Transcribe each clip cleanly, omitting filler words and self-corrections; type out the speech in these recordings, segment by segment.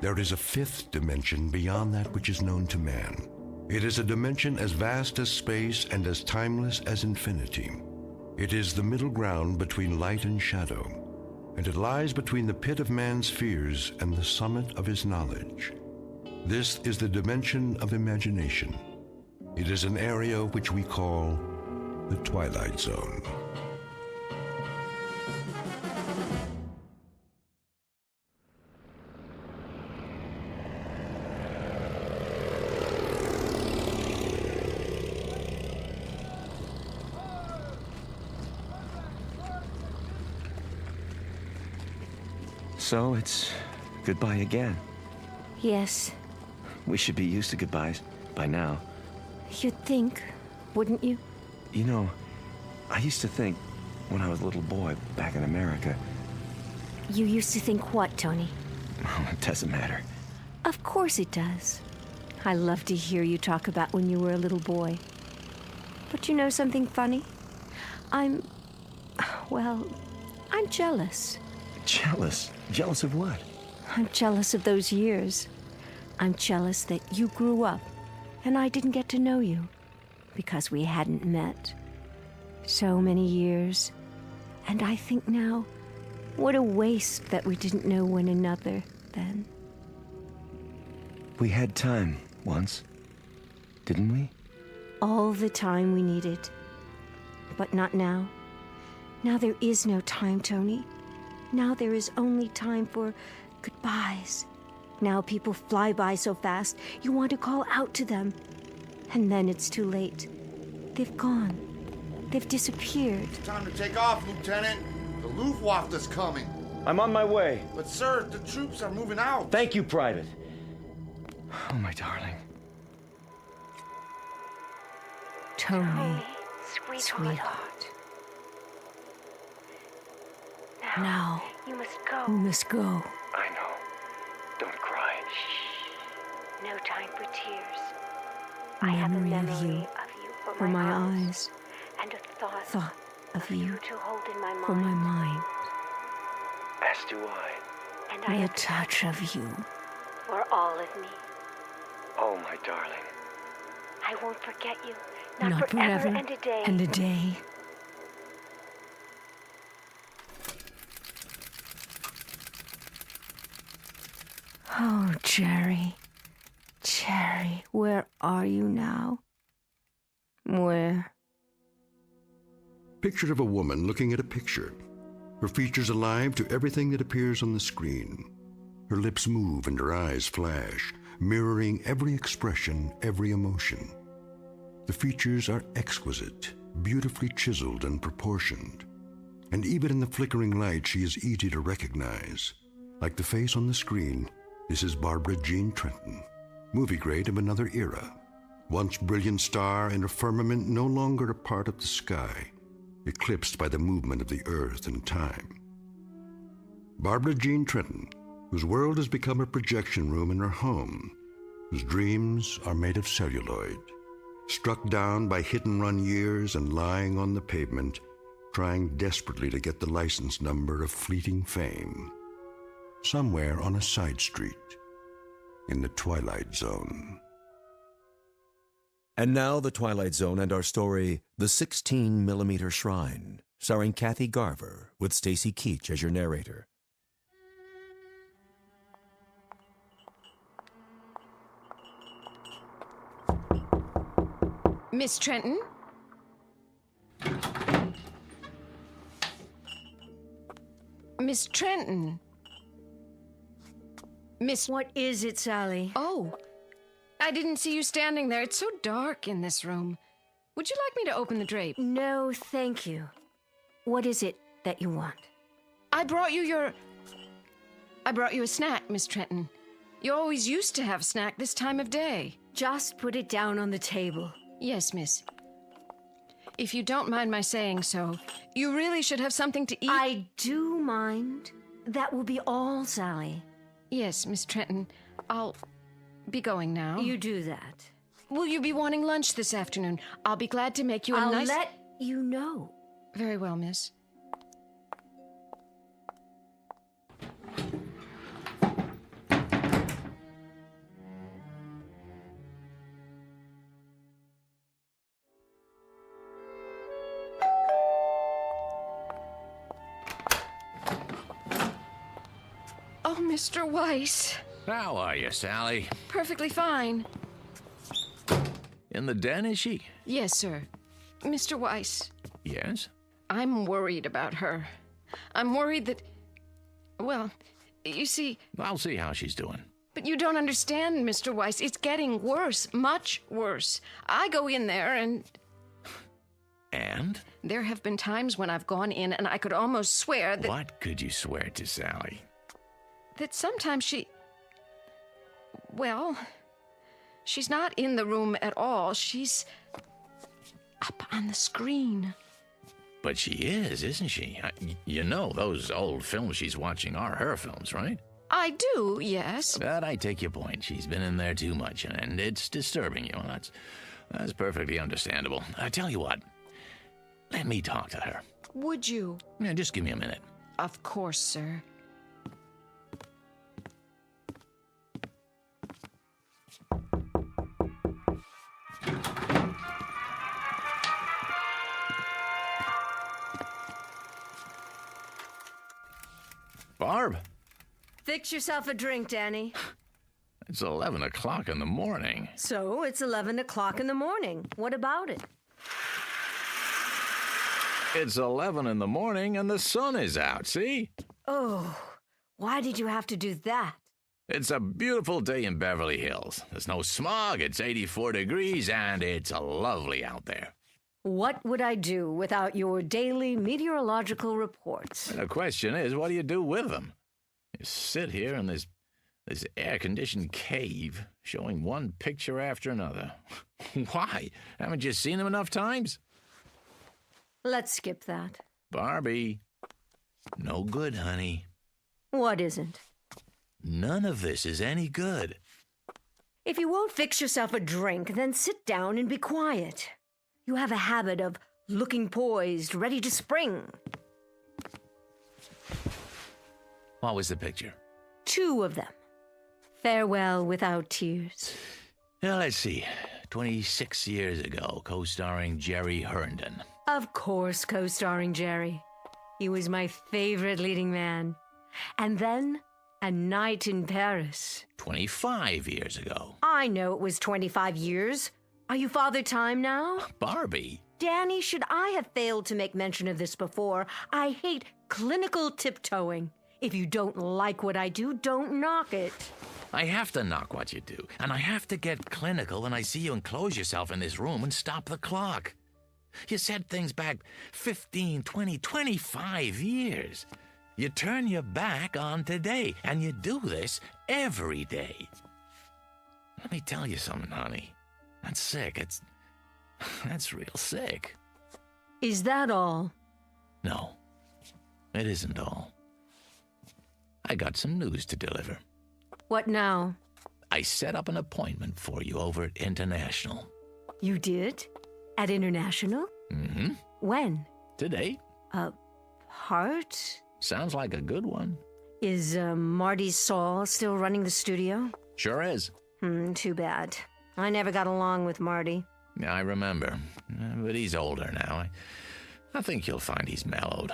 There is a fifth dimension beyond that which is known to man. It is a dimension as vast as space and as timeless as infinity. It is the middle ground between light and shadow, and it lies between the pit of man's fears and the summit of his knowledge. This is the dimension of imagination. It is an area which we call the Twilight Zone. So it's goodbye again. Yes. We should be used to goodbyes by now. You'd think, wouldn't you? You know, I used to think when I was a little boy back in America. You used to think what, Tony? Oh, it doesn't matter. Of course it does. I love to hear you talk about when you were a little boy. But you know something funny? I'm jealous. Jealous? Jealous of what? I'm jealous of those years. I'm jealous that you grew up and I didn't get to know you because we hadn't met. So many years. And I think now, what a waste that we didn't know one another then. We had time once, didn't we? All the time we needed. But not now. Now there is no time, Tony. Now there is only time for goodbyes. Now people fly by so fast, you want to call out to them. And then it's too late. They've gone. They've disappeared. It's time to take off, Lieutenant. The Luftwaffe is coming. I'm on my way. But, sir, the troops are moving out. Thank you, Private. Oh, my darling. Tony, sweetheart. Now, you must go. you must go. I know. Don't cry. No time for tears. I have a Memory memory of you for my eyes, eyes, and a thought of you to hold in my mind. for my mind, As do I. And and I a touch of you. for all of me. Oh, my darling. I won't forget you. Not forever and a day. and a day. Oh, Jerry. Jerry, where are you now? Where? Picture of a woman looking at a picture. Her features alive to everything that appears on the screen. Her lips move and her eyes flash, mirroring every expression, every emotion. The features are exquisite, beautifully chiseled and proportioned. And even in the flickering light, she is easy to recognize. Like the face on the screen, this is Barbara Jean Trenton, movie grade of another era. Once brilliant star in a firmament no longer a part of the sky, eclipsed by the movement of the earth and time. Barbara Jean Trenton, whose world has become a projection room in her home, whose dreams are made of celluloid, struck down by hit-and-run years and lying on the pavement, trying desperately to get the license number of fleeting fame, somewhere on a side street in the Twilight Zone. And now the Twilight Zone and our story, The 16mm Shrine, starring Kathy Garver with Stacy Keach as your narrator. Miss Trenton? Miss Trenton? Miss... What is it, Sally? Oh, I didn't see you standing there. It's so dark in this room. Would you like me to open the drape? No, thank you. What is it that you want? I brought you a snack, Miss Trenton. You always used to have a snack this time of day. Just put it down on the table. Yes, miss. If you don't mind my saying so, you really should have something to eat. I do mind. That will be all, Sally. Yes, Miss Trenton. I'll be going now. You do that. Will you be wanting lunch this afternoon? I'll be glad to make you a I'll nice... let you know. Very well, miss. Mr. Weiss. How are you, Sally? Perfectly fine. In the den, is she? Yes, sir. Mr. Weiss, Yes? I'm worried about her. I'm worried that... Well, you see... I'll see how she's doing. But you don't understand, Mr. Weiss. It's getting worse, much worse. I go in there and... And? There have been times when I've gone in and I could almost swear that... What could you swear to, Sally? That sometimes she... Well, she's not in the room at all. She's up on the screen. But she is, isn't she? You know, those old films she's watching are her films, right? I do, yes. But I take your point. She's been in there too much, and it's disturbing you. That's perfectly understandable. I tell you what, let me talk to her. Would you? Yeah, just give me a minute. Of course, sir. Barb, Fix yourself a drink, Danny. it's 11 o'clock in the morning. So it's 11 o'clock in the morning. What about it? It's 11 in the morning and the sun is out, see? Oh, why did you have to do that? It's a beautiful day in Beverly Hills. There's no smog, it's 84 degrees, and it's lovely out there. What would I do without your daily meteorological reports? And the question is, what do you do with them? You sit here in this air-conditioned cave, showing one picture after another. Why? Haven't you seen them enough times? Let's skip that. Barbie, no good, honey. What isn't? None of this is any good. If you won't fix yourself a drink, then sit down and be quiet. You have a habit of looking poised, ready to spring. What was the picture? 2 of them. Farewell without tears. Now, let's see. 26 years ago, co-starring Jerry Herndon. Of course, co-starring Jerry. He was my favorite leading man. And then, A Night in Paris. 25 years ago. I know it was 25 years. Are you Father Time now? Barbie. Danny, should I have failed to make mention of this before? I hate clinical tiptoeing. If you don't like what I do, don't knock it. I have to knock what you do, and I have to get clinical when I see you enclose yourself in this room and stop the clock. You said things back 15, 20, 25 years. You turn your back on today, and you do this every day. Let me tell you something, honey. That's sick. That's real sick. Is that all? No, it isn't all. I got some news to deliver. What now? I set up an appointment for you over at International. You did? At International? Mm-hmm. When? Today. Heart? Sounds like a good one. Is Marty Saul still running the studio? Sure is. Too bad. I never got along with Marty. Yeah, I remember. But he's older now. I think you'll find he's mellowed.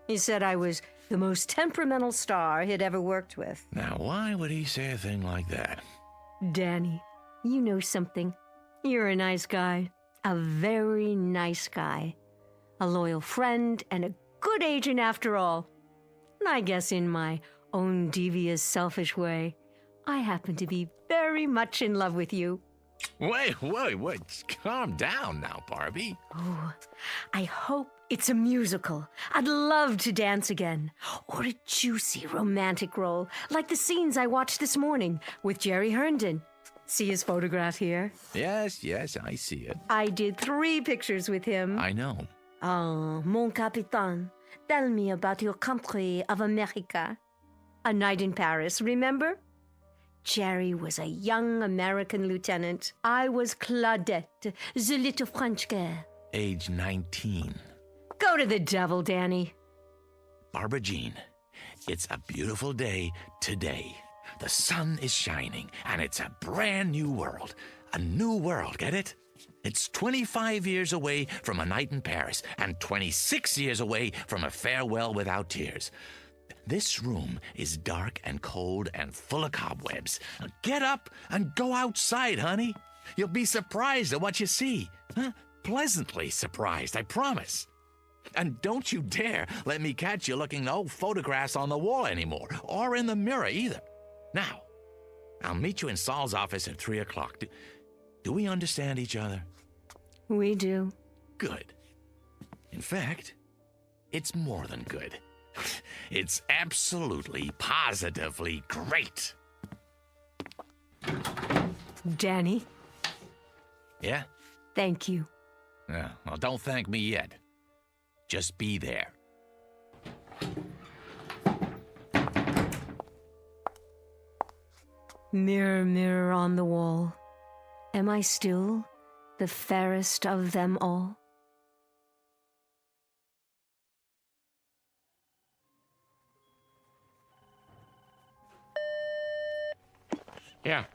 He said I was the most temperamental star he'd ever worked with. Now, why would he say a thing like that? Danny, you know something. You're a nice guy. A very nice guy. A loyal friend and a good agent after all. And I guess in my own devious, selfish way, I happen to be very much in love with you. Wait. Calm down now, Barbie. Oh, I hope it's a musical. I'd love to dance again. Or a juicy romantic role, like the scenes I watched this morning with Jerry Herndon. See his photograph here? Yes, I see it. I did 3 pictures with him. I know. Oh, mon capitaine, tell me about your country of America. A Night in Paris, remember? Jerry was a young American lieutenant. I was Claudette, the little French girl. Age 19. Go to the devil, Danny. Barbara Jean, it's a beautiful day today. The sun is shining, and it's a brand new world. A new world, get it? It's 25 years away from A Night in Paris, and 26 years away from A Farewell Without Tears. This room is dark and cold and full of cobwebs. Now get up and go outside, honey. You'll be surprised at what you see. Huh? Pleasantly surprised, I promise. And don't you dare let me catch you looking at old photographs on the wall anymore, or in the mirror either. Now, I'll meet you in Saul's office at 3 o'clock. Do we understand each other? We do. Good. In fact, it's more than good. It's absolutely, positively great. Danny, Yeah? thank you. Yeah, well, don't thank me yet. Just be there. Mirror, mirror on the wall, am I still the fairest of them all? Yeah,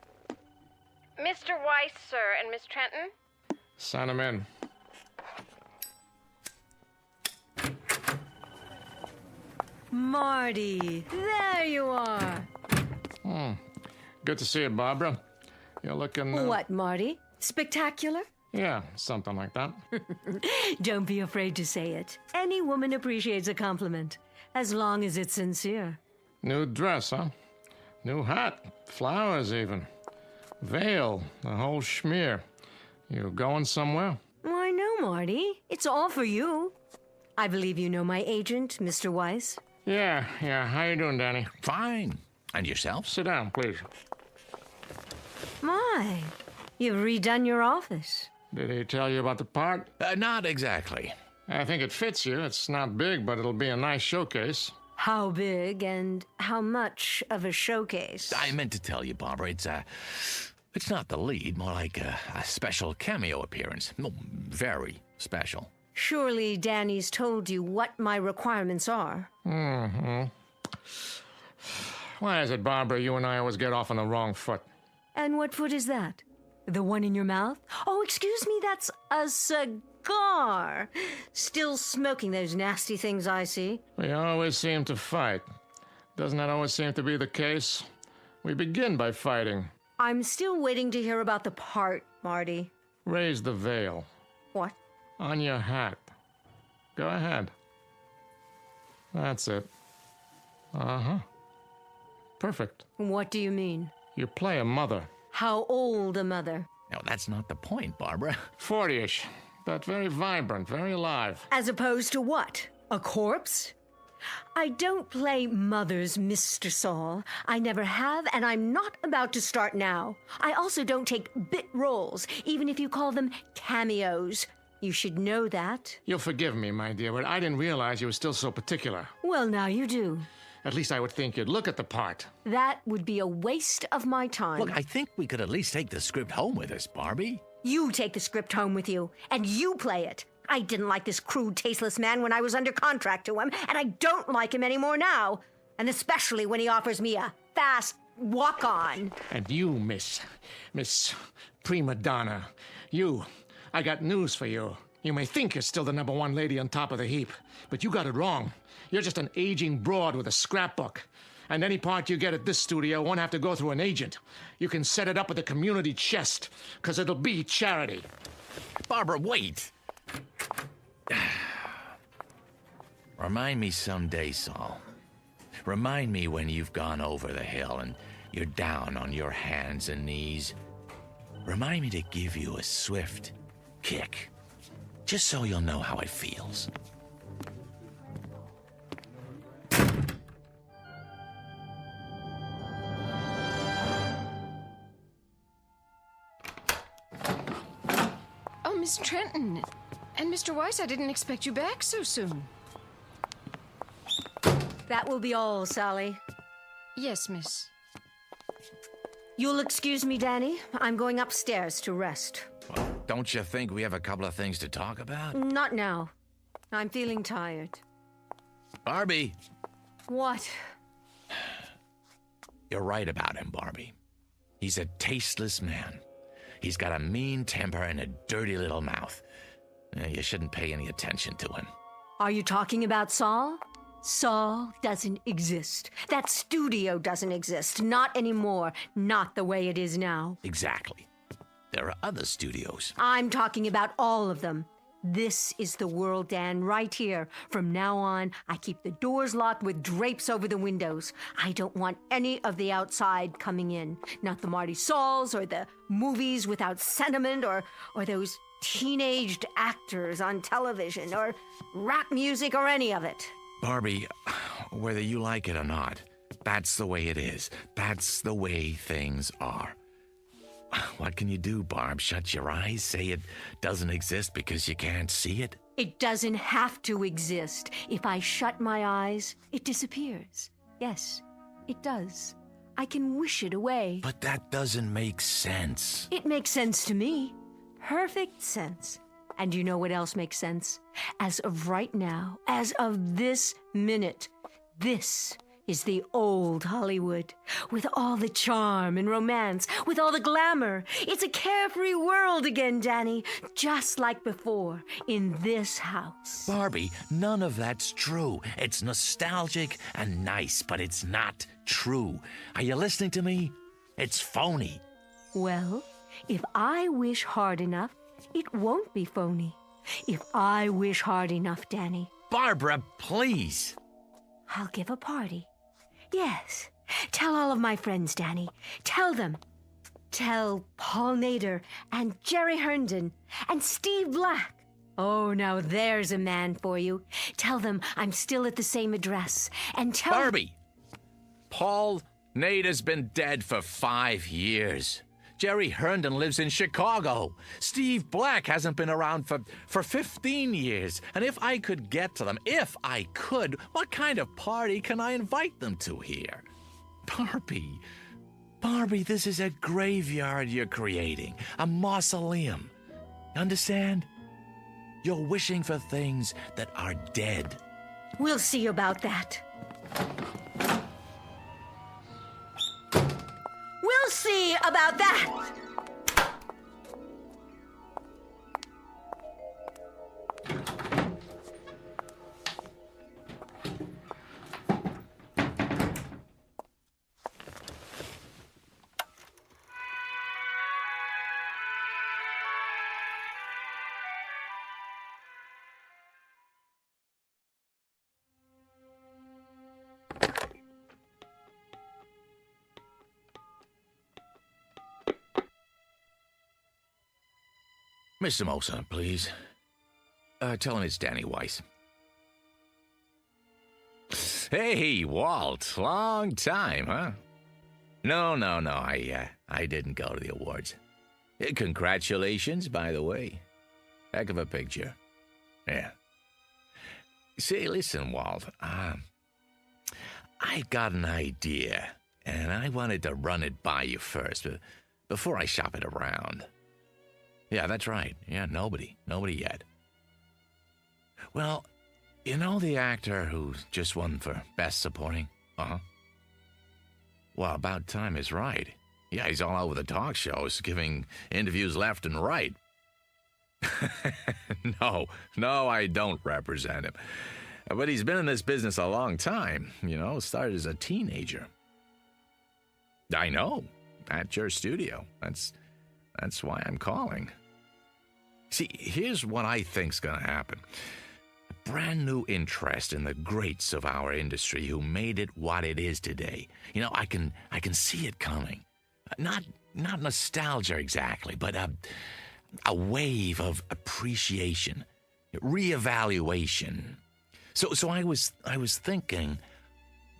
Mr. Weiss, sir, and Miss Trenton? send him in. Marty, there you are. Good to see you, Barbara. You're looking... What, Marty? Spectacular? Yeah, something like that. Don't be afraid to say it. Any woman appreciates a compliment, as long as it's sincere. New dress, huh? New hat. Flowers, even. Veil. The whole schmear. You going somewhere? Why, no, Marty. It's all for you. I believe you know my agent, Mr. Weiss. Yeah. How you doing, Danny? Fine. And yourself? Sit down, please. My, you've redone your office. Did he tell you about the part? Not exactly. I think it fits you. It's not big, but it'll be a nice showcase. How big and how much of a showcase? I meant to tell you, Barbara, it's not the lead, more like a special cameo appearance. No, very special. Surely Danny's told you what my requirements are. Mm-hmm. Why is it, Barbara, you and I always get off on the wrong foot? And what foot is that? The one in your mouth? Oh, excuse me, that's a cigar. Still smoking those nasty things I see. We always seem to fight. Doesn't that always seem to be the case? We begin by fighting. I'm still waiting to hear about the part, Marty. Raise the veil. What? On your hat. Go ahead. That's it. Uh-huh. Perfect. What do you mean? You play a mother. How old a mother? No, that's not the point, Barbara. 40-ish, but very vibrant, very alive. As opposed to what? A corpse? I don't play mothers, Mr. Saul. I never have, and I'm not about to start now. I also don't take bit roles, even if you call them cameos. You should know that. You'll forgive me, my dear, but I didn't realize you were still so particular. Well, now you do. At least I would think you'd look at the part. That would be a waste of my time. Look, I think we could at least take the script home with us, Barbie. You take the script home with you, and you play it. I didn't like this crude, tasteless man when I was under contract to him, and I don't like him anymore now. And especially when he offers me a fast walk-on. And you, Miss Prima Donna, I got news for you. You may think you're still the #1 lady on top of the heap, but you got it wrong. You're just an aging broad with a scrapbook. And any part you get at this studio won't have to go through an agent. You can set it up at the community chest, because it'll be charity. Barbara, wait. Remind me someday, Saul. Remind me when you've gone over the hill and you're down on your hands and knees. Remind me to give you a swift kick, just so you'll know how it feels. Oh, Miss Trenton. And Mr. Weiss, I didn't expect you back so soon. That will be all, Sally. Yes, miss. You'll excuse me, Danny. I'm going upstairs to rest. Well, don't you think we have a couple of things to talk about? Not now. I'm feeling tired. Barbie! What? You're right about him, Barbie. He's a tasteless man. He's got a mean temper and a dirty little mouth. You shouldn't pay any attention to him. Are you talking about Saul? Saul doesn't exist. That studio doesn't exist. Not anymore. Not the way it is now. Exactly. There are other studios. I'm talking about all of them. This is the world, Dan, right here. From now on, I keep the doors locked with drapes over the windows. I don't want any of the outside coming in. Not the Marty Sauls or the movies without sentiment or those teenaged actors on television or rap music or any of it. Barbie, whether you like it or not, that's the way it is. That's the way things are. What can you do, Barb? Shut your eyes? Say it doesn't exist because you can't see it? It doesn't have to exist. If I shut my eyes, it disappears. Yes, it does. I can wish it away. But that doesn't make sense. It makes sense to me. Perfect sense. And you know what else makes sense? As of right now, as of this minute, this is the old Hollywood, with all the charm and romance, with all the glamour. It's a carefree world again, Danny, just like before, in this house. Barbie, none of that's true. It's nostalgic and nice, but it's not true. Are you listening to me? It's phony. Well, if I wish hard enough, it won't be phony. If I wish hard enough, Danny. Barbara, please. I'll give a party. Yes. Tell all of my friends, Danny. Tell them. Tell Paul Nader and Jerry Herndon and Steve Black. Oh, now there's a man for you. Tell them I'm still at the same address. And tell... Barbie! Paul Nader's been dead for 5 years. Jerry Herndon lives in Chicago. Steve Black hasn't been around for 15 years. And if I could get to them, if I could, what kind of party can I invite them to here? Barbie, this is a graveyard you're creating, a mausoleum. Understand? You're wishing for things that are dead. We'll see about that. We'll see about that. Mr. Mosa, please. Tell him it's Danny Weiss. Hey, Walt. Long time, huh? No. I didn't go to the awards. Congratulations, by the way. Heck of a picture. Yeah. See, listen, Walt. I got an idea, and I wanted to run it by you first, before I shop it around. Yeah, that's right. Yeah, nobody yet. Well, you know the actor who just won for Best Supporting? Uh-huh. Well, About Time is right. Yeah, he's all over the talk shows, giving interviews left and right. No, I don't represent him. But he's been in this business a long time, started as a teenager. I know, at your studio. That's why I'm calling. See, here's what I think's gonna happen. A brand new interest in the greats of our industry who made it what it is today. I can see it coming. Not nostalgia exactly, but a wave of appreciation, reevaluation. So I was thinking,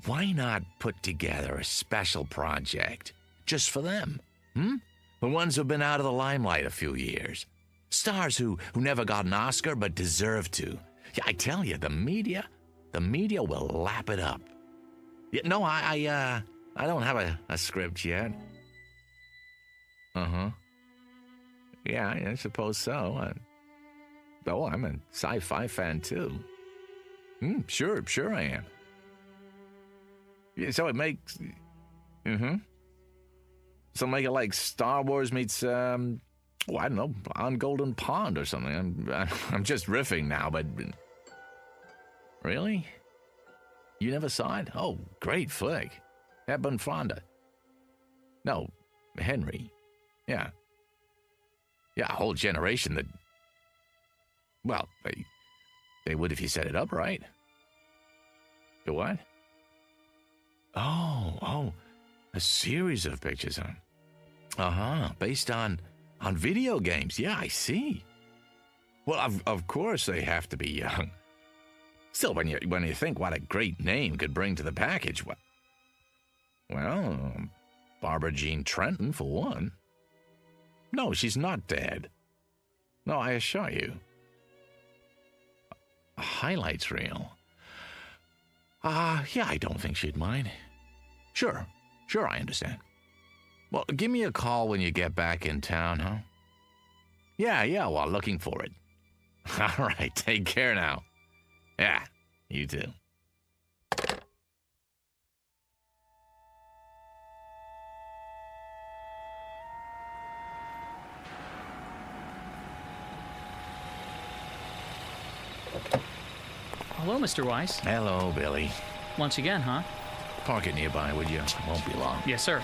why not put together a special project just for them? The ones who've been out of the limelight a few years. Stars who never got an Oscar but deserve to. Yeah, I tell you, the media will lap it up. Yeah, no, I don't have a script yet. Uh-huh. Yeah, I suppose so. I'm a sci-fi fan too. Sure I am. Yeah, so it makes... So make it like Star Wars meets, I don't know, On Golden Pond or something. I'm just riffing now, but... Really? You never saw it? Oh, great flick. Hep and Fonda. No, Henry. Yeah. Yeah, a whole generation that... Well, they would if you set it up right. The what? Oh, a series of pictures, huh? Uh-huh, based on video games. Yeah, I see. Well, of course they have to be young. Still, when you think what a great name could bring to the package, well, Barbara Jean Trenton, for one. No, she's not dead. No, I assure you. A highlights reel. Yeah, I don't think she'd mind. Sure, I understand. Well, give me a call when you get back in town, huh? Yeah, well, looking for it. All right, take care now. Yeah, you too. Hello, Mr. Weiss. Hello, Billy. Once again, huh? Park it nearby, would you? Won't be long. Yes, sir.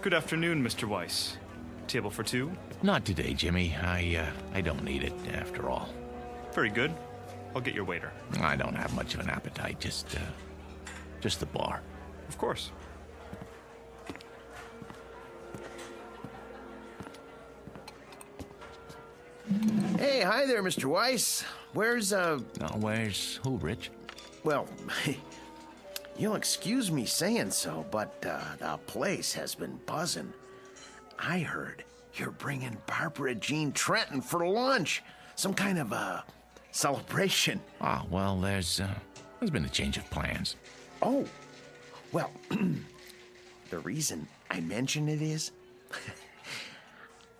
Good afternoon, Mr. Weiss. Table for two? Not today, Jimmy. I don't need it, after all. Very good. I'll get your waiter. I don't have much of an appetite, just the bar. Of course. Hey, hi there, Mr. Weiss. Where's Where's who, Rich? Well, you'll excuse me saying so, but the place has been buzzing. I heard you're bringing Barbara Jean Trenton for lunch. Some kind of a celebration. Ah, well, there's been a change of plans. Oh, well, the reason I mention it is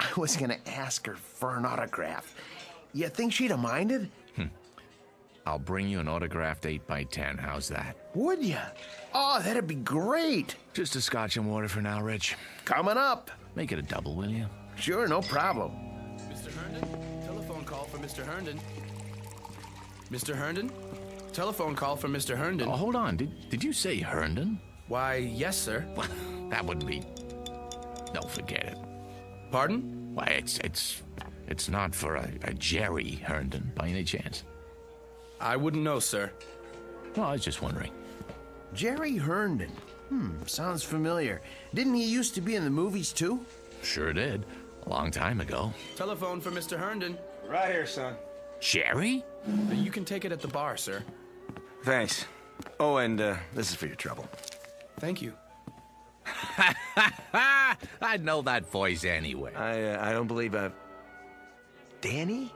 I was gonna ask her for an autograph. You think she'd have minded? I'll bring you an autographed 8x10. How's that? Would ya? Oh, that'd be great. Just a scotch and water for now, Rich. Coming up. Make it a double, will you? Sure, no problem. Mr. Herndon, telephone call for Mr. Herndon. Mr. Herndon? Telephone call from Mr. Herndon. Oh, hold on. Did you say Herndon? Why, yes, sir. Well, that wouldn't be... No, forget it. Pardon? Why, it's not for a Jerry Herndon, by any chance. I wouldn't know, sir. No, I was just wondering. Jerry Herndon. Sounds familiar. Didn't he used to be in the movies, too? Sure did. A long time ago. Telephone for Mr. Herndon. Right here, son. Jerry? You can take it at the bar, sir. Thanks. Oh, and this is for your trouble. Thank you. I'd know that voice anyway. I don't believe I've... Danny?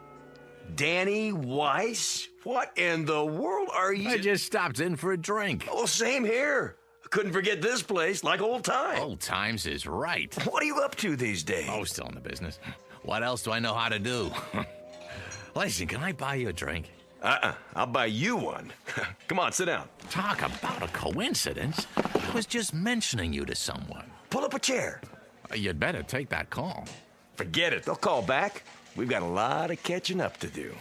Danny Weiss? What in the world are you... I just stopped in for a drink. Oh, same here. I couldn't forget this place, like old times. Old times is right. What are you up to these days? Oh, still in the business. What else do I know how to do? Listen, can I buy you a drink? I'll buy you one. Come on, sit down. Talk about a coincidence. I was just mentioning you to someone. Pull up a chair. You'd better take that call. Forget it. They'll call back. We've got a lot of catching up to do.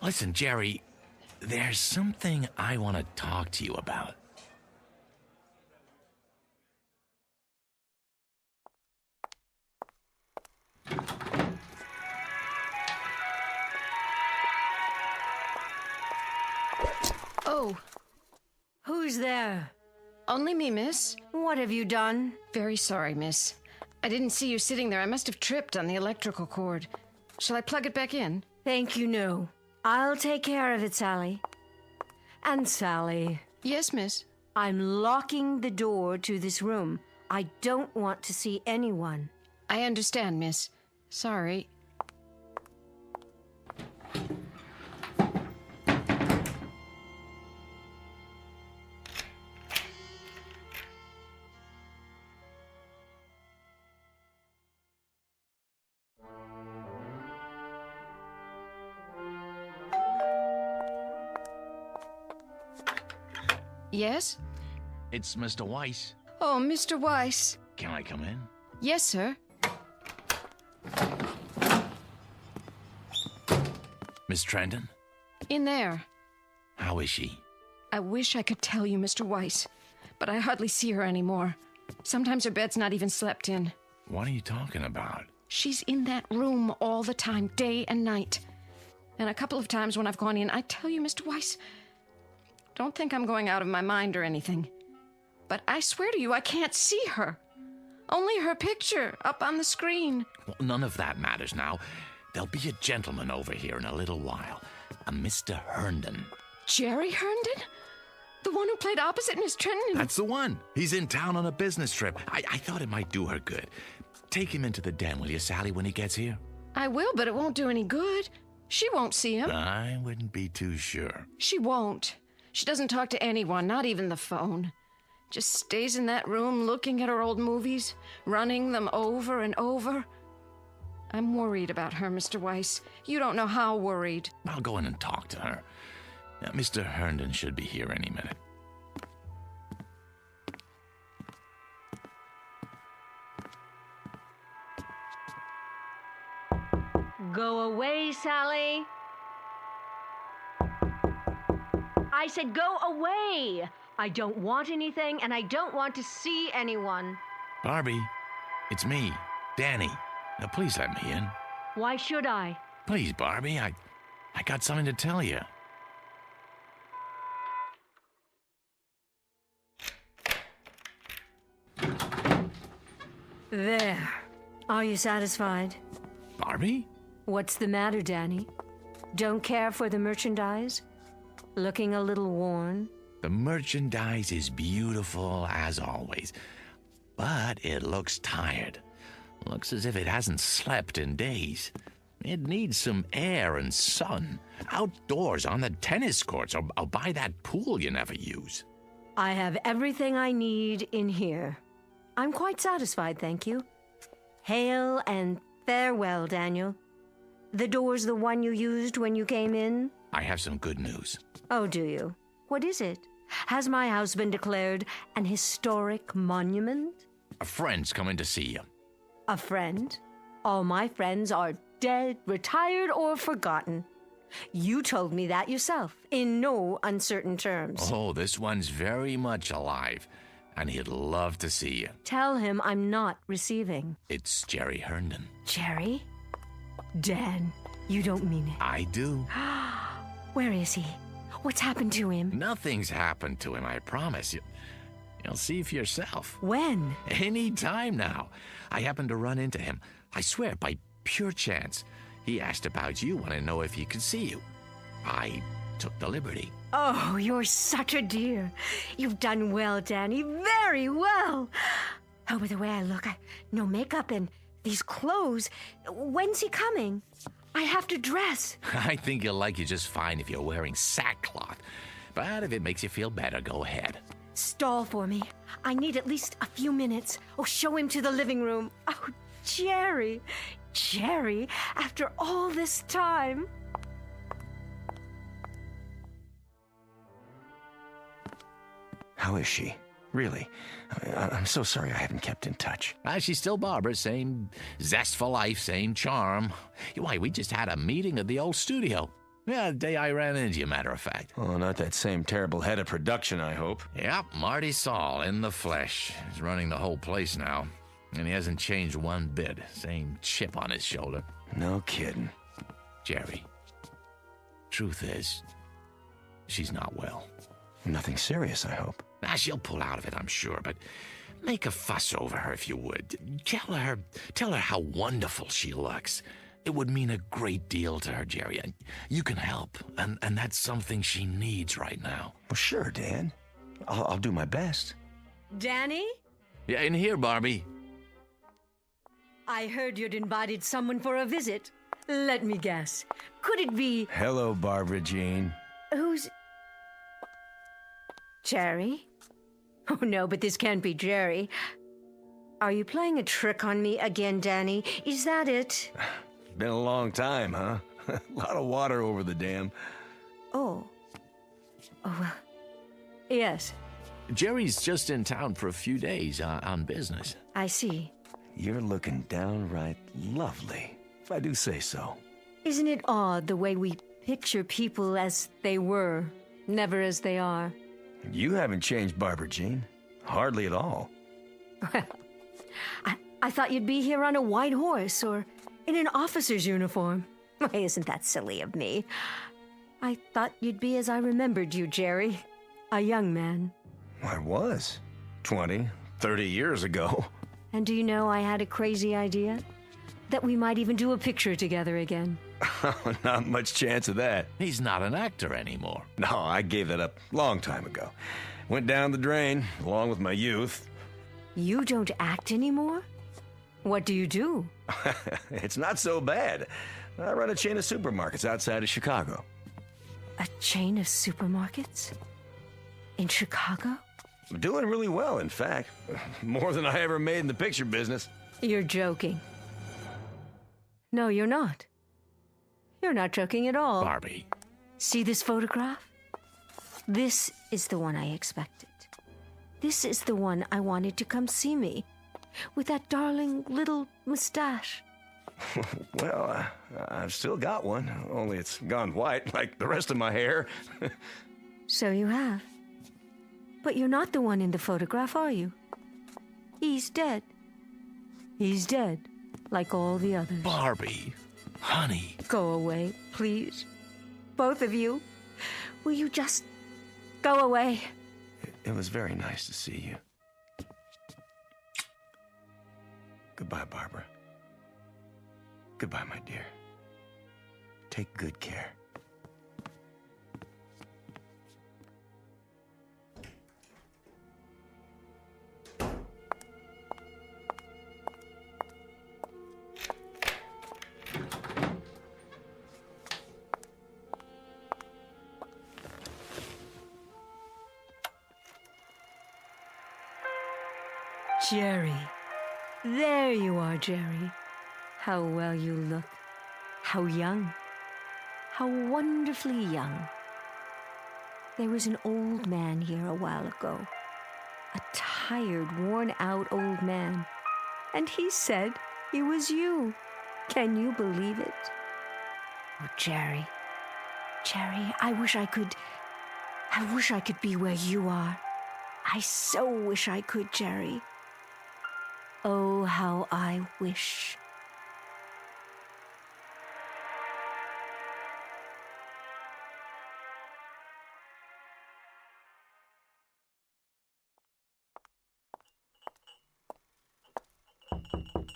Listen, Jerry, there's something I want to talk to you about. Oh, Who's there? only me, miss. What have you done? Very sorry, miss. I didn't see you sitting there. I must have tripped on the electrical cord. Shall I plug it back in? Thank you, no. I'll take care of it, Sally. And Sally, Yes, miss. I'm locking the door to this room. I don't want to see anyone. I understand, miss. Sorry. Yes? It's Mr. Weiss. Oh, Mr. Weiss. Can I come in? Yes, sir. Miss Trenton? In there. How is she? I wish I could tell you, Mr. Weiss, but I hardly see her anymore. Sometimes her bed's not even slept in. What are you talking about? She's in that room all the time, day and night. And a couple of times when I've gone in, I tell you, Mr. Weiss, don't think I'm going out of my mind or anything, but I swear to you, I can't see her. Only her picture up on the screen. Well, none of that matters now. There'll be a gentleman over here in a little while. A Mr. Herndon. Jerry Herndon? The one who played opposite Miss Trenton? That's the one. He's in town on a business trip. I thought it might do her good. Take him into the den, will you, Sally, when he gets here? I will, but it won't do any good. She won't see him. I wouldn't be too sure. She won't. She doesn't talk to anyone, not even the phone. Just stays in that room looking at her old movies, running them over and over. I'm worried about her, Mr. Weiss. You don't know how worried. I'll go in and talk to her. Now, Mr. Herndon should be here any minute. Go away, Sally. I said go away. I don't want anything, and I don't want to see anyone. Barbie, it's me, Danny. Now, please let me in. Why should I? Please, Barbie, I got something to tell you. There. Are you satisfied? Barbie? What's the matter, Danny? Don't care for the merchandise? Looking a little worn? The merchandise is beautiful as always, but it looks tired. Looks as if it hasn't slept in days. It needs some air and sun. Outdoors on the tennis courts or by that pool you never use. I have everything I need in here. I'm quite satisfied, thank you. Hail and farewell, Daniel. The door's the one you used when you came in? I have some good news. Oh, do you? What is it? Has my house been declared an historic monument? A friend's coming to see you. A friend? All my friends are dead, retired, or forgotten. You told me that yourself, in no uncertain terms. Oh, this one's very much alive, and he'd love to see you. Tell him I'm not receiving. It's Jerry Herndon. Jerry? Dan, you don't mean it. I do. Where is he? What's happened to him? Nothing's happened to him, I promise you. You'll see for yourself. When? Any time now. I happened to run into him. I swear, by pure chance. He asked about you, wanted to know if he could see you. I took the liberty. Oh, you're such a dear. You've done well, Danny. Very well. Oh, by the way I look, no makeup and these clothes. When's he coming? I have to dress. I think he'll like you just fine if you're wearing sackcloth. But if it makes you feel better, go ahead. Stall for me. I need at least a few minutes. Oh, show him to the living room. Oh, Jerry. Jerry, after all this time. How is she? Really? I'm so sorry I haven't kept in touch. She's still Barbara, same zest for life, same charm. Why, we just had a meeting at the old studio. Yeah, the day I ran into you, matter of fact. Oh, not that same terrible head of production, I hope. Yep, Marty Saul in the flesh. He's running the whole place now. And he hasn't changed one bit. Same chip on his shoulder. No kidding. Jerry, truth is, she's not well. Nothing serious, I hope. She'll pull out of it, I'm sure, but make a fuss over her if you would. Tell her how wonderful she looks. It would mean a great deal to her, Jerry. And you can help, and that's something she needs right now. Well, sure, Dan. I'll do my best. Danny? Yeah, in here, Barbie. I heard you'd invited someone for a visit. Let me guess. Could it be... Hello, Barbara Jean. Who's... Jerry? Oh, no, but this can't be Jerry. Are you playing a trick on me again, Danny? Is that it? Been a long time, huh? A lot of water over the dam. Oh. Oh, well. Yes, Jerry's just in town for a few days on business. I see. You're looking downright lovely, if I do say so. Isn't it odd the way we picture people as they were, never as they are? You haven't changed, Barbara Jean. Hardly at all. Well, I thought you'd be here on a white horse or in an officer's uniform. Why, isn't that silly of me? I thought you'd be as I remembered you, Jerry. A young man. I was. 20, 30 years ago. And do you know I had a crazy idea? That we might even do a picture together again. Not much chance of that. He's not an actor anymore. No, I gave that up long time ago. Went down the drain, along with my youth. You don't act anymore? What do you do? It's not so bad. I run a chain of supermarkets outside of Chicago. A chain of supermarkets? In Chicago? I'm doing really well, in fact. More than I ever made in the picture business. You're joking. No, you're not. You're not joking at all. Barbie. See this photograph? This is the one I expected. This is the one I wanted to come see me. With that darling little mustache. Well, I've still got one, only it's gone white like the rest of my hair. So you have. But you're not the one in the photograph, are you? He's dead. He's dead, like all the others. Barbie, honey. Go away, please. Both of you. Will you just go away? It was very nice to see you. Goodbye, Barbara. Goodbye, my dear. Take good care. Jerry. There you are, Jerry. How well you look. How young. How wonderfully young. There was an old man here a while ago. A tired, worn-out old man. And he said he was you. Can you believe it? Oh, Jerry. Jerry, I wish I could be where you are. I so wish I could, Jerry. Oh, how I wish.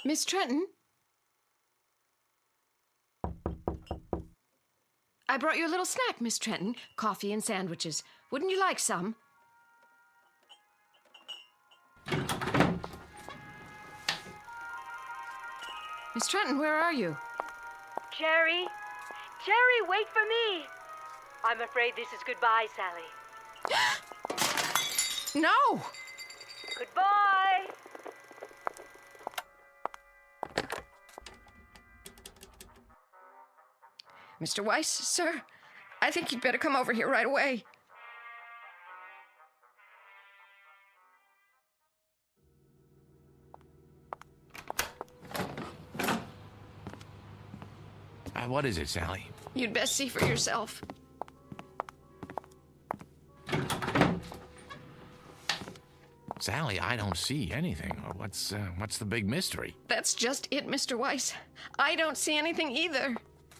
Miss Trenton? I brought you a little snack, Miss Trenton. Coffee and sandwiches. Wouldn't you like some? Miss Trenton, where are you? Jerry? Jerry, wait for me! I'm afraid this is goodbye, Sally. No! Goodbye! Mr. Weiss, sir, I think you'd better come over here right away. What is it, Sally? You'd best see for yourself. Sally, I don't see anything. What's the big mystery? That's just it, Mr. Weiss. I don't see anything either.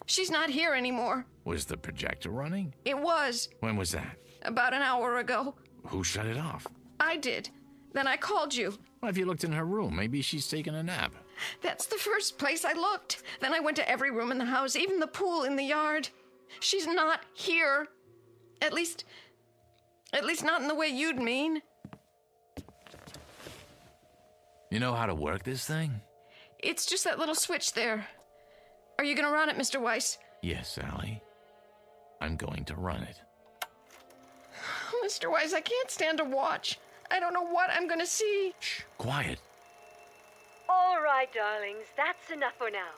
She's not here anymore. Was the projector running? It was. When was that? About an hour ago. Who shut it off? I did. Then I called you. Well, have you looked in her room? Maybe she's taking a nap. That's the first place I looked. Then I went to every room in the house, even the pool in the yard. She's not here. At least not in the way you'd mean. You know how to work this thing? It's just that little switch there. Are you going to run it, Mr. Weiss? Yes, Sally. I'm going to run it. Mr. Weiss, I can't stand to watch. I don't know what I'm going to see. Shh, quiet. All right, darlings, that's enough for now.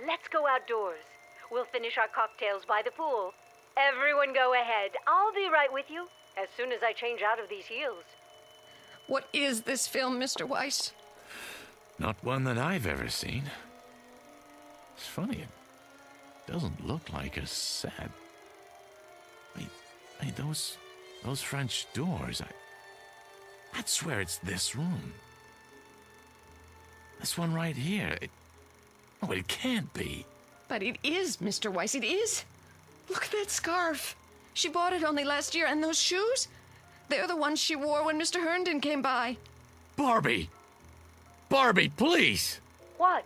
Let's go outdoors. We'll finish our cocktails by the pool. Everyone everyone go ahead. I'll be right with you as soon as I change out of these heels. What is this film, Mr. Weiss? Not one that I've ever seen. It's funny, it doesn't look like a set. Wait, those French doors, I'd swear it's this room. This one right here. It can't be. But it is, Mr. Weiss, it is. Look at that scarf. She bought it only last year, and those shoes? They're the ones she wore when Mr. Herndon came by. Barbie! Barbie, please! What?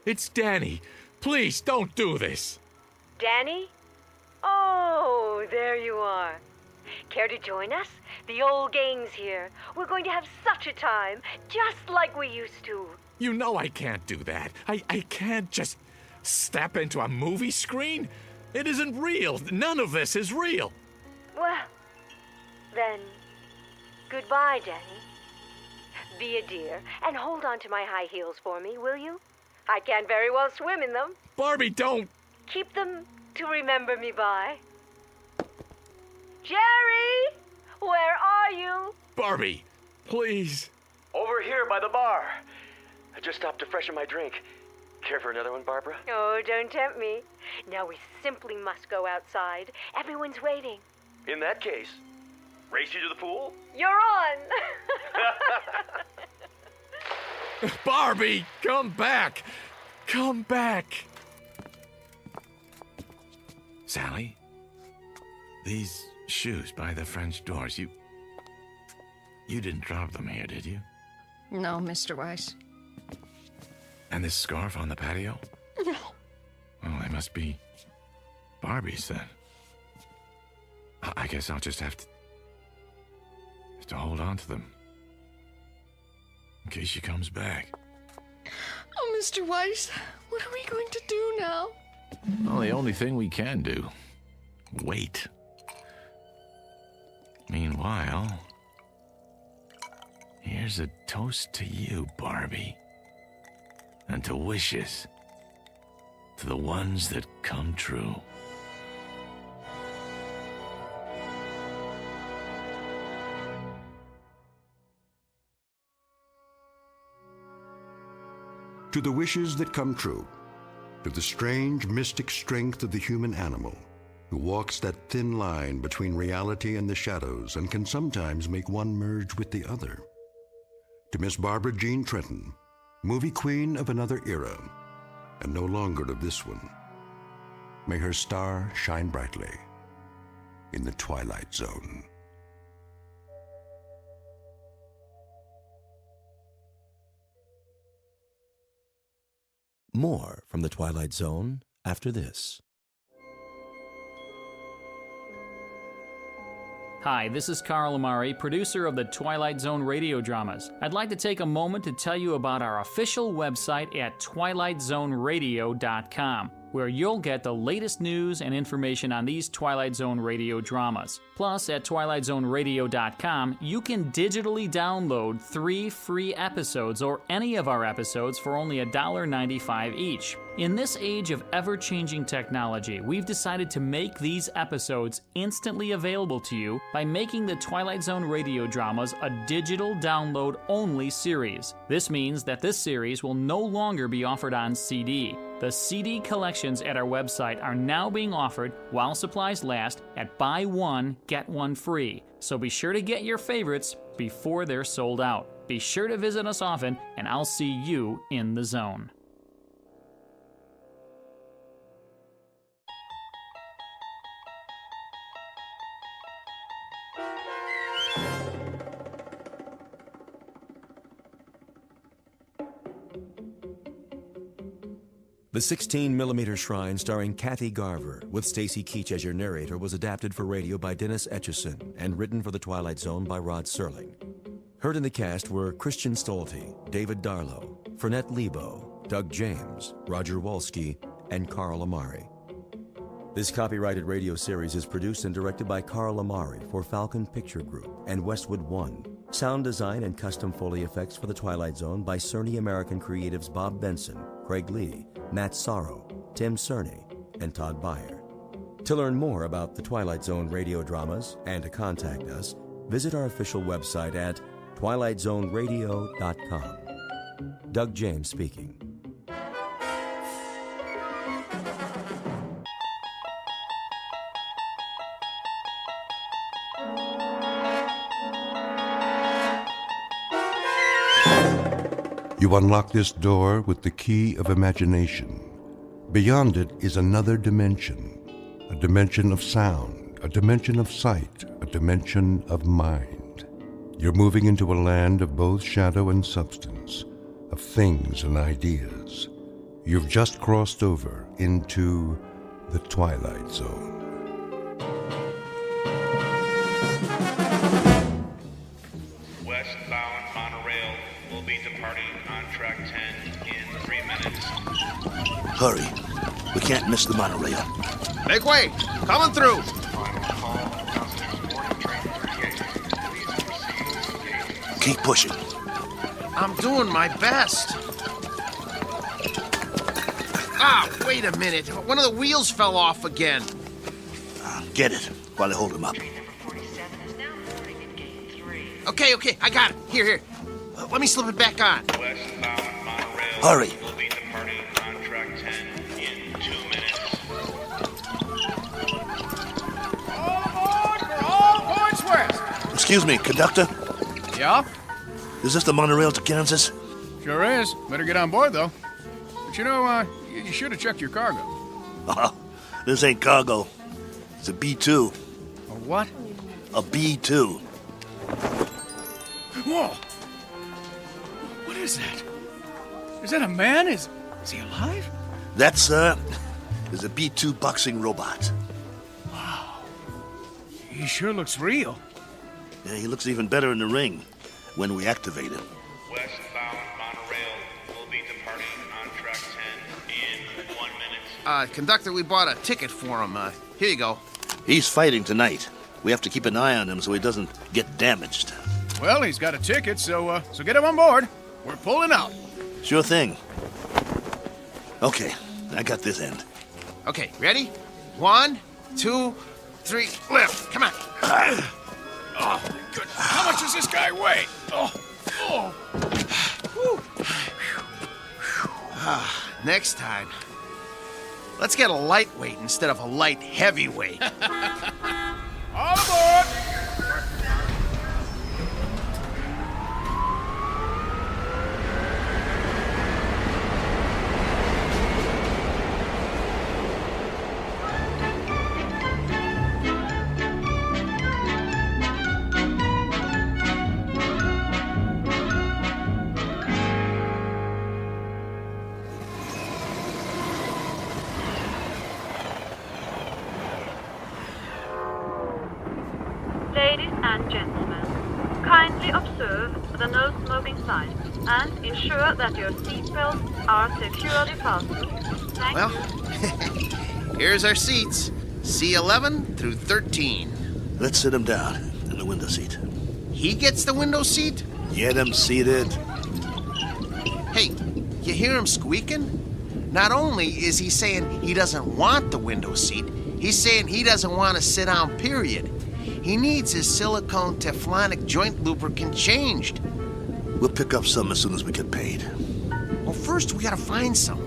It's Danny. Please, don't do this. Danny? Oh, there you are. Care to join us? The old gang's here. We're going to have such a time, just like we used to. You know I can't do that. I can't just step into a movie screen. It isn't real. None of this is real. Well, then, goodbye, Danny. Be a dear and hold on to my high heels for me, will you? I can't very well swim in them. Barbie, don't! Keep them to remember me by. Jerry! Where are you? Barbie, please. Over here by the bar. I just stopped to freshen my drink. Care for another one, Barbara? Oh, don't tempt me. Now we simply must go outside. Everyone's waiting. In that case, race you to the pool? You're on! Barbie, come back! Come back! Sally, these shoes by the French doors, you didn't drop them here, did you? No, Mr. Weiss. And this scarf on the patio? No. Well, they must be Barbie's then. I guess I'll just have to hold on to them. In case she comes back. Oh, Mr. Weiss, what are we going to do now? Well, the only thing we can do. Wait. Meanwhile, here's a toast to you, Barbie. And to wishes. To the ones that come true. To the wishes that come true. To the strange, mystic strength of the human animal, who walks that thin line between reality and the shadows and can sometimes make one merge with the other. To Miss Barbara Jean Trenton, movie queen of another era, and no longer of this one. May her star shine brightly in the Twilight Zone. More from the Twilight Zone after this. Hi, this is Carl Amari, producer of the Twilight Zone Radio Dramas. I'd like to take a moment to tell you about our official website at twilightzoneradio.com, where you'll get the latest news and information on these Twilight Zone radio dramas. Plus, at twilightzoneradio.com, you can digitally download 3 free episodes or any of our episodes for only $1.95 each. In this age of ever-changing technology, we've decided to make these episodes instantly available to you by making the Twilight Zone radio dramas a digital download-only series. This means that this series will no longer be offered on CD. The CD collections at our website are now being offered while supplies last at buy one, get one free. So be sure to get your favorites before they're sold out. Be sure to visit us often, and I'll see you in the zone. The 16mm Shrine, starring Kathy Garver, with Stacy Keach as your narrator, was adapted for radio by Dennis Etchison and written for The Twilight Zone by Rod Serling. Heard in the cast were Christian Stolte, David Darlow, Fernette Lebo, Doug James, Roger Wolski, and Carl Amari. This copyrighted radio series is produced and directed by Carl Amari for Falcon Picture Group and Westwood One. Sound design and custom Foley effects for The Twilight Zone by Cerny American creatives Bob Benson, Craig Lee, Matt Sorrow, Tim Cerny, and Todd Beyer. To learn more about the Twilight Zone radio dramas and to contact us, visit our official website at twilightzoneradio.com. Doug James speaking. You unlock this door with the key of imagination. Beyond it is another dimension, a dimension of sound, a dimension of sight, a dimension of mind. You're moving into a land of both shadow and substance, of things and ideas. You've just crossed over into the Twilight Zone. Westbound monorail will be departing on track 10 in 3 minutes. Hurry. We can't miss the monorail. Make way! Coming through! Keep pushing. I'm doing my best. Ah, wait a minute. One of the wheels fell off again. Get it while I hold him up. Okay, I got it. Here. Let me slip it back on. Westbound monorail Hurry. will be departing on track 10 in 2 minutes. All aboard for all points west. Excuse me, conductor. Yeah? Is this the monorail to Kansas? Sure is. Better get on board, though. But you know, you should have checked your cargo. This ain't cargo. It's a B-2. A what? A B-2. Whoa! What is that? Is that a man? Is he alive? That, sir, is a B-2 boxing robot. Wow. He sure looks real. Yeah, he looks even better in the ring when we activate him. Westbound monorail will be departing on track 10 in 1 minute. Conductor, we bought a ticket for him. Here you go. He's fighting tonight. We have to keep an eye on him so he doesn't get damaged. Well, he's got a ticket, so get him on board. We're pulling out. Sure thing. Okay, I got this end. Okay, ready? 1, 2, 3, lift. Come on. Oh, my goodness. How much does this guy weigh? Next time, let's get a lightweight instead of a light heavyweight. All aboard! Ladies and gentlemen, kindly observe the no smoking sign and ensure that your seatbelts are securely fastened. Thank Well, here's our seats. C11 through 13. Let's sit him down in the window seat. He gets the window seat? Get him seated. Hey, you hear him squeaking? Not only is he saying he doesn't want the window seat, he's saying he doesn't want to sit down, period. He needs his silicone Teflonic joint lubricant changed. We'll pick up some as soon as we get paid. Well, first we gotta find some.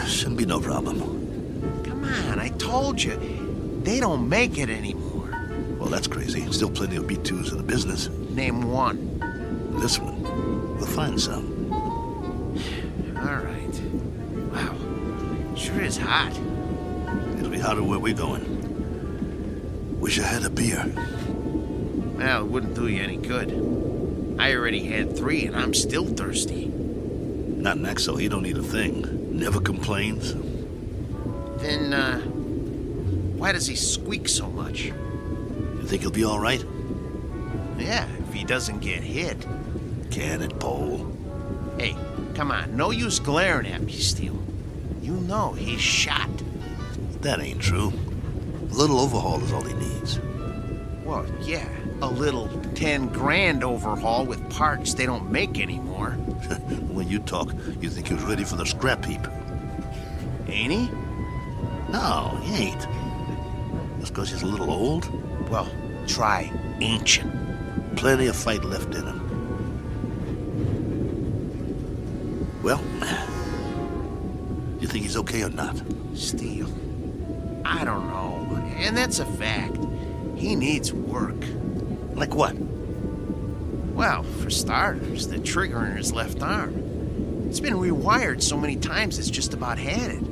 Shouldn't be no problem. Come on, I told you. They don't make it anymore. Well, that's crazy. Still plenty of B-2s in the business. Name one. This one. We'll find some. All right. Wow. Sure is hot. It'll be hotter where we're going. Wish I had a beer. Well, it wouldn't do you any good. I already had 3 and I'm still thirsty. Not Nexo. He don't need a thing. Never complains. Then, why does he squeak so much? You think he'll be all right? Yeah, if he doesn't get hit. Can it, Pole? Hey, come on. No use glaring at me, Steele. You know he's shot. That ain't true. A little overhaul is all he needs. Well, yeah. A little 10 grand overhaul with parts they don't make anymore. When you talk, you think he was ready for the scrap heap. Ain't he? No, he ain't. Just because he's a little old? Well, try ancient. Plenty of fight left in him. Well, you think he's okay or not? Steele. I don't know. And that's a fact. He needs work. Like what? Well, for starters, the trigger in his left arm. It's been rewired so many times it's just about had it.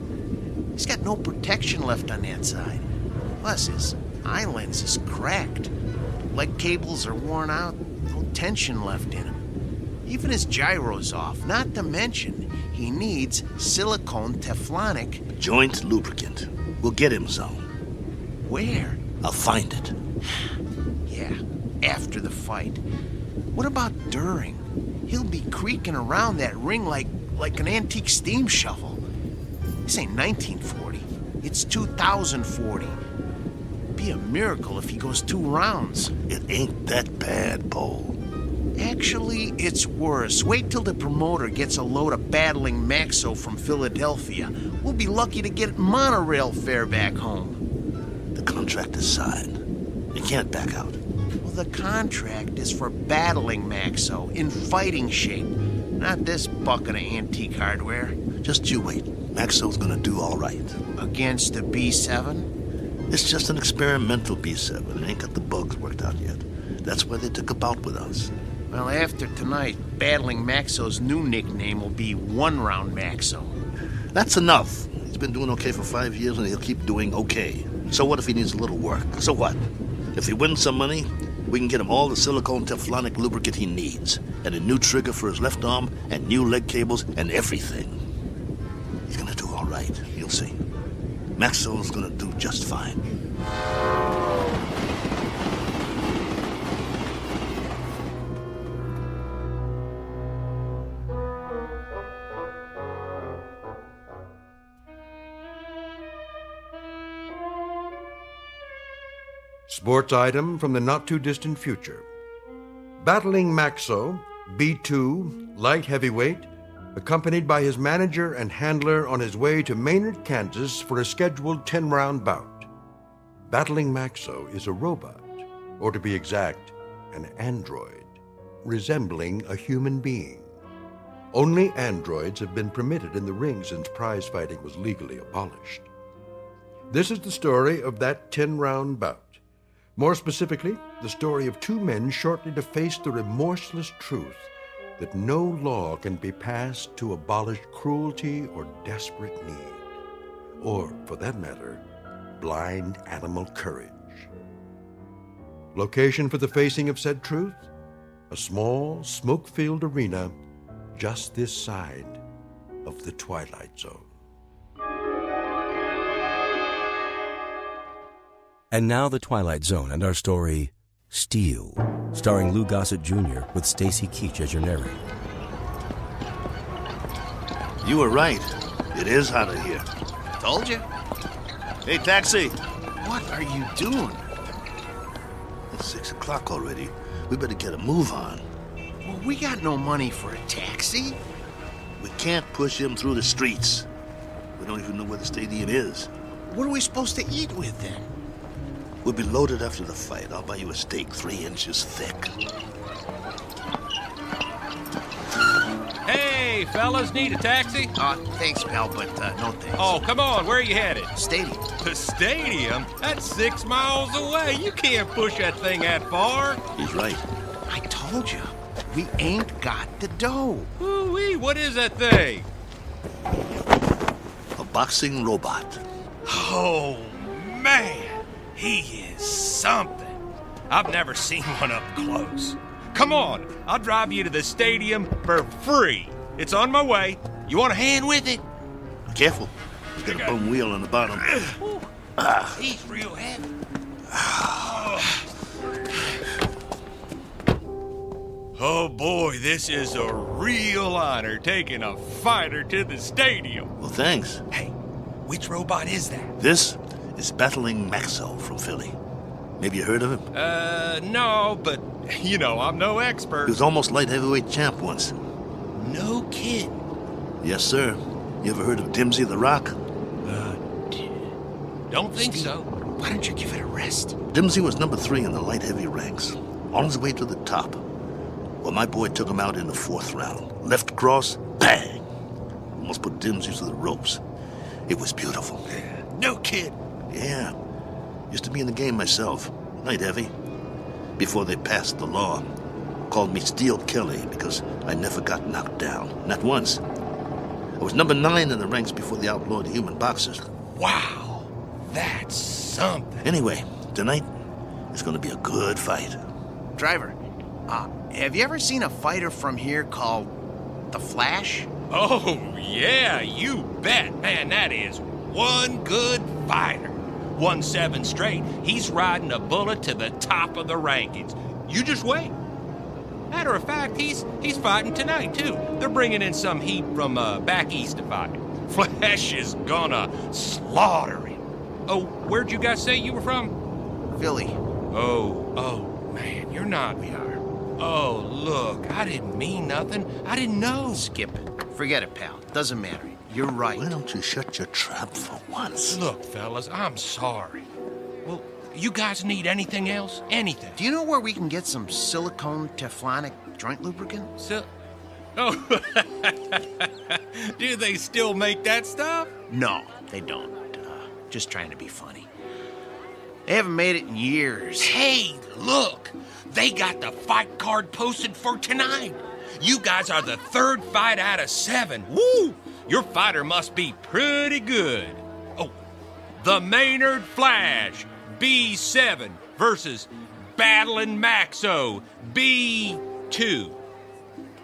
He's got no protection left on that side. Plus, his eye lens is cracked. Leg cables are worn out, no tension left in him. Even his gyro's off, not to mention he needs silicone Teflonic joint lubricant. We'll get him some. Where? I'll find it. Yeah, after the fight. What about during? He'll be creaking around that ring like an antique steam shovel. This ain't 1940. It's 2040. Be a miracle if he goes 2 rounds. It ain't that bad, Paul. Actually, it's worse. Wait till the promoter gets a load of battling Maxo from Philadelphia. We'll be lucky to get monorail fare back home. The contract is signed. You can't back out. Well, the contract is for battling Maxo in fighting shape, not this bucket of antique hardware. Just you wait. Maxo's gonna do all right. Against the B7? It's just an experimental B7. It ain't got the bugs worked out yet. That's why they took a bout with us. Well, after tonight, battling Maxo's new nickname will be One Round Maxo. That's enough. He's been doing okay for 5 years, and he'll keep doing okay. So what if he needs a little work? So what? If he wins some money, we can get him all the silicone Teflonic lubricant he needs, and a new trigger for his left arm, and new leg cables, and everything. He's gonna do all right. You'll see. Maxwell's gonna do just fine. Sports item from the not-too-distant future. Battling Maxo, B2, light heavyweight, accompanied by his manager and handler on his way to Maynard, Kansas for a scheduled 10-round bout. Battling Maxo is a robot, or to be exact, an android, resembling a human being. Only androids have been permitted in the ring since prize fighting was legally abolished. This is the story of that 10-round bout. More specifically, the story of 2 men shortly to face the remorseless truth that no law can be passed to abolish cruelty or desperate need, or, for that matter, blind animal courage. Location for the facing of said truth? A small, smoke-filled arena just this side of the Twilight Zone. And now The Twilight Zone and our story, Steel, starring Lou Gossett Jr. with Stacy Keach as your narrator. You were right. It is hotter here. Told you. Hey, taxi! What are you doing? It's 6 o'clock already. We better get a move on. Well, we got no money for a taxi. We can't push him through the streets. We don't even know where the stadium is. What are we supposed to eat with then? We'll be loaded after the fight. I'll buy you a steak 3 inches thick. Hey, fellas, need a taxi? Thanks, pal, but no thanks. Oh, come on, where are you headed? Stadium. The stadium? That's 6 miles away. You can't push that thing that far. He's right. I told you, we ain't got the dough. Ooh-wee, what is that thing? A boxing robot. Oh, man. He is something. I've never seen one up close. Come on, I'll drive you to the stadium for free. It's on my way. You want a hand with it? Careful. He's got a bum wheel on the bottom. He's real heavy. Oh boy, this is a real honor taking a fighter to the stadium. Well, thanks. Hey, which robot is that? This is Battling Maxo from Philly. Maybe you heard of him? No, but, you know, I'm no expert. He was almost light heavyweight champ once. No kid. Yes, sir. You ever heard of Dimsy the Rock? Don't think so. Why don't you give it a rest? Dimsey was number 3 in the light-heavy ranks, on his way to the top. Well, my boy took him out in the 4th round. Left cross, bang! Almost put Dimsey to the ropes. It was beautiful. No kid. Yeah. Used to be in the game myself. Light-heavy. Before they passed the law. Called me Steel Kelly because I never got knocked down. Not once. I was number 9 in the ranks before they outlawed human boxers. Wow. That's something. Anyway, tonight is going to be a good fight. Driver, have you ever seen a fighter from here called The Flash? Oh, yeah, you bet. Man, that is one good fighter. 1-7 straight. He's riding a bullet to the top of the rankings. You just wait. Matter of fact, he's fighting tonight, too. They're bringing in some heat from back east to fight. Flash is gonna slaughter him. Oh, where'd you guys say you were from? Philly. Oh, man, you're not. We are. Oh, look, I didn't mean nothing. I didn't know. Skip it. Forget it, pal. Doesn't matter. You're right. Why don't you shut your trap for once? Look, fellas, I'm sorry. Well, you guys need anything else? Anything? Do you know where we can get some silicone Teflonic joint lubricant? Oh, do they still make that stuff? No, they don't. Just trying to be funny. They haven't made it in years. Hey, look! They got the fight card posted for tonight. You guys are the 3rd fight out of 7. Woo! Your fighter must be pretty good. Oh, the Maynard Flash, B7 versus Battling Maxo, B2.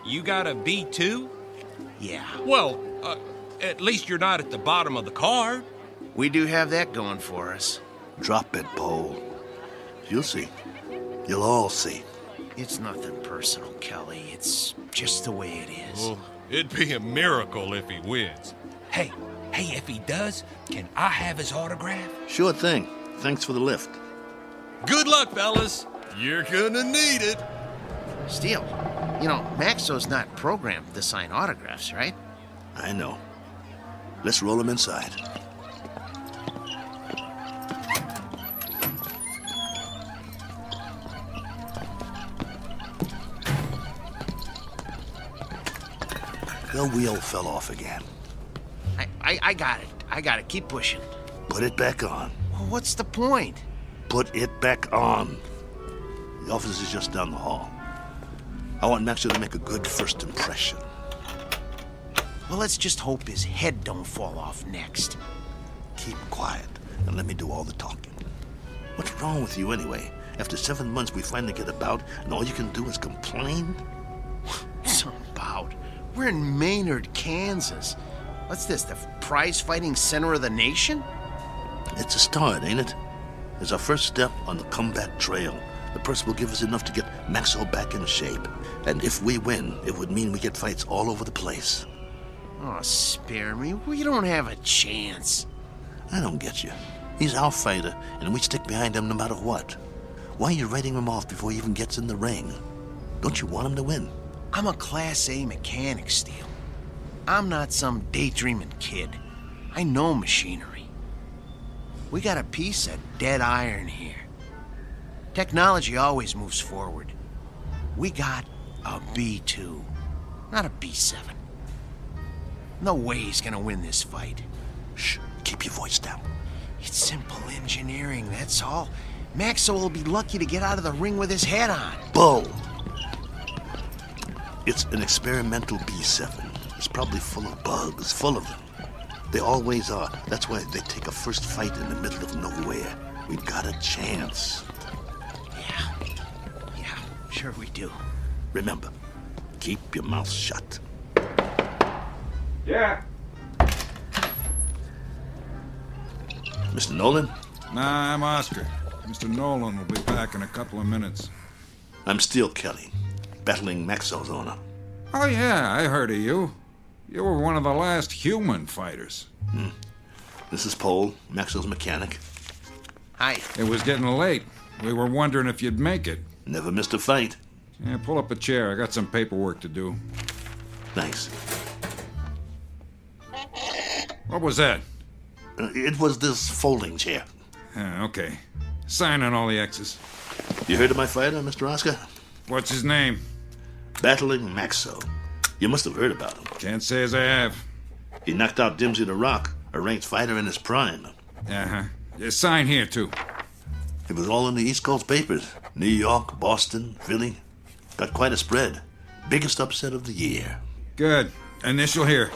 You got a B2? Yeah. Well, at least you're not at the bottom of the card. We do have that going for us. Drop it, Bo. You'll see. You'll all see. It's nothing personal, Kelly. It's just the way it is. Well, it'd be a miracle if he wins. Hey, if he does, can I have his autograph? Sure thing. Thanks for the lift. Good luck, fellas. You're gonna need it. Steele, you know, Maxo's not programmed to sign autographs, right? I know. Let's roll him inside. The wheel fell off again. I got it. I got it. Keep pushing. Put it back on. Well, what's the point? Put it back on. The office is just down the hall. I want Maxo to make a good first impression. Well, let's just hope his head don't fall off next. Keep quiet and let me do all the talking. What's wrong with you anyway? After 7 months, we finally get about, and all you can do is complain? Some bout. We're in Maynard, Kansas. What's this, the prize-fighting center of the nation? It's a start, ain't it? It's our first step on the comeback trail. The purse will give us enough to get Maxwell back in shape. And if we win, it would mean we get fights all over the place. Oh, spare me. We don't have a chance. I don't get you. He's our fighter, and we stick behind him no matter what. Why are you writing him off before he even gets in the ring? Don't you want him to win? I'm a Class A mechanic, Steele. I'm not some daydreaming kid. I know machinery. We got a piece of dead iron here. Technology always moves forward. We got a B2, not a B7. No way he's gonna win this fight. Shh, keep your voice down. It's simple engineering, that's all. Maxo will be lucky to get out of the ring with his head on. Bo! It's an experimental B7. It's probably full of bugs, full of them. They always are. That's why they take a first fight in the middle of nowhere. We've got a chance. Yeah, sure we do. Remember, keep your mouth shut. Yeah. Mr. Nolan? Nah, I'm Oscar. Mr. Nolan will be back in a couple of minutes. I'm Steel Kelly, battling Maxwell's owner. Oh, yeah, I heard of you. You were one of the last human fighters. This is Paul, Maxwell's mechanic. Hi. It was getting late. We were wondering if you'd make it. Never missed a fight. Yeah, pull up a chair. I got some paperwork to do. Thanks. What was that? It was this folding chair. Okay. Sign on all the X's. You heard of my fighter, Mr. Oscar? What's his name? Battling Maxo. You must have heard about him. Can't say as I have. He knocked out Dimsy the Rock, a ranked fighter in his prime. Uh-huh. Sign here, too. It was all in the East Coast papers. New York, Boston, Philly. Got quite a spread. Biggest upset of the year. Good. Initial here.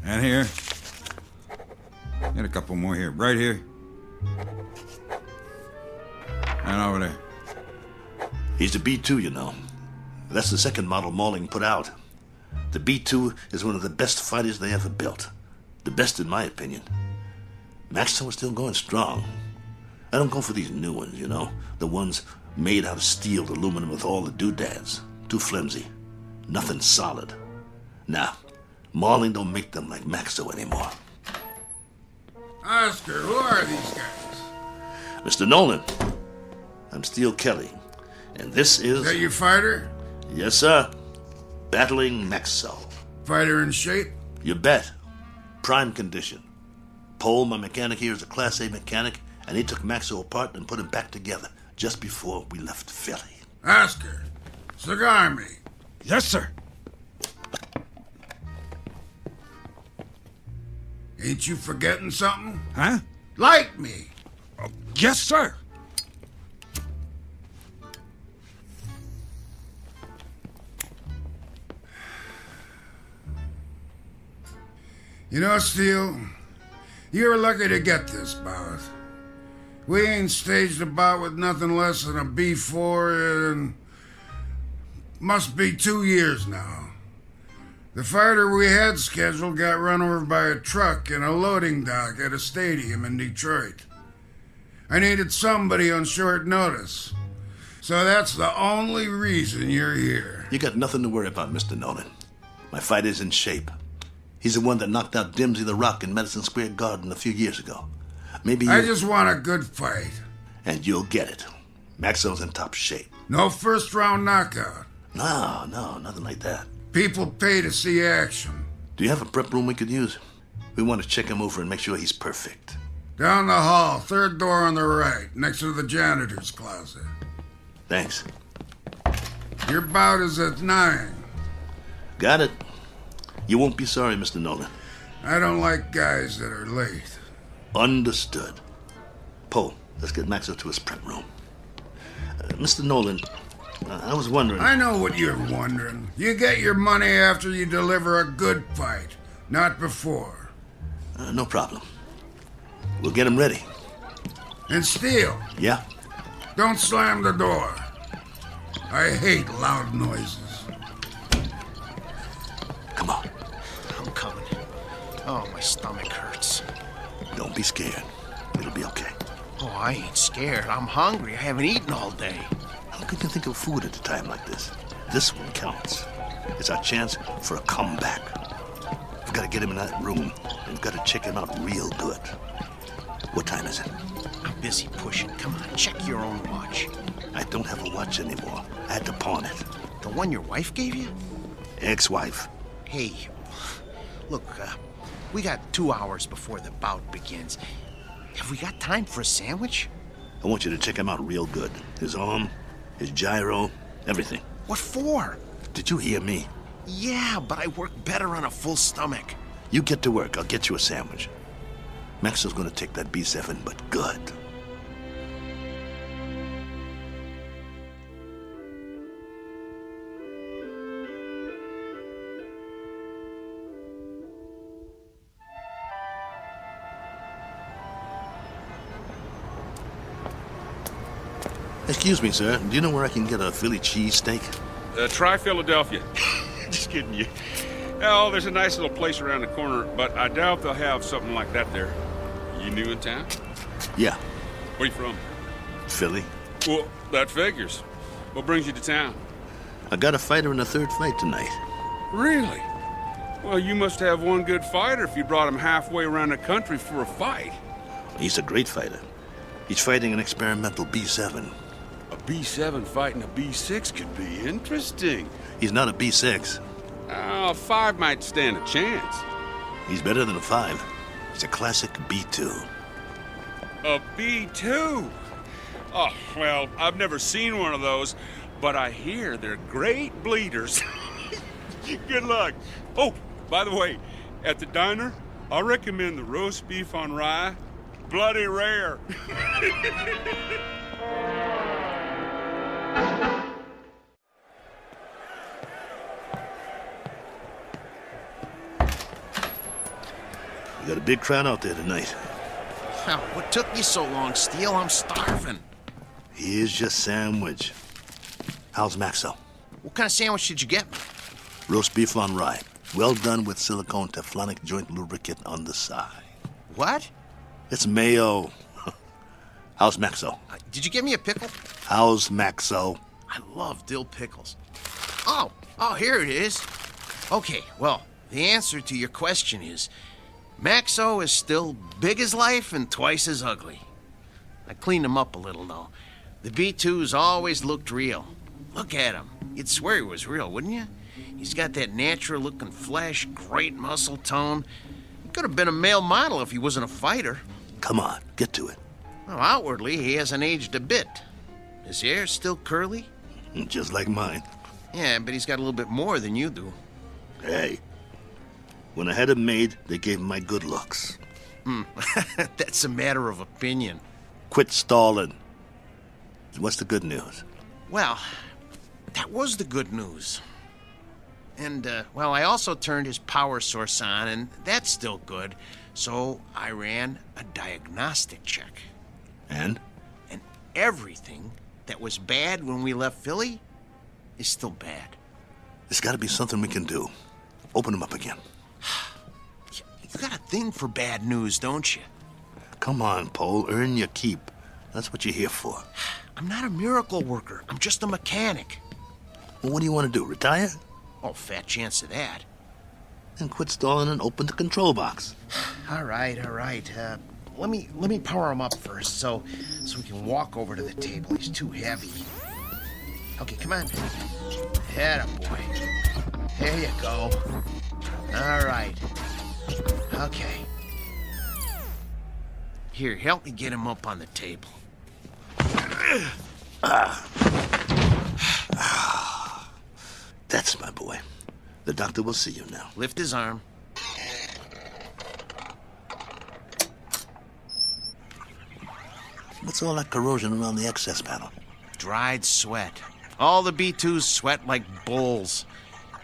And here. And a couple more here. Right here. And over there. He's the B2, you know. That's the second model Mauling put out. The B2 is one of the best fighters they ever built. The best in my opinion. Maxo is still going strong. I don't go for these new ones, you know. The ones made out of steel, aluminum with all the doodads. Too flimsy. Nothing solid. Nah, Mauling don't make them like Maxo anymore. Oscar, who are these guys? Mr. Nolan, I'm Steele Kelly, and this is... Is that your fighter? Yes, sir. Battling Maxo. Fighter in shape? You bet. Prime condition. Paul, my mechanic here, is a Class A mechanic, and he took Maxo apart and put him back together just before we left Philly. Oscar, cigar me. Yes, sir. Ain't you forgetting something? Huh? Light me. Yes, sir. You know, Steele, you were lucky to get this bout. We ain't staged a bout with nothing less than a B4 in must be 2 years now. The fighter we had scheduled got run over by a truck in a loading dock at a stadium in Detroit. I needed somebody on short notice. So that's the only reason you're here. You got nothing to worry about, Mr. Nolan. My fighter's in shape. He's the one that knocked out Dimsy the Rock in Madison Square Garden a few years ago. Maybe you... I just want a good fight. And you'll get it. Maxo's in top shape. No first-round knockout. No, nothing like that. People pay to see action. Do you have a prep room we could use? We want to check him over and make sure he's perfect. Down the hall, third door on the right, next to the janitor's closet. Thanks. Your bout is at 9. Got it. You won't be sorry, Mr. Nolan. I don't like guys that are late. Understood. Poe, let's get Maxo to his prep room. Mr. Nolan, I was wondering... I know what you're wondering. You get your money after you deliver a good fight, not before. No problem. We'll get him ready. And Steele. Yeah? Don't slam the door. I hate loud noises. Come on. I'm coming. Oh, my stomach hurts. Don't be scared. It'll be okay. Oh, I ain't scared. I'm hungry. I haven't eaten all day. How could you think of food at a time like this? This one counts. It's our chance for a comeback. We've got to get him in that room, and we've got to check him out real good. What time is it? I'm busy pushing. Come on, check your own watch. I don't have a watch anymore. I had to pawn it. The one your wife gave you? Ex-wife. Hey, look, we got 2 hours before the bout begins. Have we got time for a sandwich? I want you to check him out real good. His arm, his gyro, everything. What for? Did you hear me? Yeah, but I work better on a full stomach. You get to work. I'll get you a sandwich. Maxo's gonna take that B7, but good. Excuse me, sir. Do you know where I can get a Philly cheesesteak? Try Philadelphia. Just kidding you. Oh, there's a nice little place around the corner, but I doubt they'll have something like that there. You new in town? Yeah. Where you from? Philly. Well, that figures. What brings you to town? I got a fighter in a third fight tonight. Really? Well, you must have one good fighter if you brought him halfway around the country for a fight. He's a great fighter. He's fighting an experimental B7. A B7 fighting a B6 could be interesting. He's not a B6. A 5 might stand a chance. He's better than a 5. He's a classic B2. A B2? Oh, well, I've never seen one of those, but I hear they're great bleeders. Good luck. Oh, by the way, at the diner, I recommend the roast beef on rye. Bloody rare. We got a big crowd out there tonight. What took you so long, Steele? I'm starving. Here's your sandwich. How's Maxo? What kind of sandwich did you get me? Roast beef on rye. Well done with silicone Teflonic joint lubricant on the side. What? It's mayo. How's Maxo? Did you give me a pickle? How's Maxo? I love dill pickles. Oh, here it is. Okay, well, the answer to your question is Maxo is still big as life and twice as ugly. I cleaned him up a little, though. The B2's always looked real. Look at him. You'd swear he was real, wouldn't you? He's got that natural-looking flesh, great muscle tone. He could have been a male model if he wasn't a fighter. Come on, get to it. Well, outwardly, he hasn't aged a bit. His hair's still curly. Just like mine. Yeah, but he's got a little bit more than you do. Hey, when I had him made, they gave him my good looks. That's a matter of opinion. Quit stalling. What's the good news? Well, that was the good news. And, well, I also turned his power source on, and that's still good. So I ran a diagnostic check. And? And everything that was bad when we left Philly is still bad. There's got to be something we can do. Open him up again. You got a thing for bad news, don't you? Come on, Pole. Earn your keep. That's what you're here for. I'm not a miracle worker. I'm just a mechanic. Well, what do you want to do, retire? Oh, fat chance of that. Then quit stalling and open the control box. All right. Let me power him up first so we can walk over to the table. He's too heavy. Okay, come on. Atta boy. There you go. All right. Okay. Here, help me get him up on the table. That's my boy. The doctor will see you now. Lift his arm. What's all that corrosion around the excess panel? Dried sweat. All the B2s sweat like bulls.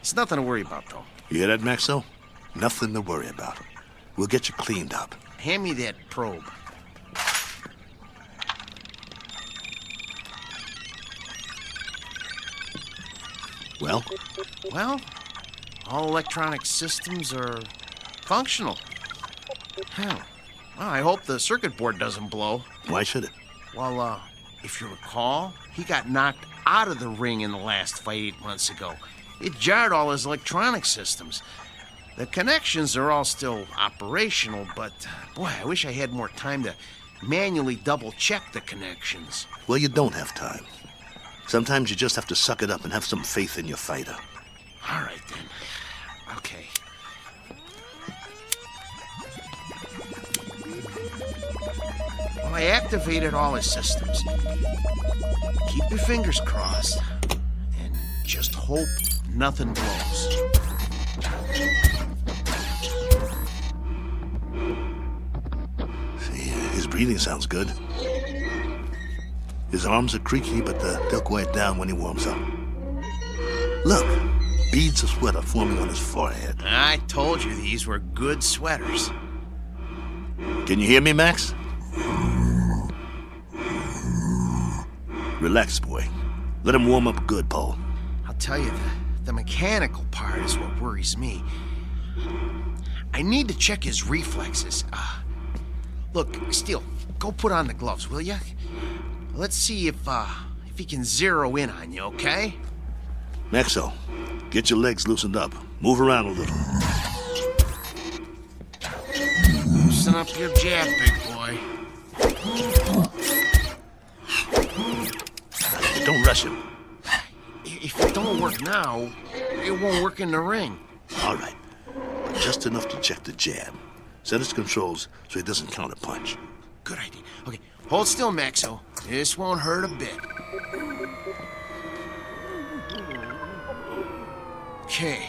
It's nothing to worry about, though. You hear that, Maxo? Nothing to worry about. We'll get you cleaned up. Hand me that probe. Well? Well, all electronic systems are functional. Well, I hope the circuit board doesn't blow. Why should it? Well, if you recall, he got knocked out of the ring in the last fight 8 months ago. It jarred all his electronic systems. The connections are all still operational, but, boy, I wish I had more time to manually double-check the connections. Well, you don't have time. Sometimes you just have to suck it up and have some faith in your fighter. All right, then. Okay. Well, I activated all his systems. Keep your fingers crossed and just hope nothing blows. See, his breathing sounds good. His arms are creaky, but they'll quiet down when he warms up. Look, beads of sweat are forming on his forehead. I told you these were good sweaters. Can you hear me, Max? Relax, boy. Let him warm up good, Paul. I'll tell you, the mechanical part is what worries me. I need to check his reflexes. Look, Steele, go put on the gloves, will you? Let's see if he can zero in on you, okay? Maxo, get your legs loosened up. Move around a little. Loosen up your jab, big boy. Don't rush him. If it don't work now, it won't work in the ring. All right. Just enough to check the jab. Set his controls so he doesn't counter punch. good idea. Okay, hold still, Maxo. This won't hurt a bit. Okay.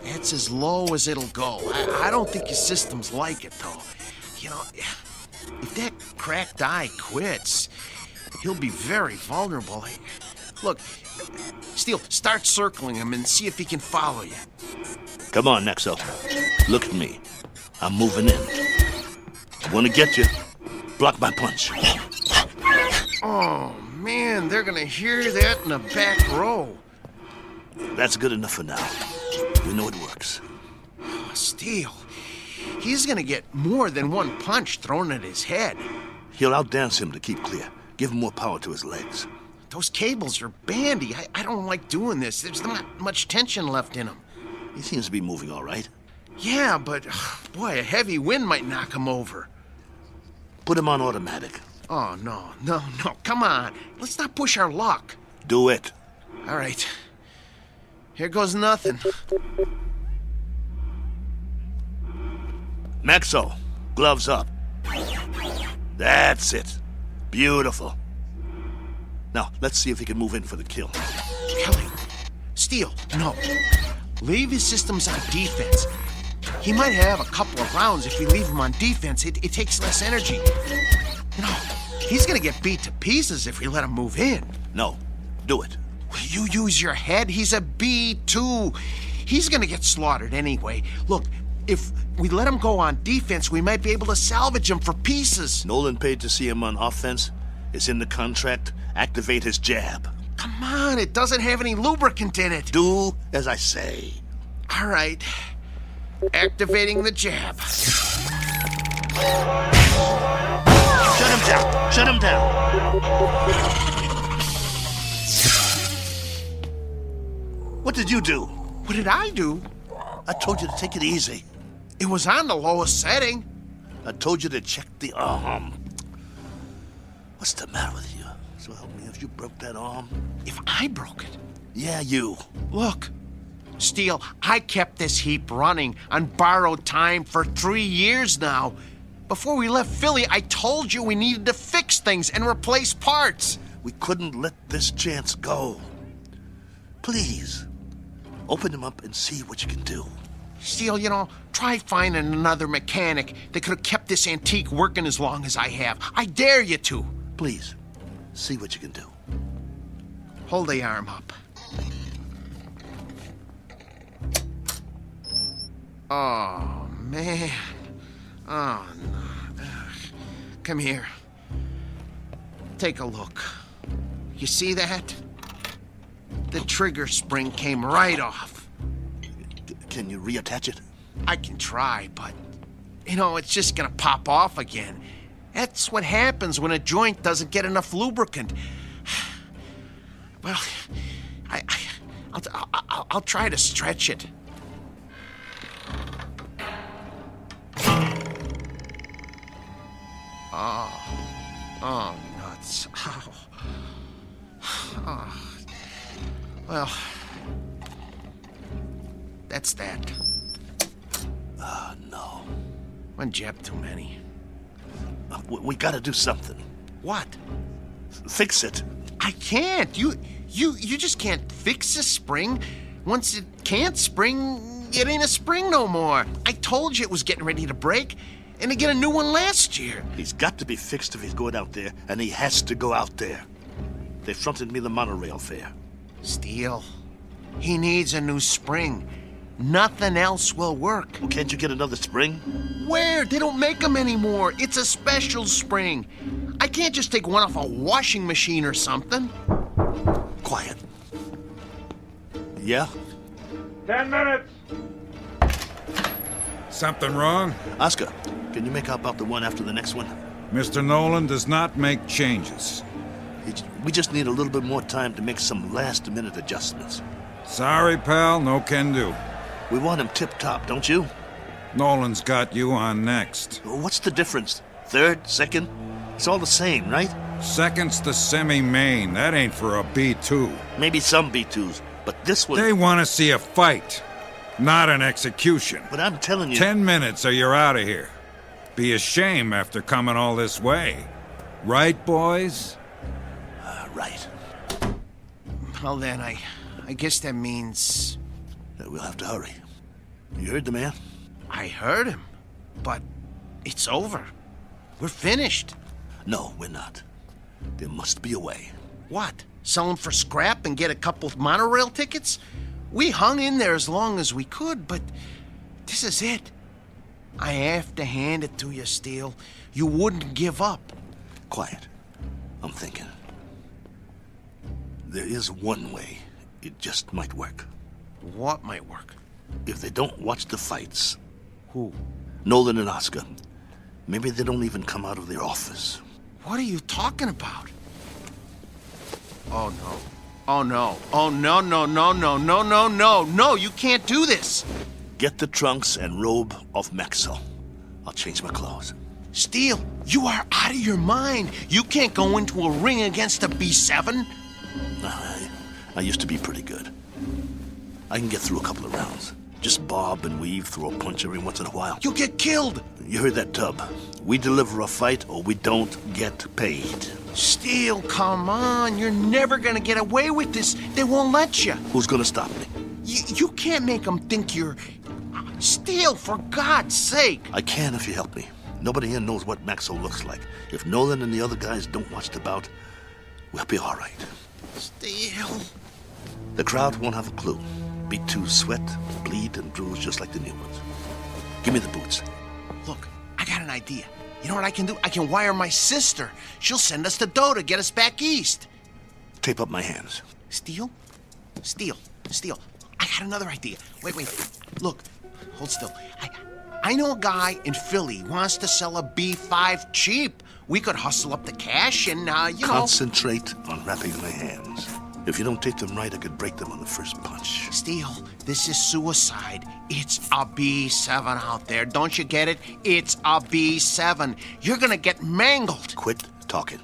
That's as low as it'll go. I don't think your systems like it, though. You know, if that cracked eye quits, he'll be very vulnerable. Look, Steele, start circling him and see if he can follow you. Come on, Nexo. Look at me. I'm moving in. I want to get you. Block my punch. Oh, man, they're gonna hear that in the back row. That's good enough for now. We know it works. Oh, Steele, he's gonna get more than one punch thrown at his head. He'll outdance him to keep clear. Give him more power to his legs. Those cables are bandy. I don't like doing this. There's not much tension left in him. He seems to be moving all right. Yeah, but, boy, a heavy wind might knock him over. Put him on automatic. Oh, no. Come on. Let's not push our luck. Do it. All right. Here goes nothing. Maxo, gloves up. That's it. Beautiful. Now, let's see if he can move in for the kill. Kelly, Steele, no. Leave his systems on defense. He might have a couple of rounds if we leave him on defense. It takes less energy. You know, he's gonna get beat to pieces if we let him move in. No, do it. You use your head? He's a B2. He's gonna get slaughtered anyway. Look, if we let him go on defense, we might be able to salvage him for pieces. Nolan paid to see him on offense. It's in the contract. Activate his jab. Come on, it doesn't have any lubricant in it. Do as I say. All right. Activating the jab. Shut him down! Shut him down! What did you do? What did I do? I told you to take it easy. It was on the lowest setting. I told you to check the arm. What's the matter with you? So help me if you broke that arm. If I broke it? Yeah, you. Look, Steele, I kept this heap running on borrowed time for 3 years now. Before we left Philly, I told you we needed to fix things and replace parts. We couldn't let this chance go. Please, open him up and see what you can do. Steele, you know, try finding another mechanic that could have kept this antique working as long as I have. I dare you to. Please, see what you can do. Hold the arm up. Oh, man. Oh, no. Come here. Take a look. You see that? The trigger spring came right off. Can you reattach it? I can try, but, you know, it's just gonna pop off again. That's what happens when a joint doesn't get enough lubricant. Well, I'll try to stretch it. Oh, nuts. Oh. Well, that's that. No. One jab too many. We gotta do something. What? Fix it. I can't. You just can't fix a spring. Once it can't spring, it ain't a spring no more. I told you it was getting ready to break, and to get a new one last year. He's got to be fixed if he's going out there, and he has to go out there. They fronted me the monorail fare. Steele, he needs a new spring. Nothing else will work. Well, can't you get another spring? Where? They don't make them anymore. It's a special spring. I can't just take one off a washing machine or something. Quiet. Yeah? 10 minutes. Something wrong? Oscar, can you make out about the one after the next one? Mr. Nolan does not make changes. We just need a little bit more time to make some last-minute adjustments. Sorry, pal, no can do. We want him tip-top, don't you? Nolan's got you on next. What's the difference? Third? Second? It's all the same, right? Second's the semi-main. That ain't for a B2. Maybe some B2s, but this one... They want to see a fight, not an execution. But I'm telling you... 10 minutes or you're out of here. Be a shame after coming all this way. Right, boys? Right. Well, then, I guess that means... We'll have to hurry. You heard the man? I heard him. But it's over. We're finished. No, we're not. There must be a way. What? Sell them for scrap and get a couple of monorail tickets? We hung in there as long as we could, but this is it. I have to hand it to you, Steele. You wouldn't give up. Quiet. I'm thinking. There is one way. It just might work. What might work? If they don't watch the fights. Who? Nolan and Oscar. Maybe they don't even come out of their office. What are you talking about? Oh, no. Oh, no. Oh, no, no, no, no, no, no, no. No, you can't do this. Get the trunks and robe off Maxwell. I'll change my clothes. Steele, you are out of your mind. You can't go into a ring against a B7. I used to be pretty good. I can get through a couple of rounds. Just bob and weave, throw a punch every once in a while. You'll get killed. You heard that, Tub. We deliver a fight or we don't get paid. Steele, come on. You're never gonna get away with this. They won't let you. Who's gonna stop me? You can't make them think you're... Steele, for God's sake. I can if you help me. Nobody here knows what Maxwell looks like. If Nolan and the other guys don't watch the bout, we'll be all right. Steele. The crowd won't have a clue. B2 sweat, bleed, and bruise just like the new ones. Give me the boots. Look, I got an idea. You know what I can do? I can wire my sister. She'll send us the dough to get us back east. Tape up my hands. Steele? Steele. I got another idea. Wait. Look, hold still. I know a guy in Philly who wants to sell a B5 cheap. We could hustle up the cash and, Concentrate on wrapping my hands. If you don't take them right, I could break them on the first punch. Steele, this is suicide. It's a B7 out there. Don't you get it? It's a B7. You're gonna get mangled. Quit talking.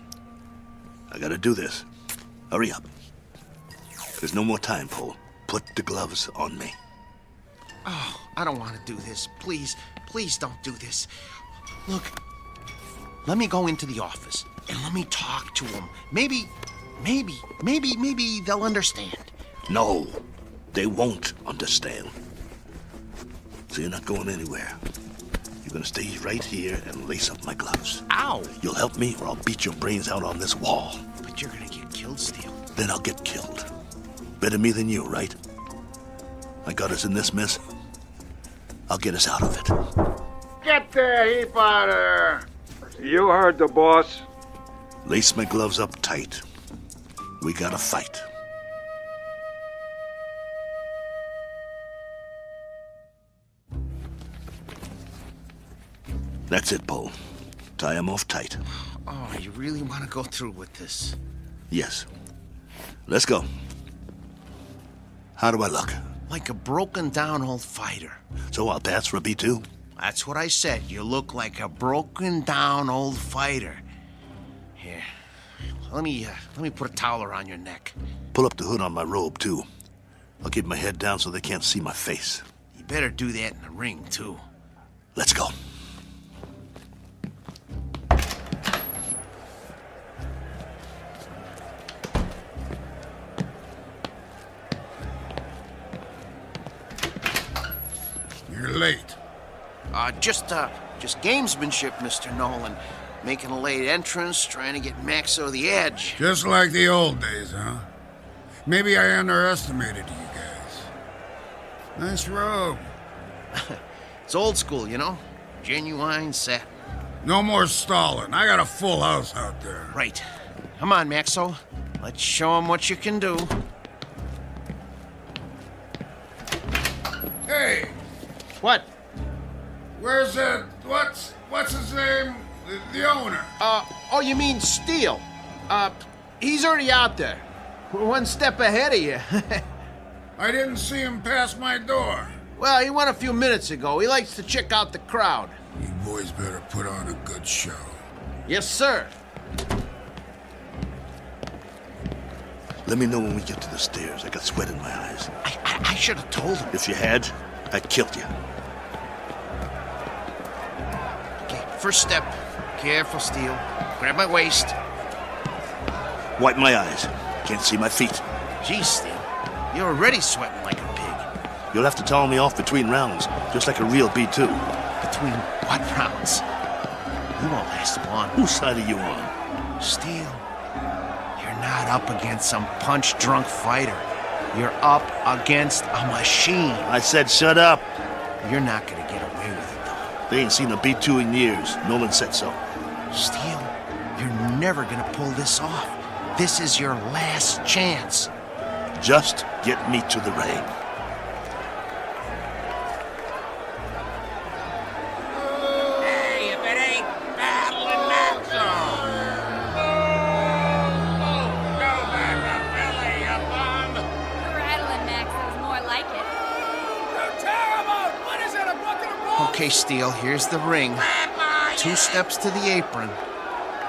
I gotta do this. Hurry up. There's no more time, Paul. Put the gloves on me. Oh, I don't want to do this. Please don't do this. Look, let me go into the office and let me talk to them. Maybe they'll understand. No, they won't understand. So you're not going anywhere. You're gonna stay right here and lace up my gloves. Ow! You'll help me or I'll beat your brains out on this wall. But you're gonna get killed, Steele. Then I'll get killed. Better me than you, right? I got us in this mess. I'll get us out of it. Get the heap out of there! You heard the boss. Lace my gloves up tight. We gotta fight. That's it, Paul. Tie him off tight. Oh, you really want to go through with this? Yes. Let's go. How do I look? Like a broken down old fighter. So I'll pass for a B2? That's what I said. You look like a broken down old fighter. Here. Let me put a towel around your neck. Pull up the hood on my robe, too. I'll keep my head down so they can't see my face. You better do that in the ring, too. Let's go. You're late. Just gamesmanship, Mr. Nolan. Making a late entrance, trying to get Max over the edge. Just like the old days, huh? Maybe I underestimated you guys. Nice robe. It's old school, you know? Genuine satin. No more stalling. I got a full house out there. Right. Come on, Maxo. Let's show him what you can do. Hey! What? Where's that... What's his name? The owner. Oh, you mean Steele? He's already out there. We're one step ahead of you. I didn't see him pass my door. Well, he went a few minutes ago. He likes to check out the crowd. You boys better put on a good show. Yes, sir. Let me know when we get to the stairs. I got sweat in my eyes. I should have told him. If you had, I'd killed you. Okay, First step. Careful, Steele. Grab my waist. Wipe my eyes. Can't see my feet. Geez, Steele. You're already sweating like a pig. You'll have to towel me off between rounds, just like a real B2. Between what rounds? You won't last long. Whose side are you on? Steele, you're not up against some punch-drunk fighter. You're up against a machine. I said shut up. You're not gonna get away with it, though. They ain't seen a B2 in years. Nolan said so. Steele, you're never gonna pull this off. This is your last chance. Just get me to the ring. Hey, if it ain't battling Maxo! Go back to Philly, you bum! Rattling Maxo's more like it. You're terrible! What is it, a bucket of balls? Okay, Steele, here's the ring. 2 steps to the apron.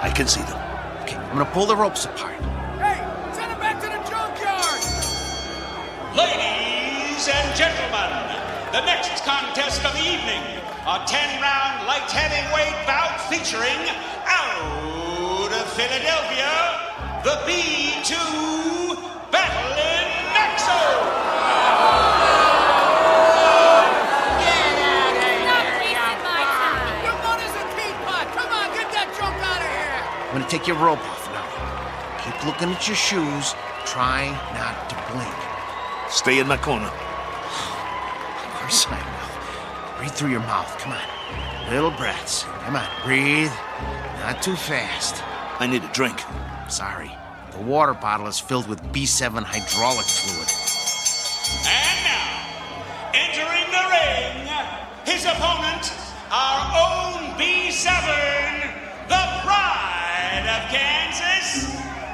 I can see them. Okay, I'm gonna pull the ropes apart. Hey, send him back to the junkyard! Ladies and gentlemen, the next contest of the evening, a 10-round light heavyweight bout featuring out of Philadelphia, the B2 Battling Maxo! I'm gonna take your rope off now. Keep looking at your shoes. Try not to blink. Stay in my corner. Of course I will. Breathe through your mouth. Come on. Little breaths. Come on. Breathe. Not too fast. I need a drink. Sorry. The water bottle is filled with B7 hydraulic fluid. And now, entering the ring, his opponent, our own B7, the pride of Kansas,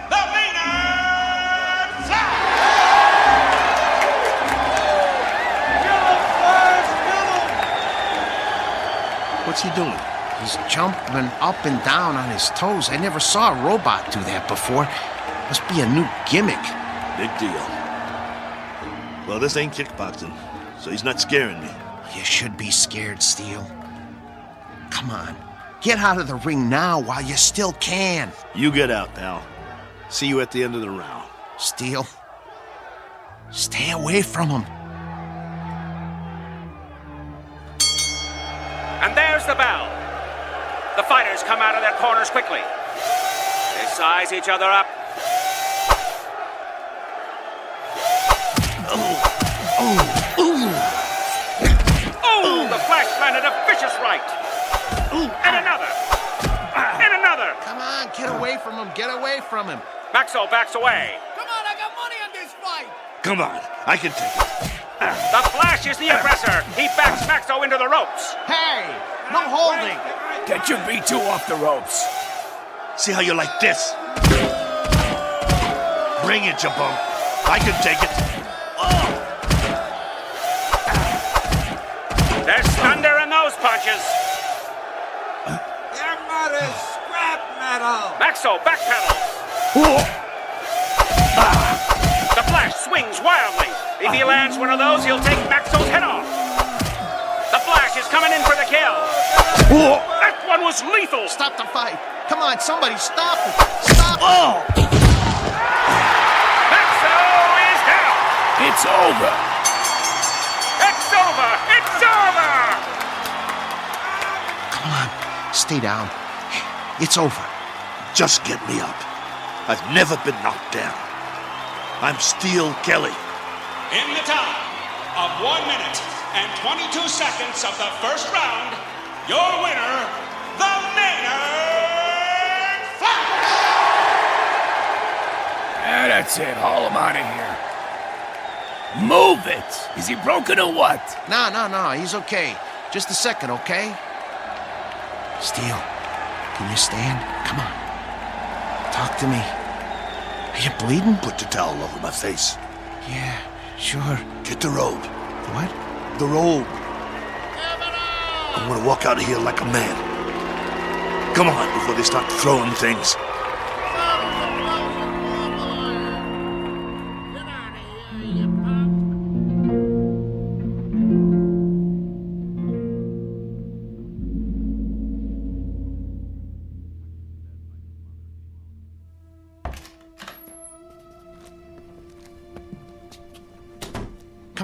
the Maynard Flash! What's he doing? He's jumping up and down on his toes. I never saw a robot do that before. Must be a new gimmick. Big deal. Well, this ain't kickboxing, so he's not scaring me. You should be scared, Steele. Come on. Get out of the ring now while you still can. You get out, pal. See you at the end of the round. Steele, stay away from him. And there's the bell. The fighters come out of their corners quickly. They size each other up. Oh, the Flash landed a vicious right. And another. And another. Come on, get away from him. Get away from him. Maxo backs away. Come on, I got money on this fight! Come on, I can take it. The Flash is the aggressor. He backs Maxo into the ropes. Hey, no holding. Get your B2 off the ropes. See how you like this? Bring it, you bum. I can take it. There's thunder in those punches. Your mother's scrap metal! Maxo backpedals. The Flash swings wildly. If he lands one of those, he'll take Maxo's head off. The Flash is coming in for the kill. That one was lethal. Stop the fight. Come on, somebody stop it. Stop it. Maxo is down. It's over. It's over. It's over. Come on, stay down. It's over. Just get me up. I've never been knocked down. I'm Steele Kelly. In the time of 1 minute and 22 seconds of the first round, your winner, the Maynard Flash! Yeah, that's it. Haul him out of here. Move it! Is he broken or what? No, he's okay. Just a second, okay? Steele, can you stand? Come on. Talk to me. Are you bleeding? Put the towel over my face. Yeah, sure. Get the robe. What? The robe. I'm gonna walk out of here like a man. Come on, before they start throwing things.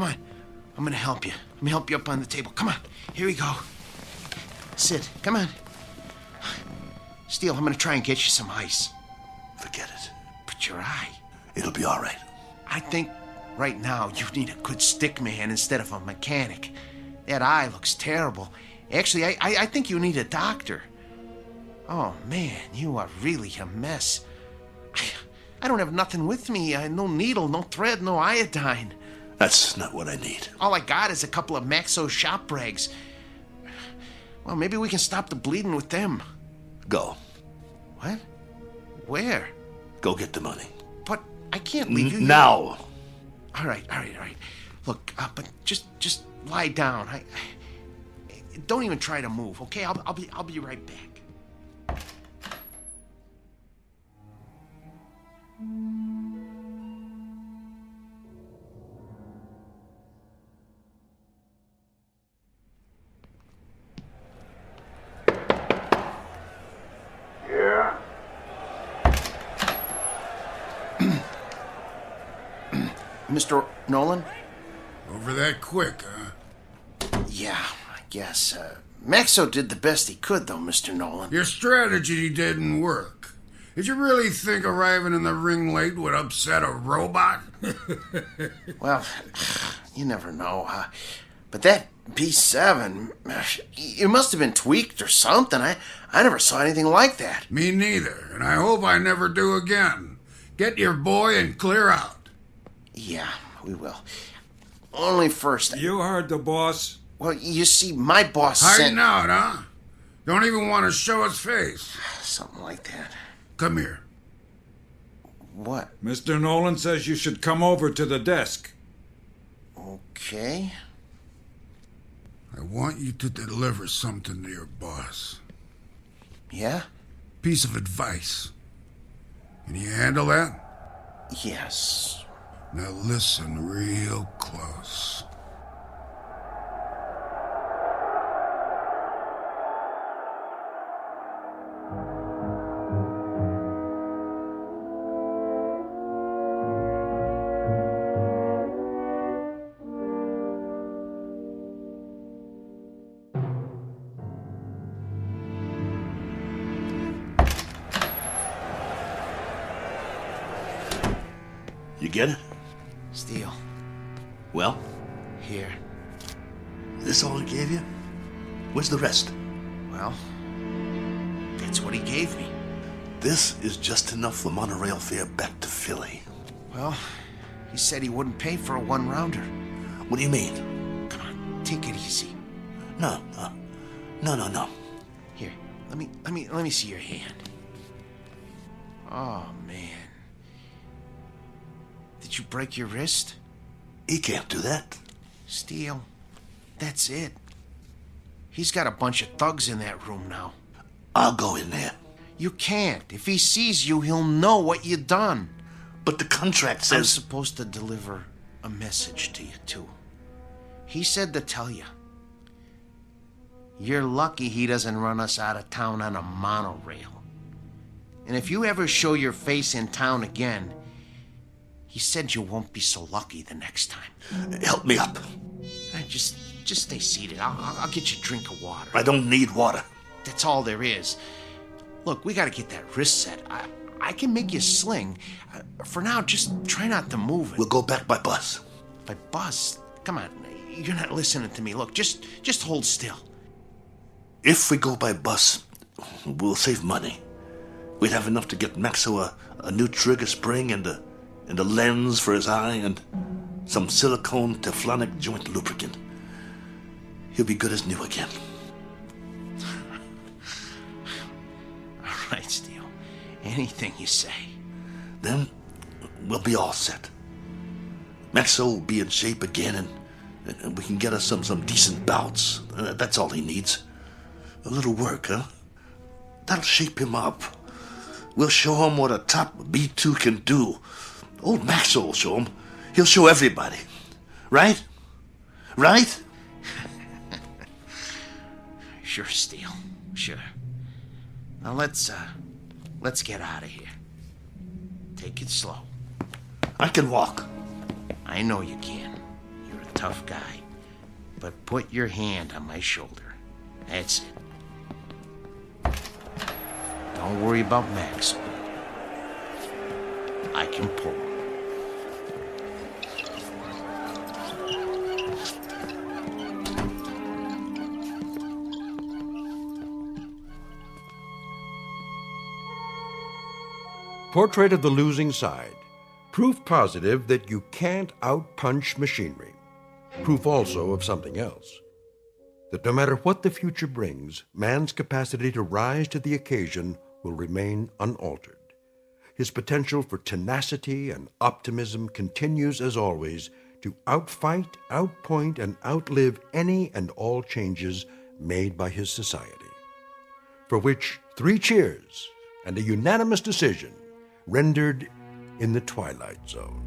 come on. I'm gonna help you. Let me help you up on the table. Come on. Here we go. Sit. Come on. Steele, I'm gonna try and get you some ice. Forget it. But your eye. It'll be all right. I think right now you need a good stick man instead of a mechanic. That eye looks terrible. Actually, I think you need a doctor. Oh, man, you are really a mess. I don't have nothing with me. No needle, no thread, no iodine. That's not what I need. All I got is a couple of Maxo shop rags. Well, maybe we can stop the bleeding with them. Go. What? Where? Go get the money. But I can't leave you now. All right. Look, but just lie down. I don't even try to move, okay? I'll be right back. Yeah? Mr. Nolan? Over that quick, huh? Yeah, I guess. Maxo did the best he could, though, Mr. Nolan. Your strategy didn't work. Did you really think arriving in the ring late would upset a robot? Well, you never know. But that B7, it must have been tweaked or something. I never saw anything like that. Me neither, and I hope I never do again. Get your boy and clear out. Yeah, we will. Only first. You heard the boss. Well, you see, my boss Hiding out, huh? Don't even want to show his face. Something like that. Come here. What? Mr. Nolan says you should come over to the desk. Okay. I want you to deliver something to your boss. Yeah? Piece of advice. Can you handle that? Yes. Now listen real close. You get it? Steele. Well? Here. This all he gave you? Where's the rest? Well, that's what he gave me. This is just enough for monorail fare back to Philly. Well, he said he wouldn't pay for a one-rounder. What do you mean? Come on, take it easy. No. Here, let me see your hand. Oh, man. Did you break your wrist? He can't do that. Steele, that's it. He's got a bunch of thugs in that room now. I'll go in there. You can't. If he sees you, he'll know what you done. But the contract says... I'm supposed to deliver a message to you, too. He said to tell you. You're lucky he doesn't run us out of town on a monorail. And if you ever show your face in town again, he said you won't be so lucky the next time. Help me up. Just stay seated. I'll get you a drink of water. I don't need water. That's all there is. Look, we gotta get that wrist set. I can make you a sling. For now, just try not to move it. We'll go back by bus. By bus? Come on, you're not listening to me. Look, just hold still. If we go by bus, we'll save money. We'd have enough to get Maxo a new trigger spring and a lens for his eye and some silicone Teflonic joint lubricant. He'll be good as new again. All right, Steele. Anything you say. Then we'll be all set. Maxo will be in shape again, and we can get us some decent bouts. That's all he needs. A little work, huh? That'll shape him up. We'll show him what a top B2 can do. Old Maxo will show him. He'll show everybody. Right? Right? Sure, Steele. Sure. Now let's get out of here. Take it slow. I can walk. I know you can. You're a tough guy. But put your hand on my shoulder. That's it. Don't worry about Max. I can pull. Portrait of the Losing Side. Proof positive that you can't outpunch machinery. Proof also of something else. That no matter what the future brings, man's capacity to rise to the occasion will remain unaltered. His potential for tenacity and optimism continues, as always, to outfight, outpoint, and outlive any and all changes made by his society. For which 3 cheers and a unanimous decision rendered in the Twilight Zone.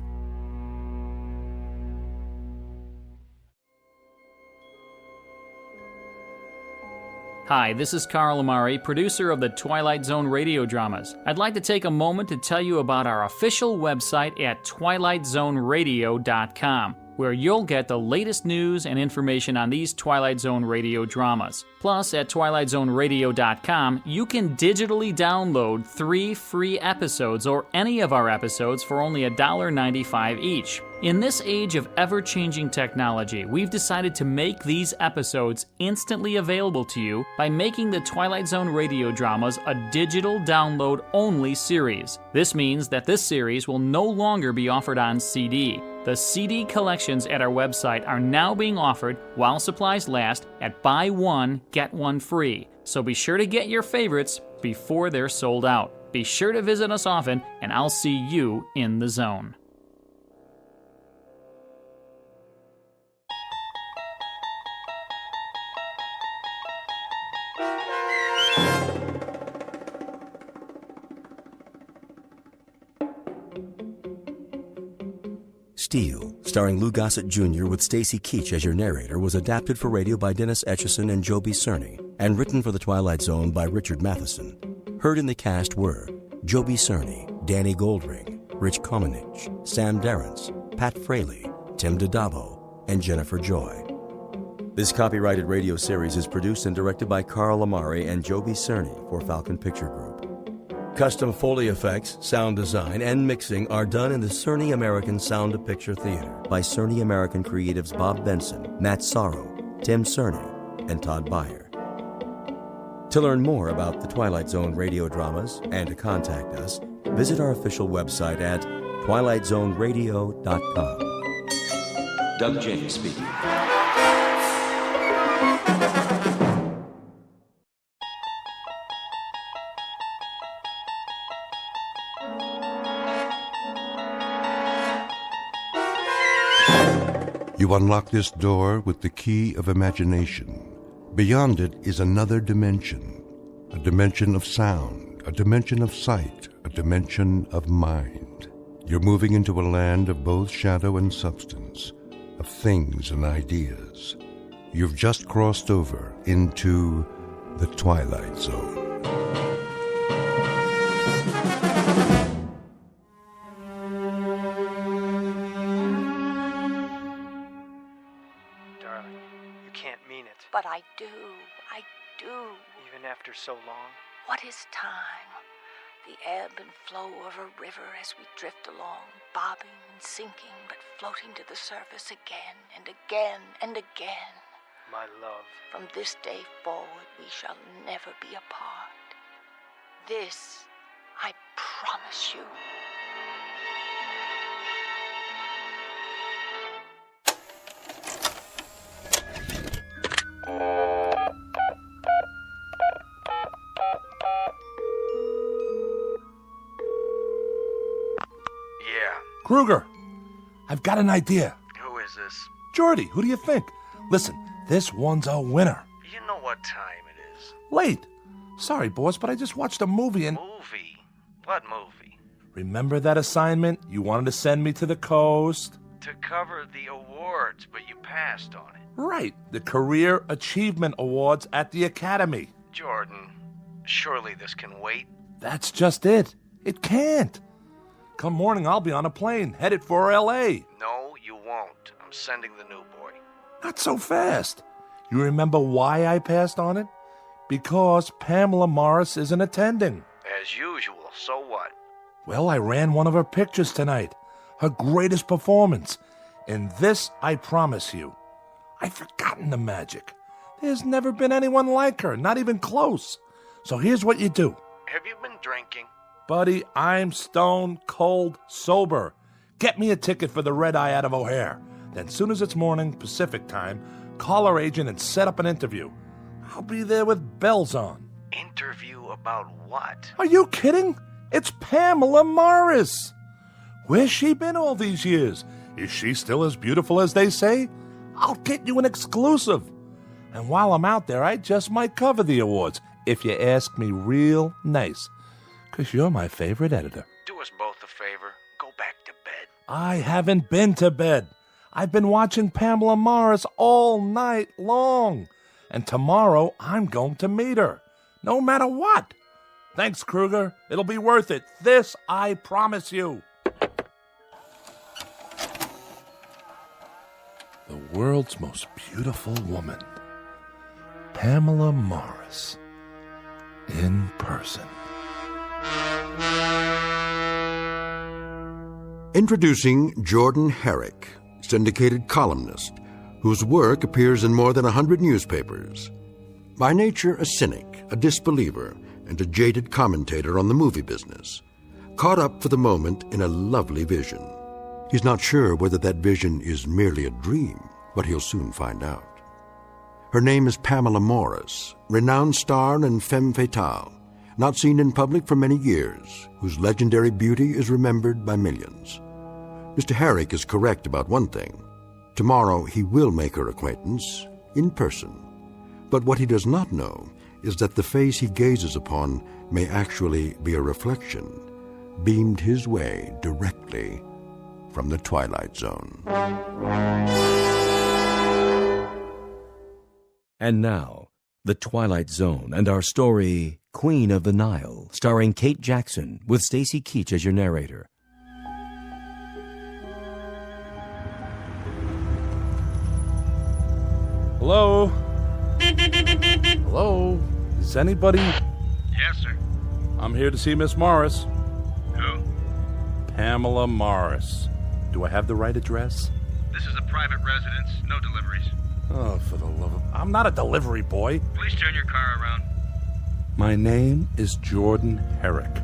Hi, this is Carl Amari, producer of the Twilight Zone Radio Dramas. I'd like to take a moment to tell you about our official website at twilightzoneradio.com, where you'll get the latest news and information on these Twilight Zone radio dramas. Plus, at twilightzoneradio.com, you can digitally download 3 free episodes or any of our episodes for only $1.95 each. In this age of ever-changing technology, we've decided to make these episodes instantly available to you by making the Twilight Zone radio dramas a digital download-only series. This means that this series will no longer be offered on CD. The CD collections at our website are now being offered while supplies last at buy one, get one free. So be sure to get your favorites before they're sold out. Be sure to visit us often, and I'll see you in the zone. Steel, starring Lou Gossett Jr. with Stacy Keach as your narrator, was adapted for radio by Dennis Etchison and Joby Cerny, and written for The Twilight Zone by Richard Matheson. Heard in the cast were Joby Cerny, Danny Goldring, Rich Komenich, Sam Darrance, Pat Fraley, Tim DiDabo, and Jennifer Joy. This copyrighted radio series is produced and directed by Carl Amari and Joby Cerny for Falcon Picture Group. Custom Foley effects, sound design, and mixing are done in the Cerny American Sound of Picture Theater by Cerny American creatives Bob Benson, Matt Sorrow, Tim Cerny, and Todd Beyer. To learn more about the Twilight Zone radio dramas and to contact us, visit our official website at twilightzoneradio.com. Doug James speaking. You unlock this door with the key of imagination. Beyond it is another dimension, a dimension of sound, a dimension of sight, a dimension of mind. You're moving into a land of both shadow and substance, of things and ideas. You've just crossed over into the Twilight Zone. But I do. Even after so long? What is time? The ebb and flow of a river as we drift along, bobbing and sinking, but floating to the surface again and again and again. My love. From this day forward, we shall never be apart. This, I promise you. Kruger, I've got an idea. Who is this? Jordy, who do you think? Listen, this one's a winner. You know what time it is. Late. Sorry, boss, but I just watched a movie and... Movie? What movie? Remember that assignment? You wanted to send me to the coast? To cover the awards, but you passed on it. Right. The Career Achievement Awards at the Academy. Jordan, surely this can wait. That's just it. It can't. Come morning, I'll be on a plane, headed for L.A. No, you won't. I'm sending the new boy. Not so fast. You remember why I passed on it? Because Pamela Morris isn't attending. As usual, so what? Well, I ran one of her pictures tonight. Her greatest performance. And this, I promise you, I've forgotten the magic. There's never been anyone like her, not even close. So here's what you do. Have you been drinking? Buddy, I'm stone cold sober. Get me a ticket for the Red Eye out of O'Hare. Then soon as it's morning, Pacific time, call our agent and set up an interview. I'll be there with bells on. Interview about what? Are you kidding? It's Pamela Morris. Where's she been all these years? Is she still as beautiful as they say? I'll get you an exclusive. And while I'm out there, I just might cover the awards, if you ask me real nice. 'Cause you're my favorite editor. Do us both a favor. Go back to bed. I haven't been to bed. I've been watching Pamela Morris all night long. And tomorrow, I'm going to meet her. No matter what. Thanks, Kruger. It'll be worth it. This I promise you. The world's most beautiful woman. Pamela Morris. In person. Introducing Jordan Herrick, syndicated columnist, whose work appears in more than 100 newspapers. By nature a cynic, a disbeliever, and a jaded commentator on the movie business, caught up for the moment in a lovely vision. He's not sure whether that vision is merely a dream, but he'll soon find out. Her name is Pamela Morris, renowned star and femme fatale, not seen in public for many years, whose legendary beauty is remembered by millions. Mr. Herrick is correct about one thing. Tomorrow he will make her acquaintance in person. But what he does not know is that the face he gazes upon may actually be a reflection, beamed his way directly from the Twilight Zone. And now, The Twilight Zone and our story, Queen of the Nile, starring Kate Jackson with Stacy Keach as your narrator. Hello? Hello? Is anybody... Yes, sir. I'm here to see Miss Morris. Who? Pamela Morris. Do I have the right address? This is a private residence. No deliveries. Oh, for the love of... I'm not a delivery boy. Please turn your car around. My name is Jordan Herrick.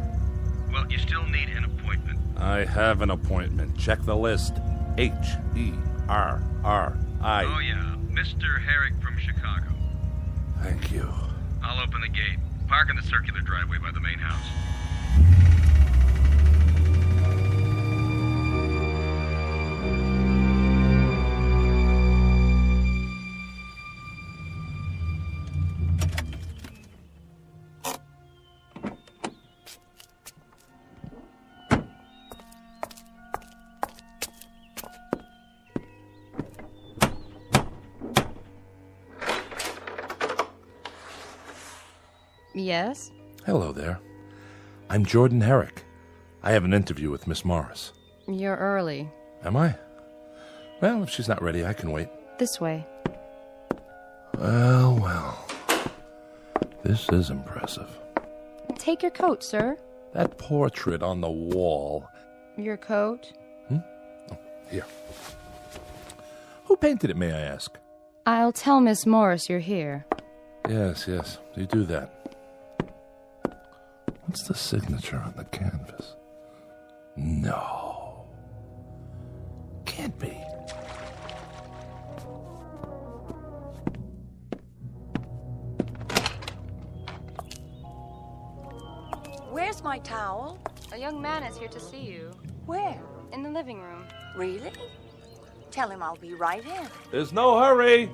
Well, you still need an appointment. I have an appointment. Check the list. Herri. Oh, yeah. Mr. Herrick from Chicago. Thank you. I'll open the gate. Park in the circular driveway by the main house. Yes? Hello there. I'm Jordan Herrick. I have an interview with Miss Morris. You're early. Am I? Well, if she's not ready, I can wait. This way. Well. This is impressive. Take your coat, sir. That portrait on the wall. Your coat? Here. Who painted it, may I ask? I'll tell Miss Morris you're here. Yes, you do that. What's the signature on the canvas? No. Can't be. Where's my towel? A young man is here to see you. Where? In the living room. Really? Tell him I'll be right in. There's no hurry.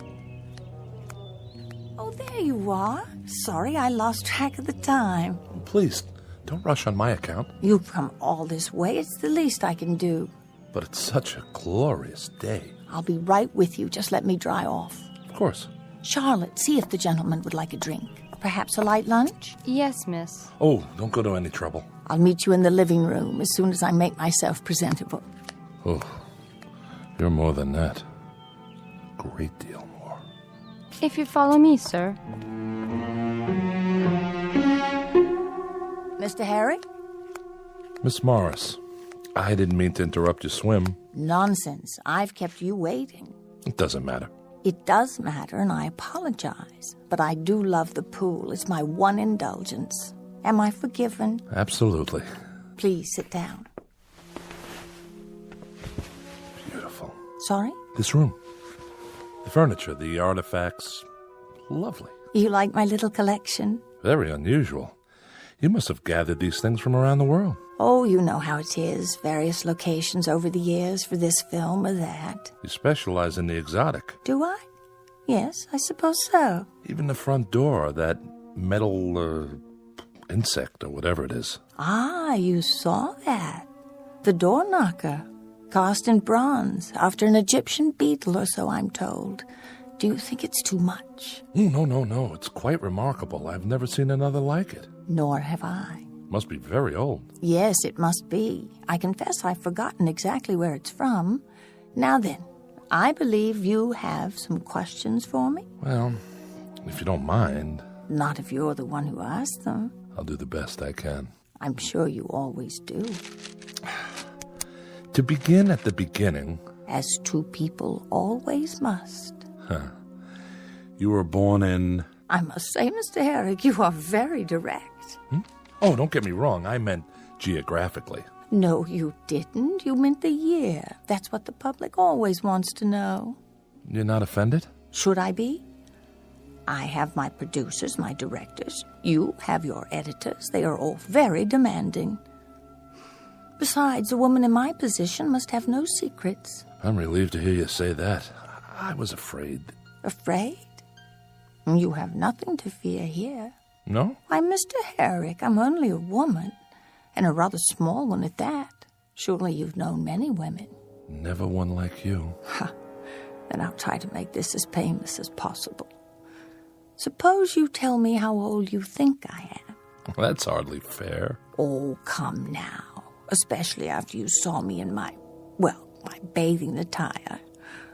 Oh, there you are. Sorry, I lost track of the time. Please, don't rush on my account. You've come all this way. It's the least I can do. But it's such a glorious day. I'll be right with you. Just let me dry off. Of course. Charlotte, see if the gentleman would like a drink. Perhaps a light lunch? Yes, miss. Oh, don't go to any trouble. I'll meet you in the living room as soon as I make myself presentable. Oh, you're more than that. great deal more. If you follow me, sir. Mr. Herrick? Miss Morris, I didn't mean to interrupt your swim. Nonsense. I've kept you waiting. It doesn't matter. It does matter, and I apologize. But I do love the pool. It's my one indulgence. Am I forgiven? Absolutely. Please sit down. Beautiful. Sorry? This room. The furniture, the artifacts. Lovely. You like my little collection? Very unusual. You must have gathered these things from around the world. Oh, you know how it is. Various locations over the years for this film or that. You specialize in the exotic. Do I? Yes, I suppose so. Even the front door, that metal insect or whatever it is. Ah, you saw that. The door knocker. Cast in bronze, after an Egyptian beetle or so, I'm told. Do you think it's too much? No. It's quite remarkable. I've never seen another like it. Nor have I. Must be very old. Yes, it must be. I confess I've forgotten exactly where it's from. Now then, I believe you have some questions for me? Well, if you don't mind. Not if you're the one who asked them. I'll do the best I can. I'm sure you always do. To begin at the beginning. As two people always must. Huh. You were born in... I must say, Mr. Herrick, you are very direct. Oh, don't get me wrong. I meant geographically. No, you didn't. You meant the year. That's what the public always wants to know. You're not offended? Should I be? I have my producers, my directors. You have your editors. They are all very demanding. Besides, a woman in my position must have no secrets. I'm relieved to hear you say that. I was afraid. Afraid? You have nothing to fear here. No? Why, Mr. Herrick, I'm only a woman, and a rather small one at that. Surely you've known many women. Never one like you. Ha! Then I'll try to make this as painless as possible. Suppose you tell me how old you think I am. Well, that's hardly fair. Oh, come now. Especially after you saw me in my bathing attire.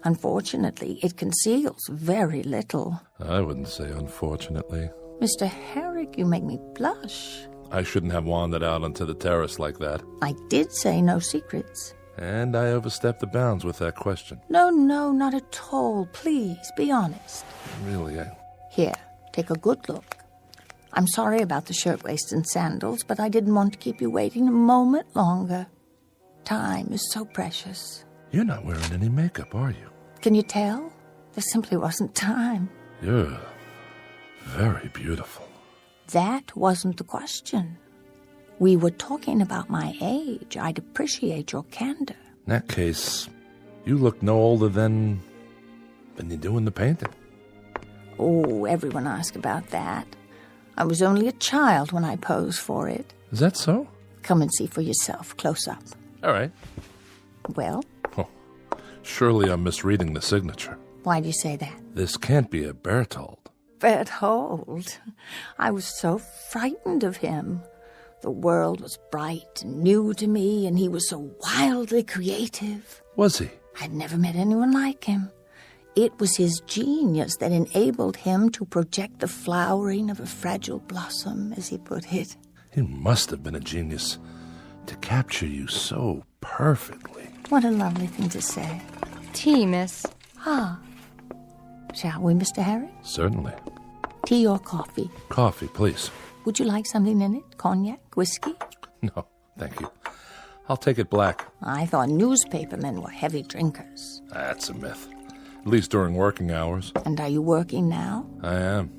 Unfortunately, it conceals very little. I wouldn't say unfortunately. Mr. Herrick, you make me blush. I shouldn't have wandered out onto the terrace like that. I did say no secrets. And I overstepped the bounds with that question. No, not at all. Please, be honest. Really, Here, take a good look. I'm sorry about the shirtwaist and sandals, but I didn't want to keep you waiting a moment longer. Time is so precious. You're not wearing any makeup, are you? Can you tell? There simply wasn't time. You're very beautiful. That wasn't the question. We were talking about my age. I'd appreciate your candor. In that case, you look no older than you do in the painting. Oh, everyone asks about that. I was only a child when I posed for it. Is that so? Come and see for yourself, close up. All right. Well? Oh, surely I'm misreading the signature. Why do you say that? This can't be a Berthold. Berthold? I was so frightened of him. The world was bright and new to me, and he was so wildly creative. Was he? I'd never met anyone like him. It was his genius that enabled him to project the flowering of a fragile blossom, as he put it. He must have been a genius to capture you so perfectly. What a lovely thing to say. Tea, miss. Ah. Shall we, Mr. Herrick? Certainly. Tea or coffee? Coffee, please. Would you like something in it? Cognac? Whiskey? No, thank you. I'll take it black. I thought newspapermen were heavy drinkers. That's a myth. At least during working hours. And are you working now? I am.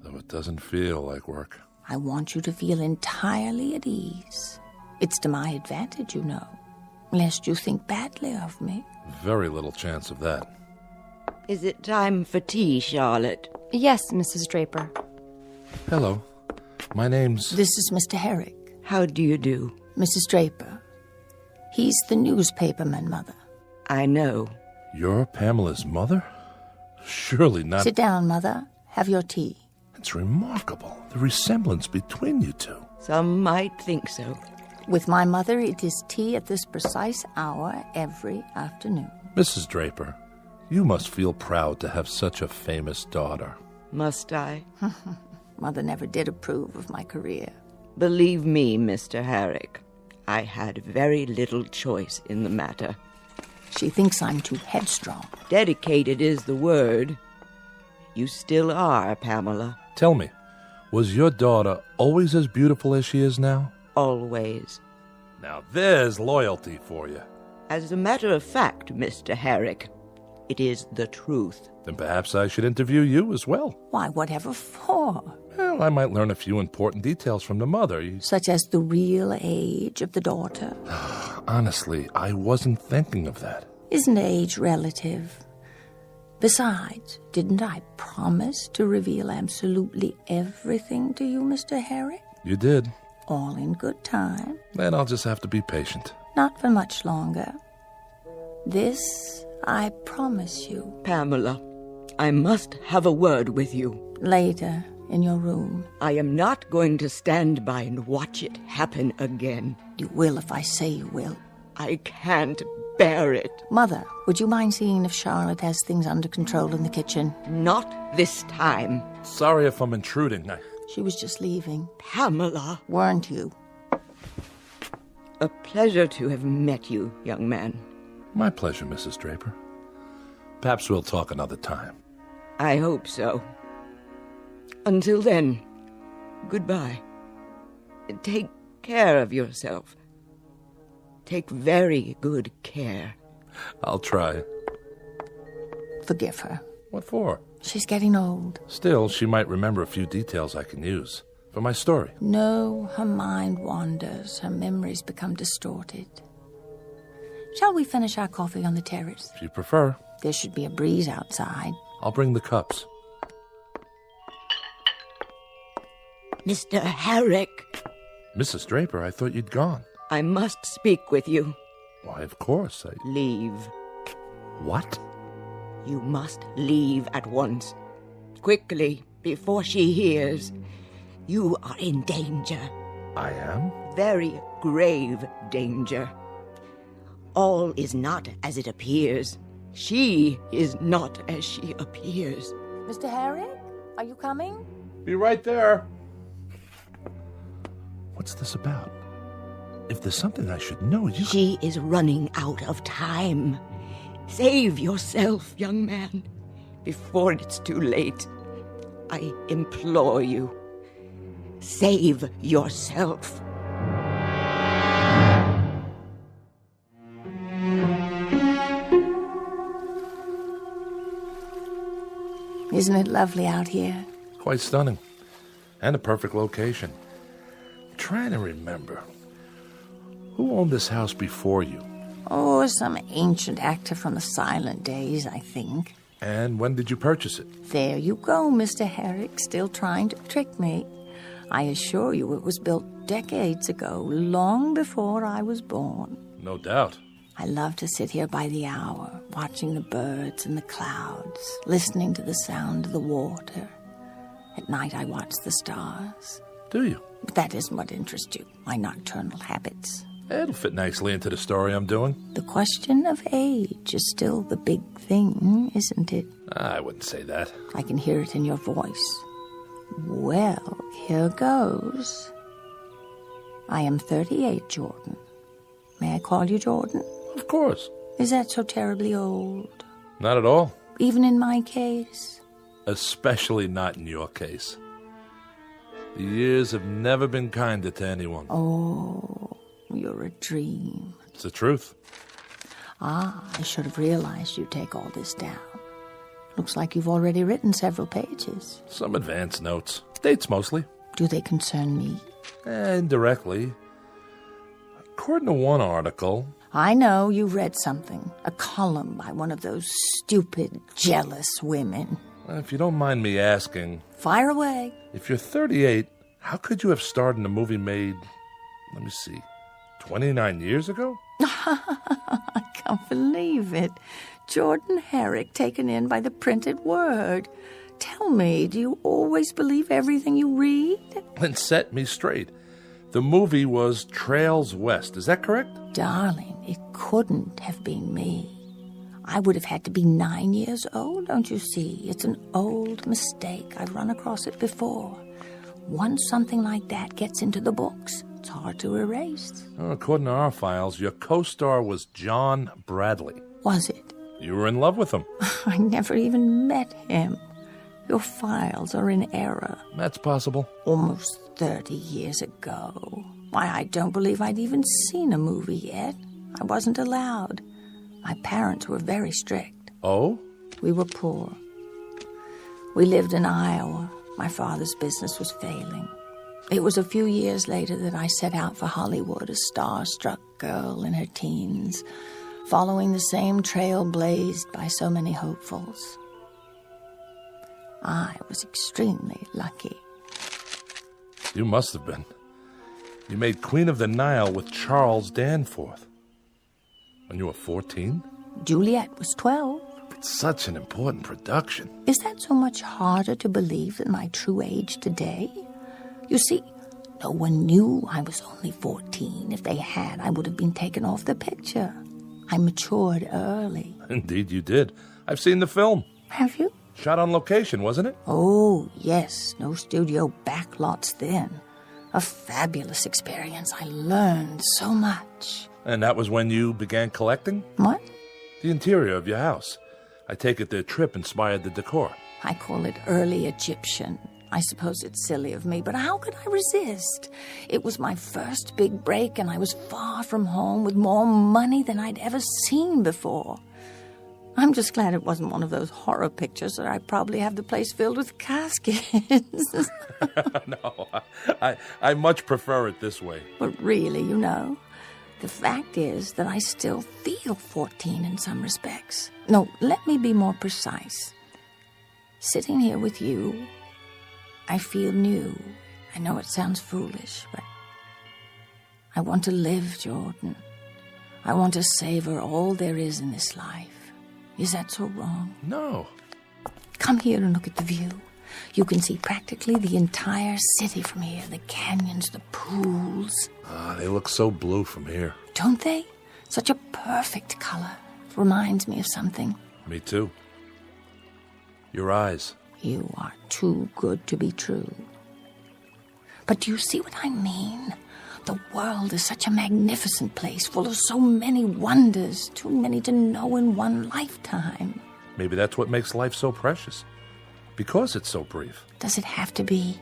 Though it doesn't feel like work. I want you to feel entirely at ease. It's to my advantage, you know. Lest you think badly of me. Very little chance of that. Is it time for tea, Charlotte? Yes, Mrs. Draper. Hello. My name's... This is Mr. Herrick. How do you do? Mrs. Draper. He's the newspaperman, Mother. I know. You're Pamela's mother? Surely not... Sit down, Mother. Have your tea. It's remarkable, the resemblance between you two. Some might think so. With my mother, it is tea at this precise hour every afternoon. Mrs. Draper, You must feel proud to have such a famous daughter. Must I? Mother never did approve of my career. Believe me, Mr. Herrick, I had very little choice in the matter. She thinks I'm too headstrong. Dedicated is the word. You still are, Pamela. Tell me, was your daughter always as beautiful as she is now? Always. Now there's loyalty for you. As a matter of fact, Mr. Herrick, it is the truth. Then perhaps I should interview you as well. Why, whatever for? Well, I might learn a few important details from the mother. Such as the real age of the daughter? Honestly, I wasn't thinking of that. Isn't age relative? Besides, didn't I promise to reveal absolutely everything to you, Mr. Herrick? You did. All in good time. Then I'll just have to be patient. Not for much longer. This I promise you. Pamela, I must have a word with you. Later, in your room. I am not going to stand by and watch it happen again. You will if I say you will. I can't bear it. Mother, would you mind seeing if Charlotte has things under control in the kitchen? Not this time. Sorry if I'm intruding. She was just leaving. Pamela. Weren't you? A pleasure to have met you, young man. My pleasure, Mrs. Draper. Perhaps we'll talk another time. I hope so. Until then, goodbye. Take care of yourself. Take very good care. I'll try. Forgive her. What for? She's getting old. Still, she might remember a few details I can use for my story. No, her mind wanders. Her memories become distorted. Shall we finish our coffee on the terrace? If you prefer. There should be a breeze outside. I'll bring the cups. Mr. Herrick. Mrs. Draper, I thought you'd gone. I must speak with you. Why, of course. Leave. What? You must leave at once. Quickly, before she hears. You are in danger. I am? Very grave danger. All is not as it appears. She is not as she appears. Mr. Herrick, are you coming? Be right there. What's this about? If there's something I should know, you... She is running out of time. Save yourself, young man, before it's too late. I implore you. Save yourself. Isn't it lovely out here? Quite stunning. And a perfect location. I'm trying to remember. Who owned this house before you? Oh, some ancient actor from the silent days, I think. And when did you purchase it? There you go, Mr. Herrick, still trying to trick me. I assure you it was built decades ago, long before I was born. No doubt. I love to sit here by the hour, watching the birds and the clouds, listening to the sound of the water. At night I watch the stars. Do you? But that isn't what interests you, my nocturnal habits. It'll fit nicely into the story I'm doing. The question of age is still the big thing, isn't it? I wouldn't say that. I can hear it in your voice. Well, here goes. I am 38, Jordan. May I call you Jordan? Of course. Is that so terribly old? Not at all. Even in my case? Especially not in your case. The years have never been kinder to anyone. Oh, you're a dream. It's the truth. I should have realized you'd take all this down. Looks like you've already written several pages. Some advance notes. Dates mostly. Do they concern me? Indirectly. According to one article... I know you read something. A column by one of those stupid, jealous women. If you don't mind me asking... Fire away. If you're 38, how could you have starred in a movie made, let me see, 29 years ago? I can't believe it. Jordan Herrick taken in by the printed word. Tell me, do you always believe everything you read? Then set me straight. The movie was Trails West, is that correct? Darling, it couldn't have been me. I would have had to be 9 years old, don't you see? It's an old mistake. I've run across it before. Once something like that gets into the books, it's hard to erase. Well, according to our files, your co-star was John Bradley. Was it? You were in love with him. I never even met him. Your files are in error. That's possible. Almost 30 years ago. Why, I don't believe I'd even seen a movie yet. I wasn't allowed. My parents were very strict. Oh? We were poor. We lived in Iowa. My father's business was failing. It was a few years later that I set out for Hollywood, a star-struck girl in her teens, following the same trail blazed by so many hopefuls. I was extremely lucky. You must have been. You made Queen of the Nile with Charles Danforth. When you were 14? Juliet was 12. It's such an important production. Is that so much harder to believe than my true age today? You see, no one knew I was only 14. If they had, I would have been taken off the picture. I matured early. Indeed you did. I've seen the film. Have you? Shot on location, wasn't it? Oh, yes. No studio backlots then. A fabulous experience. I learned so much. And that was when you began collecting? What? The interior of your house. I take it their trip inspired the decor. I call it early Egyptian. I suppose it's silly of me, but how could I resist? It was my first big break, and I was far from home with more money than I'd ever seen before. I'm just glad it wasn't one of those horror pictures that I probably have the place filled with caskets. No, I much prefer it this way. But really, you know, the fact is that I still feel 14 in some respects. No, let me be more precise. Sitting here with you, I feel new. I know it sounds foolish, but I want to live, Jordan. I want to savor all there is in this life. Is that so wrong? No. Come here and look at the view. You can see practically the entire city from here. The canyons, the pools. They look so blue from here. Don't they? Such a perfect color. It reminds me of something. Me too. Your eyes. You are too good to be true. But do you see what I mean? The world is such a magnificent place, full of so many wonders, too many to know in one lifetime. Maybe that's what makes life so precious. Because it's so brief. Does it have to be?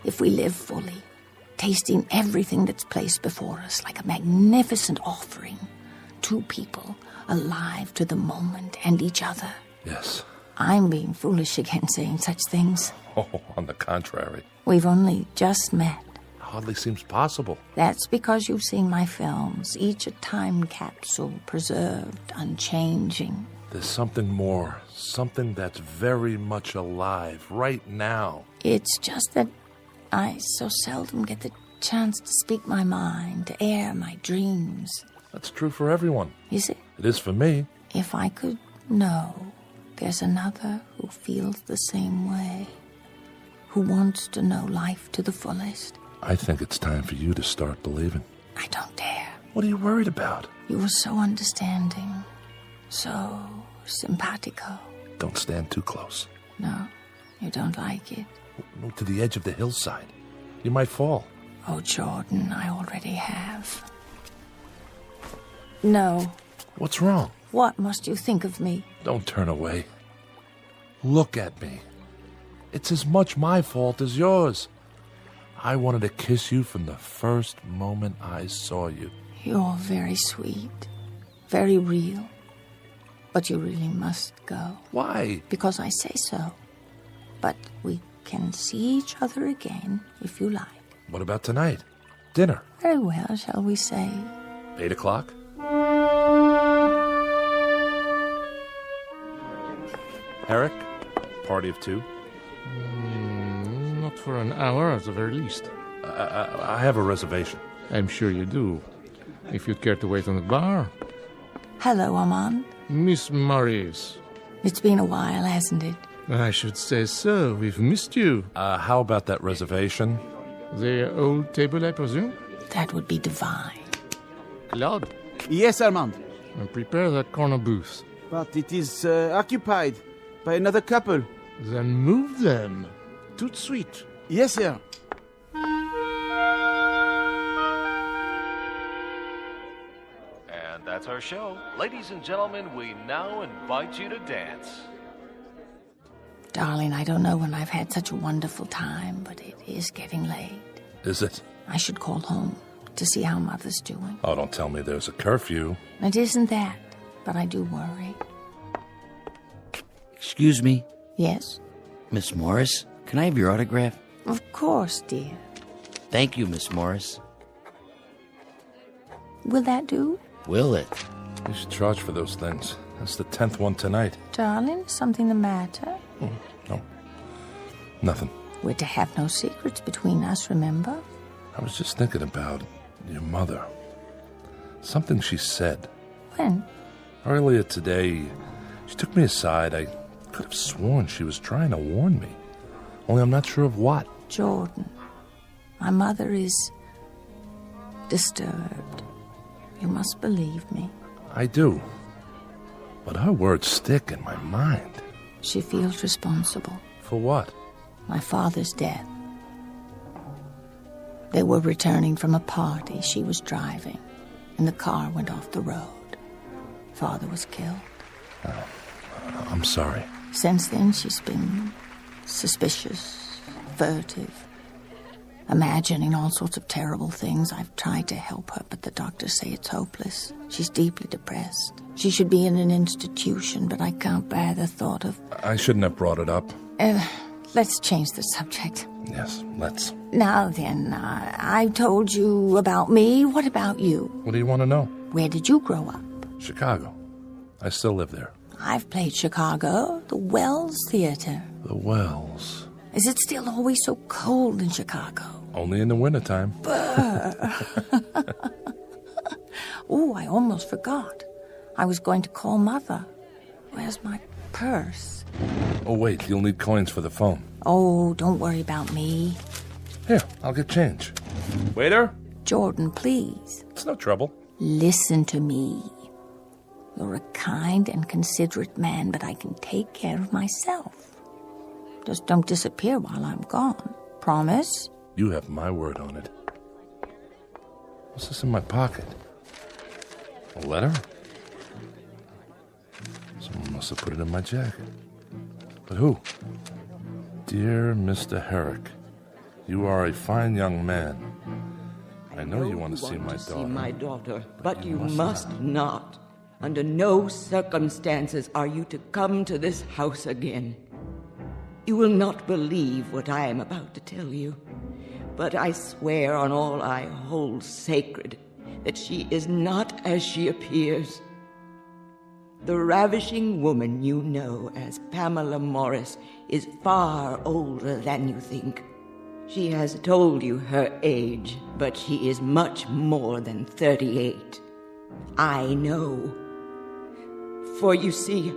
If we live fully, tasting everything that's placed before us like a magnificent offering, two people alive to the moment and each other. Yes. I'm being foolish again saying such things. Oh, on the contrary. We've only just met. Hardly seems possible. That's because you've seen my films, each a time capsule, preserved, unchanging. There's something more, something that's very much alive right now. It's just that I so seldom get the chance to speak my mind, to air my dreams. That's true for everyone. Is it? It is for me. If I could know there's another who feels the same way, who wants to know life to the fullest. I think it's time for you to start believing. I don't dare. What are you worried about? You were so understanding, so simpatico. Don't stand too close. No, you don't like it. Move to the edge of the hillside. You might fall. Oh, Jordan, I already have. No. What's wrong? What must you think of me? Don't turn away. Look at me. It's as much my fault as yours. I wanted to kiss you from the first moment I saw you. You're very sweet, very real. But you really must go. Why? Because I say so. But we can see each other again if you like. What about tonight? Dinner? Very well, shall we say? 8 o'clock? Eric? Party of two? Not for an hour at the very least. I have a reservation. I'm sure you do. If you'd care to wait on the bar. Hello, Armand. Miss Morris. It's been a while, hasn't it? I should say so. We've missed you. How about that reservation? The old table, I presume? That would be divine. Claude? Yes, Armand. Prepare that corner booth. But it is occupied by another couple. Then move them. Tout de suite. Yes, sir. And that's our show. Ladies and gentlemen, we now invite you to dance. Darling, I don't know when I've had such a wonderful time, but it is getting late. Is it? I should call home to see how Mother's doing. Oh, don't tell me there's a curfew. It isn't that, but I do worry. Excuse me? Yes? Miss Morris, can I have your autograph? Of course, dear. Thank you, Miss Morris. Will that do? Will it? You should charge for those things. That's the 10th one tonight. Darling, is something the matter? No. Nothing. We're to have no secrets between us, remember? I was just thinking about your mother. Something she said. When? Earlier today, she took me aside. I could have sworn she was trying to warn me. Only I'm not sure of what. Jordan, my mother is disturbed. You must believe me. I do. But her words stick in my mind. She feels responsible. For what? My father's death. They were returning from a party she was driving, and the car went off the road. Father was killed. I'm sorry. Since then, she's been suspicious, furtive, imagining all sorts of terrible things. I've tried to help her, but the doctors say it's hopeless. She's deeply depressed. She should be in an institution, but I can't bear the thought of... I shouldn't have brought it up. Let's change the subject. Yes, let's. Now then, I told you about me. What about you? What do you want to know? Where did you grow up? Chicago. I still live there. I've played Chicago, the Wells Theater. The Wells. Is it still always so cold in Chicago? Only in the wintertime. Oh, I almost forgot. I was going to call Mother. Where's my purse? Oh, wait, you'll need coins for the phone. Oh, don't worry about me. Here, I'll get change. Waiter? Jordan, please. It's no trouble. Listen to me. You're a kind and considerate man, but I can take care of myself. Just don't disappear while I'm gone. Promise? You have my word on it. What's this in my pocket? A letter? Someone must have put it in my jacket. But who? Dear Mr. Herrick, you are a fine young man. I know you want to see my daughter. See my daughter, but you must not. Under no circumstances are you to come to this house again. You will not believe what I am about to tell you, but I swear on all I hold sacred that she is not as she appears. The ravishing woman you know as Pamela Morris is far older than you think. She has told you her age, but she is much more than 38. I know. For you see,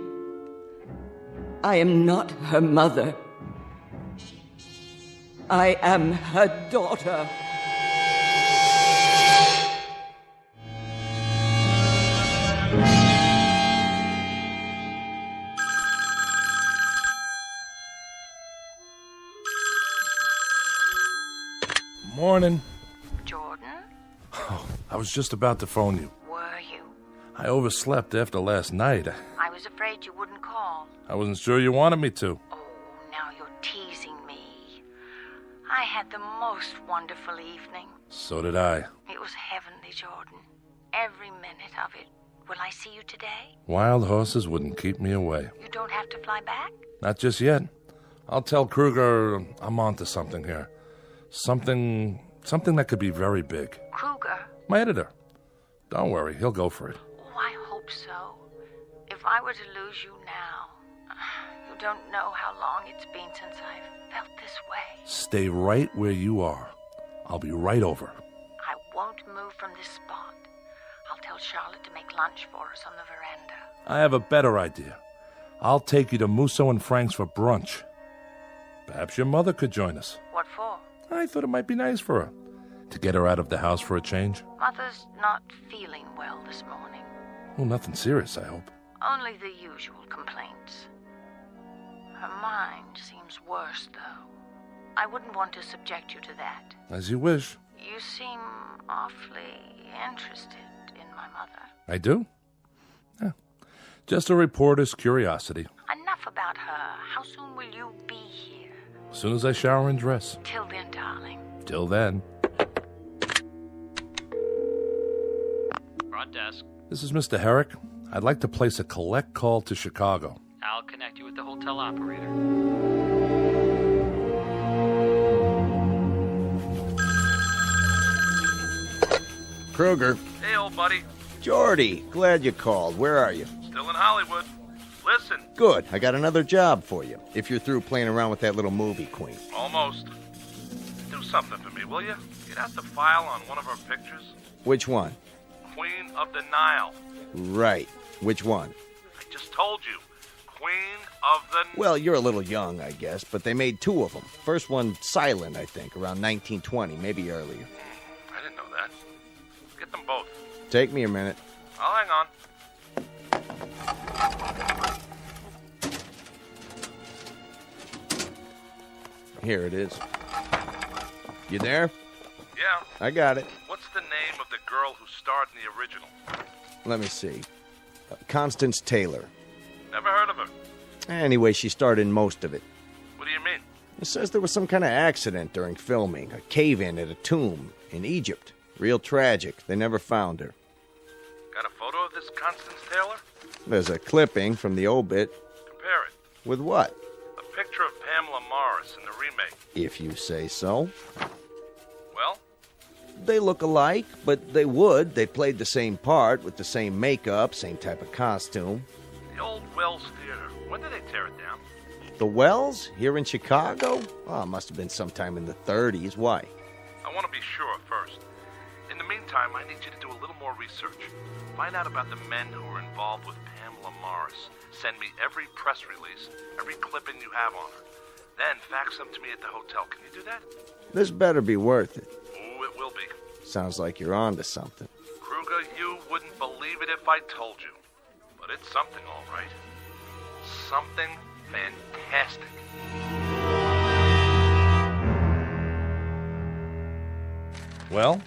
I am not her mother. I am her daughter. Morning. Jordan? Oh, I was just about to phone you. Were you? I overslept after last night. I was afraid you wouldn't call. I wasn't sure you wanted me to. Oh, now you're teasing me. I had the most wonderful evening. So did I. It was heavenly, Jordan. Every minute of it. Will I see you today? Wild horses wouldn't keep me away. You don't have to fly back? Not just yet. I'll tell Kruger I'm onto something here. Something that could be very big. Kruger? My editor. Don't worry, he'll go for it. Oh, I hope so. If I were to lose you now, you don't know how long it's been since I've felt this way. Stay right where you are. I'll be right over. I won't move from this spot. I'll tell Charlotte to make lunch for us on the veranda. I have a better idea. I'll take you to Musso and Frank's for brunch. Perhaps your mother could join us. What for? I thought it might be nice for her. To get her out of the house for a change. Mother's not feeling well this morning. Oh, nothing serious, I hope. Only the usual complaints. Her mind seems worse, though. I wouldn't want to subject you to that. As you wish. You seem awfully interested in my mother. I do? Yeah. Just a reporter's curiosity. Enough about her. How soon will you be here? As soon as I shower and dress. Till then, darling. Till then. Front desk. This is Mr. Herrick. I'd like to place a collect call to Chicago. I'll connect you with the hotel operator. Kruger. Hey, old buddy. Jordy, glad you called. Where are you? Still in Hollywood. Listen. Good. I got another job for you, if you're through playing around with that little movie queen. Almost. Do something for me, will you? Get out the file on one of our pictures. Which one? Queen of the Nile. Right. Which one? I just told you. Queen of the... Well, you're a little young, I guess, but they made two of them. First one silent, I think, around 1920, maybe earlier. I didn't know that. Get them both. Take me a minute. I'll hang on. Here it is. You there? Yeah. I got it. What's the name of the girl who starred in the original? Let me see. Constance Taylor. Never heard of her. Anyway, she starred in most of it. What do you mean? It says there was some kind of accident during filming, a cave-in at a tomb in Egypt. Real tragic. They never found her. Got a photo of this Constance Taylor? There's a clipping from the obit. Compare it. With what? A picture of Pamela Morris in the remake. If you say so. Well? They look alike, but they would. They played the same part with the same makeup, same type of costume. The old Wells Theater. When did they tear it down? The Wells? Here in Chicago? Oh, it must have been sometime in the 30s. Why? I want to be sure first. In the meantime, I need you to do a little more research. Find out about the men who were involved with Pamela Morris. Send me every press release, every clipping you have on her. Then fax them to me at the hotel. Can you do that? This better be worth it. Ooh, it will be. Sounds like you're on to something. Kruger, you wouldn't believe it if I told you. But it's something, all right. Something fantastic. Well?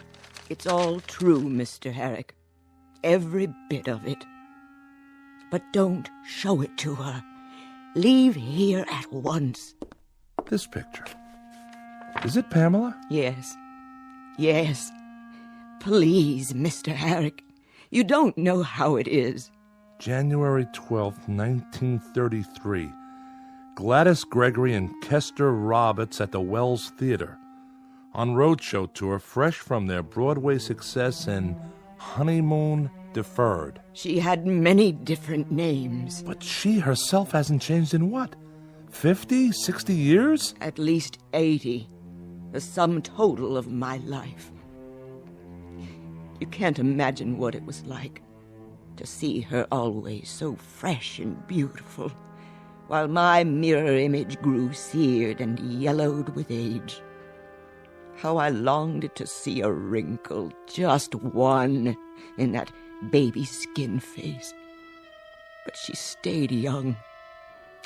It's all true, Mr. Herrick. Every bit of it. But don't show it to her. Leave here at once. This picture. Is it Pamela? Yes. Yes. Please, Mr. Herrick. You don't know how it is. January 12th, 1933. Gladys Gregory and Kester Roberts at the Wells Theater. On roadshow tour, fresh from their Broadway success in Honeymoon Deferred. She had many different names. But she herself hasn't changed in what? 50, 60 years? At least 80. The sum total of my life. You can't imagine what it was like to see her always so fresh and beautiful, while my mirror image grew seared and yellowed with age. How I longed to see a wrinkle, just one, in that baby skin face. But she stayed young,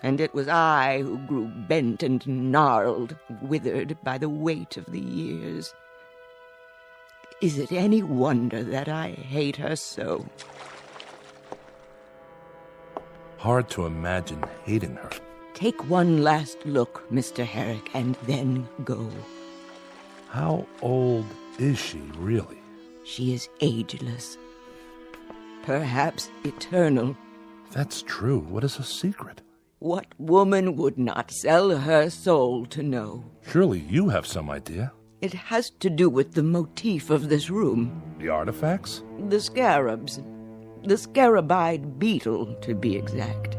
and it was I who grew bent and gnarled, withered by the weight of the years. Is it any wonder that I hate her so? Hard to imagine hating her. Take one last look, Mr. Herrick, and then go. How old is she, really? She is ageless. Perhaps eternal. That's true. What is her secret? What woman would not sell her soul to know? Surely you have some idea. It has to do with the motif of this room. The artifacts? The scarabs. The scarabide beetle, to be exact.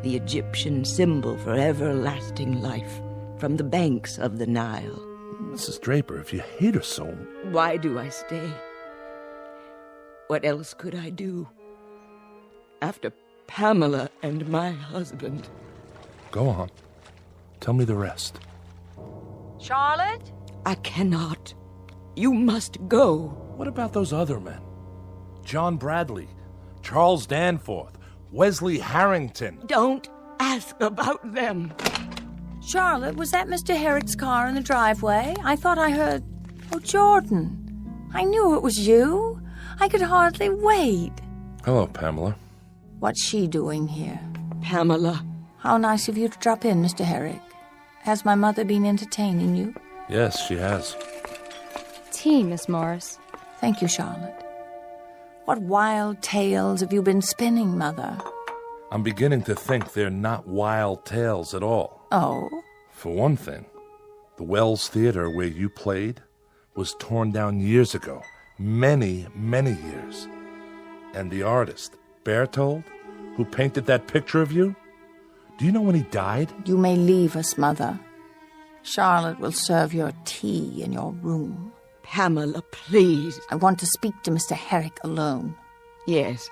The Egyptian symbol for everlasting life from the banks of the Nile. Mrs. Draper, if you hate her so... Why do I stay? What else could I do? After Pamela and my husband. Go on. Tell me the rest. Charlotte? I cannot. You must go. What about those other men? John Bradley, Charles Danforth. Wesley Harrington. Don't ask about them. Charlotte, was that Mr. Herrick's car in the driveway? I thought I heard... Oh, Jordan. I knew it was you. I could hardly wait. Hello, Pamela. What's she doing here? Pamela. How nice of you to drop in, Mr. Herrick. Has my mother been entertaining you? Yes, she has. Tea, Miss Morris. Thank you, Charlotte. What wild tales have you been spinning, Mother? I'm beginning to think they're not wild tales at all. Oh? For one thing, the Wells Theater where you played was torn down years ago. Many, many years. And the artist, Berthold, who painted that picture of you, do you know when he died? You may leave us, Mother. Charlotte will serve your tea in your room. Pamela, please. I want to speak to Mr. Herrick alone. Yes,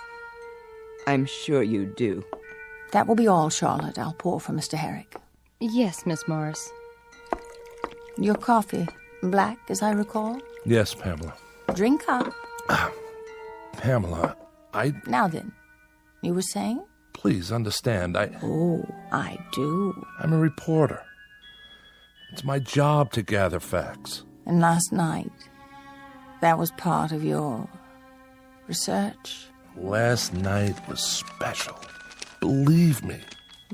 I'm sure you do. That will be all, Charlotte. I'll pour for Mr. Herrick. Yes, Miss Morris. Your coffee, black, as I recall? Yes, Pamela. Drink up. Pamela, Now then, you were saying? Please understand, Oh, I do. I'm a reporter. It's my job to gather facts. And last night, that was part of your research? Last night was special. Believe me.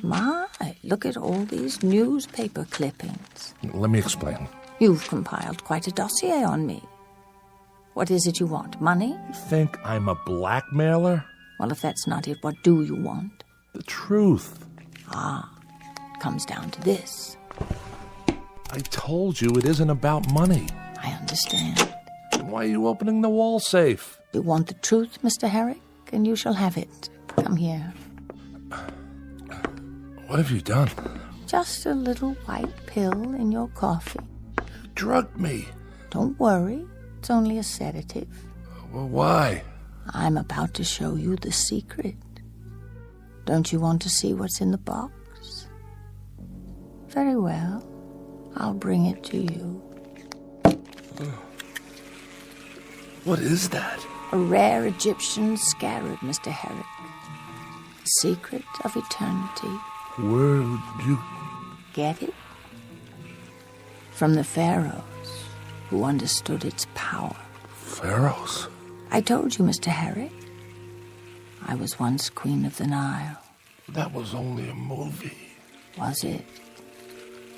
My, look at all these newspaper clippings. Let me explain. You've compiled quite a dossier on me. What is it you want? Money? You think I'm a blackmailer? Well, if that's not it, what do you want? The truth. It comes down to this. I told you it isn't about money. I understand. Then why are you opening the wall safe? You want the truth, Mr. Herrick, and you shall have it. Come here. What have you done? Just a little white pill in your coffee. You drugged me. Don't worry. It's only a sedative. Well, why? I'm about to show you the secret. Don't you want to see what's in the box? Very well. I'll bring it to you. What is that? A rare Egyptian scarab, Mr. Herrick. The secret of eternity. Where would you... Get it? From the pharaohs, who understood its power. Pharaohs? I told you, Mr. Herrick. I was once Queen of the Nile. That was only a movie. Was it?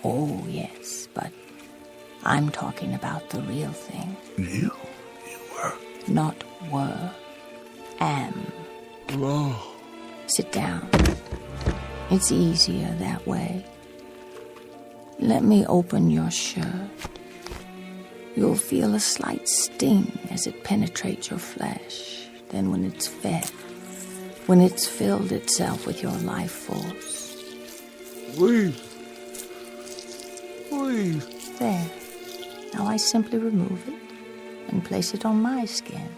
Oh, yes, but I'm talking about the real thing. You were? Not were. Am. Oh. Sit down. It's easier that way. Let me open your shirt. You'll feel a slight sting as it penetrates your flesh. Then when it's fed, when it's filled itself with your life force. Please. Please. There. Now I simply remove it and place it on my skin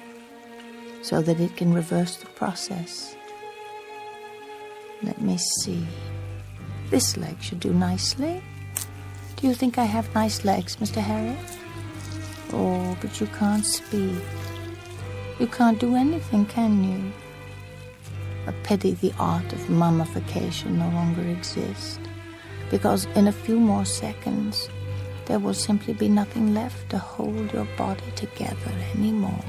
so that it can reverse the process. Let me see. This leg should do nicely. Do you think I have nice legs, Mr. Harry? Oh, but you can't speak. You can't do anything, can you? A pity the art of mummification no longer exists, because in a few more seconds, there will simply be nothing left to hold your body together anymore.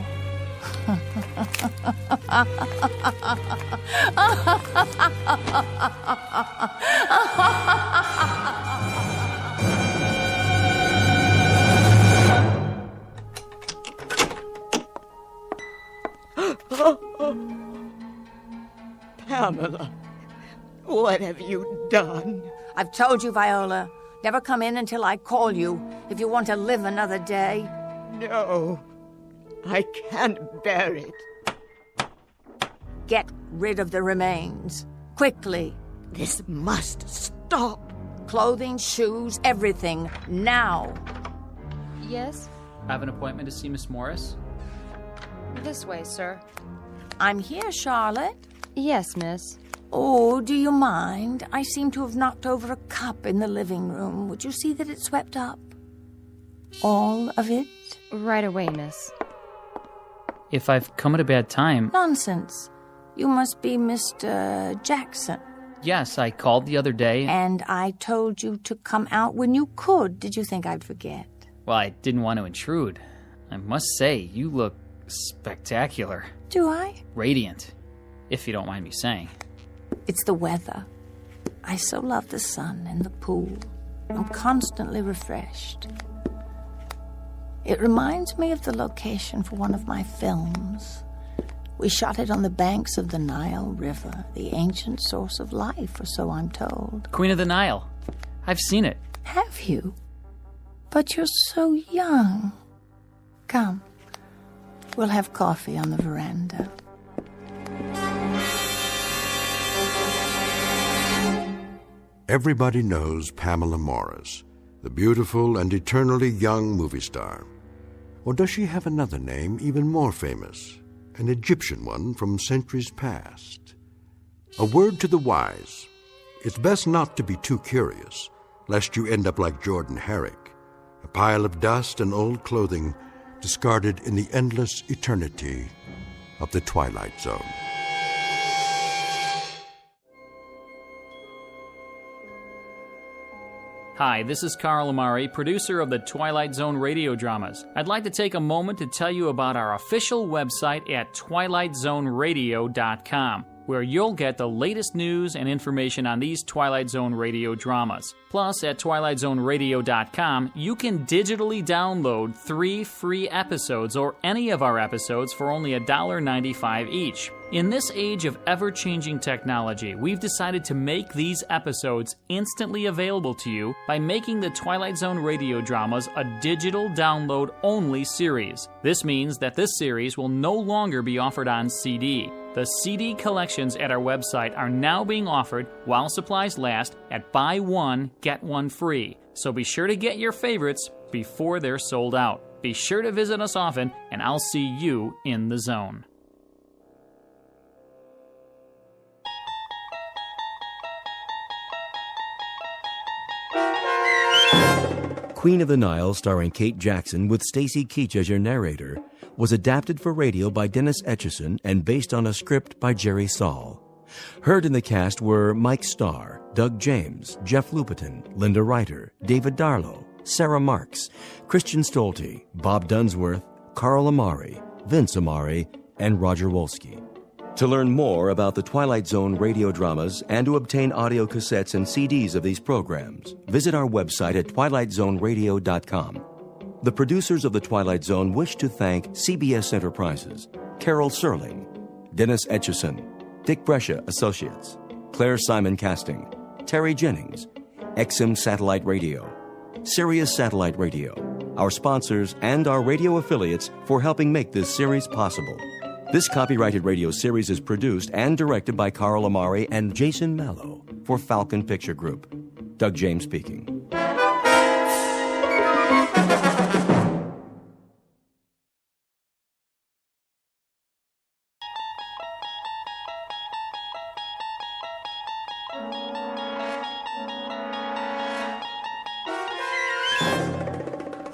Pamela, what have you done? I've told you, Viola. Never come in until I call you if you want to live another day. No, I can't bear it. Get rid of the remains. Quickly. This must stop. Clothing, shoes, everything. Now. Yes? I have an appointment to see Miss Morris. This way, sir. I'm here, Charlotte. Yes, miss. Oh, do you mind? I seem to have knocked over a cup in the living room. Would you see that it's swept up? All of it? Right away, miss. If I've come at a bad time... Nonsense. You must be Mr. Jackson. Yes, I called the other day. And I told you to come out when you could. Did you think I'd forget? Well, I didn't want to intrude. I must say, you look spectacular. Do I? Radiant, if you don't mind me saying. It's the weather. I so love the sun and the pool. I'm constantly refreshed. It reminds me of the location for one of my films. We shot it on the banks of the Nile River, the ancient source of life, or so I'm told. Queen of the Nile. I've seen it. Have you? But you're so young. Come. We'll have coffee on the veranda. Everybody knows Pamela Morris, the beautiful and eternally young movie star. Or does she have another name even more famous? An Egyptian one from centuries past. A word to the wise. It's best not to be too curious, lest you end up like Jordan Herrick, a pile of dust and old clothing discarded in the endless eternity of the Twilight Zone. Hi, this is Carl Amari, producer of the Twilight Zone Radio Dramas. I'd like to take a moment to tell you about our official website at twilightzoneradio.com, where you'll get the latest news and information on these Twilight Zone Radio dramas. Plus, at twilightzoneradio.com, you can digitally download 3 free episodes or any of our episodes for only $1.95 each. In this age of ever-changing technology, we've decided to make these episodes instantly available to you by making the Twilight Zone Radio Dramas a digital download-only series. This means that this series will no longer be offered on CD. The CD collections at our website are now being offered, while supplies last, at buy one, get one free. So be sure to get your favorites before they're sold out. Be sure to visit us often, and I'll see you in the zone. Queen of the Nile, starring Kate Jackson with Stacy Keach as your narrator, was adapted for radio by Dennis Etchison and based on a script by Jerry Saul. Heard in the cast were Mike Starr, Doug James, Jeff Lupetin, Linda Reiter, David Darlow, Sarah Marks, Christian Stolte, Bob Dunsworth, Carl Amari, Vince Amari, and Roger Wolski. To learn more about the Twilight Zone radio dramas and to obtain audio cassettes and CDs of these programs, visit our website at twilightzoneradio.com. The producers of The Twilight Zone wish to thank CBS Enterprises, Carol Serling, Dennis Etchison, Dick Brescia Associates, Claire Simon Casting, Terry Jennings, XM Satellite Radio, Sirius Satellite Radio, our sponsors, and our radio affiliates for helping make this series possible. This copyrighted radio series is produced and directed by Carl Amari and Jason Mallow for Falcon Picture Group. Doug James speaking.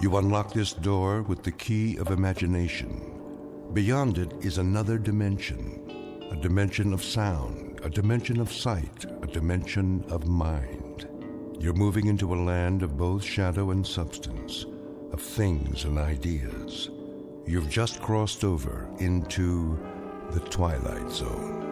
You unlock this door with the key of imagination. Beyond it is another dimension, a dimension of sound, a dimension of sight, a dimension of mind. You're moving into a land of both shadow and substance, of things and ideas. You've just crossed over into the Twilight Zone.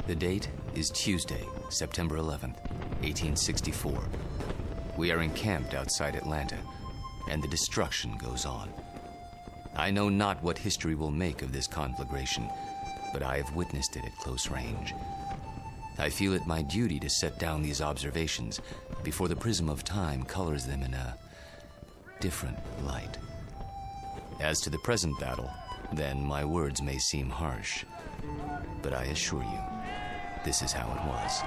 The date is Tuesday, September 11th, 1864. We are encamped outside Atlanta, and the destruction goes on. I know not what history will make of this conflagration, but I have witnessed it at close range. I feel it my duty to set down these observations before the prism of time colors them in a different light. As to the present battle, then my words may seem harsh, but I assure you, this is how it was.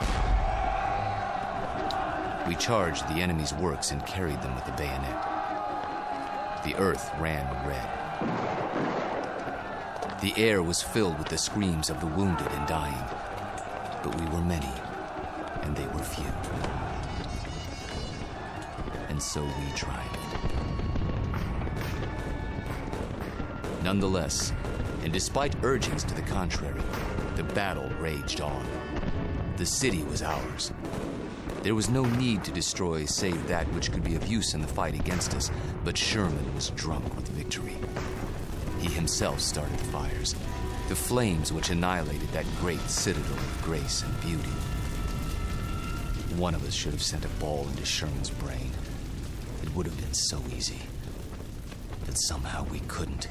We charged the enemy's works and carried them with the bayonet. The earth ran red. The air was filled with the screams of the wounded and dying, but we were many, and they were few. And so we tried it. Nonetheless, and despite urgings to the contrary, the battle raged on. The city was ours. There was no need to destroy save that which could be of use in the fight against us, but Sherman was drunk with victory. He himself started the fires, the flames which annihilated that great citadel of grace and beauty. One of us should have sent a ball into Sherman's brain. It would have been so easy. But somehow we couldn't,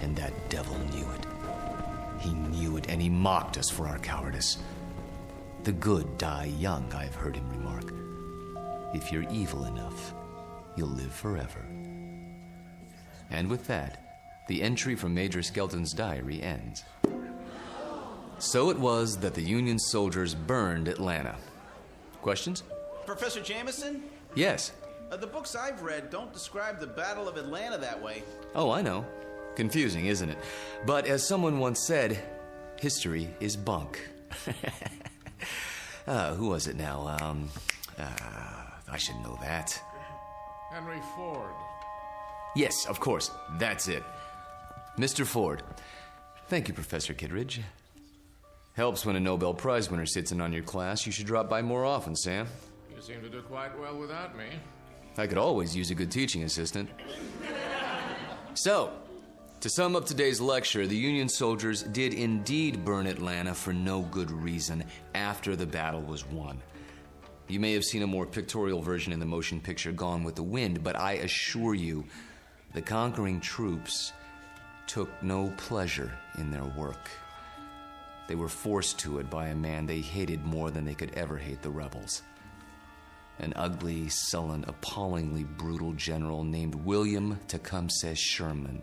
and that devil knew it. He knew it, and he mocked us for our cowardice. The good die young, I've heard him remark. If you're evil enough, you'll live forever. And with that, the entry from Major Skelton's diary ends. So it was that the Union soldiers burned Atlanta. Questions? Professor Jameson? Yes. The books I've read don't describe the Battle of Atlanta that way. Oh, I know. Confusing, isn't it? But as someone once said, history is bunk. Who was it now? I should know that. Henry Ford. Yes, of course. That's it. Mr. Ford. Thank you, Professor Kittredge. Helps when a Nobel Prize winner sits in on your class. You should drop by more often, Sam. You seem to do quite well without me. I could always use a good teaching assistant. So, to sum up today's lecture, the Union soldiers did indeed burn Atlanta for no good reason after the battle was won. You may have seen a more pictorial version in the motion picture Gone with the Wind, but I assure you, the conquering troops took no pleasure in their work. They were forced to it by a man they hated more than they could ever hate the rebels. An ugly, sullen, appallingly brutal general named William Tecumseh Sherman.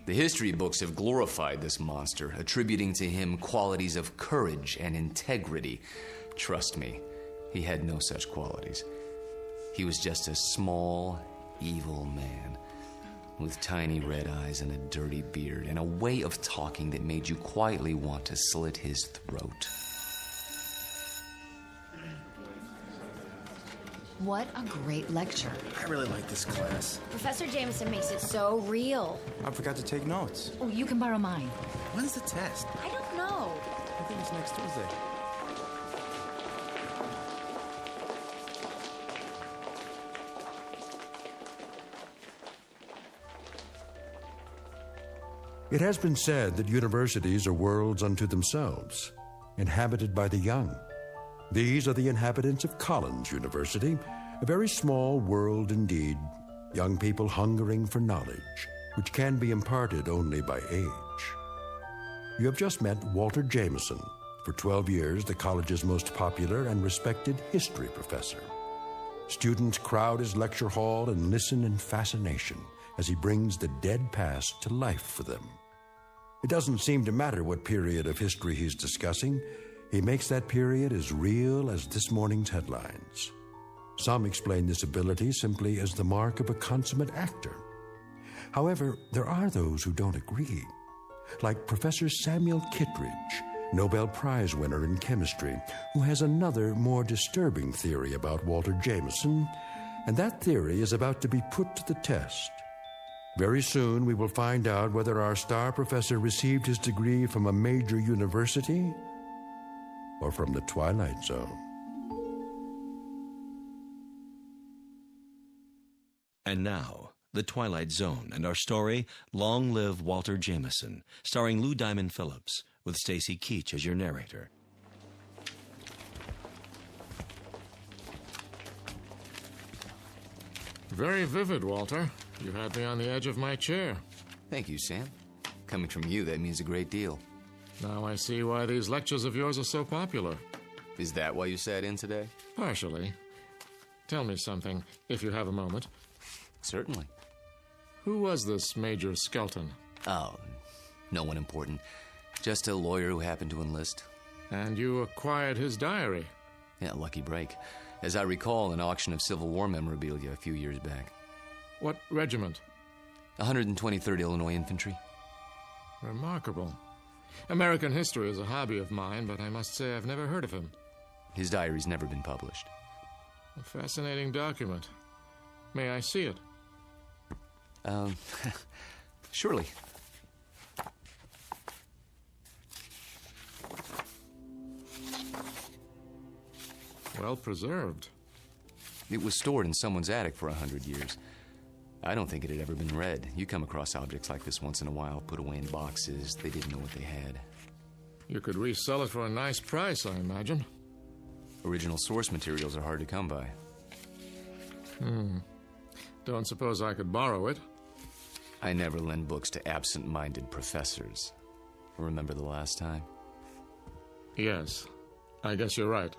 The history books have glorified this monster, attributing to him qualities of courage and integrity. Trust me, he had no such qualities. He was just a small, evil man with tiny red eyes and a dirty beard and a way of talking that made you quietly want to slit his throat. What a great lecture. I really like this class. Professor Jameson makes it so real. I forgot to take notes. Oh, you can borrow mine. When's the test? I don't know. I think it's next Tuesday. It has been said that universities are worlds unto themselves, inhabited by the young. These are the inhabitants of Collins University, a very small world indeed, young people hungering for knowledge, which can be imparted only by age. You have just met Walter Jameson, for 12 years the college's most popular and respected history professor. Students crowd his lecture hall and listen in fascination as he brings the dead past to life for them. It doesn't seem to matter what period of history he's discussing. He makes that period as real as this morning's headlines. Some explain this ability simply as the mark of a consummate actor. However, there are those who don't agree, like Professor Samuel Kittredge, Nobel Prize winner in chemistry, who has another, more disturbing theory about Walter Jameson, and that theory is about to be put to the test. Very soon we will find out whether our star professor received his degree from a major university or from the Twilight Zone. And now, The Twilight Zone and our story, Long Live Walter Jameson, starring Lou Diamond Phillips, with Stacy Keach as your narrator. Very vivid, Walter. You had me on the edge of my chair. Thank you, Sam. Coming from you, that means a great deal. Now I see why these lectures of yours are so popular. Is that why you sat in today? Partially. Tell me something, if you have a moment. Certainly. Who was this Major Skelton? Oh, no one important. Just a lawyer who happened to enlist. And you acquired his diary? Yeah, lucky break. As I recall, an auction of Civil War memorabilia a few years back. What regiment? 123rd Illinois Infantry. Remarkable. American history is a hobby of mine, but I must say I've never heard of him. His diary's never been published. A fascinating document. May I see it? Surely. Well preserved. It was stored in someone's attic for 100 years. I don't think it had ever been read. You come across objects like this once in a while, put away in boxes. They didn't know what they had. You could resell it for a nice price, I imagine. Original source materials are hard to come by. Don't suppose I could borrow it? I never lend books to absent-minded professors. Remember the last time? Yes. I guess you're right.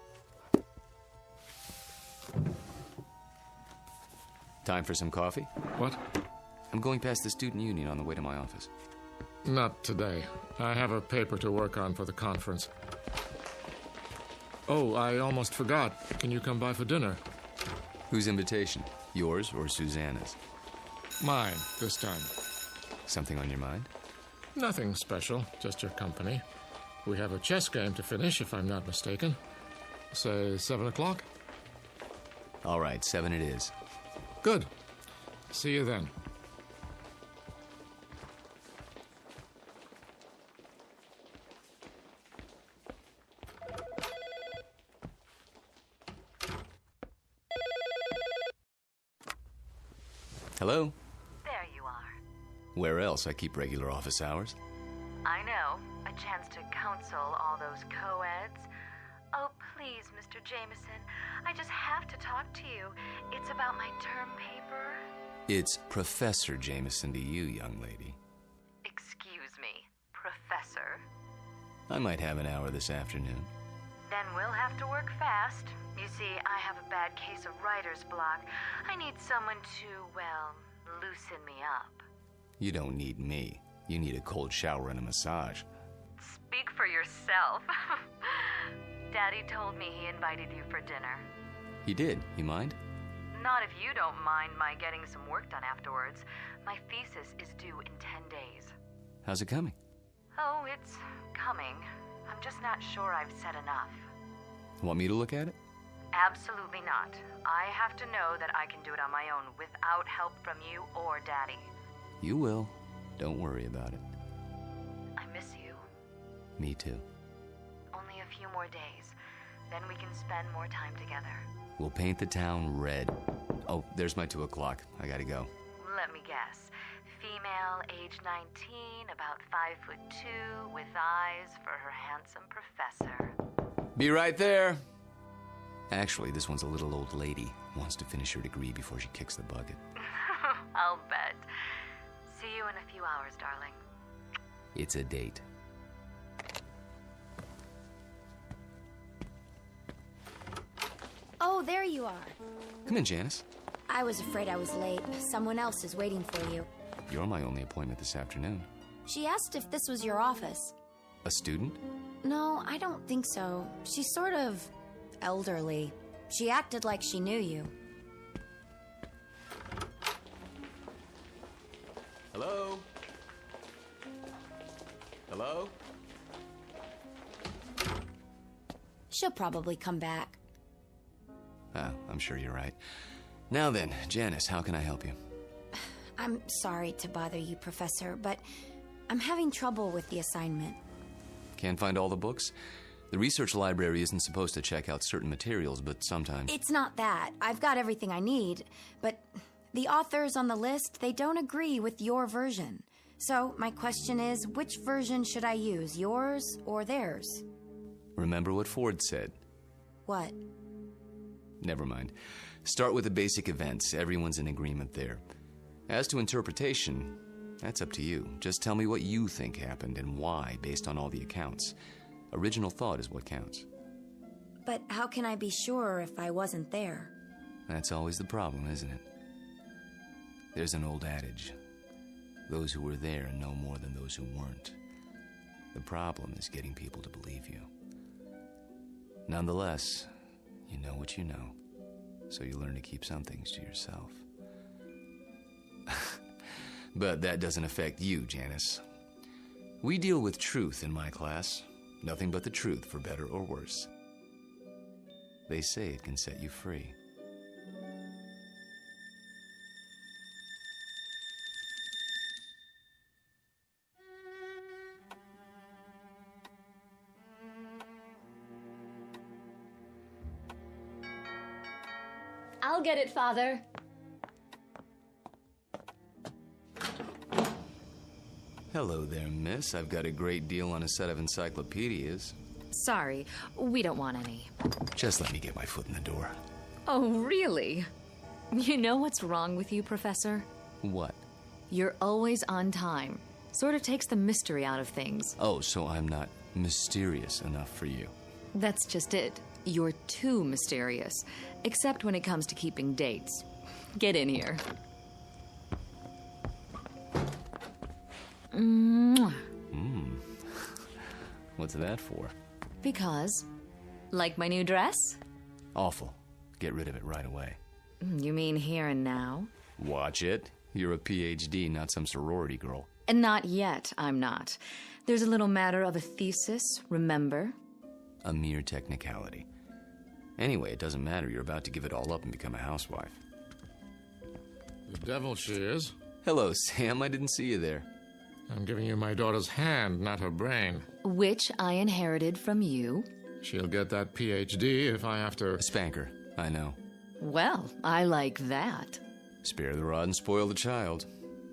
Time for some coffee? What? I'm going past the student union on the way to my office. Not today. I have a paper to work on for the conference. Oh, I almost forgot. Can you come by for dinner? Whose invitation? Yours or Susanna's? Mine, this time. Something on your mind? Nothing special, just your company. We have a chess game to finish, if I'm not mistaken. Say 7 o'clock? All right, 7 it is. Good. See you then. Hello? There you are. Where else? I keep regular office hours. I know. A chance to counsel all those co-eds. Oh, please, Mr. Jameson. I just have to talk to you. It's about my term paper. It's Professor Jameson to you, young lady. Excuse me, Professor. I might have an hour this afternoon. Then we'll have to work fast. You see, I have a bad case of writer's block. I need someone to, well, loosen me up. You don't need me. You need a cold shower and a massage. Speak for yourself. Daddy told me he invited you for dinner. He did. You mind? Not if you don't mind my getting some work done afterwards. My thesis is due in 10 days. How's it coming? Oh, it's coming. I'm just not sure I've said enough. Want me to look at it? Absolutely not. I have to know that I can do it on my own without help from you or Daddy. You will. Don't worry about it. I miss you. Me too. Only a few more days. Then we can spend more time together. We'll paint the town red. Oh, there's my 2 o'clock. I gotta go. Let me guess. Female, age 19, about 5'2", with eyes for her handsome professor. Be right there. Actually, this one's a little old lady. Wants to finish her degree before she kicks the bucket. I'll bet. See you in a few hours, darling. It's a date. Oh, there you are. Come in, Janice. I was afraid I was late. Someone else is waiting for you. You're my only appointment this afternoon. She asked if this was your office. A student? No, I don't think so. She's sort of elderly. She acted like she knew you. Hello? Hello? She'll probably come back. Oh, I'm sure you're right. Now then, Janice, how can I help you? I'm sorry to bother you, Professor, but I'm having trouble with the assignment. Can't find all the books? The research library isn't supposed to check out certain materials, but sometimes... It's not that. I've got everything I need, but the authors on the list, they don't agree with your version. So my question is, which version should I use, yours or theirs? Remember what Ford said. What? Never mind. Start with the basic events. Everyone's in agreement there. As to interpretation, that's up to you. Just tell me what you think happened and why, based on all the accounts. Original thought is what counts. But how can I be sure if I wasn't there? That's always the problem, isn't it? There's an old adage. Those who were there know more than those who weren't. The problem is getting people to believe you. Nonetheless, you know what you know, so you learn to keep some things to yourself. But that doesn't affect you, Janice. We deal with truth in my class. Nothing but the truth, for better or worse. They say it can set you free. I'll get it, Father. Hello there, miss. I've got a great deal on a set of encyclopedias. Sorry, we don't want any. Just let me get my foot in the door. Oh, really? You know what's wrong with you, Professor? What? You're always on time. Sort of takes the mystery out of things. Oh, so I'm not mysterious enough for you. That's just it. You're too mysterious. Except when it comes to keeping dates. Get in here. Mwah. What's that for? Because, like my new dress? Awful. Get rid of it right away. You mean here and now? Watch it. You're a PhD, not some sorority girl. And not yet, I'm not. There's a little matter of a thesis, remember? A mere technicality. Anyway, it doesn't matter. You're about to give it all up and become a housewife. The devil she is. Hello, Sam. I didn't see you there. I'm giving you my daughter's hand, not her brain. Which I inherited from you. She'll get that PhD if I have to... Spank her. I know. Well, I like that. Spare the rod and spoil the child.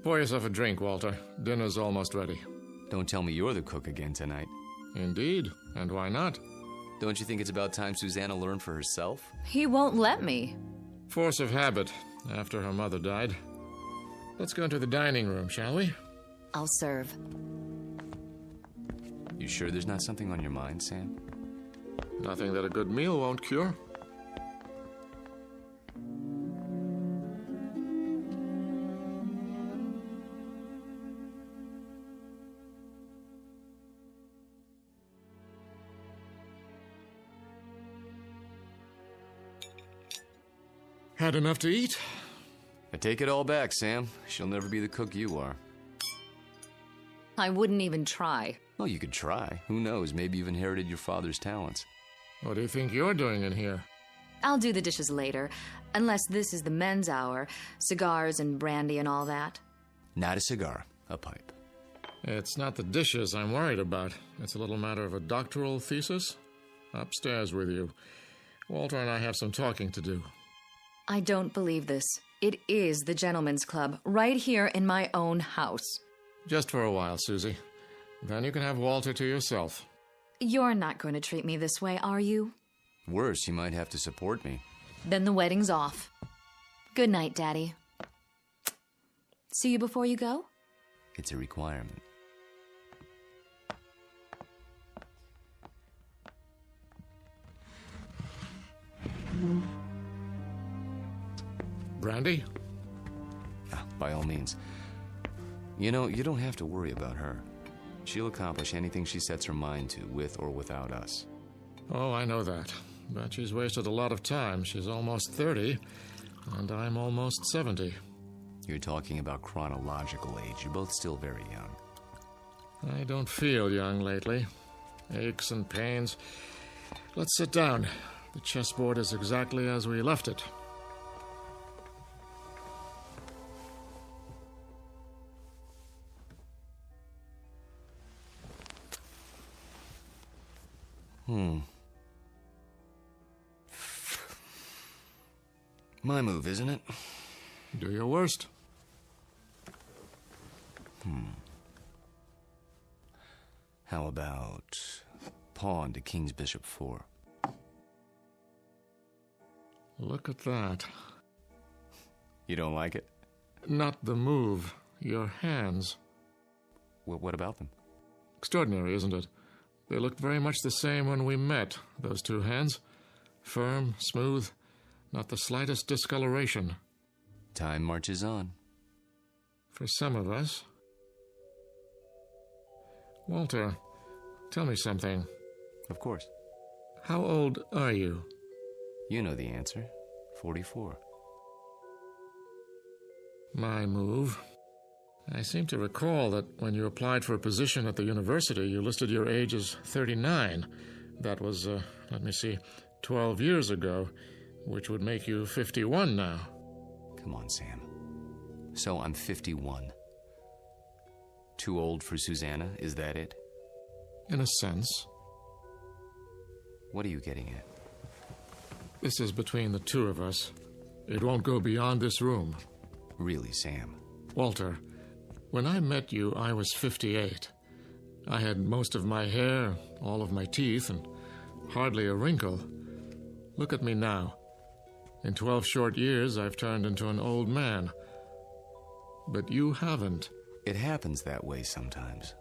Pour yourself a drink, Walter. Dinner's almost ready. Don't tell me you're the cook again tonight. Indeed. And why not? Don't you think it's about time Susanna learned for herself? He won't let me. Force of habit, after her mother died. Let's go into the dining room, shall we? I'll serve. You sure there's not something on your mind, Sam? Nothing that a good meal won't cure. Had enough to eat? I take it all back, Sam. She'll never be the cook you are. I wouldn't even try. Oh, you could try. Who knows? Maybe you've inherited your father's talents. What do you think you're doing in here? I'll do the dishes later, unless this is the men's hour. Cigars and brandy and all that. Not a cigar, a pipe. It's not the dishes I'm worried about. It's a little matter of a doctoral thesis. Upstairs with you. Walter and I have some talking to do. I don't believe this. It is the gentleman's club, right here in my own house. Just for a while, Susie. Then you can have Walter to yourself. You're not going to treat me this way, are you? Worse, you might have to support me. Then the wedding's off. Good night, Daddy. See you before you go? It's a requirement. Brandy? By all means. You know, you don't have to worry about her. She'll accomplish anything she sets her mind to, with or without us. Oh, I know that. But she's wasted a lot of time. She's almost 30, and I'm almost 70. You're talking about chronological age. You're both still very young. I don't feel young lately. Aches and pains. Let's sit down. The chessboard is exactly as we left it. My move, isn't it? Do your worst. How about pawn to king's bishop 4? Look at that. You don't like it? Not the move. Your hands. Well, what about them? Extraordinary, isn't it? They looked very much the same when we met, those two hands. Firm, smooth, not the slightest discoloration. Time marches on. For some of us. Walter, tell me something. Of course. How old are you? You know the answer. 44. My move. I seem to recall that when you applied for a position at the university, you listed your age as 39. That was, let me see, 12 years ago, which would make you 51 now. Come on, Sam. So I'm 51. Too old for Susanna, is that it? In a sense. What are you getting at? This is between the two of us. It won't go beyond this room. Really, Sam? Walter, when I met you, I was 58. I had most of my hair, all of my teeth, and hardly a wrinkle. Look at me now. In 12 short years, I've turned into an old man. But you haven't. It happens that way sometimes.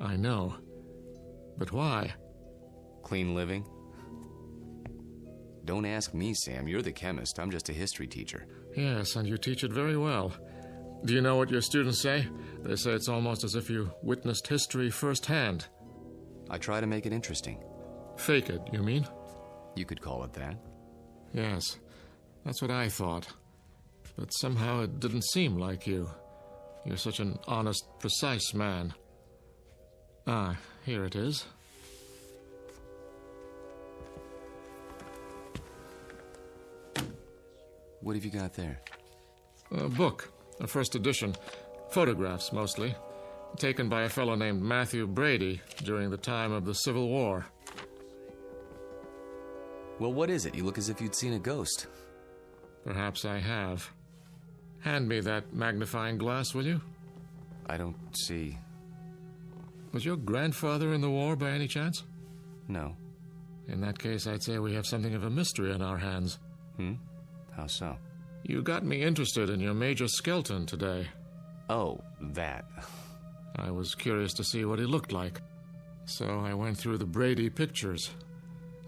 I know. But why? Clean living? Don't ask me, Sam. You're the chemist. I'm just a history teacher. Yes, and you teach it very well. Do you know what your students say? They say it's almost as if you witnessed history firsthand. I try to make it interesting. Fake it, you mean? You could call it that. Yes, that's what I thought. But somehow it didn't seem like you. You're such an honest, precise man. Ah, here it is. What have you got there? A book, a first edition. Photographs, mostly. Taken by a fellow named Matthew Brady during the time of the Civil War. Well, what is it? You look as if you'd seen a ghost. Perhaps I have. Hand me that magnifying glass, will you? I don't see... Was your grandfather in the war by any chance? No. In that case, I'd say we have something of a mystery on our hands. How so? You got me interested in your Major Skelton today. Oh, that. I was curious to see what he looked like. So I went through the Brady pictures,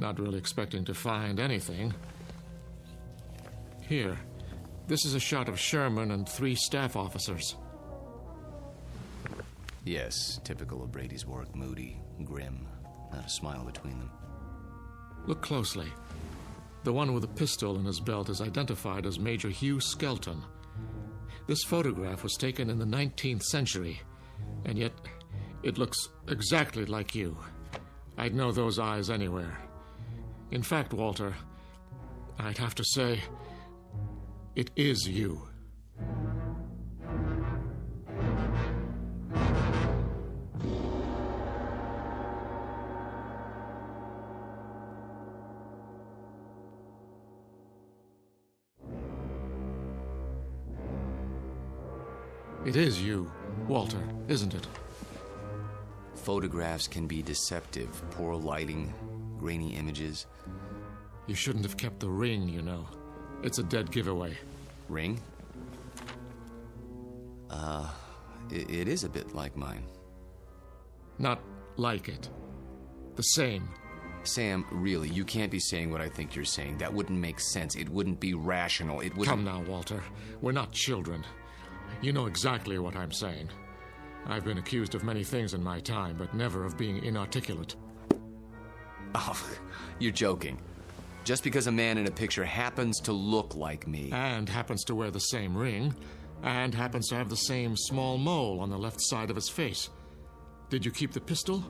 not really expecting to find anything. Here, this is a shot of Sherman and 3 staff officers. Yes, typical of Brady's work. Moody, grim, not a smile between them. Look closely. The one with a pistol in his belt is identified as Major Hugh Skelton. This photograph was taken in the 19th century, and yet it looks exactly like you. I'd know those eyes anywhere. In fact, Walter, I'd have to say, it is you. It is you, Walter, isn't it? Photographs can be deceptive. Poor lighting, grainy images. You shouldn't have kept the ring, you know. It's a dead giveaway. Ring? It is a bit like mine. Not like it. The same. Sam, really, you can't be saying what I think you're saying. That wouldn't make sense. It wouldn't be rational. It wouldn't... Come now, Walter. We're not children. You know exactly what I'm saying. I've been accused of many things in my time, but never of being inarticulate. Oh, you're joking. Just because a man in a picture happens to look like me... And happens to wear the same ring, and happens to have the same small mole on the left side of his face. Did you keep the pistol?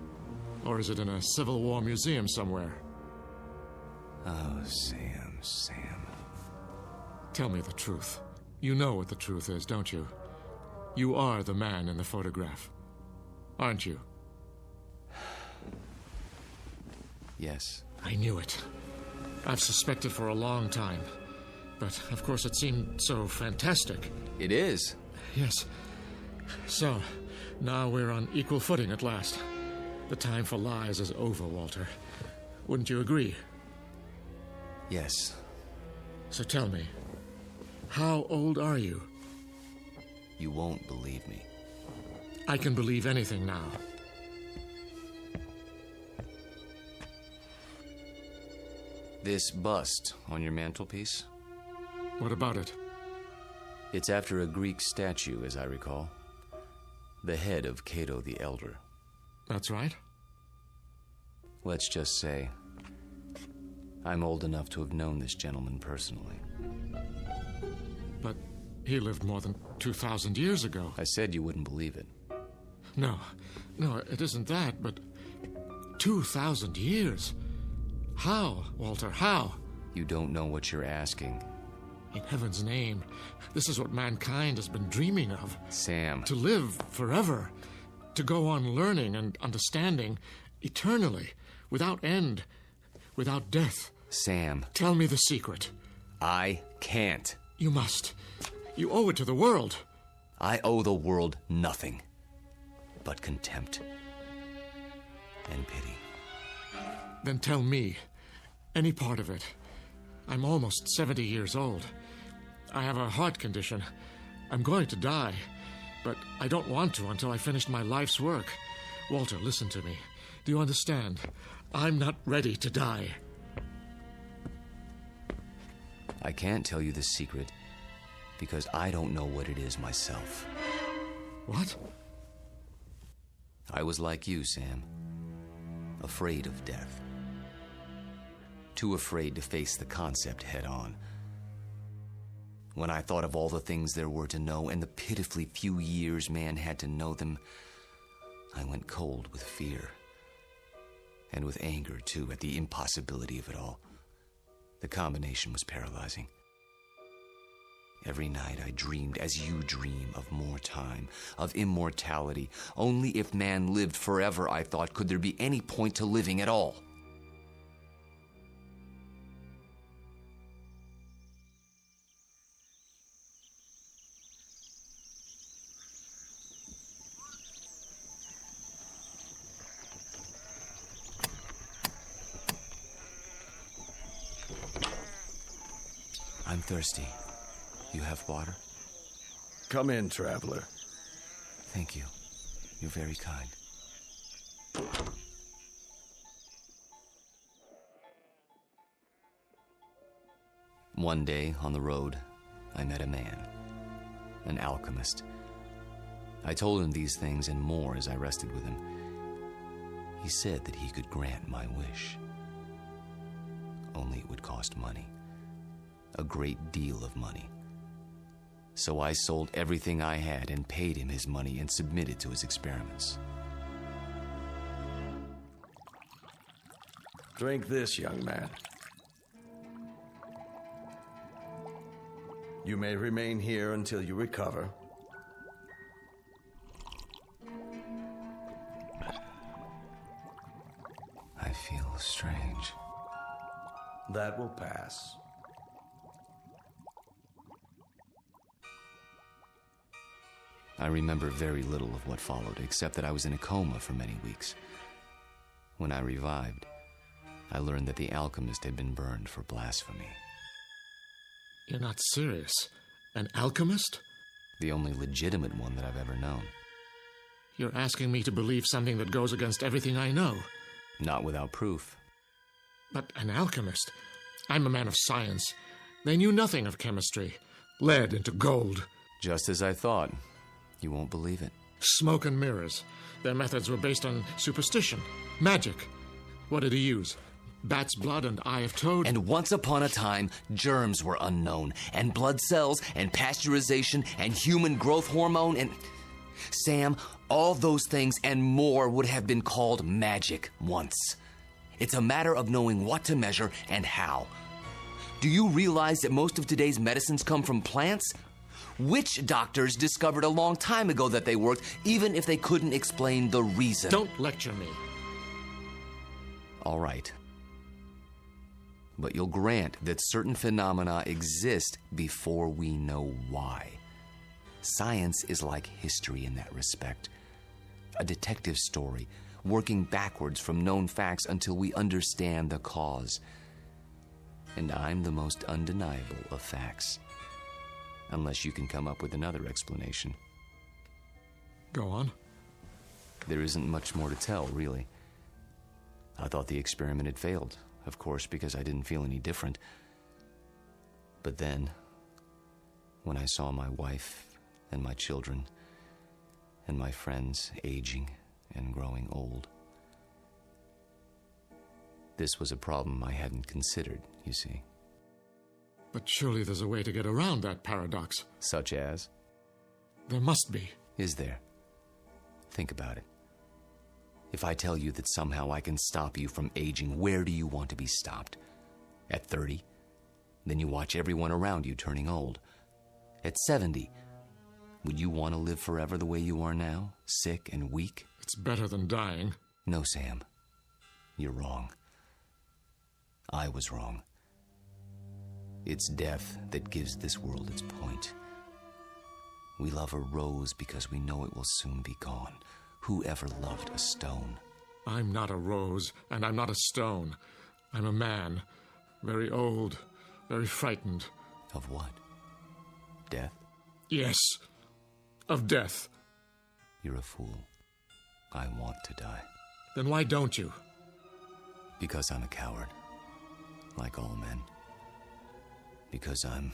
Or is it in a Civil War museum somewhere? Oh, Sam. Tell me the truth. You know what the truth is, don't you? You are the man in the photograph, aren't you? Yes. I knew it. I've suspected for a long time. But, of course, it seemed so fantastic. It is. Yes. So, now we're on equal footing at last. The time for lies is over, Walter. Wouldn't you agree? Yes. So tell me, how old are you? You won't believe me. I can believe anything now. This bust on your mantelpiece? What about it? It's after a Greek statue, as I recall. The head of Cato the Elder. That's right. Let's just say I'm old enough to have known this gentleman personally. But he lived more than 2,000 years ago. I said you wouldn't believe it. No, it isn't that, but 2,000 years. How, Walter, how? You don't know what you're asking. In heaven's name, this is what mankind has been dreaming of. Sam. To live forever. To go on learning and understanding eternally, without end, without death. Sam. Tell me the secret. I can't. You must. You owe it to the world. I owe the world nothing but contempt and pity. Then tell me, any part of it. I'm almost 70 years old. I have a heart condition. I'm going to die, but I don't want to until I finish my life's work. Walter, listen to me. Do you understand? I'm not ready to die. I can't tell you the secret because I don't know what it is myself. What? I was like you, Sam. Afraid of death. Too afraid to face the concept head on. When I thought of all the things there were to know and the pitifully few years man had to know them, I went cold with fear. And with anger, too, at the impossibility of it all. The combination was paralyzing. Every night I dreamed, as you dream, of more time, of immortality. Only if man lived forever, I thought, could there be any point to living at all. I'm thirsty. You have water? Come in, traveler. Thank you. You're very kind. One day, on the road, I met a man. An alchemist. I told him these things and more as I rested with him. He said that he could grant my wish. Only it would cost money. A great deal of money. So I sold everything I had and paid him his money and submitted to his experiments. Drink this, young man. You may remain here until you recover. I feel strange. That will pass. I remember very little of what followed, except that I was in a coma for many weeks. When I revived, I learned that the alchemist had been burned for blasphemy. You're not serious? An alchemist? The only legitimate one that I've ever known. You're asking me to believe something that goes against everything I know. Not without proof. But an alchemist? I'm a man of science. They knew nothing of chemistry. Lead into gold. Just as I thought. You won't believe it. Smoke and mirrors. Their methods were based on superstition, magic. What did he use? Bat's blood and eye of toad? And once upon a time, germs were unknown, and blood cells, and pasteurization, and human growth hormone, and... Sam, all those things and more would have been called magic once. It's a matter of knowing what to measure and how. Do you realize that most of today's medicines come from plants? Witch doctors discovered a long time ago that they worked, even if they couldn't explain the reason. Don't lecture me. All right. But you'll grant that certain phenomena exist before we know why. Science is like history in that respect. A detective story, working backwards from known facts until we understand the cause. And I'm the most undeniable of facts. Unless you can come up with another explanation. Go on. There isn't much more to tell, really. I thought the experiment had failed, of course, because I didn't feel any different. But then, when I saw my wife and my children and my friends aging and growing old, this was a problem I hadn't considered, you see. But surely there's a way to get around that paradox. Such as? There must be. Is there? Think about it. If I tell you that somehow I can stop you from aging, where do you want to be stopped? At 30? Then you watch everyone around you turning old. At 70? Would you want to live forever the way you are now? Sick and weak? It's better than dying. No, Sam. You're wrong. I was wrong. It's death that gives this world its point. We love a rose because we know it will soon be gone. Who ever loved a stone? I'm not a rose, and I'm not a stone. I'm a man. Very old, very frightened. Of what? Death? Yes, of death. You're a fool. I want to die. Then why don't you? Because I'm a coward. Like all men. Because I'm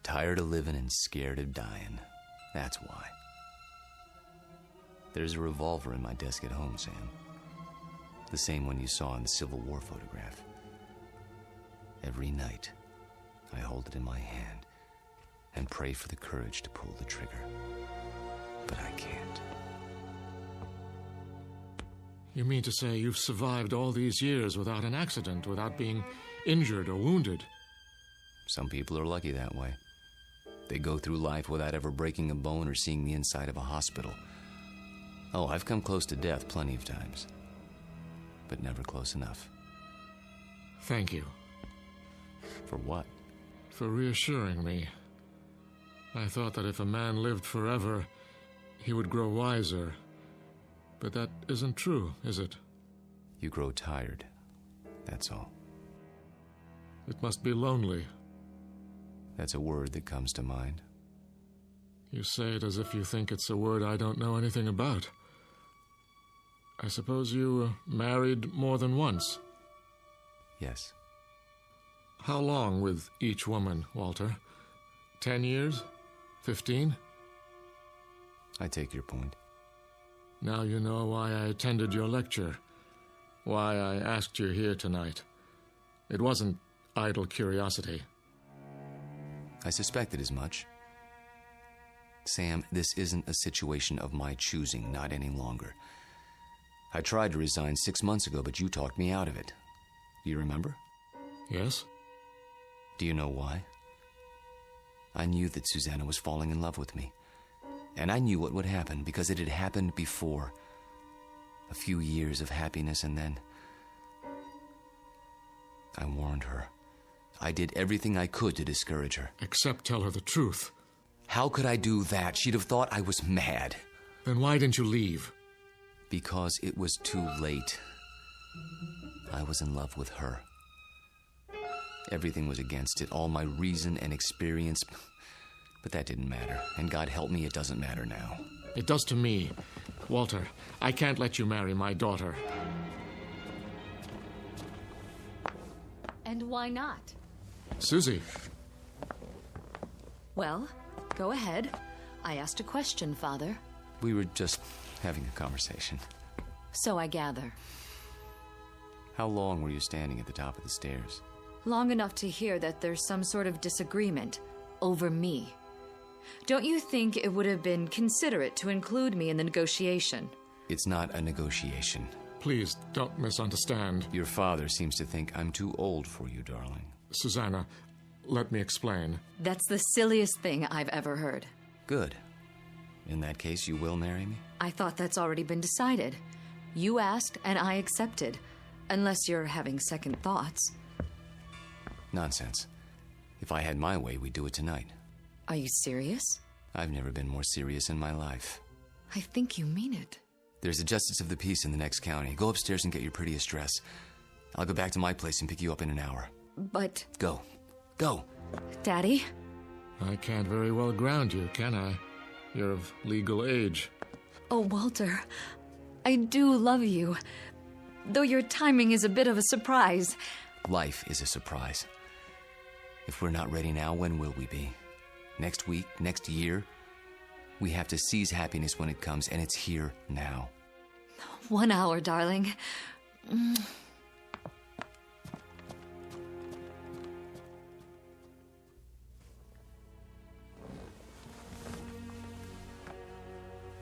tired of living and scared of dying. That's why. There's a revolver in my desk at home, Sam. The same one you saw in the Civil War photograph. Every night, I hold it in my hand and pray for the courage to pull the trigger. But I can't. You mean to say you've survived all these years without an accident, without being injured or wounded? Some people are lucky that way. They go through life without ever breaking a bone or seeing the inside of a hospital. Oh, I've come close to death plenty of times. But never close enough. Thank you. For what? For reassuring me. I thought that if a man lived forever, he would grow wiser. But that isn't true, is it? You grow tired. That's all. It must be lonely. That's a word that comes to mind. You say it as if you think it's a word I don't know anything about. I suppose you married more than once? Yes. How long with each woman, Walter? 10 years? 15? I take your point. Now you know why I attended your lecture. Why I asked you here tonight. It wasn't idle curiosity. I suspected as much. Sam, this isn't a situation of my choosing, not any longer. I tried to resign 6 months ago, but you talked me out of it. Do you remember? Yes. Do you know why? I knew that Susanna was falling in love with me. And I knew what would happen, because it had happened before. A few years of happiness, and then I warned her. I did everything I could to discourage her. Except tell her the truth. How could I do that? She'd have thought I was mad. Then why didn't you leave? Because it was too late. I was in love with her. Everything was against it, all my reason and experience. But that didn't matter. And God help me, it doesn't matter now. It does to me. Walter, I can't let you marry my daughter. And why not? Susie. Well, go ahead. I asked a question, Father. We were just having a conversation. So I gather. How long were you standing at the top of the stairs? Long enough to hear that there's some sort of disagreement over me. Don't you think it would have been considerate to include me in the negotiation? It's not a negotiation. Please, don't misunderstand. Your father seems to think I'm too old for you, darling. Susanna, let me explain. That's the silliest thing I've ever heard. Good. In that case, you will marry me? I thought that's already been decided. You asked, and I accepted. Unless you're having second thoughts. Nonsense. If I had my way, we'd do it tonight. Are you serious? I've never been more serious in my life. I think you mean it. There's a justice of the peace in the next county. Go upstairs and get your prettiest dress. I'll go back to my place and pick you up in an hour. But... Go. Go. Daddy? I can't very well ground you, can I? You're of legal age. Oh, Walter, I do love you. Though your timing is a bit of a surprise. Life is a surprise. If we're not ready now, when will we be? Next week? Next year? We have to seize happiness when it comes, and it's here now. 1 hour, darling.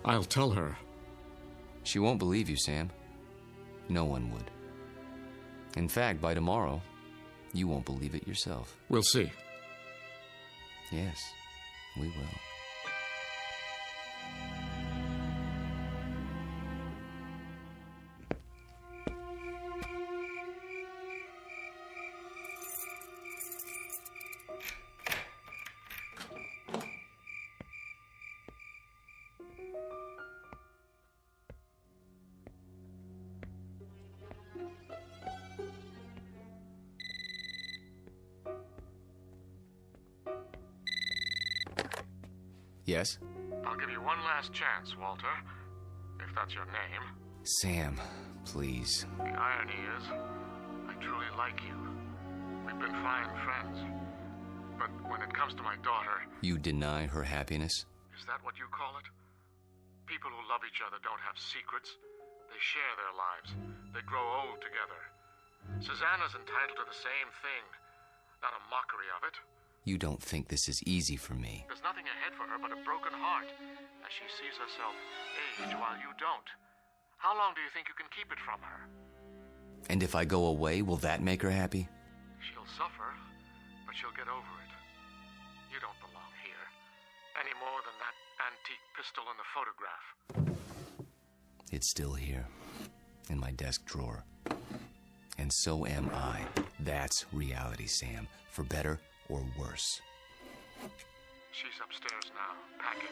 I'll tell her. She won't believe you, Sam. No one would. In fact, by tomorrow, you won't believe it yourself. We'll see. Yes, we will. Yes? I'll give you one last chance, Walter, if that's your name. Sam, please. The irony is, I truly like you. We've been fine friends. But when it comes to my daughter... You deny her happiness? Is that what you call it? People who love each other don't have secrets. They share their lives. They grow old together. Susanna's entitled to the same thing, not a mockery of it. You don't think this is easy for me. There's nothing ahead for her but a broken heart, as she sees herself age while you don't. How long do you think you can keep it from her? And if I go away, will that make her happy? She'll suffer, but she'll get over it. You don't belong here, any more than that antique pistol in the photograph. It's still here, in my desk drawer. And so am I. That's reality, Sam, for better or worse. She's upstairs now, packing.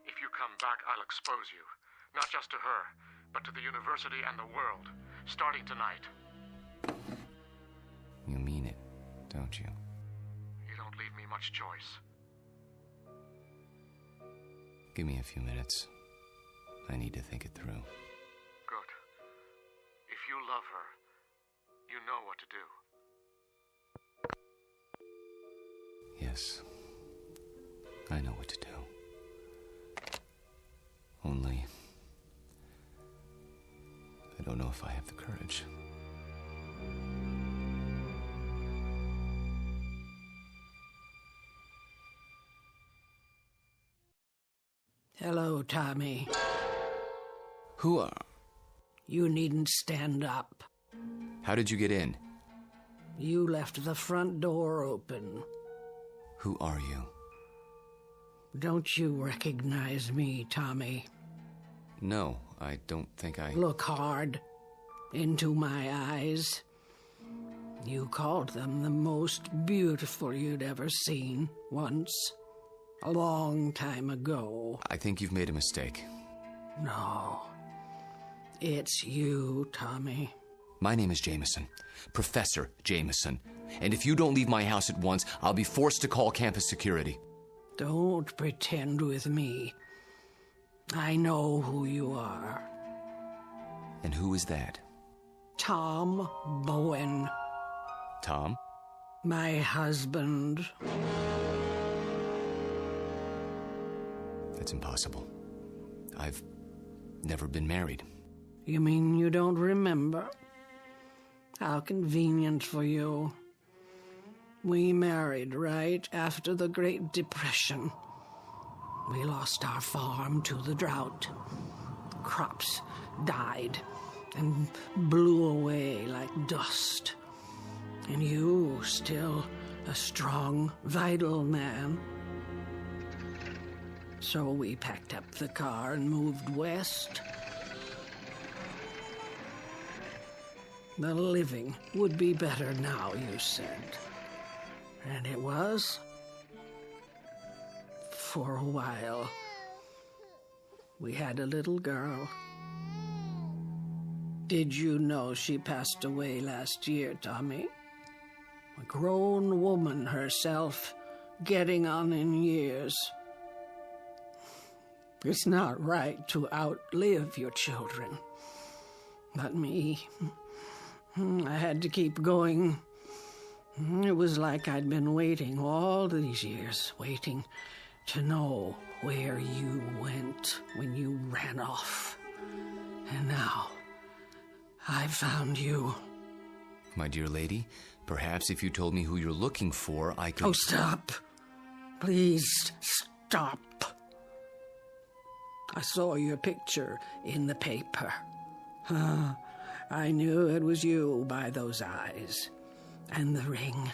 If you come back, I'll expose you. Not just to her, but to the university and the world, starting tonight. You mean it, don't you? You don't leave me much choice. Give me a few minutes. I need to think it through. Good. If you love her, you know what to do. Yes, I know what to do. Only, I don't know if I have the courage. Hello, Tommy. Who are... You needn't stand up. How did you get in? You left the front door open. Who are you? Don't you recognize me, Tommy? No, I don't think I... Look hard into my eyes. You called them the most beautiful you'd ever seen once. A long time ago. I think you've made a mistake. No. It's you, Tommy. My name is Jameson. Professor Jameson. And if you don't leave my house at once, I'll be forced to call campus security. Don't pretend with me. I know who you are. And who is that? Tom Bowen. Tom? My husband. That's impossible. I've never been married. You mean you don't remember? How convenient for you. We married right after the Great Depression. We lost our farm to the drought. Crops died and blew away like dust. And you, still a strong, vital man. So we packed up the car and moved west. The living would be better now, you said. And it was. For a while. We had a little girl. Did you know she passed away last year, Tommy? A grown woman herself, getting on in years. It's not right to outlive your children. But me, I had to keep going. It was like I'd been waiting all these years, waiting to know where you went when you ran off. And now, I found you. My dear lady, perhaps if you told me who you're looking for, I could... Oh, stop. Please, stop. I saw your picture in the paper. I knew it was you by those eyes. And the ring.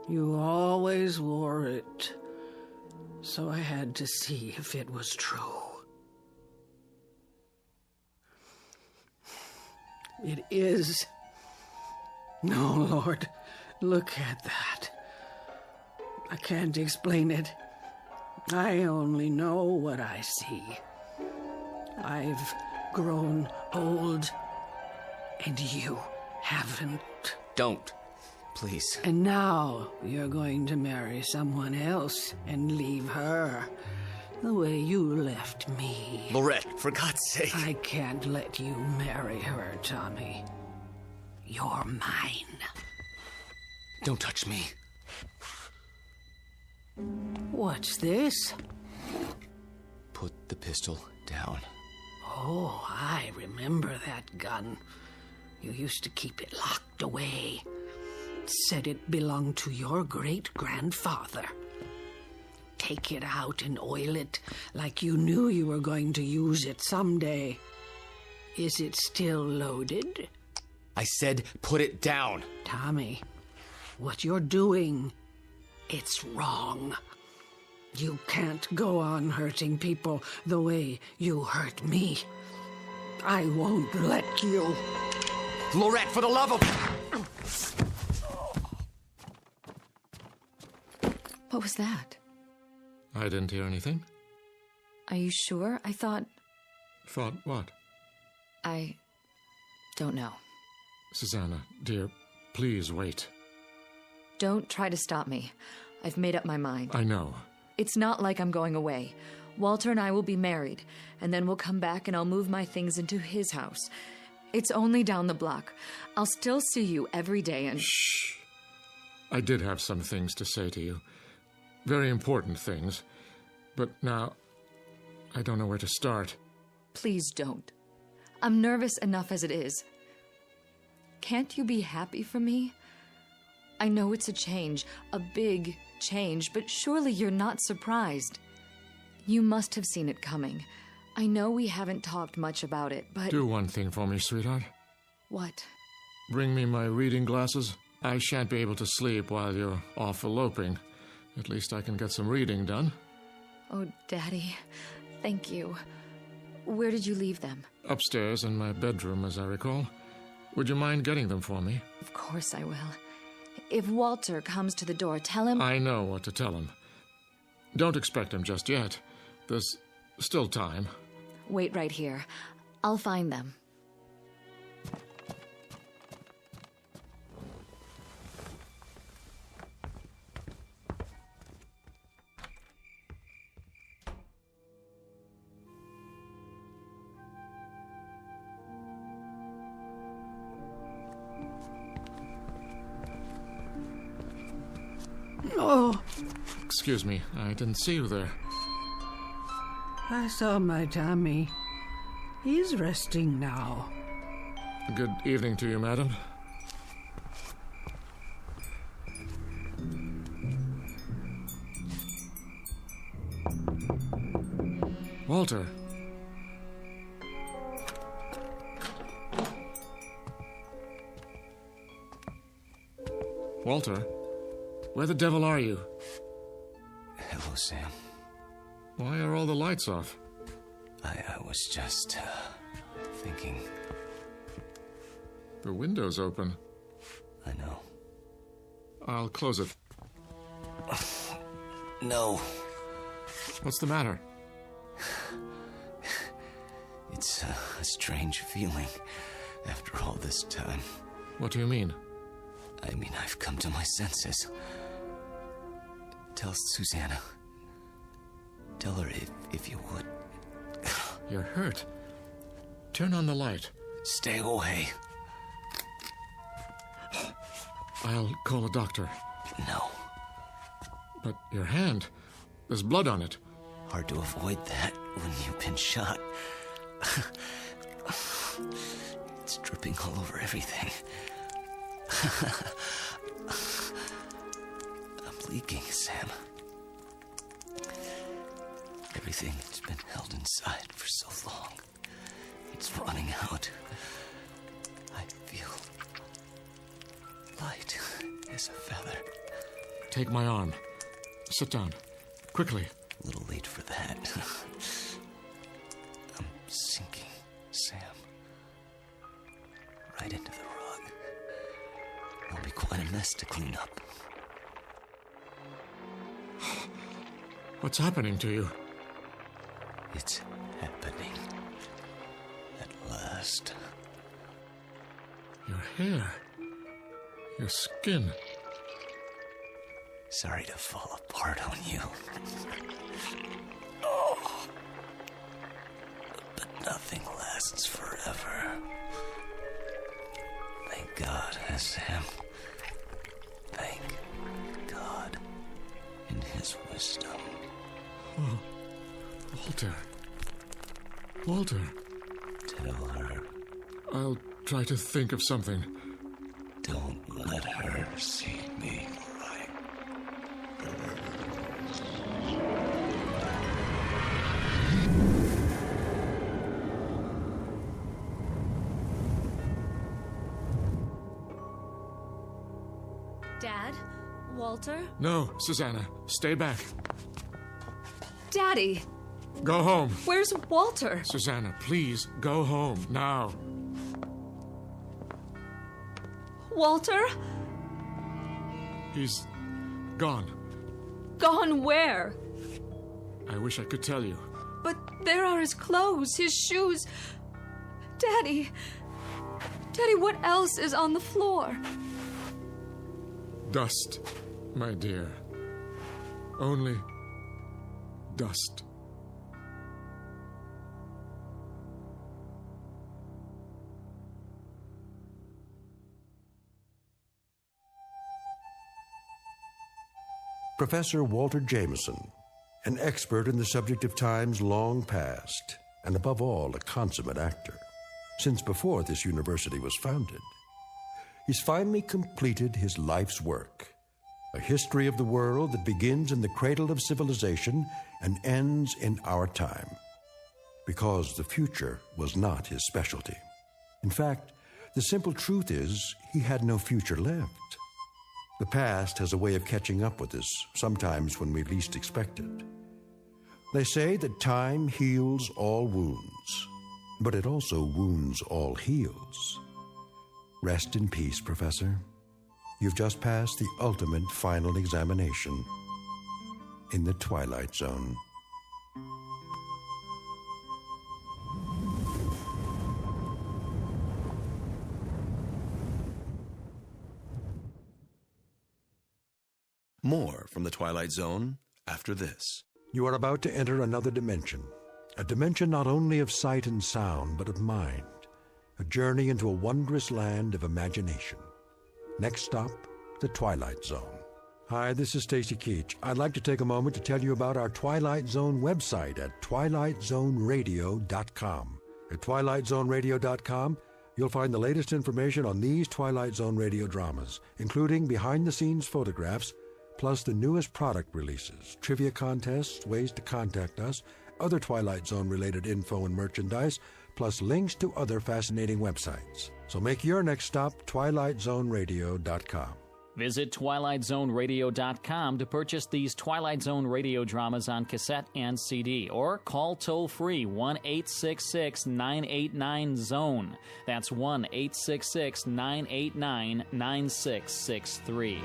You always wore it. So I had to see if it was true. It is. No, Lord, look at that. I can't explain it. I only know what I see. I've grown old, and you haven't. Don't. Please. And now you're going to marry someone else and leave her the way you left me. Lorette, for God's sake. I can't let you marry her, Tommy. You're mine. Don't touch me. What's this? Put the pistol down. Oh, I remember that gun. You used to keep it locked away. Said it belonged to your great-grandfather. Take it out and oil it like you knew you were going to use it someday. Is it still loaded? I said put it down. Tommy, what you're doing, it's wrong. You can't go on hurting people the way you hurt me. I won't let you. Lorette, for the love of... What was that? I didn't hear anything. Are you sure? I thought... Thought what? I don't know. Susanna, dear, please wait. Don't try to stop me. I've made up my mind. I know. It's not like I'm going away. Walter and I will be married, and then we'll come back and I'll move my things into his house. It's only down the block. I'll still see you every day and... Shh. I did have some things to say to you. Very important things. But now, I don't know where to start. Please don't. I'm nervous enough as it is. Can't you be happy for me? I know it's a change, a big change, but surely you're not surprised. You must have seen it coming. I know we haven't talked much about it, but... Do one thing for me, sweetheart. What? Bring me my reading glasses. I shan't be able to sleep while you're off eloping. At least I can get some reading done. Oh, Daddy, thank you. Where did you leave them? Upstairs in my bedroom, as I recall. Would you mind getting them for me? Of course I will. If Walter comes to the door, tell him... I know what to tell him. Don't expect him just yet. There's still time. Wait right here. I'll find them. Oh. Excuse me, I didn't see you there. I saw my Tommy. He's resting now. Good evening to you, madam. Walter. Walter, where the devil are you? Hello, Sam. Why are all the lights off? I was just, thinking. The window's open. I know. I'll close it. No. What's the matter? It's a strange feeling after all this time. What do you mean? I mean, I've come to my senses. Tell Susanna. Tell her if you would. You're hurt. Turn on the light. Stay away. I'll call a doctor. No. But your hand, there's blood on it. Hard to avoid that when you've been shot. It's dripping all over everything. I'm leaking, Sam. Everything that's been held inside for so long, it's running out. I feel light as a feather. Take my arm. Sit down. Quickly. A little late for that. I'm sinking, Sam. Right into the rug. It'll be quite a mess to clean up. What's happening to you? It's happening. At last. Your hair. Your skin. Sorry to fall apart on you. Oh. But nothing lasts forever. Thank God, Sam. Thank God in His wisdom. Oh, Walter. Walter. Tell her. I'll try to think of something. Don't let her see me like Dad? Walter? No, Susanna. Stay back. Daddy! Go home. Where's Walter? Susanna, please, go home, now. Walter? He's gone. Gone where? I wish I could tell you. But there are his clothes, his shoes. Daddy! Daddy, what else is on the floor? Dust, my dear. Only dust. Professor Walter Jameson, an expert in the subject of times long past, and above all, a consummate actor, since before this university was founded. He's finally completed his life's work, a history of the world that begins in the cradle of civilization and ends in our time, because the future was not his specialty. In fact, the simple truth is he had no future left. The past has a way of catching up with us, sometimes when we least expect it. They say that time heals all wounds, but it also wounds all heals. Rest in peace, Professor. You've just passed the ultimate final examination in the Twilight Zone. More from the Twilight Zone after this. You are about to enter another dimension, a dimension not only of sight and sound, but of mind, a journey into a wondrous land of imagination. Next stop, the Twilight Zone. Hi, this is Stacy Keach. I'd like to take a moment to tell you about our Twilight Zone website at twilightzoneradio.com. At twilightzoneradio.com, you'll find the latest information on these Twilight Zone radio dramas, including behind-the-scenes photographs, plus the newest product releases, trivia contests, ways to contact us, other Twilight Zone-related info and merchandise, plus links to other fascinating websites. So make your next stop twilightzoneradio.com. Visit twilightzoneradio.com to purchase these Twilight Zone radio dramas on cassette and CD, or call toll-free 1-866-989-ZONE. That's 1-866-989-9663.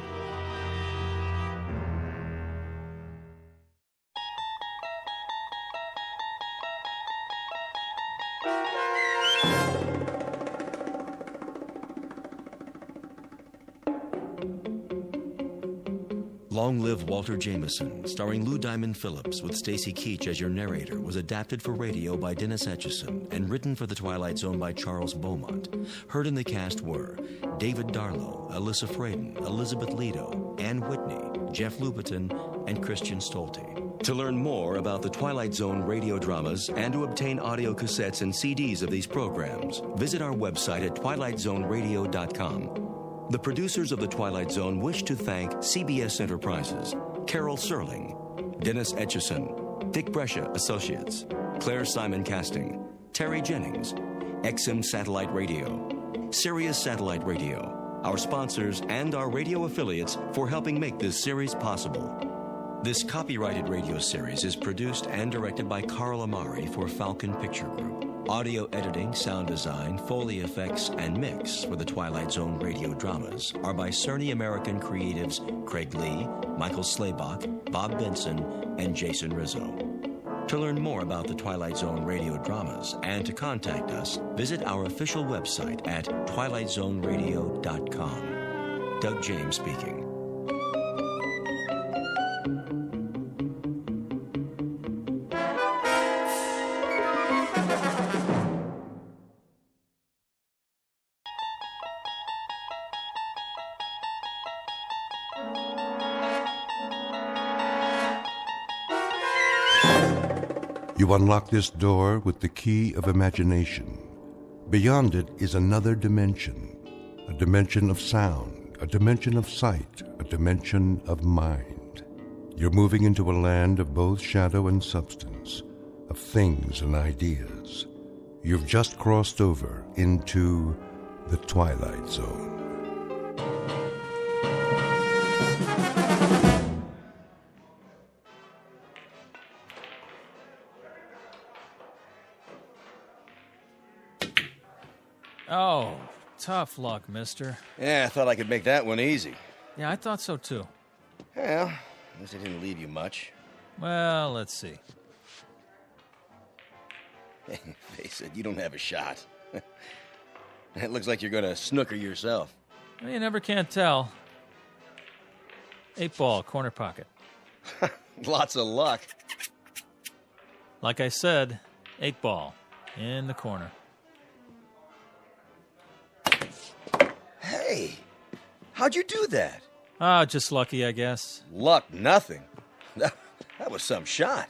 Long Live Walter Jameson, starring Lou Diamond Phillips with Stacy Keach as your narrator, was adapted for radio by Dennis Etchison and written for The Twilight Zone by Charles Beaumont. Heard in the cast were David Darlow, Alyssa Fraden, Elizabeth Lido, Ann Whitney, Jeff Lupetin, and Christian Stolte. To learn more about the Twilight Zone radio dramas and to obtain audio cassettes and CDs of these programs, visit our website at twilightzoneradio.com. The producers of The Twilight Zone wish to thank CBS Enterprises, Carol Serling, Dennis Etchison, Dick Brescia Associates, Claire Simon Casting, Terry Jennings, XM Satellite Radio, Sirius Satellite Radio, our sponsors and our radio affiliates for helping make this series possible. This copyrighted radio series is produced and directed by Carl Amari for Falcon Picture Group. Audio editing, sound design, Foley effects, and mix for the Twilight Zone radio dramas are by Cerny American creatives Craig Lee, Michael Slaybach, Bob Benson, and Jason Rizzo. To learn more about the Twilight Zone radio dramas and to contact us, visit our official website at twilightzoneradio.com. Doug James speaking. You unlock this door with the key of imagination. Beyond it is another dimension, a dimension of sound, a dimension of sight, a dimension of mind. You're moving into a land of both shadow and substance, of things and ideas. You've just crossed over into the Twilight Zone. Oh, tough luck, mister. Yeah, I thought I could make that one easy. Yeah, I thought so too. Well, at least I didn't leave you much. Well, let's see. Face it, you don't have a shot. It looks like you're gonna snooker yourself. Well, you never can tell. 8-ball, corner pocket. Lots of luck. Like I said, 8-ball, in the corner. Hey, how'd you do that? Ah, just lucky, I guess. Luck, nothing. That was some shot.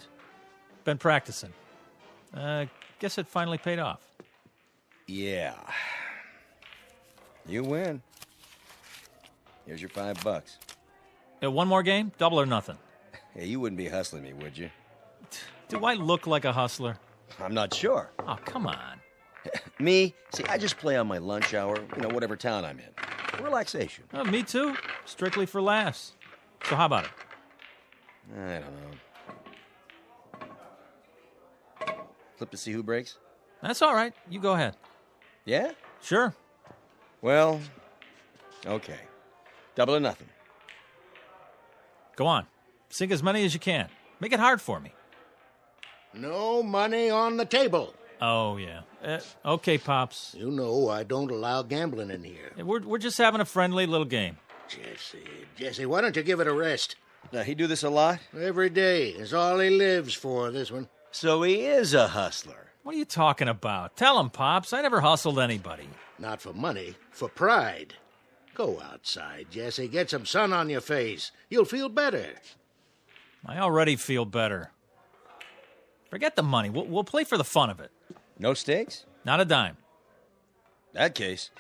Been practicing. Guess it finally paid off. Yeah. You win. Here's your $5. One more game? Double or nothing? Hey, you wouldn't be hustling me, would you? Do I look like a hustler? I'm not sure. Oh, come on. Me? See, I just play on my lunch hour, whatever town I'm in. Relaxation. Me too. Strictly for laughs. So how about it? I don't know. Flip to see who breaks? That's all right. You go ahead. Yeah? Sure. Well, okay. Double or nothing. Go on. Sink as many as you can. Make it hard for me. No money on the table. Oh, yeah. Okay, Pops. You know I don't allow gambling in here. We're just having a friendly little game. Jesse, why don't you give it a rest? Now, he do this a lot? Every day is all he lives for, this one. So he is a hustler. What are you talking about? Tell him, Pops. I never hustled anybody. Not for money, for pride. Go outside, Jesse. Get some sun on your face. You'll feel better. I already feel better. Forget the money. We'll play for the fun of it. No stakes? Not a dime. That case,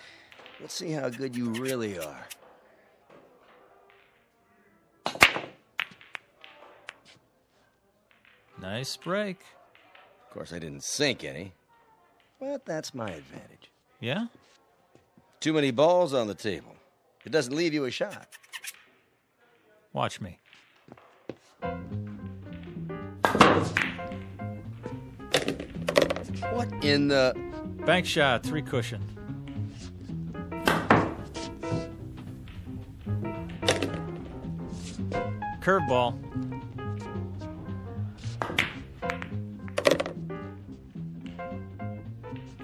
let's see how good you really are. Nice break. Of course, I didn't sink any, but that's my advantage. Yeah? Too many balls on the table. It doesn't leave you a shot. Watch me. What in the... Bank shot, 3 cushion. Curveball.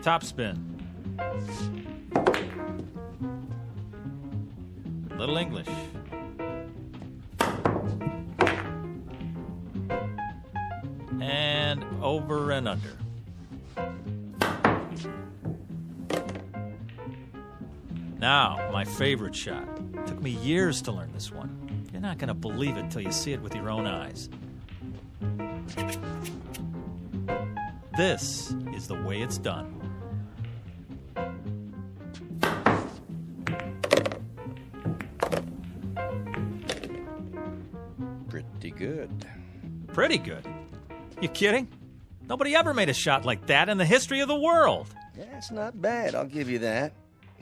Top spin. Little English. And over and under. Now, my favorite shot. Took me years to learn this one. You're not going to believe it till you see it with your own eyes. This is the way it's done. Pretty good. Pretty good? You kidding? Nobody ever made a shot like that in the history of the world. Yeah, it's not bad, I'll give you that.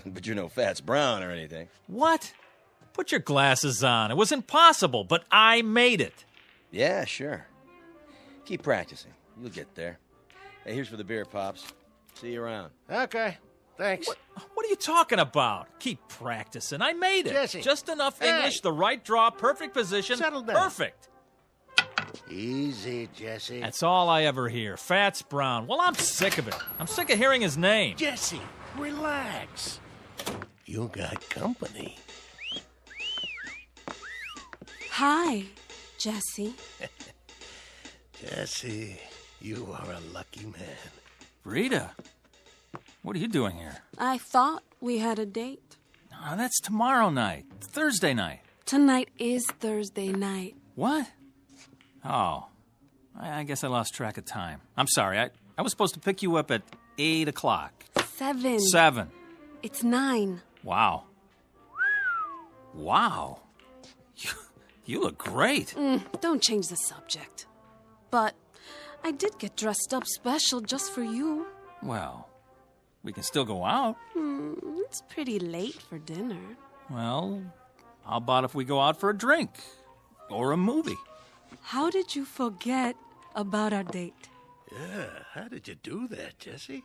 But you're no Fats Brown or anything. What? Put your glasses on. It was impossible, but I made it. Yeah, sure. Keep practicing. You'll get there. Hey, here's for the beer, Pops. See you around. Okay, thanks. What are you talking about? Keep practicing. I made it. Jesse. Just enough Hey. English, the right draw, perfect position. Settle down. Perfect. Easy, Jesse. That's all I ever hear. Fats Brown. Well, I'm sick of it. I'm sick of hearing his name. Jesse, relax. You got company. Hi, Jesse. Jesse, you are a lucky man. Rita, what are you doing here? I thought we had a date. Oh, that's tomorrow night. Thursday night. Tonight is Thursday night. What? Oh, I guess I lost track of time. I'm sorry. I was supposed to pick you up at 8 o'clock. 7. 7. It's 9. Wow. Wow. You look great. Don't change the subject. But I did get dressed up special just for you. Well, we can still go out. It's pretty late for dinner. Well, how about if we go out for a drink? Or a movie? How did you forget about our date? Yeah, how did you do that, Jesse?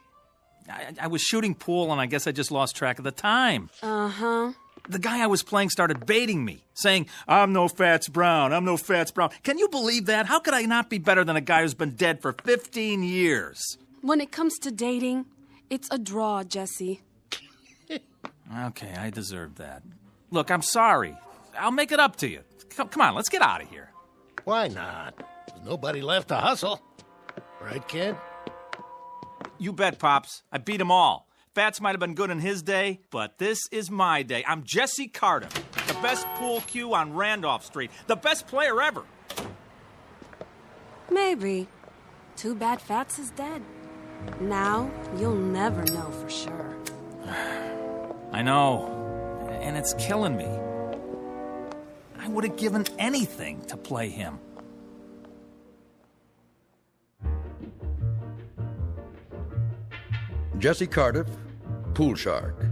I was shooting pool, and I guess I just lost track of the time. Uh-huh. The guy I was playing started baiting me, saying, I'm no Fats Brown, I'm no Fats Brown. Can you believe that? How could I not be better than a guy who's been dead for 15 years? When it comes to dating, it's a draw, Jesse. Okay, I deserve that. Look, I'm sorry. I'll make it up to you. Come on, let's get out of here. Why not? There's nobody left to hustle. Right, kid? You bet, Pops. I beat them all. Fats might have been good in his day, but this is my day. I'm Jesse Carter, the best pool cue on Randolph Street, the best player ever. Maybe. Too bad Fats is dead. Now, you'll never know for sure. I know, and it's killing me. I would have given anything to play him. Jesse Cardiff, Pool Shark.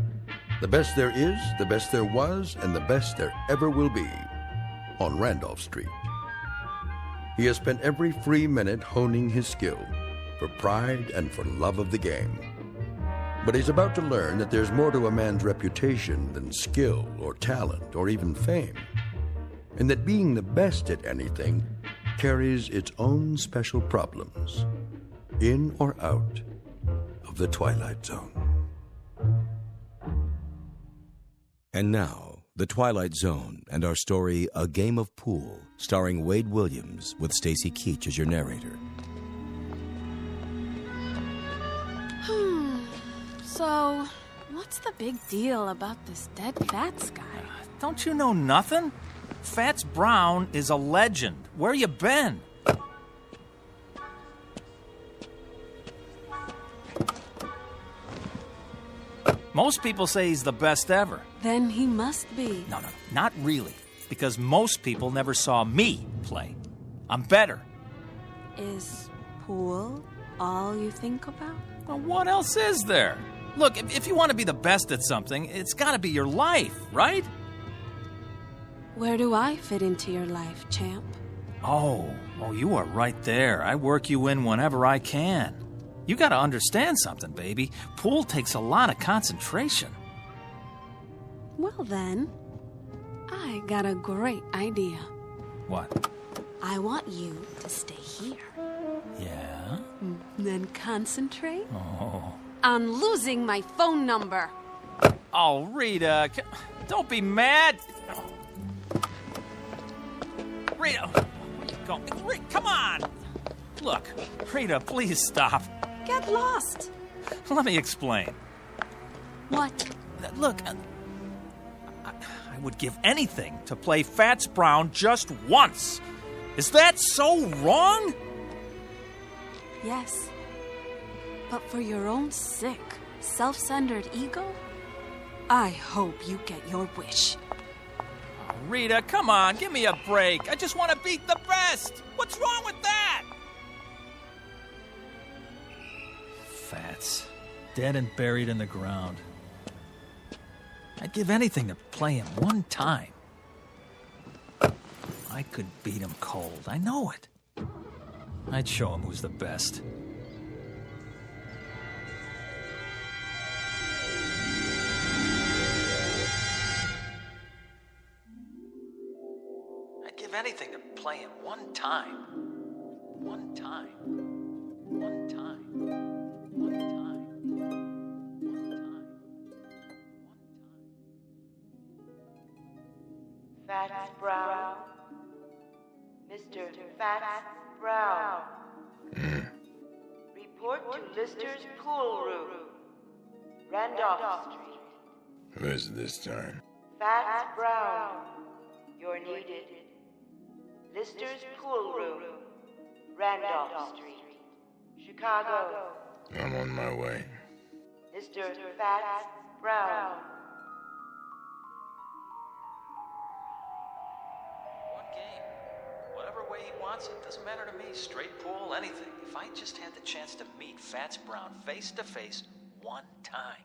The best there is, the best there was, and the best there ever will be on Randolph Street. He has spent every free minute honing his skill for pride and for love of the game. But he's about to learn that there's more to a man's reputation than skill or talent or even fame, and that being the best at anything carries its own special problems, in or out of the Twilight Zone. And now, The Twilight Zone and our story, A Game of Pool, starring Wade Williams with Stacy Keach as your narrator. So, what's the big deal about this dead Fats guy? Don't you know nothing? Fats Brown is a legend. Where you been? Most people say he's the best ever. Then he must be. No, not really. Because most people never saw me play. I'm better. Is pool all you think about? Well, what else is there? Look, if you want to be the best at something, it's got to be your life, right? Where do I fit into your life, champ? Oh, you are right there. I work you in whenever I can. You got to understand something, baby. Pool takes a lot of concentration. Well then, I got a great idea. What? I want you to stay here. Yeah? Then concentrate Oh. on losing my phone number. Oh, Rita, don't be mad. Rita, where you going? Rita, come on. Look, Rita, please stop. Get lost. Let me explain. What? Look, I would give anything to play Fats Brown just once. Is that so wrong? Yes. But for your own sick, self-centered ego, I hope you get your wish. Oh, Rita, come on, give me a break. I just want to beat the best. What's wrong with that? Fats. Dead and buried in the ground. I'd give anything to play him one time. I could beat him cold. I know it. I'd show him who's the best. I'd give anything to play him one time. One time. One time. One time. One time. Fats Brown. Mr. Fats Brown. Report to Lister's pool room. Randolph Street. Who is it this time? Fats Brown. You're needed. Lister's pool room. Randolph Street. Chicago. I'm on my way. Mr. Fats Brown. One game. Whatever way he wants it. Doesn't matter to me. Straight pool, anything. If I just had the chance to meet Fats Brown face to face one time.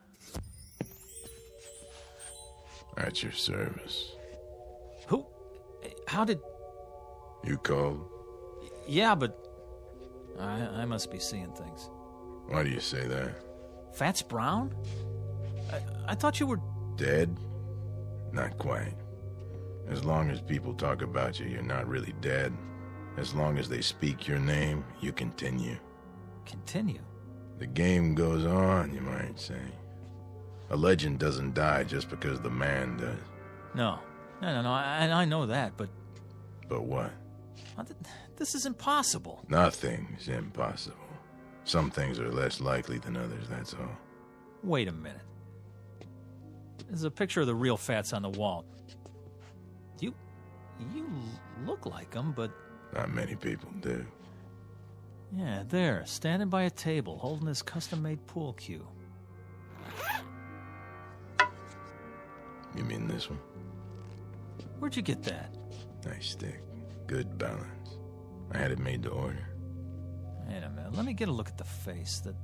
At your service. Who? How did... You called? Yeah, but... I must be seeing things. Why do you say that? Fats Brown? I thought you were... Dead? Not quite. As long as people talk about you, you're not really dead. As long as they speak your name, you continue. Continue? The game goes on, you might say. A legend doesn't die just because the man does. No, I know that, but... But what? This is impossible. Nothing's impossible. Some things are less likely than others, that's all. Wait a minute. There's a picture of the real Fats on the wall. You look like him, but... Not many people do. Yeah, there, standing by a table, holding his custom-made pool cue. You mean this one? Where'd you get that? Nice stick. Good balance. I had it made to order. Wait a minute, let me get a look at the face. The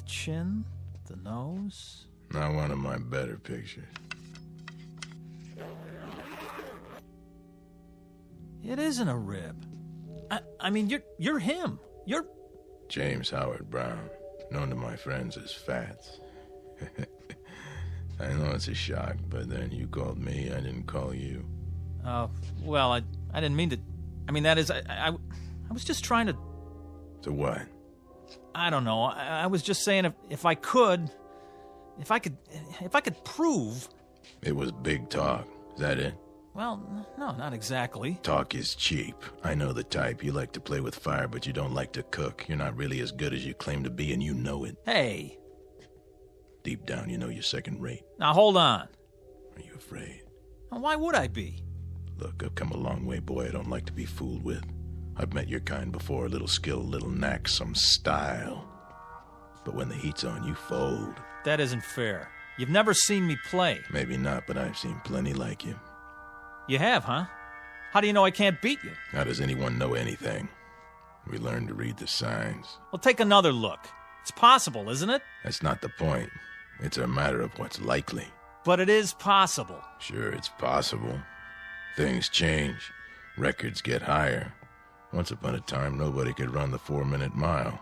chin, the nose... Not one of my better pictures. It isn't a rib. I mean, you're him. You're... James Howard Brown, known to my friends as Fats. I know it's a shock, but then you called me, I didn't call you. Well, I didn't mean to... I mean, that is, I was just trying to... To what? I don't know. I was just saying if I could prove... It was big talk. Is that it? Well, no, not exactly. Talk is cheap. I know the type. You like to play with fire, but you don't like to cook. You're not really as good as you claim to be, and you know it. Hey! Deep down, you know you're second rate. Now, hold on. Are you afraid? Now, why would I be? Look, I've come a long way, boy. I don't like to be fooled with. I've met your kind before. A little skill, a little knack, some style. But when the heat's on, you fold. That isn't fair. You've never seen me play. Maybe not, but I've seen plenty like you. You have, huh? How do you know I can't beat you? How does anyone know anything? We learn to read the signs. Well, take another look. It's possible, isn't it? That's not the point. It's a matter of what's likely. But it is possible. Sure, it's possible. Things change. Records get higher. Once upon a time, nobody could run the 4-minute mile.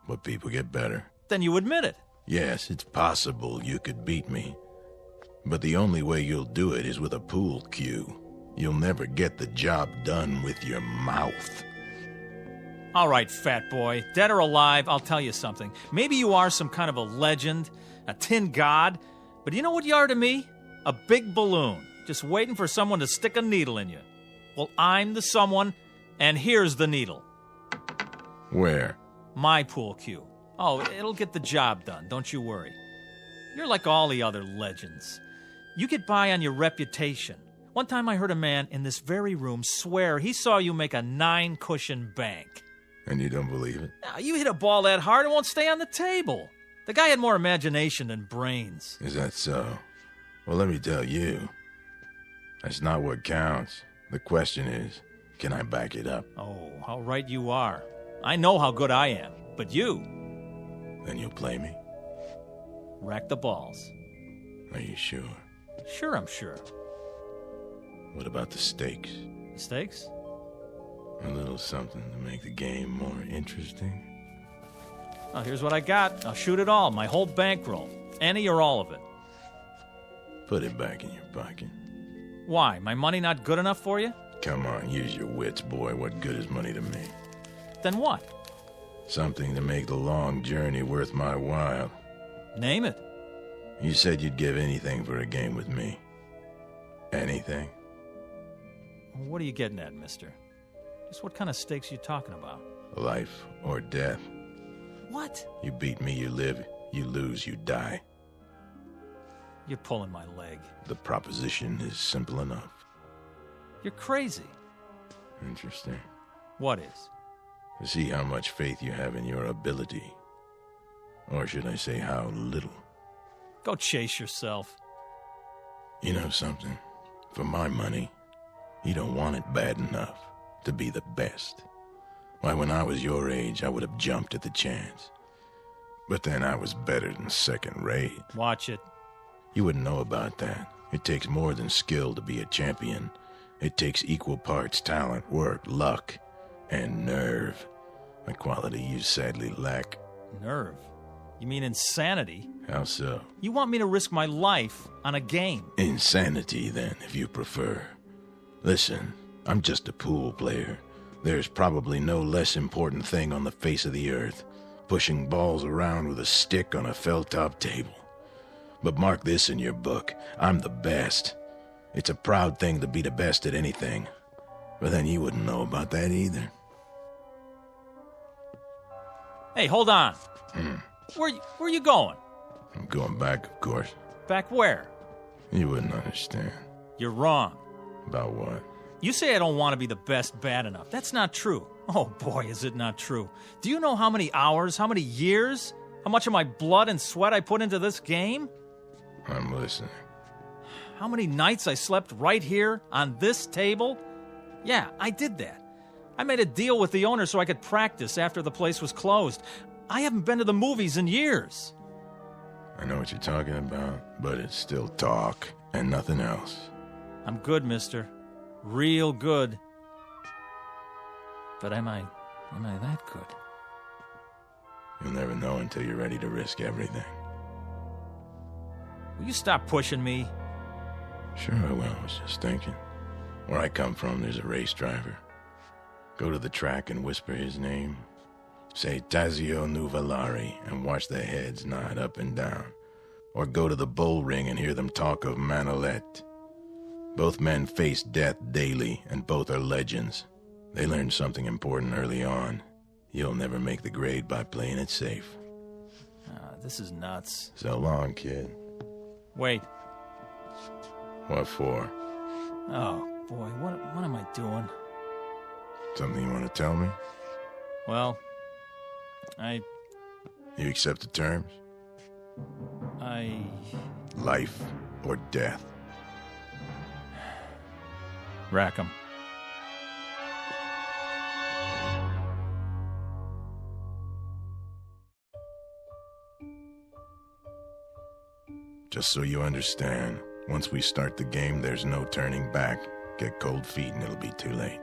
But people get better. Then you admit it. Yes, it's possible you could beat me. But the only way you'll do it is with a pool cue. You'll never get the job done with your mouth. All right, fat boy. Dead or alive, I'll tell you something. Maybe you are some kind of a legend, a tin god, but you know what you are to me? A big balloon, just waiting for someone to stick a needle in you. Well, I'm the someone, and here's the needle. Where? My pool cue. Oh, it'll get the job done, don't you worry. You're like all the other legends. You get by on your reputation. One time I heard a man in this very room swear he saw you make a 9-cushion bank. And you don't believe it? Now, you hit a ball that hard, it won't stay on the table. The guy had more imagination than brains. Is that so? Well, let me tell you. That's not what counts. The question is, can I back it up? Oh, how right you are. I know how good I am, but you... Then you'll play me? Rack the balls. Are you sure? Sure, I'm sure. What about the stakes? Stakes? A little something to make the game more interesting. Oh, here's what I got. I'll shoot it all, my whole bankroll. Any or all of it. Put it back in your pocket. Why? My money not good enough for you? Come on, use your wits, boy. What good is money to me? Then what? Something to make the long journey worth my while. Name it. You said you'd give anything for a game with me. Anything? What are you getting at, mister? Just what kind of stakes you talking about? Life or death. What? You beat me, you live. You lose, you die. You're pulling my leg. The proposition is simple enough. You're crazy. Interesting. What is? To see how much faith you have in your ability. Or should I say how little? Go chase yourself. You know something? For my money, you don't want it bad enough to be the best. Why, when I was your age, I would have jumped at the chance. But then I was better than second rate. Watch it. You wouldn't know about that. It takes more than skill to be a champion. It takes equal parts talent, work, luck, and nerve. A quality you sadly lack. Nerve? You mean insanity? How so? You want me to risk my life on a game? Insanity, then, if you prefer. Listen, I'm just a pool player. There's probably no less important thing on the face of the earth. Pushing balls around with a stick on a felt-top table. But mark this in your book. I'm the best. It's a proud thing to be the best at anything. But then you wouldn't know about that either. Hey, hold on. Where you going? I'm going back, of course. Back where? You wouldn't understand. You're wrong. About what? You say I don't want to be the best bad enough. That's not true. Oh, boy, is it not true. Do you know how many hours, how many years, how much of my blood and sweat I put into this game? I'm listening. How many nights I slept right here on this table? Yeah, I did that. I made a deal with the owner so I could practice after the place was closed. I haven't been to the movies in years. I know what you're talking about, but it's still talk and nothing else. I'm good, mister. Real good. But am I that good? You'll never know until you're ready to risk everything. Will you stop pushing me? Sure I will. I was just thinking. Where I come from, there's a race driver. Go to the track and whisper his name. Say Tazio Nuvolari and watch their heads nod up and down. Or go to the bull ring and hear them talk of Manolete. Both men face death daily, and both are legends. They learned something important early on. You'll never make the grade by playing it safe. This is nuts. So long, kid. Wait. What for? Oh, boy, what am I doing? Something you want to tell me? Well, You accept the terms? Life or death? Rack 'em. Just so you understand, once we start the game, there's no turning back. Get cold feet and it'll be too late.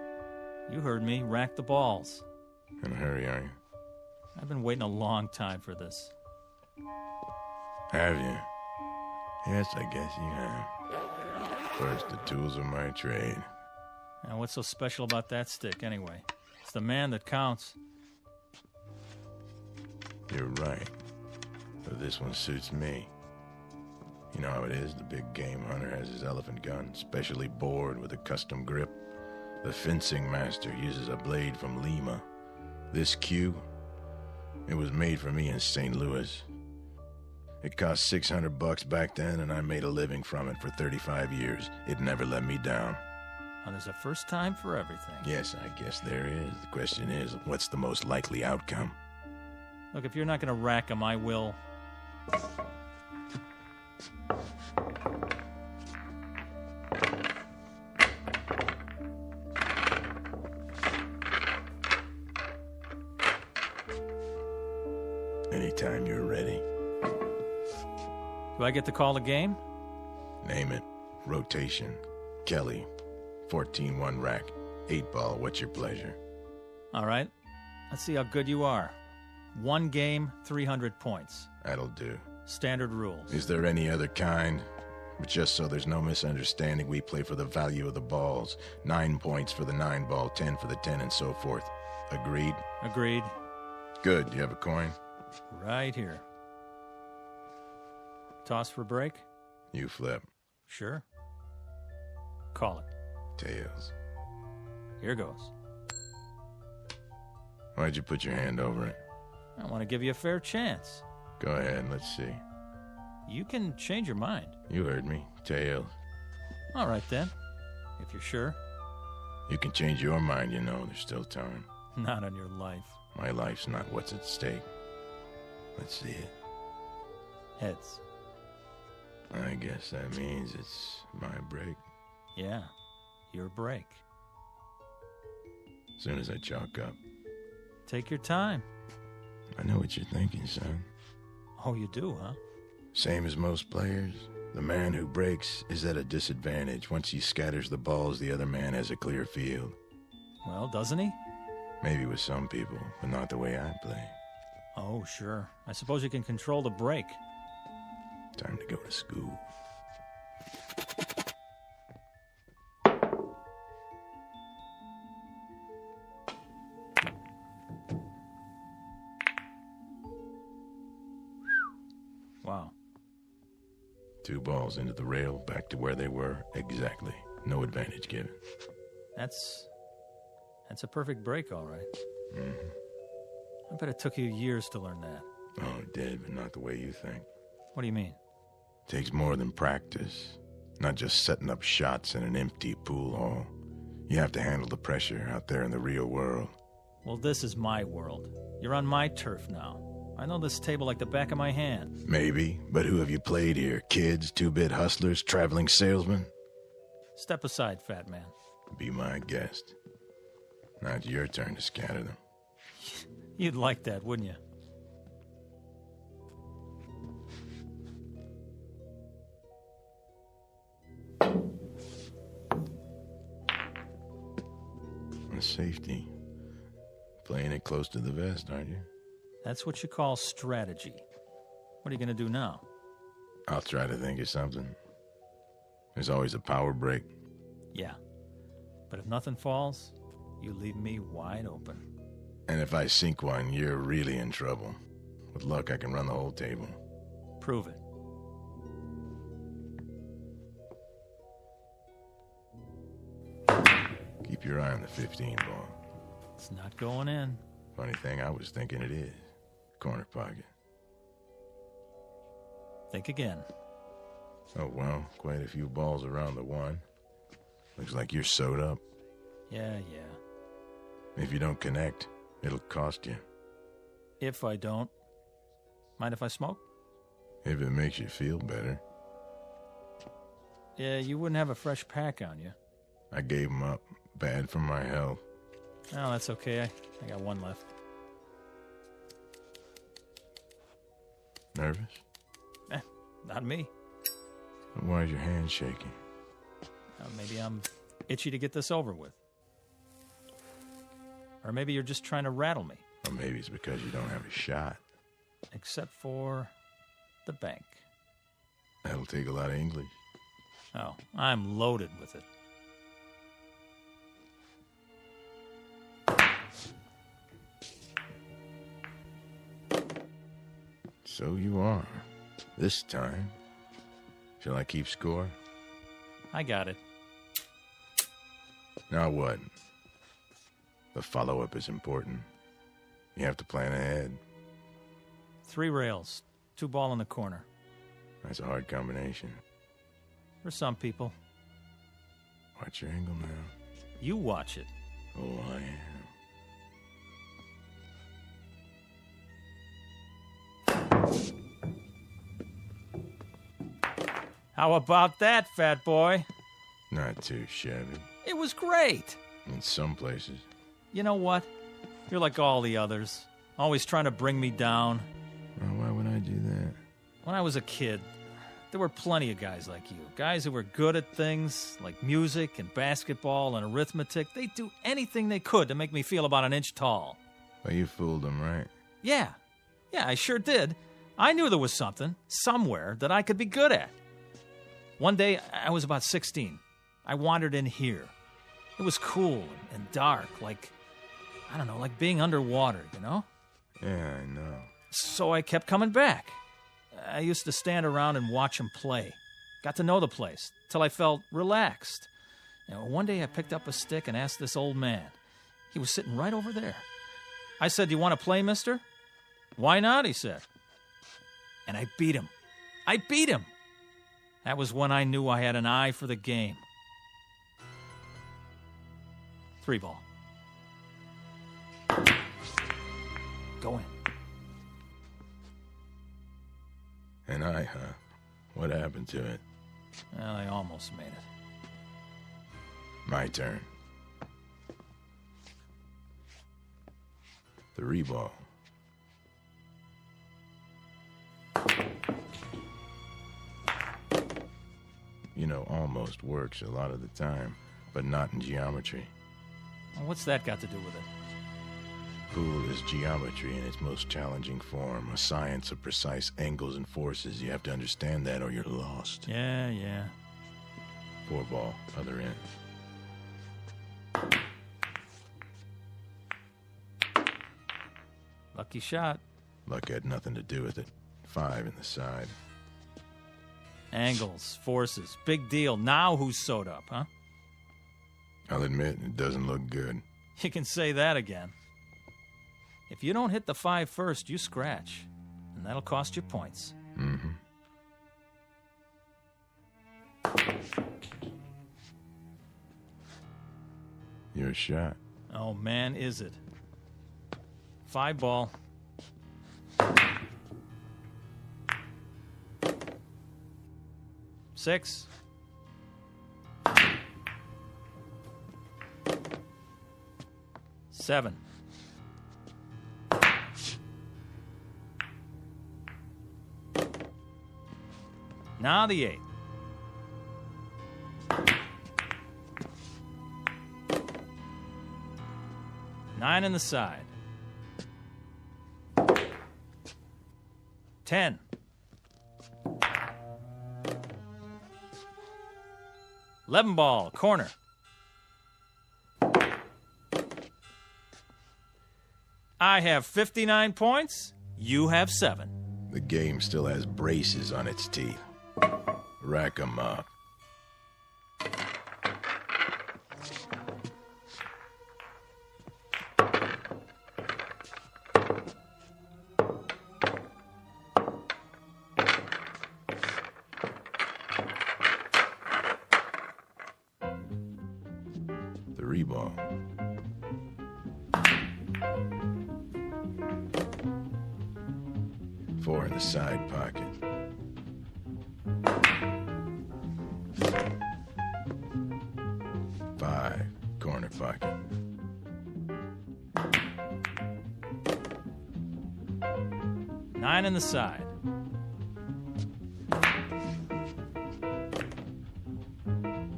You heard me. Rack the balls. In a hurry, are you? I've been waiting a long time for this. Have you? Yes, I guess you have. First, the tools of my trade. Now, what's so special about that stick, anyway? It's the man that counts. You're right. But this one suits me. You know how it is, the big game hunter has his elephant gun, specially bored with a custom grip. The fencing master uses a blade from Lima. This cue, it was made for me in St. Louis. It cost $600 back then, and I made a living from it for 35 years. It never let me down. Well, there's a first time for everything. Yes, I guess there is. The question is, what's the most likely outcome? Look, if you're not going to rack them, I will. Anytime you're ready. Do I get to call the game? Name it. Rotation. Kelly. 14-1 rack. 8-ball. What's your pleasure? All right. Let's see how good you are. 1 game, 300 points. That'll do. Standard rules. Is there any other kind? But just so there's no misunderstanding, we play for the value of the balls. 9 points for the 9-ball, 10 for the 10, and so forth. Agreed? Agreed. Good. You have a coin? Right here. Toss for break? You flip. Sure. Call it. Tails. Here goes. Why'd you put your hand over it? I want to give you a fair chance. Go ahead, let's see. You can change your mind. You heard me. Tails. All right, then. If you're sure. You can change your mind, you know. There's still time. Not on your life. My life's not what's at stake. Let's see it. Heads. I guess that means it's my break. Yeah, your break. As soon as I chalk up. Take your time. I know what you're thinking, son. Oh, you do, huh? Same as most players. The man who breaks is at a disadvantage. Once he scatters the balls, the other man has a clear field. Well, doesn't he? Maybe with some people, but not the way I play. Oh, sure. I suppose you can control the break. Time to go to school. Wow. 2 balls into the rail, back to where they were. Exactly. No advantage given. That's a perfect break, all right. Mm-hmm. I bet it took you years to learn that. Oh, it did, but not the way you think. What do you mean? Takes more than practice. Not just setting up shots in an empty pool hall. You have to handle the pressure out there in the real world. Well, this is my world. You're on my turf now. I know this table like the back of my hand. Maybe, but who have you played here? Kids, 2-bit hustlers, traveling salesmen? Step aside, fat man. Be my guest. Now it's your turn to scatter them. You'd like that, wouldn't you? A safety. Playing it close to the vest, aren't you? That's what you call strategy. What are you going to do now? I'll try to think of something. There's always a power break. Yeah. But if nothing falls, you leave me wide open. And if I sink one, you're really in trouble. With luck, I can run the whole table. Prove it. Keep your eye on the 15 ball. It's not going in. Funny thing, I was thinking it is. Corner pocket. Think again. Oh, well, quite a few balls around the 1. Looks like you're sewed up. Yeah. If you don't connect, it'll cost you. If I don't. Mind if I smoke? If it makes you feel better. Yeah, you wouldn't have a fresh pack on you. I gave them up. Bad for my health. Oh, that's okay. I got 1 left. Nervous? Not me. Why is your hand shaking? Maybe I'm itchy to get this over with. Or maybe you're just trying to rattle me. Or maybe it's because you don't have a shot. Except for the bank. That'll take a lot of English. Oh, I'm loaded with it. So you are. This time. Shall I keep score? I got it. Now what? The follow-up is important. You have to plan ahead. 3 rails, 2 ball in the corner. That's a hard combination. For some people. Watch your angle now. You watch it. Oh, I am. How about that, fat boy? Not too shabby. It was great. In some places. You know what? You're like all the others. Always trying to bring me down. When I was a kid, there were plenty of guys like you. Guys who were good at things like music and basketball and arithmetic. They'd do anything they could to make me feel about an inch tall. Well, you fooled them, right? Yeah, I sure did. I knew there was something, somewhere, that I could be good at. One day, I was about 16. I wandered in here. It was cool and dark, like being underwater, you know? Yeah, I know. So I kept coming back. I used to stand around and watch them play. Got to know the place, till I felt relaxed. One day I picked up a stick and asked this old man. He was sitting right over there. I said, "You want to play, mister?" "Why not?" he said. And I beat him. That was when I knew I had an eye for the game. 3 ball. Go in. An eye, huh? What happened to it? Well, I almost made it. My turn. 3 ball. You know, almost works a lot of the time, but not in geometry. Well, what's that got to do with it? Pool is geometry in its most challenging form, a science of precise angles and forces. You have to understand that or you're lost. Yeah. 4 ball, other end. Lucky shot. Luck had nothing to do with it. 5 in the side. Angles, forces, big deal. Now who's sewed up, huh? I'll admit, it doesn't look good. You can say that again. If you don't hit the 5 first, you scratch. And that'll cost you points. Mm-hmm. Your shot. Oh, man, is it. 5 ball. Six. Seven. Now the 8. Nine in the side. 10. 11 ball, corner. I have 59 points. You have 7. The game still has braces on its teeth. Rack 'em up. Ball. Four in the side pocket. Five, corner pocket. Nine in the side.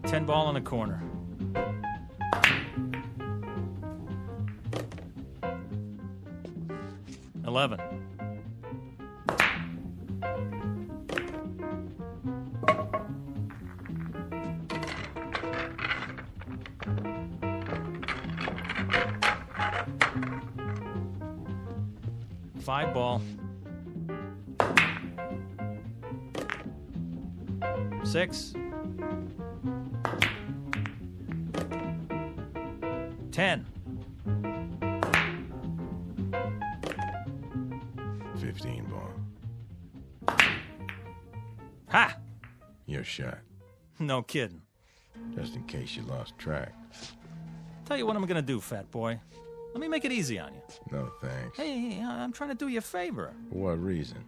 10 ball in the corner. 11. Five ball. 6. 10. 15 ball. Ha! Your shot. No kidding. Just in case you lost track. Tell you what I'm gonna do, fat boy. Let me make it easy on you. No thanks. Hey, I'm trying to do you a favor. For what reason?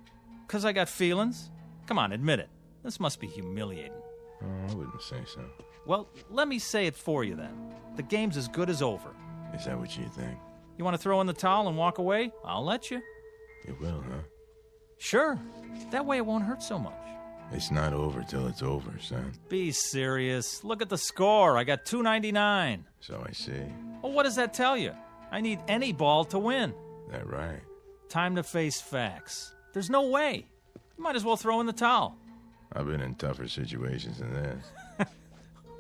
'Cause I got feelings. Come on, admit it. This must be humiliating. Oh, I wouldn't say so. Well, let me say it for you then. The game's as good as over. Is that what you think? You want to throw in the towel and walk away? I'll let you. You will, huh? Sure. That way it won't hurt so much. It's not over till it's over, son. Be serious. Look at the score. I got $2.99. So I see. Well, what does that tell you? I need any ball to win. That right? Time to face facts. There's no way. You might as well throw in the towel. I've been in tougher situations than this.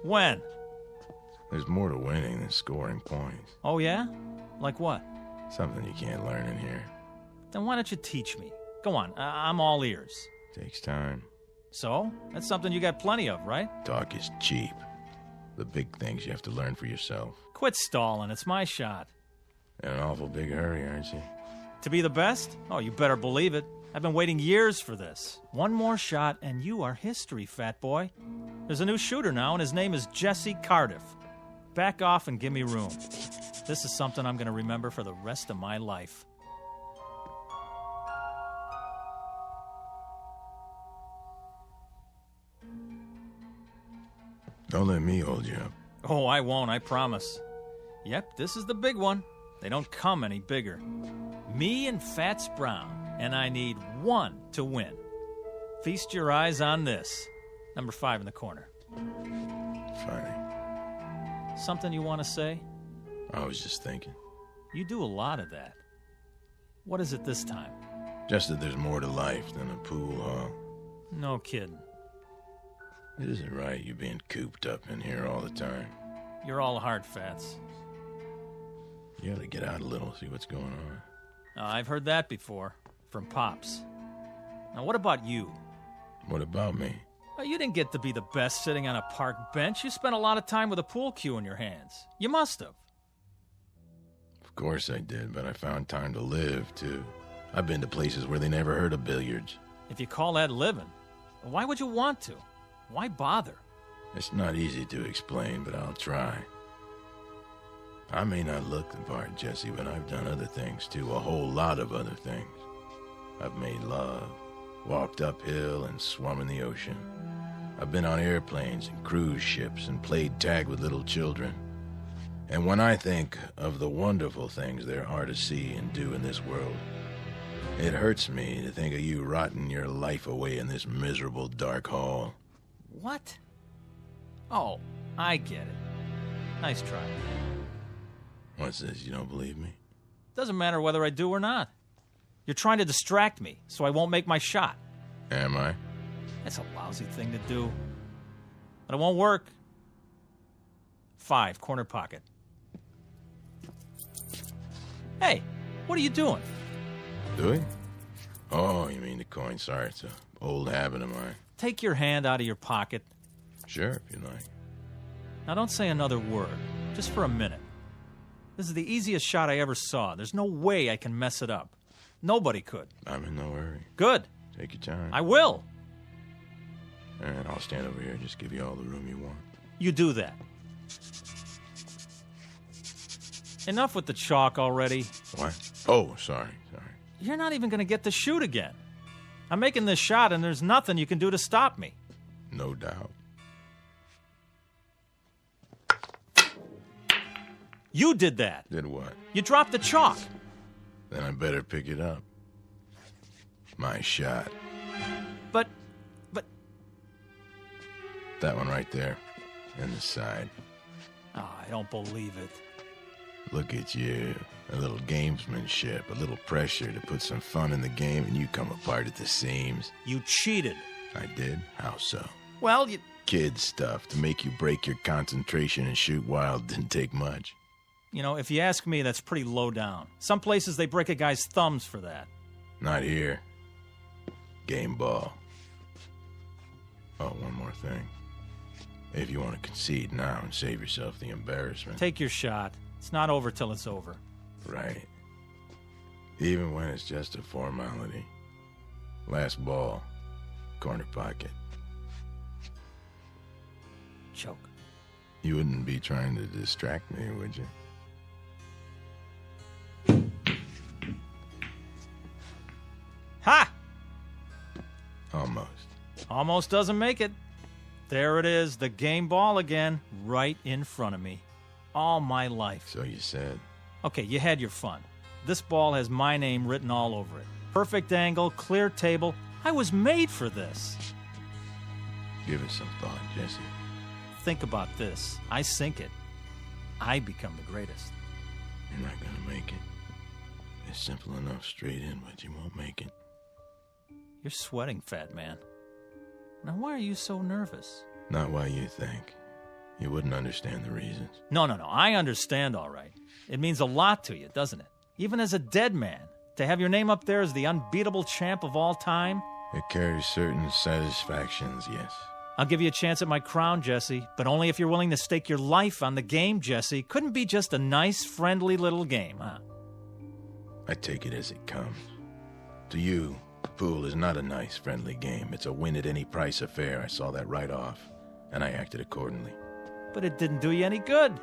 When? There's more to winning than scoring points. Oh, yeah? Like what? Something you can't learn in here. Then why don't you teach me? Go on, I'm all ears. Takes time. So? That's something you got plenty of, right? Talk is cheap. The big things you have to learn for yourself. Quit stalling. It's my shot. In an awful big hurry, aren't you? To be the best? Oh, you better believe it. I've been waiting years for this. One more shot, and you are history, fat boy. There's a new shooter now, and his name is Jesse Cardiff. Back off and give me room. This is something I'm going to remember for the rest of my life. Don't let me hold you up. Oh, I won't, I promise. Yep, this is the big one. They don't come any bigger. Me and Fats Brown, and I need one to win. Feast your eyes on this. Number 5 in the corner. Funny. Something you want to say? I was just thinking. You do a lot of that. What is it this time? Just that there's more to life than a pool hall. No kidding. It isn't right you being cooped up in here all the time. You're all hard, Fats. You ought to get out a little, see what's going on. I've heard that before. From Pops. Now, what about you? What about me? You didn't get to be the best sitting on a park bench. You spent a lot of time with a pool cue in your hands. You must have. Of course I did, but I found time to live, too. I've been to places where they never heard of billiards. If you call that living, why would you want to? Why bother? It's not easy to explain, but I'll try. I may not look the part, Jesse, but I've done other things, too. A whole lot of other things. I've made love, walked uphill, and swum in the ocean. I've been on airplanes and cruise ships and played tag with little children. And when I think of the wonderful things there are to see and do in this world, it hurts me to think of you rotting your life away in this miserable dark hall. What? Oh, I get it. Nice try. What's this, you don't believe me? Doesn't matter whether I do or not. You're trying to distract me, so I won't make my shot. Am I? That's a lousy thing to do. But it won't work. 5, corner pocket. Hey, what are you doing? Doing? Oh, you mean the coin. Sorry, it's an old habit of mine. Take your hand out of your pocket. Sure, if you like. Now don't say another word, just for a minute. This is the easiest shot I ever saw. There's no way I can mess it up. Nobody could. I'm in no hurry. Good. Take your time. I will. And I'll stand over here, just give you all the room you want. You do that. Enough with the chalk already. What? Oh, sorry. You're not even going to get to shoot again. I'm making this shot, and there's nothing you can do to stop me. No doubt. You did that. Did what? You dropped the chalk. Then I better pick it up. My shot. But... That one right there. In the side. Oh, I don't believe it. Look at you. A little gamesmanship, a little pressure to put some fun in the game, and you come apart at the seams. You cheated. I did? How so? Well, you... Kid stuff to make you break your concentration and shoot wild didn't take much. You know, if you ask me, that's pretty low down. Some places they break a guy's thumbs for that. Not here. Game ball. Oh, one more thing. If you want to concede now and save yourself the embarrassment. Take your shot. It's not over till it's over. Right. Even when it's just a formality. Last ball. Corner pocket. Choke. You wouldn't be trying to distract me, would you? Ha! Almost. Almost doesn't make it. There it is, the game ball again, right in front of me. All my life. So you said. Okay, you had your fun. This ball has my name written all over it. Perfect angle, clear table. I was made for this. Give it some thought, Jesse. Think about this. I sink it. I become the greatest. You're not gonna make it. It's simple enough straight in, but you won't make it. You're sweating, fat man. Now, why are you so nervous? Not why you think. You wouldn't understand the reasons. No. I understand, all right. It means a lot to you, doesn't it? Even as a dead man, to have your name up there as the unbeatable champ of all time? It carries certain satisfactions, yes. I'll give you a chance at my crown, Jesse, but only if you're willing to stake your life on the game, Jesse. Couldn't be just a nice, friendly little game, huh? I take it as it comes. To you, pool is not a nice, friendly game. It's a win-at-any-price affair. I saw that right off, and I acted accordingly. But it didn't do you any good.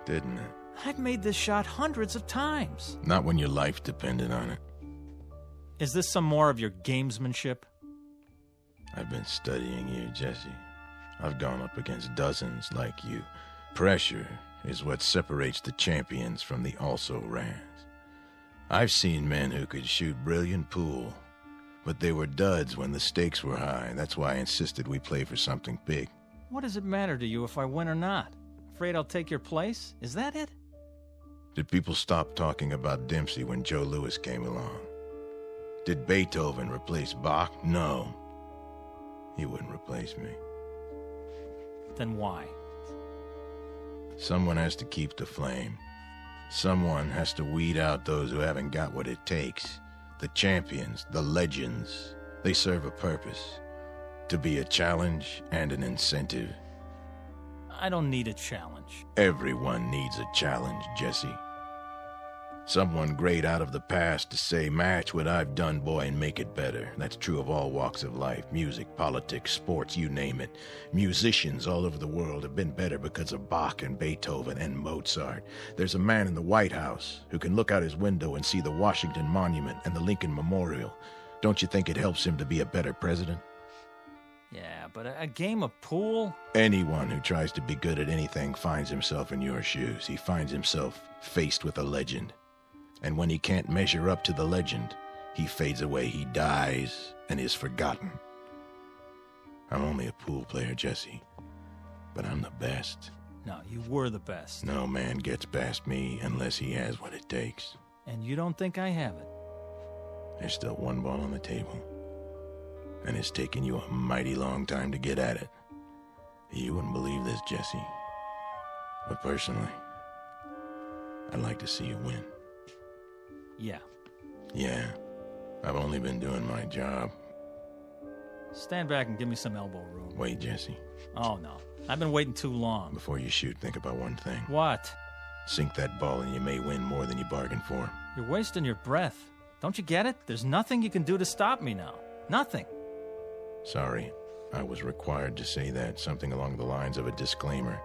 Didn't it? I've made this shot hundreds of times. Not when your life depended on it. Is this some more of your gamesmanship? I've been studying you, Jesse. I've gone up against dozens like you. Pressure is what separates the champions from the also-rans. I've seen men who could shoot brilliant pool, but they were duds when the stakes were high. That's why I insisted we play for something big. What does it matter to you if I win or not? Afraid I'll take your place? Is that it? Did people stop talking about Dempsey when Joe Louis came along? Did Beethoven replace Bach? No. He wouldn't replace me. Then why? Someone has to keep the flame. Someone has to weed out those who haven't got what it takes. The champions, the legends, they serve a purpose. To be a challenge and an incentive. I don't need a challenge. Everyone needs a challenge, Jesse. Someone great out of the past to say, match what I've done, boy, and make it better. That's true of all walks of life. Music, politics, sports, you name it. Musicians all over the world have been better because of Bach and Beethoven and Mozart. There's a man in the White House who can look out his window and see the Washington Monument and the Lincoln Memorial. Don't you think it helps him to be a better president? Yeah, but a game of pool? Anyone who tries to be good at anything finds himself in your shoes. He finds himself faced with a legend. And when he can't measure up to the legend, he fades away, he dies, and is forgotten. I'm only a pool player, Jesse, but I'm the best. No, you were the best. No man gets past me unless he has what it takes. And you don't think I have it? There's still one ball on the table, and it's taken you a mighty long time to get at it. You wouldn't believe this, Jesse, but personally, I'd like to see you win. Yeah, I've only been doing my job. Stand back and give me some elbow room. Wait, Jesse. Oh, no. I've been waiting too long. Before you shoot, think about one thing. What? Sink that ball and you may win more than you bargained for. You're wasting your breath. Don't you get it? There's nothing you can do to stop me now. Nothing. Sorry, I was required to say that. Something along the lines of a disclaimer.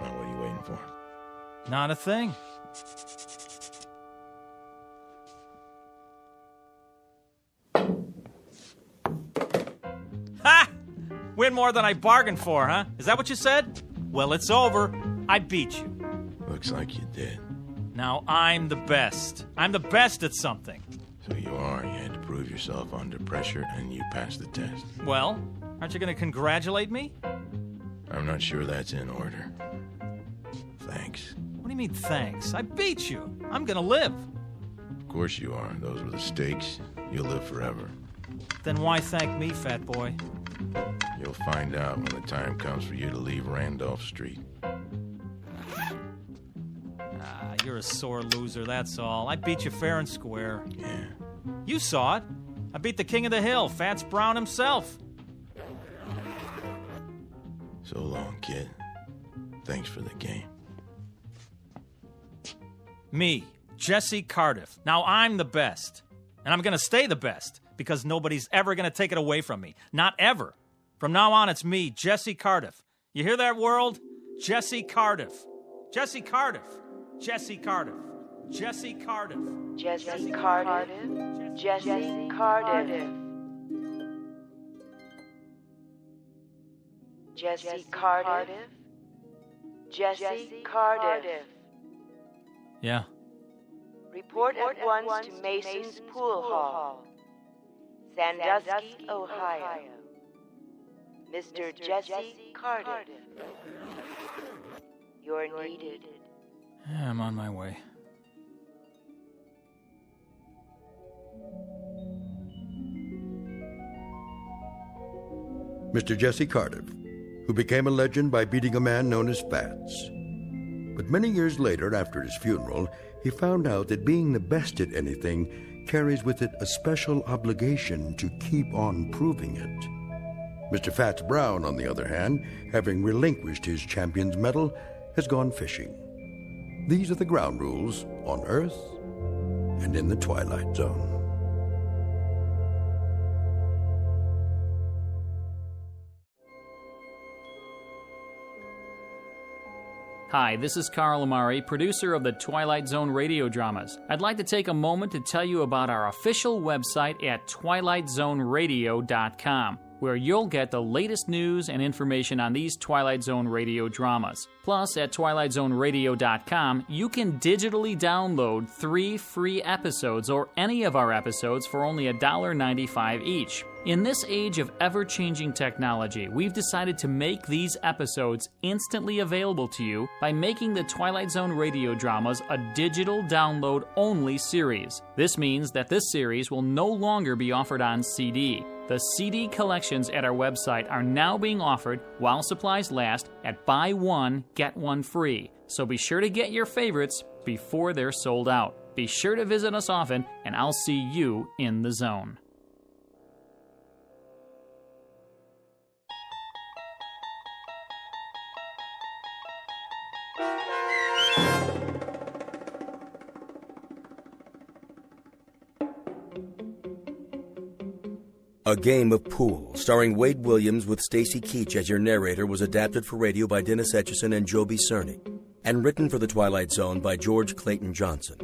Well, what are you waiting for? Not a thing. Ha! Win more than I bargained for, huh? Is that what you said? Well, it's over. I beat you. Looks like you did. Now I'm the best. I'm the best at something. So you are. You had to prove yourself under pressure, and you passed the test. Well, aren't you going to congratulate me? I'm not sure that's in order. Thanks. What do you mean, thanks? I beat you. I'm going to live. Of course you are. Those were the stakes. You'll live forever. Then why thank me, fat boy? You'll find out when the time comes for you to leave Randolph Street. You're a sore loser, that's all. I beat you fair and square. Yeah. You saw it. I beat the king of the hill, Fats Brown himself. So long, kid. Thanks for the game. Me, Jesse Cardiff. Now I'm the best. And I'm going to stay the best, because nobody's ever going to take it away from me. Not ever. From now on, it's me, Jesse Cardiff. You hear that, world? Jesse Cardiff. Jesse Cardiff. Jesse Cardiff. Jesse Cardiff. Jesse Cardiff. Jesse Cardiff. Jesse Cardiff. Jesse Cardiff. Yeah. Report at once to Mason's Pool Hall, Sandusky, Ohio. Mr. Jesse Cardiff. You're needed. Yeah, I'm on my way. Mr. Jesse Cardiff, who became a legend by beating a man known as Fats. But many years later, after his funeral, he found out that being the best at anything carries with it a special obligation to keep on proving it. Mr. Fats Brown, on the other hand, having relinquished his champion's medal, has gone fishing. These are the ground rules on Earth and in the Twilight Zone. Hi, this is Carl Amari, producer of the Twilight Zone Radio Dramas. I'd like to take a moment to tell you about our official website at twilightzoneradio.com, where you'll get the latest news and information on these Twilight Zone Radio dramas. Plus, at twilightzoneradio.com, you can digitally download 3 free episodes or any of our episodes for only $1.95 each. In this age of ever-changing technology, we've decided to make these episodes instantly available to you by making the Twilight Zone Radio Dramas a digital download-only series. This means that this series will no longer be offered on CD. The CD collections at our website are now being offered while supplies last at buy one, get one free. So be sure to get your favorites before they're sold out. Be sure to visit us often, and I'll see you in the zone. A Game of Pool, starring Wade Williams with Stacy Keach as your narrator, was adapted for radio by Dennis Etchison and Joby Cerny, and written for The Twilight Zone by George Clayton Johnson.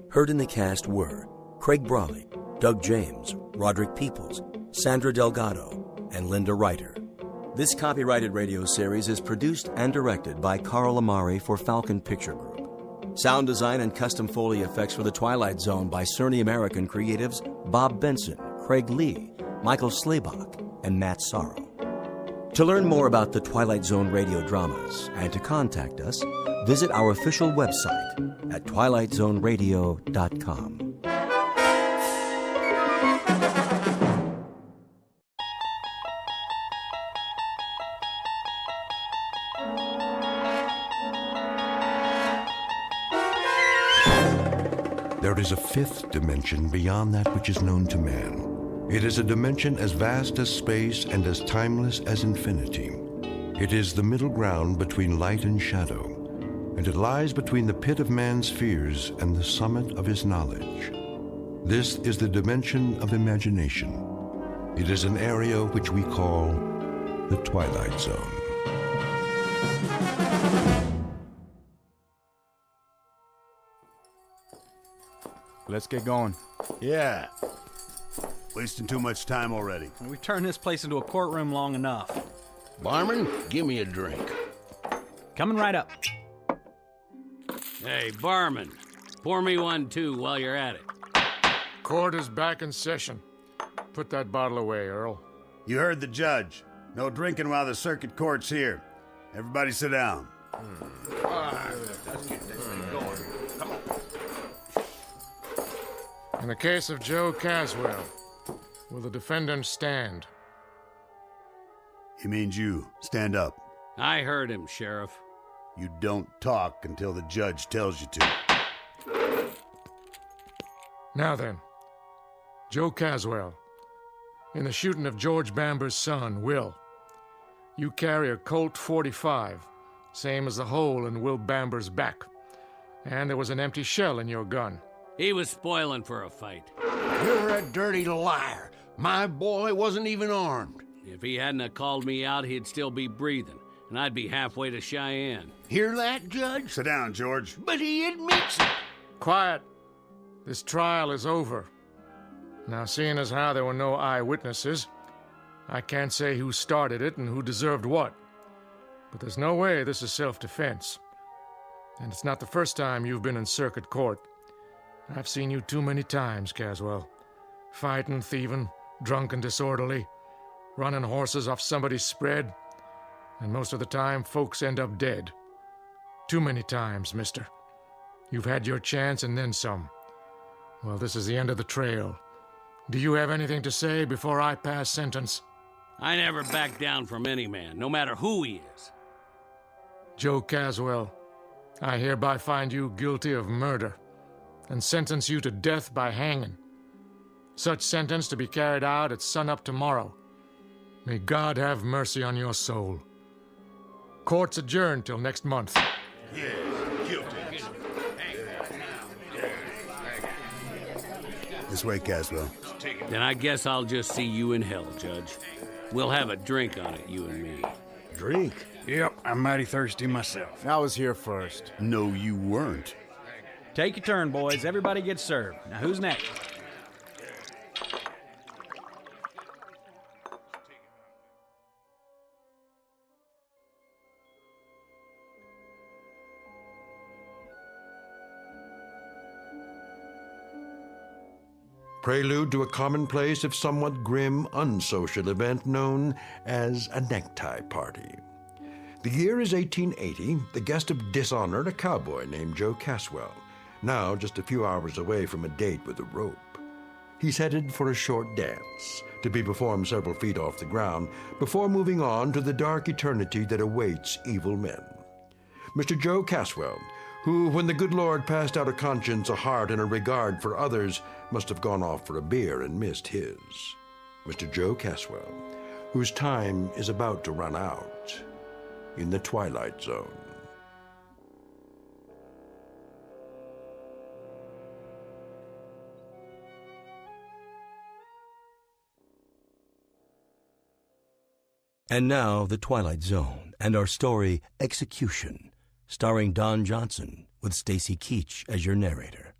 Heard in the cast were Craig Brawley, Doug James, Roderick Peoples, Sandra Delgado, and Linda Reiter. This copyrighted radio series is produced and directed by Carl Amari for Falcon Picture Group. Sound design and custom Foley effects for The Twilight Zone by Cerny American creatives Bob Benson, Craig Lee, Michael Slaybach, and Matt Sorrow. To learn more about the Twilight Zone radio dramas and to contact us, visit our official website at twilightzoneradio.com. There is a fifth dimension beyond that which is known to man. It is a dimension as vast as space and as timeless as infinity. It is the middle ground between light and shadow, and it lies between the pit of man's fears and the summit of his knowledge. This is the dimension of imagination. It is an area which we call the Twilight Zone. Let's get going. Yeah. Wasting too much time already. We've turned this place into a courtroom long enough. Barman, give me a drink. Coming right up. Hey, barman, pour me one too while you're at it. Court is back in session. Put that bottle away, Earl. You heard the judge. No drinking while the circuit court's here. Everybody sit down. Let's get this thing going. Come on. In the case of Joe Caswell, will the defendant stand? He means you. Stand up. I heard him, Sheriff. You don't talk until the judge tells you to. Now then, Joe Caswell, in the shooting of George Bamber's son, Will, you carry a Colt .45, same as the hole in Will Bamber's back, and there was an empty shell in your gun. He was spoiling for a fight. You're a dirty liar. My boy wasn't even armed. If he hadn't have called me out, he'd still be breathing, and I'd be halfway to Cheyenne. Hear that, Judge? Sit down, George. But he admits it. Quiet. This trial is over. Now, seeing as how there were no eyewitnesses, I can't say who started it and who deserved what. But there's no way this is self-defense. And it's not the first time you've been in circuit court. I've seen you too many times, Caswell. Fighting, thieving, drunk and disorderly, running horses off somebody's spread, and most of the time, folks end up dead. Too many times, mister. You've had your chance and then some. Well, this is the end of the trail. Do you have anything to say before I pass sentence? I never back down from any man, no matter who he is. Joe Caswell, I hereby find you guilty of murder and sentence you to death by hanging. Such sentence to be carried out at sunup tomorrow. May God have mercy on your soul. Court's adjourned till next month. This way, Caswell. Then I guess I'll just see you in hell, Judge. We'll have a drink on it, you and me. Drink? Yep, I'm mighty thirsty myself. I was here first. No, you weren't. Take your turn, boys. Everybody gets served. Now, who's next? Prelude to a commonplace, if somewhat grim, unsocial event known as a necktie party. The year is 1880, the guest of dishonor, a cowboy named Joe Caswell, now just a few hours away from a date with a rope. He's headed for a short dance, to be performed several feet off the ground, before moving on to the dark eternity that awaits evil men. Mr. Joe Caswell, who, when the good Lord passed out a conscience, a heart, and a regard for others, must have gone off for a beer and missed his. Mr. Joe Caswell, whose time is about to run out in the Twilight Zone. And now, The Twilight Zone, and our story, Execution, starring Don Johnson, with Stacy Keach as your narrator.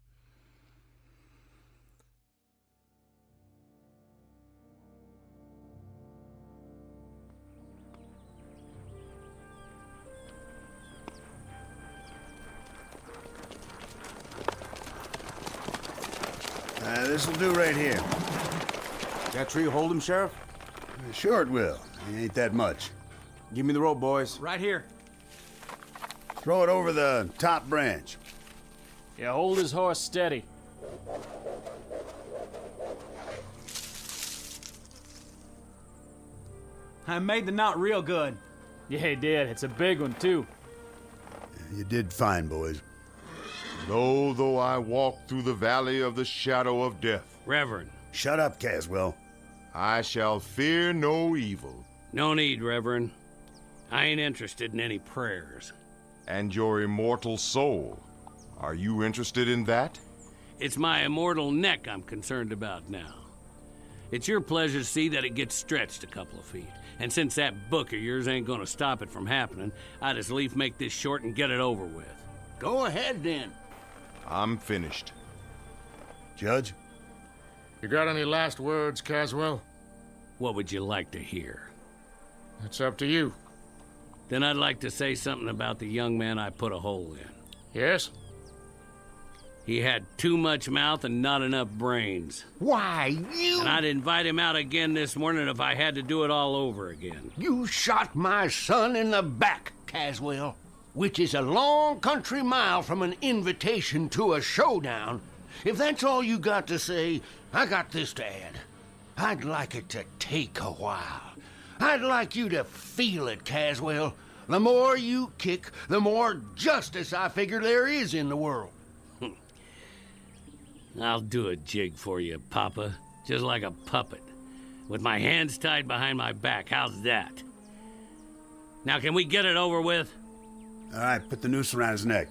This'll do right here. That tree hold him, Sheriff? Sure it will. It ain't that much. Give me the rope, boys. Right here. Throw it over the top branch. Yeah, hold his horse steady. I made the knot real good. Yeah, he did. It's a big one, too. You did fine, boys. Though I walk through the valley of the shadow of death. Reverend. Shut up, Caswell. I shall fear no evil. No need, Reverend. I ain't interested in any prayers. And your immortal soul, are you interested in that? It's my immortal neck I'm concerned about now. It's your pleasure to see that it gets stretched a couple of feet. And since that book of yours ain't gonna stop it from happening, I'd as lief make this short and get it over with. Go ahead, then. I'm finished. Judge? You got any last words, Caswell? What would you like to hear? It's up to you. Then I'd like to say something about the young man I put a hole in. Yes? He had too much mouth and not enough brains. Why, you... And I'd invite him out again this morning if I had to do it all over again. You shot my son in the back, Caswell, which is a long country mile from an invitation to a showdown. If that's all you got to say, I got this to add. I'd like it to take a while. I'd like you to feel it, Caswell. The more you kick, the more justice I figure there is in the world. I'll do a jig for you, Papa. Just like a puppet. With my hands tied behind my back. How's that? Now, can we get it over with? All right, put the noose around his neck.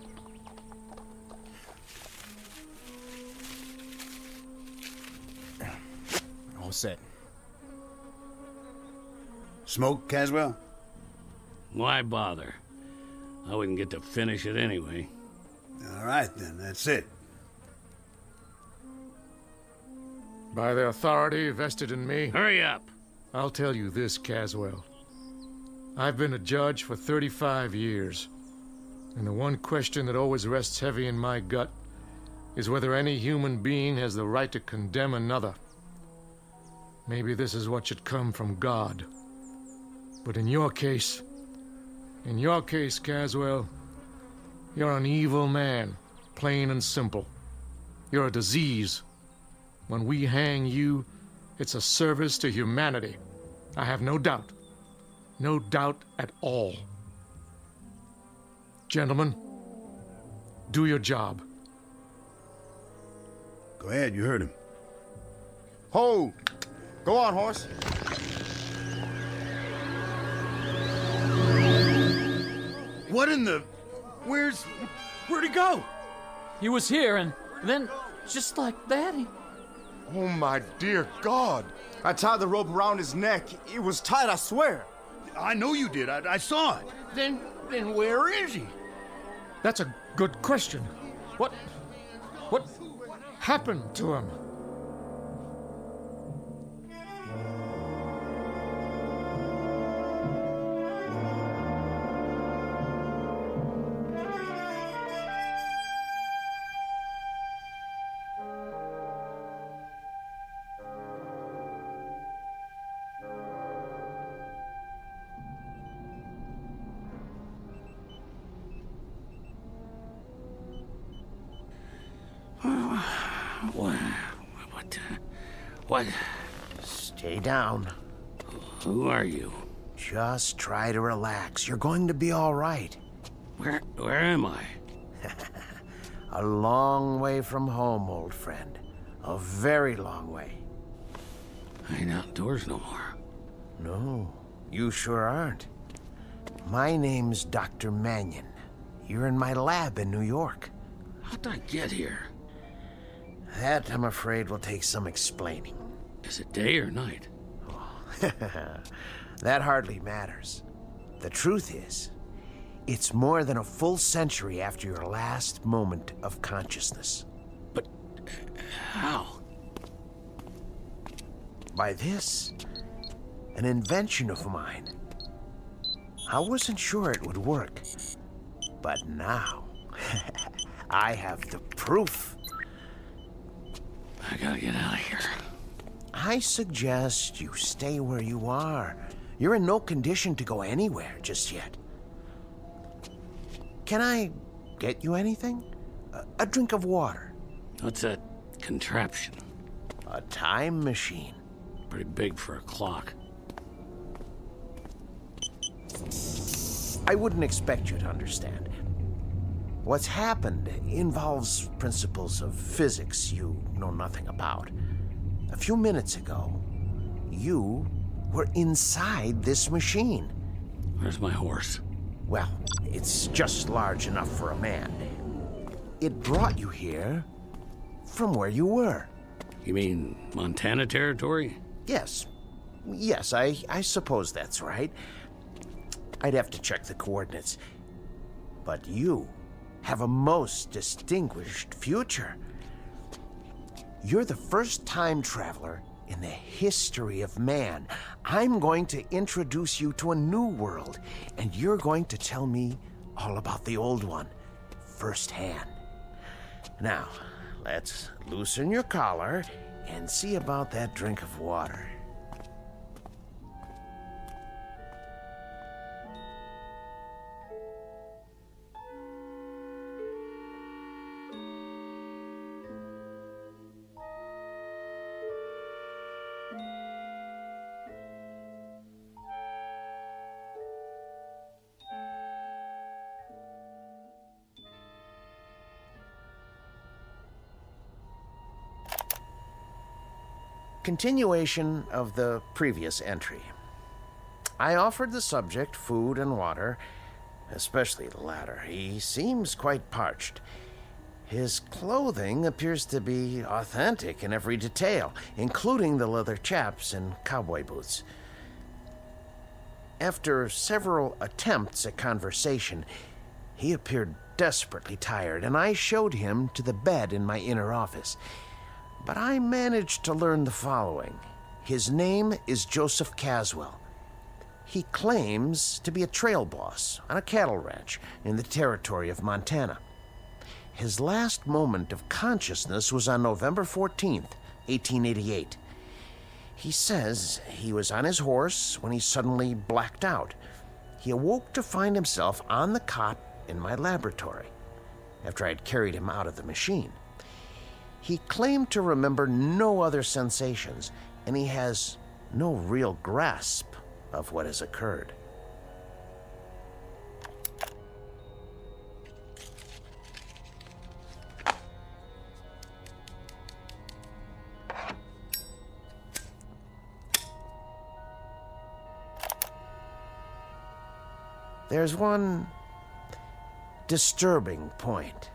All set. Smoke, Caswell? Why bother? I wouldn't get to finish it anyway. All right, then. That's it. By the authority vested in me... Hurry up! I'll tell you this, Caswell. I've been a judge for 35 years. And the one question that always rests heavy in my gut is whether any human being has the right to condemn another. Maybe this is what should come from God. But in your case, Caswell, you're an evil man, plain and simple. You're a disease. When we hang you, it's a service to humanity. I have no doubt. No doubt at all. Gentlemen, do your job. Go ahead, you heard him. Hold! Go on, horse. What in the... Where'd he go? He was here, and then, just like that, he... Oh, my dear God. I tied the rope around his neck. It was tight, I swear. I know you did. I saw it. Then where is he? That's a good question. What happened to him? What? Stay down. Who are you? Just try to relax. You're going to be all right. Where am I? A long way from home, old friend. A very long way. I ain't outdoors no more. No, you sure aren't. My name's Dr. Mannion. You're in my lab in New York. How'd I get here? That, I'm afraid, will take some explaining. Is it day or night? That hardly matters. The truth is, it's more than a full century after your last moment of consciousness. But how? By this, an invention of mine. I wasn't sure it would work, but now I have the proof. I gotta get out of here. I suggest you stay where you are. You're in no condition to go anywhere just yet. Can I get you anything? A drink of water? What's that contraption? A time machine. Pretty big for a clock. I wouldn't expect you to understand. What's happened involves principles of physics you know nothing about. A few minutes ago, you were inside this machine. Where's my horse? Well, it's just large enough for a man. It brought you here from where you were. You mean Montana territory? Yes. Yes, I suppose that's right. I'd have to check the coordinates. But you have a most distinguished future. You're the first time traveler in the history of man. I'm going to introduce you to a new world, and you're going to tell me all about the old one firsthand. Now, let's loosen your collar and see about that drink of water. Continuation of the previous entry. I offered the subject food and water, especially the latter. He seems quite parched. His clothing appears to be authentic in every detail, including the leather chaps and cowboy boots. After several attempts at conversation, he appeared desperately tired, and I showed him to the bed in my inner office. But I managed to learn the following. His name is Joseph Caswell. He claims to be a trail boss on a cattle ranch in the territory of Montana. His last moment of consciousness was on November 14th, 1888. He says he was on his horse when he suddenly blacked out. He awoke to find himself on the cot in my laboratory after I had carried him out of the machine. He claimed to remember no other sensations, and he has no real grasp of what has occurred. There's one disturbing point.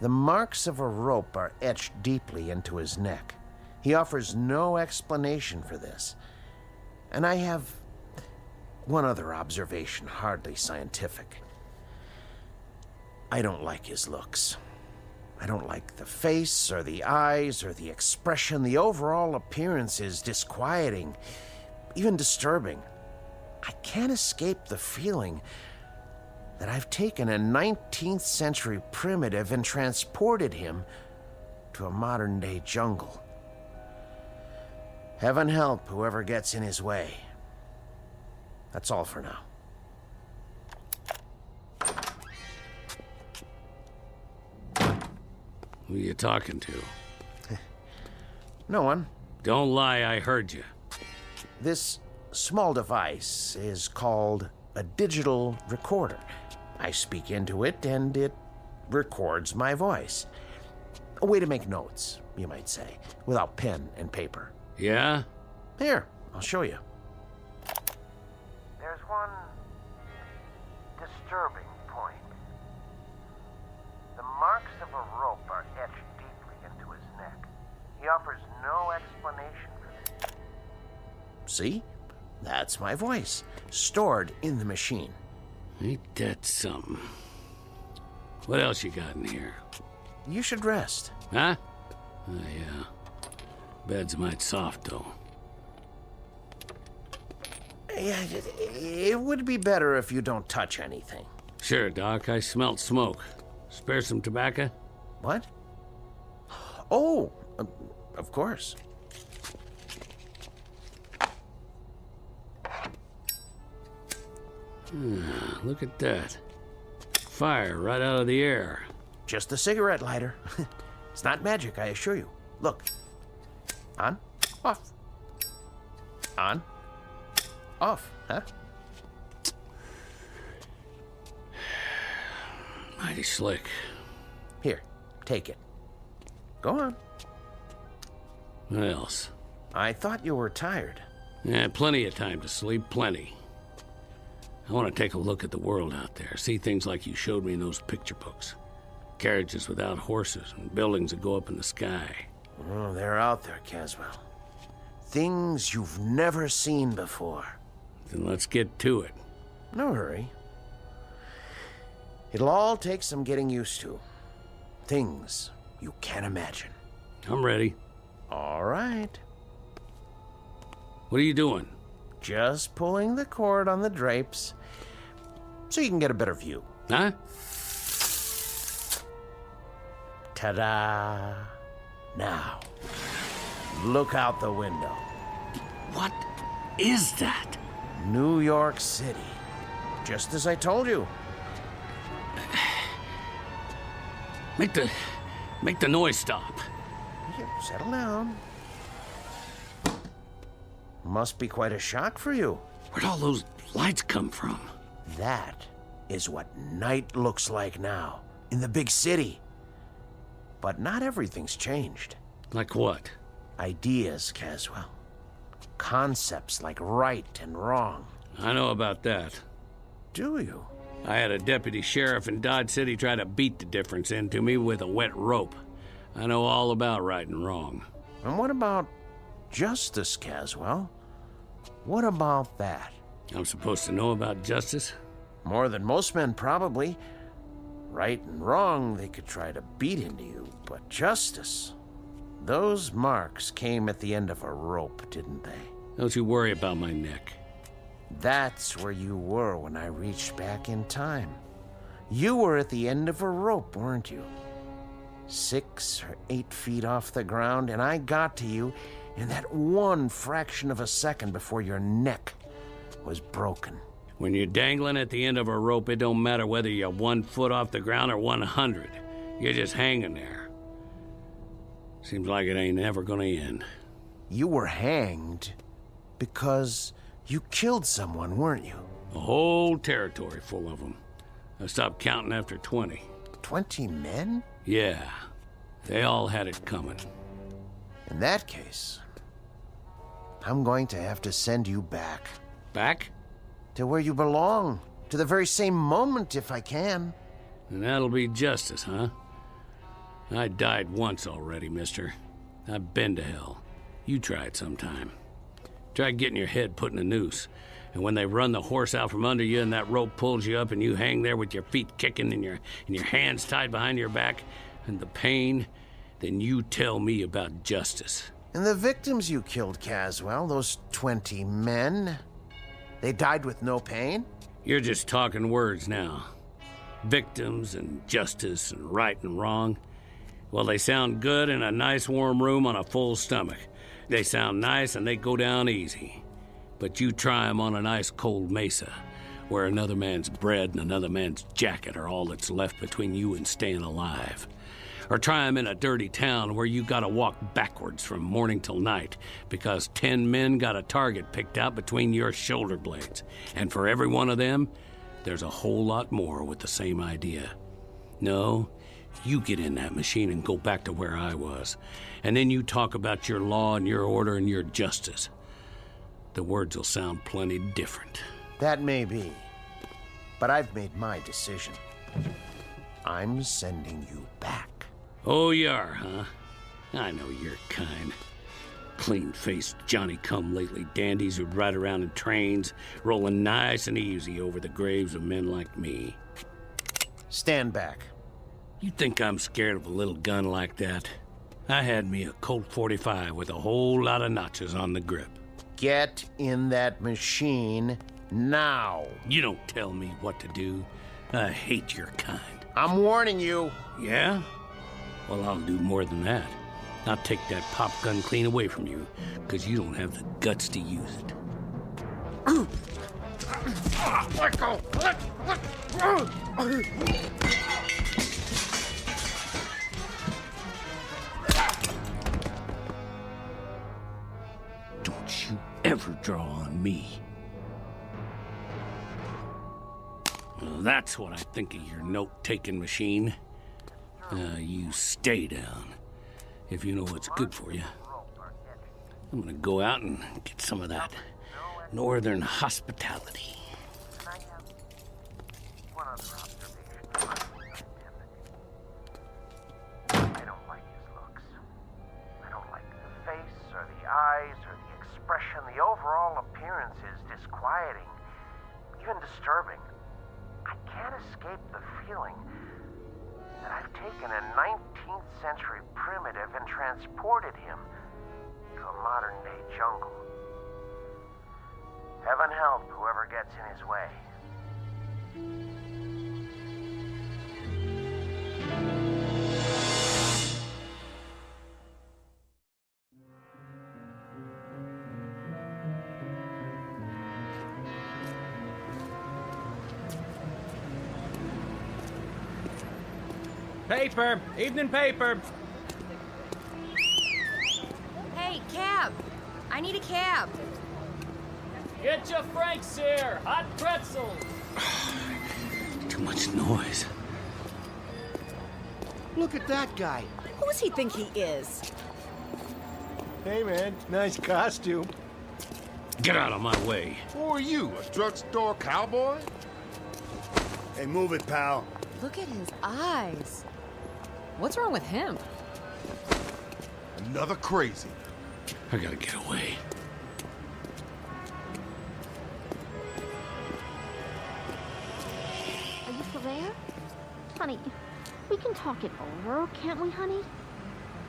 The marks of a rope are etched deeply into his neck. He offers no explanation for this. And I have one other observation, hardly scientific. I don't like his looks. I don't like the face or the eyes or the expression. The overall appearance is disquieting, even disturbing. I can't escape the feeling that I've taken a 19th century primitive and transported him to a modern day jungle. Heaven help whoever gets in his way. That's all for now. Who are you talking to? No one. Don't lie, I heard you. This small device is called a digital recorder. I speak into it and it records my voice. A way to make notes, you might say, without pen and paper. Yeah? Here, I'll show you. There's one disturbing point. The marks of a rope are etched deeply into his neck. He offers no explanation for this. See? That's my voice, stored in the machine. Ain't that something? What else you got in here? You should rest. Huh? Oh, yeah. Bed's might soft, though. Yeah, it would be better if you don't touch anything. Sure, Doc. I smelt smoke. Spare some tobacco? What? Oh, of course. Look at that. Fire right out of the air. Just a cigarette lighter. It's not magic, I assure you. Look. On, off. On, off, huh? Mighty slick. Here, take it. Go on. What else? I thought you were tired. Yeah, plenty of time to sleep, plenty. I want to take a look at the world out there, see things like you showed me in those picture books. Carriages without horses and buildings that go up in the sky. Oh, they're out there, Caswell. Things you've never seen before. Then let's get to it. No hurry. It'll all take some getting used to. Things you can't imagine. I'm ready. All right. What are you doing? Just pulling the cord on the drapes so you can get a better view. Huh? Ta-da! Now, look out the window. What is that? New York City. Just as I told you. Make the noise stop. Here, settle down. Must be quite a shock for you. Where'd all those lights come from? That is what night looks like now, in the big city. But not everything's changed. Like what? Ideas, Caswell. Concepts like right and wrong. I know about that. Do you? I had a deputy sheriff in Dodge City try to beat the difference into me with a wet rope. I know all about right and wrong. And what about justice, Caswell? What about that? I'm supposed to know about justice? More than most men, probably. Right and wrong, they could try to beat into you, but justice... Those marks came at the end of a rope, didn't they? Don't you worry about my neck. That's where you were when I reached back in time. You were at the end of a rope, weren't you? 6 or 8 feet off the ground, and I got to you in that one fraction of a second before your neck was broken. When you're dangling at the end of a rope, it don't matter whether you're 1 foot off the ground or 100. You're just hanging there. Seems like it ain't ever gonna end. You were hanged because you killed someone, weren't you? A whole territory full of them. I stopped counting after 20. 20 men? Yeah. They all had it coming. In that case, I'm going to have to send you back. Back? To where you belong. To the very same moment, if I can. And that'll be justice, huh? I died once already, mister. I've been to hell. You try it sometime. Try getting your head put in a noose. And when they run the horse out from under you and that rope pulls you up and you hang there with your feet kicking and your hands tied behind your back and the pain, then you tell me about justice. And the victims you killed, Caswell, those 20 men, they died with no pain? You're just talking words now. Victims and justice and right and wrong. Well, they sound good in a nice warm room on a full stomach. They sound nice and they go down easy. But you try them on an ice cold mesa, where another man's bread and another man's jacket are all that's left between you and staying alive. Or try them in a dirty town where you gotta walk backwards from morning till night because 10 men got a target picked out between your shoulder blades. And for every one of them, there's a whole lot more with the same idea. No, you get in that machine and go back to where I was. And then you talk about your law and your order and your justice. The words will sound plenty different. That may be. But I've made my decision. I'm sending you back. Oh, you are, huh? I know your kind. Clean-faced, Johnny-come-lately dandies who'd ride around in trains, rolling nice and easy over the graves of men like me. Stand back. You think I'm scared of a little gun like that? I had me a Colt 45 with a whole lot of notches on the grip. Get in that machine now. You don't tell me what to do. I hate your kind. I'm warning you. Yeah? Well, I'll do more than that. I'll take that pop gun clean away from you, because you don't have the guts to use it. Let go! Let go! Don't you ever draw on me. Well, that's what I think of your note-taking machine. You stay down, if you know what's good for you. I'm gonna go out and get some of that northern hospitality. I don't like his looks. I don't like the face or the eyes or the expression. The overall appearance is disquieting, even disturbing. I can't escape the feeling that I've taken a 19th century primitive and transported him to a modern day jungle. Heaven help whoever gets in his way. Paper! Evening paper! Hey, cab! I need a cab. Get your Franks here! Hot pretzels! Too much noise. Look at that guy. Who does he think he is? Hey, man, nice costume. Get out of my way. Who are you, a drugstore cowboy? Hey, move it, pal. Look at his eyes. What's wrong with him? Another crazy. I gotta get away. Are you still there? Honey, we can talk it over, can't we, honey?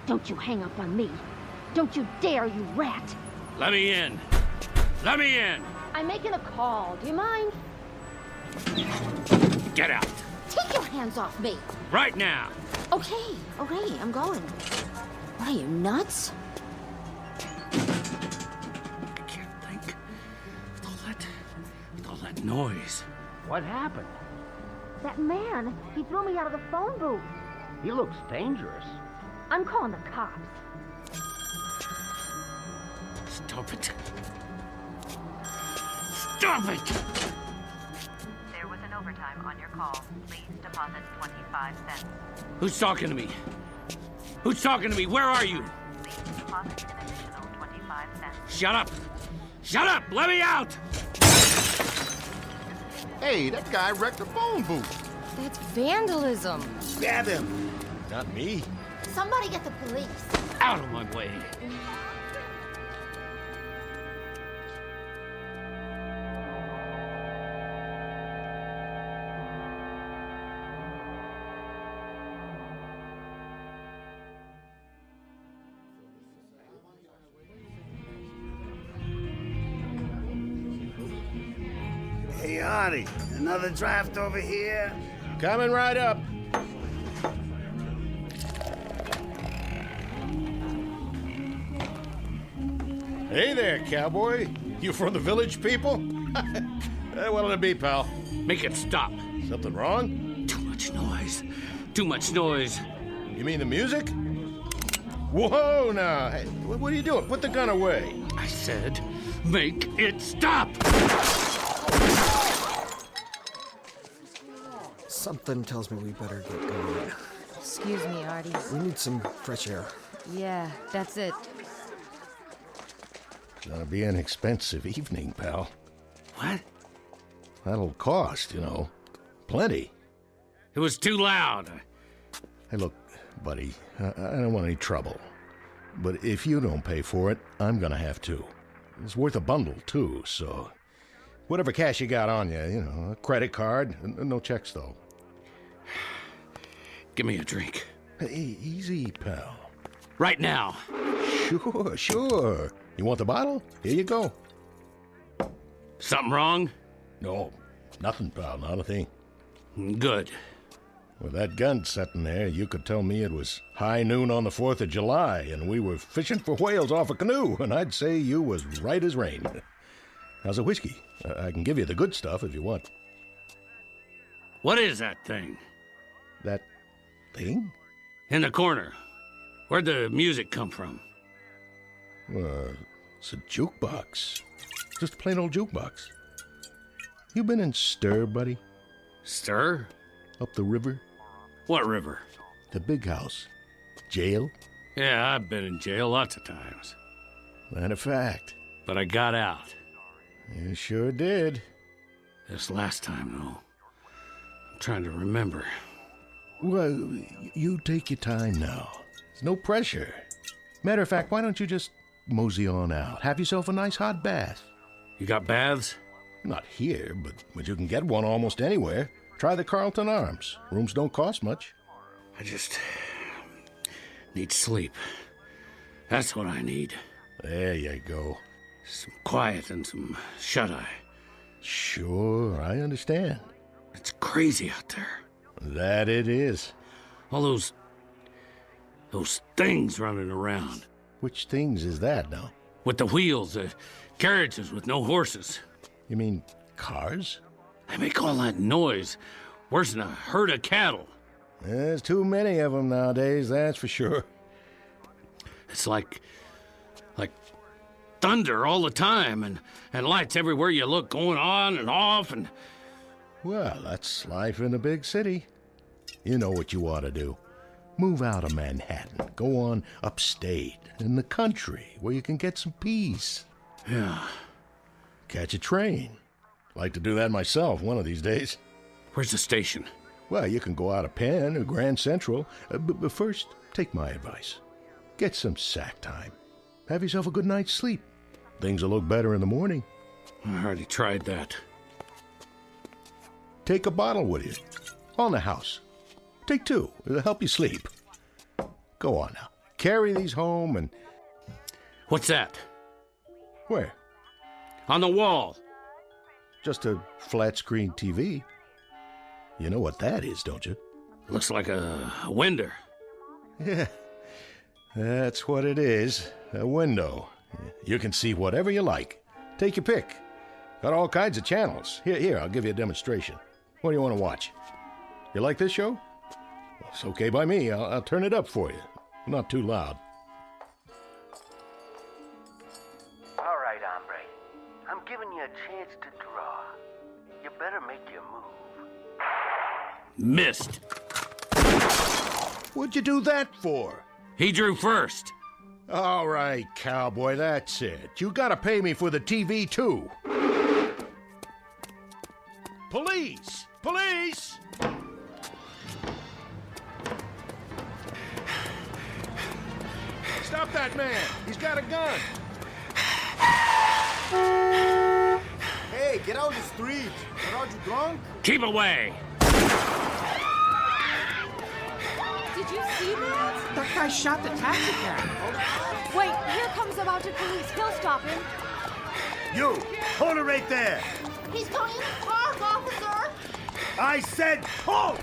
Don't you hang up on me. Don't you dare, you rat. Let me in. Let me in. I'm making a call. Do you mind? Get out. Take your hands off me. Right now. Okay, I'm going. What are you, nuts? I can't think. With all that noise. What happened? That man, he threw me out of the phone booth. He looks dangerous. I'm calling the cops. Stop it. Stop it! There was an overtime on your call. Please deposit 25 cents. Who's talking to me? Who's talking to me? Where are you? Please deposit an additional 25 cents. Shut up! Shut up! Let me out! Hey, that guy wrecked the phone booth. That's vandalism. Grab him. Not me. Somebody get the police. Out of my way. Hey, Artie, another draft over here? Coming right up. Hey there, cowboy. You from the village people? What'll it be, pal? Make it stop. Something wrong? Too much noise. Too much noise. You mean the music? Whoa, now. Hey, what are you doing? Put the gun away. I said, make it stop! Something tells me we better get going. Excuse me, Artie. We need some fresh air. Yeah, that's it. It's gonna be an expensive evening, pal. What? That'll cost, you know. Plenty. It was too loud. Hey, look, buddy, I don't want any trouble. But if you don't pay for it, I'm gonna have to. It's worth a bundle, too, so... Whatever cash you got on you, you know, a credit card. No checks, though. Give me a drink. Hey, easy, pal. Right now. Sure. You want the bottle? Here you go. Something wrong? No, nothing, pal, not a thing. Good. With that gun sitting there, you could tell me it was high noon on the 4th of July, and we were fishing for whales off a canoe, and I'd say you was right as rain. How's a whiskey? I can give you the good stuff if you want. What is that thing? That thing? In the corner. Where'd the music come from? It's a jukebox. Just a plain old jukebox. You been in Stir, buddy? Stir? Up the river? What river? The big house. Jail? Yeah, I've been in jail lots of times. Matter of fact. But I got out. You sure did. This last time, though. I'm trying to remember. Well, you take your time now. There's no pressure. Matter of fact, why don't you just mosey on out? Have yourself a nice hot bath. You got baths? Not here, but you can get one almost anywhere. Try the Carlton Arms. Rooms don't cost much. I just need sleep. That's what I need. There you go. Some quiet and some shut-eye. Sure, I understand. It's crazy out there. That it is. All those things running around. Which things is that now? With the wheels, the carriages with no horses. You mean cars? They make all that noise. Worse than a herd of cattle. There's too many of them nowadays, that's for sure. It's like thunder all the time, and lights everywhere you look, going on and off, and... Well, that's life in a big city. You know what you ought to do. Move out of Manhattan. Go on upstate, in the country, where you can get some peace. Yeah. Catch a train. Like to do that myself one of these days. Where's the station? Well, you can go out of Penn or Grand Central, but first, take my advice. Get some sack time. Have yourself a good night's sleep. Things will look better in the morning. I already tried that. Take a bottle with you. On the house. Take 2. It'll help you sleep. Go on now. Carry these home and... What's that? Where? On the wall. Just a flat-screen TV. You know what that is, don't you? Looks like a window. Yeah, that's what it is. A window. You can see whatever you like. Take your pick. Got all kinds of channels. Here, I'll give you a demonstration. What do you want to watch? You like this show? Well, it's okay by me. I'll turn it up for you. Not too loud. All right, hombre. I'm giving you a chance to draw. You better make your move. Missed. What'd you do that for? He drew first. All right, cowboy, that's it. You gotta pay me for the TV, too. Police! Police! Stop that man! He's got a gun! Hey, get out of the street! Are you drunk? Keep away! Did you see that? That guy shot the taxi cab. Wait, here comes the mounted police. He'll stop him. You! Hold it right there! He's going in the park, officer! I said hold!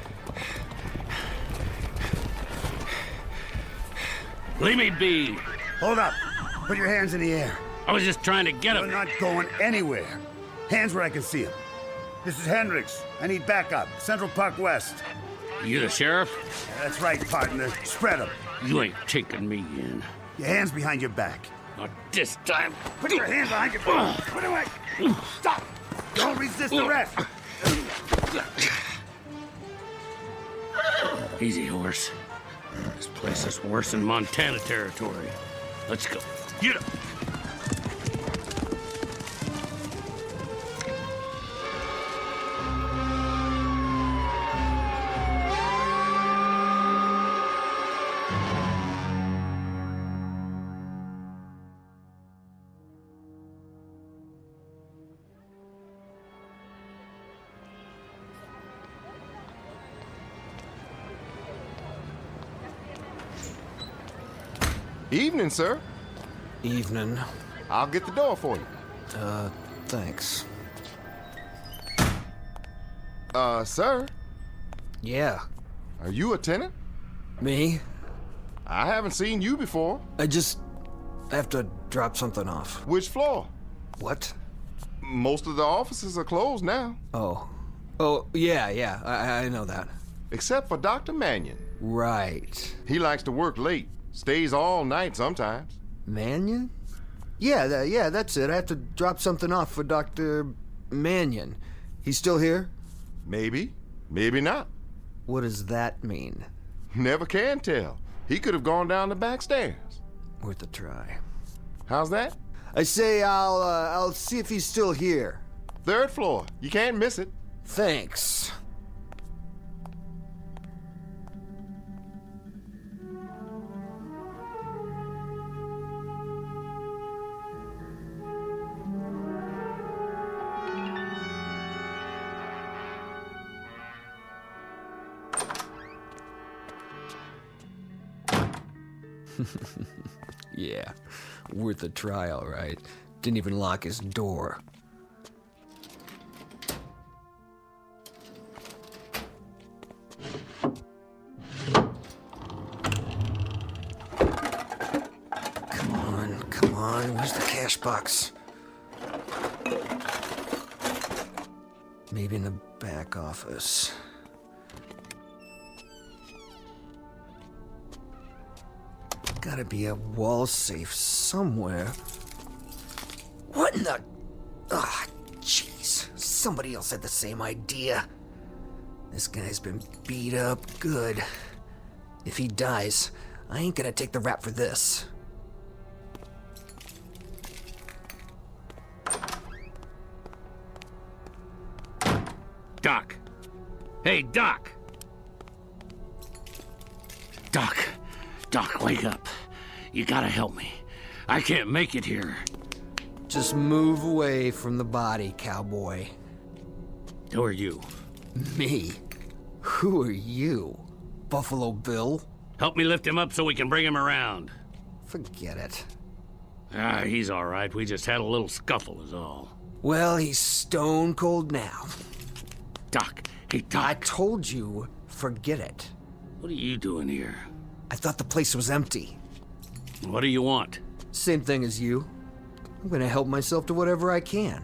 Leave me be. Hold up. Put your hands in the air. I was just trying to get him. You're not going anywhere. Hands where I can see him. This is Hendricks. I need backup. Central Park West. You the sheriff? That's right, partner. Spread them. You ain't taking me in. Your hands behind your back. Not this time. Put your hands behind your back. Put away. Stop. Don't resist arrest. Easy, horse. This place is worse than Montana territory. Let's go. Get up. Evening, sir. Evening. I'll get the door for you. Thanks. Sir? Yeah. Are you a tenant? Me? I haven't seen you before. I have to drop something off. Which floor? What? Most of the offices are closed now. Oh, yeah, I know that. Except for Dr. Mannion. Right. He likes to work late. Stays all night sometimes. Mannion? Yeah, that's it. I have to drop something off for Dr. Mannion. He's still here? Maybe. Maybe not. What does that mean? Never can tell. He could have gone down the back stairs. Worth a try. How's that? I say I'll see if he's still here. 3rd floor. You can't miss it. Thanks. Yeah, worth a try, all right. Didn't even lock his door. Come on, where's the cash box? Maybe in the back office. Gotta be a wall safe somewhere. What in the... Ah, jeez. Somebody else had the same idea. This guy's been beat up good. If he dies, I ain't gonna take the rap for this. Doc. Hey, Doc. Doc, wake up. You gotta help me. I can't make it here. Just move away from the body, cowboy. Who are you? Me? Who are you? Buffalo Bill? Help me lift him up so we can bring him around. Forget it. He's all right. We just had a little scuffle is all. Well, he's stone cold now. Doc, Keep talking. I told you, forget it. What are you doing here? I thought the place was empty. What do you want? Same thing as you. I'm gonna help myself to whatever I can.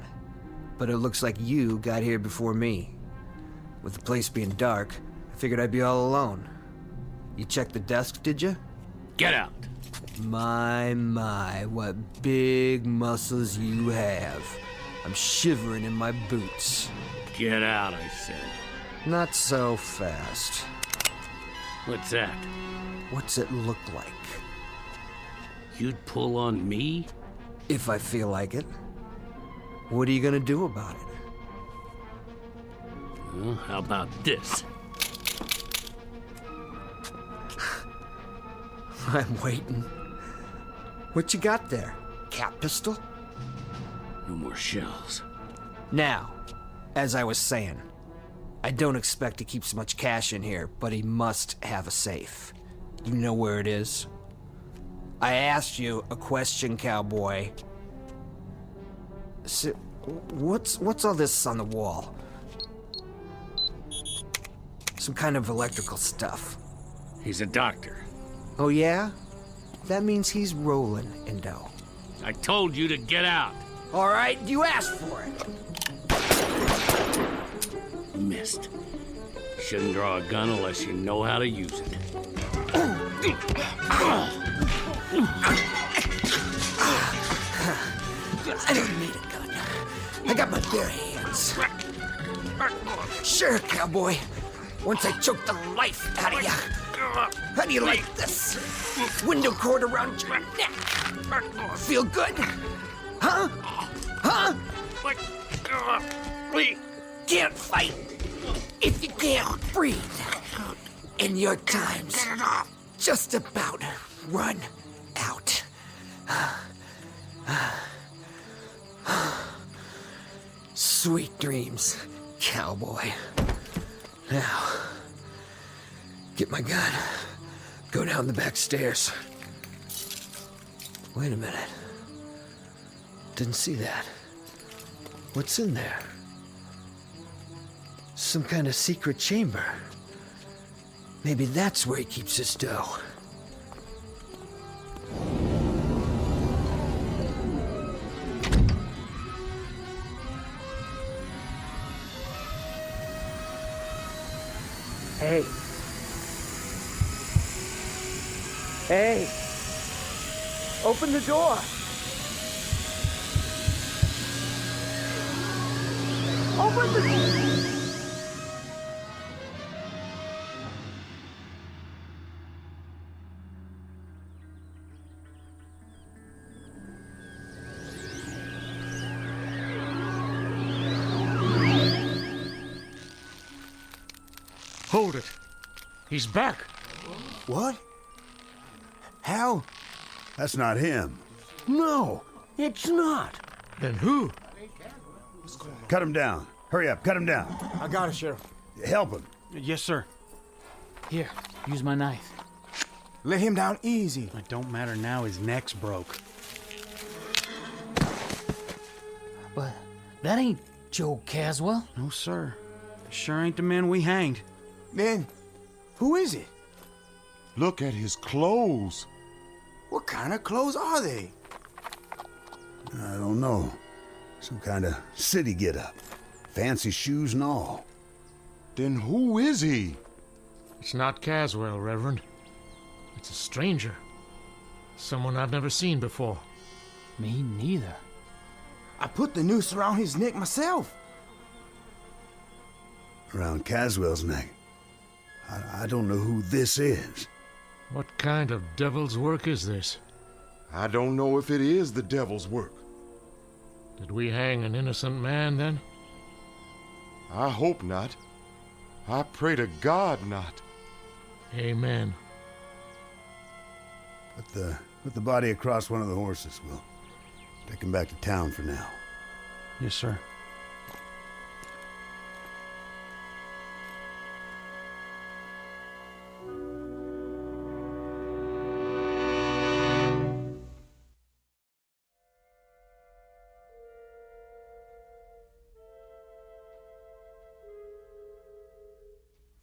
But it looks like you got here before me. With the place being dark, I figured I'd be all alone. You checked the desk, did you? Get out. My, what big muscles you have. I'm shivering in my boots. Get out, I said. Not so fast. What's that? What's it look like? You'd pull on me? If I feel like it. What are you gonna do about it? Well, how about this? I'm waiting. What you got there? Cat pistol? No more shells. Now, as I was saying, I don't expect he keeps much cash in here, but he must have a safe. You know where it is? I asked you a question, cowboy. So, what's all this on the wall? Some kind of electrical stuff. He's a doctor. Oh yeah? That means he's rolling in dough. I told you to get out. All right, you asked for it. Missed. Shouldn't draw a gun unless you know how to use it. I don't need a gun. I got my bare hands. Sure, cowboy. Once I choke the life out of you. How do you like this? Window cord around your neck. Feel good? Huh? Huh? Can't fight if you can't breathe. And your time's just about run out. Sweet dreams, cowboy. Now, get my gun. Go down the back stairs. Wait a minute. Didn't see that. What's in there? Some kind of secret chamber. Maybe that's where he keeps his dough. Hey. Hey. Open the door. Open the door. Hold it. He's back. What? How? That's not him. No, it's not. Then who? Cut him down. Hurry up, cut him down. I got it, Sheriff. Help him. Yes, sir. Here, use my knife. Let him down easy. It don't matter now, his neck's broke. But that ain't Joe Caswell. No, sir. Sure ain't the man we hanged. Then, who is it? Look at his clothes. What kind of clothes are they? I don't know. Some kind of city get-up. Fancy shoes and all. Then who is he? It's not Caswell, Reverend. It's a stranger. Someone I've never seen before. Me neither. I put the noose around his neck myself. Around Caswell's neck. I don't know who this is. What kind of devil's work is this? I don't know if it is the devil's work. Did we hang an innocent man, then? I hope not. I pray to God not. Amen. Put the body across one of the horses. We'll take him back to town for now. Yes, sir.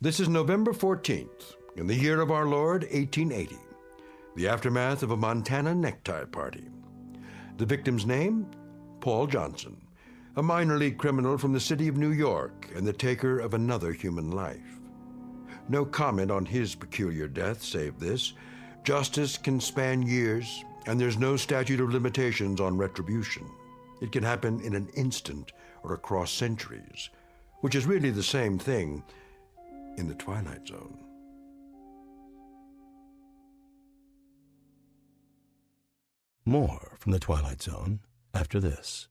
This is November 14th, in the year of our Lord, 1880, the aftermath of a Montana necktie party. The victim's name? Paul Johnson, a minor league criminal from the city of New York and the taker of another human life. No comment on his peculiar death save this: justice can span years, and there's no statute of limitations on retribution. It can happen in an instant or across centuries, which is really the same thing in the Twilight Zone. More from the Twilight Zone after this.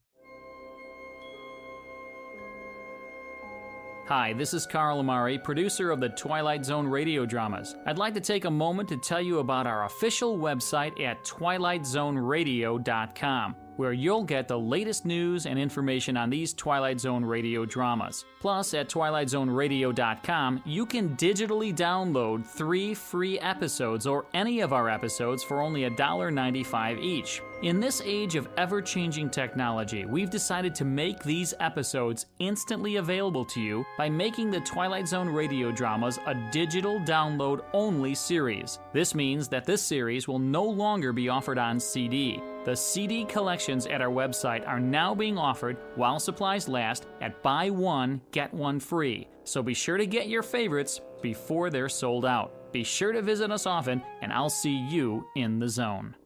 Hi, this is Carl Amari, producer of the Twilight Zone Radio Dramas. I'd like to take a moment to tell you about our official website at twilightzoneradio.com, where you'll get the latest news and information on these Twilight Zone Radio dramas. Plus, at twilightzoneradio.com, you can digitally download 3 free episodes or any of our episodes for only $1.95 each. In this age of ever-changing technology, we've decided to make these episodes instantly available to you by making the Twilight Zone Radio dramas a digital download-only series. This means that this series will no longer be offered on CD. The CD collections at our website are now being offered while supplies last at buy one, get one free. So be sure to get your favorites before they're sold out. Be sure to visit us often, and I'll see you in the zone.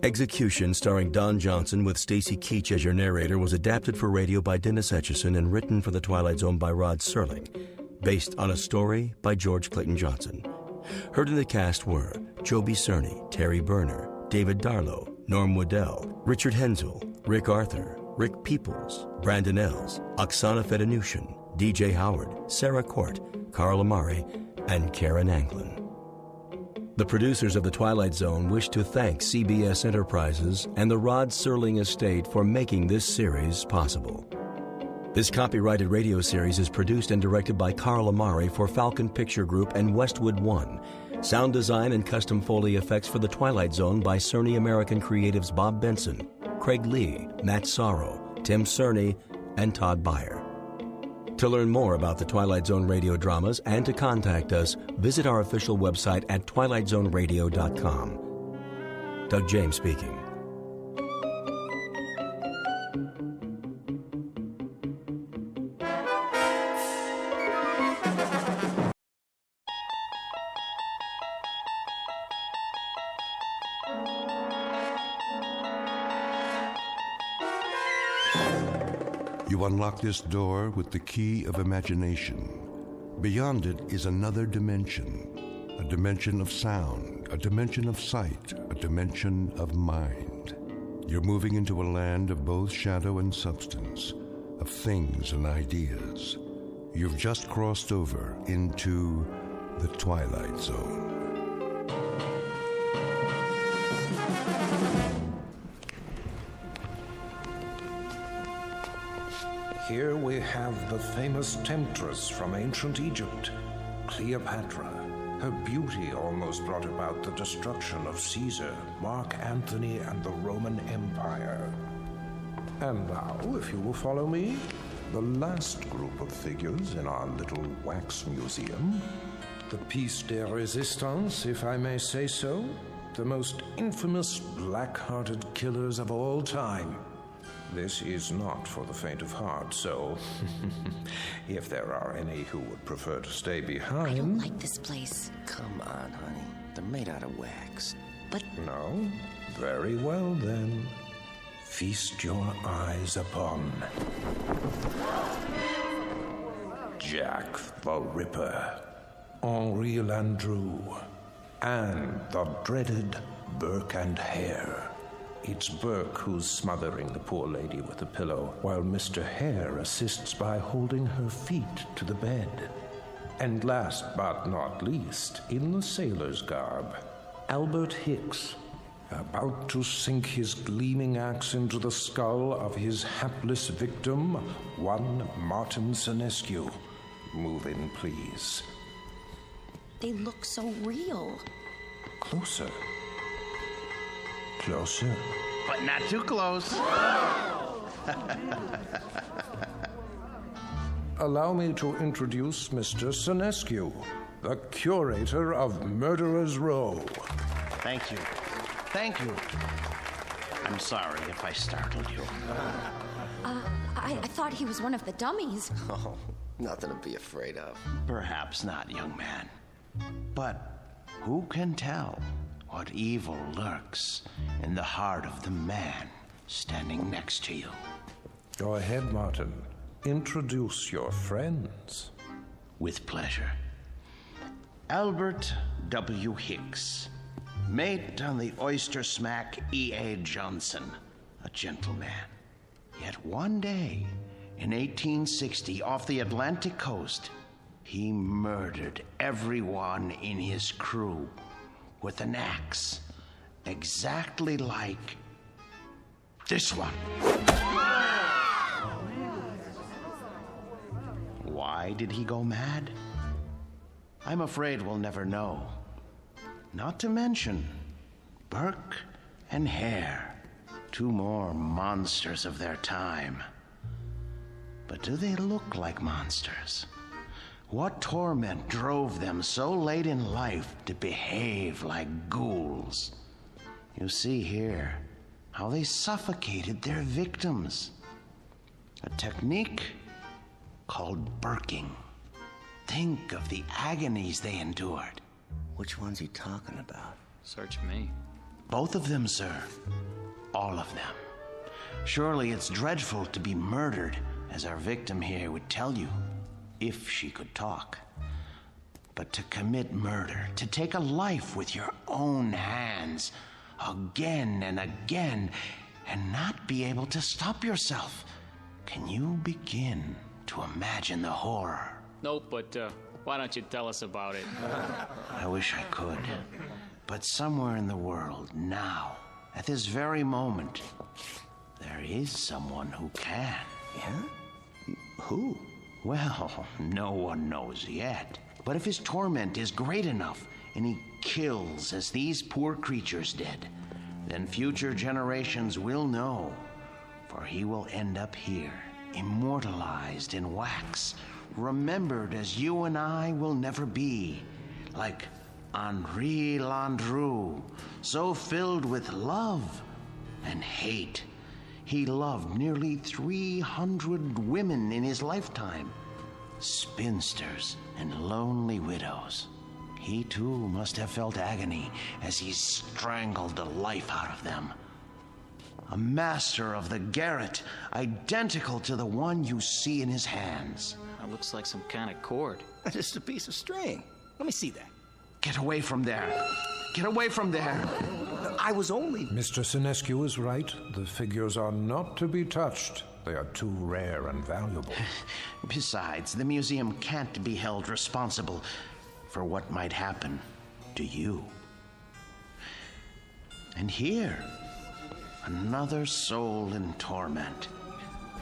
Execution, starring Don Johnson with Stacy Keach as your narrator, was adapted for radio by Dennis Etchison and written for The Twilight Zone by Rod Serling, based on a story by George Clayton Johnson. Heard in the cast were Joby Cerny, Terry Berner, David Darlow, Norm Waddell, Richard Hensel, Rick Arthur, Rick Peoples, Brandon Els, Oksana Fedanushin, DJ Howard, Sarah Court, Carl Amari, and Karen Anglin. The producers of The Twilight Zone wish to thank CBS Enterprises and the Rod Serling Estate for making this series possible. This copyrighted radio series is produced and directed by Carl Amari for Falcon Picture Group and Westwood One. Sound design and custom Foley effects for The Twilight Zone by Cerny American Creatives Bob Benson, Craig Lee, Matt Sorrow, Tim Cerny, and Todd Beyer. To learn more about the Twilight Zone radio dramas and to contact us, visit our official website at twilightzoneradio.com. Doug James speaking. You unlock this door with the key of imagination. Beyond it is another dimension, a dimension of sound, a dimension of sight, a dimension of mind. You're moving into a land of both shadow and substance, of things and ideas. You've just crossed over into the Twilight Zone. Here we have the famous temptress from ancient Egypt, Cleopatra. Her beauty almost brought about the destruction of Caesar, Mark Antony, and the Roman Empire. And now, if you will follow me, the last group of figures in our little wax museum. The piece de resistance, if I may say so. The most infamous black-hearted killers of all time. This is not for the faint of heart, so if there are any who would prefer to stay behind... I don't like this place. Come on, honey. They're made out of wax. But... No? Very well, then. Feast your eyes upon... Jack the Ripper, Henri Landru, and the dreaded Burke and Hare. It's Burke who's smothering the poor lady with a pillow, while Mr. Hare assists by holding her feet to the bed. And last but not least, in the sailor's garb, Albert Hicks, about to sink his gleaming axe into the skull of his hapless victim, one Martin Sinescu, Move in, please. They look so real. Closer. Closer. But not too close. Allow me to introduce Mr. Sinescu, the curator of Murderer's Row. Thank you. Thank you. I'm sorry if I startled you. I thought he was one of the dummies. Oh, nothing to be afraid of. Perhaps not, young man. But who can tell what evil lurks in the heart of the man standing next to you? Go ahead, Martin. Introduce your friends. With pleasure. Albert W. Hicks, mate on the oyster smack E.A. Johnson, a gentleman. Yet one day, in 1860, off the Atlantic coast, he murdered everyone in his crew with an axe, exactly like this one. Why did he go mad? I'm afraid we'll never know. Not to mention Burke and Hare, two more monsters of their time. But do they look like monsters? What torment drove them so late in life to behave like ghouls? You see here how they suffocated their victims. A technique called burking. Think of the agonies they endured. Which one's he talking about? Search me. Both of them, sir. All of them. Surely it's dreadful to be murdered, as our victim here would tell you, if she could talk. But to commit murder, to take a life with your own hands, again and again, and not be able to stop yourself. Can you begin to imagine the horror? Nope, but why don't you tell us about it? I wish I could. But somewhere in the world, now, at this very moment, there is someone who can. Yeah? Who? Well, no one knows yet. But if his torment is great enough, and he kills as these poor creatures did, then future generations will know. For he will end up here, immortalized in wax, remembered as you and I will never be, like Henri Landru, so filled with love and hate. He loved nearly 300 women in his lifetime, spinsters and lonely widows. He too must have felt agony as he strangled the life out of them. A master of the garret, identical to the one you see in his hands. That looks like some kind of cord. Just a piece of string. Let me see that. Get away from there. Get away from there. I was only... Mr. Sinescu is right. The figures are not to be touched. They are too rare and valuable. Besides, the museum can't be held responsible for what might happen to you. And here, another soul in torment.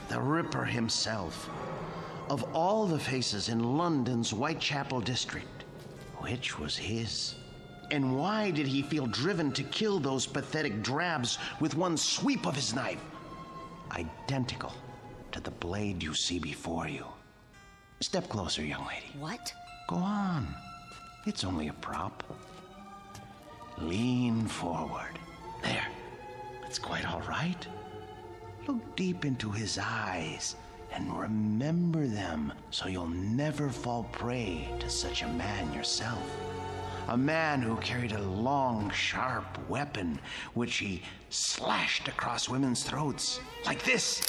The Ripper himself. Of all the faces in London's Whitechapel district, which was his? And why did he feel driven to kill those pathetic drabs with one sweep of his knife? Identical to the blade you see before you. Step closer, young lady. What? Go on. It's only a prop. Lean forward. There. It's quite all right. Look deep into his eyes and remember them so you'll never fall prey to such a man yourself. A man who carried a long, sharp weapon which he slashed across women's throats. Like this.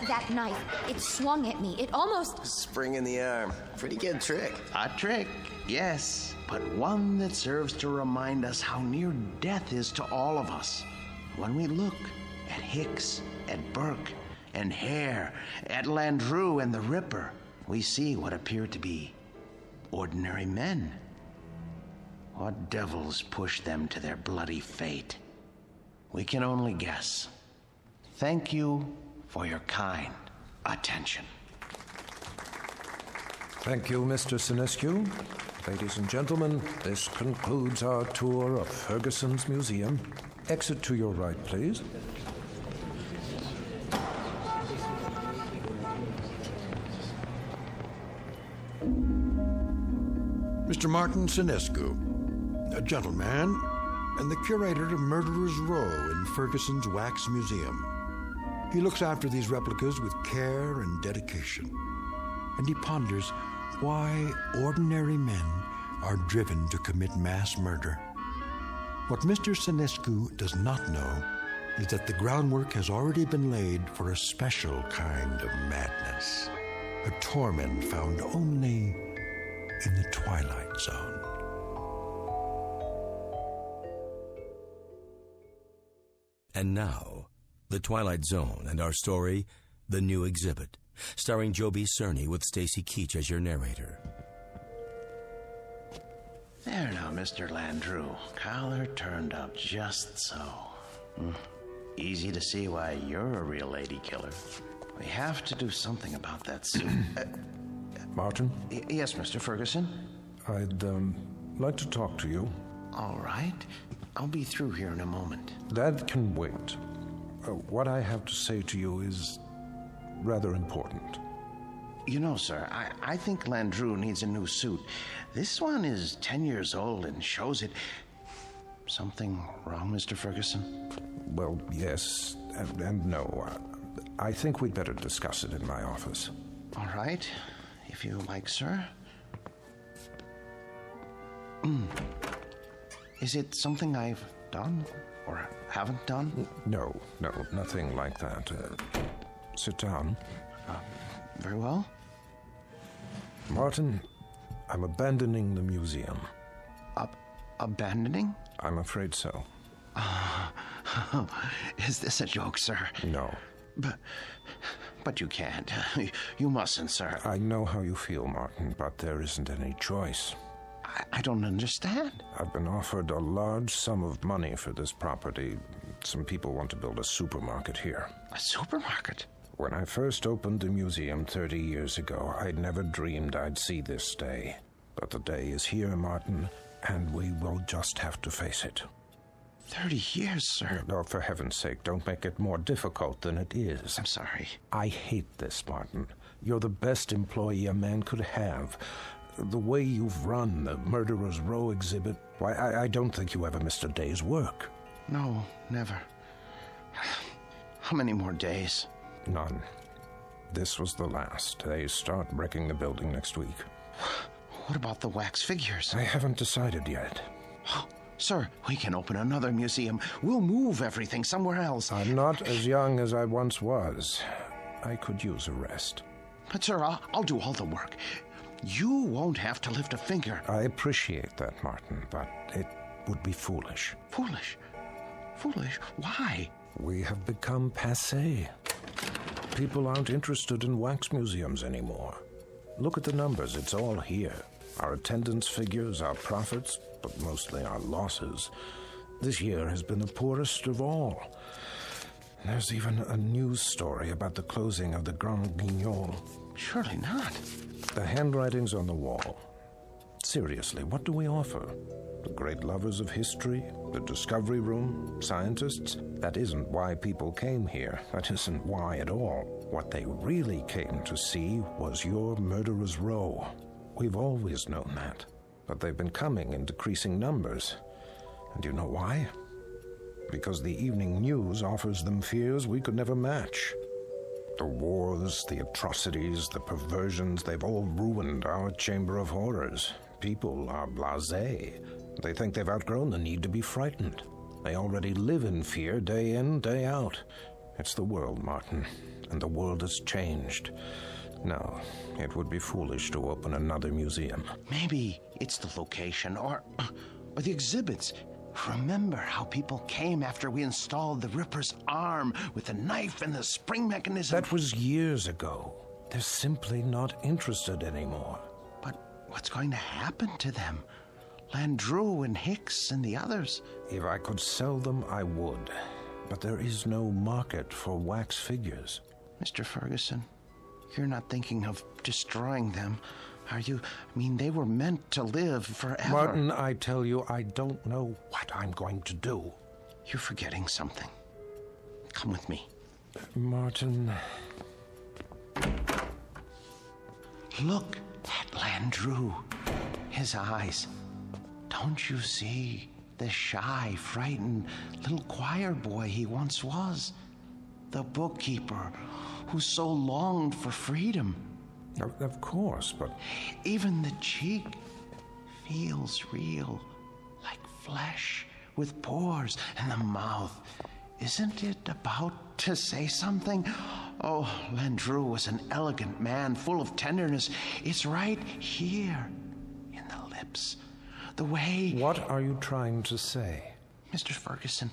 That knife, it swung at me. It almost... Spring in the arm. Pretty good trick. A trick, yes, but one that serves to remind us how near death is to all of us. When we look at Hicks, at Burke, and Hare, at Landru and the Ripper, we see what appear to be ordinary men. What devils pushed them to their bloody fate? We can only guess. Thank you for your kind attention. Thank you, Mr. Sinescu. Ladies and gentlemen, this concludes our tour of Ferguson's museum. Exit to your right, please. Mr. Martin Sinescu, a gentleman and the curator of Murderer's Row in Ferguson's Wax Museum. He looks after these replicas with care and dedication, and he ponders why ordinary men are driven to commit mass murder. What Mr. Sinescu does not know is that the groundwork has already been laid for a special kind of madness, a torment found only in the Twilight Zone. And now, The Twilight Zone and our story, The New Exhibit, starring Joby Cerny with Stacy Keach as your narrator. There now, Mr. Landrew. Collar turned up just so. Easy to see why you're a real lady killer. We have to do something about that suit. Martin? Yes, Mr. Ferguson? I'd like to talk to you. All right. I'll be through here in a moment. That can wait. What I have to say to you is rather important. You know, sir, I think Landrew needs a new suit. This one is 10 years old and shows it. Something wrong, Mr. Ferguson? Well, yes and no. I think we'd better discuss it in my office. All right, if you like, sir. Is it something I've done or haven't done? No, nothing like that. Sit down. Very well. Martin, I'm abandoning the museum. Abandoning? I'm afraid so. Is this a joke, sir? No. But you can't. You mustn't, sir. I know how you feel, Martin, but there isn't any choice. I don't understand. I've been offered a large sum of money for this property. Some people want to build a supermarket here. A supermarket? When I first opened the museum 30 years ago, I'd never dreamed I'd see this day. But the day is here, Martin, and we will just have to face it. 30 years, sir. No, for heaven's sake, don't make it more difficult than it is. I'm sorry. I hate this, Martin. You're the best employee a man could have. The way you've run the Murderer's Row exhibit, why, I don't think you ever missed a day's work. No, never. How many more days? None. This was the last. They start wrecking the building next week. What about the wax figures? I haven't decided yet. Sir, we can open another museum. We'll move everything somewhere else. I'm not as young as I once was. I could use a rest. But, sir, I'll do all the work. You won't have to lift a finger. I appreciate that, Martin, but it would be foolish. Foolish? Foolish? Why? We have become passé. People aren't interested in wax museums anymore. Look at the numbers, it's all here. Our attendance figures, our profits, but mostly our losses. This year has been the poorest of all. There's even a news story about the closing of the Grand Guignol. Surely not. The handwriting's on the wall. Seriously, what do we offer? The great lovers of history? The discovery room? Scientists? That isn't why people came here. That isn't why at all. What they really came to see was your Murderer's Row. We've always known that. But they've been coming in decreasing numbers. And you know why? Because the evening news offers them fears we could never match. The wars, the atrocities, the perversions, they've all ruined our chamber of horrors. People are blasé. They think they've outgrown the need to be frightened. They already live in fear day in, day out. It's the world, Martin, and the world has changed. No, it would be foolish to open another museum. Maybe it's the location or the exhibits. Remember how people came after we installed the Ripper's arm with the knife and the spring mechanism? That was years ago. They're simply not interested anymore. But what's going to happen to them? Landrew and Hicks and the others? If I could sell them, I would. But there is no market for wax figures. Mr. Ferguson, you're not thinking of destroying them. Are you... I mean, they were meant to live forever. Martin, I tell you, I don't know what I'm going to do. You're forgetting something. Come with me. Martin... Look at Landru. His eyes. Don't you see the shy, frightened little choir boy he once was? The bookkeeper who so longed for freedom. Of course, but... Even the cheek feels real, like flesh with pores, and the mouth. Isn't it about to say something? Oh, Landru was an elegant man, full of tenderness. It's right here, in the lips. The way... What are you trying to say? Mr. Ferguson,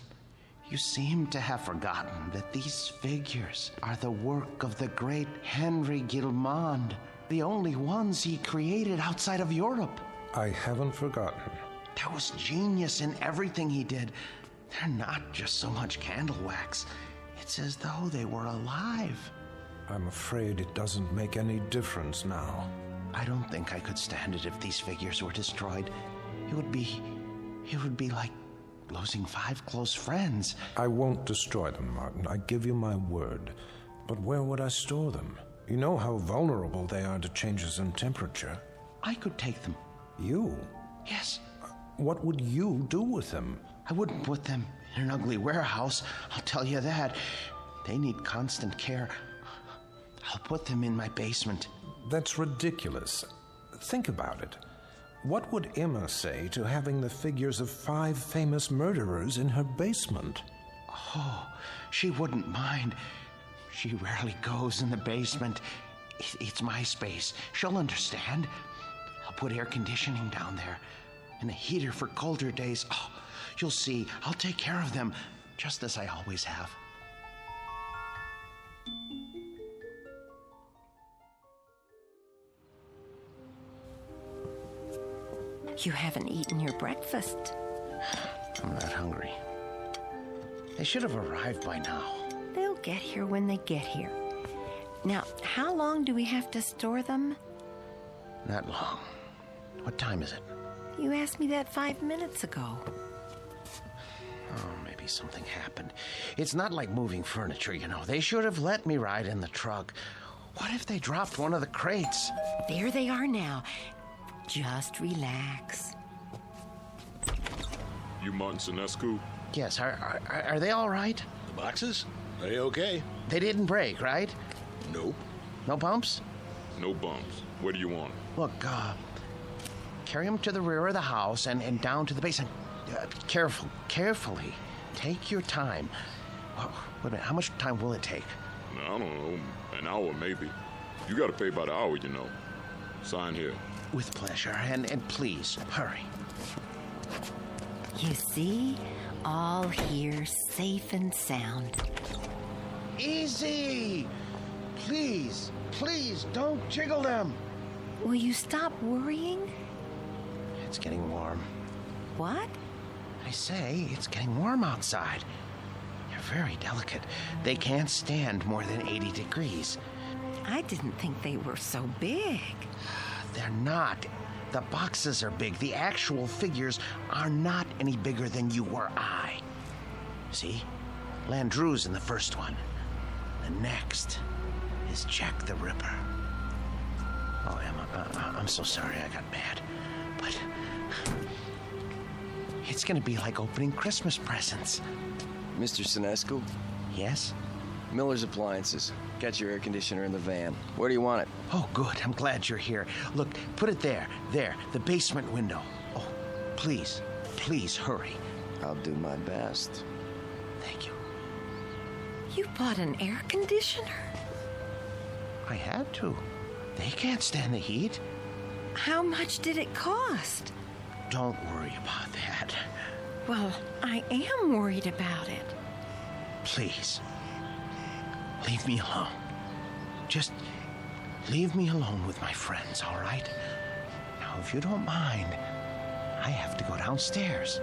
you seem to have forgotten that these figures are the work of the great Henry Guillemond, the only ones he created outside of Europe. I haven't forgotten. There was genius in everything he did. They're not just so much candle wax. It's as though they were alive. I'm afraid it doesn't make any difference now. I don't think I could stand it if these figures were destroyed. It would be like losing 5 close friends. I won't destroy them, Martin. I give you my word. But where would I store them? You know how vulnerable they are to changes in temperature. I could take them. You? Yes. What would you do with them? I wouldn't put them in an ugly warehouse, I'll tell you that. They need constant care. I'll put them in my basement. That's ridiculous. Think about it. What would Emma say to having the figures of 5 famous murderers in her basement? Oh, she wouldn't mind. She rarely goes in the basement. It's my space. She'll understand. I'll put air conditioning down there and a heater for colder days. Oh, you'll see. I'll take care of them, just as I always have. You haven't eaten your breakfast. I'm not hungry. They should have arrived by now. They'll get here when they get here. Now, how long do we have to store them? Not long. What time is it? You asked me that 5 minutes ago. Oh, maybe something happened. It's not like moving furniture, you know. They should have let me ride in the truck. What if they dropped one of the crates? There they are now. Just relax. You Martin Sinescu? Yes, are they all right? The boxes? Are they okay? They didn't break, right? Nope. No bumps? No bumps. Where do you want them? Look, carry them to the rear of the house and down to the basement. Carefully. Take your time. Oh, wait a minute, how much time will it take? I don't know, an hour maybe. You gotta pay by the hour, you know. Sign here. With pleasure, and please, hurry. You see? All here, safe and sound. Easy! Please, don't jiggle them. Will you stop worrying? It's getting warm. What? I say, it's getting warm outside. They're very delicate. They can't stand more than 80 degrees. I didn't think they were so big. They're not. The boxes are big. The actual figures are not any bigger than you or I. See? Landru's in the first one. The next is Jack the Ripper. Oh, Emma, I'm so sorry I got mad. But it's gonna be like opening Christmas presents. Mr. Sinescu? Yes? Miller's Appliances. Got your air conditioner in the van. Where do you want it? Oh, good. I'm glad you're here. Look, put it there, the basement window. Oh, please hurry. I'll do my best. Thank you. You bought an air conditioner? I had to. They can't stand the heat. How much did it cost? Don't worry about that. Well, I am worried about it. Please. Leave me alone. Just leave me alone with my friends, all right? Now, if you don't mind, I have to go downstairs.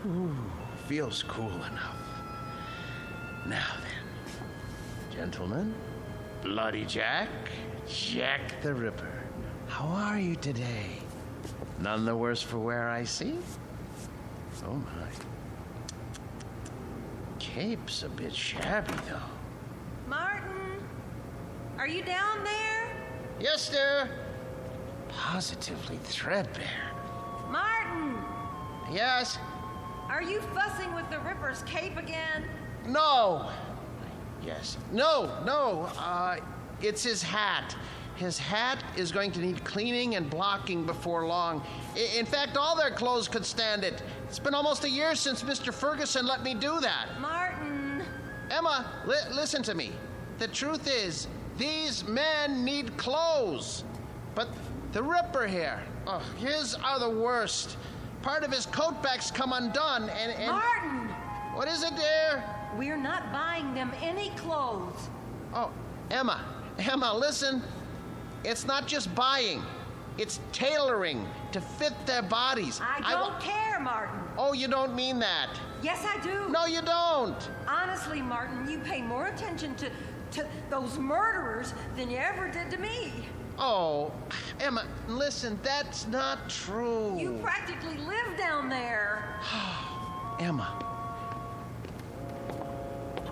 Ooh, feels cool enough. Now then, gentlemen, Bloody Jack, Jack the Ripper, how are you today? None the worse for wear, I see? Oh, my. Cape's a bit shabby, though. Martin, are you down there? Yes, sir. Positively threadbare. Martin! Yes? Are you fussing with the Ripper's cape again? No. Yes. No. It's his hat. His hat is going to need cleaning and blocking before long. In fact, all their clothes could stand it. It's been almost a year since Mr. Ferguson let me do that. Martin! Emma, listen to me. The truth is, these men need clothes. But the Ripper here, his are the worst. Part of his coat back's come undone and... Martin! What is it, dear? We're not buying them any clothes. Oh, Emma, listen. It's not just buying. It's tailoring to fit their bodies. I don't care, Martin. Oh, you don't mean that. Yes, I do. No, you don't. Honestly, Martin, you pay more attention to those murderers than you ever did to me. Oh, Emma, listen, that's not true. You practically live down there. Emma,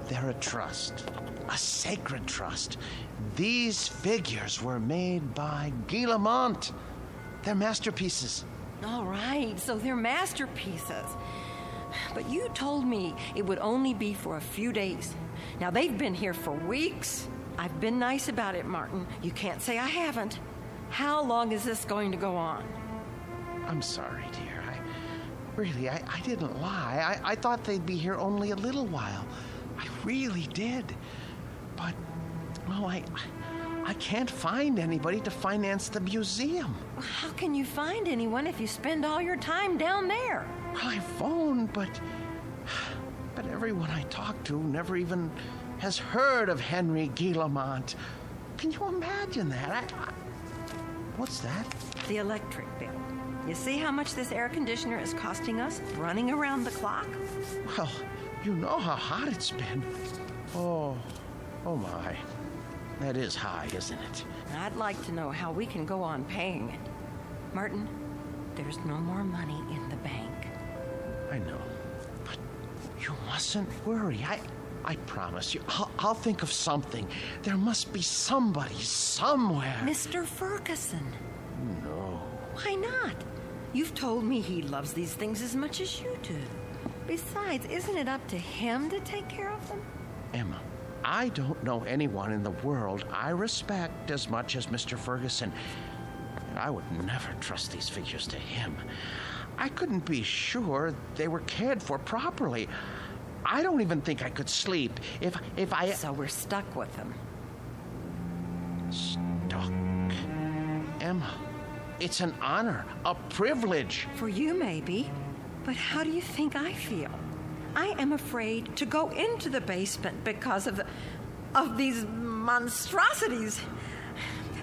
they're a trust, a sacred trust. These figures were made by Guillemont. They're masterpieces. All right, so they're masterpieces. But you told me it would only be for a few days. Now, they've been here for weeks. I've been nice about it, Martin. You can't say I haven't. How long is this going to go on? I'm sorry, dear. I didn't lie. I thought they'd be here only a little while. I really did. But, well, I can't find anybody to finance the museum. How can you find anyone if you spend all your time down there? Well, I phoned, but everyone I talked to never even has heard of Henry Guillemont. Can you imagine that? What's that? The electric bill. You see how much this air conditioner is costing us running around the clock? Well, you know how hot it's been. Oh my. That is high, isn't it? I'd like to know how we can go on paying it. Martin, there's no more money in the bank. I know. But you mustn't worry. I promise you, I'll think of something. There must be somebody somewhere. Mr. Ferguson. No. Why not? You've told me he loves these things as much as you do. Besides, isn't it up to him to take care of them? Emma, I don't know anyone in the world I respect as much as Mr. Ferguson. I would never trust these figures to him. I couldn't be sure they were cared for properly. I don't even think I could sleep if I... So we're stuck with them. Stuck? Emma, it's an honor, a privilege. For you, maybe. But how do you think I feel? I am afraid to go into the basement because of these monstrosities.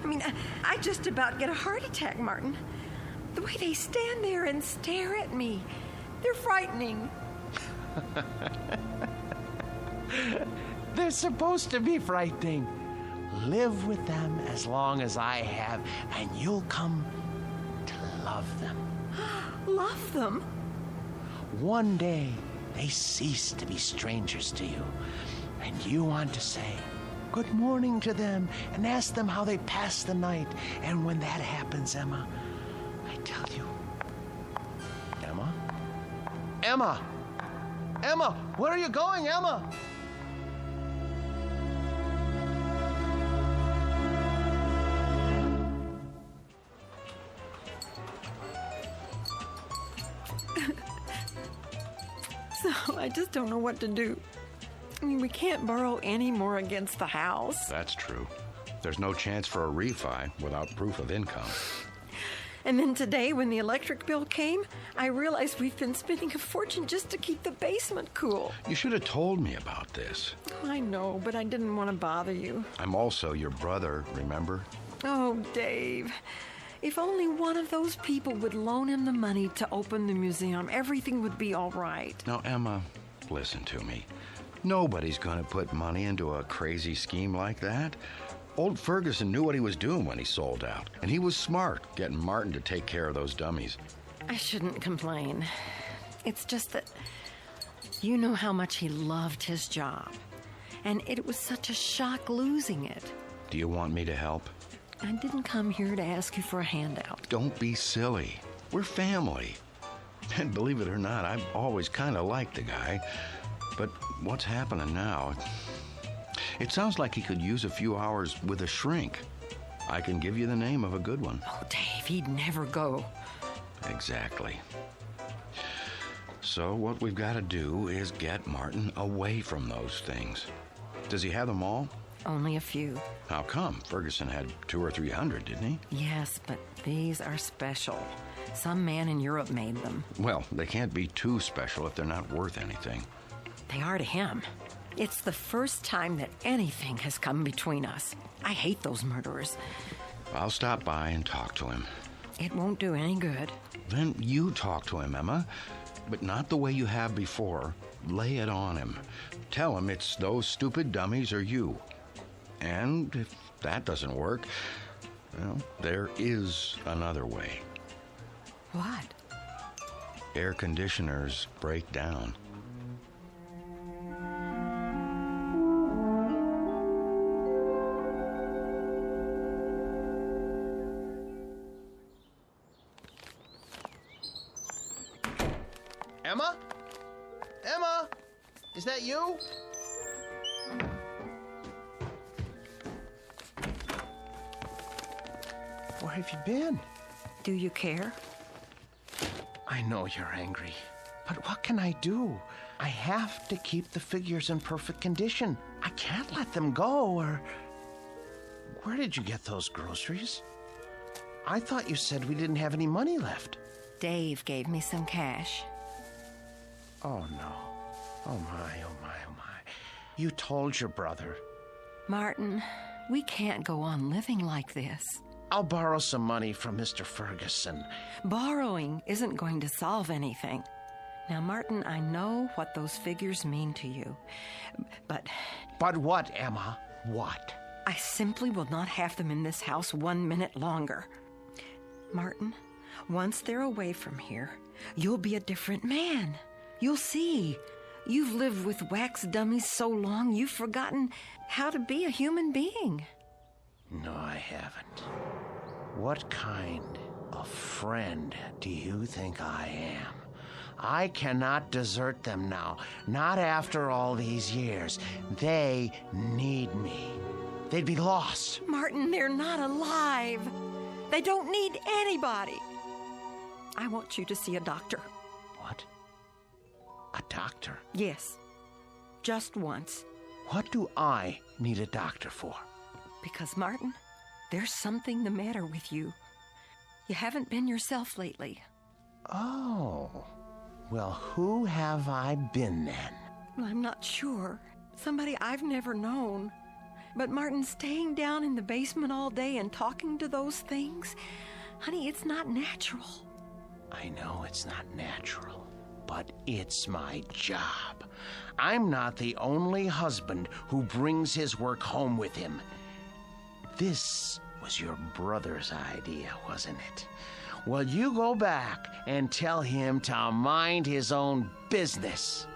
I mean, I just about get a heart attack, Martin. The way they stand there and stare at me, they're frightening. They're supposed to be frightening. Live with them as long as I have, and you'll come to love them. Love them? One day, they cease to be strangers to you, and you want to say good morning to them and ask them how they passed the night. And when that happens, Emma, I tell you, Emma, where are you going, Emma? So I just don't know what to do. I mean, we can't borrow any more against the house. That's true. There's no chance for a refi without proof of income. And then today, when the electric bill came, I realized we've been spending a fortune just to keep the basement cool. You should have told me about this. I know, but I didn't want to bother you. I'm also your brother, remember? Oh, Dave. If only one of those people would loan him the money to open the museum, everything would be all right. Now, Emma, listen to me. Nobody's gonna put money into a crazy scheme like that. Old Ferguson knew what he was doing when he sold out, and he was smart getting Martin to take care of those dummies. I shouldn't complain. It's just that you know how much he loved his job, and it was such a shock losing it. Do you want me to help? I didn't come here to ask you for a handout. Don't be silly. We're family. And believe it or not, I've always kind of liked the guy. But what's happening now? It sounds like he could use a few hours with a shrink. I can give you the name of a good one. Oh, Dave, he'd never go. Exactly. So what we've got to do is get Martin away from those things. Does he have them all? Only a few. How come? Ferguson had 200 or 300, didn't he? Yes, but these are special. Some man in Europe made them. Well, they can't be too special if they're not worth anything. They are to him. It's the first time that anything has come between us. I hate those murderers. I'll stop by and talk to him. It won't do any good. Then you talk to him, Emma. But not the way you have before. Lay it on him. Tell him it's those stupid dummies or you. And if that doesn't work, well, there is another way. What? Air conditioners break down. Emma? Emma? Is that you? Where have you been? Do you care? I know you're angry, but what can I do? I have to keep the figures in perfect condition. I can't let them go, or... Where did you get those groceries? I thought you said we didn't have any money left. Dave gave me some cash. Oh, no. Oh, my, oh, my, oh, my. You told your brother. Martin, we can't go on living like this. I'll borrow some money from Mr. Ferguson. Borrowing isn't going to solve anything. Now, Martin, I know what those figures mean to you, but... But what, Emma? What? I simply will not have them in this house 1 minute longer. Martin, once they're away from here, you'll be a different man. You'll see. You've lived with wax dummies so long, you've forgotten how to be a human being. No, I haven't. What kind of friend do you think I am? I cannot desert them now, not after all these years. They need me. They'd be lost. Martin, they're not alive. They don't need anybody. I want you to see a doctor. What? A doctor? Yes. Just once. What do I need a doctor for? Because, Martin, there's something the matter with you. You haven't been yourself lately. Oh. Well, who have I been then? Well, I'm not sure. Somebody I've never known. But, Martin, staying down in the basement all day and talking to those things, honey, it's not natural. I know it's not natural, but it's my job. I'm not the only husband who brings his work home with him. This was your brother's idea, wasn't it? Well, you go back and tell him to mind his own business.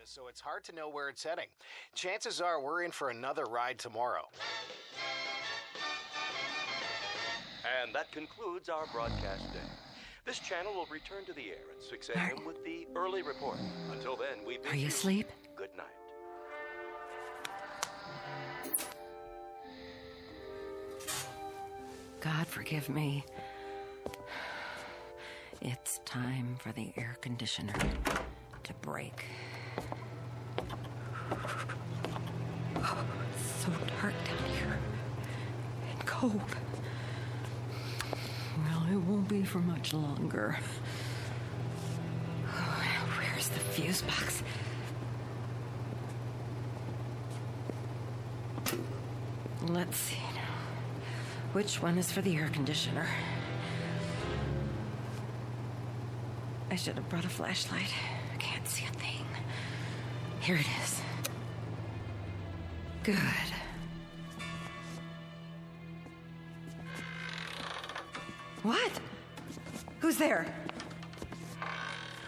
So it's hard to know where it's heading. Chances are we're in for another ride tomorrow. And that concludes our broadcast day. This channel will return to the air at 6 a.m. with the early report. Until then, we bid Are you asleep? Good night. God forgive me. It's time for the air conditioner to break. Oh, it's so dark down here. And cold. Well, it won't be for much longer. Oh, where's the fuse box? Let's see now. Which one is for the air conditioner? I should have brought a flashlight. I can't see a thing. Here it is. Good. What? Who's there?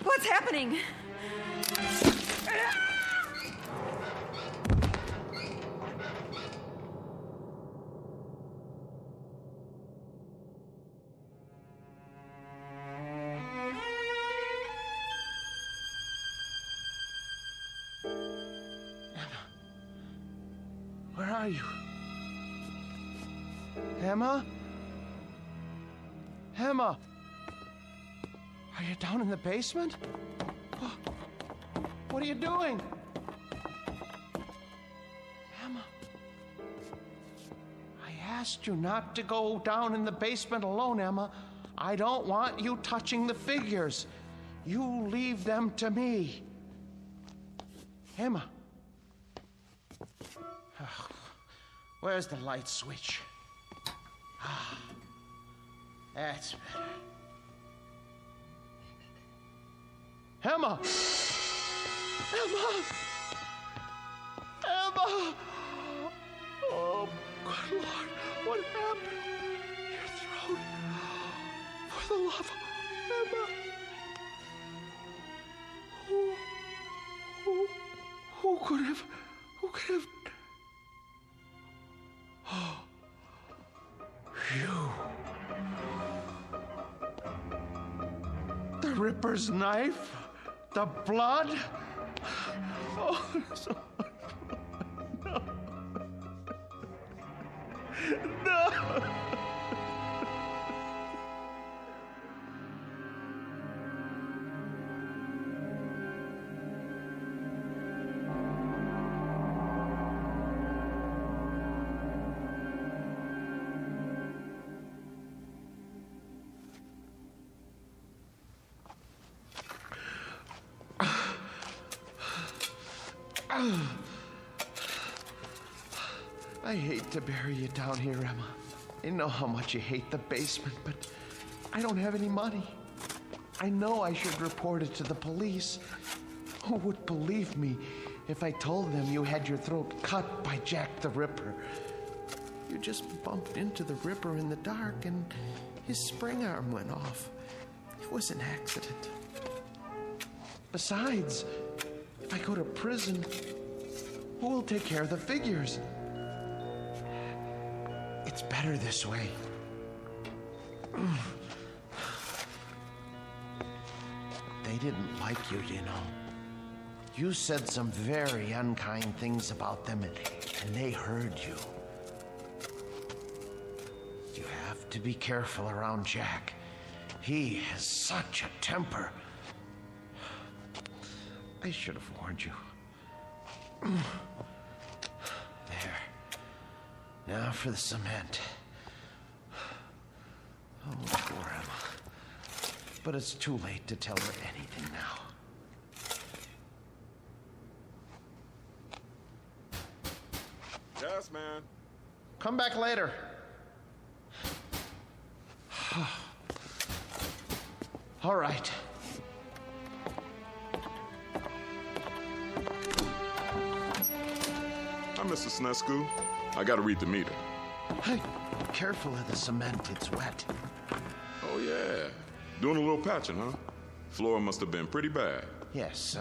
What's happening? Where are you? Emma? Emma? Are you down in the basement? What are you doing? Emma? I asked you not to go down in the basement alone, Emma. I don't want you touching the figures. You leave them to me. Emma? Where's the light switch? That's better. Emma! Emma! Emma! Oh, good Lord, what happened? Your throat. For the love of Emma. Who could have... Oh, you. The Ripper's knife? The blood? Oh, so much blood. No. No. I hate to bury you down here, Emma. I know how much you hate the basement, but I don't have any money. I know I should report it to the police. Who would believe me if I told them you had your throat cut by Jack the Ripper? You just bumped into the Ripper in the dark and his spring arm went off. It was an accident. Besides, if I go to prison, who will take care of the figures? It's better this way. They didn't like you, you know. You said some very unkind things about them, and they heard you. You have to be careful around Jack. He has such a temper. I should have warned you. There. Now for the cement. Oh, poor Emma. But it's too late to tell her anything now. Yes, man. Come back later. All right. Hi, Mr. Snesku. I gotta read the meter. Hey, careful of the cement, it's wet. Oh, yeah. Doing a little patching, huh? Floor must have been pretty bad. Yes,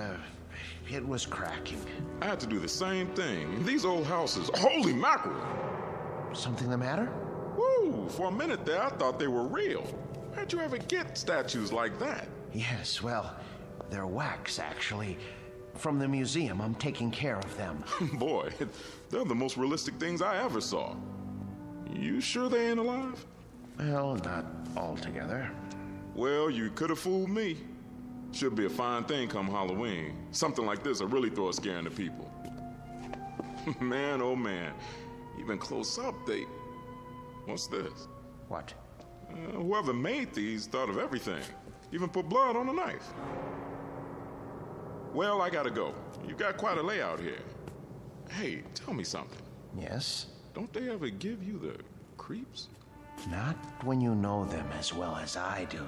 it was cracking. I had to do the same thing. These old houses, holy mackerel! Something the matter? Woo! For a minute there, I thought they were real. How'd you ever get statues like that? Yes, well, they're wax, actually. From the museum, I'm taking care of them. Boy, they're the most realistic things I ever saw. You sure they ain't alive? Well, not altogether. Well, you could have fooled me. Should be a fine thing come Halloween. Something like this will really throw a scare into people. Man, oh man. Even close up, they... What's this? What? Whoever made these thought of everything. Even put blood on a knife. Well, I gotta go. You've got quite a layout here. Hey, tell me something. Yes? don't they ever give you the creeps? Not when you know them as well as I do.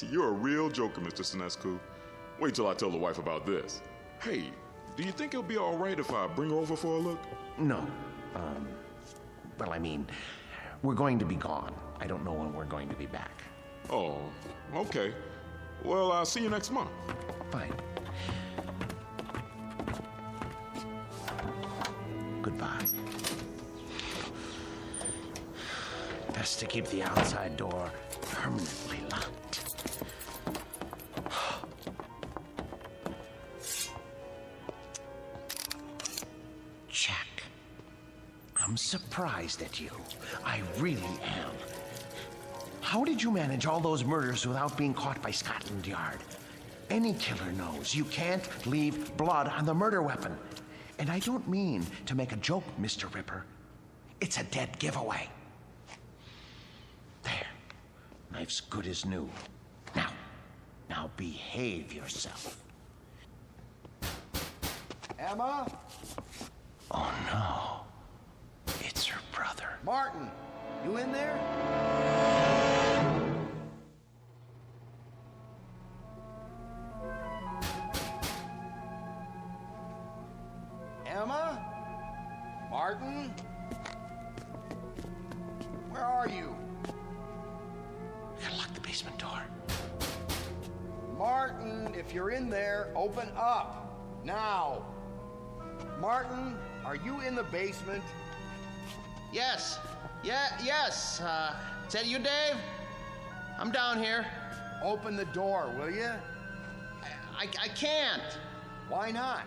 You're a real joker, Mr. Sinescu. Wait till I tell the wife about this. Hey, do you think it'll be all right if I bring her over for a look? No. Well, I mean, we're going to be gone. I don't know when we're going to be back. Oh, okay. Well, I'll see you next month. Fine. Goodbye. Best to keep the outside door permanently locked. Jack, I'm surprised at you. I really am. How did you manage all those murders without being caught by Scotland Yard? Any killer knows you can't leave blood on the murder weapon. And I don't mean to make a joke, Mr. Ripper. It's a dead giveaway. There. Knife's good as new. Now behave yourself. Emma? Oh, no. It's her brother. Martin, you in there? Emma? Martin? Where are you? We gotta lock the basement door. Martin, if you're in there, open up. Now. Martin, are you in the basement? Yes. Yes. Is that you, Dave? I'm down here. Open the door, will you? I can't. Why not?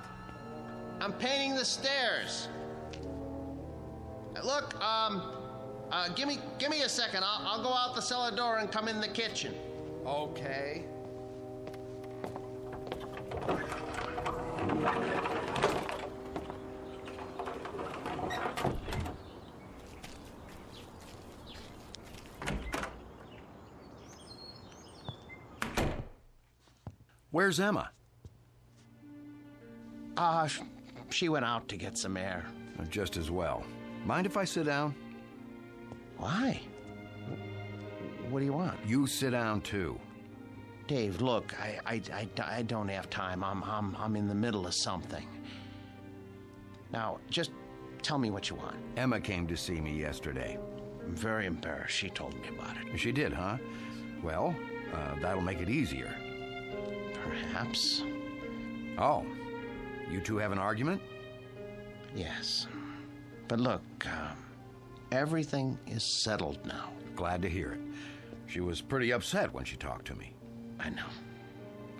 I'm painting the stairs. Look, give me a second. I'll go out the cellar door and come in the kitchen. Okay. Where's Emma? She went out to get some air. Just as well. Mind if I sit down? Why? What do you want? You sit down, too. Dave, look, I don't have time. I'm in the middle of something. Now, just tell me what you want. Emma came to see me yesterday. I'm very embarrassed. She told me about it. She did, huh? Well, that'll make it easier. Perhaps. Oh, you two have an argument? Yes. But look, everything is settled now. Glad to hear it. She was pretty upset when she talked to me. I know.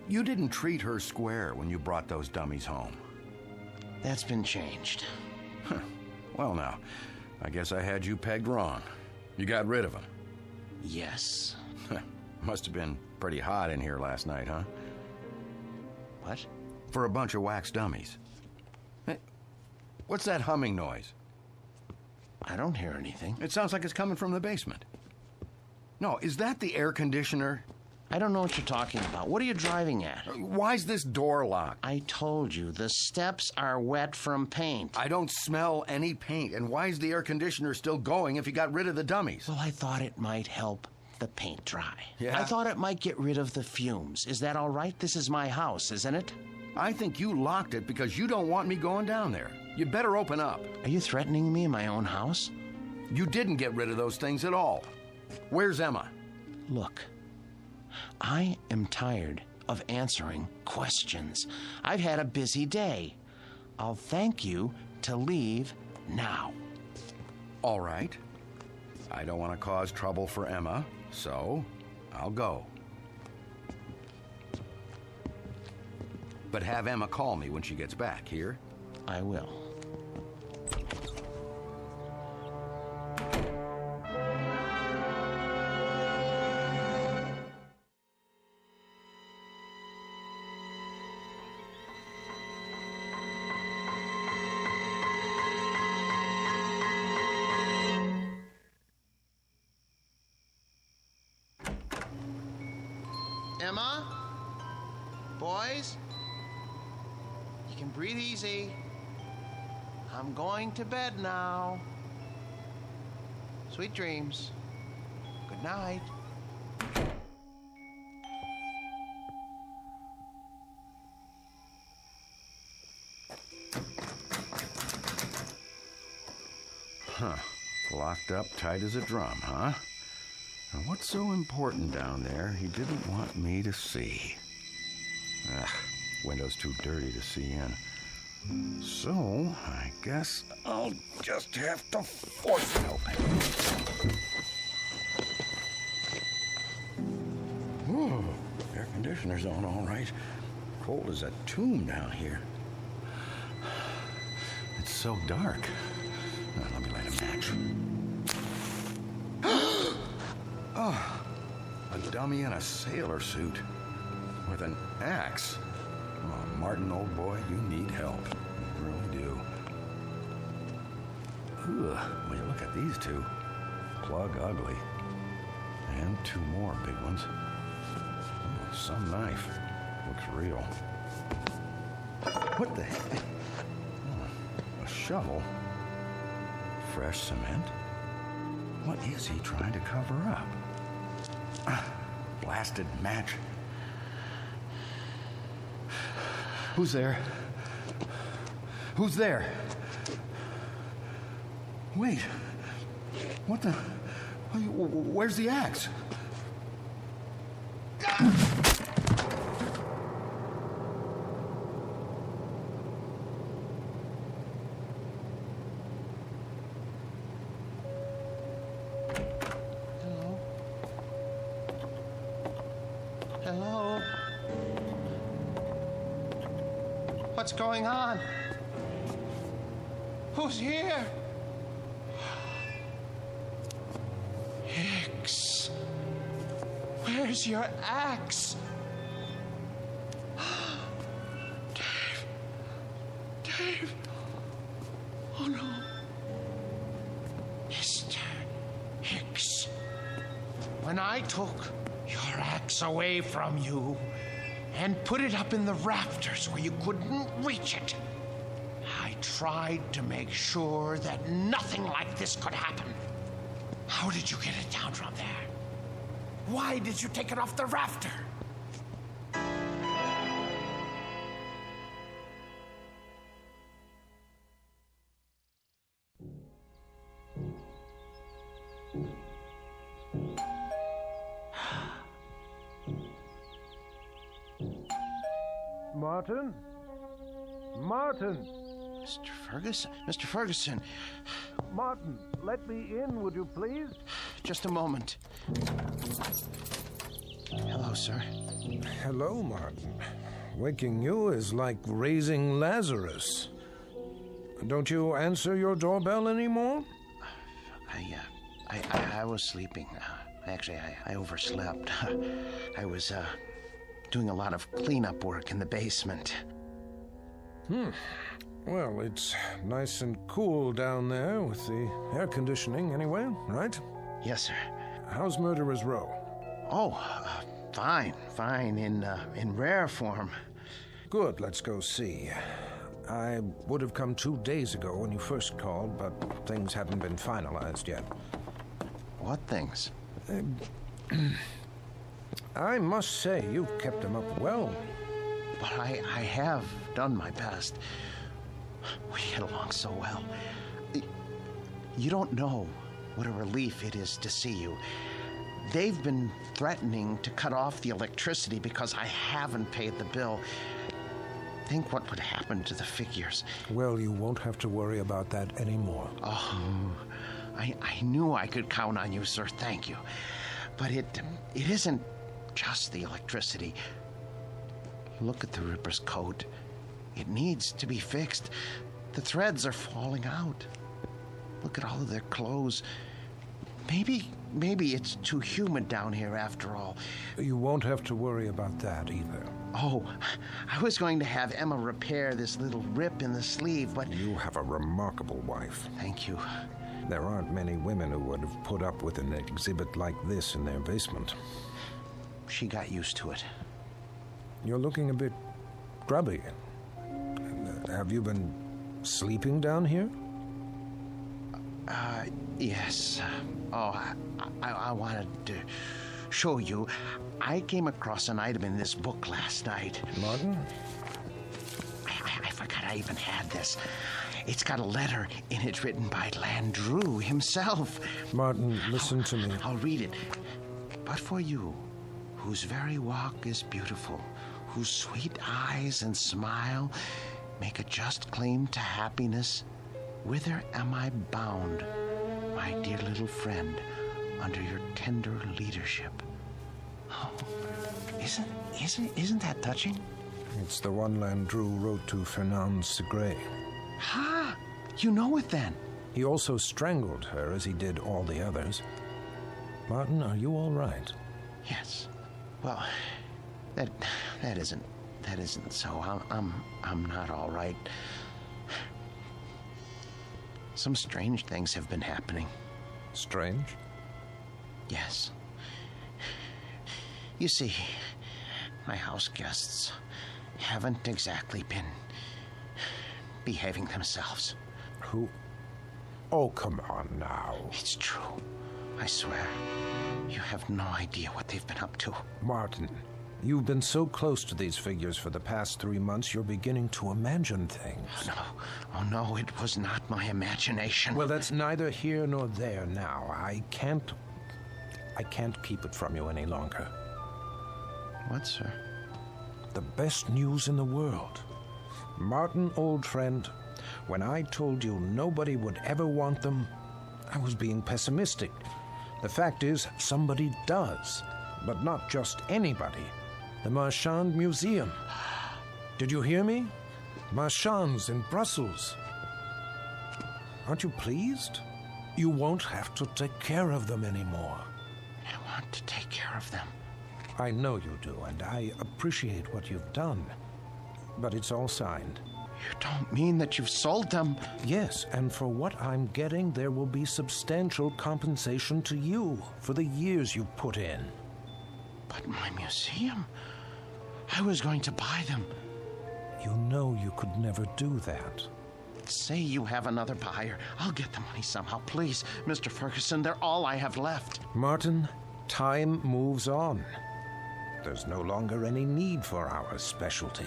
You didn't treat her square when you brought those dummies home. That's been changed. Well, now, I guess I had you pegged wrong. You got rid of them. Yes. Must have been pretty hot in here last night, huh? What? For a bunch of wax dummies. Hey, what's that humming noise? I don't hear anything. It sounds like it's coming from the basement. No, is that the air conditioner? I don't know what you're talking about. What are you driving at? Why's this door locked? I told you, the steps are wet from paint. I don't smell any paint. And why's the air conditioner still going if you got rid of the dummies? Well, I thought it might help the paint dry. Yeah? I thought it might get rid of the fumes. Is that all right? This is my house, isn't it? I think you locked it because you don't want me going down there. You better open up. Are you threatening me in my own house? You didn't get rid of those things at all. Where's Emma? Look, I am tired of answering questions. I've had a busy day. I'll thank you to leave now. All right. I don't want to cause trouble for Emma, so I'll go. But have Emma call me when she gets back, here? I will. Emma? Boys? You can breathe easy. I'm going to bed now. Sweet dreams. Good night. Huh. Locked up tight as a drum, huh? Now, what's so important down there he didn't want me to see? Ugh, window's too dirty to see in. So, I guess I'll just have to force it open. Whoa, air conditioner's on all right. Cold as a tomb down here. It's so dark. Let me light a match. Oh, a dummy in a sailor suit with an axe. Oh, Martin, old boy, you need help. You really do. Ugh, when you look at these two, plug ugly. And two more big ones. Oh, some knife. Looks real. What the heck? Oh, a shovel. Fresh cement? What is he trying to cover up? Blasted match. Who's there? Who's there? Wait. What the? Where's the axe? Hello? What's going on? Who's here? Hicks. Where's your axe? Dave. Dave. Oh no. Mr. Hicks. When I took your axe away from you and put it up in the rafters where you couldn't reach it, I tried to make sure that nothing like this could happen. How did you get it down from there? Why did you take it off the rafter? Martin? Martin! Mr. Ferguson? Mr. Ferguson! Martin, let me in, would you please? Just a moment. Hello, sir. Hello, Martin. Waking you is like raising Lazarus. Don't you answer your doorbell anymore? I was sleeping. Actually, I overslept. I was, doing a lot of cleanup work in the basement. Well, it's nice and cool down there with the air conditioning anyway, right? Yes, sir. How's Murderer's Row? Oh, fine, in rare form. Good, let's go see. I would have come 2 days ago when you first called, but things hadn't been finalized yet. What things? I must say, you've kept them up well. But I have done my best. We get along so well. You don't know what a relief it is to see you. They've been threatening to cut off the electricity because I haven't paid the bill. Think what would happen to the figures. Well, you won't have to worry about that anymore. Oh, I knew I could count on you, sir. Thank you. But it isn't just the electricity. Look at the Ripper's coat. It needs to be fixed. The threads are falling out. Look at all of their clothes. Maybe it's too humid down here after all. You won't have to worry about that either. Oh, I was going to have Emma repair this little rip in the sleeve, but... You have a remarkable wife. Thank you. There aren't many women who would have put up with an exhibit like this in their basement. She got used to it. You're looking a bit grubby. Have you been sleeping down here? Yes. I wanted to show you. I came across an item in this book last night. Martin? I forgot I even had this. It's got a letter in it written by Landru himself. Martin, listen to me. I'll read it. But for you, whose very walk is beautiful, whose sweet eyes and smile make a just claim to happiness, whither am I bound, my dear little friend, under your tender leadership? Oh, isn't that touching? It's the one Landru wrote to Fernand Segret. Ha! You know it then. He also strangled her as he did all the others. Martin, are you all right? Yes. Well, that isn't so. I'm not all right. Some strange things have been happening. Strange? Yes. You see, my house guests haven't exactly been behaving themselves. Who? Oh, come on now. It's true. I swear. You have no idea what they've been up to. Martin, you've been so close to these figures for the past 3 months, you're beginning to imagine things. Oh, no, it was not my imagination. Well, that's neither here nor there now. I can't keep it from you any longer. What, sir? The best news in the world. Martin, old friend, when I told you nobody would ever want them, I was being pessimistic. The fact is, somebody does, but not just anybody. The Marchand Museum. Did you hear me? Marchands in Brussels. Aren't you pleased? You won't have to take care of them anymore. I want to take care of them. I know you do, and I appreciate what you've done. But it's all signed. You don't mean that you've sold them? Yes, and for what I'm getting, there will be substantial compensation to you for the years you put in. But my museum? I was going to buy them. You know you could never do that. Say you have another buyer. I'll get the money somehow. Please, Mr. Ferguson, they're all I have left. Martin, time moves on. There's no longer any need for our specialty.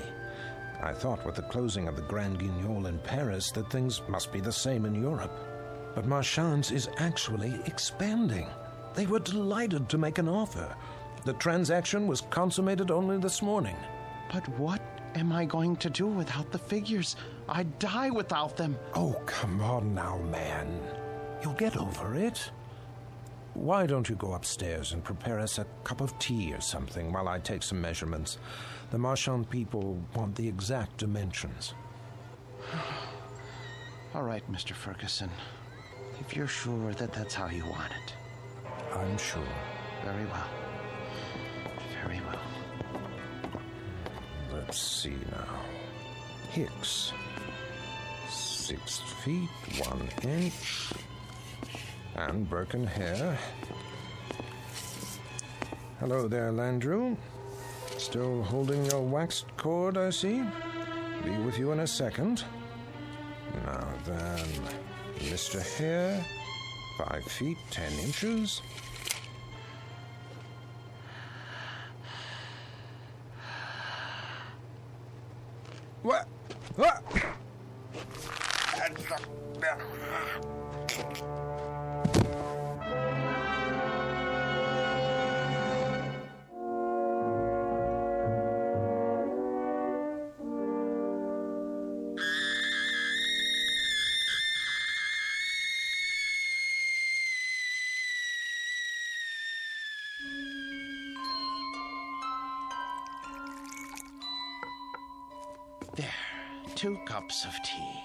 I thought with the closing of the Grand Guignol in Paris that things must be the same in Europe. But Marchand's is actually expanding. They were delighted to make an offer. The transaction was consummated only this morning. But what am I going to do without the figures? I'd die without them. Oh, come on now, man. You'll get over it. Why don't you go upstairs and prepare us a cup of tea or something while I take some measurements? The Marchand people want the exact dimensions. All right, Mr. Ferguson. If you're sure that that's how you want it. I'm sure. Very well. Very well. Let's see now. Hicks. 6 feet, 1 inch. And Birkin hair. Hello there, Landru. Still holding your waxed cord, I see. Be with you in a second. Now then, Mr. Hare, 5 feet, 10 inches. What? What? There, 2 cups of tea.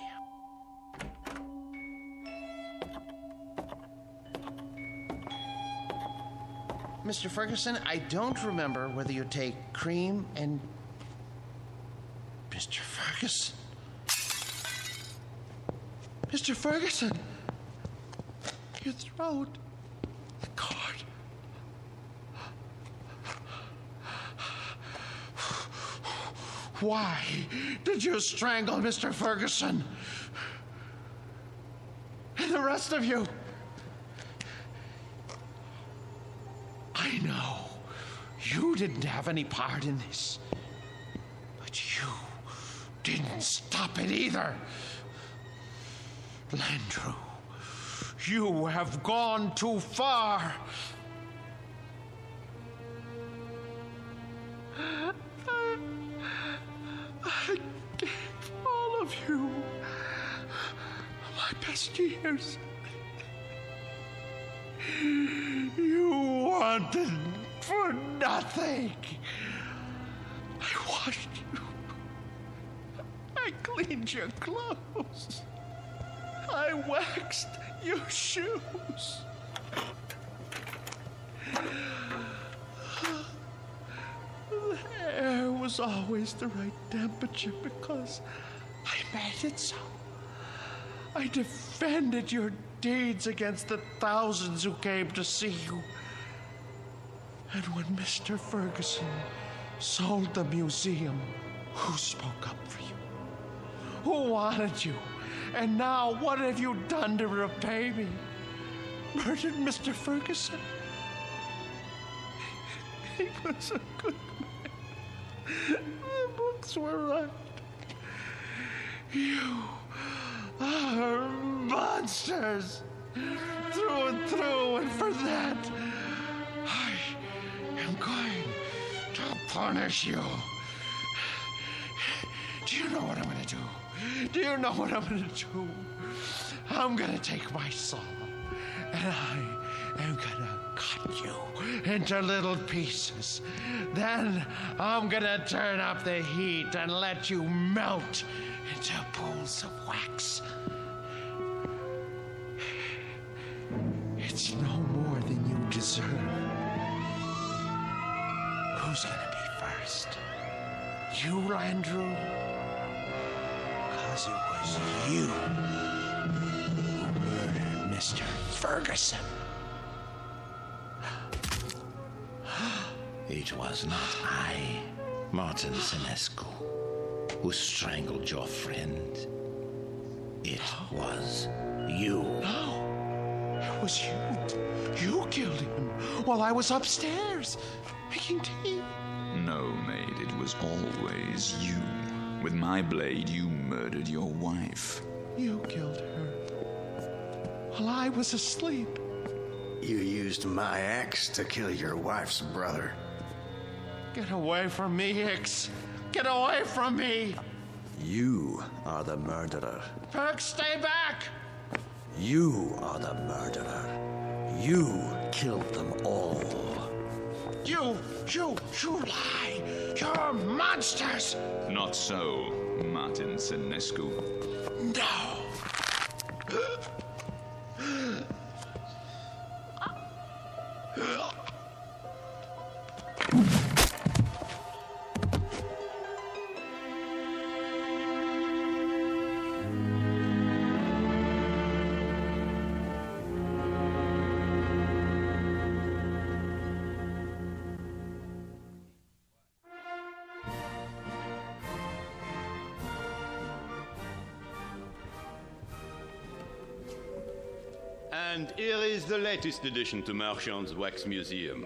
Mr. Ferguson, I don't remember whether you take cream and... Mr. Ferguson? Mr. Ferguson! Your throat. The cord. Why did you strangle Mr. Ferguson? In the the rest of you. I know you didn't have any part in this, but you didn't stop it either. Landru, you have gone too far. I gave all of you my best years. You wanted for nothing. I washed you. I cleaned your clothes. I waxed your shoes. The hair was always the right temperature because I made it so. I defended your deeds against the thousands who came to see you. And when Mr. Ferguson sold the museum, who spoke up for you? Who wanted you? And now what have you done to repay me? Murdered Mr. Ferguson? He was a good man. The books were right. You are monsters through and through, and for that, I am going to punish you. Do you know what I'm going to do? Do you know what I'm going to do? I'm going to take my saw, and I am going to cut you into little pieces. Then I'm going to turn up the heat and let you melt into pools of wax. It's no more than you deserve. Who's going to be first? You, Landru? Because it was you who murdered Mr. Ferguson. It was not I, Martin Senescu, who strangled your friend. It was you. No, it was you. You killed him while I was upstairs making tea. No, maid, it was always you. With my blade, you murdered your wife. You killed her while I was asleep. You used my axe to kill your wife's brother. Get away from me, Hicks. Get away from me. You are the murderer. Perk, stay back. You are the murderer. You killed them all. You lie. You're monsters. Not so, Martin Senescu. No. And here is the latest addition to Marchand's Wax Museum,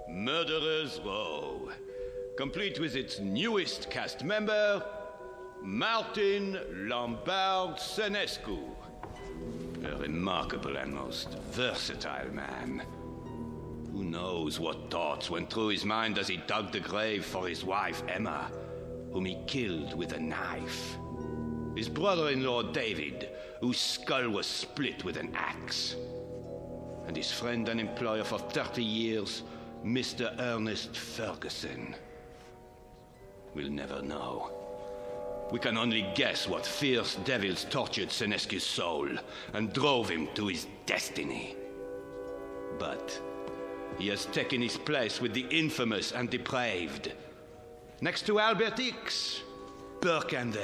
Murderer's Row, complete with its newest cast member, Martin Lombard Senescu, a remarkable and most versatile man. Who knows what thoughts went through his mind as he dug the grave for his wife, Emma, whom he killed with a knife. His brother-in-law, David, whose skull was split with an axe. And his friend and employer for 30 years, Mr. Ernest Ferguson. We'll never know. We can only guess what fierce devils tortured Senescu's soul and drove him to his destiny. But he has taken his place with the infamous and depraved. Next to Albert Hicks, Burkander,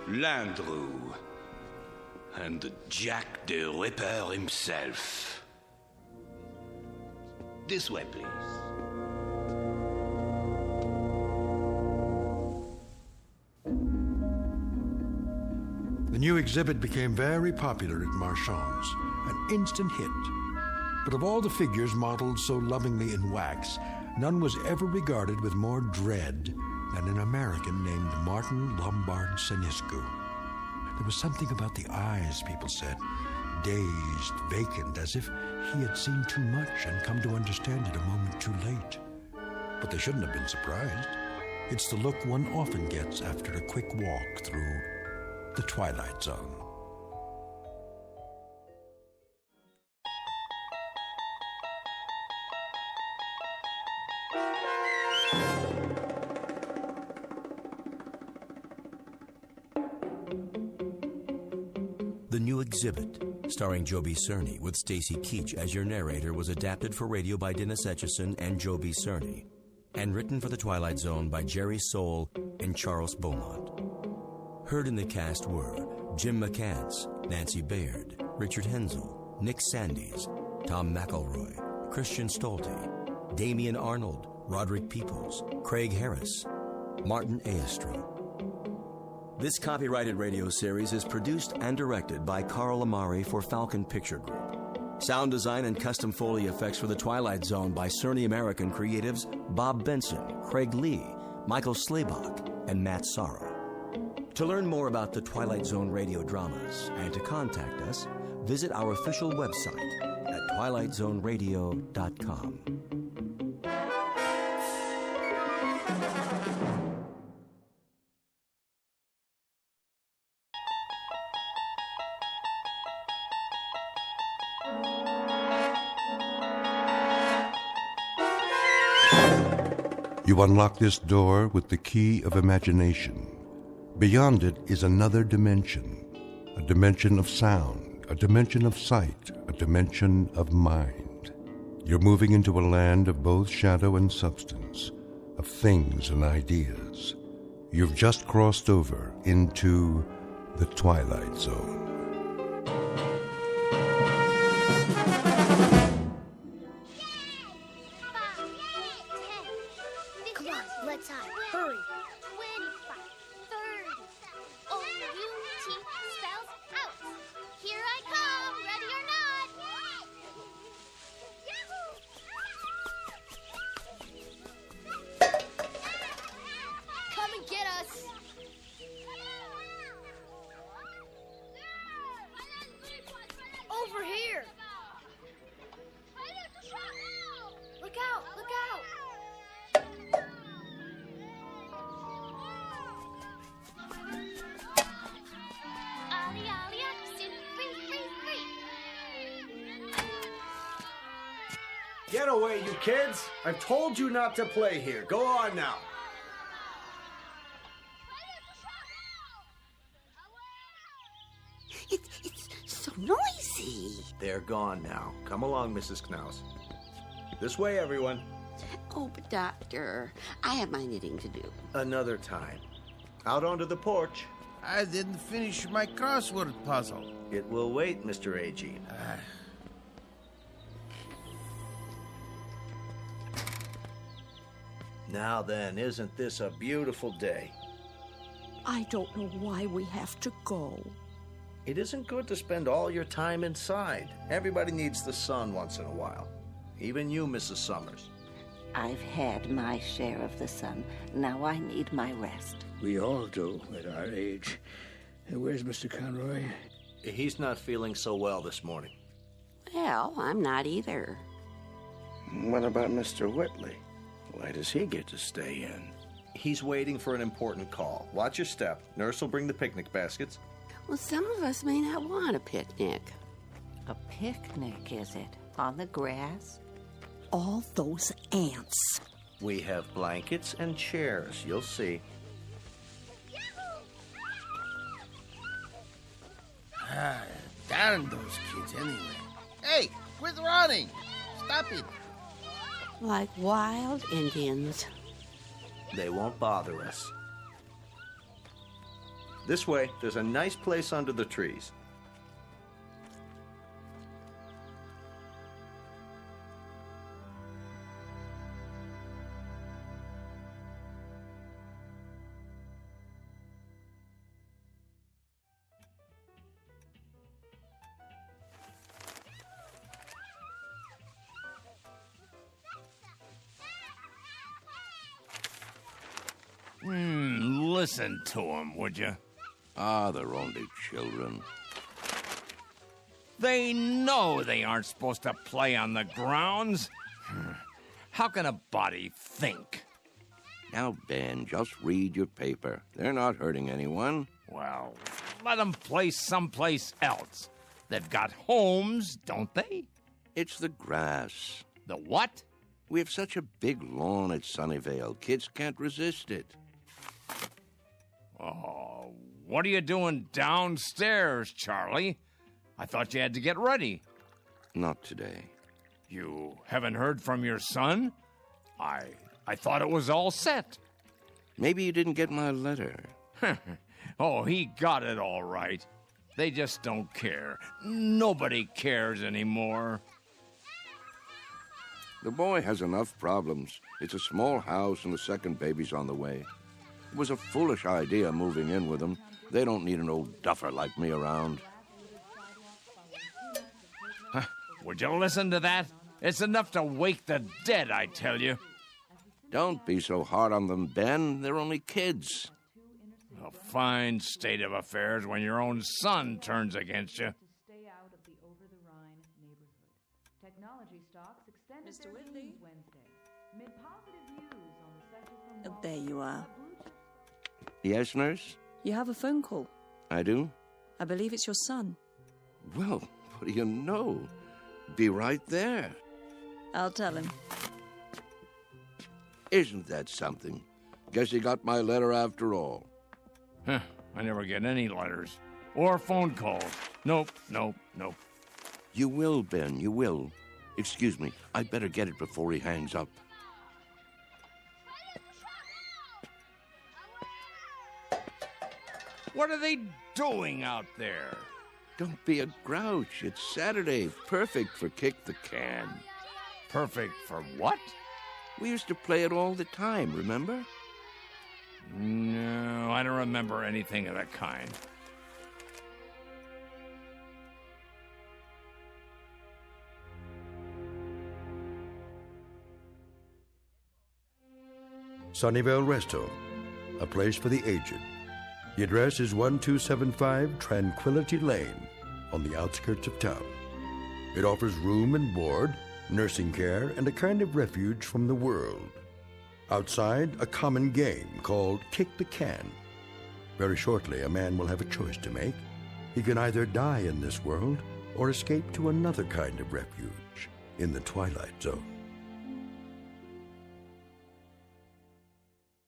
Landru, and Jack the Ripper himself. This way, please. The new exhibit became very popular at Marchand's, an instant hit. But of all the figures modeled so lovingly in wax, none was ever regarded with more dread than an American named Martin Lombard Seniscu. There was something about the eyes, people said, dazed, vacant, as if he had seen too much and come to understand it a moment too late. But they shouldn't have been surprised. It's the look one often gets after a quick walk through the Twilight Zone. The new exhibit, starring Joby Cerny with Stacy Keach as your narrator, was adapted for radio by Dennis Etchison and Joby Cerny, and written for The Twilight Zone by Jerry Soule and Charles Beaumont. Heard in the cast were Jim McCants, Nancy Baird, Richard Hensel, Nick Sandys, Tom McElroy, Christian Stolte, Damian Arnold, Roderick Peoples, Craig Harris, Martin Aestro. This copyrighted radio series is produced and directed by Carl Amari for Falcon Picture Group. Sound design and custom Foley effects for The Twilight Zone by Cerny American creatives Bob Benson, Craig Lee, Michael Slaybach, and Matt Sorrow. To learn more about the Twilight Zone radio dramas and to contact us, visit our official website at twilightzoneradio.com. You unlock this door with the key of imagination. Beyond it is another dimension, a dimension of sound, a dimension of sight, a dimension of mind. You're moving into a land of both shadow and substance, of things and ideas. You've just crossed over into the Twilight Zone. Get away, you kids! I've told you not to play here. Go on now. It's so noisy. They're gone now. Come along, Mrs. Knaus. This way, everyone. Oh, but Doctor, I have my knitting to do. Another time. Out onto the porch. I didn't finish my crossword puzzle. It will wait, Mr. Agee. Now then, isn't this a beautiful day? I don't know why we have to go. It isn't good to spend all your time inside. Everybody needs the sun once in a while. Even you, Mrs. Summers. I've had my share of the sun. Now I need my rest. We all do at our age. Where's Mr. Conroy? He's not feeling so well this morning. Well, I'm not either. What about Mr. Whitley? Why does he get to stay in? He's waiting for an important call. Watch your step. Nurse will bring the picnic baskets. Well, some of us may not want a picnic. A picnic, is it? On the grass? All those ants. We have blankets and chairs. You'll see. Darn those kids anyway. Hey, quit running! Stop it! Like wild Indians. They won't bother us. This way, there's a nice place under the trees. listen to them, would you? Ah, they're only children. They know they aren't supposed to play on the grounds. How can a body think? Now, Ben, just read your paper. They're not hurting anyone. Well, let them play someplace else. They've got homes, don't they? It's the grass. The what? We have such a big lawn at Sunnyvale. Kids can't resist it. Oh, what are you doing downstairs, Charlie? I thought you had to get ready. Not today. You haven't heard from your son? I thought it was all set. Maybe you didn't get my letter. Oh, he got it all right. They just don't care. Nobody cares anymore. The boy has enough problems. It's a small house and the second baby's on the way. It was a foolish idea moving in with him. They don't need an old duffer like me around. Would you listen to that? It's enough to wake the dead, I tell you. Don't be so hard on them, Ben. They're only kids. A fine state of affairs when your own son turns against you. Stay out of the over-the-Rhine neighborhood. Technology stocks extended Mr. their Whitley? gains Wednesday. Mid positive views on the sector from Wall There you are. Yes, nurse? You have a phone call. I do? I believe it's your son. Well, what do you know? Be right there. I'll tell him. Isn't that something? Guess he got my letter after all. Huh, I never get any letters. Or phone calls. Nope. You will, Ben, you will. Excuse me, I'd better get it before he hangs up. What are they doing out there? Don't be a grouch. It's Saturday. Perfect for Kick the Can. Perfect for what? We used to play it all the time, remember? No, I don't remember anything of that kind. Sunnyvale Rest Home, a place for the aged. The address is 1275 Tranquility Lane on the outskirts of town. It offers room and board, nursing care, and a kind of refuge from the world. Outside, a common game called Kick the Can. Very shortly, a man will have a choice to make. He can either die in this world or escape to another kind of refuge in the Twilight Zone.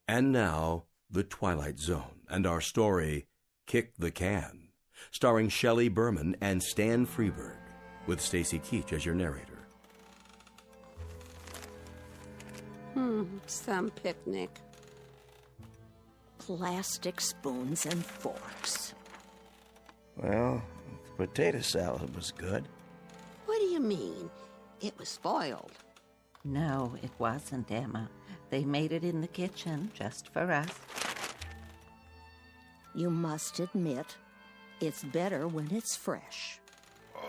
And now, The Twilight Zone, and our story, Kick the Can, starring Shelley Berman and Stan Freeberg, with Stacy Keach as your narrator. Some picnic. Plastic spoons and forks. Well, potato salad was good. What do you mean? It was spoiled. No, it wasn't, Emma. They made it in the kitchen just for us. You must admit, it's better when it's fresh.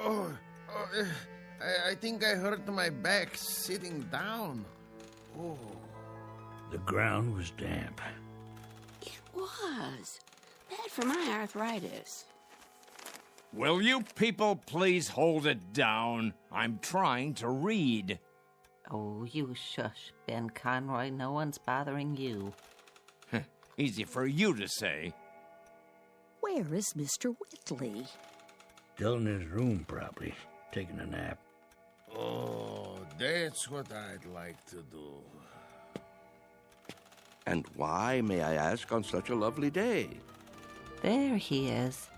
I think I hurt my back sitting down. Oh. The ground was damp. It was. Bad for my arthritis. Will you people please hold it down? I'm trying to read. Oh, you shush, Ben Conroy. No one's bothering you. Easy for you to say. Where is Mr. Whitley? Still in his room, probably, taking a nap. Oh, that's what I'd like to do. And why, may I ask, on such a lovely day? There he is.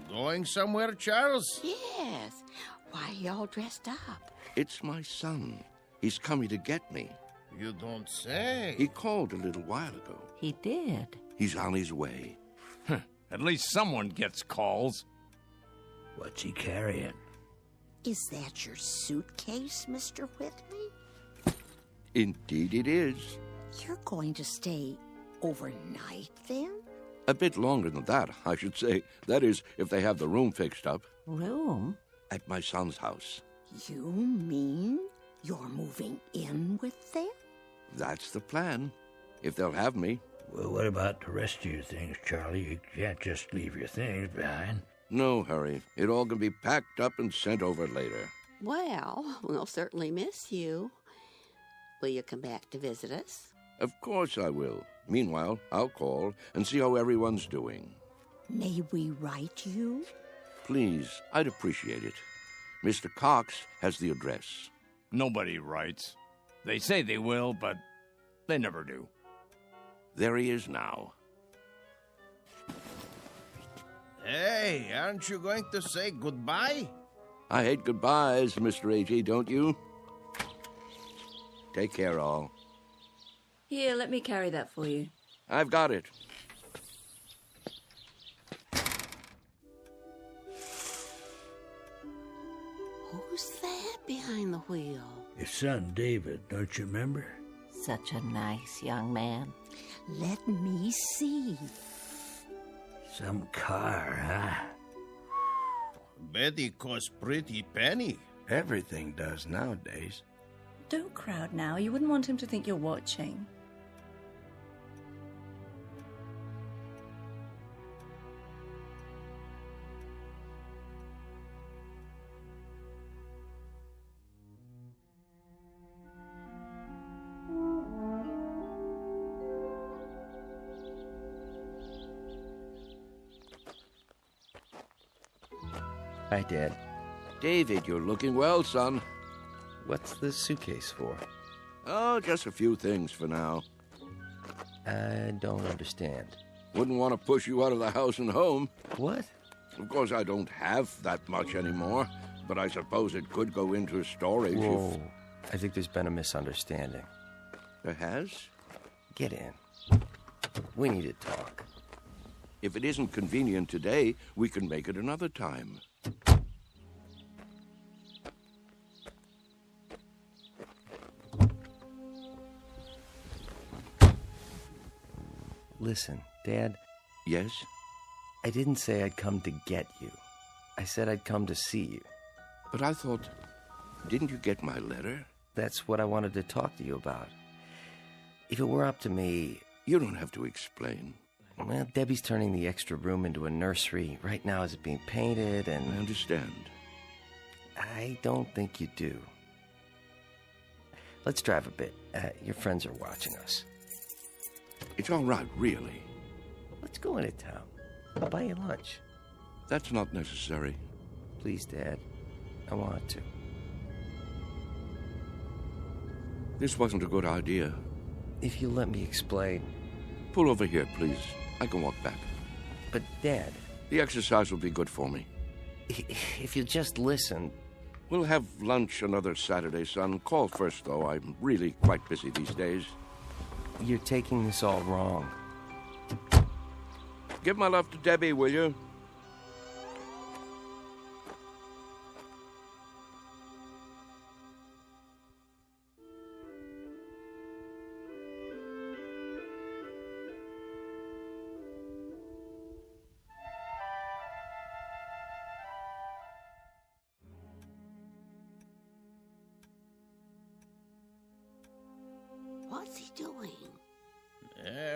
Going somewhere, Charles? Yes. Why are you all dressed up? It's my son. He's coming to get me. You don't say. He called a little while ago. He did. He's on his way. At least someone gets calls. What's he carrying? Is that your suitcase, Mr. Whitley? Indeed it is. You're going to stay overnight, then? A bit longer than that, I should say. That is, if they have the room fixed up. Room? At my son's house. You mean you're moving in with them? That's the plan. If they'll have me, Well, what about the rest of your things, Charlie? You can't just leave your things behind. No hurry. It all can be packed up and sent over later. Well, we'll certainly miss you. Will you come back to visit us? Of course I will. Meanwhile, I'll call and see how everyone's doing. May we write you? Please, I'd appreciate it. Mr. Cox has the address. Nobody writes. They say they will, but they never do. There he is now. Hey, aren't you going to say goodbye? I hate goodbyes, Mr. A.G., don't you? Take care, all. Here, let me carry that for you. I've got it. Who's that behind the wheel? Your son, David, don't you remember? Such a nice young man. Let me see. Some car, huh? Bet it costs pretty penny. Everything does nowadays. Don't crowd now. You wouldn't want him to think you're watching. Hi, Dad. David, you're looking well, son. What's the suitcase for? Oh, just a few things for now. I don't understand. Wouldn't want to push you out of the house and home. What? Of course, I don't have that much anymore, but I suppose it could go into storage. Whoa. I think there's been a misunderstanding. There has? Get in. We need to talk. If it isn't convenient today, we can make it another time. Listen, Dad. Yes? I didn't say I'd come to get you. I said I'd come to see you. But I thought, didn't you get my letter? That's what I wanted to talk to you about. If it were up to me... You don't have to explain. Well, Debbie's turning the extra room into a nursery. Right now it's being painted and... I understand. I don't think you do. Let's drive a bit. Your friends are watching us. It's all right, really. Let's go into town. I'll buy you lunch. That's not necessary. Please, Dad. I want to. This wasn't a good idea. If you'll let me explain. Pull over here, please. I can walk back. But, Dad... The exercise will be good for me. If you just listen... We'll have lunch another Saturday, son. Call first, though. I'm really quite busy these days. You're taking this all wrong. Give my love to Debbie, will you? What's he doing?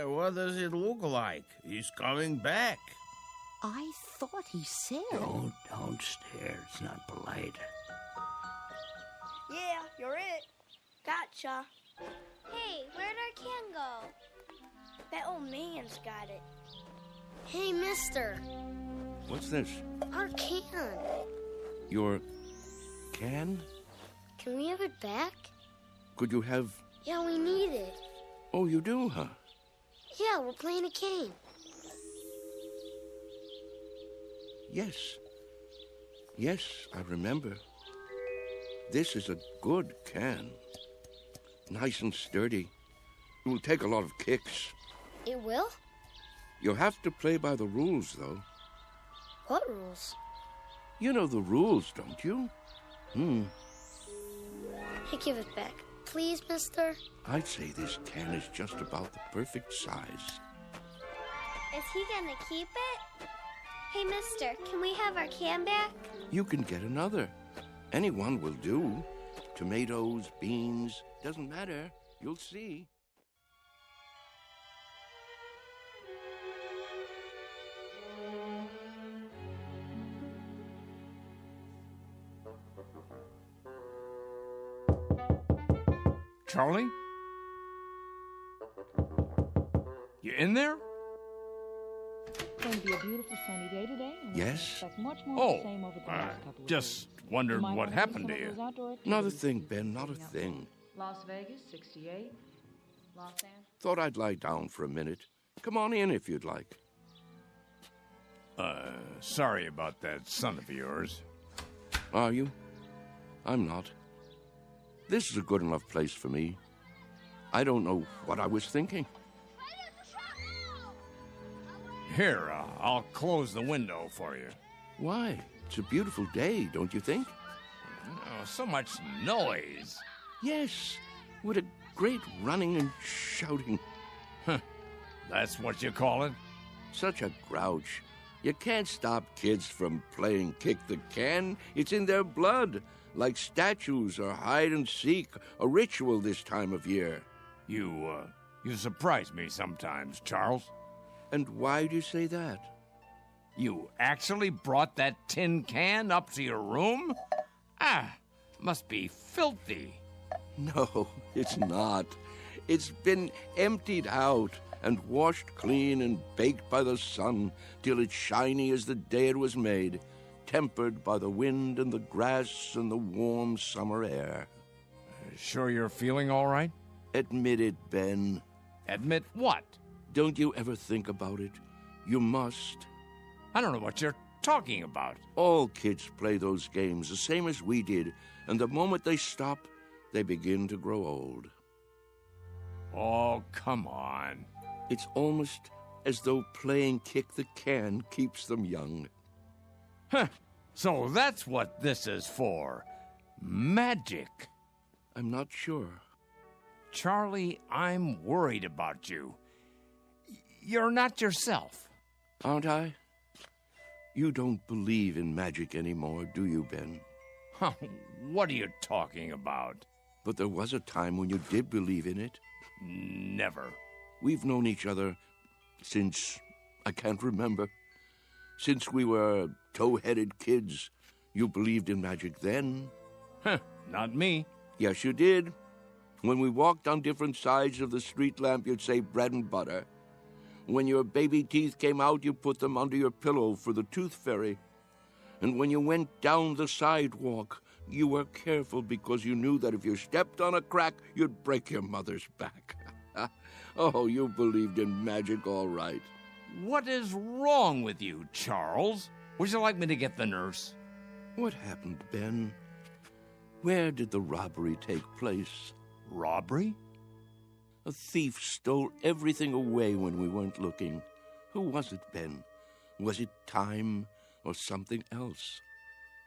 What does it look like? He's coming back. I thought he said... Don't stare. It's not polite. Yeah, you're it. Gotcha. Hey, where'd our can go? That old man's got it. Hey, mister. What's this? Our can. Your can? Can we have it back? Could you have... Yeah, we need it. Oh, you do, huh? Yeah, we're playing a game. Yes. Yes, I remember. This is a good can. Nice and sturdy. It will take a lot of kicks. It will? You'll have to play by the rules, though. What rules? You know the rules, don't you? Hey, give it back. Please, mister? I'd say this can is just about the perfect size. Is he gonna keep it? Hey, mister, can we have our can back? You can get another. Anyone will do. Tomatoes, beans, doesn't matter. You'll see. Charlie? You in there? It's going to be a beautiful sunny day today. And Yes? we can expect much more of the same over the next couple of Just days. wondered You might what wanna do happened some to of those you. outdoor Not a activities. thing, Ben, not a thing. Las Vegas, 68. Los Angeles. Thought I'd lie down for a minute. Come on in if you'd like. Sorry about that son of yours. Are you? I'm not. This is a good enough place for me. I don't know what I was thinking. Here, I'll close the window for you. Why? It's a beautiful day, don't you think? Oh, so much noise. Yes, with a great running and shouting. That's what you call it? Such a grouch. You can't stop kids from playing kick the can. It's in their blood, like statues or hide and seek, a ritual this time of year. You surprise me sometimes, Charles. And why do you say that? You actually brought that tin can up to your room? Must be filthy. No, it's not. It's been emptied out and washed clean and baked by the sun till it's shiny as the day it was made, tempered by the wind and the grass and the warm summer air. Sure you're feeling all right? Admit it, Ben. Admit what? Don't you ever think about it? You must. I don't know what you're talking about. All kids play those games the same as we did, and the moment they stop, they begin to grow old. Oh, come on. It's almost as though playing kick the can keeps them young. So that's what this is for. Magic. I'm not sure. Charlie, I'm worried about you. You're not yourself. Aren't I? You don't believe in magic anymore, do you, Ben? What are you talking about? But there was a time when you did believe in it. Never. We've known each other since I can't remember. Since we were tow-headed kids. You believed in magic then. Not me. Yes, you did. When we walked on different sides of the street lamp, you'd say bread and butter. When your baby teeth came out, you put them under your pillow for the tooth fairy. And when you went down the sidewalk, you were careful because you knew that if you stepped on a crack, you'd break your mother's back. Oh, you believed in magic all right. What is wrong with you, Charles? Would you like me to get the nurse? What happened, Ben? Where did the robbery take place? Robbery? A thief stole everything away when we weren't looking. Who was it, Ben? Was it time or something else?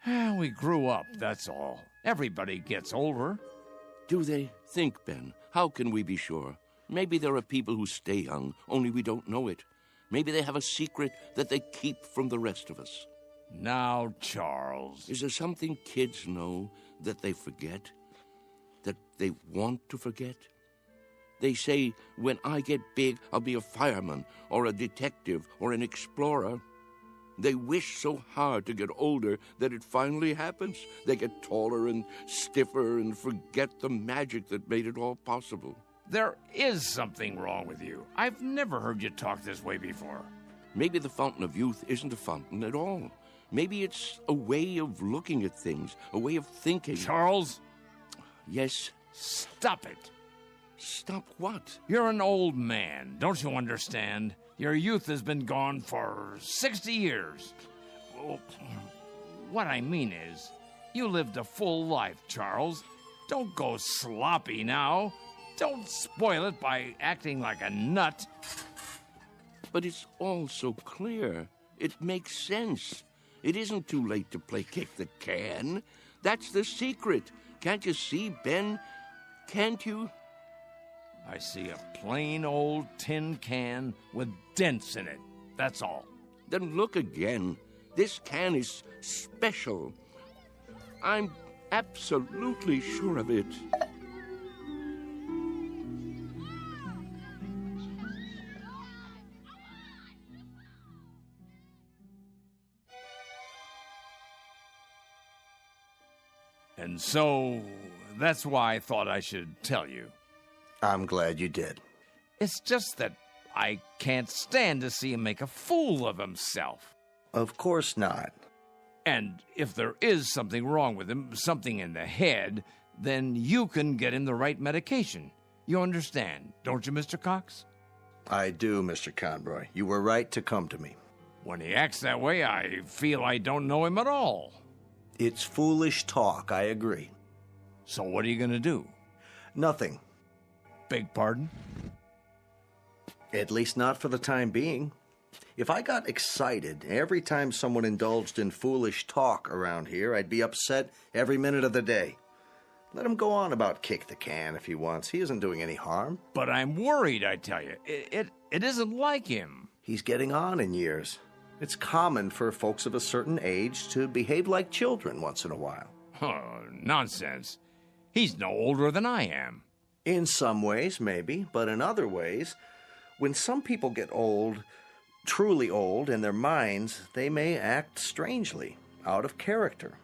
We grew up, that's all. Everybody gets older. Do they? Think, Ben. How can we be sure? Maybe there are people who stay young, only we don't know it. Maybe they have a secret that they keep from the rest of us. Now, Charles. Is there something kids know that they forget? That they want to forget? They say, when I get big, I'll be a fireman, or a detective, or an explorer. They wish so hard to get older that it finally happens. They get taller and stiffer and forget the magic that made it all possible. There is something wrong with you. I've never heard you talk this way before. Maybe the fountain of youth isn't a fountain at all. Maybe it's a way of looking at things, a way of thinking. Charles? Yes? Stop it. Stop what? You're an old man. Don't you understand? Your youth has been gone for 60 years. Well, what I mean is, you lived a full life, Charles. Don't go sloppy now. Don't spoil it by acting like a nut. But it's all so clear. It makes sense. It isn't too late to play kick the can. That's the secret. Can't you see, Ben? Can't you? I see a plain old tin can with dents in it. That's all. Then look again. This can is special. I'm absolutely sure of it. And so, That's why I thought I should tell you. I'm glad you did. It's just that I can't stand to see him make a fool of himself. Of course not. And if there is something wrong with him, something in the head, then you can get him the right medication. You understand, don't you, Mr. Cox? I do, Mr. Conroy. You were right to come to me. When he acts that way, I feel I don't know him at all. It's foolish talk, I agree. So what are you going to do? Nothing. Beg pardon? At least not for the time being. If I got excited every time someone indulged in foolish talk around here, I'd be upset every minute of the day. Let him go on about kick the can if he wants. He isn't doing any harm. But I'm worried, I tell you. It isn't like him. He's getting on in years. It's common for folks of a certain age to behave like children once in a while. Oh, nonsense. He's no older than I am. In some ways, maybe, but in other ways, when some people get old, truly old in their minds, they may act strangely, out of character.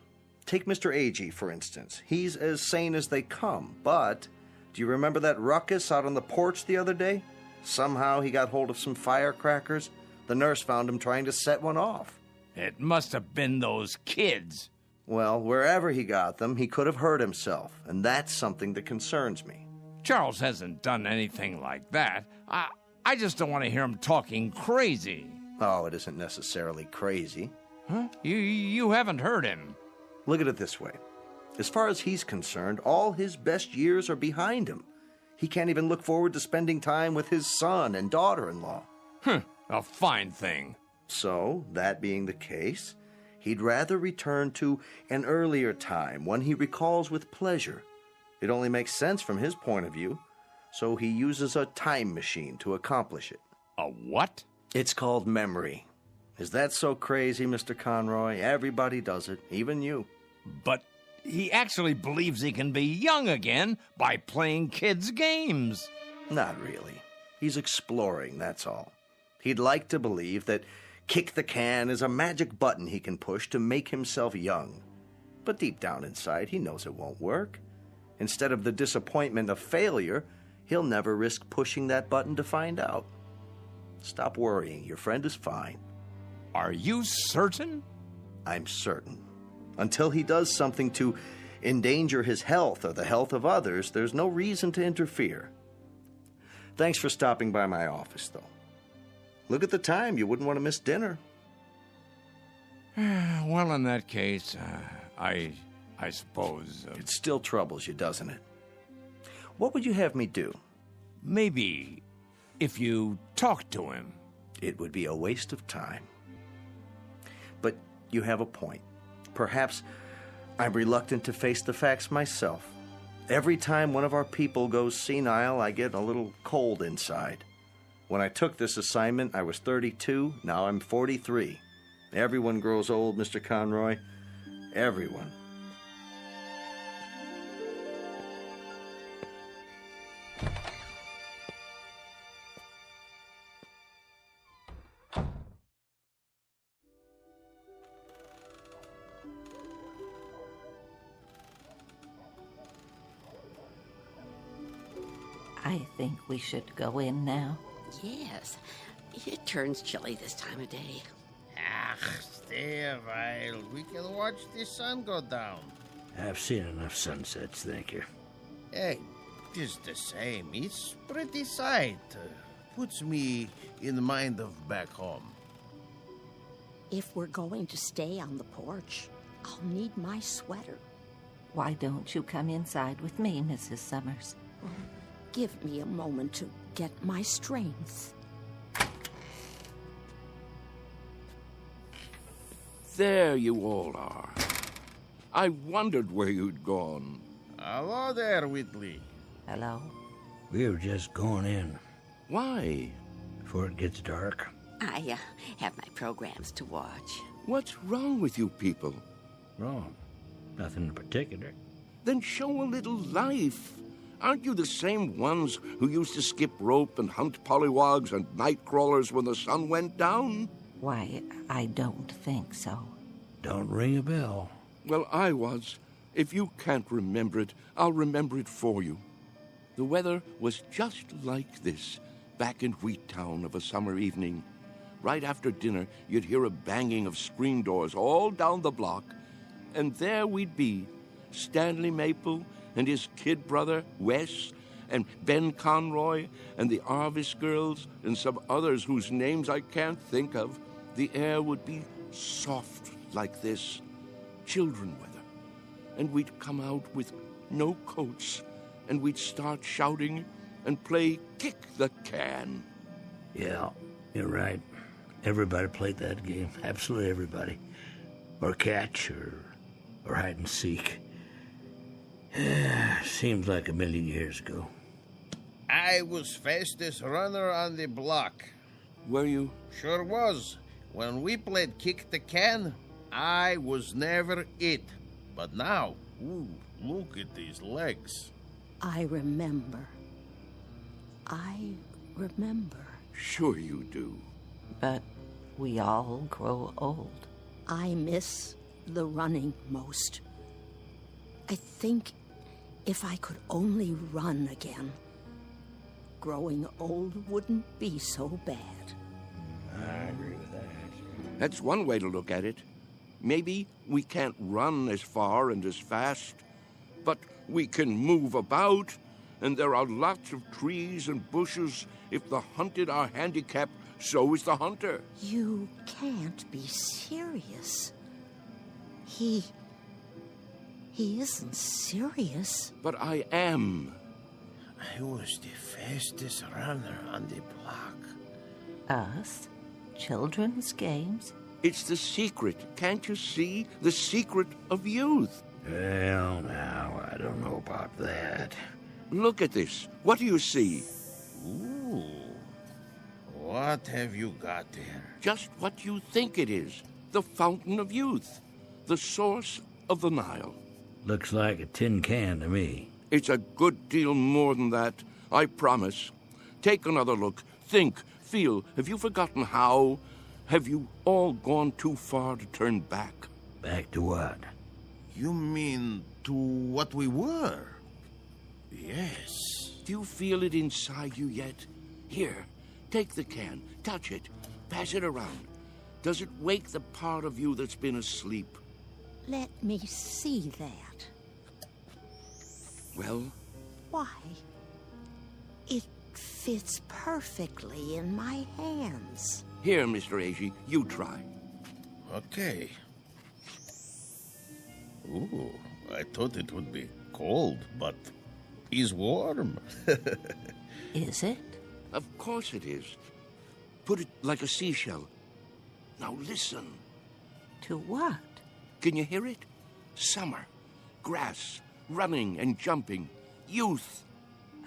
Take Mr. Agee, for instance. He's as sane as they come, but do you remember that ruckus out on the porch the other day? Somehow he got hold of some firecrackers. The nurse found him trying to set one off. It must have been those kids. Well, wherever he got them, he could have hurt himself, and that's something that concerns me. Charles hasn't done anything like that. I just don't want to hear him talking crazy. Oh, it isn't necessarily crazy. Huh? You haven't heard him. Look at it this way. As far as he's concerned, all his best years are behind him. He can't even look forward to spending time with his son and daughter-in-law. A fine thing. So, that being the case, he'd rather return to an earlier time, one he recalls with pleasure. It only makes sense from his point of view, so he uses a time machine to accomplish it. A what? It's called memory. Is that so crazy, Mr. Conroy? Everybody does it, even you. But he actually believes he can be young again by playing kids' games. Not really. He's exploring, that's all. He'd like to believe that kick the can is a magic button he can push to make himself young. But deep down inside, he knows it won't work. Instead of the disappointment of failure, he'll never risk pushing that button to find out. Stop worrying. Your friend is fine. Are you certain? I'm certain. Until he does something to endanger his health or the health of others, there's no reason to interfere. Thanks for stopping by my office, though. Look at the time. You wouldn't want to miss dinner. Well, in that case, I suppose... It still troubles you, doesn't it? What would you have me do? Maybe if you talk to him. It would be a waste of time. But you have a point. Perhaps I'm reluctant to face the facts myself. Every time one of our people goes senile, I get a little cold inside. When I took this assignment, I was 32. Now I'm 43. Everyone grows old, Mr. Conroy. Everyone. I think we should go in now. Yes. It turns chilly this time of day. Stay a while. We can watch the sun go down. I've seen enough sunsets, thank you. Hey, just the same. It's pretty sight. Puts me in the mind of back home. If we're going to stay on the porch, I'll need my sweater. Why don't you come inside with me, Mrs. Summers? Give me a moment to get my strength. There you all are. I wondered where you'd gone. Hello there, Whitley. Hello. We were just going in. Why? Before it gets dark. I have my programs to watch. What's wrong with you people? Wrong. Nothing in particular. Then show a little life. Aren't you the same ones who used to skip rope and hunt pollywogs and night crawlers when the sun went down? Why, I don't think so. Don't ring a bell. Well, I was. If you can't remember it, I'll remember it for you. The weather was just like this back in Wheattown of a summer evening. Right after dinner, you'd hear a banging of screen doors all down the block, and there we'd be, Stanley Maple and his kid brother, Weiss, and Ben Conroy, and the Arvis girls, and some others whose names I can't think of. The air would be soft like this, children weather, and we'd come out with no coats, and we'd start shouting and play Kick the Can. Yeah, you're right. Everybody played that game. Absolutely everybody. Or catch, or hide and seek. Seems like a million years ago. I was fastest runner on the block. Were you? Sure was. When we played Kick the Can, I was never it. But now, ooh, look at these legs. I remember. I remember. Sure you do. But we all grow old. I miss the running most. I think if I could only run again, growing old wouldn't be so bad. I agree with that. That's one way to look at it. Maybe we can't run as far and as fast, but we can move about, and there are lots of trees and bushes. If the hunted are handicapped, so is the hunter. You can't be serious. He isn't serious. But I am. I was the fastest runner on the block. Us? Children's games? It's the secret. Can't you see? The secret of youth. Well, now, I don't know about that. Look at this. What do you see? Ooh. What have you got there? Just what you think it is. The fountain of youth. The source of the Nile. Looks like a tin can to me. It's a good deal more than that, I promise. Take another look. Think, feel. Have you forgotten how? Have you all gone too far to turn back? Back to what? You mean to what we were? Yes. Do you feel it inside you yet? Here, take the can, touch it, pass it around. Does it wake the part of you that's been asleep? Let me see that. Well? Why? It fits perfectly in my hands. Here, Mr. Agee, you try. Okay. Ooh, I thought it would be cold, but it's warm. Is it? Of course it is. Put it like a seashell. Now listen. To what? Can you hear it? Summer, grass, running and jumping, youth.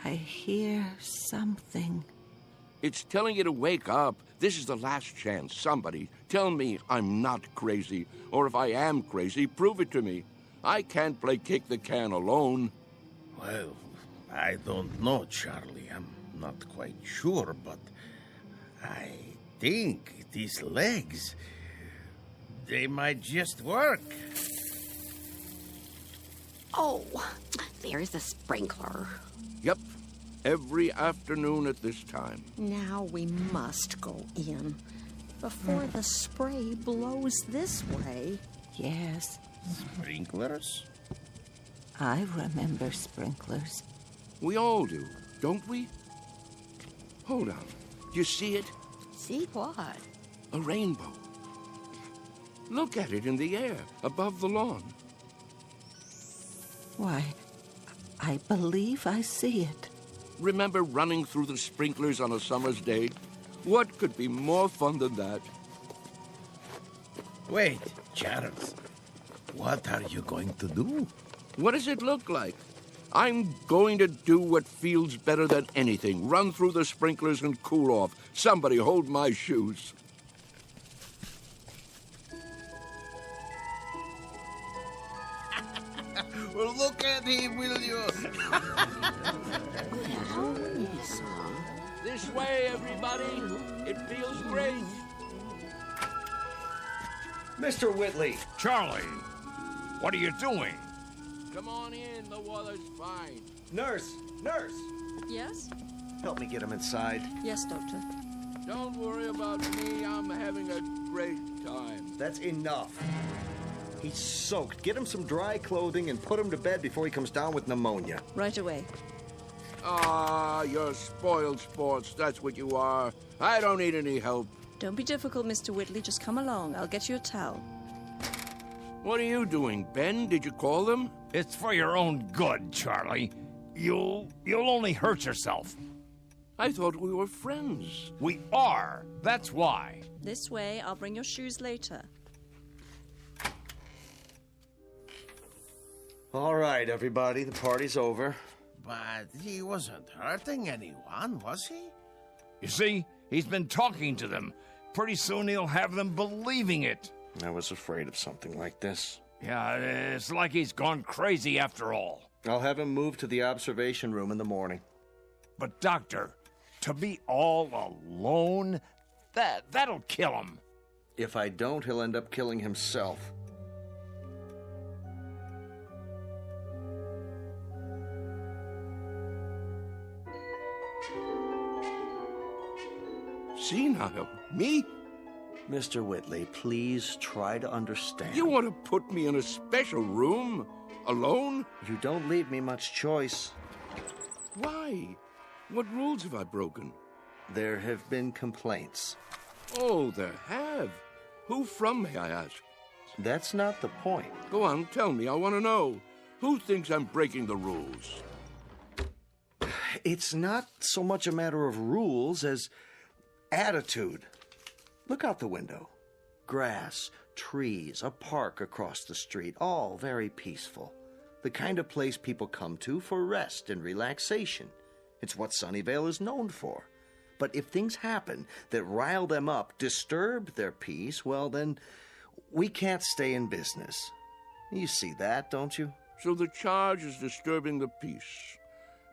I hear something. It's telling you to wake up. This is the last chance. Somebody tell me I'm not crazy, or if I am crazy, prove it to me. I can't play Kick the Can alone. Well, I don't know, Charlie. I'm not quite sure, but I think these legs, they might just work. Oh, there's the sprinkler. Yep, every afternoon at this time. Now we must go in before the spray blows this way. Yes. Sprinklers? I remember sprinklers. We all do, don't we? Hold on. Do you see it? See what? A rainbow. Look at it in the air, above the lawn. Why, I believe I see it. Remember running through the sprinklers on a summer's day? What could be more fun than that? Wait, Charles. What are you going to do? What does it look like? I'm going to do what feels better than anything. Run through the sprinklers and cool off. Somebody hold my shoes. Well, look at him, will you? This way, everybody. It feels great. Mr. Whitley. Charlie, what are you doing? Come on in. The water's fine. Nurse! Nurse! Yes? Help me get him inside. Yes, Doctor. Don't worry about me. I'm having a great time. That's enough. He's soaked. Get him some dry clothing and put him to bed before he comes down with pneumonia. Right away. Ah, you're spoiled sports. That's what you are. I don't need any help. Don't be difficult, Mr. Whitley. Just come along. I'll get you a towel. What are you doing, Ben? Did you call them? It's for your own good, Charlie. You'll only hurt yourself. I thought we were friends. We are. That's why. This way. I'll bring your shoes later. All right, everybody. The party's over. But he wasn't hurting anyone, was he? You see, he's been talking to them. Pretty soon he'll have them believing it. I was afraid of something like this. Yeah, it's like he's gone crazy after all. I'll have him moved to the observation room in the morning. But, Doctor, to be all alone, that'll kill him. If I don't, he'll end up killing himself. Senile? Me? Mr. Whitley, please try to understand. You want to put me in a special room? Alone? You don't leave me much choice. Why? What rules have I broken? There have been complaints. Oh, there have. Who from, may I ask? That's not the point. Go on, tell me. I want to know. Who thinks I'm breaking the rules? It's not so much a matter of rules as attitude. Look out the window. Grass, trees, a park across the street, all very peaceful. The kind of place people come to for rest and relaxation. It's what Sunnyvale is known for. But if things happen that rile them up, disturb their peace, well then, we can't stay in business. You see that, don't you? So the charge is disturbing the peace.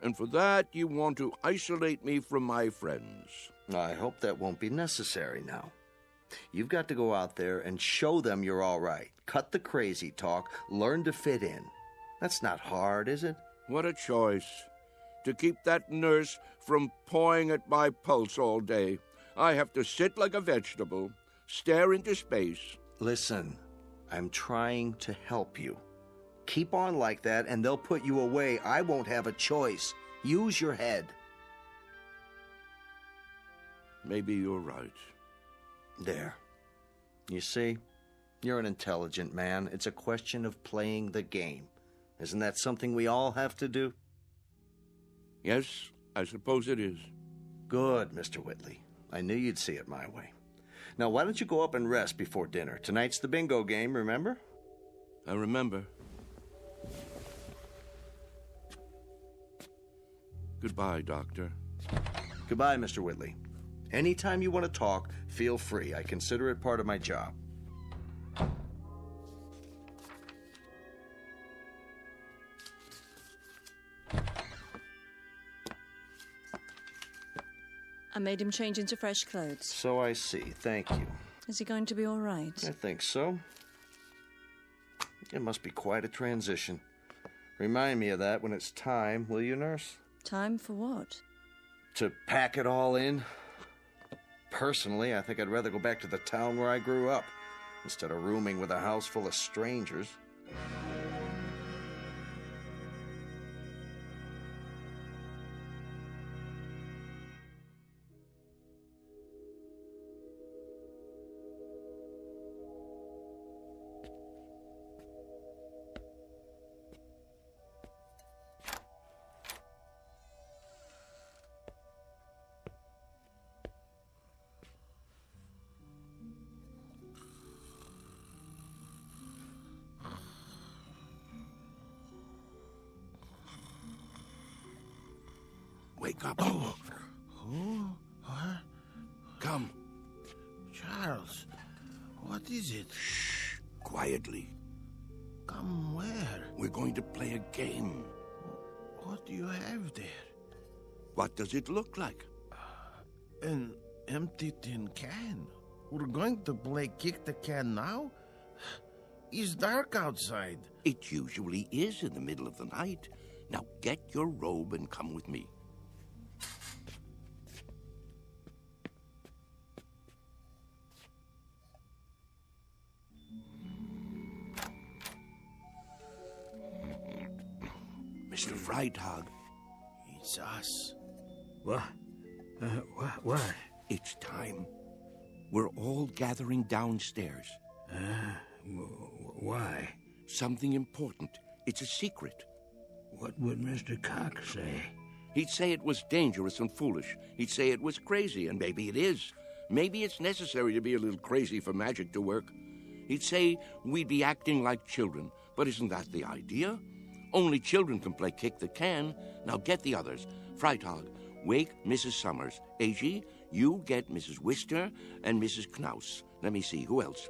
And for that, you want to isolate me from my friends. I hope that won't be necessary now. You've got to go out there and show them you're all right. Cut the crazy talk. Learn to fit in. That's not hard, is it? What a choice. To keep that nurse from pawing at my pulse all day, I have to sit like a vegetable, stare into space. Listen, I'm trying to help you. Keep on like that and they'll put you away. I won't have a choice. Use your head. Maybe you're right. There. You see? You're an intelligent man. It's a question of playing the game. Isn't that something we all have to do? Yes, I suppose it is. Good, Mr. Whitley. I knew you'd see it my way. Now, why don't you go up and rest before dinner? Tonight's the bingo game, remember? I remember. Goodbye, Doctor. Goodbye, Mr. Whitley. Anytime you want to talk, feel free. I consider it part of my job. I made him change into fresh clothes. So I see. Thank you. Is he going to be all right? I think so. It must be quite a transition. Remind me of that when it's time, will you, nurse? Time for what? To pack it all in. Personally, I think I'd rather go back to the town where I grew up, instead of rooming with a house full of strangers. Wake up. Oh. Who? What? Come. Charles, what is it? Shh. Quietly. Come where? We're going to play a game. What do you have there? What does it look like? An empty tin can. We're going to play kick the can now? It's dark outside. It usually is in the middle of the night. Now get your robe and come with me. Mr. Freitag. It's us. What? What? It's time. We're all gathering downstairs. Why? Something important. It's a secret. What would Mr. Cox say? He'd say it was dangerous and foolish. He'd say it was crazy, and maybe it is. Maybe it's necessary to be a little crazy for magic to work. He'd say we'd be acting like children, but isn't that the idea? Only children can play kick the can. Now get the others. Freitag, wake Mrs. Summers. A.G., you get Mrs. Wister and Mrs. Knaus. Let me see, who else?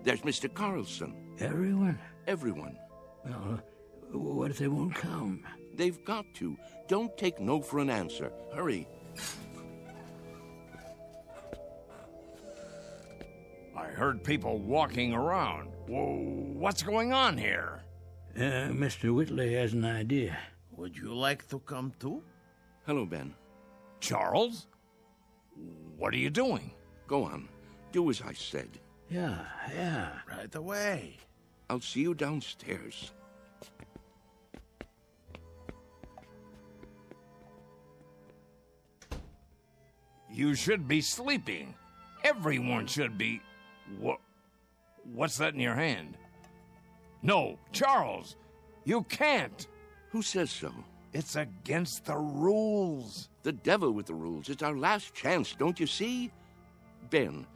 There's Mr. Carlson. Everyone? Everyone. Well, what if they won't come? They've got to. Don't take no for an answer. Hurry. I heard people walking around. Whoa, what's going on here? Mr. Whitley has an idea. Would you like to come too? Hello, Ben. Charles? What are you doing? Go on. Do as I said. Yeah. Right away. I'll see you downstairs. You should be sleeping. Everyone should be. What's that in your hand? No, Charles, you can't. Who says so? It's against the rules. The devil with the rules. It's our last chance, don't you see? Ben,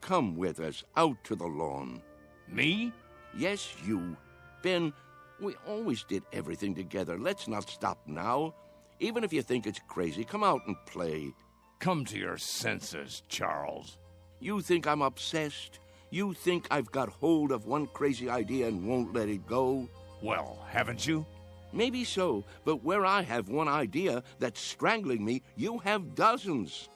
come with us out to the lawn. Me? Yes, you. Ben, we always did everything together. Let's not stop now. Even if you think it's crazy, come out and play. Come to your senses, Charles. You think I'm obsessed? You think I've got hold of one crazy idea and won't let it go? Well, haven't you? Maybe so, but where I have one idea that's strangling me, you have dozens.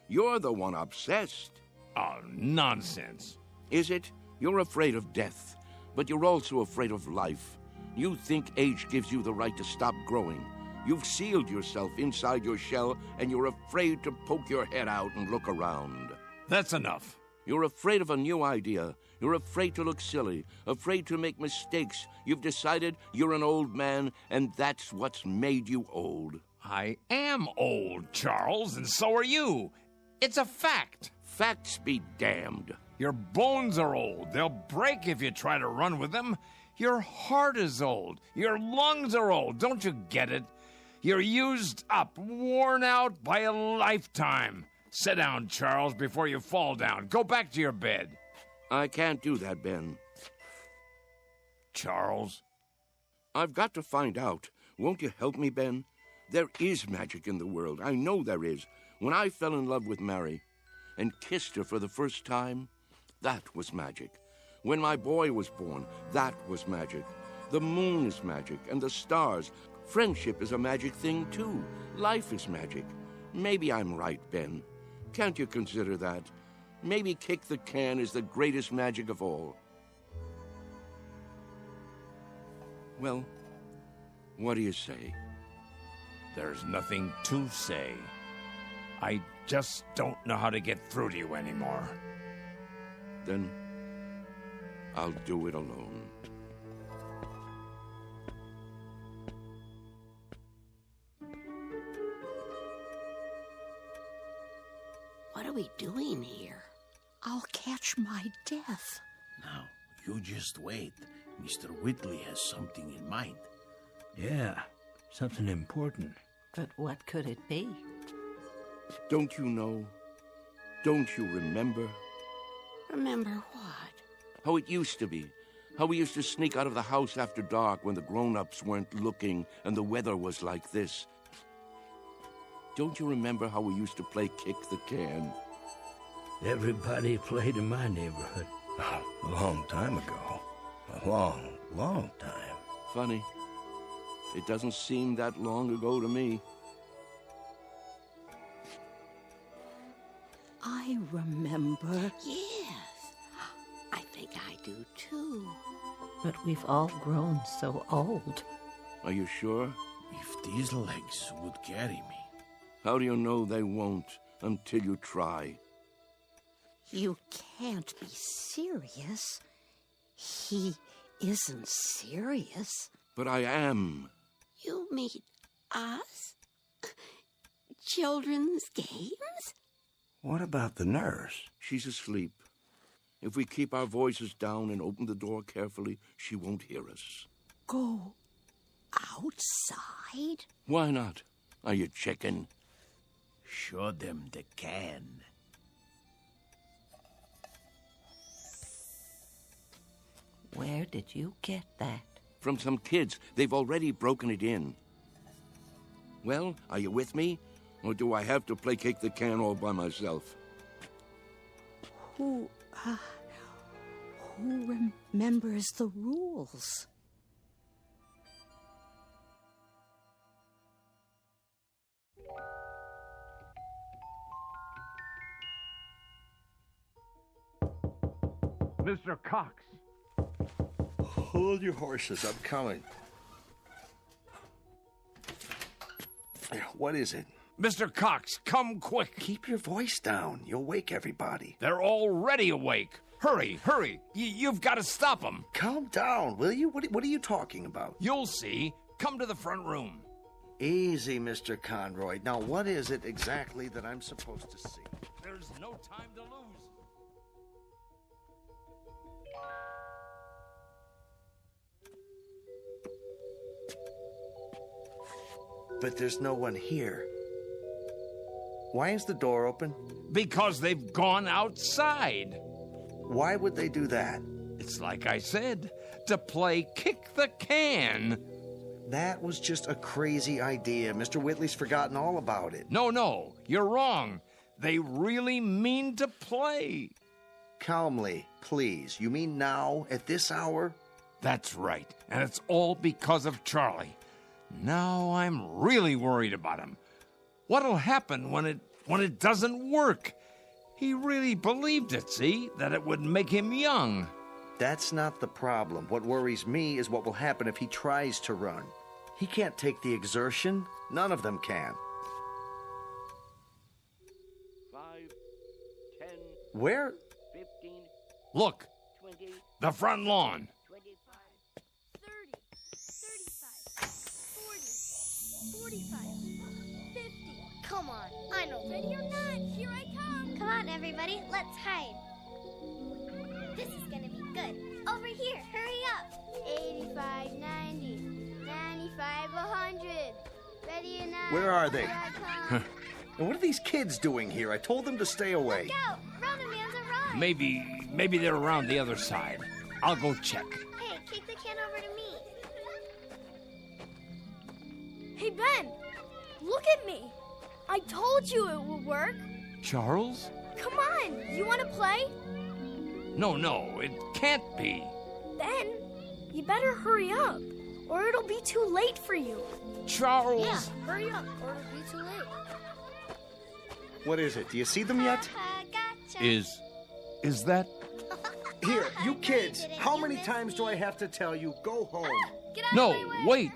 You're the one obsessed. Oh, nonsense. Is it? You're afraid of death, but you're also afraid of life. You think age gives you the right to stop growing. You've sealed yourself inside your shell, and you're afraid to poke your head out and look around. That's enough. You're afraid of a new idea. You're afraid to look silly, afraid to make mistakes. You've decided you're an old man, and that's what's made you old. I am old, Charles, and so are you. It's a fact. Facts be damned. Your bones are old. They'll break if you try to run with them. Your heart is old. Your lungs are old. Don't you get it? You're used up, worn out by a lifetime. Sit down, Charles, before you fall down. Go back to your bed. I can't do that, Ben. Charles? I've got to find out. Won't you help me, Ben? There is magic in the world. I know there is. When I fell in love with Mary and kissed her for the first time, that was magic. When my boy was born, that was magic. The moon is magic, and the stars. Friendship is a magic thing, too. Life is magic. Maybe I'm right, Ben. Can't you consider that? Maybe kick the can is the greatest magic of all. Well, what do you say? There's nothing to say. I just don't know how to get through to you anymore. Then I'll do it alone. What are we doing here? I'll catch my death. Now, you just wait. Mr. Whitley has something in mind. Yeah, something important. But what could it be? Don't you know? Don't you remember? Remember what? How it used to be. How we used to sneak out of the house after dark when the grown-ups weren't looking and the weather was like this. Don't you remember how we used to play kick the can? Everybody played in my neighborhood. A long time ago. A long, long time. Funny. It doesn't seem that long ago to me. I remember. Yes. I think I do too. But we've all grown so old. Are you sure? If these legs would carry me. How do you know they won't until you try? You can't be serious. He isn't serious. But I am. You mean us? Children's games? What about the nurse? She's asleep. If we keep our voices down and open the door carefully, she won't hear us. Go outside? Why not? Are you chicken? Show them the can. Where did you get that? From some kids. They've already broken it in. Well, are you with me? Or do I have to placate the can all by myself? Who remembers the rules? Mr. Cox. Hold your horses. I'm coming. What is it? Mr. Cox, come quick. Keep your voice down. You'll wake everybody. They're already awake. Hurry, hurry. You've got to stop them. Calm down, will you? What are you talking about? You'll see. Come to the front room. Easy, Mr. Conroy. Now, what is it exactly that I'm supposed to see? There's no time to lose. But there's no one here. Why is the door open? Because they've gone outside. Why would they do that? It's like I said, to play kick the can. That was just a crazy idea. Mr. Whitley's forgotten all about it. No, you're wrong. They really mean to play. Calmly, please. You mean now, at this hour? That's right, and it's all because of Charlie. Now I'm really worried about him. What'll happen when it doesn't work? He really believed it, see? That it would make him young. That's not the problem. What worries me is what will happen if he tries to run. He can't take the exertion. None of them can. 5, 10. Where? 15. Look, 20. the front lawn. 25. 45, 50. Come on, I know. Ready or not, here I come. Come on, everybody, let's hide. This is gonna be good. Over here, hurry up. 85, 90, 95, 100. Ready or not? Where are they? Here I come. And what are these kids doing here? I told them to stay away. Look out! Round man's arrived. Maybe they're around the other side. I'll go check. Hey, kick the can over to me. Hey, Ben, look at me. I told you it would work. Charles? Come on, you want to play? No, it can't be. Ben, you better hurry up, or it'll be too late for you. Charles! Yeah, hurry up, or it'll be too late. What is it? Do you see them yet? Gotcha. Is that... Here, you kids, how many times do I have to tell you, go home? Get out No, of my way. wait.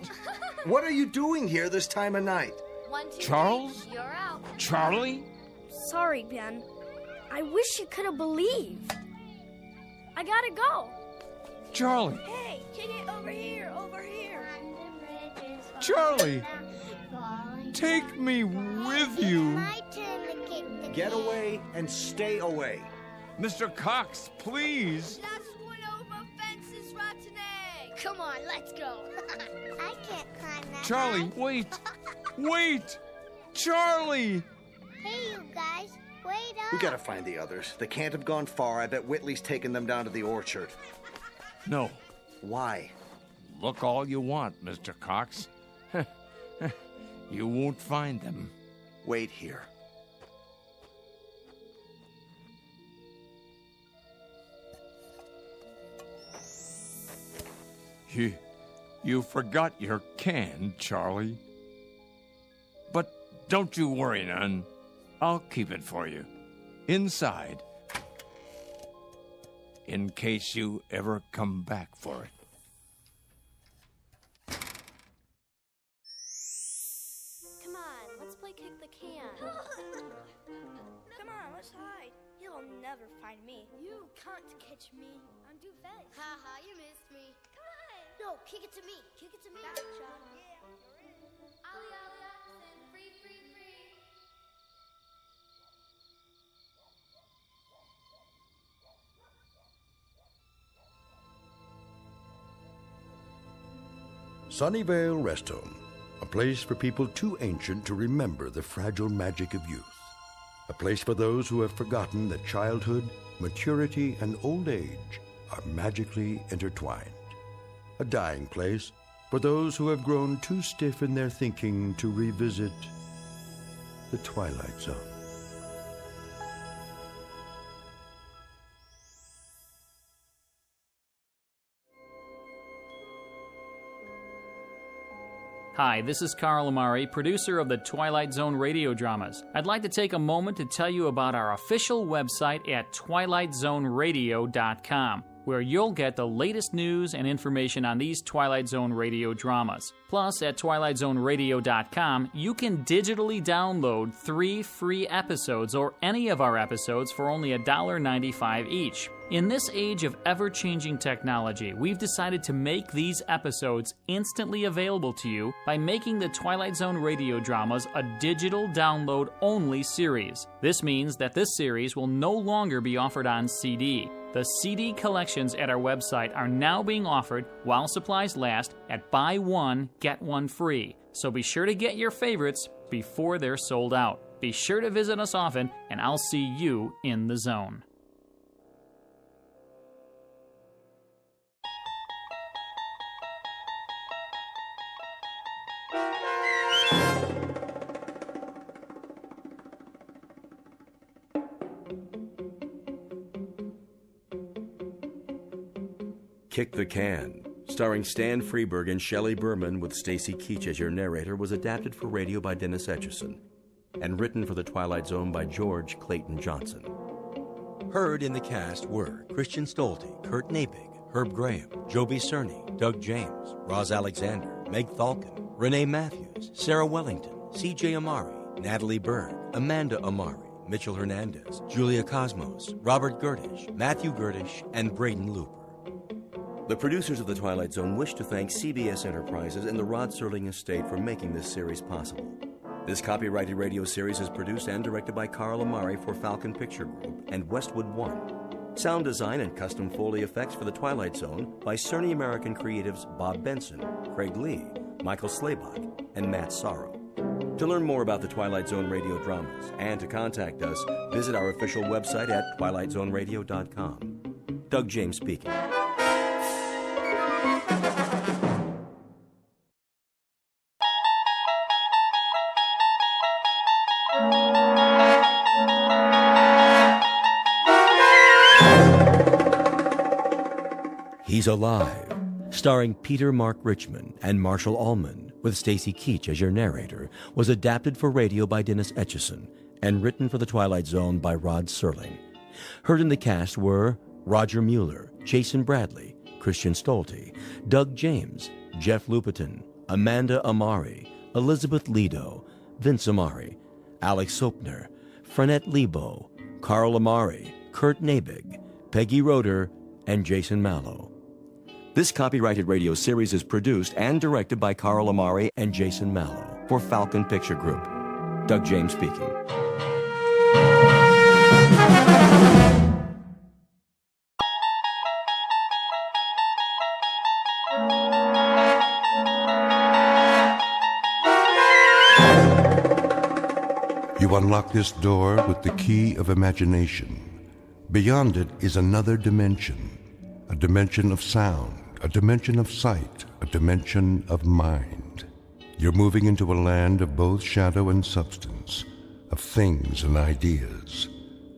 What are you doing here this time of night? 1, 2, Charles? 3, you're out. Charlie? Sorry, Ben. I wish you could have believed. I gotta go. Charlie? Hey, kick it over here, over here. Charlie! Take me with you. My turn to kick the Get away and stay away. Mr. Cox, please. Last one over fences, rotten egg. Come on, let's go. I can't climb that. Charlie, wait. Wait! Charlie! Hey, you guys, wait up. We gotta find the others. They can't have gone far. I bet Whitley's taken them down to the orchard. No. Why? Look all you want, Mr. Cox. You won't find them. Wait here. You forgot your can, Charlie. But don't you worry none. I'll keep it for you. Inside. in case you ever come back for it. Come on, let's play kick the can. Come on, let's hide. He'll never find me. You can't catch me. I'm too fast. Haha, you missed me. Come on. No, kick it to me. Kick it to me. Gotcha. Yeah, you're in. Ollie, ollie, oxen. Free, free, free. Sunnyvale Rest Home, a place for people too ancient to remember the fragile magic of youth. A place for those who have forgotten that childhood, maturity, and old age are magically intertwined. A dying place for those who have grown too stiff in their thinking to revisit the Twilight Zone. Hi, this is Carl Amari, producer of the Twilight Zone Radio Dramas. I'd like to take a moment to tell you about our official website at twilightzoneradio.com, where you'll get the latest news and information on these Twilight Zone Radio dramas. Plus, at twilightzoneradio.com, you can digitally download 3 free episodes or any of our episodes for only $1.95 each. In this age of ever-changing technology, we've decided to make these episodes instantly available to you by making the Twilight Zone Radio Dramas a digital download-only series. This means that this series will no longer be offered on CD. The CD collections at our website are now being offered while supplies last at buy one, get one free. So be sure to get your favorites before they're sold out. Be sure to visit us often, and I'll see you in the zone. Kick the Can, starring Stan Freberg and Shelley Berman with Stacy Keach as your narrator, was adapted for radio by Dennis Etchison and written for The Twilight Zone by George Clayton Johnson. Heard in the cast were Christian Stolte, Kurt Nabig, Herb Graham, Joby Cerny, Doug James, Roz Alexander, Meg Thalken, Renee Matthews, Sarah Wellington, C.J. Amari, Natalie Berg, Amanda Amari, Mitchell Hernandez, Julia Cosmos, Robert Gerdish, Matthew Gerdish, and Braden Looper. The producers of The Twilight Zone wish to thank CBS Enterprises and the Rod Serling estate for making this series possible. This copyrighted radio series is produced and directed by Carl Amari for Falcon Picture Group and Westwood One. Sound design and custom Foley effects for The Twilight Zone by Cerny American creatives Bob Benson, Craig Lee, Michael Slaybach, and Matt Sorrow. To learn more about the Twilight Zone Radio Dramas and to contact us, visit our official website at twilightzoneradio.com. Doug James speaking. He's Alive, starring Peter Mark Richmond and Marshall Allman, with Stacy Keach as your narrator, was adapted for radio by Dennis Etchison and written for The Twilight Zone by Rod Serling. Heard in the cast were Roger Mueller, Jason Bradley, Christian Stolte, Doug James, Jeff Lupetin, Amanda Amari, Elizabeth Lido, Vince Amari, Alex Sopner, Frenette Lebo, Carl Amari, Kurt Nabig, Peggy Roeder, and Jason Mallow. This copyrighted radio series is produced and directed by Carl Amari and Jason Mallow for Falcon Picture Group. Doug James speaking. You unlock this door with the key of imagination. Beyond it is another dimension, a dimension of sound, a dimension of sight, a dimension of mind. You're moving into a land of both shadow and substance, of things and ideas.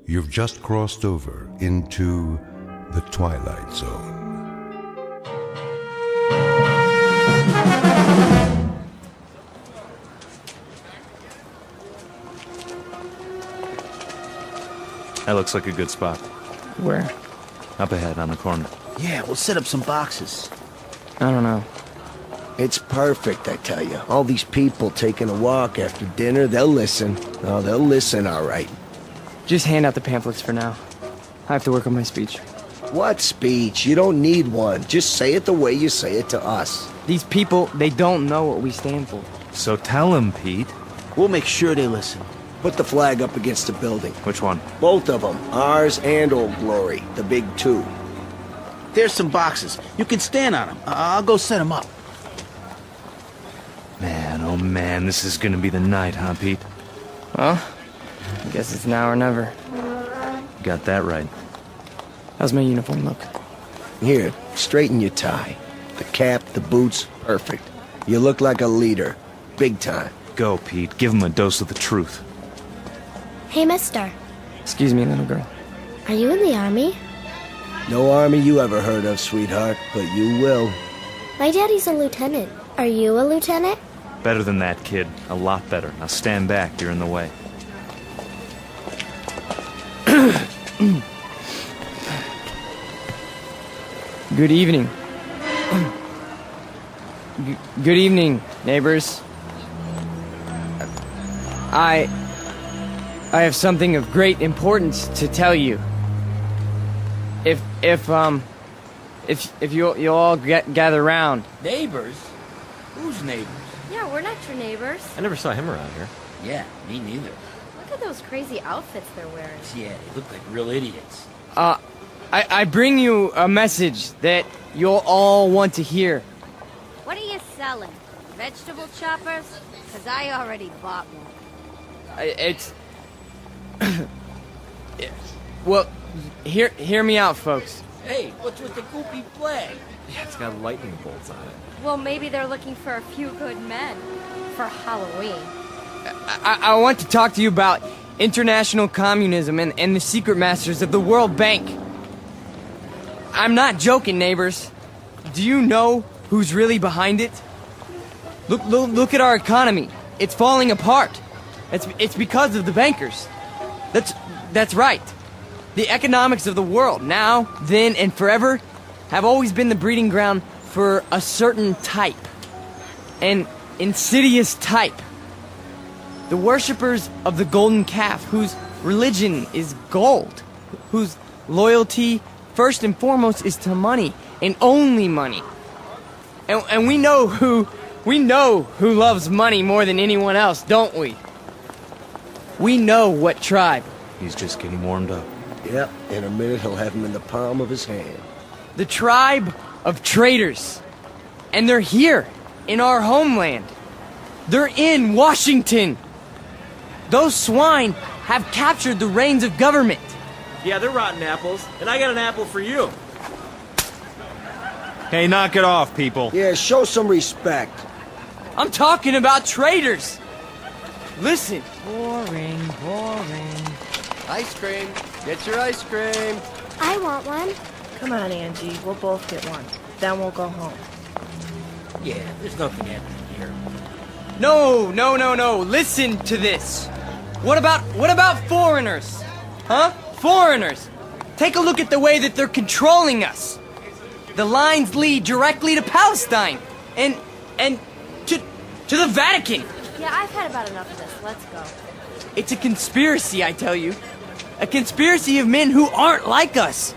You've just crossed over into the Twilight Zone. That looks like a good spot. Where? Up ahead, on the corner. Yeah, we'll set up some boxes. I don't know. It's perfect, I tell you. All these people taking a walk after dinner, they'll listen. Oh, they'll listen, all right. Just hand out the pamphlets for now. I have to work on my speech. What speech? You don't need one. Just say it the way you say it to us. These people, they don't know what we stand for. So tell them, Pete. We'll make sure they listen. Put the flag up against the building. Which one? Both of them. Ours and Old Glory. The big two. There's some boxes. You can stand on them. I'll go set them up. Man, oh man, this is gonna be the night, huh, Pete? Well, I guess it's now or never. Got that right. How's my uniform look? Here, straighten your tie. The cap, the boots, perfect. You look like a leader. Big time. Go, Pete. Give him a dose of the truth. Hey, mister. Excuse me, little girl. Are you in the army? No army you ever heard of, sweetheart, but you will. My daddy's a lieutenant. Are you a lieutenant? Better than that, kid. A lot better. Now stand back. You're in the way. Good evening. Good evening, neighbors. I have something of great importance to tell you. If you'll all gather round. Neighbors? Who's neighbors? Yeah, we're not your neighbors. I never saw him around here. Yeah, me neither. Look at those crazy outfits they're wearing. Yeah, they look like real idiots. I bring you a message that you'll all want to hear. What are you selling? Vegetable choppers? Because I already bought one. It's... Well, hear me out, folks. Hey, what's with the goopy flag? Yeah, it's got lightning bolts on it. Well, maybe they're looking for a few good men. For Halloween. I want to talk to you about international communism and the secret masters of the World Bank. I'm not joking, neighbors. Do you know who's really behind it? Look at our economy. It's falling apart. It's because of the bankers. That's right. The economics of the world, now, then, and forever, have always been the breeding ground for a certain type. An insidious type. The worshippers of the golden calf, whose religion is gold, whose loyalty, first and foremost, is to money, and only money. And we know who loves money more than anyone else, don't we? We know what tribe. He's just getting warmed up. Yep, in a minute he'll have him in the palm of his hand. The tribe of traitors. And they're here, in our homeland. They're in Washington. Those swine have captured the reins of government. Yeah, they're rotten apples, and I got an apple for you. Hey, knock it off, people. Yeah, show some respect. I'm talking about traitors. Listen. Boring. Ice cream. Get your ice cream. I want one. Come on, Angie. We'll both get one. Then we'll go home. Yeah, there's nothing happening here. No. Listen to this. What about foreigners? Huh? Foreigners. Take a look at the way that they're controlling us. The lines lead directly to Palestine and to the Vatican. Yeah, I've had about enough of this. Let's go. It's a conspiracy, I tell you. A conspiracy of men who aren't like us.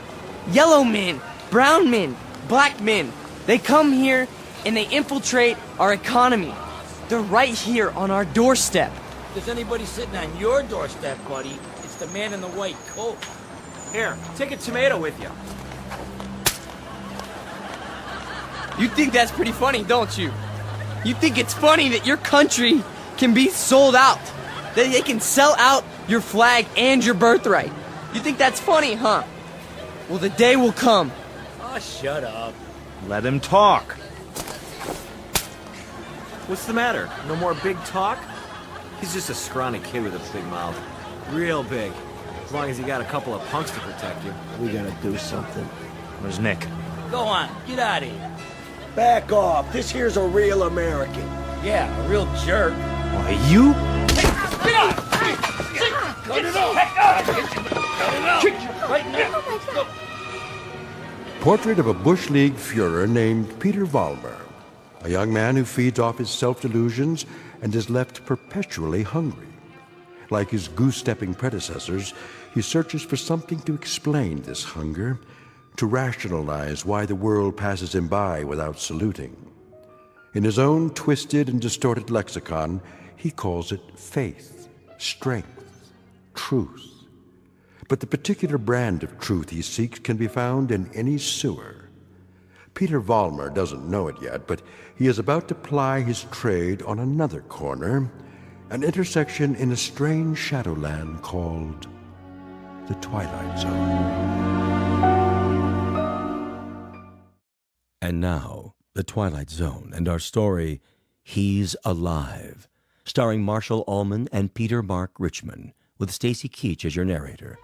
Yellow men, brown men, black men. They come here and they infiltrate our economy. They're right here on our doorstep. If there's anybody sitting on your doorstep, buddy, it's the man in the white coat. Here, take a tomato with you. You think that's pretty funny, don't you? You think it's funny that your country can be sold out? That they can sell out your flag and your birthright? You think that's funny, huh? Well, the day will come. Oh, shut up. Let him talk. What's the matter? No more big talk? He's just a scrawny kid with a big mouth. Real big. As long as you got a couple of punks to protect you. We gotta do something. Where's Nick? Go on, get out of here. Back off. This here's a real American. Yeah, a real jerk. Why, you? Get out! Cut it off! Cut it off! Right now! Portrait of a Bush League Führer named Peter Vollmer, a young man who feeds off his self-delusions and is left perpetually hungry. Like his goose-stepping predecessors, he searches for something to explain this hunger, to rationalize why the world passes him by without saluting. In his own twisted and distorted lexicon, he calls it faith, strength, truth. But the particular brand of truth he seeks can be found in any sewer. Peter Vollmer doesn't know it yet, but he is about to ply his trade on another corner, an intersection in a strange shadowland called the Twilight Zone. And now, the Twilight Zone and our story, He's Alive, starring Marshall Allman and Peter Mark Richmond, with Stacy Keach as your narrator.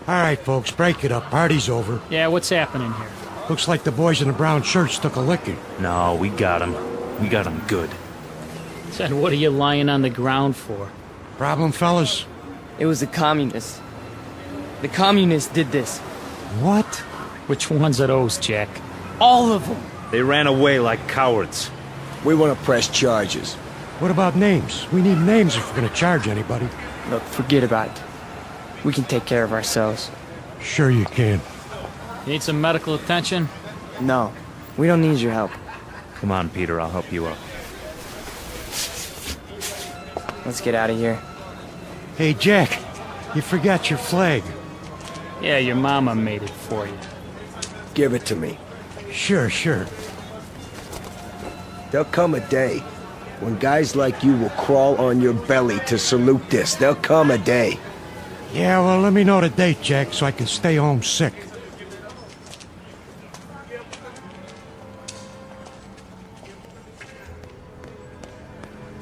All right, folks, break it up. Party's over. Yeah, what's happening here? Looks like the boys in the brown shirts took a licking. No, we got him. We got him good. Said, what are you lying on the ground for? Problem, fellas? It was the communists. The communists did this. What? Which ones are those, Jack? All of them. They ran away like cowards. We want to press charges. What about names? We need names if we're going to charge anybody. Look, forget about it. We can take care of ourselves. Sure you can. You need some medical attention? No, we don't need your help. Come on, Peter, I'll help you up. Let's get out of here. Hey, Jack, you forgot your flag. Yeah, your mama made it for you. Give it to me. Sure. There'll come a day when guys like you will crawl on your belly to salute this. There'll come a day. Yeah, well, let me know the date, Jack, so I can stay home sick.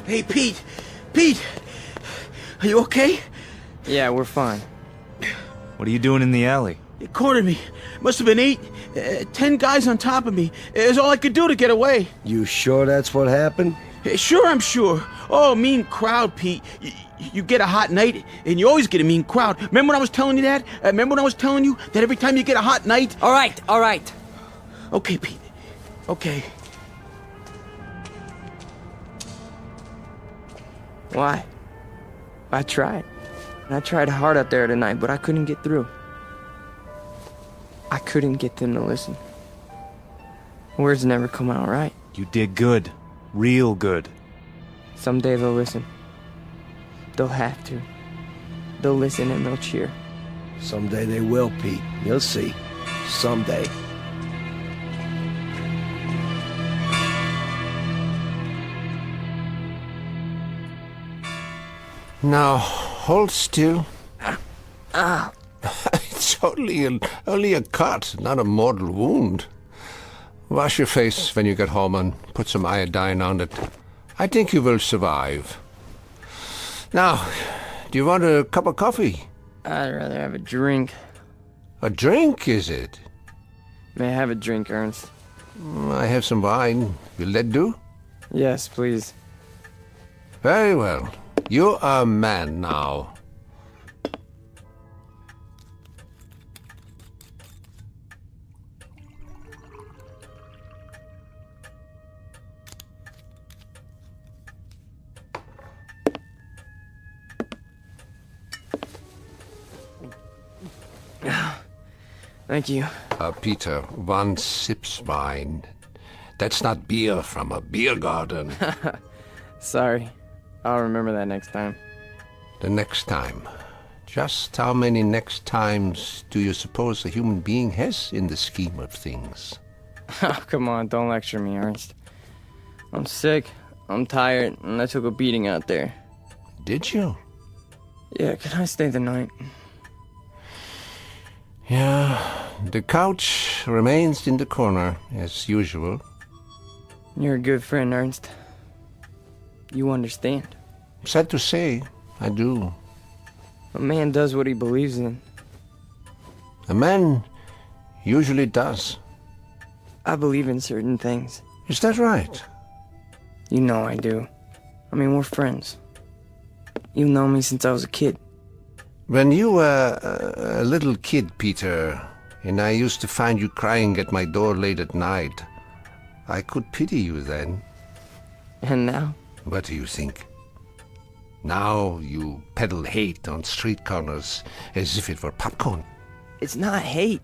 Hey, Pete! Pete! Are you okay? Yeah, we're fine. What are you doing in the alley? They cornered me. Must have been 10 guys on top of me. It was all I could do to get away. You sure that's what happened? Sure, I'm sure. Oh, mean crowd, Pete. You get a hot night, and you always get a mean crowd. Remember when I was telling you that? Remember when I was telling you that every time you get a hot night... All right. Okay, Pete. Okay. Why? I tried. And I tried hard out there tonight, but I couldn't get through. I couldn't get them to listen. Words never come out right. You did good. Real good. Someday they'll listen. They'll have to. They'll listen and they'll cheer. Someday they will, Pete. You'll see. Someday. Now, hold still. It's only a cut, not a mortal wound. Wash your face when you get home and put some iodine on it. I think you will survive. Now, do you want a cup of coffee? I'd rather have a drink. A drink, is it? May I have a drink, Ernst? I have some wine. Will that do? Yes, please. Very well. You are a man now. Thank you. Peter, one sips wine. That's not beer from a beer garden. Sorry. I'll remember that next time. The next time. Just how many next times do you suppose a human being has in the scheme of things? Oh, come on, don't lecture me, Ernst. I'm sick, I'm tired, and I took a beating out there. Did you? Yeah, can I stay the night? Yeah, the couch remains in the corner, as usual. You're a good friend, Ernst. You understand. Sad to say, I do. A man does what he believes in. A man usually does. I believe in certain things. Is that right? You know I do. I mean, we're friends. You've known me since I was a kid. When you were a little kid, Peter, and I used to find you crying at my door late at night, I could pity you then. And now? What do you think? Now you peddle hate on street corners as if it were popcorn. It's not hate.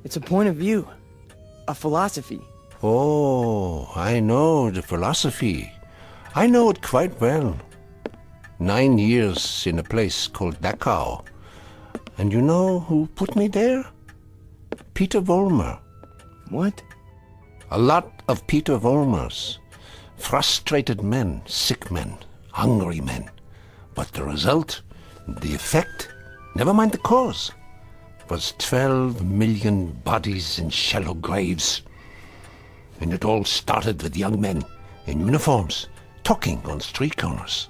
It's a point of view. A philosophy. Oh, I know the philosophy. I know it quite well. 9 years in a place called Dachau. And you know who put me there? Peter Vollmer. What? A lot of Peter Vollmers. Frustrated men, sick men, hungry men. But the result, the effect, never mind the cause, was 12 million bodies in shallow graves. And it all started with young men in uniforms, talking on street corners.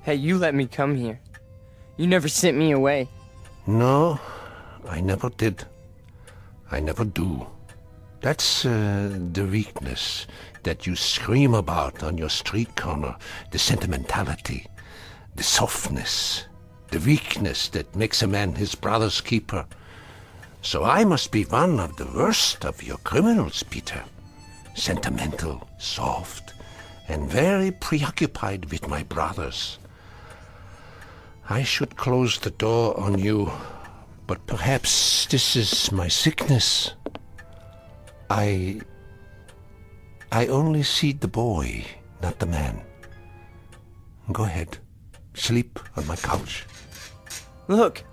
Hey, you let me come here. You never sent me away. No, I never did. I never do. That's the weakness that you scream about on your street corner, the sentimentality, the softness, the weakness that makes a man his brother's keeper. So I must be one of the worst of your criminals, Peter. Sentimental, soft, and very preoccupied with my brothers. I should close the door on you, but perhaps this is my sickness. I only see the boy, not the man. Go ahead. Sleep on my couch. Look,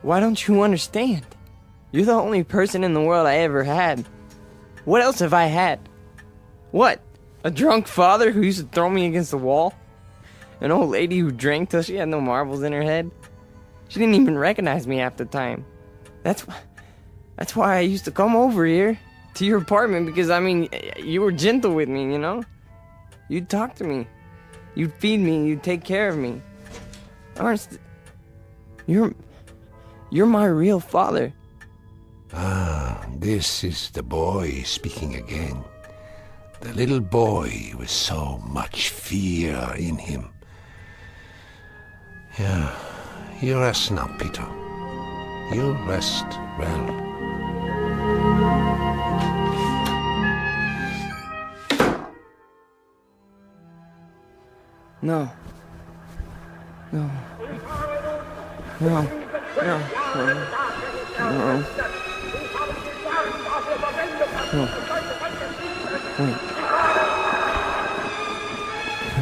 why don't you understand? You're the only person in the world I ever had. What else have I had? What? A drunk father who used to throw me against the wall? An old lady who drank till she had no marbles in her head? She didn't even recognize me half the time. That's why I used to come over here to your apartment, because, I mean, you were gentle with me, you know? You'd talk to me. You'd feed me. You'd take care of me. Ernst, you're my real father. Ah, this is the boy speaking again. The little boy with so much fear in him. Yeah, you rest now, Peter. You rest well. No. No. No. No. No. No. Wait.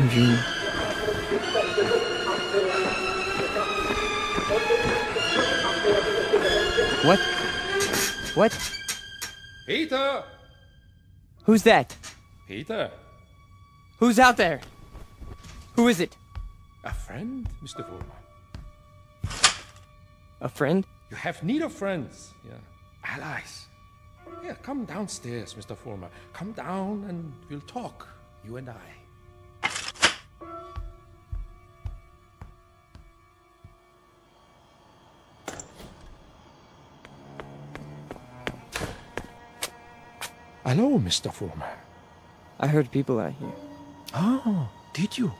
Eugene. What? What? Peter! Who's that? Peter? Who's out there? Who is it? A friend, Mr. Vollmer. A friend? You have need of friends, yeah. Allies. Yeah, come downstairs, Mr. Vollmer. Come down and we'll talk, you and I. Hello, Mr. Vollmer. I heard people out here. Oh, did you?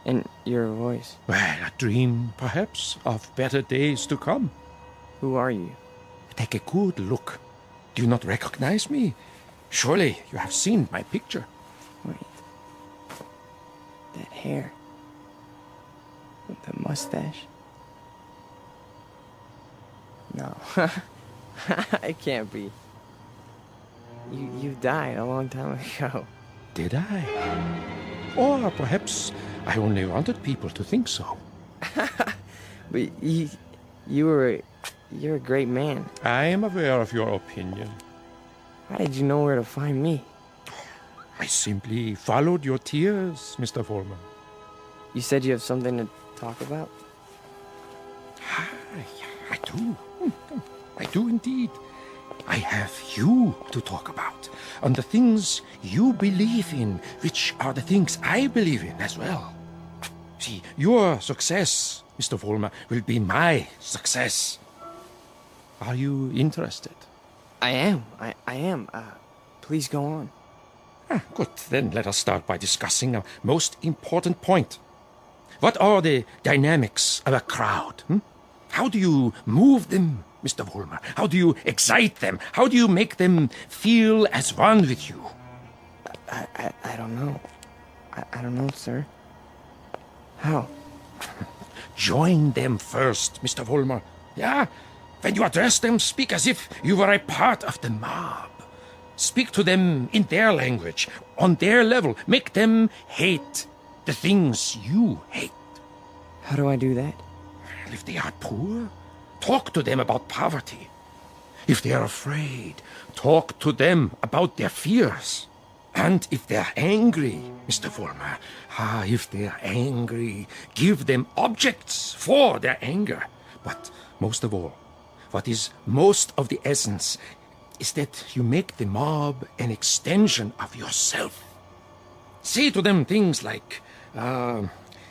And your voice. Well, a dream, perhaps, of better days to come. Who are you? Take a good look. Do you not recognize me? Surely you have seen my picture. Wait. That hair. With the mustache. No. I can't be. You died a long time ago. Did I? Or perhaps I only wanted people to think so. But you're a great man. I am aware of your opinion. How did you know where to find me? I simply followed your tears, Mr. Vollmer. You said you have something to talk about? I do. I do indeed. I have you to talk about, on the things you believe in, which are the things I believe in as well. See, your success, Mr. Vollmer, will be my success. Are you interested? I am. Please go on. Good. Then let us start by discussing a most important point. What are the dynamics of a crowd? How do you move them, Mr. Vollmer? How do you excite them? How do you make them feel as one with you? I don't know. I don't know, sir. How? Join them first, Mr. Vollmer. Yeah? When you address them, speak as if you were a part of the mob. Speak to them in their language, on their level. Make them hate the things you hate. How do I do that? If they are poor, talk to them about poverty. If they are afraid, talk to them about their fears. And if they're angry, Mr. Vollmer, if they're angry, give them objects for their anger. But most of all, what is most of the essence is that you make the mob an extension of yourself. Say to them things like,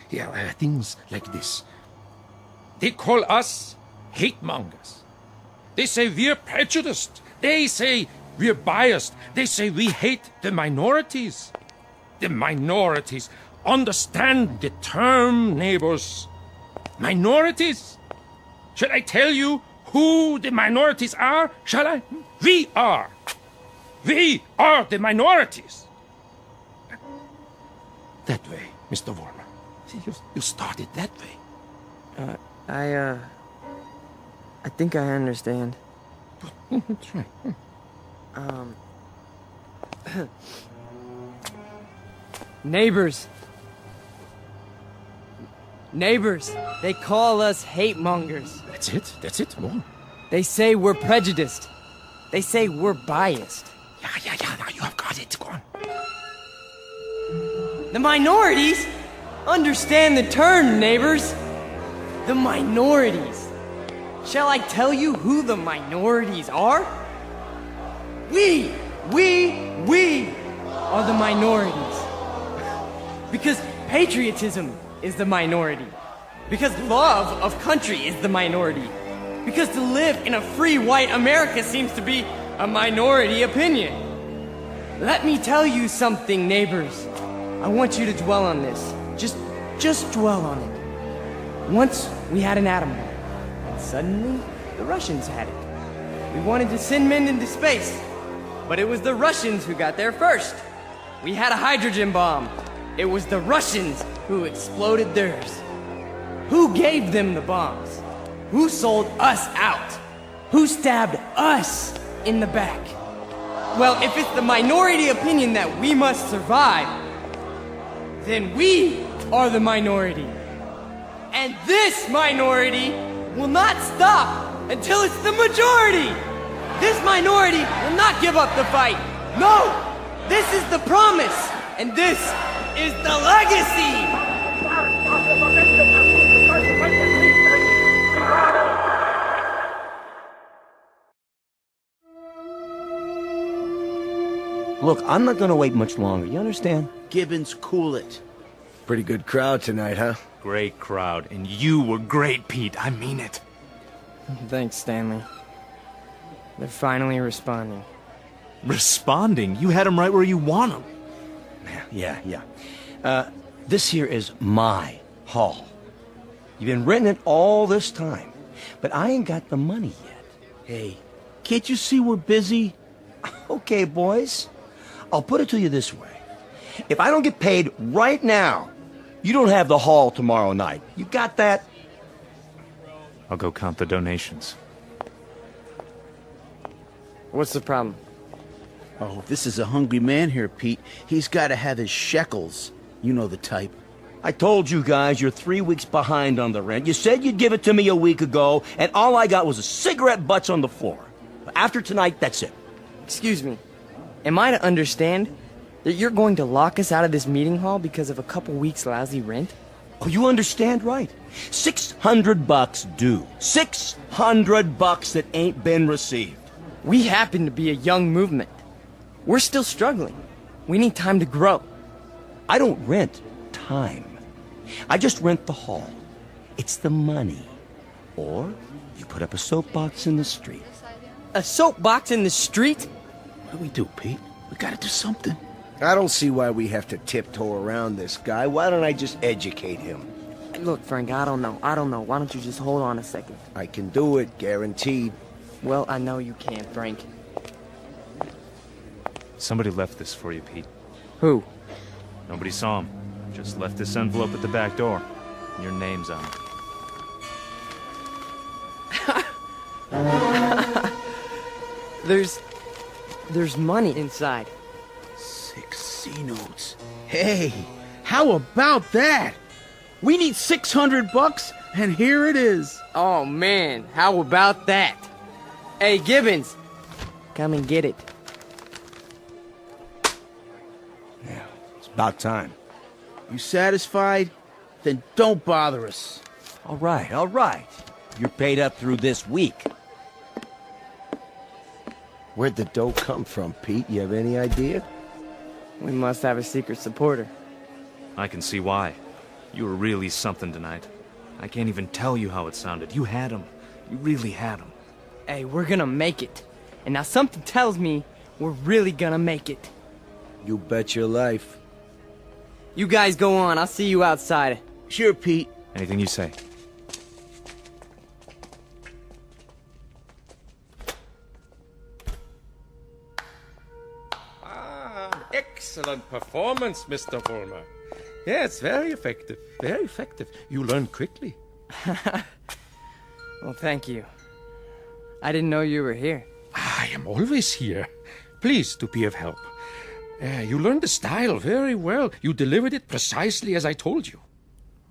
things like this. They call us hate mongers. They say we're prejudiced. They say we're biased. They say we hate the minorities. The minorities. Understand the term, neighbors. Minorities. Should I tell you who the minorities are? Shall I? We are. We are the minorities. That way, Mr. Vollmer. See, you started that way. I think I understand. That's right. Neighbors. Neighbors. They call us hate mongers. That's it. More. They say we're prejudiced. They say we're biased. Yeah. Now you have got it. Go on. The minorities? Understand the term, neighbors. The minorities. Shall I tell you who the minorities are? We are the minorities. Because patriotism is the minority. Because love of country is the minority. Because to live in a free white America seems to be a minority opinion. Let me tell you something, neighbors. I want you to dwell on this. Just dwell on it. Once we had an atom bomb, and suddenly the Russians had it. We wanted to send men into space, but it was the Russians who got there first. We had a hydrogen bomb. It was the Russians who exploded theirs. Who gave them the bombs? Who sold us out? Who stabbed us in the back? Well, if it's the minority opinion that we must survive, then we are the minority. And this minority will not stop until it's the majority. This minority will not give up the fight. No, this is the promise, and this is the legacy. Look, I'm not gonna wait much longer, you understand? Gibbons, cool it. Pretty good crowd tonight, huh? Great crowd, and you were great, Pete. I mean it. Thanks, Stanley. They're finally responding. Responding? You had them right where you want them. Yeah. This here is my hall. You've been renting it all this time, but I ain't got the money yet. Hey, can't you see we're busy? Okay, boys. I'll put it to you this way. If I don't get paid right now, you don't have the hall tomorrow night. You got that? I'll go count the donations. What's the problem? Oh, this is a hungry man here, Pete. He's got to have his shekels. You know the type. I told you guys you're 3 weeks behind on the rent. You said you'd give it to me a week ago, and all I got was a cigarette butts on the floor. After tonight, that's it. Excuse me. Am I to understand that you're going to lock us out of this meeting hall because of a couple weeks' lousy rent? Oh, you understand right. $600 due. $600 that ain't been received. We happen to be a young movement. We're still struggling. We need time to grow. I don't rent time. I just rent the hall. It's the money. Or you put up a soapbox in the street. A soapbox in the street? What do we do, Pete? We gotta do something. I don't see why we have to tiptoe around this guy. Why don't I just educate him? Look, Frank, I don't know. Why don't you just hold on a second? I can do it, guaranteed. Well, I know you can, Frank. Somebody left this for you, Pete. Who? Nobody saw him. Just left this envelope at the back door. Your name's on it. There's money inside. 6 C-notes. Hey, how about that? We need $600, and here it is. Oh, man, how about that? Hey, Gibbons, come and get it. Yeah, it's about time. You satisfied? Then don't bother us. All right. You're paid up through this week. Where'd the dough come from, Pete? You have any idea? We must have a secret supporter. I can see why. You were really something tonight. I can't even tell you how it sounded. You had him. You really had him. Hey, we're gonna make it. And now something tells me we're really gonna make it. You bet your life. You guys go on. I'll see you outside. Sure, Pete. Anything you say. Excellent performance, Mr. Vollmer. Yes, very effective. Very effective. You learn quickly. Well, thank you. I didn't know you were here. I am always here. Pleased to be of help. You learned the style very well. You delivered it precisely as I told you.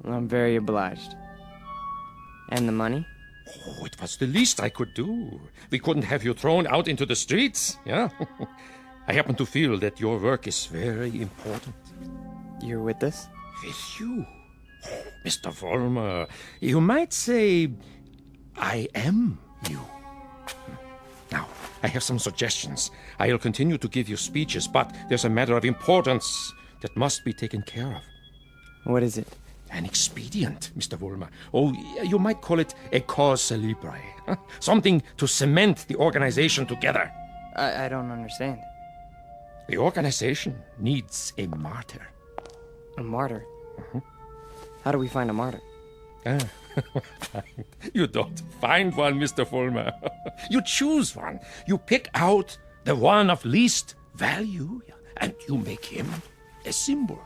Well, I'm very obliged. And the money? Oh, it was the least I could do. We couldn't have you thrown out into the streets, yeah? I happen to feel that your work is very important. You're with us? With you? Oh, Mr. Vollmer, you might say I am you. Now, I have some suggestions. I'll continue to give you speeches, but there's a matter of importance that must be taken care of. What is it? An expedient, Mr. Vollmer. Oh, you might call it a cause célèbre. Something to cement the organization together. I don't understand. The organization needs a martyr. A martyr? How do we find a martyr? You don't find one, Mr. Vollmer. You choose one. You pick out the one of least value, and you make him a symbol.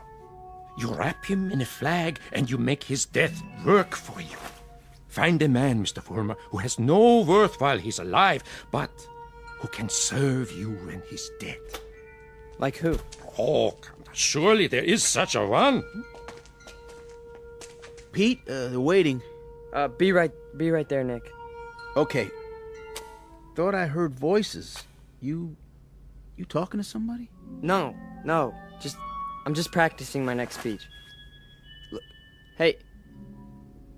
You wrap him in a flag, and you make his death work for you. Find a man, Mr. Vollmer, who has no worth while he's alive, but who can serve you when he's dead. Like who? Oh, surely there is such a one. Pete, they're waiting. Be right there, Nick. Okay. Thought I heard voices. You talking to somebody? No. I'm just practicing my next speech. Look, hey,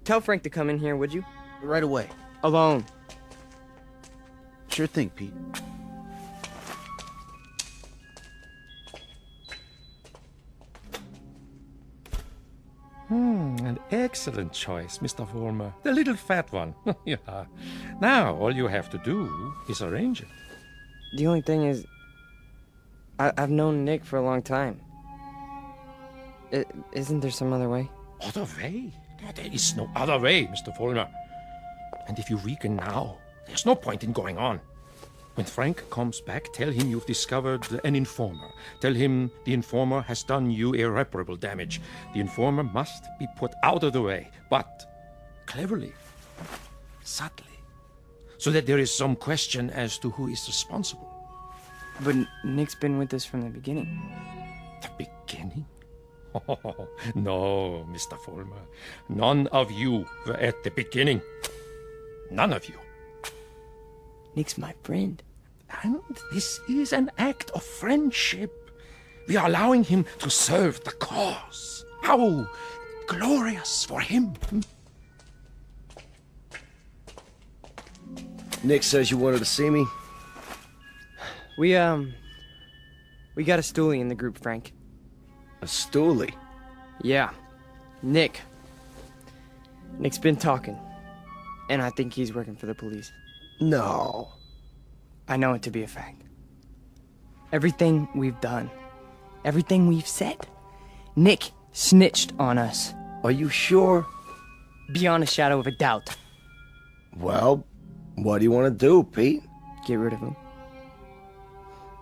tell Frank to come in here, would you? Right away. Alone. Sure thing, Pete. An excellent choice, Mr. Vollmer. The little fat one. Yeah. Now, all you have to do is arrange it. The only thing is, I've known Nick for a long time. Isn't there some other way? Other way? There is no other way, Mr. Vollmer. And if you weaken now, there's no point in going on. When Frank comes back, tell him you've discovered an informer. Tell him the informer has done you irreparable damage. The informer must be put out of the way, but cleverly, subtly, so that there is some question as to who is responsible. But Nick's been with us from the beginning. The beginning? Oh, no, Mr. Vollmer. None of you were at the beginning. None of you. Nick's my friend. And this is an act of friendship. We are allowing him to serve the cause. How glorious for him. Nick says you wanted to see me? We got a stoolie in the group, Frank. A stoolie? Yeah. Nick's been talking. And I think he's working for the police. No. I know it to be a fact. Everything we've done, everything we've said, Nick snitched on us. Are you sure? Beyond a shadow of a doubt. Well, what do you want to do, Pete? Get rid of him.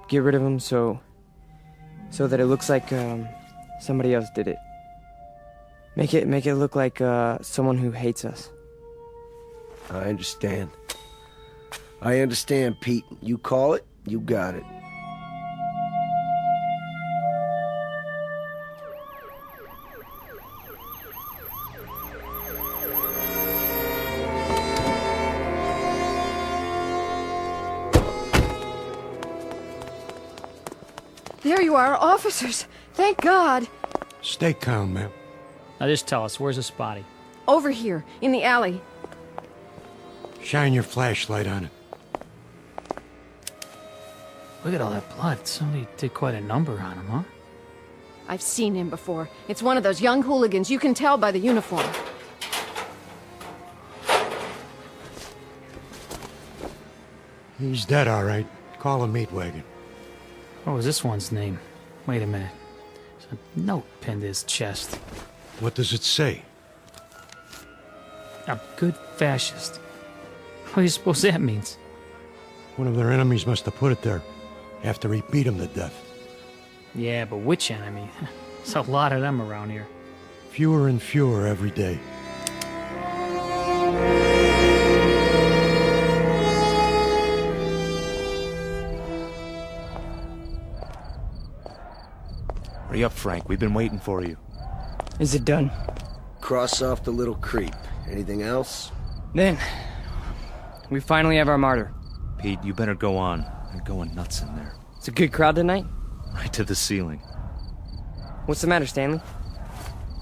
Get rid of him so that it looks like somebody else did it. Make it look like someone who hates us. I understand. I understand, Pete. You call it, you got it. There you are, officers. Thank God. Stay calm, ma'am. Now just tell us, where's the spotty? Over here, in the alley. Shine your flashlight on it. Look at all that blood. Somebody did quite a number on him, huh? I've seen him before. It's one of those young hooligans. You can tell by the uniform. He's dead, all right. Call a meat wagon. What was this one's name? Wait a minute. There's a note pinned to his chest. What does it say? A good fascist. What do you suppose that means? One of their enemies must have put it there after he beat him to death. Yeah, but which enemy? There's a lot of them around here. Fewer and fewer every day. Hurry up, Frank. We've been waiting for you. Is it done? Cross off the little creep. Anything else? Then, we finally have our martyr. Pete, you better go on. They're going nuts in there. It's a good crowd tonight? Right to the ceiling. What's the matter, Stanley?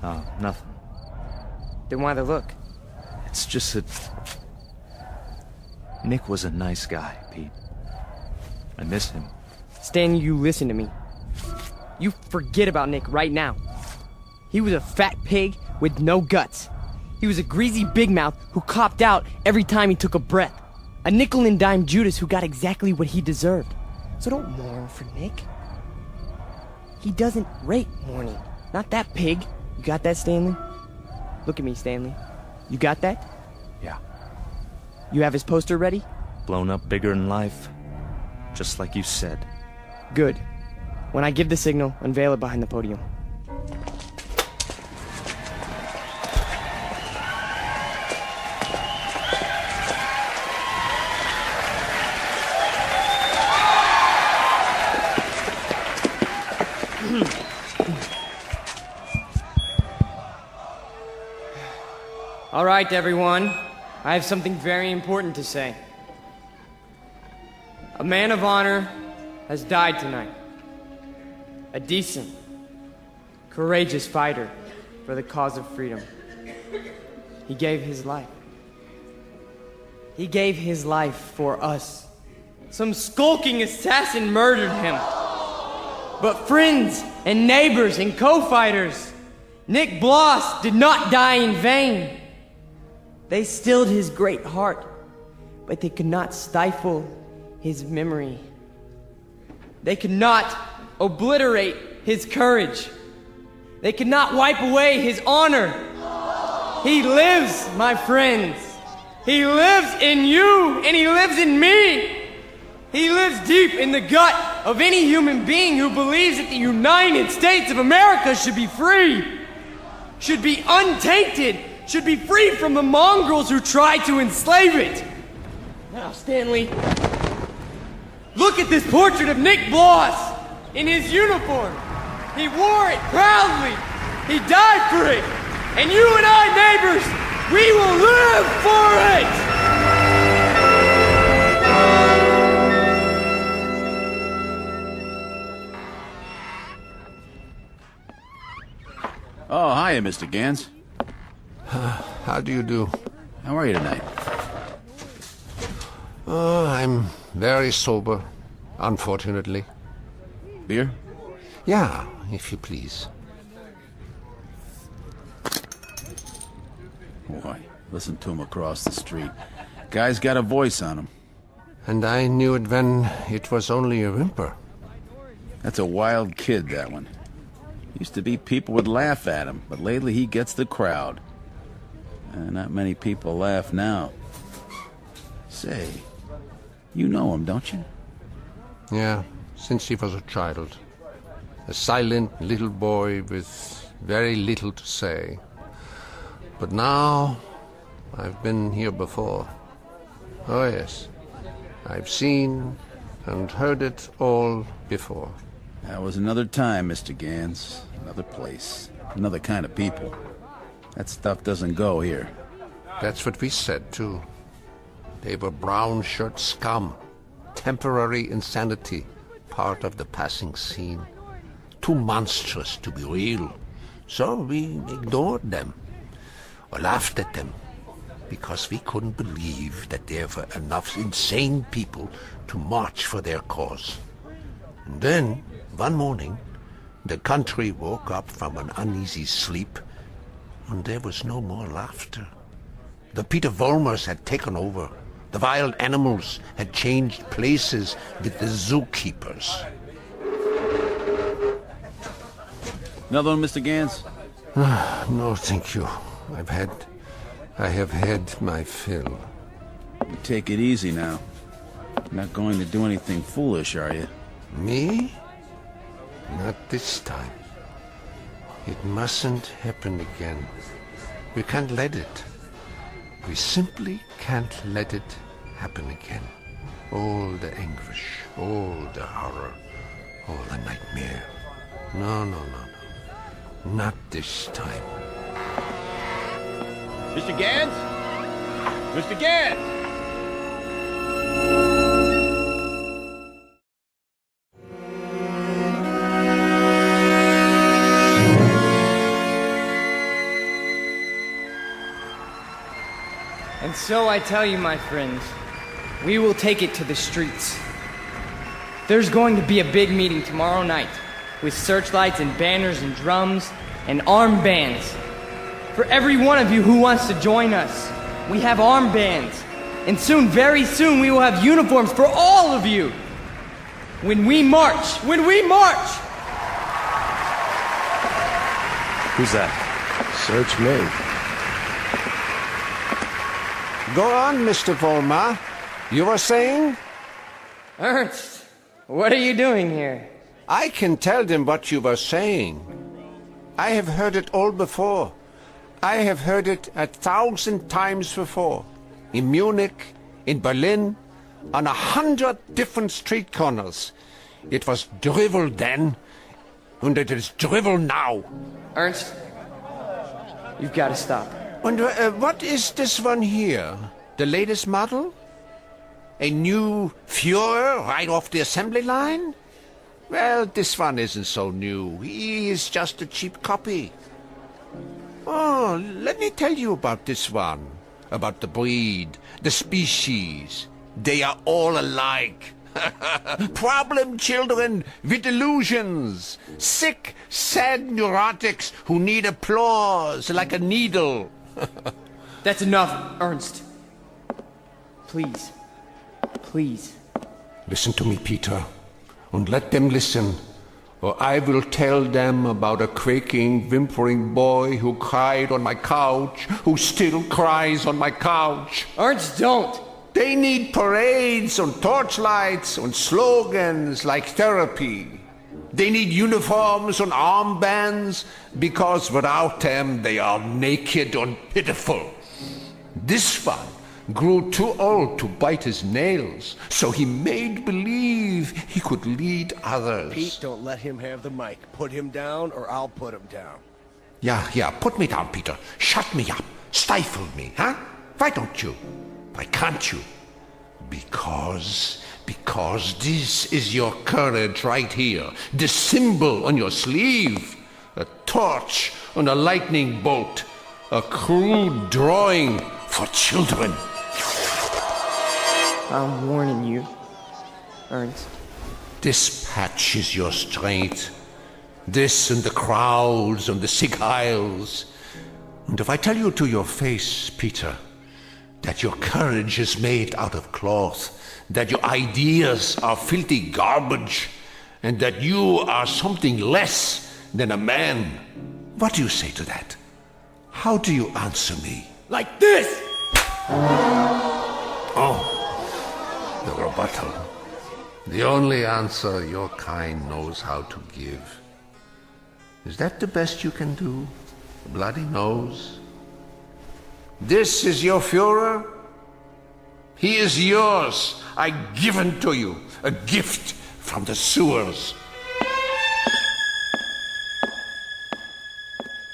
Oh, nothing. Then why the look? It's just that... Nick was a nice guy, Pete. I miss him. Stan, you listen to me. You forget about Nick right now. He was a fat pig with no guts. He was a greasy big mouth who copped out every time he took a breath. A nickel and dime Judas who got exactly what he deserved. So don't mourn for Nick. He doesn't rate mourning. Not that pig. You got that, Stanley? Look at me, Stanley. You got that? Yeah. You have his poster ready? Blown up bigger than life. Just like you said. Good. When I give the signal, unveil it behind the podium. All right, everyone. I have something very important to say. A man of honor has died tonight. A decent, courageous fighter for the cause of freedom. He gave his life. He gave his life for us. Some skulking assassin murdered him. But friends and neighbors and co-fighters, Nick Bloss did not die in vain. They stilled his great heart, but they could not stifle his memory. They could not obliterate his courage. They could not wipe away his honor. He lives, my friends. He lives in you, and he lives in me. He lives deep in the gut of any human being who believes that the United States of America should be free, should be untainted, should be free from the mongrels who try to enslave it. Now, Stanley, look at this portrait of Nick Bloss in his uniform. He wore it proudly. He died for it. And you and I, neighbors, we will live for it. Oh, hiya, Mr. Gans. How do you do? How are you tonight? I'm very sober, unfortunately. Beer? Yeah, if you please. Boy, listen to him across the street. Guy's got a voice on him. And I knew it when it was only a whimper. That's a wild kid, that one. Used to be people would laugh at him, but lately he gets the crowd. Not many people laugh now. Say, you know him, don't you? Yeah, since he was a child. A silent little boy with very little to say. But now, I've been here before. Oh yes, I've seen and heard it all before. That was another time, Mr. Gans. Another place. Another kind of people. That stuff doesn't go here. That's what we said, too. They were brown shirt scum. Temporary insanity. Part of the passing scene. Too monstrous to be real. So we ignored them. Or laughed at them. Because we couldn't believe that there were enough insane people to march for their cause. And then, one morning, the country woke up from an uneasy sleep, and there was no more laughter. The Peter Volmers had taken over. The wild animals had changed places with the zookeepers. Another one, Mr. Gans? No, thank you. I have had my fill. You take it easy now. You're not going to do anything foolish, are you? Me? Not this time. It mustn't happen again. We can't let it. We simply can't let it happen again. All the anguish, all the horror, all the nightmare. No. Not this time. Mr. Gans? Mr. Gans! And so I tell you, my friends, we will take it to the streets. There's going to be a big meeting tomorrow night with searchlights and banners and drums and armbands. For every one of you who wants to join us, we have armbands. And soon, very soon, we will have uniforms for all of you. When we march! Who's that? Search me. Go on, Mr. Volmar. You were saying? Ernst, what are you doing here? I can tell them what you were saying. I have heard it all before. I have heard it 1,000 times before. In Munich, in Berlin, on 100 different street corners. It was drivel then, and it is drivel now. Ernst, you've got to stop. And what is this one here? The latest model? A new Führer right off the assembly line? Well, this one isn't so new. He is just a cheap copy. Oh, let me tell you about this one. About the breed, the species. They are all alike. Problem children with delusions. Sick, sad neurotics who need applause like a needle. That's enough, Ernst. Please. Listen to me, Peter, and let them listen, or I will tell them about a quaking, whimpering boy who cried on my couch, who still cries on my couch. Ernst, don't! They need parades and torchlights and slogans like therapy. They need uniforms and armbands, because without them they are naked and pitiful. This one grew too old to bite his nails, so he made believe he could lead others. Pete, don't let him have the mic. Put him down, or I'll put him down. Yeah, put me down, Peter. Shut me up. Stifle me, huh? Why don't you? Why can't you? Because this is your courage right here. The symbol on your sleeve. A torch on a lightning bolt. A crude drawing for children. I'm warning you, Ernst. This patch is your strength. This and the crowds and the sick aisles. And if I tell you to your face, Peter, that your courage is made out of cloth, that your ideas are filthy garbage, and that you are something less than a man. What do you say to that? How do you answer me? Like this! Oh, the rebuttal. The only answer your kind knows how to give. Is that the best you can do? Bloody nose? This is your Führer? He is yours. I give him to you. A gift from the sewers.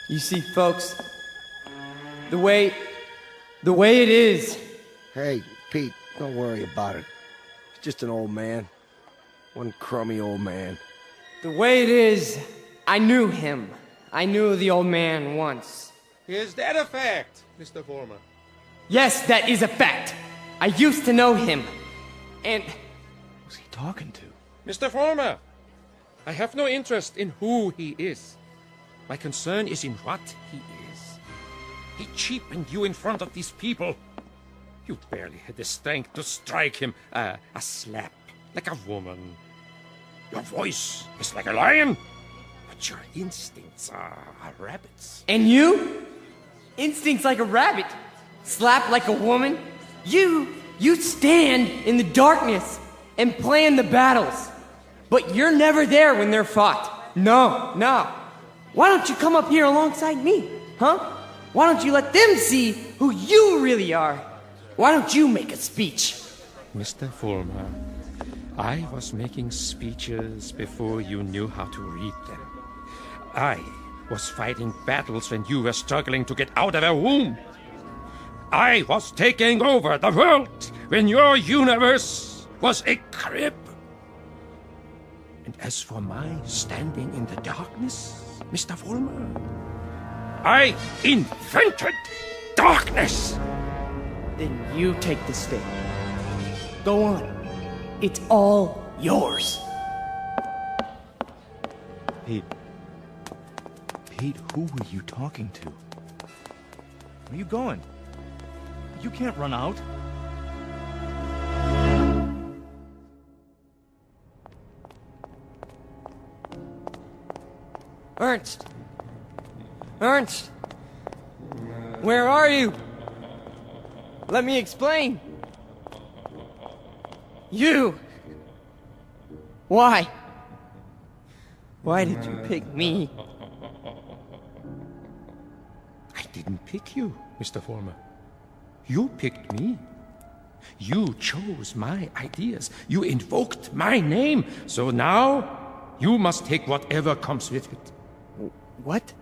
You see, folks, the way it is. Hey, Pete, don't worry about it. He's just an old man. One crummy old man. The way it is, I knew him. I knew the old man once. Is that a fact, Mr. Former? Yes, that is a fact. I used to know him. And... Who's he talking to? Mr. Former, I have no interest in who he is. My concern is in what he is. He cheapened you in front of these people. You barely had the strength to strike him a slap, like a woman. Your voice is like a lion, but your instincts are rabbits. And you? Instincts like a rabbit. Slap like a woman. You stand in the darkness and plan the battles. But you're never there when they're fought. No. Why don't you come up here alongside me, huh? Why don't you let them see who you really are? Why don't you make a speech? Mr. Fulmer, I was making speeches before you knew how to read them. I was fighting battles when you were struggling to get out of a womb. I was taking over the world when your universe was a crib. And as for my standing in the darkness, Mr. Fulmer, I invented darkness. Then you take the stick. Go on. It's all yours. Pete, who were you talking to? Where are you going? You can't run out. Ernst! Ernst! Where are you? Let me explain. You! Why? Why did you pick me? I didn't pick you, Mr. Former. You picked me. You chose my ideas. You invoked my name. So now, you must take whatever comes with it. What?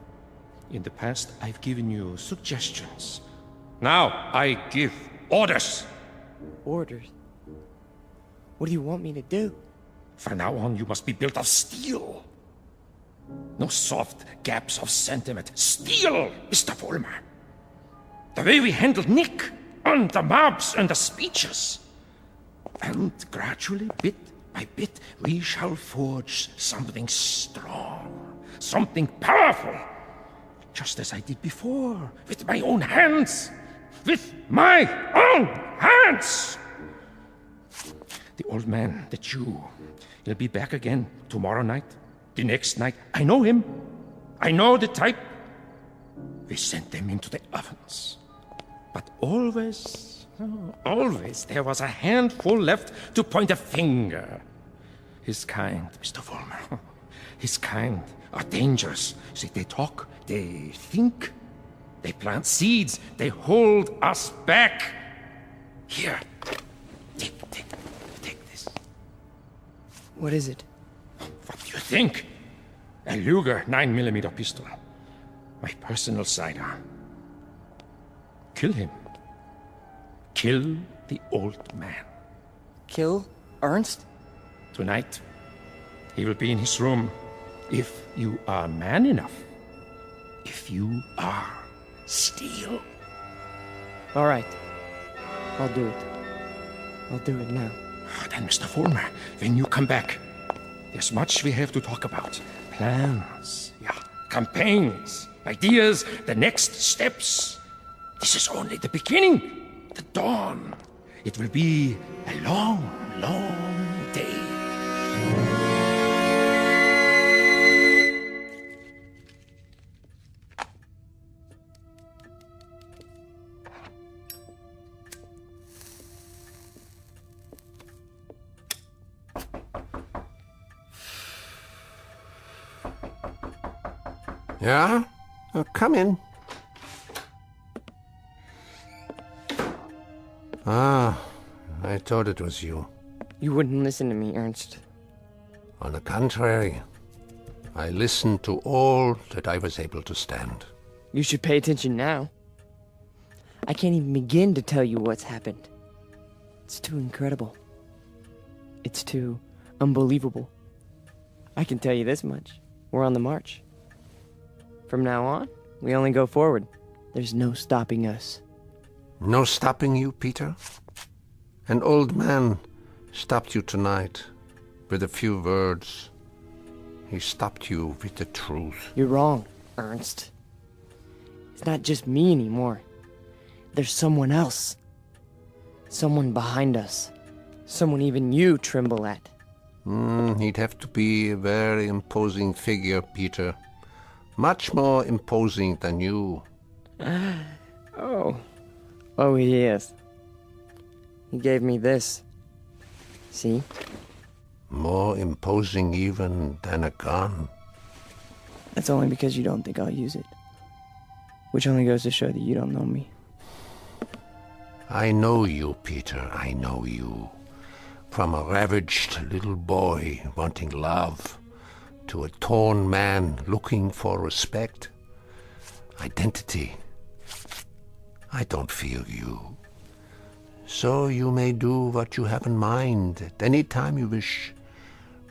In the past, I've given you suggestions. Now, I give orders. Orders? What do you want me to do? From now on, you must be built of steel. No soft gaps of sentiment. Steel, Mr. Fulmer. The way we handled Nick, and the mobs and the speeches. And gradually, bit by bit, we shall forge something strong, something powerful. Just as I did before, with my own hands. With my own hands! The old man, the Jew, he'll be back again tomorrow night, the next night. I know him. I know the type. We sent them into the ovens. But always, there was a handful left to point a finger. His kind, Mr. Fulmer, his kind are dangerous. See, they talk, they think, they plant seeds, they hold us back. Here, take this. What is it? What do you think? A Luger 9mm pistol. My personal sidearm. Kill him. Kill the old man. Kill Ernst? Tonight, he will be in his room. If you are man enough. If you are steel. All right. I'll do it. I'll do it now. Then, Mr. Fulmer, when you come back, there's much we have to talk about. Plans, campaigns, ideas, the next steps. This is only the beginning, the dawn. It will be a long long day. Yeah? Come in. Ah, I thought it was you. You wouldn't listen to me, Ernst. On the contrary, I listened to all that I was able to stand. You should pay attention now. I can't even begin to tell you what's happened. It's too incredible. It's too unbelievable. I can tell you this much. We're on the march. From now on, we only go forward. There's no stopping us. No stopping you, Peter? An old man stopped you tonight with a few words. He stopped you with the truth. You're wrong, Ernst. It's not just me anymore. There's someone else. Someone behind us. Someone even you tremble at. He'd have to be a very imposing figure, Peter. Much more imposing than you. Oh, he is. He gave me this. See? More imposing even than a gun. That's only because you don't think I'll use it. Which only goes to show that you don't know me. I know you, Peter, I know you. From a ravaged little boy wanting love to a torn man looking for respect, identity. I don't fear you. So you may do what you have in mind at any time you wish.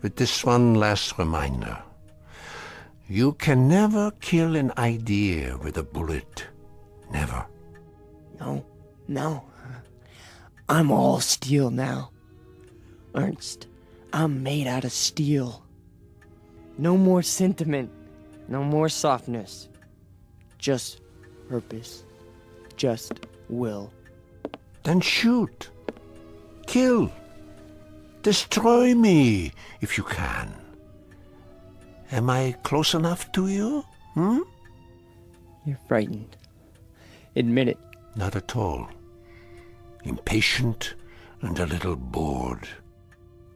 With this one last reminder. You can never kill an idea with a bullet. Never. No. I'm all steel now. Ernst, I'm made out of steel. No more sentiment. No more softness. Just purpose. Just will. Then shoot. Kill. Destroy me, if you can. Am I close enough to you? You're frightened. Admit it. Not at all. Impatient and a little bored.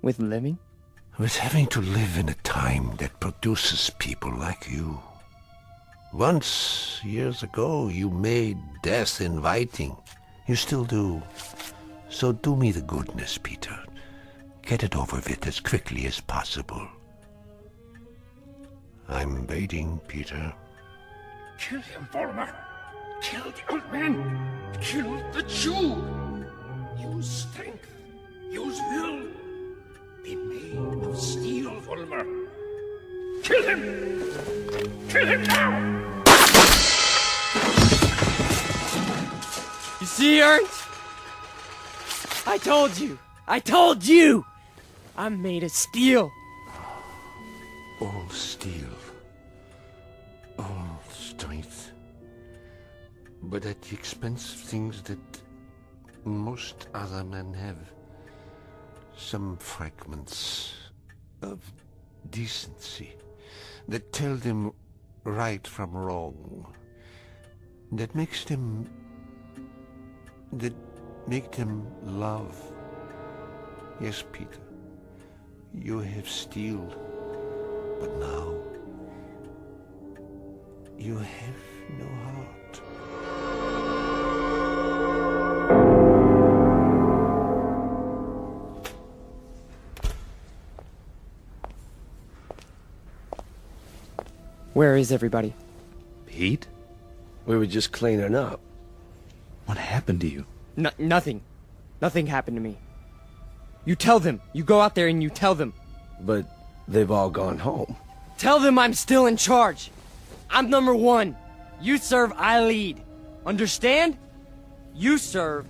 With living? With having to live in a time that produces people like you. Once, years ago, you made death inviting. You still do. So do me the goodness, Peter. Get it over with as quickly as possible. I'm waiting, Peter. Kill him, Vollmer. Kill the old man. Kill the Jew. Use strength. Use will. Be made of steel, Vollmer. Kill him! Kill him now! You see, Ernst? I told you! I'm made of steel! All steel. All strength. But at the expense of things that most other men have. Some fragments of decency that tell them right from wrong. That make them love. Yes, Peter, you have steel, but now you have no heart. Where is everybody? Pete? We were just cleaning up. What happened to you? Nothing. Nothing happened to me. You tell them. You go out there and you tell them. But they've all gone home. Tell them I'm still in charge. I'm number one. You serve, I lead. Understand? You serve,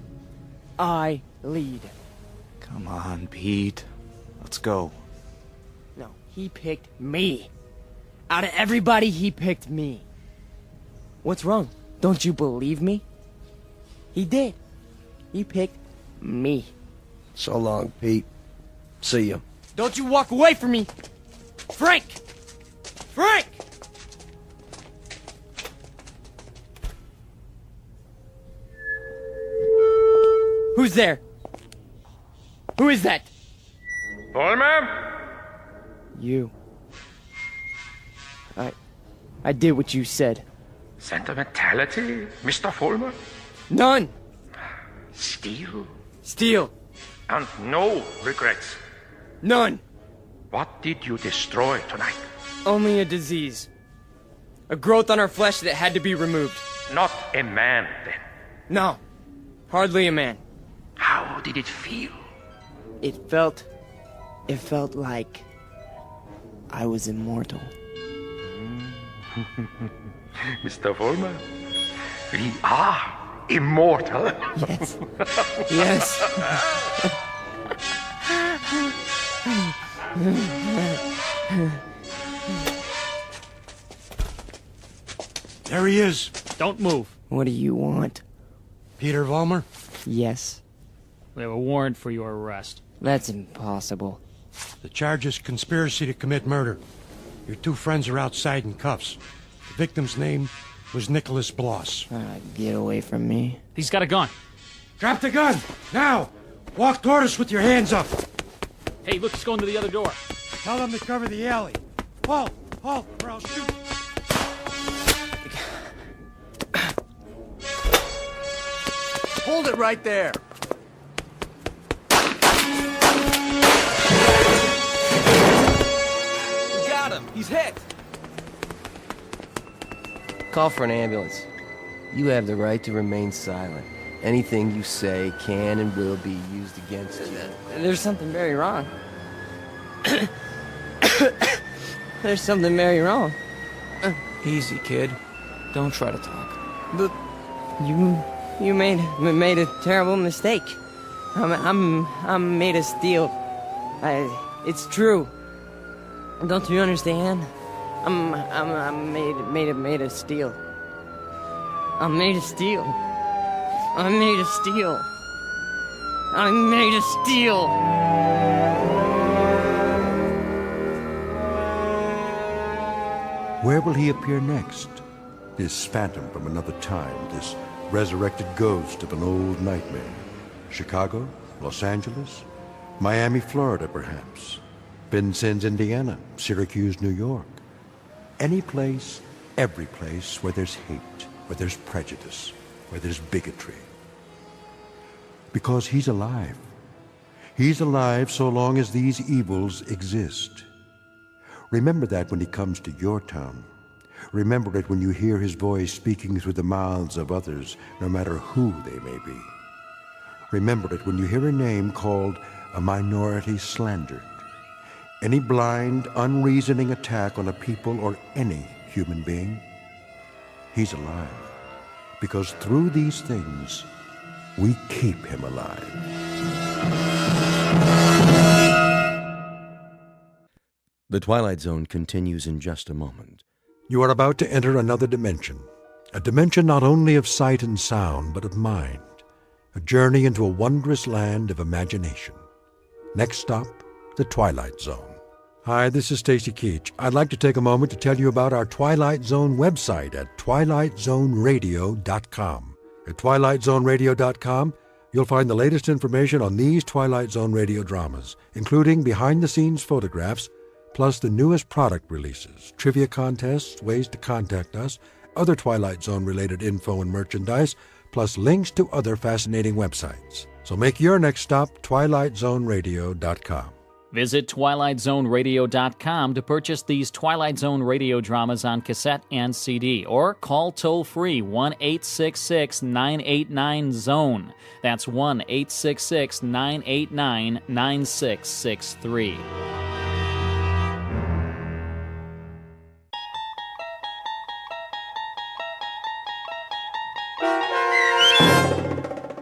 I lead. Come on, Pete. Let's go. No, he picked me. Out of everybody, he picked me. What's wrong? Don't you believe me? He did. He picked me. So long, Pete. See you. Don't you walk away from me! Frank! Frank! Who's there? Who is that? Vollmer? You. I did what you said. Sentimentality, Mr. Vollmer? None! Steal? Steal. And no regrets? None! What did you destroy tonight? Only a disease. A growth on our flesh that had to be removed. Not a man, then? No. Hardly a man. How did it feel? It felt like I was immortal. Mr. Vollmer, we are immortal. Yes. Yes. There he is. Don't move. What do you want? Peter Vollmer? Yes. We have a warrant for your arrest. That's impossible. The charge is conspiracy to commit murder. Your two friends are outside in cuffs. The victim's name was Nicholas Bloss. Get away from me. He's got a gun. Drop the gun! Now! Walk toward us with your hands up! Hey, look, he's going to the other door. Tell them to cover the alley. Halt! Halt, or I'll shoot! Hold it right there. We got him. He's hit. Call for an ambulance. You have the right to remain silent. Anything you say can and will be used against you. There's something very wrong. There's something very wrong. Easy, kid. Don't try to talk. But you made a terrible mistake. I'm made of steel. It's true. Don't you understand? I'm made of steel. I'm made of steel. I'm made of steel. I'm made of steel. Where will he appear next? This phantom from another time, this resurrected ghost of an old nightmare. Chicago? Los Angeles? Miami, Florida, perhaps. Vincennes, Indiana. Syracuse, New York. Any place, every place where there's hate, where there's prejudice, where there's bigotry. Because he's alive. He's alive so long as these evils exist. Remember that when he comes to your town. Remember it when you hear his voice speaking through the mouths of others, no matter who they may be. Remember it when you hear a name called a minority slandered. Any blind, unreasoning attack on a people or any human being. He's alive. Because through these things, we keep him alive. The Twilight Zone continues in just a moment. You are about to enter another dimension. A dimension not only of sight and sound, but of mind. A journey into a wondrous land of imagination. Next stop, the Twilight Zone. Hi, this is Stacy Keach. I'd like to take a moment to tell you about our Twilight Zone website at twilightzoneradio.com. At twilightzoneradio.com, you'll find the latest information on these Twilight Zone radio dramas, including behind-the-scenes photographs, plus the newest product releases, trivia contests, ways to contact us, other Twilight Zone-related info and merchandise, plus links to other fascinating websites. So make your next stop twilightzoneradio.com. Visit twilightzoneradio.com to purchase these Twilight Zone radio dramas on cassette and CD, or call toll-free 1-866-989-ZONE. That's 1-866-989-9663.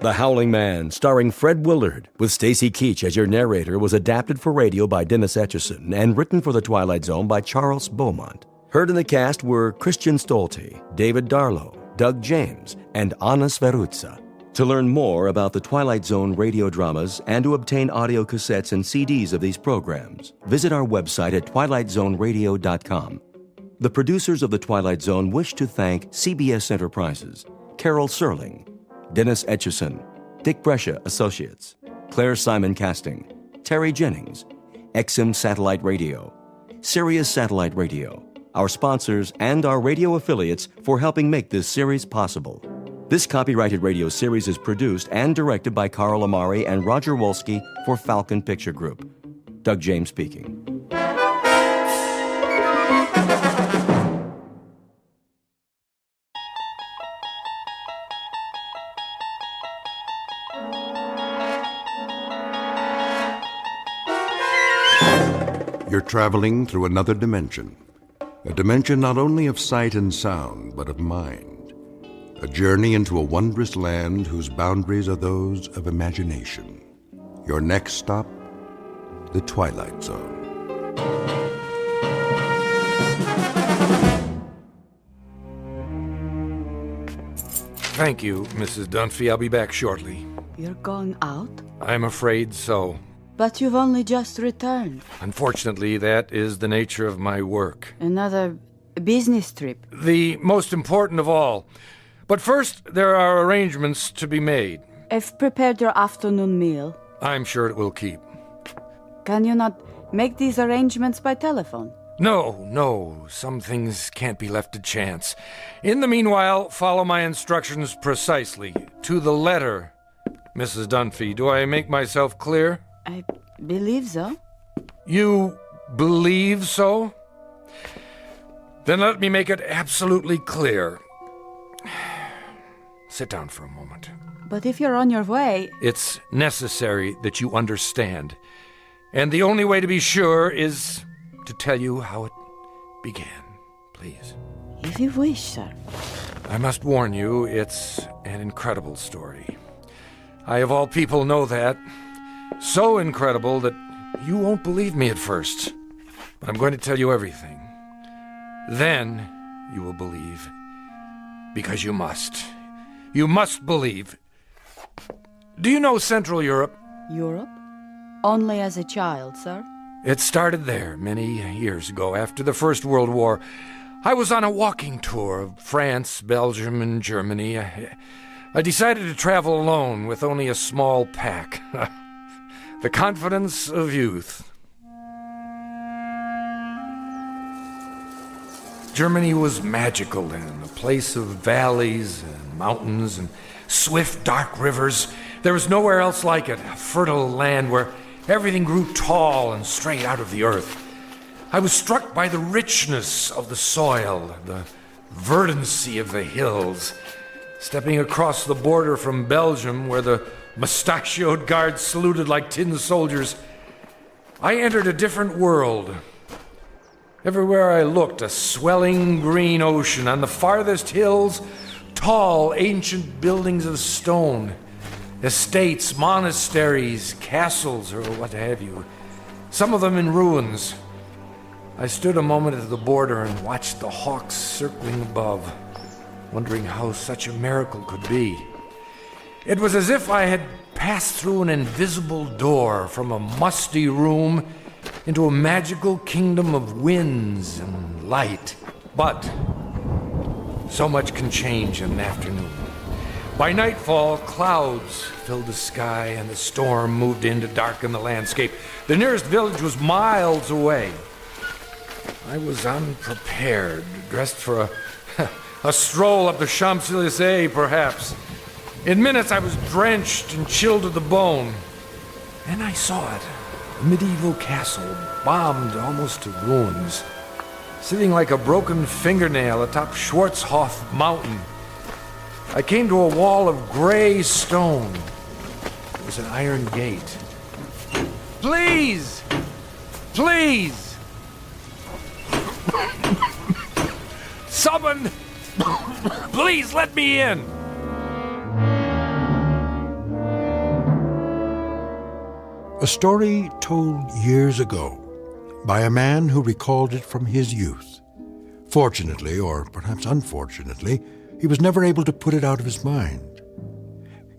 The Howling Man, starring Fred Willard, with Stacy Keach as your narrator, was adapted for radio by Dennis Etchison and written for The Twilight Zone by Charles Beaumont. Heard in the cast were Christian Stolte, David Darlow, Doug James, and Anna Sveruzza. To learn more about the Twilight Zone radio dramas and to obtain audio cassettes and CDs of these programs, visit our website at twilightzoneradio.com. The producers of The Twilight Zone wish to thank CBS Enterprises, Rod Serling, Dennis Etchison, Dick Brescia Associates, Claire Simon Casting, Terry Jennings, XM Satellite Radio, Sirius Satellite Radio, our sponsors, and our radio affiliates for helping make this series possible. This copyrighted radio series is produced and directed by Carl Amari and Roger Wolski for Falcon Picture Group. Doug James speaking. You're traveling through another dimension. A dimension not only of sight and sound, but of mind. A journey into a wondrous land whose boundaries are those of imagination. Your next stop, the Twilight Zone. Thank you, Mrs. Dunphy. I'll be back shortly. You're going out? I'm afraid so. But you've only just returned. Unfortunately, that is the nature of my work. Another business trip? The most important of all. But first, there are arrangements to be made. I've prepared your afternoon meal. I'm sure it will keep. Can you not make these arrangements by telephone? No. Some things can't be left to chance. In the meanwhile, follow my instructions precisely, to the letter, Mrs. Dunphy. Do I make myself clear? I believe so. You believe so? Then let me make it absolutely clear. Sit down for a moment. But if you're on your way... It's necessary that you understand. And the only way to be sure is to tell you how it began. Please. If you wish, sir. I must warn you, it's an incredible story. I, of all people, know that. So incredible that you won't believe me at first. But I'm going to tell you everything. Then you will believe. Because you must. You must believe. Do you know Central Europe? Europe? Only as a child, sir. It started there many years ago, after the First World War. I was on a walking tour of France, Belgium, and Germany. I decided to travel alone with only a small pack. The confidence of youth. Germany was magical then, a place of valleys and mountains and swift, dark rivers. There was nowhere else like it, a fertile land where everything grew tall and straight out of the earth. I was struck by the richness of the soil, the verdancy of the hills. Stepping across the border from Belgium, where the mustachioed guards saluted like tin soldiers, I entered a different world. Everywhere I looked, a swelling green ocean. On the farthest hills, tall, ancient buildings of stone. Estates, monasteries, castles, or what have you. Some of them in ruins. I stood a moment at the border and watched the hawks circling above, wondering how such a miracle could be. It was as if I had passed through an invisible door from a musty room into a magical kingdom of winds and light. But so much can change in an afternoon. By nightfall, clouds filled the sky and the storm moved in to darken the landscape. The nearest village was miles away. I was unprepared, dressed for a stroll up the Champs-Élysées, perhaps. In minutes, I was drenched and chilled to the bone. Then I saw it. A medieval castle, bombed almost to ruins, sitting like a broken fingernail atop Schwarzhof Mountain. I came to a wall of gray stone. There was an iron gate. Please! Please! Someone! Please let me in! A story told years ago by a man who recalled it from his youth. Fortunately, or perhaps unfortunately, he was never able to put it out of his mind.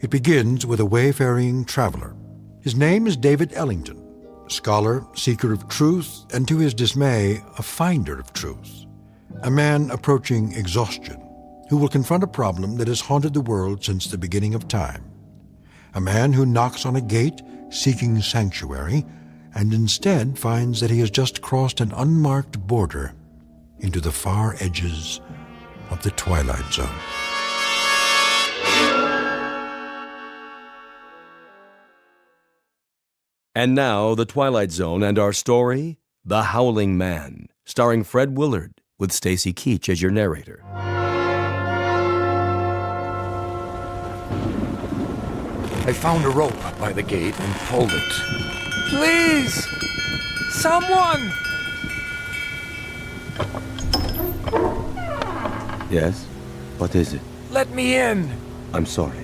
It begins with a wayfaring traveler. His name is David Ellington, scholar, seeker of truth, and to his dismay, a finder of truth. A man approaching exhaustion, who will confront a problem that has haunted the world since the beginning of time. A man who knocks on a gate seeking sanctuary, and instead finds that he has just crossed an unmarked border into the far edges of the Twilight Zone. And now, The Twilight Zone and our story, The Howling Man, starring Fred Willard, with Stacy Keach as your narrator. I found a rope by the gate and pulled it. Please! Someone! Yes? What is it? Let me in! I'm sorry.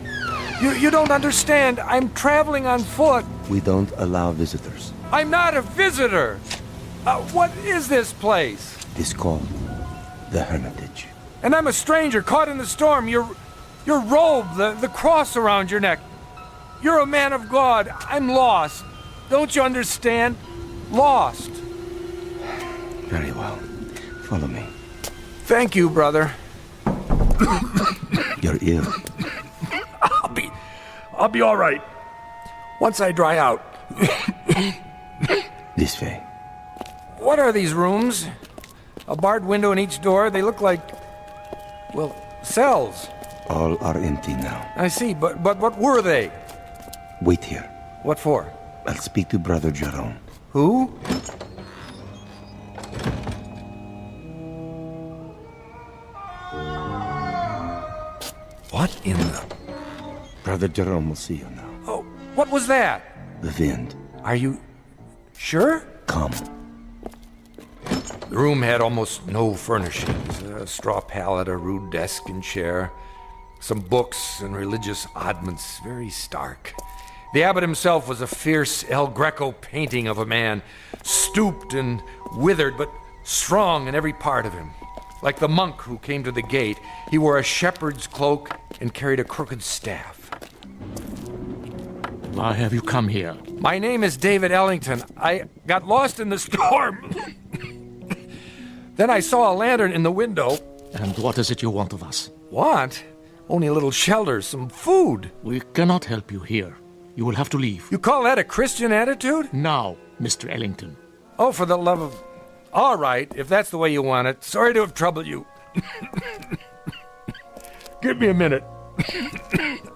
You don't understand. I'm traveling on foot. We don't allow visitors. I'm not a visitor! What is this place? It is called the Hermitage. And I'm a stranger caught in the storm. Your robe, the cross around your neck. You're a man of God. I'm lost. Don't you understand? Lost. Very well. Follow me. Thank you, brother. You're ill. I'll be all right. Once I dry out. This way. What are these rooms? A barred window in each door? They look like, well, cells. All are empty now. I see, but what were they? Wait here. What for? I'll speak to Brother Jerome. Who? What in the... Brother Jerome will see you now. Oh, what was that? The wind. Are you sure? Come. The room had almost no furnishings. A straw pallet, a rude desk and chair, some books and religious oddments, very stark. The abbot himself was a fierce El Greco painting of a man, stooped and withered, but strong in every part of him. Like the monk who came to the gate, he wore a shepherd's cloak and carried a crooked staff. Why have you come here? My name is David Ellington. I got lost in the storm. Then I saw a lantern in the window. And what is it you want of us? Want? Only a little shelter, some food. We cannot help you here. You will have to leave. You call that a Christian attitude? Now, Mr. Ellington. Oh, for the love of... All right, if that's the way you want it. Sorry to have troubled you. Give me a minute.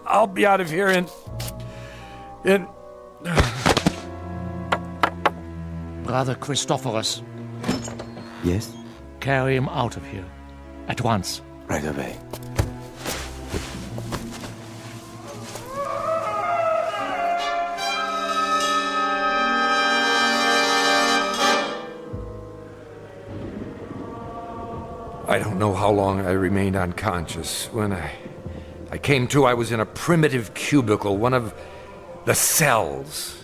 I'll be out of here in... Brother Christophorus. Yes? Carry him out of here. At once. Right away. I don't know how long I remained unconscious. When I came to, I was in a primitive cubicle, one of the cells.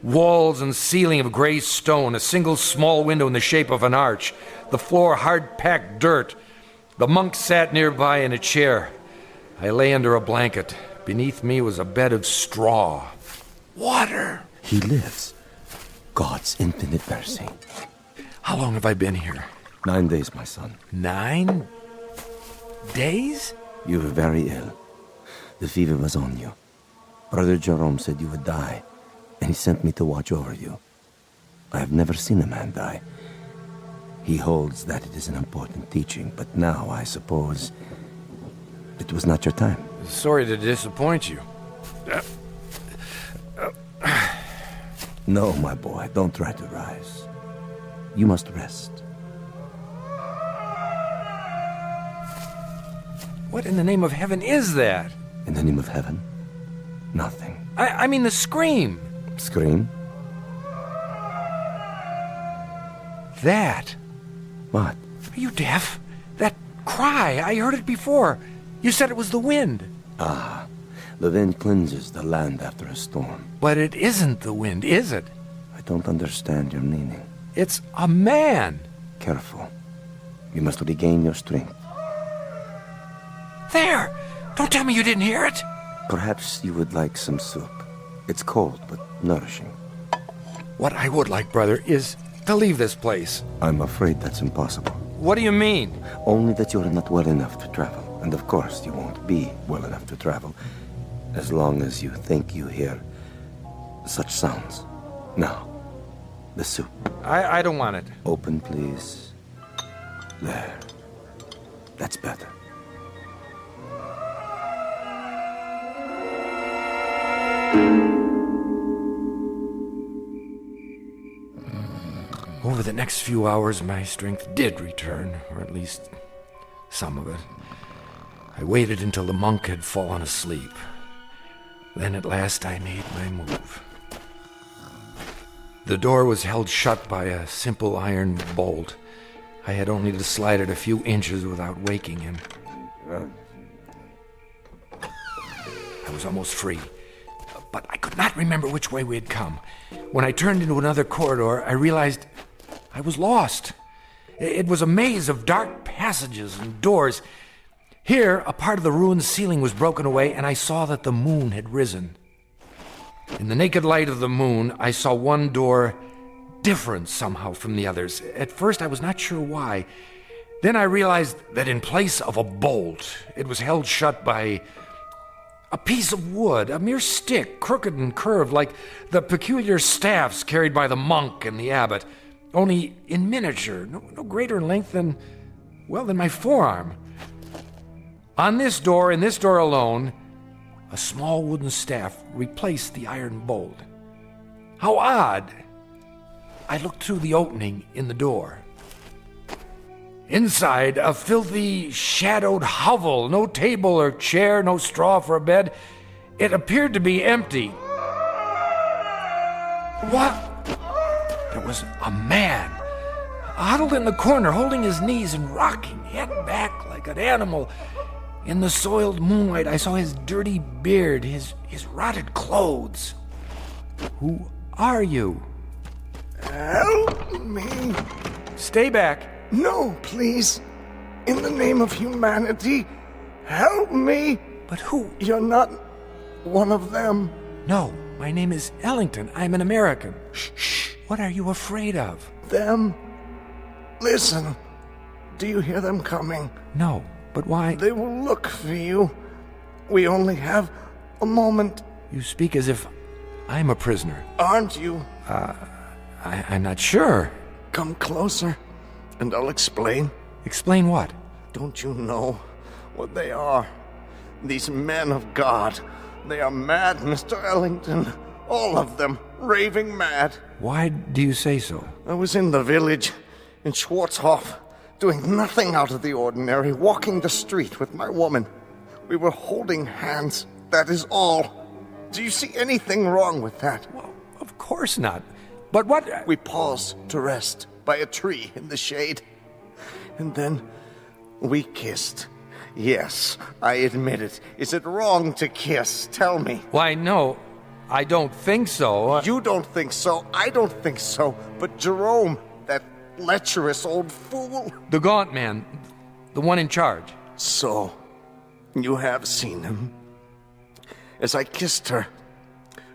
Walls and ceiling of gray stone, a single small window in the shape of an arch, the floor hard-packed dirt. The monk sat nearby in a chair. I lay under a blanket. Beneath me was a bed of straw. Water! He lives. God's infinite mercy. How long have I been here? 9 days, my son. 9 days? You were very ill. The fever was on you. Brother Jerome said you would die, and he sent me to watch over you. I have never seen a man die. He holds that it is an important teaching, but now, I suppose, it was not your time. Sorry to disappoint you. No, my boy, don't try to rise. You must rest. What in the name of heaven is that? In the name of heaven? Nothing. I mean the scream. Scream? That. What? Are you deaf? That cry, I heard it before. You said it was the wind. Ah, the wind cleanses the land after a storm. But it isn't the wind, is it? I don't understand your meaning. It's a man. Careful. You must regain your strength. There! Don't tell me you didn't hear it. Perhaps you would like some soup. It's cold, but nourishing. What I would like, brother, is to leave this place. I'm afraid that's impossible. What do you mean? Only that you're not well enough to travel. And of course, you won't be well enough to travel as long as you think you hear such sounds. Now, the soup. I don't want it. Open, please. There. That's better. Over the next few hours, my strength did return, or at least some of it. I waited until the monk had fallen asleep. Then at last I made my move. The door was held shut by a simple iron bolt. I had only to slide it a few inches without waking him. I was almost free, but I could not remember which way we had come. When I turned into another corridor, I realized I was lost. It was a maze of dark passages and doors. Here, a part of the ruined ceiling was broken away, and I saw that the moon had risen. In the naked light of the moon, I saw one door different somehow from the others. At first, I was not sure why. Then I realized that in place of a bolt, it was held shut by a piece of wood, a mere stick, crooked and curved, like the peculiar staffs carried by the monk and the abbot, only in miniature, no greater in length than my forearm. On this door, and this door alone, a small wooden staff replaced the iron bolt. How odd! I looked through the opening in the door. Inside, a filthy, shadowed hovel, no table or chair, no straw for a bed. It appeared to be empty. What? There was a man, huddled in the corner, holding his knees and rocking, head back like an animal. In the soiled moonlight, I saw his dirty beard, his rotted clothes. Who are you? Help me. Stay back. No, please. In the name of humanity, help me. But who? You're not one of them. No, my name is Ellington. I'm an American. Shh. What are you afraid of? Them. Listen. Do you hear them coming? No, but why? They will look for you. We only have a moment. You speak as if I'm a prisoner. Aren't you? I'm not sure. Come closer, and I'll explain. Explain what? Don't you know what they are? These men of God. They are mad, Mr. Ellington. All of them, raving mad. Why do you say so? I was in the village, in Schwarzhof, doing nothing out of the ordinary, walking the street with my woman. We were holding hands, that is all. Do you see anything wrong with that? Well, of course not. But what? We paused to rest by a tree in the shade. And then we kissed. Yes, I admit it. Is it wrong to kiss? Tell me. Why, no, I don't think so. You don't think so. I don't think so. But Jerome, that lecherous old fool. The gaunt man, the one in charge. So, you have seen him. As I kissed her,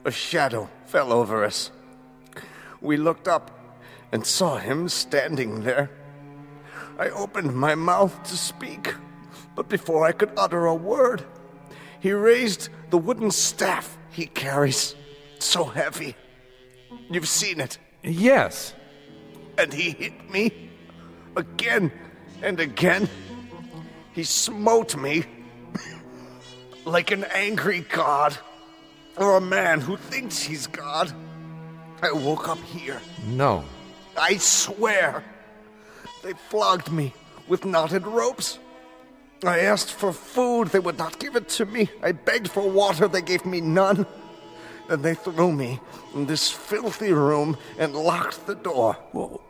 a shadow fell over us. We looked up and saw him standing there. I opened my mouth to speak, but before I could utter a word, he raised the wooden staff he carries, so heavy. You've seen it. Yes. And he hit me again and again. He smote me like an angry god, or a man who thinks he's God. I woke up here. No. I swear. They flogged me with knotted ropes. I asked for food. They would not give it to me. I begged for water. They gave me none. Then they threw me in this filthy room and locked the door. Well,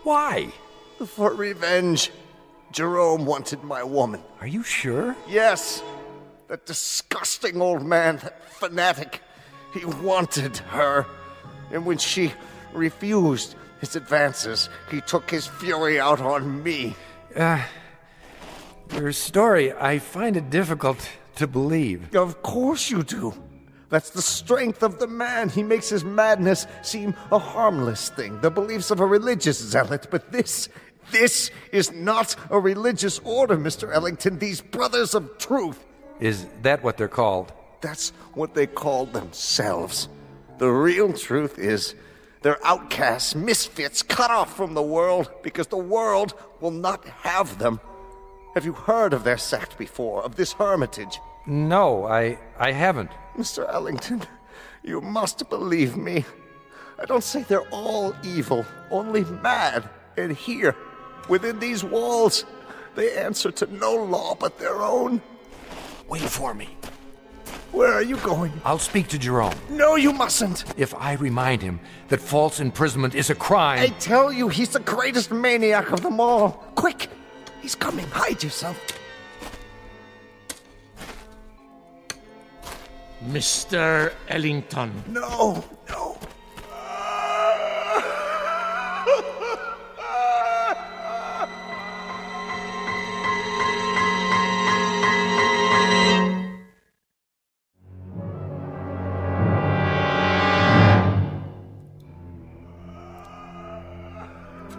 why? For revenge. Jerome wanted my woman. Are you sure? Yes. That disgusting old man, that fanatic. He wanted her. And when she refused his advances, he took his fury out on me. Your story, I find it difficult to believe. Of course you do. That's the strength of the man. He makes his madness seem a harmless thing, the beliefs of a religious zealot. But this is not a religious order, Mr. Ellington. These brothers of truth. Is that what they're called? That's what they call themselves. The real truth is they're outcasts, misfits, cut off from the world because the world will not have them. Have you heard of their sect before, of this hermitage? No, I haven't. Mr. Ellington, you must believe me. I don't say they're all evil, only mad. And here, within these walls, they answer to no law but their own. Wait for me. Where are you going? I'll speak to Jerome. No, you mustn't. If I remind him that false imprisonment is a crime... I tell you, he's the greatest maniac of them all. Quick! He's coming. Hide yourself. Mr. Ellington. No.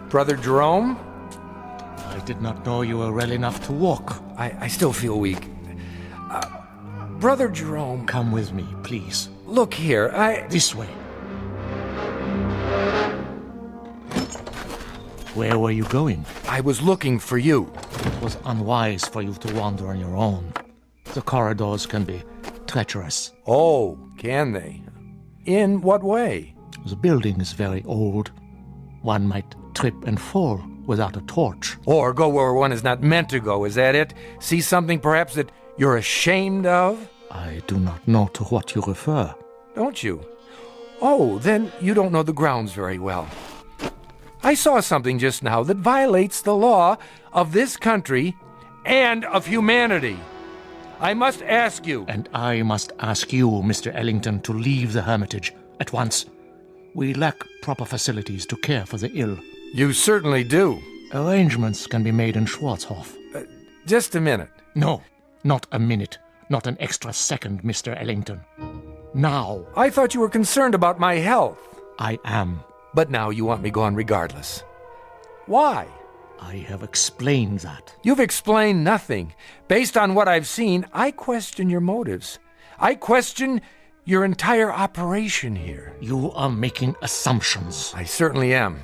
Brother Jerome? I did not know you were well enough to walk. I still feel weak. Brother Jerome... Come with me, please. Look here, This way. Where were you going? I was looking for you. It was unwise for you to wander on your own. The corridors can be treacherous. Oh, can they? In what way? The building is very old. One might trip and fall without a torch. Or go where one is not meant to go, is that it? See something perhaps that you're ashamed of? I do not know to what you refer. Don't you? Oh, then you don't know the grounds very well. I saw something just now that violates the law of this country and of humanity. I must ask you. And I must ask you, Mr. Ellington, to leave the hermitage at once. We lack proper facilities to care for the ill. You certainly do. Arrangements can be made in Schwarzhof. Just a minute. No, not a minute. Not an extra second, Mr. Ellington. Now. I thought you were concerned about my health. I am. But now you want me gone regardless. Why? I have explained that. You've explained nothing. Based on what I've seen, I question your motives. I question your entire operation here. You are making assumptions. I certainly am.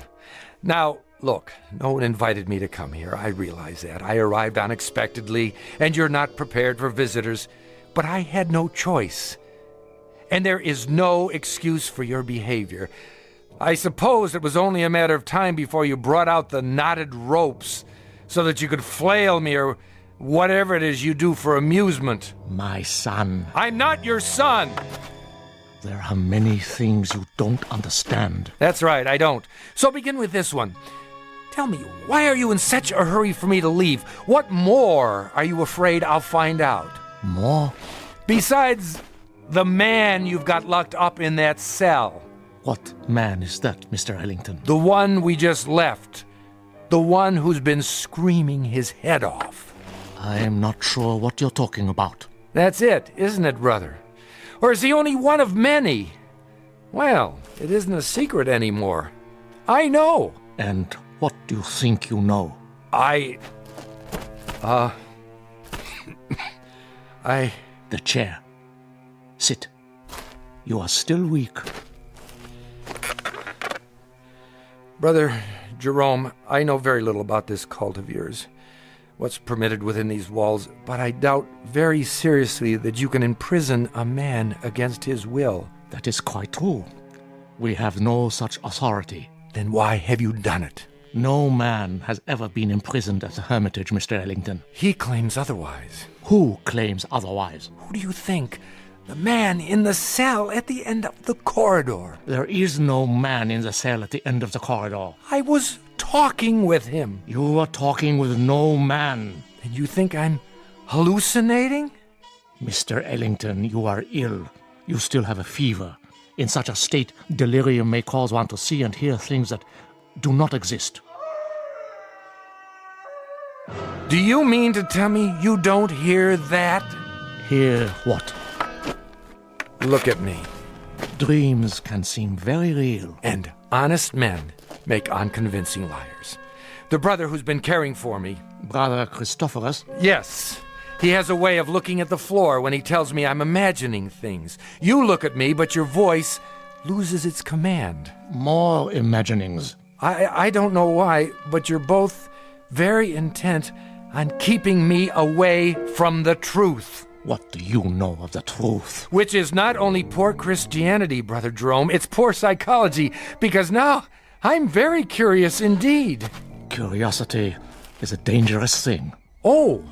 Now, look, no one invited me to come here. I realize that. I arrived unexpectedly, and you're not prepared for visitors. But I had no choice. And there is no excuse for your behavior. I suppose it was only a matter of time before you brought out the knotted ropes so that you could flail me or whatever it is you do for amusement. My son. I'm not your son! There are many things you don't understand. That's right, I don't. So begin with this one. Tell me, why are you in such a hurry for me to leave? What more are you afraid I'll find out? More? Besides the man you've got locked up in that cell. What man is that, Mr. Ellington? The one we just left. The one who's been screaming his head off. I am not sure what you're talking about. That's it, isn't it, brother? Or is he only one of many? Well, it isn't a secret anymore. I know. And what do you think you know? The chair. Sit. You are still weak. Brother Jerome, I know very little about this cult of yours, what's permitted within these walls, but I doubt very seriously that you can imprison a man against his will. That is quite true. We have no such authority. Then why have you done it? No man has ever been imprisoned at the Hermitage, Mr. Ellington. He claims otherwise. Who claims otherwise? Who do you think? The man in the cell at the end of the corridor. There is no man in the cell at the end of the corridor. I was talking with him. You were talking with no man. And you think I'm hallucinating? Mr. Ellington, you are ill. You still have a fever. In such a state, delirium may cause one to see and hear things that do not exist. Do you mean to tell me you don't hear that? Hear what? Look at me. Dreams can seem very real. And honest men make unconvincing liars. The brother who's been caring for me. Brother Christophorus? Yes. He has a way of looking at the floor when he tells me I'm imagining things. You look at me, but your voice loses its command. More imaginings. I don't know why, but you're both very intent on keeping me away from the truth. What do you know of the truth? Which is not only poor Christianity, Brother Jerome, it's poor psychology, because now I'm very curious indeed. Curiosity is a dangerous thing. Oh,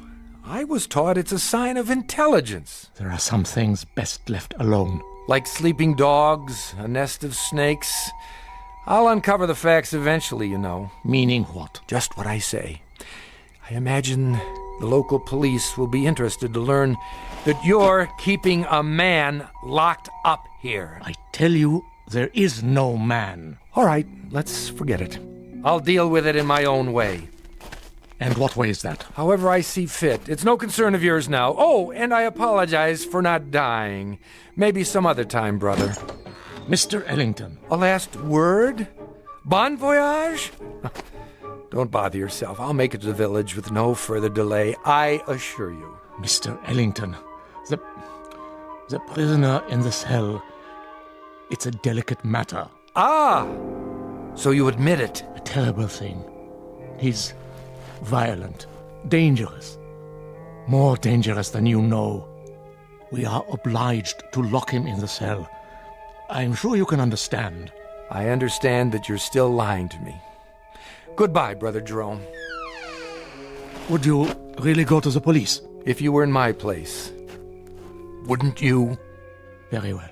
I was taught it's a sign of intelligence. There are some things best left alone. Like sleeping dogs, a nest of snakes. I'll uncover the facts eventually, you know. Meaning what? Just what I say. I imagine the local police will be interested to learn that you're keeping a man locked up here. I tell you, there is no man. All right, let's forget it. I'll deal with it in my own way. And what way is that? However I see fit. It's no concern of yours now. Oh, and I apologize for not dying. Maybe some other time, brother. Mr. Ellington. A last word? Bon voyage? Don't bother yourself. I'll make it to the village with no further delay, I assure you. Mr. Ellington, the prisoner in the cell, it's a delicate matter. Ah! So you admit it? A terrible thing. He's violent, dangerous. More dangerous than you know. We are obliged to lock him in the cell. I'm sure you can understand. I understand that you're still lying to me. Goodbye, Brother Jerome. Would you really go to the police? If you were in my place, wouldn't you? Very well.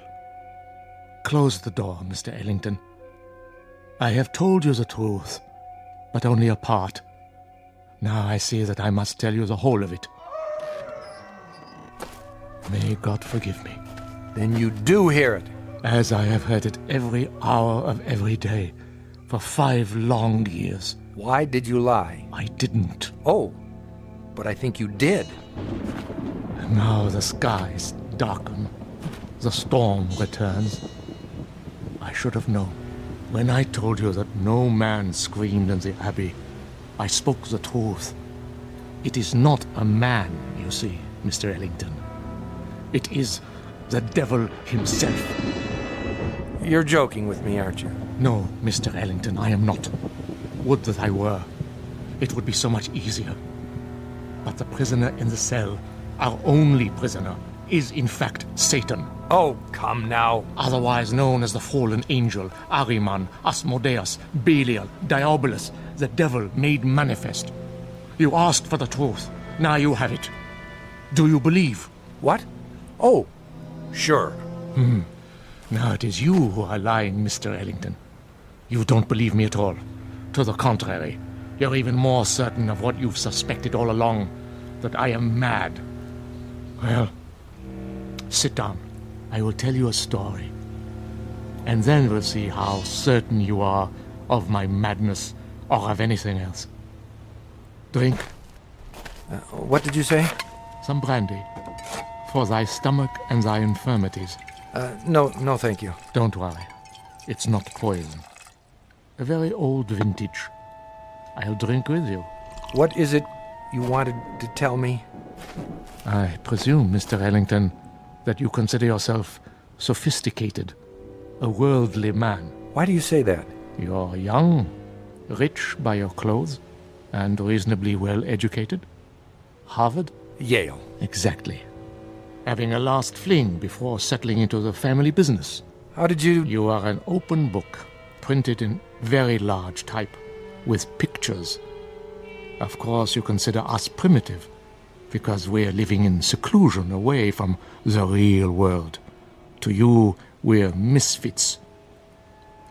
Close the door, Mr. Ellington. I have told you the truth, but only a part. Now I see that I must tell you the whole of it. May God forgive me. Then you do hear it. As I have heard it every hour of every day for 5 long years. Why did you lie? I didn't. Oh, but I think you did. And now the skies darken. The storm returns. I should have known. When I told you that no man screamed in the Abbey, I spoke the truth. It is not a man, you see, Mr. Ellington. It is the devil himself. You're joking with me, aren't you? No, Mr. Ellington, I am not. Would that I were. It would be so much easier. But the prisoner in the cell, our only prisoner, is in fact Satan. Oh, come now. Otherwise known as the fallen angel, Ahriman, Asmodeus, Belial, Diabolus, the devil made manifest. You asked for the truth. Now you have it. Do you believe? What? Oh, sure. Now it is you who are lying, Mr. Ellington. You don't believe me at all. To the contrary, you're even more certain of what you've suspected all along, that I am mad. Well, sit down. I will tell you a story. And then we'll see how certain you are of my madness or of anything else. Drink. What did you say? Some brandy. For thy stomach and thy infirmities. No, thank you. Don't worry. It's not poison. A very old vintage. I'll drink with you. What is it you wanted to tell me? I presume, Mr. Ellington, that you consider yourself sophisticated, a worldly man. Why do you say that? You're young, rich by your clothes, and reasonably well educated. Harvard? Yale. Exactly. Having a last fling before settling into the family business. How did you... You are an open book, printed in very large type, with pictures. Of course, you consider us primitive, because we're living in seclusion away from the real world. To you, we're misfits.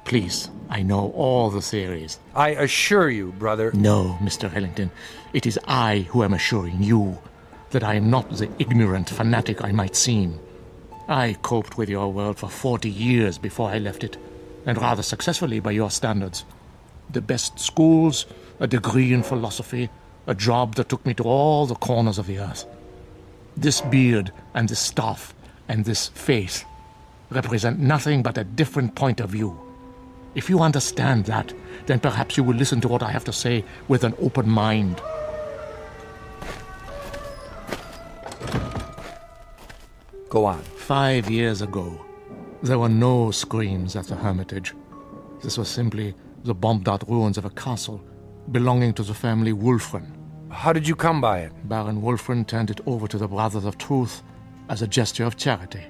Please, I know all the theories. I assure you, brother... No, Mr. Ellington, it is I who am assuring you that I am not the ignorant fanatic I might seem. I coped with your world for 40 years before I left it, and rather successfully by your standards. The best schools, a degree in philosophy, a job that took me to all the corners of the earth. This beard and this staff and this face represent nothing but a different point of view. If you understand that, then perhaps you will listen to what I have to say with an open mind. Go on. 5 years ago, there were no screams at the Hermitage. This was simply the bombed-out ruins of a castle belonging to the family Wulfren. How did you come by it? Baron Wulfren turned it over to the Brothers of Truth as a gesture of charity.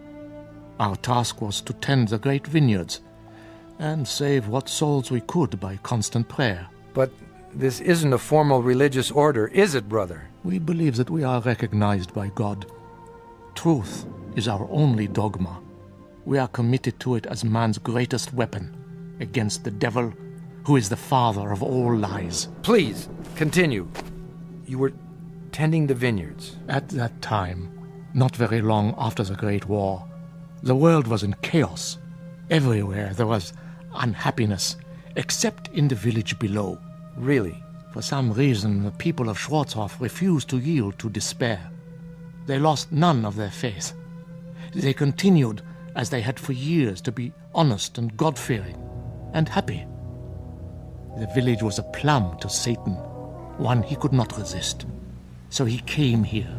Our task was to tend the great vineyards and save what souls we could by constant prayer. But this isn't a formal religious order, is it, brother? We believe that we are recognized by God. Truth is our only dogma. We are committed to it as man's greatest weapon against the devil, who is the father of all lies. Please, continue. You were tending the vineyards. At that time, not very long after the Great War, the world was in chaos. Everywhere there was unhappiness, except in the village below. Really? For some reason, the people of Schwarzhof refused to yield to despair. They lost none of their faith. They continued, as they had for years, to be honest and God-fearing and happy. The village was a plum to Satan, one he could not resist. So he came here,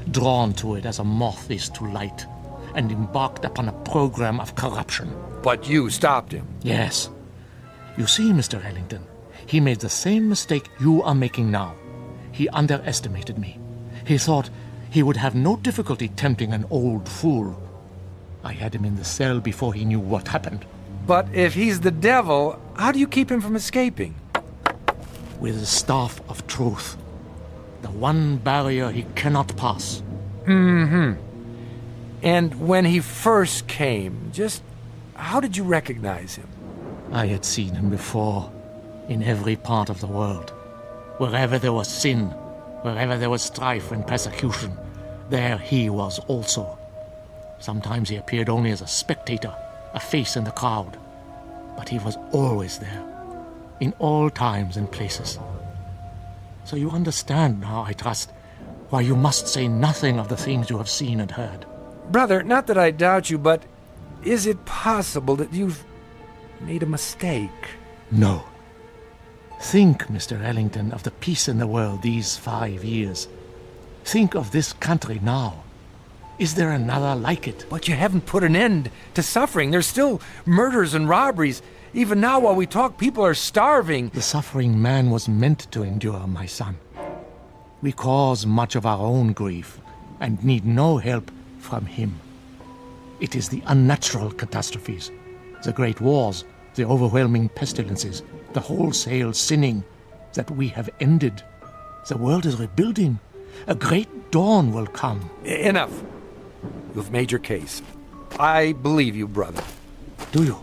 drawn to it as a moth is to light, and embarked upon a program of corruption. But you stopped him. Yes. You see, Mr. Ellington, he made the same mistake you are making now. He underestimated me. He thought he would have no difficulty tempting an old fool. I had him in the cell before he knew what happened. But if he's the devil, how do you keep him from escaping? With the staff of truth. The one barrier he cannot pass. Mm-hmm. And when he first came, just how did you recognize him? I had seen him before, in every part of the world. Wherever there was sin, wherever there was strife and persecution, there he was also. Sometimes he appeared only as a spectator, a face in the crowd. But he was always there, in all times and places. So you understand now, I trust, why you must say nothing of the things you have seen and heard. Brother, not that I doubt you, but is it possible that you've made a mistake? No. Think, Mr. Ellington, of the peace in the world these 5 years. Think of this country now. Is there another like it? But you haven't put an end to suffering. There's still murders and robberies. Even now, while we talk, people are starving. The suffering man was meant to endure, my son. We cause much of our own grief and need no help from him. It is the unnatural catastrophes, the great wars, the overwhelming pestilences, the wholesale sinning that we have ended. The world is rebuilding. A great dawn will come. Enough. You've made your case. I believe you, brother. Do you?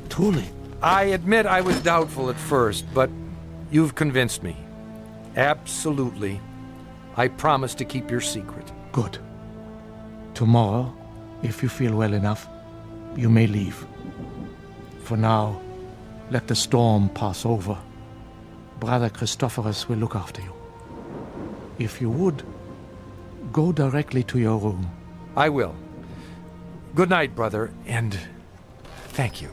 Truly? I admit I was doubtful at first, but you've convinced me. Absolutely. I promise to keep your secret. Good. Tomorrow, if you feel well enough, you may leave. For now, let the storm pass over. Brother Christophorus will look after you. If you would, go directly to your room. I will. Good night, brother, and thank you.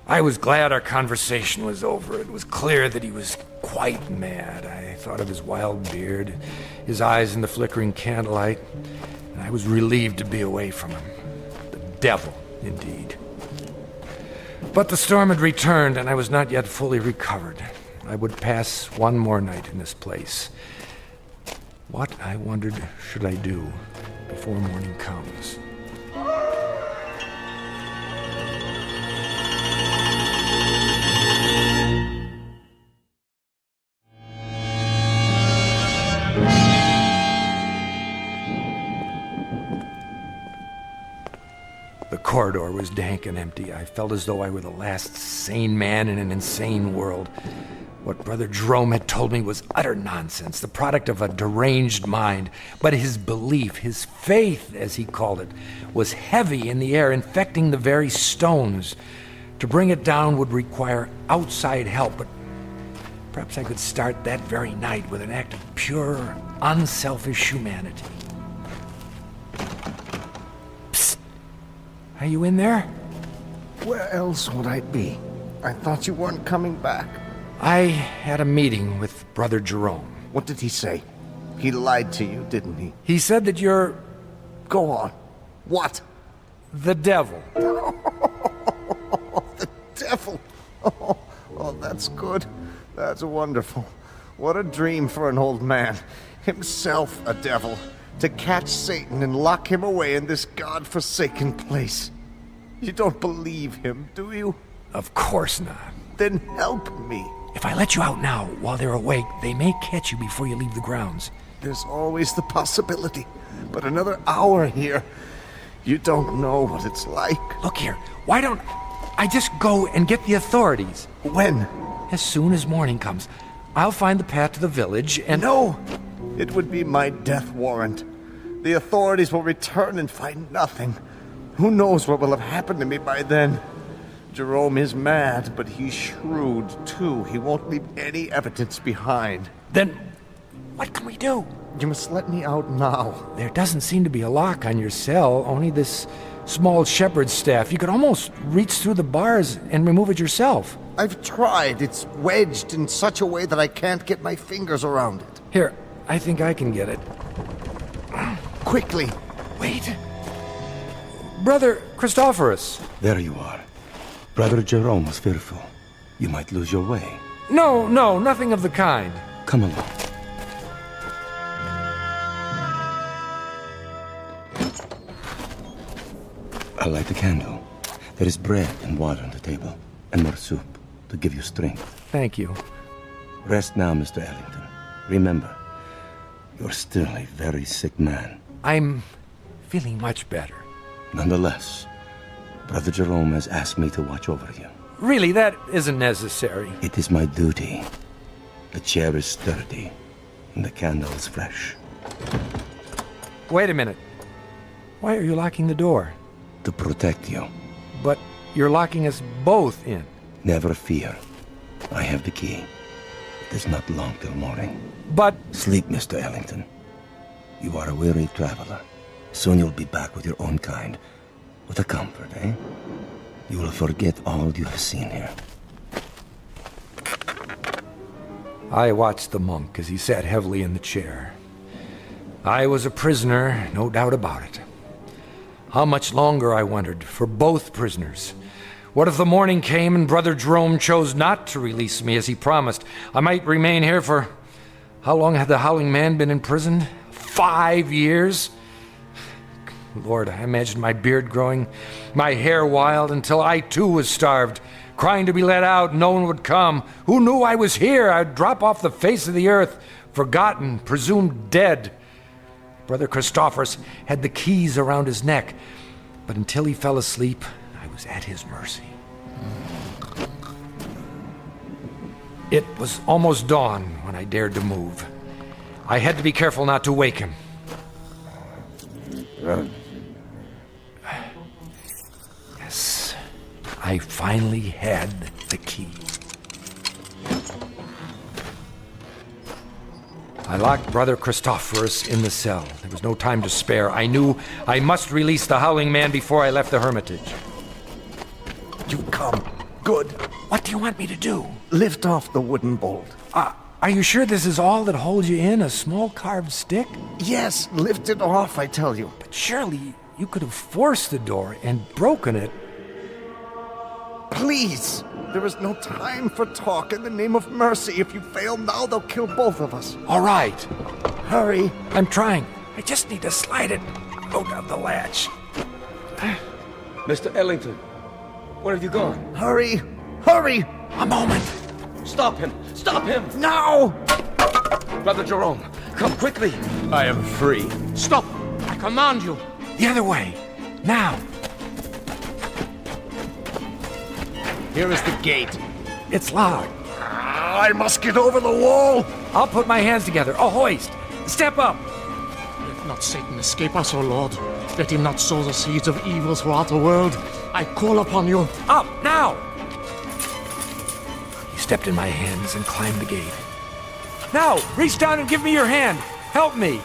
I was glad our conversation was over. It was clear that he was quite mad. I thought of his wild beard, his eyes in the flickering candlelight, and I was relieved to be away from him. The devil, indeed. But the storm had returned, and I was not yet fully recovered. I would pass one more night in this place. What, I wondered, should I do before morning comes? The corridor was dank and empty. I felt as though I were the last sane man in an insane world. What Brother Jerome had told me was utter nonsense, the product of a deranged mind. But his belief, his faith, as he called it, was heavy in the air, infecting the very stones. To bring it down would require outside help, Perhaps I could start that very night with an act of pure, unselfish humanity. Psst! Are you in there? Where else would I be? I thought you weren't coming back. I had a meeting with Brother Jerome. What did he say? He lied to you, didn't he? He said that you're... Go on. What? The devil. The devil. Oh, that's good. That's wonderful. What a dream for an old man. Himself a devil. To catch Satan and lock him away in this God-forsaken place. You don't believe him, do you? Of course not. Then help me. If I let you out now, while they're awake, they may catch you before you leave the grounds. There's always the possibility. But another hour here, you don't know what it's like. Look here, why don't I just go and get the authorities? When? As soon as morning comes. I'll find the path to the village and... No! It would be my death warrant. The authorities will return and find nothing. Who knows what will have happened to me by then? Jerome is mad, but he's shrewd, too. He won't leave any evidence behind. Then, what can we do? You must let me out now. There doesn't seem to be a lock on your cell, only this small shepherd's staff. You could almost reach through the bars and remove it yourself. I've tried. It's wedged in such a way that I can't get my fingers around it. Here, I think I can get it. Quickly. Wait. Brother Christophorus. There you are. Brother Jerome was fearful. You might lose your way. No, nothing of the kind. Come along. I'll light the candle. There is bread and water on the table, and more soup to give you strength. Thank you. Rest now, Mr. Ellington. Remember, you're still a very sick man. I'm feeling much better. Nonetheless, Brother Jerome has asked me to watch over you. Really, that isn't necessary. It is my duty. The chair is sturdy, and the candle is fresh. Wait a minute. Why are you locking the door? To protect you. But you're locking us both in. Never fear. I have the key. It is not long till morning. But... Sleep, Mr. Ellington. You are a weary traveler. Soon you'll be back with your own kind. With a comfort, eh? You will forget all you have seen here. I watched the monk as he sat heavily in the chair. I was a prisoner, no doubt about it. How much longer, I wondered, for both prisoners? What if the morning came and Brother Jerome chose not to release me as he promised? I might remain here for... How long had the Howling Man been in prison? 5 years? Lord, I imagined my beard growing, my hair wild, until I too was starved, crying to be let out, and no one would come. Who knew I was here? I'd drop off the face of the earth, forgotten, presumed dead. Brother Christophorus had the keys around his neck, but until he fell asleep, I was at his mercy. It was almost dawn when I dared to move. I had to be careful not to wake him. Yes, I finally had the key. I locked Brother Christophorus in the cell. There was no time to spare. I knew I must release the Howling Man before I left the hermitage. You've come. Good. What do you want me to do? Lift off the wooden bolt. Are you sure this is all that holds you in? A small carved stick? Yes, lift it off, I tell you. But surely you could have forced the door and broken it. Please! There is no time for talk. In the name of mercy, if you fail now, they'll kill both of us. All right. Hurry. I'm trying. I just need to slide it out of the latch. Mr. Ellington, where have you gone? Hurry! Hurry! A moment. Stop him! Stop him! Now! Brother Jerome, come quickly. I am free. Stop! I command you. The other way. Now. Here is the gate. It's locked. I must get over the wall. I'll put my hands together. A hoist. Step up. Let not Satan escape us, O Lord. Let him not sow the seeds of evil throughout the world. I call upon you. Up, now! He's stepped in my hands and climbed the gate. Now, reach down and give me your hand. Help me.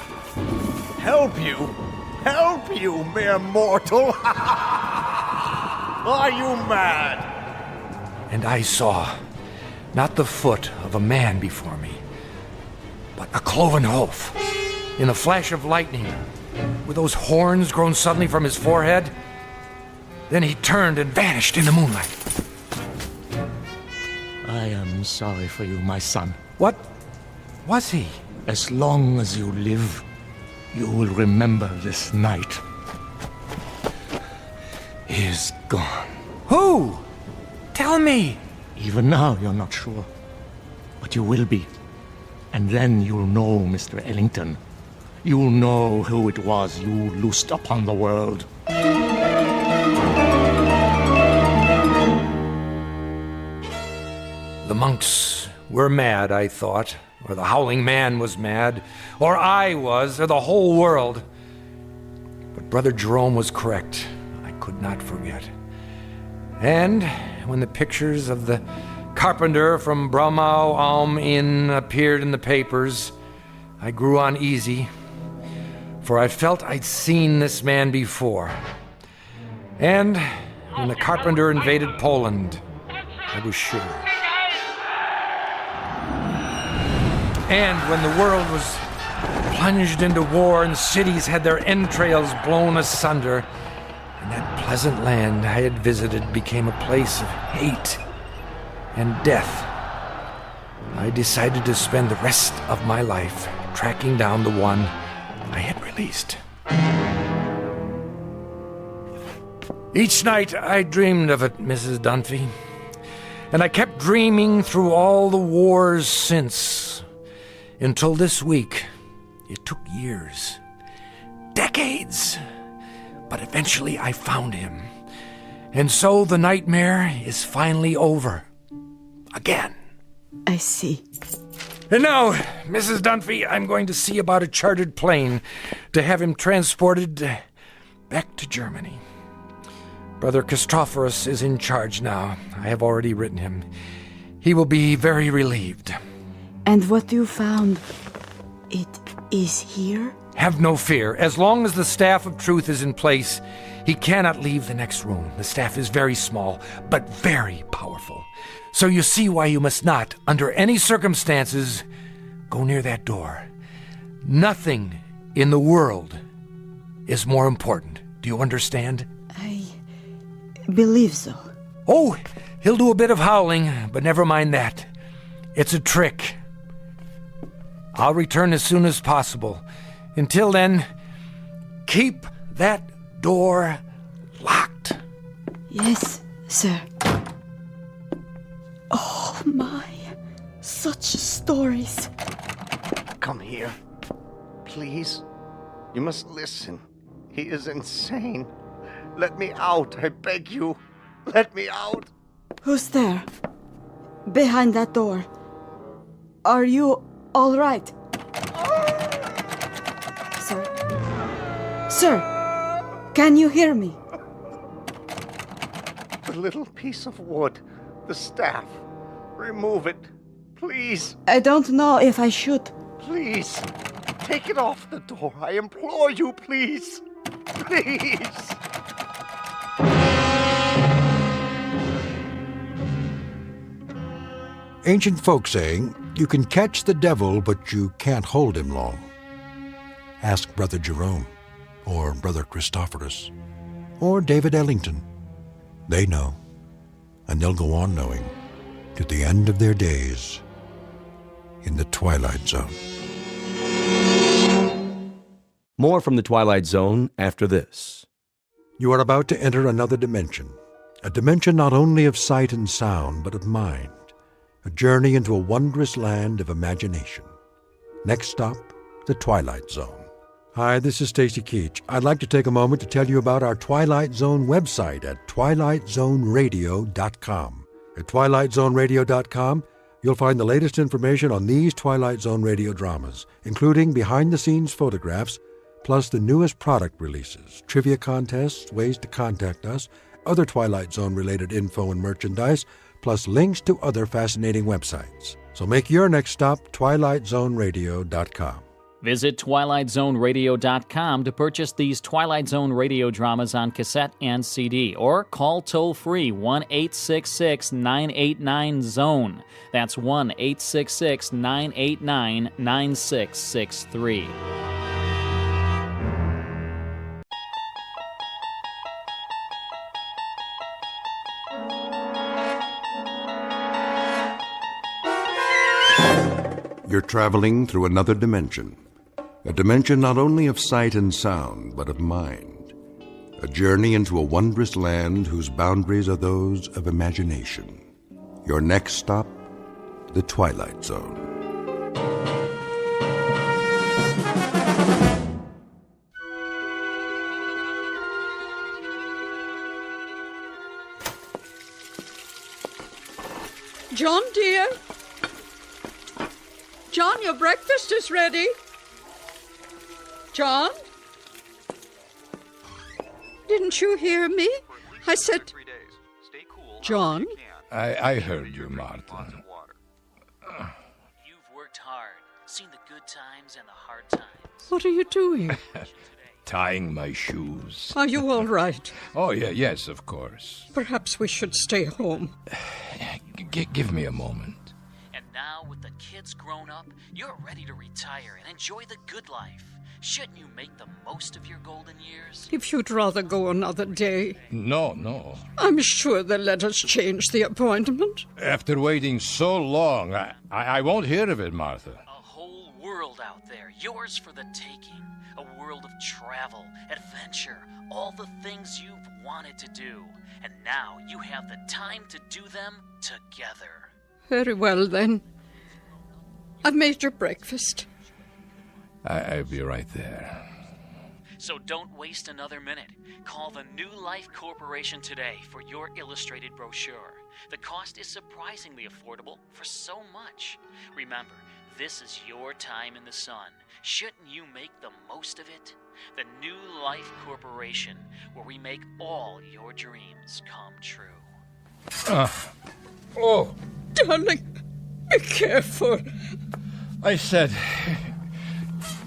Help you? Help you, mere mortal? Are you mad? And I saw not the foot of a man before me, but a cloven hoof in a flash of lightning, with those horns grown suddenly from his forehead. Then he turned and vanished in the moonlight. I am sorry for you, my son. What was he? As long as you live, you will remember this night. He is gone. Who? Tell me. Even now, you're not sure. But you will be. And then you'll know, Mr. Ellington. You'll know who it was you loosed upon the world. The monks were mad, I thought, or the howling man was mad, or I was, or the whole world. But Brother Jerome was correct. I could not forget. And when the pictures of the carpenter from Bromau Alm Inn appeared in the papers, I grew uneasy, for I felt I'd seen this man before. And when the carpenter invaded Poland, I was sure. And when the world was plunged into war and cities had their entrails blown asunder, and that pleasant land I had visited became a place of hate and death, I decided to spend the rest of my life tracking down the one I had released. Each night I dreamed of it, Mrs. Dunphy, and I kept dreaming through all the wars since, until this week. It took years, decades, but eventually I found him. And so the nightmare is finally over. Again. I see. And now, Mrs. Dunphy, I'm going to see about a chartered plane to have him transported back to Germany. Brother Christophorus is in charge now. I have already written him. He will be very relieved. And what you found, it is here? Have no fear. As long as the staff of truth is in place, he cannot leave the next room. The staff is very small, but very powerful. So you see why you must not, under any circumstances, go near that door. Nothing in the world is more important. Do you understand? I believe so. Oh, he'll do a bit of howling, but never mind that. It's a trick. I'll return as soon as possible. Until then, keep that door locked. Yes, sir. Oh my, such stories. Come here. Please. You must listen. He is insane. Let me out, I beg you. Let me out. Who's there? Behind that door. Are you all right? Sir, can you hear me? The little piece of wood, the staff. Remove it, please. I don't know if I should. Please, take it off the door. I implore you, please. Please. Ancient folk saying, you can catch the devil, but you can't hold him long. Ask Brother Jerome, or Brother Christophorus, or David Ellington. They know, and they'll go on knowing to the end of their days in the Twilight Zone. More from the Twilight Zone after this. You are about to enter another dimension, a dimension not only of sight and sound, but of mind, a journey into a wondrous land of imagination. Next stop, the Twilight Zone. Hi, this is Stacy Keach. I'd like to take a moment to tell you about our Twilight Zone website at twilightzoneradio.com. At twilightzoneradio.com, you'll find the latest information on these Twilight Zone radio dramas, including behind-the-scenes photographs, plus the newest product releases, trivia contests, ways to contact us, other Twilight Zone-related info and merchandise, plus links to other fascinating websites. So make your next stop twilightzoneradio.com. Visit twilightzoneradio.com to purchase these Twilight Zone radio dramas on cassette and CD, or call toll-free 1-866-989-ZONE. That's 1-866-989-9663. You're traveling through another dimension. A dimension not only of sight and sound, but of mind. A journey into a wondrous land whose boundaries are those of imagination. Your next stop, the Twilight Zone. John, dear. John, your breakfast is ready. John? Didn't you hear me? I said... John? I heard you, Martha. You've worked hard, seen the good times and the hard times. What are you doing? Tying my shoes. Are you all right? Oh, yes, of course. Perhaps we should stay home. Give me a moment. And now, with the kids grown up, you're ready to retire and enjoy the good life. Shouldn't you make the most of your golden years? If you'd rather go another day. No. I'm sure they'll let us change the appointment. After waiting so long, I won't hear of it, Martha. A whole world out there, yours for the taking. A world of travel, adventure, all the things you've wanted to do. And now you have the time to do them together. Very well, then. I've made your breakfast. I'll be right there. So don't waste another minute. Call the New Life Corporation today for your illustrated brochure. The cost is surprisingly affordable for so much. Remember, this is your time in the sun. Shouldn't you make the most of it? The New Life Corporation, where we make all your dreams come true. Oh! Darling, be careful. I said,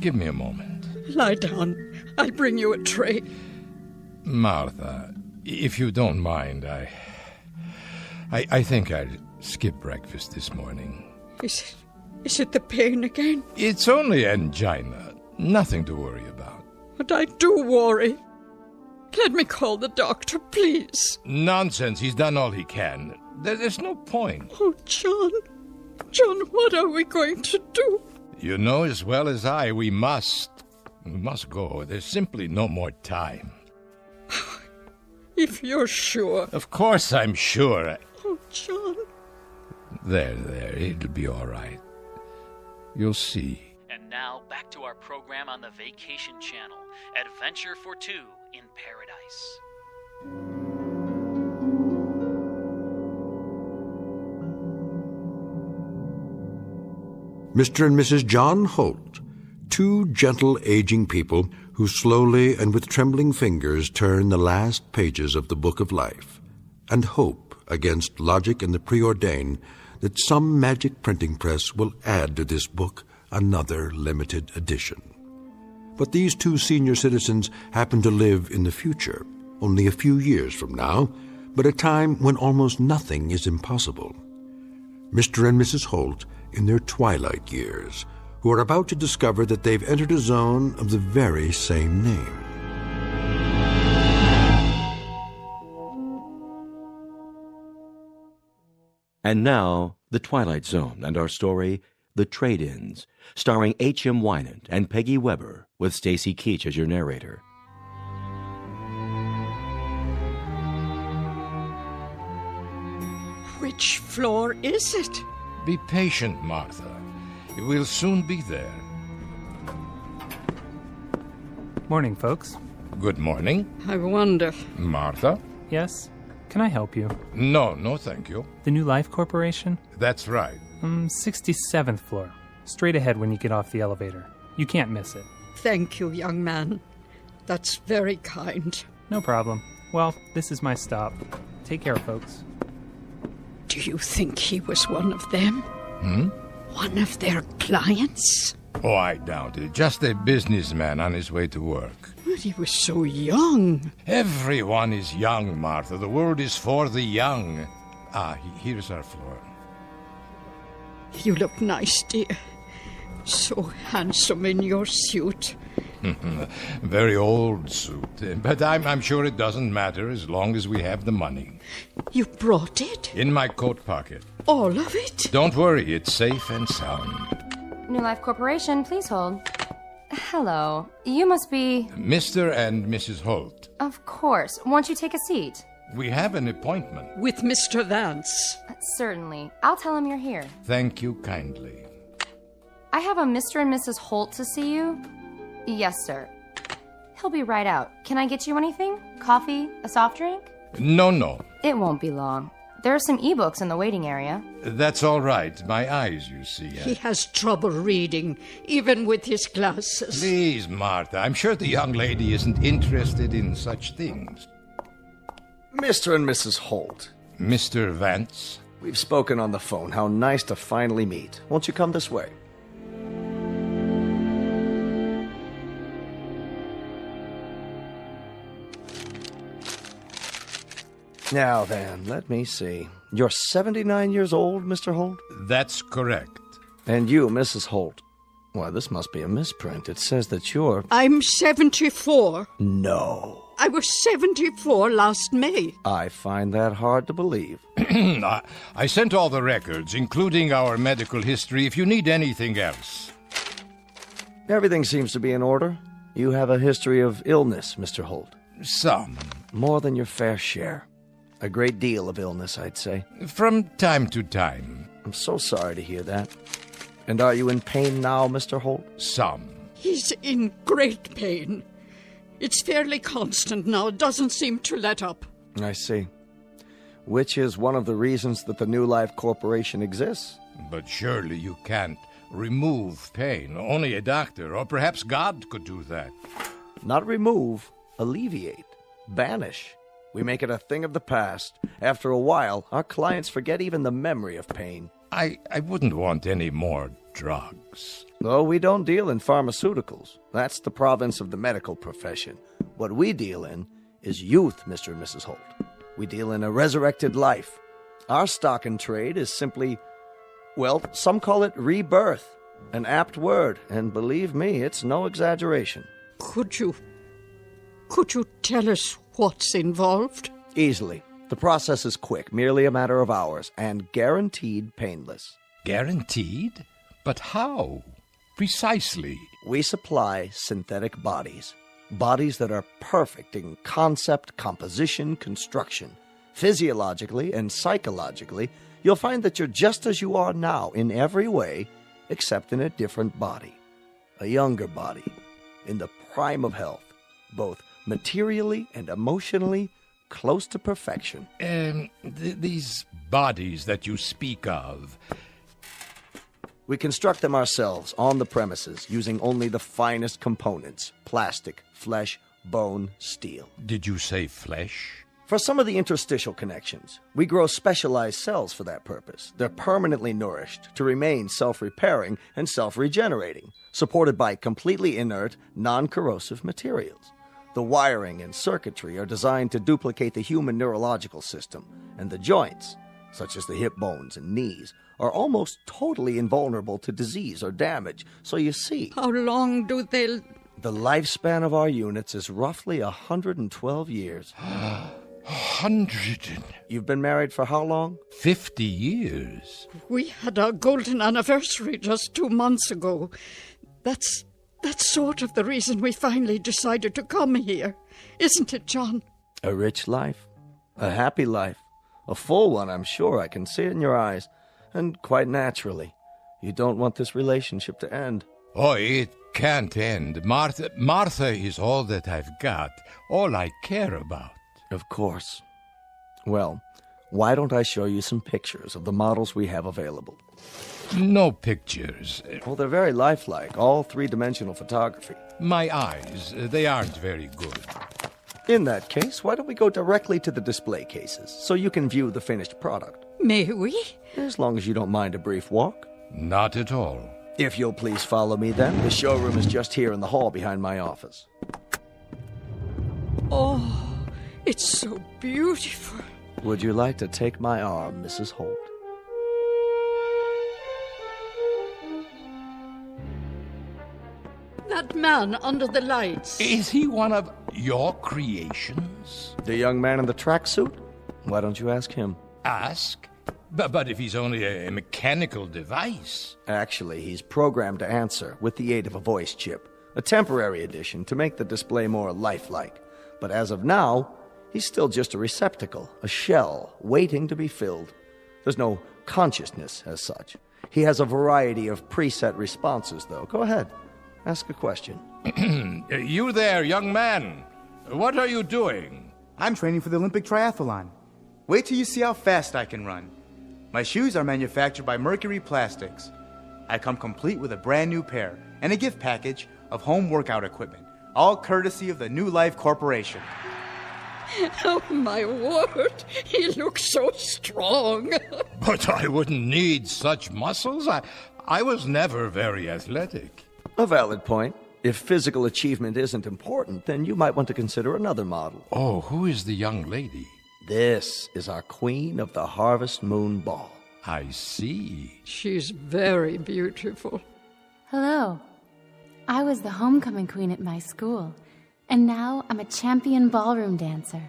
give me a moment. Lie down. I'll bring you a tray. Martha, if you don't mind, I think I'll skip breakfast this morning. Is it the pain again? It's only angina. Nothing to worry about. But I do worry. Let me call the doctor, please. Nonsense. He's done all he can. There's no point. Oh, John. John, what are we going to do? You know as well as I, we must go. There's simply no more time. If you're sure. Of course I'm sure. Oh, John. There. It'll be all right. You'll see. And now, back to our program on the Vacation Channel, Adventure for Two in Paradise. Mr. and Mrs. John Holt, two gentle aging people who slowly and with trembling fingers turn the last pages of the book of life and hope against logic and the preordained that some magic printing press will add to this book another limited edition. But these two senior citizens happen to live in the future, only a few years from now, but a time when almost nothing is impossible. Mr. and Mrs. Holt in their twilight years, who are about to discover that they've entered a zone of the very same name. And now, The Twilight Zone and our story, The Trade-Ins, starring H.M. Wynant and Peggy Weber, with Stacy Keach as your narrator. Which floor is it? Be patient, Martha. We'll soon be there. Morning, folks. Good morning. I wonder. Martha? Yes? Can I help you? No, thank you. The New Life Corporation? That's right. 67th floor. Straight ahead when you get off the elevator. You can't miss it. Thank you, young man. That's very kind. No problem. Well, this is my stop. Take care, folks. Do you think he was one of them? One of their clients? Oh, I doubt it. Just a businessman on his way to work. But he was so young. Everyone is young, Martha. The world is for the young. Here's our floor. You look nice, dear. So handsome in your suit. Very old suit. But I'm sure it doesn't matter as long as we have the money. You brought it? In my coat pocket. All of it? Don't worry, it's safe and sound. New Life Corporation, please hold. Hello. You must be... Mr. and Mrs. Holt. Of course. Won't you take a seat? We have an appointment. With Mr. Vance. Certainly. I'll tell him you're here. Thank you kindly. I have a Mr. and Mrs. Holt to see you. Yes, sir. He'll be right out. Can I get you anything? Coffee? A soft drink? No. It won't be long. There are some ebooks in the waiting area. That's all right. My eyes, you see. He has trouble reading, even with his glasses. Please, Martha. I'm sure the young lady isn't interested in such things. Mr. and Mrs. Holt. Mr. Vance? We've spoken on the phone. How nice to finally meet. Won't you come this way? Now then, let me see. You're 79 years old, Mr. Holt? That's correct. And you, Mrs. Holt? Why, this must be a misprint. It says that you're... I'm 74. No. I was 74 last May. I find that hard to believe. I sent all the records, including our medical history, if you need anything else. Everything seems to be in order. You have a history of illness, Mr. Holt. Some. More than your fair share. A great deal of illness, I'd say. From time to time. I'm so sorry to hear that. And are you in pain now, Mr. Holt? Some. He's in great pain. It's fairly constant now. It doesn't seem to let up. I see. Which is one of the reasons that the New Life Corporation exists. But surely you can't remove pain. Only a doctor, or perhaps God, could do that. Not remove, alleviate, banish. We make it a thing of the past. After a while, our clients forget even the memory of pain. I wouldn't want any more drugs. No, we don't deal in pharmaceuticals. That's the province of the medical profession. What we deal in is youth, Mr. and Mrs. Holt. We deal in a resurrected life. Our stock in trade is simply, well, some call it rebirth. An apt word, and believe me, it's no exaggeration. Could you tell us what's involved? Easily. The process is quick, merely a matter of hours, and guaranteed painless. Guaranteed? But how? Precisely. We supply synthetic bodies. Bodies that are perfect in concept, composition, construction. Physiologically and psychologically, you'll find that you're just as you are now in every way, except in a different body. A younger body, in the prime of health, both materially and emotionally close to perfection. These bodies that you speak of... We construct them ourselves on the premises using only the finest components: plastic, flesh, bone, steel. Did you say flesh? For some of the interstitial connections, we grow specialized cells for that purpose. They're permanently nourished to remain self-repairing and self-regenerating, supported by completely inert, non-corrosive materials. The wiring and circuitry are designed to duplicate the human neurological system, and the joints, such as the hip bones and knees, are almost totally invulnerable to disease or damage. So you see... How long do they... The lifespan of our units is roughly 112 years. 100? You've been married for how long? 50 years. We had our golden anniversary just 2 months ago. That's sort of the reason we finally decided to come here. Isn't it, John? A rich life. A happy life. A full one, I'm sure. I can see it in your eyes. And quite naturally, you don't want this relationship to end. Oh, it can't end. Martha is all that I've got. All I care about. Of course. Well, why don't I show you some pictures of the models we have available? No pictures. Well, they're very lifelike, all three-dimensional photography. My eyes, they aren't very good. In that case, why don't we go directly to the display cases, so you can view the finished product? May we? As long as you don't mind a brief walk. Not at all. If you'll please follow me then. The showroom is just here in the hall behind my office. Oh, it's so beautiful. Would you like to take my arm, Mrs. Holt? That man under the lights. Is he one of your creations? The young man in the tracksuit? Why don't you ask him? Ask? But if he's only a mechanical device... Actually, he's programmed to answer with the aid of a voice chip. A temporary addition to make the display more lifelike. But as of now, he's still just a receptacle, a shell, waiting to be filled. There's no consciousness as such. He has a variety of preset responses, though. Go ahead. Ask a question. You there, young man. What are you doing? I'm training for the Olympic triathlon. Wait till you see how fast I can run. My shoes are manufactured by Mercury Plastics. I come complete with a brand new pair and a gift package of home workout equipment, all courtesy of the New Life Corporation. Oh, my word. He looks so strong. But I wouldn't need such muscles. I was never very athletic. A valid point. If physical achievement isn't important, then you might want to consider another model. Oh, who is the young lady? This is our Queen of the Harvest Moon Ball. I see. She's very beautiful. Hello. I was the homecoming queen at my school, and now I'm a champion ballroom dancer.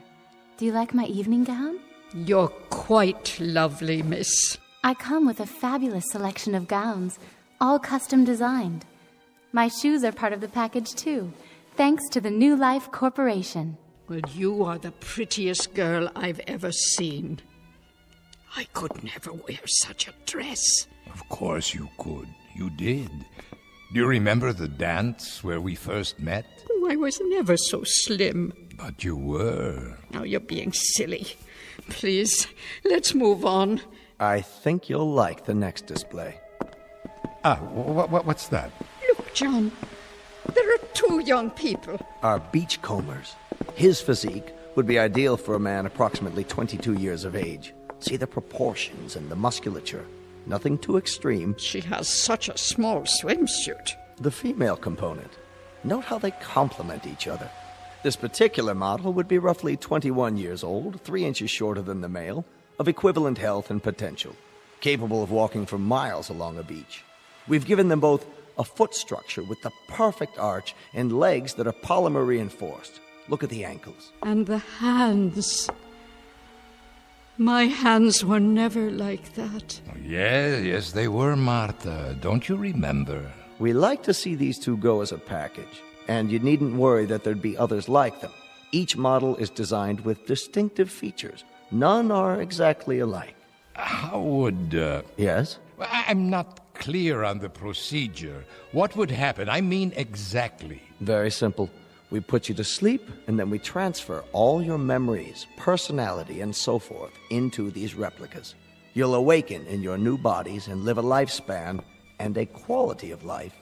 Do you like my evening gown? You're quite lovely, miss. I come with a fabulous selection of gowns, all custom designed. My shoes are part of the package, too, thanks to the New Life Corporation. Well, you are the prettiest girl I've ever seen. I could never wear such a dress. Of course you could. You did. Do you remember the dance where we first met? Oh, I was never so slim. But you were. Now you're being silly. Please, let's move on. I think you'll like the next display. What's that? Look, John. There are two young people. Our beachcombers. His physique would be ideal for a man approximately 22 years of age. See the proportions and the musculature. Nothing too extreme. She has such a small swimsuit. The female component. Note how they complement each other. This particular model would be roughly 21 years old, 3 inches shorter than the male, of equivalent health and potential, capable of walking for miles along a beach. We've given them both a foot structure with the perfect arch and legs that are polymer reinforced. Look at the ankles. And the hands. My hands were never like that. Yes, they were, Martha. Don't you remember? We like to see these two go as a package, and you needn't worry that there'd be others like them. Each model is designed with distinctive features. None are exactly alike. How would... Yes? I'm not clear on the procedure. What would happen? I mean exactly. Very simple. We put you to sleep, and then we transfer all your memories, personality, and so forth into these replicas. You'll awaken in your new bodies and live a lifespan and a quality of life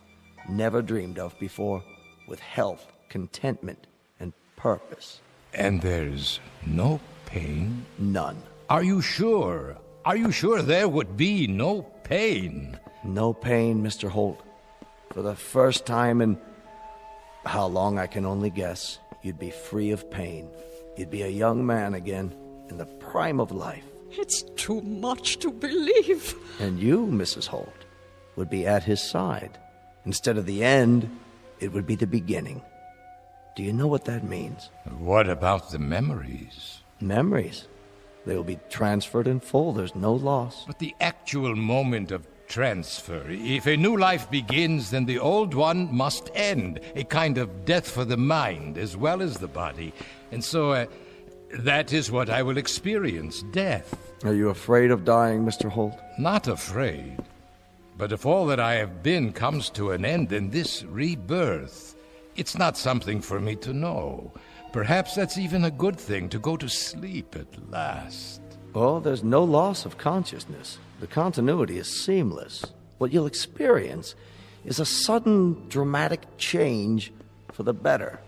never dreamed of before, with health, contentment, and purpose. And there's no pain? None. Are you sure? Are you sure there would be no pain? No pain, Mr. Holt. For the first time in how long I can only guess, you'd be free of pain. You'd be a young man again, in the prime of life. It's too much to believe. And you, Mrs. Holt, would be at his side. Instead of the end, it would be the beginning. Do you know what that means? What about the memories? Memories? They will be transferred in full. There's no loss. But the actual moment of transfer. If a new life begins, then the old one must end. A kind of death for the mind as well as the body. And so, that is what I will experience, death. Are you afraid of dying, Mr. Holt? Not afraid. But if all that I have been comes to an end, then this rebirth, it's not something for me to know. Perhaps that's even a good thing, to go to sleep at last. Well, there's no loss of consciousness. The continuity is seamless. What you'll experience is a sudden, dramatic change for the better.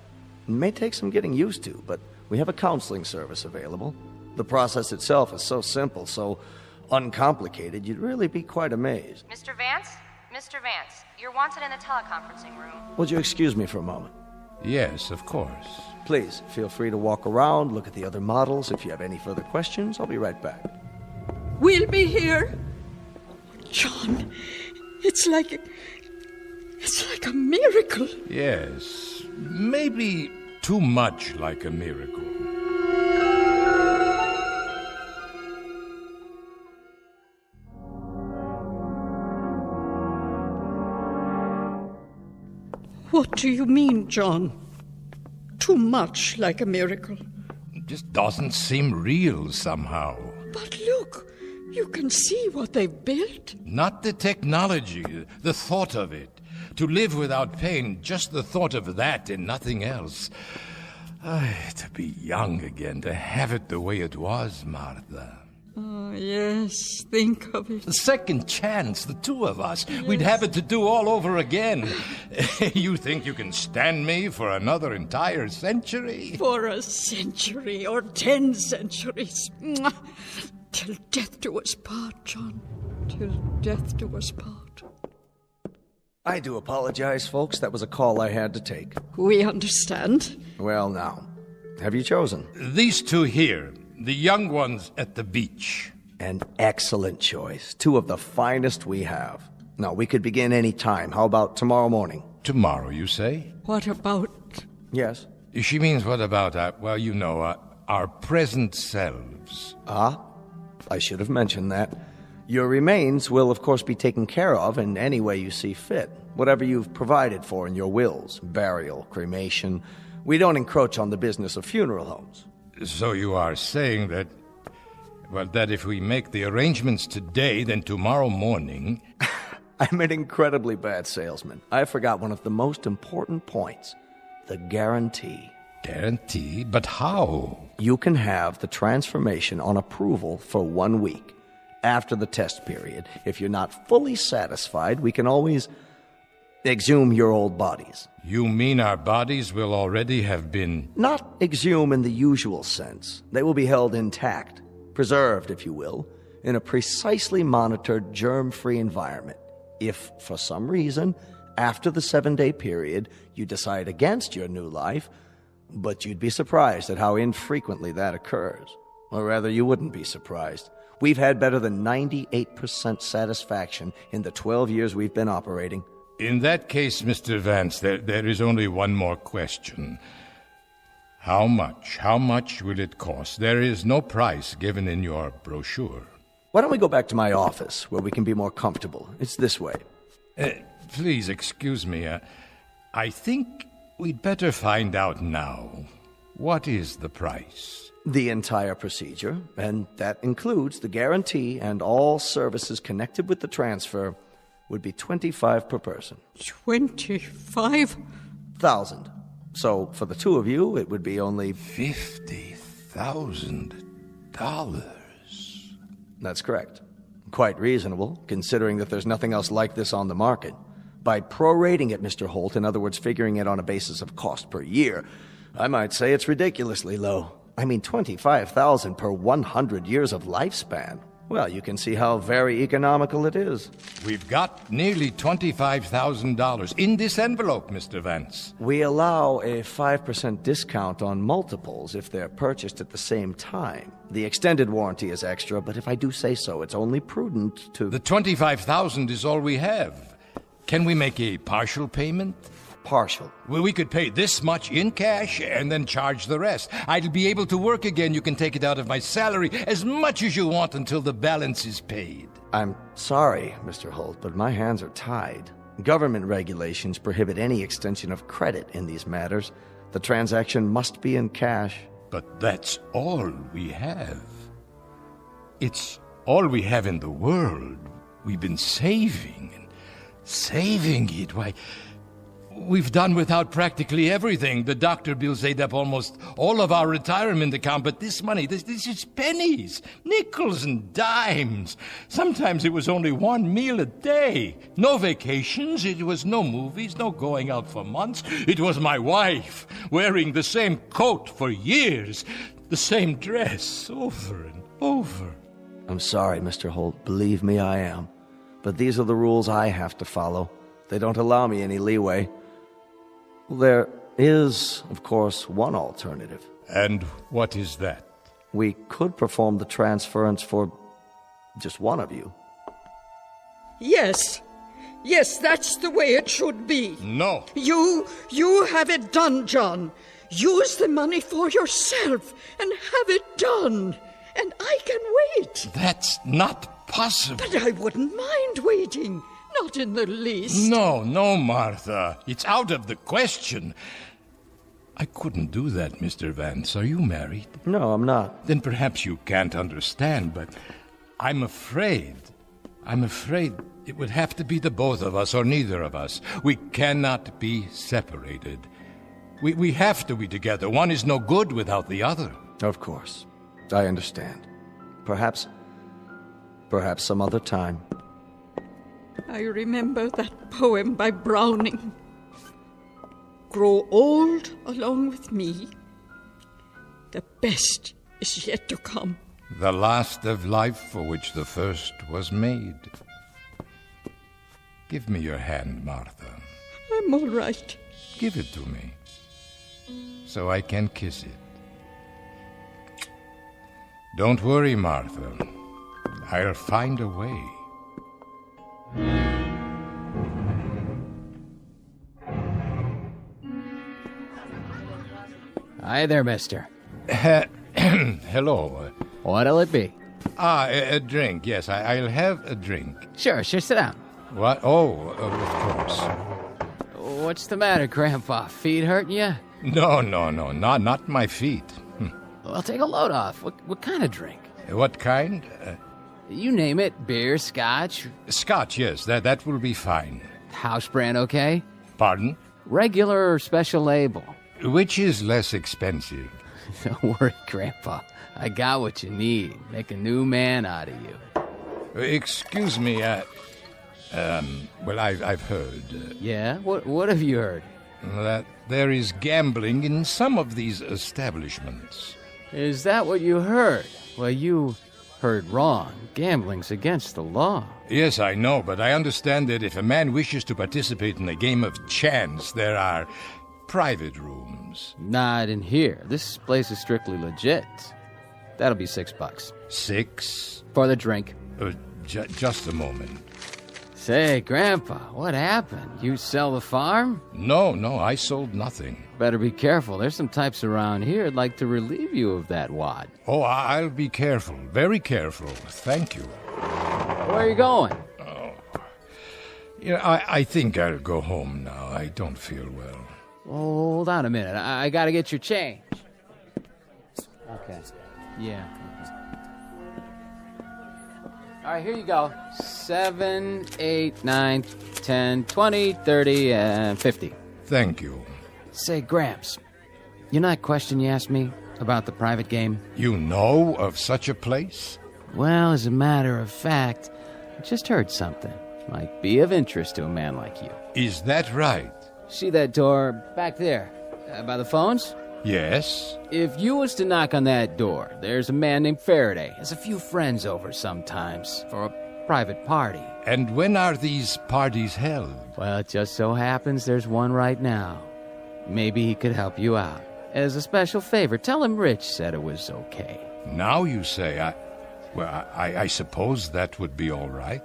It may take some getting used to, but we have a counseling service available. The process itself is so simple, so uncomplicated, you'd really be quite amazed. Mr. Vance? Mr. Vance, you're wanted in the teleconferencing room. Would you excuse me for a moment? Yes, of course. Please, feel free to walk around, look at the other models. If you have any further questions, I'll be right back. We'll be here. John, it's like a miracle. Yes, maybe too much like a miracle. What do you mean, John? Too much like a miracle. It just doesn't seem real somehow. But look, you can see what they've built. Not the technology, the thought of it. To live without pain, just the thought of that and nothing else. To be young again, to have it the way it was, Martha. Oh, yes, think of it. The second chance, the two of us. Yes. We'd have it to do all over again. You think you can stand me for another entire century? For a century or 10 centuries. Till death do us part, John. Till death do us part. I do apologize, folks. That was a call I had to take. We understand. Well, now, have you chosen? These two here. The young ones at the beach. An excellent choice. Two of the finest we have. Now, we could begin any time. How about tomorrow morning? Tomorrow, you say? What about... Yes? She means what about, our present selves. I should have mentioned that. Your remains will, of course, be taken care of in any way you see fit. Whatever you've provided for in your wills. Burial, cremation. We don't encroach on the business of funeral homes. So you are saying that if we make the arrangements today, then tomorrow morning... I'm an incredibly bad salesman. I forgot one of the most important points. The guarantee. Guarantee? But how? You can have the transformation on approval for 1 week. After the test period, if you're not fully satisfied, we can always exhume your old bodies. You mean our bodies will already have been... Not exhume in the usual sense. They will be held intact, preserved, if you will, in a precisely monitored, germ-free environment. If, for some reason, after the 7-day period, you decide against your new life, but you'd be surprised at how infrequently that occurs. Or rather, you wouldn't be surprised. We've had better than 98% satisfaction in the 12 years we've been operating. In that case, Mr. Vance, there is only one more question. How much? How much will it cost? There is no price given in your brochure. Why don't we go back to my office, where we can be more comfortable? It's this way. Please, excuse me. I think we'd better find out now. What is the price? The entire procedure, and that includes the guarantee and all services connected with the transfer, would be $25 per person. 25,000. So for the two of you, it would be only $50,000. That's correct. Quite reasonable, considering that there's nothing else like this on the market. By prorating it, Mr. Holt, in other words, figuring it on a basis of cost per year, I might say it's ridiculously low. I mean, $25,000 per 100 years of lifespan. Well, you can see how very economical it is. We've got nearly $25,000 in this envelope, Mr. Vance. We allow a 5% discount on multiples if they're purchased at the same time. The extended warranty is extra, but if I do say so, it's only prudent to... The $25,000 is all we have. Can we make a partial payment? Partial? Well, we could pay this much in cash and then charge the rest. I'll be able to work again. You can take it out of my salary as much as you want until the balance is paid. I'm sorry, Mr. Holt, but my hands are tied. Government regulations prohibit any extension of credit in these matters. The transaction must be in cash. But that's all we have. It's all we have in the world. We've been saving and saving it. Why... We've done without practically everything. The doctor bills ate up almost all of our retirement account, but this money, this is pennies, nickels and dimes. Sometimes it was only one meal a day. No vacations, it was no movies, no going out for months. It was my wife wearing the same coat for years, the same dress over and over. I'm sorry, Mr. Holt. Believe me, I am. But these are the rules I have to follow. They don't allow me any leeway. There is, of course, one alternative. And what is that? We could perform the transference for just one of you. Yes. Yes, that's the way it should be. No. You have it done, John. Use the money for yourself and have it done. And I can wait. That's not possible. But I wouldn't mind waiting. Not in the least. No, Martha. It's out of the question. I couldn't do that, Mr. Vance. Are you married? No, I'm not. Then perhaps you can't understand, but I'm afraid it would have to be the both of us or neither of us. We cannot be separated. We have to be together. One is no good without the other. Of course. I understand. Perhaps some other time. I remember that poem by Browning. Grow old along with me. The best is yet to come. The last of life for which the first was made. Give me your hand, Martha. I'm all right. Give it to me, so I can kiss it. Don't worry, Martha. I'll find a way. Hi there, mister. Hello. What'll it be? A drink, yes. I'll have a drink. Sure, sit down. What? Oh, of course. What's the matter, Grandpa? Feet hurting you? No, not my feet. Well, take a load off. What kind of drink? What kind? You name it. Beer, scotch? Scotch, yes. That will be fine. House brand, okay? Pardon? Regular or special label? Which is less expensive? Don't worry, Grandpa. I got what you need. Make a new man out of you. Excuse me, well, I've heard. Yeah? What have you heard? That there is gambling in some of these establishments. Is that what you heard? Well, you heard wrong. Gambling's against the law. Yes, I know, but I understand that if a man wishes to participate in a game of chance, there are private rooms. Not in here. This place is strictly legit. That'll be $6. $6? For the drink. Just a moment. Say, Grandpa, what happened? You sell the farm? No, I sold nothing. Better be careful. There's some types around here that'd like to relieve you of that wad. Oh, I'll be careful. Very careful. Thank you. Where are you going? Oh. I think I'll go home now. I don't feel well. Hold on a minute. I gotta get your change. Okay. Yeah. All right, here you go. 7, 8, 9, 10, 20, 30, and 50. Thank you. Say, Gramps, you know that question you asked me about the private game? You know of such a place? Well, as a matter of fact, I just heard something. Might be of interest to a man like you. Is that right? See that door back there, by the phones? Yes. If you was to knock on that door, there's a man named Faraday. Has a few friends over sometimes for a private party. And when are these parties held? Well, it just so happens there's one right now. Maybe he could help you out. As a special favor, tell him Rich said it was okay. Now you say, I suppose that would be all right.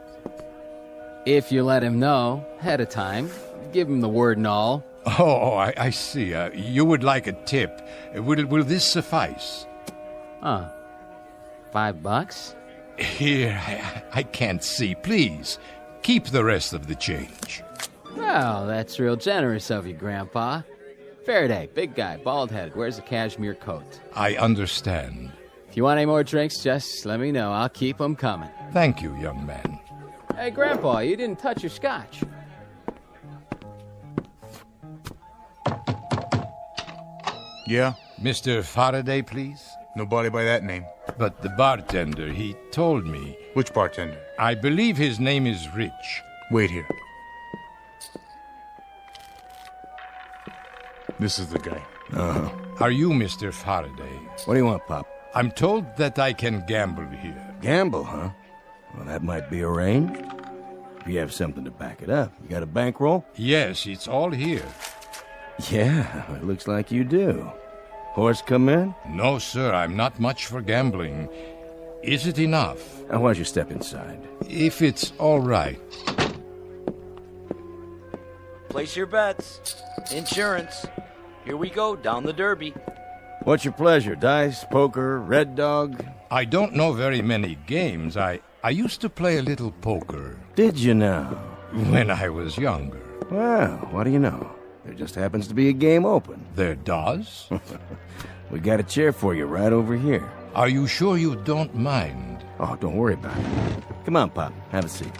If you let him know ahead of time, give him the word and all. Oh, I see. You would like a tip. Will this suffice? $5? Here, I can't see. Please, keep the rest of the change. Well, that's real generous of you, Grandpa. Faraday, big guy, bald-headed, wears a cashmere coat. I understand. If you want any more drinks, just let me know. I'll keep them coming. Thank you, young man. Hey, Grandpa, you didn't touch your scotch. Yeah? Mr. Faraday, please? Nobody by that name. But the bartender, he told me. Which bartender? I believe his name is Rich. Wait here. This is the guy. Are you Mr. Faraday? What do you want, Pop? I'm told that I can gamble here. Gamble, huh? Well, that might be arranged. If you have something to back it up. You got a bankroll? Yes, it's all here. Yeah, it looks like you do. Horse come in? No, sir, I'm not much for gambling. Is it enough? Why don't you step inside? If it's all right. Place your bets. Insurance. Here we go, down the derby. What's your pleasure? Dice, poker, red dog? I don't know very many games. I used to play a little poker. Did you now? When I was younger. Well, what do you know? There just happens to be a game open. There does? We got a chair for you right over here. Are you sure you don't mind? Oh, don't worry about it. Come on, Pop. Have a seat.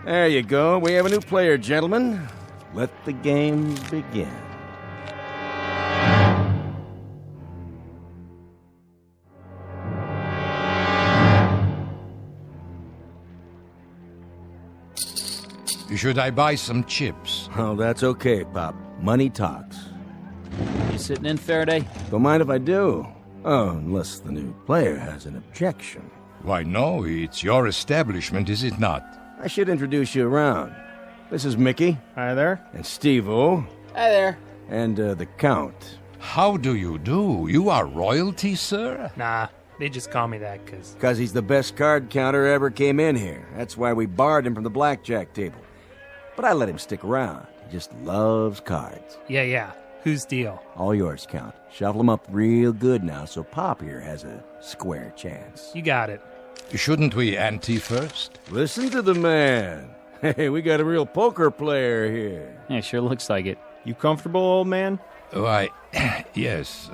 There you go. We have a new player, gentlemen. Let the game begin. Should I buy some chips? Oh, that's okay, Pop. Money talks. You sitting in, Faraday? Don't mind if I do. Oh, unless the new player has an objection. Why, no, it's your establishment, is it not? I should introduce you around. This is Mickey. Hi there. And Steve-O. Hi there. And the Count. How do you do? You are royalty, sir? Nah, they just call me that because... Because he's the best card counter ever came in here. That's why we barred him from the blackjack table. But I let him stick around. He just loves cards. Yeah. Whose deal? All yours, Count. Shuffle them up real good now so Pop here has a square chance. You got it. Shouldn't we ante first? Listen to the man. Hey, we got a real poker player here. Yeah, sure looks like it. You comfortable, old man? Why, yes,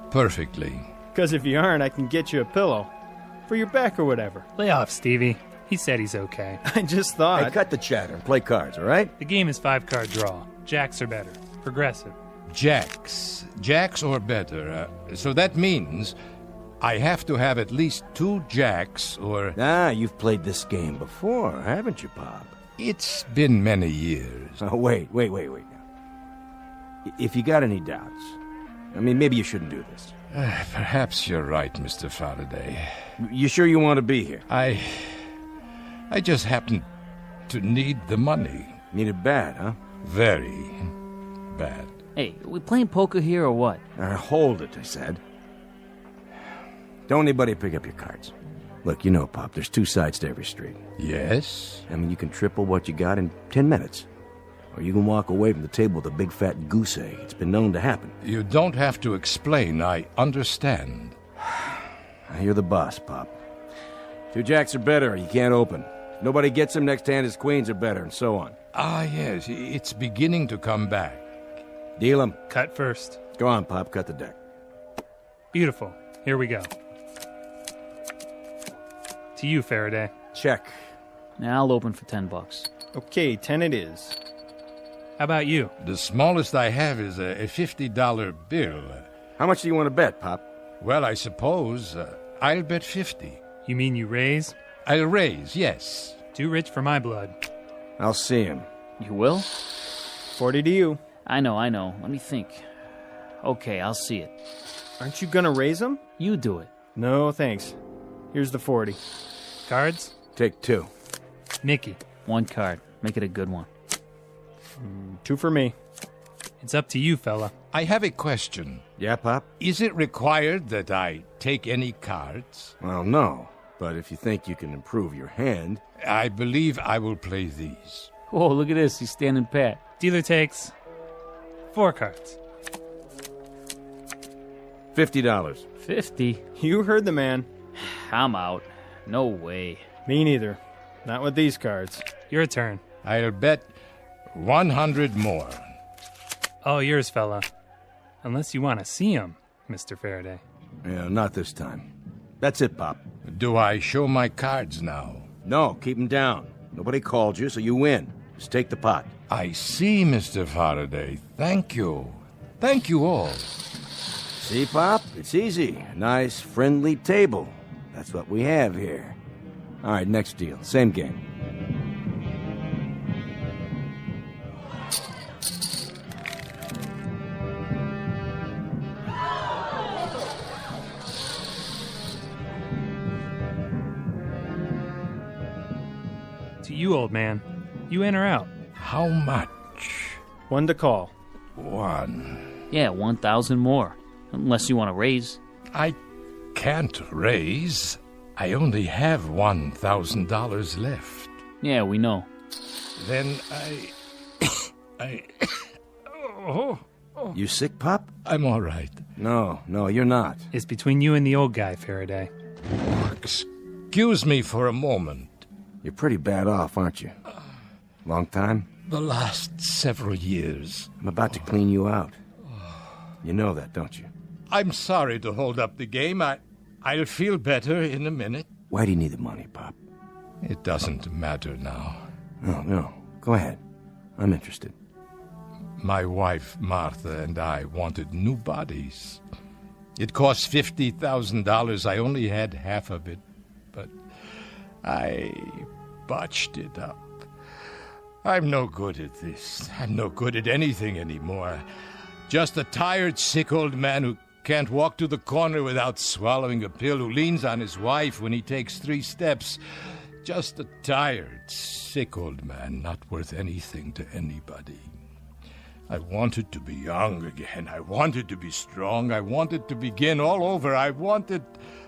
perfectly. Because if you aren't, I can get you a pillow. For your back or whatever. Lay off, Stevie. He said he's okay. I just thought... Hey, cut the chatter and play cards, all right? The game is 5-card draw. Jacks are better. Progressive. Jacks or better. So that means I have to have at least 2 jacks or... Ah, you've played this game before, haven't you, Pop? It's been many years. Oh, wait. If you got any doubts, I mean, maybe you shouldn't do this. Perhaps you're right, Mr. Faraday. You sure you want to be here? I just happen to need the money. Need it bad, huh? Very bad. Hey, we playing poker here or what? Hold it, I said. Don't anybody pick up your cards. Look, you know, Pop, there's 2 sides to every street. Yes? I mean, you can triple what you got in 10 minutes. Or you can walk away from the table with a big fat goose egg. It's been known to happen. You don't have to explain. I understand. You're the boss, Pop. 2 jacks are better, or you can't open. If nobody gets them, next hand his queens are better, and so on. Ah, yes, it's beginning to come back. Deal 'em. Cut first. Go on, Pop, cut the deck. Beautiful. Here we go. To you, Faraday. Check. Now I'll open for $10. Okay, 10 it is. How about you? The smallest I have is a $50 bill. How much do you want to bet, Pop? Well, I suppose I'll bet 50. You mean you raise? I'll raise, yes. Too rich for my blood. I'll see him. You will? 40 to you. I know. Let me think. Okay, I'll see it. Aren't you gonna raise them? You do it. No, thanks. Here's the 40. Cards? Take 2. Mickey. 1 card. Make it a good one. 2 for me. It's up to you, fella. I have a question. Yeah, Pop? Is it required that I take any cards? Well, no. But if you think you can improve your hand... I believe I will play these. Oh, look at this. He's standing pat. Dealer takes 4 cards. $50. 50? You heard the man. I'm out. No way. Me neither. Not with these cards. Your turn. I'll bet 100 more. All yours, fella. Unless you want to see him, Mr. Faraday. Yeah, not this time. That's it, Pop. Do I show my cards now? No, keep them down. Nobody called you, so you win. Just take the pot. I see, Mr. Faraday. Thank you. Thank you all. See, Pop? It's easy. A nice, friendly table. That's what we have here. All right, next deal. Same game. to you, old man. You in or out? How much? 1 to call. 1. Yeah, 1,000 more. Unless you want to raise. I can't raise. I only have $1,000 left. Yeah, we know. Then You sick, Pop? I'm all right. No, you're not. It's between you and the old guy, Faraday. Excuse me for a moment. You're pretty bad off, aren't you? Long time? The last several years. I'm about to clean you out. You know that, don't you? I'm sorry to hold up the game. I'll feel better in a minute. Why do you need the money, Pop? It doesn't matter now. No. Go ahead. I'm interested. My wife, Martha, and I wanted new bodies. It cost $50,000. I only had half of it, but I botched it up. I'm no good at this. I'm no good at anything anymore. Just a tired, sick old man who can't walk to the corner without swallowing a pill, who leans on his wife when he takes 3 steps. Just a tired, sick old man, not worth anything to anybody. I wanted to be young again. I wanted to be strong. I wanted to begin all over. I wanted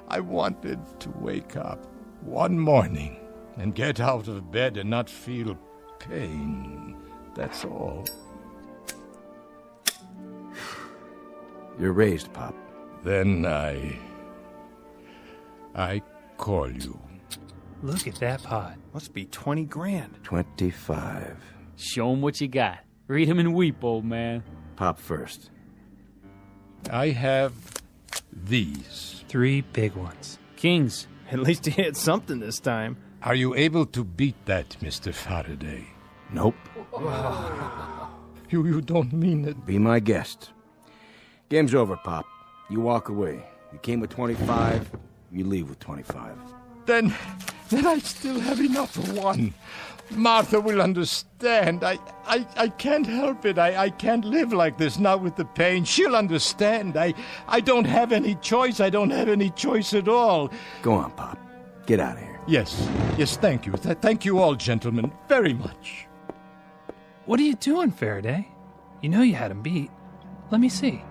to wake up one morning and get out of bed and not feel pain. That's all. You're raised, Pop. Then I call you. Look at that pot. Must be 20 grand. 25. Show him what you got. Read him and weep, old man. Pop first. I have these. 3 big ones. Kings. At least he hit something this time. Are you able to beat that, Mr. Faraday? Nope. You don't mean it. Be my guest. Game's over, Pop. You walk away. You came with 25, you leave with 25. Then I still have enough for 1. Martha will understand. I can't help it. I can't live like this, not with the pain. She'll understand. I don't have any choice. I don't have any choice at all. Go on, Pop. Get out of here. Yes, thank you. Thank you all, gentlemen, very much. What are you doing, Faraday? You know you had him beat. Let me see.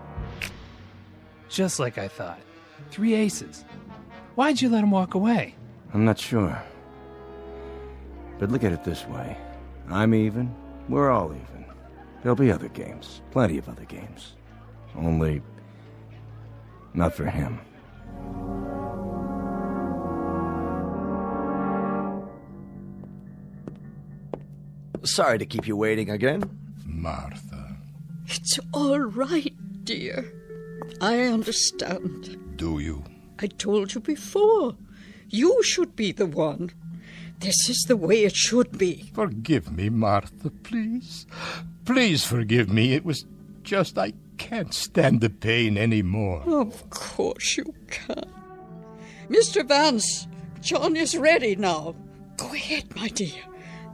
Just like I thought. 3 aces. Why'd you let him walk away? I'm not sure. But look at it this way. I'm even. We're all even. There'll be other games. Plenty of other games. Only... not for him. Sorry to keep you waiting again. Martha. It's all right, dear. I understand. Do you? I told you before. You should be the one. This is the way it should be. Forgive me, Martha, please. Please forgive me. It was just I can't stand the pain anymore. Of course you can. Mr. Vance, John is ready now. Go ahead, my dear.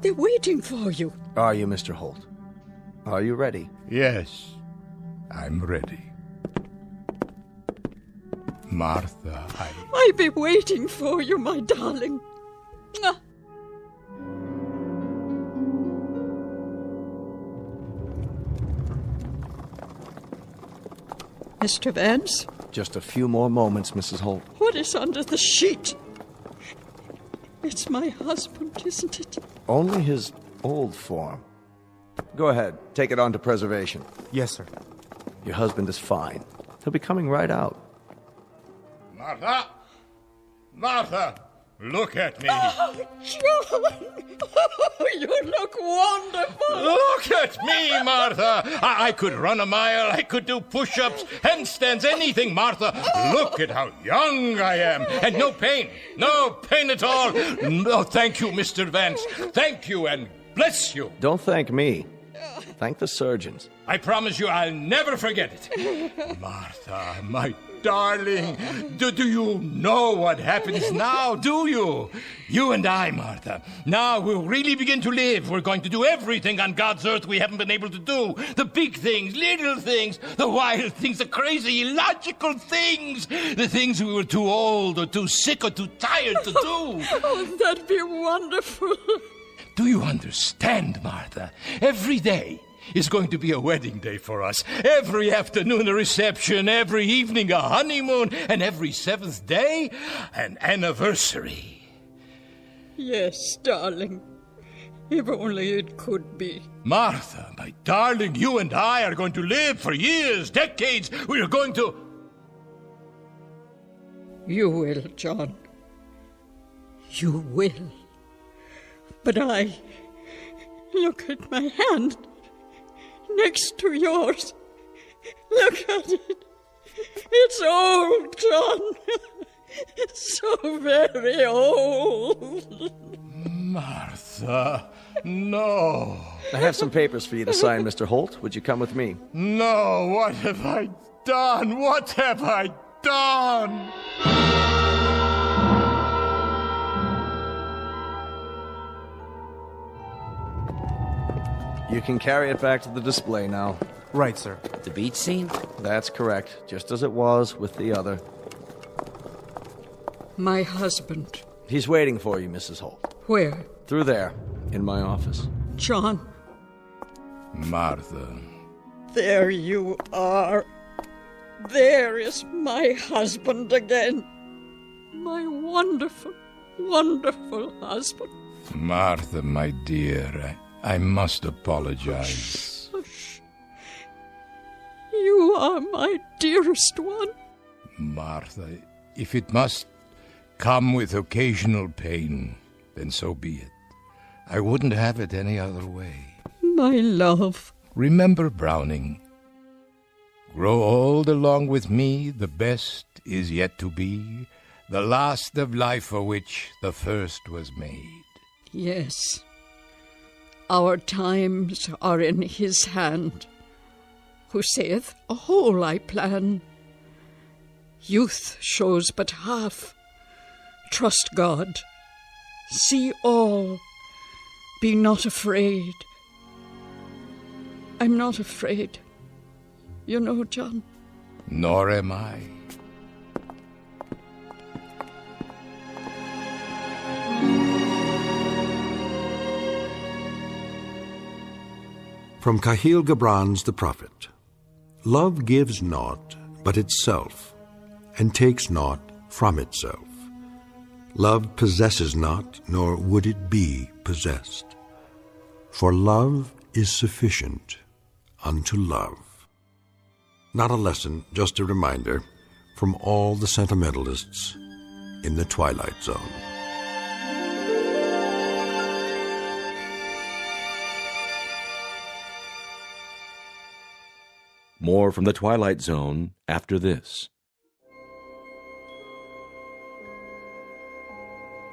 They're waiting for you. Are you, Mr. Holt? Are you ready? Yes, I'm ready. Martha, I'll be waiting for you, my darling. Mwah. Mr. Vance? Just a few more moments, Mrs. Holt. What is under the sheet? It's my husband, isn't it? Only his old form. Go ahead. Take it on to preservation. Yes, sir. Your husband is fine. He'll be coming right out. Martha! Martha! Look at me! Oh, John! Oh, you look wonderful! Look at me, Martha! I could run a mile, I could do push-ups, handstands, anything, Martha! Look at how young I am! And no pain! No pain at all! No, thank you, Mr. Vance. Thank you and bless you! Don't thank me. Thank the surgeons. I promise you I'll never forget it. Martha, my darling, do you know what happens now, do you? You and I, Martha. Now we'll really begin to live. We're going to do everything on God's earth we haven't been able to do. The big things, little things, the wild things, the crazy, illogical things. The things we were too old or too sick or too tired to do. Oh, that'd be wonderful. Do you understand, Martha? Every day is going to be a wedding day for us. Every afternoon a reception, every evening a honeymoon, and every seventh day an anniversary. Yes, darling. If only it could be. Martha, my darling, you and I are going to live for years, decades. We are going to... You will, John. You will. But I... Look at my hand. Next to yours. Look at it. It's old, John. So very old. Martha, no. I have some papers for you to sign, Mr. Holt. Would you come with me? No, what have I done? What have I done? You can carry it back to the display now. Right, sir. The beach scene? That's correct, just as it was with the other. My husband. He's waiting for you, Mrs. Holt. Where? Through there, in my office. John. Martha. There you are. There is my husband again. My wonderful, wonderful husband. Martha, my dear, I must apologize. Hush. You are my dearest one. Martha, if it must come with occasional pain, then so be it. I wouldn't have it any other way. My love. Remember Browning. Grow old along with me, the best is yet to be, the last of life for which the first was made. Yes. Our times are in his hand, who saith, a whole I plan. Youth shows but half. Trust God. See all. Be not afraid. I'm not afraid. You know, John. Nor am I. From Cahill Gibran's The Prophet. Love gives naught but itself, and takes naught from itself. Love possesses not, nor would it be possessed. For love is sufficient unto love. Not a lesson, just a reminder from all the sentimentalists in the Twilight Zone. More from the Twilight Zone after this.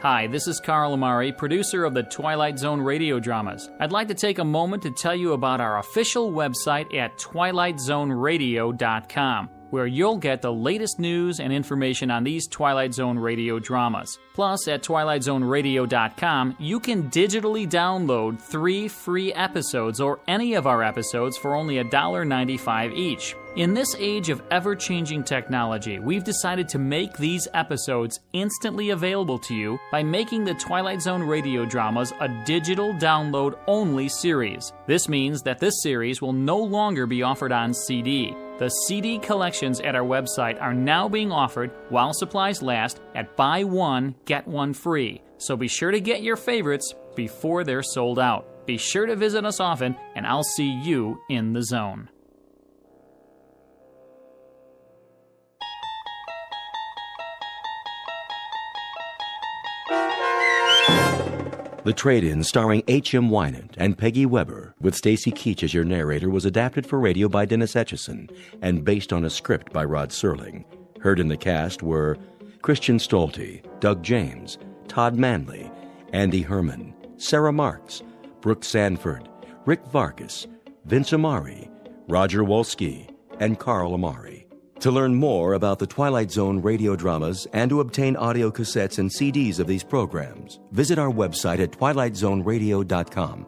Hi, this is Carl Amari, producer of the Twilight Zone Radio Dramas. I'd like to take a moment to tell you about our official website at twilightzoneradio.com, where you'll get the latest news and information on these Twilight Zone radio dramas. Plus, at twilightzoneradio.com, you can digitally download 3 free episodes or any of our episodes for only $1.95 each. In this age of ever-changing technology, we've decided to make these episodes instantly available to you by making the Twilight Zone radio dramas a digital download-only series. This means that this series will no longer be offered on CD. The CD collections at our website are now being offered while supplies last at buy one, get one free. So be sure to get your favorites before they're sold out. Be sure to visit us often, and I'll see you in the zone. The Trade-In, starring H.M. Wynant and Peggy Weber, with Stacy Keach as your narrator, was adapted for radio by Dennis Etchison and based on a script by Rod Serling. Heard in the cast were Christian Stolte, Doug James, Todd Manley, Andy Herman, Sarah Marks, Brooke Sanford, Rick Vargas, Vince Amari, Roger Wolski, and Carl Amari. To learn more about the Twilight Zone radio dramas and to obtain audio cassettes and CDs of these programs, visit our website at twilightzoneradio.com.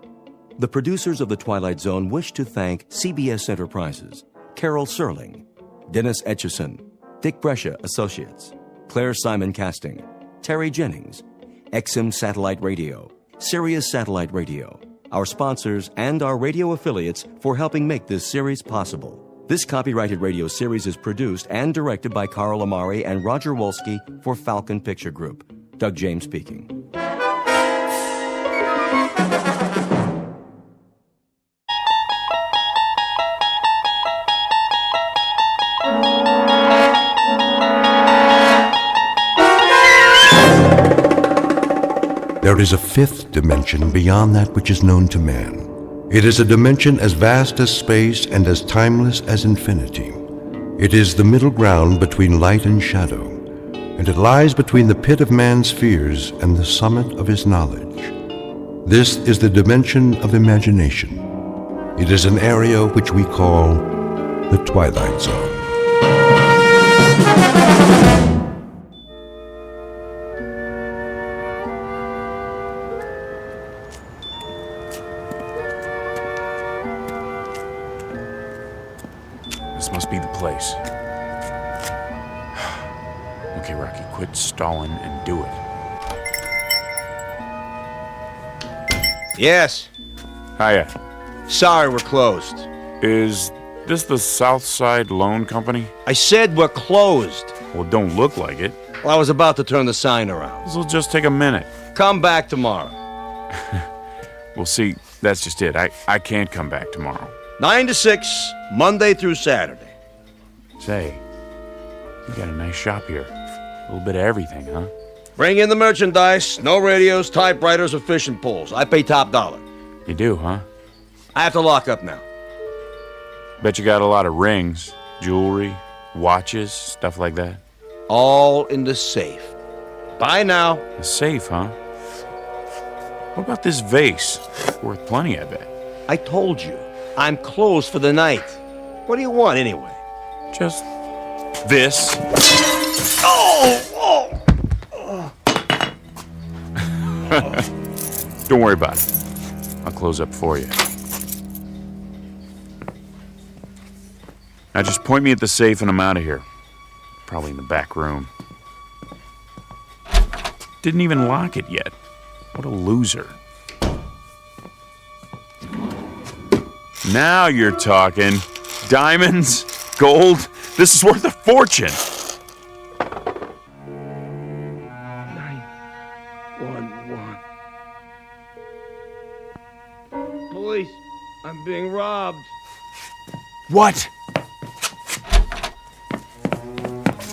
The producers of The Twilight Zone wish to thank CBS Enterprises, Carol Serling, Dennis Etchison, Dick Brescia Associates, Claire Simon Casting, Terry Jennings, XM Satellite Radio, Sirius Satellite Radio, our sponsors, and our radio affiliates for helping make this series possible. This copyrighted radio series is produced and directed by Carl Amari and Roger Wolski for Falcon Picture Group. Doug James speaking. There is a fifth dimension beyond that which is known to man. It is a dimension as vast as space and as timeless as infinity. It is the middle ground between light and shadow, and it lies between the pit of man's fears and the summit of his knowledge. This is the dimension of imagination. It is an area which we call the Twilight Zone. This must be the place. Okay, Rocky, quit stalling and do it. Yes. Hiya. Sorry, we're closed. Is this the Southside Loan Company? I said we're closed. Well, don't look like it. Well, I was about to turn the sign around. This'll just take a minute. Come back tomorrow. Well, see, that's just it. I can't come back tomorrow. 9 to 6, Monday through Saturday. Say, you got a nice shop here. A little bit of everything, huh? Bring in the merchandise. No radios, typewriters, or fishing poles. I pay top dollar. You do, huh? I have to lock up now. Bet you got a lot of rings, jewelry, watches, stuff like that. All in the safe. Bye now. The safe, huh? What about this vase? Worth plenty, I bet. I told you, I'm closed for the night. What do you want, anyway? Just this. Don't worry about it. I'll close up for you. Now just point me at the safe and I'm out of here. Probably in the back room. Didn't even lock it yet. What a loser. Now you're talking. Diamonds? Gold? This is worth a fortune. 911. Police, I'm being robbed. What?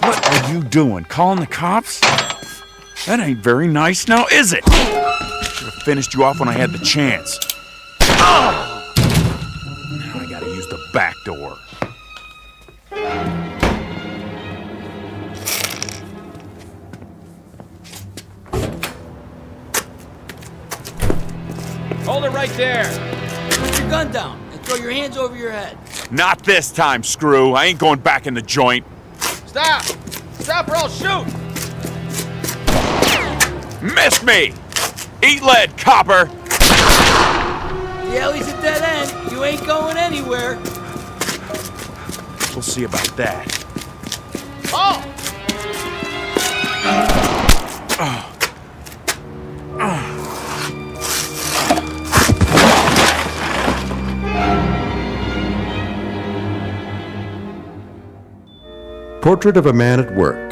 What are you doing? Calling the cops? That ain't very nice now, is it? Should have finished you off when I had the chance. Oh! Now I gotta use the back door. Hold it right there. Put your gun down and throw your hands over your head. Not this time, screw. I ain't going back in the joint. Stop! Stop or I'll shoot! Missed me! Eat lead, copper! The alley's a dead end. You ain't going anywhere. We'll see about that. Oh! Portrait of a man at work.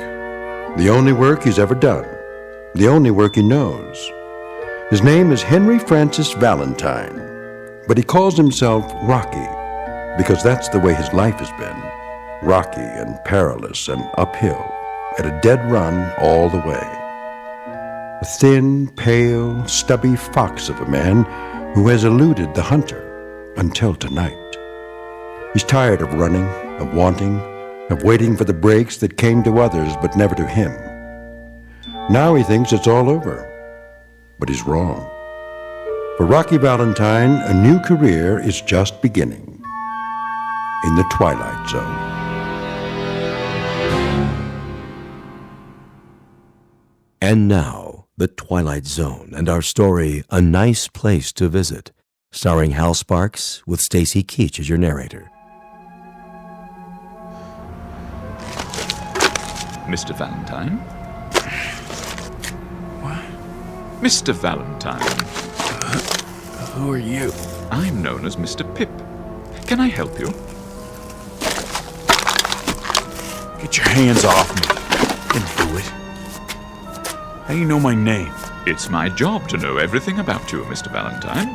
The only work he's ever done. The only work he knows. His name is Henry Francis Valentine, but he calls himself Rocky because that's the way his life has been. Rocky and perilous and uphill, at a dead run all the way. A thin, pale, stubby fox of a man who has eluded the hunter until tonight. He's tired of running, of wanting, of waiting for the breaks that came to others but never to him. Now he thinks it's all over, but he's wrong. For Rocky Valentine, a new career is just beginning in the Twilight Zone. And now, The Twilight Zone and our story, A Nice Place to Visit, starring Hal Sparks with Stacy Keach as your narrator. Mr. Valentine? What? Mr. Valentine. Who are you? I'm known as Mr. Pip. Can I help you? Get your hands off me. Didn't do it. How do you know my name? It's my job to know everything about you, Mr. Valentine.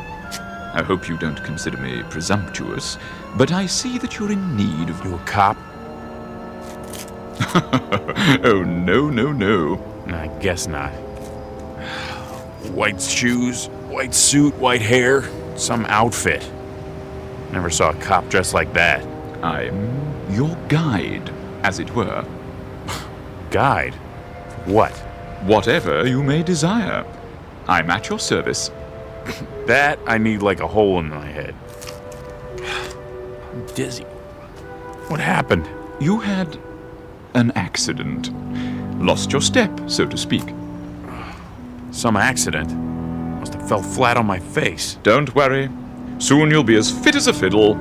I hope you don't consider me presumptuous, but I see that you're in need of... You a cop? Oh, no. I guess not. White shoes, white suit, white hair, some outfit. Never saw a cop dressed like that. I'm your guide, as it were. Guide? What? Whatever you may desire. I'm at your service. That I need like a hole in my head. I'm dizzy. What happened? You had an accident. Lost your step, so to speak. Some accident? Must have fell flat on my face. Don't worry. Soon you'll be as fit as a fiddle.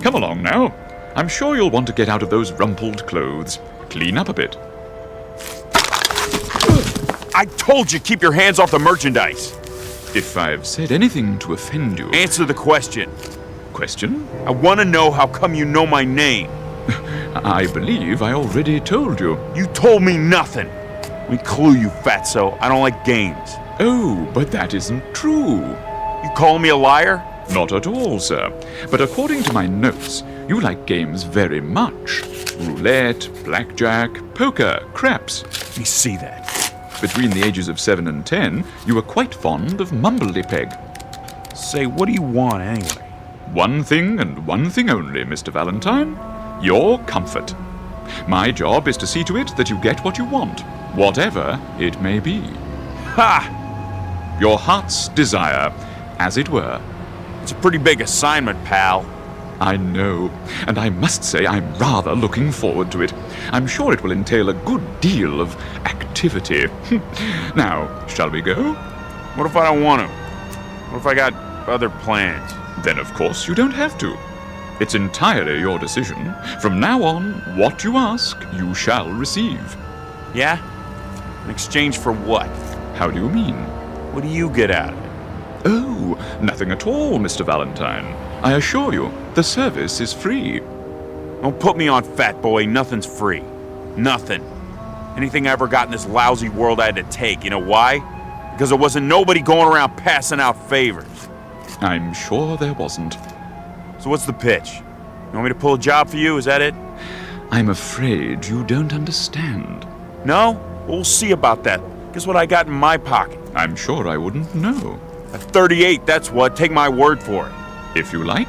Come along now. I'm sure you'll want to get out of those rumpled clothes. Clean up a bit. I told you, keep your hands off the merchandise. If I've said anything to offend you... Answer the question. Question? I want to know how come you know my name. I believe I already told you. You told me nothing. We clue, you fatso. I don't like games. Oh, but that isn't true. You calling me a liar? Not at all, sir. But according to my notes, you like games very much. Roulette, blackjack, poker, craps. Let me see that. Between the ages of 7 and 10, you were quite fond of mumbledy-peg. Say, what do you want anyway? One thing and one thing only, Mr. Valentine. Your comfort. My job is to see to it that you get what you want, whatever it may be. Ha! Your heart's desire, as it were. It's a pretty big assignment, pal. I know, and I must say I'm rather looking forward to it. I'm sure it will entail a good deal of activity. Now, shall we go? What if I don't want to? What if I got other plans? Then of course you don't have to. It's entirely your decision. From now on, what you ask, you shall receive. Yeah? In exchange for what? How do you mean? What do you get out of it? Oh, nothing at all, Mr. Valentine. I assure you, the service is free. Don't put me on, fat boy. Nothing's free. Nothing. Anything I ever got in this lousy world I had to take. You know why? Because there wasn't nobody going around passing out favors. I'm sure there wasn't. So what's the pitch? You want me to pull a job for you? Is that it? I'm afraid you don't understand. No? We'll see about that. Guess what I got in my pocket? I'm sure I wouldn't know. A 38, that's what. Take my word for it. If you like.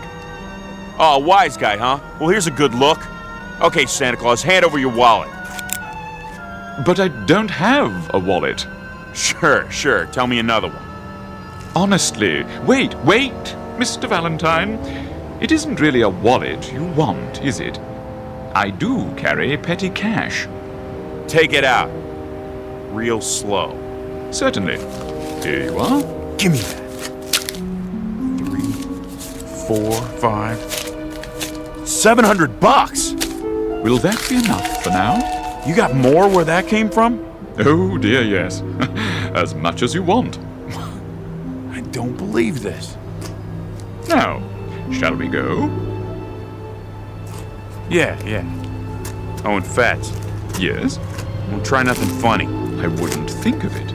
Oh, a wise guy, huh? Well, here's a good look. Okay, Santa Claus, hand over your wallet. But I don't have a wallet. Sure. Tell me another one. Honestly, wait, Mr. Valentine. It isn't really a wallet you want, is it? I do carry petty cash. Take it out. Real slow. Certainly. Here you are. Give me that. 3, 4, 5, $700. Will that be enough for now? You got more where that came from? Oh dear, yes. As much as you want. I don't believe this. Now, shall we go? Yeah. Oh, and Fats. Yes? We'll try nothing funny. I wouldn't think of it.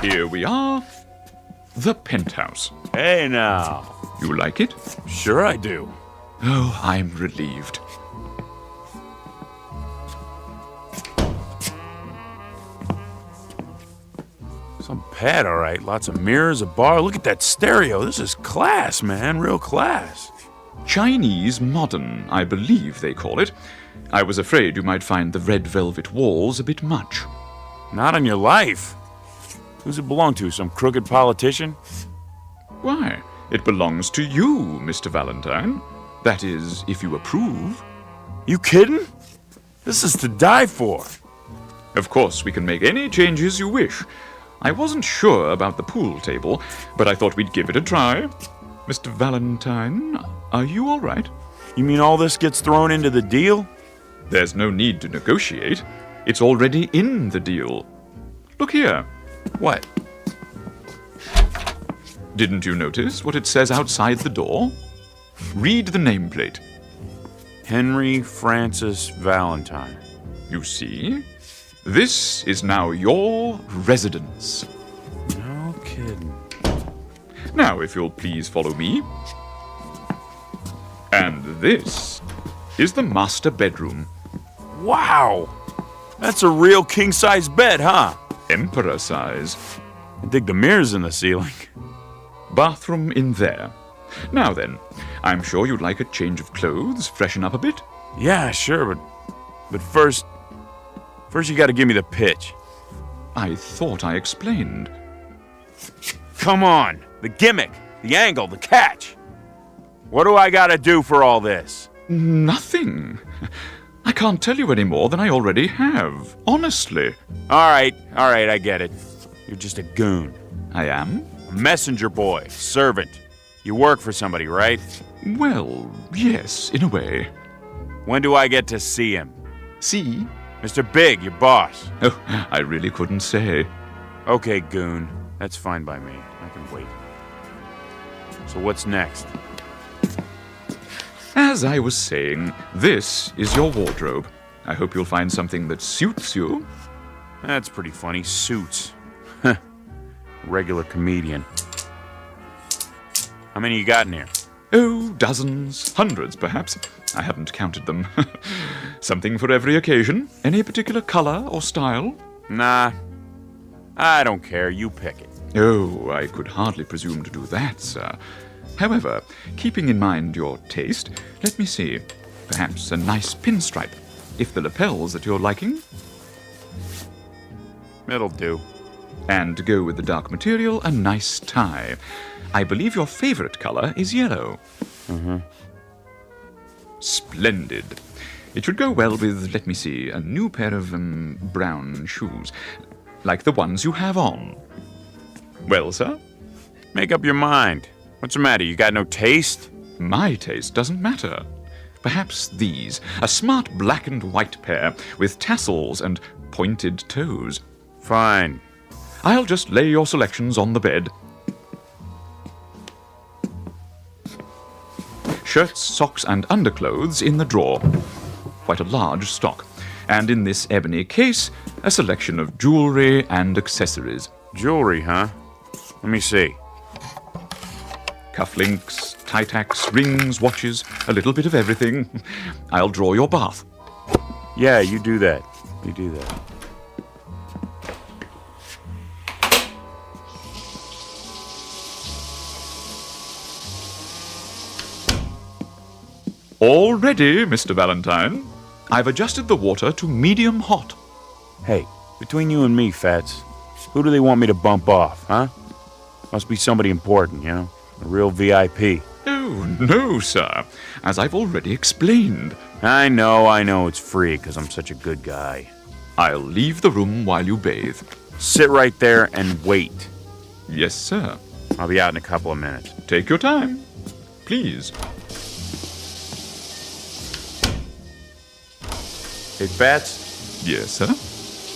Here we are. The penthouse. Hey now. You like it? Sure I do. Oh, I'm relieved. Some pad, all right. Lots of mirrors, a bar. Look at that stereo. This is class, man. Real class. Chinese modern, I believe they call it. I was afraid you might find the red velvet walls a bit much. Not on your life. Who's it belong to? Some crooked politician? Why, it belongs to you, Mr. Valentine. That is, if you approve. You kidding? This is to die for. Of course, we can make any changes you wish. I wasn't sure about the pool table, but I thought we'd give it a try. Mr. Valentine, are you all right? You mean all this gets thrown into the deal? There's no need to negotiate. It's already in the deal. Look here. What? Didn't you notice what it says outside the door? Read the nameplate. Henry Francis Valentine. You see? This is now your residence. No kidding. Now, if you'll please follow me. And this is the master bedroom. Wow! That's a real king-size bed, huh? Emperor size. I dig the mirrors in the ceiling. Bathroom in there. Now then, I'm sure you'd like a change of clothes, freshen up a bit. Yeah, sure, but first you gotta give me the pitch. I thought I explained. Come on! The gimmick, the angle, the catch! What do I gotta do for all this? Nothing. I can't tell you any more than I already have, honestly. All right, I get it. You're just a goon. I am? A messenger boy, servant. You work for somebody, right? Well, yes, in a way. When do I get to see him? See? Mr. Big, your boss. Oh, I really couldn't say. Okay, goon. That's fine by me. I can wait. So what's next? As I was saying, this is your wardrobe. I hope you'll find something that suits you. That's pretty funny. Suits. Regular comedian. How many you got in here? Oh, dozens, hundreds perhaps. I haven't counted them. Something for every occasion. Any particular color or style? Nah. I don't care. You pick it. Oh, I could hardly presume to do that, sir. However, keeping in mind your taste, let me see. Perhaps a nice pinstripe, if the lapel's at your liking. It'll do. And to go with the dark material, a nice tie. I believe your favorite color is yellow. Mm-hmm. Splendid. It should go well with, let me see, a new pair of brown shoes, like the ones you have on. Well, sir? Make up your mind. What's the matter? You got no taste? My taste doesn't matter. Perhaps these, a smart black and white pair with tassels and pointed toes. Fine. I'll just lay your selections on the bed. Shirts, socks, and underclothes in the drawer. Quite a large stock. And in this ebony case, a selection of jewelry and accessories. Jewelry, huh? Let me see. Cufflinks, tie tacks, rings, watches, a little bit of everything. I'll draw your bath. Yeah, you do that. You do that. All ready, Mr. Valentine. I've adjusted the water to medium hot. Hey, between you and me, Fats, who do they want me to bump off, huh? Must be somebody important, you know? A real VIP. Oh, no, sir. As I've already explained. I know it's free because I'm such a good guy. I'll leave the room while you bathe. Sit right there and wait. Yes, sir. I'll be out in a couple of minutes. Take your time. Please. Hey, Fats? Yes, sir?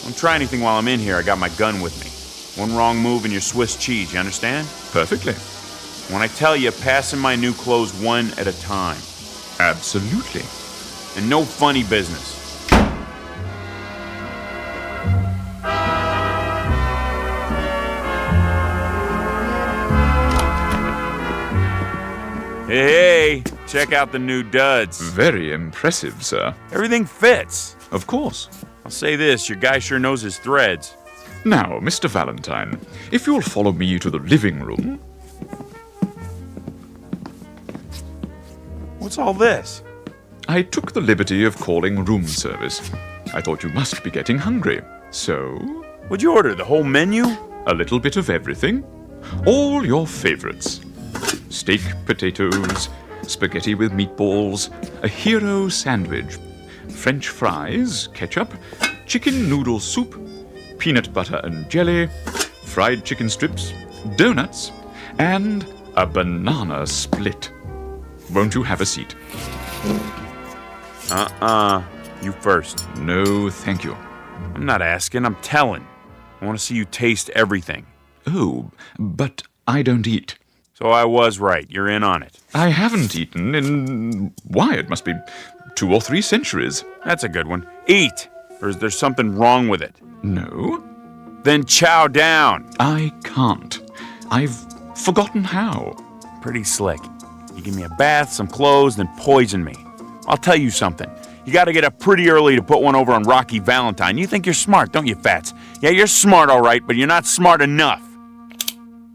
Don't try anything while I'm in here. I got my gun with me. One wrong move and you're Swiss cheese, you understand? Perfectly. When I tell you, pass in my new clothes one at a time. Absolutely. And no funny business. Hey, check out the new duds. Very impressive, sir. Everything fits. Of course. I'll say this, your guy sure knows his threads. Now, Mr. Valentine, if you'll follow me to the living room. What's all this? I took the liberty of calling room service. I thought you must be getting hungry. So? What'd you order, the whole menu? A little bit of everything. All your favorites. Steak, potatoes, spaghetti with meatballs, a hero sandwich, French fries, ketchup, chicken noodle soup, peanut butter and jelly, fried chicken strips, donuts, and A banana split. Won't you have a seat? You first. No, thank you. I'm not asking, I'm telling. I want to see you taste everything. Oh, but I don't eat. So I was right. You're in on it. I haven't eaten in... Why, it must be 2 or 3 centuries. That's a good one. Eat! Or is there something wrong with it? No. Then chow down. I can't. I've forgotten how. Pretty slick. You give me a bath, some clothes, then poison me. I'll tell you something. You gotta get up pretty early to put one over on Rocky Valentine. You think you're smart, don't you, Fats? Yeah, you're smart, all right, but you're not smart enough.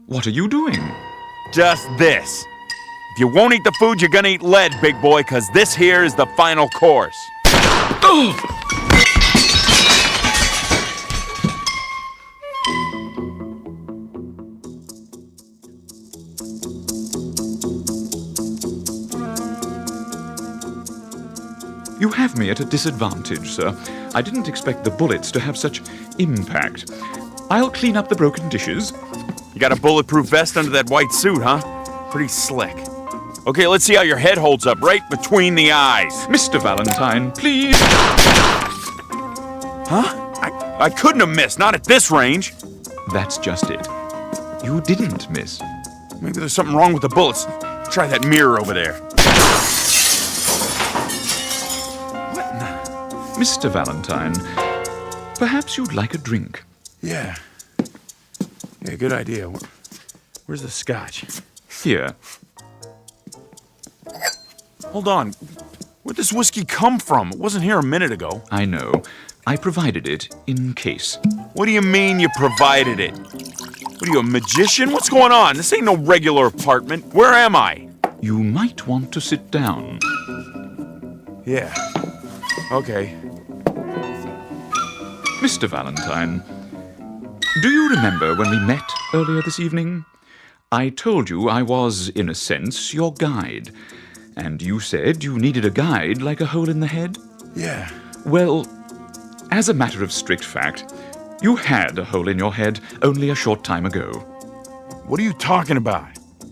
What are you doing? Just this. If you won't eat the food, you're gonna eat lead, big boy, because this here is the final course. You have me at a disadvantage, sir. I didn't expect the bullets to have such impact. I'll clean up the broken dishes. You got a bulletproof vest under that white suit, huh? Pretty slick. Okay, let's see how your head holds up right between the eyes. Mr. Valentine, please. Huh? I couldn't have missed, not at this range. That's just it. You didn't miss. Maybe there's something wrong with the bullets. Try that mirror over there. Mr. Valentine, perhaps you'd like a drink. Yeah, good idea. Where's the scotch? Here. Hold on. Where'd this whiskey come from? It wasn't here a minute ago. I know. I provided it in case. What do you mean you provided it? What are you, a magician? What's going on? This ain't no regular apartment. Where am I? You might want to sit down. Yeah. Okay. Mr. Valentine, do you remember when we met earlier this evening? I told you I was, in a sense, your guide. And you said you needed a guide like a hole in the head? Yeah. Well, as a matter of strict fact, you had a hole in your head only a short time ago. What are you talking about?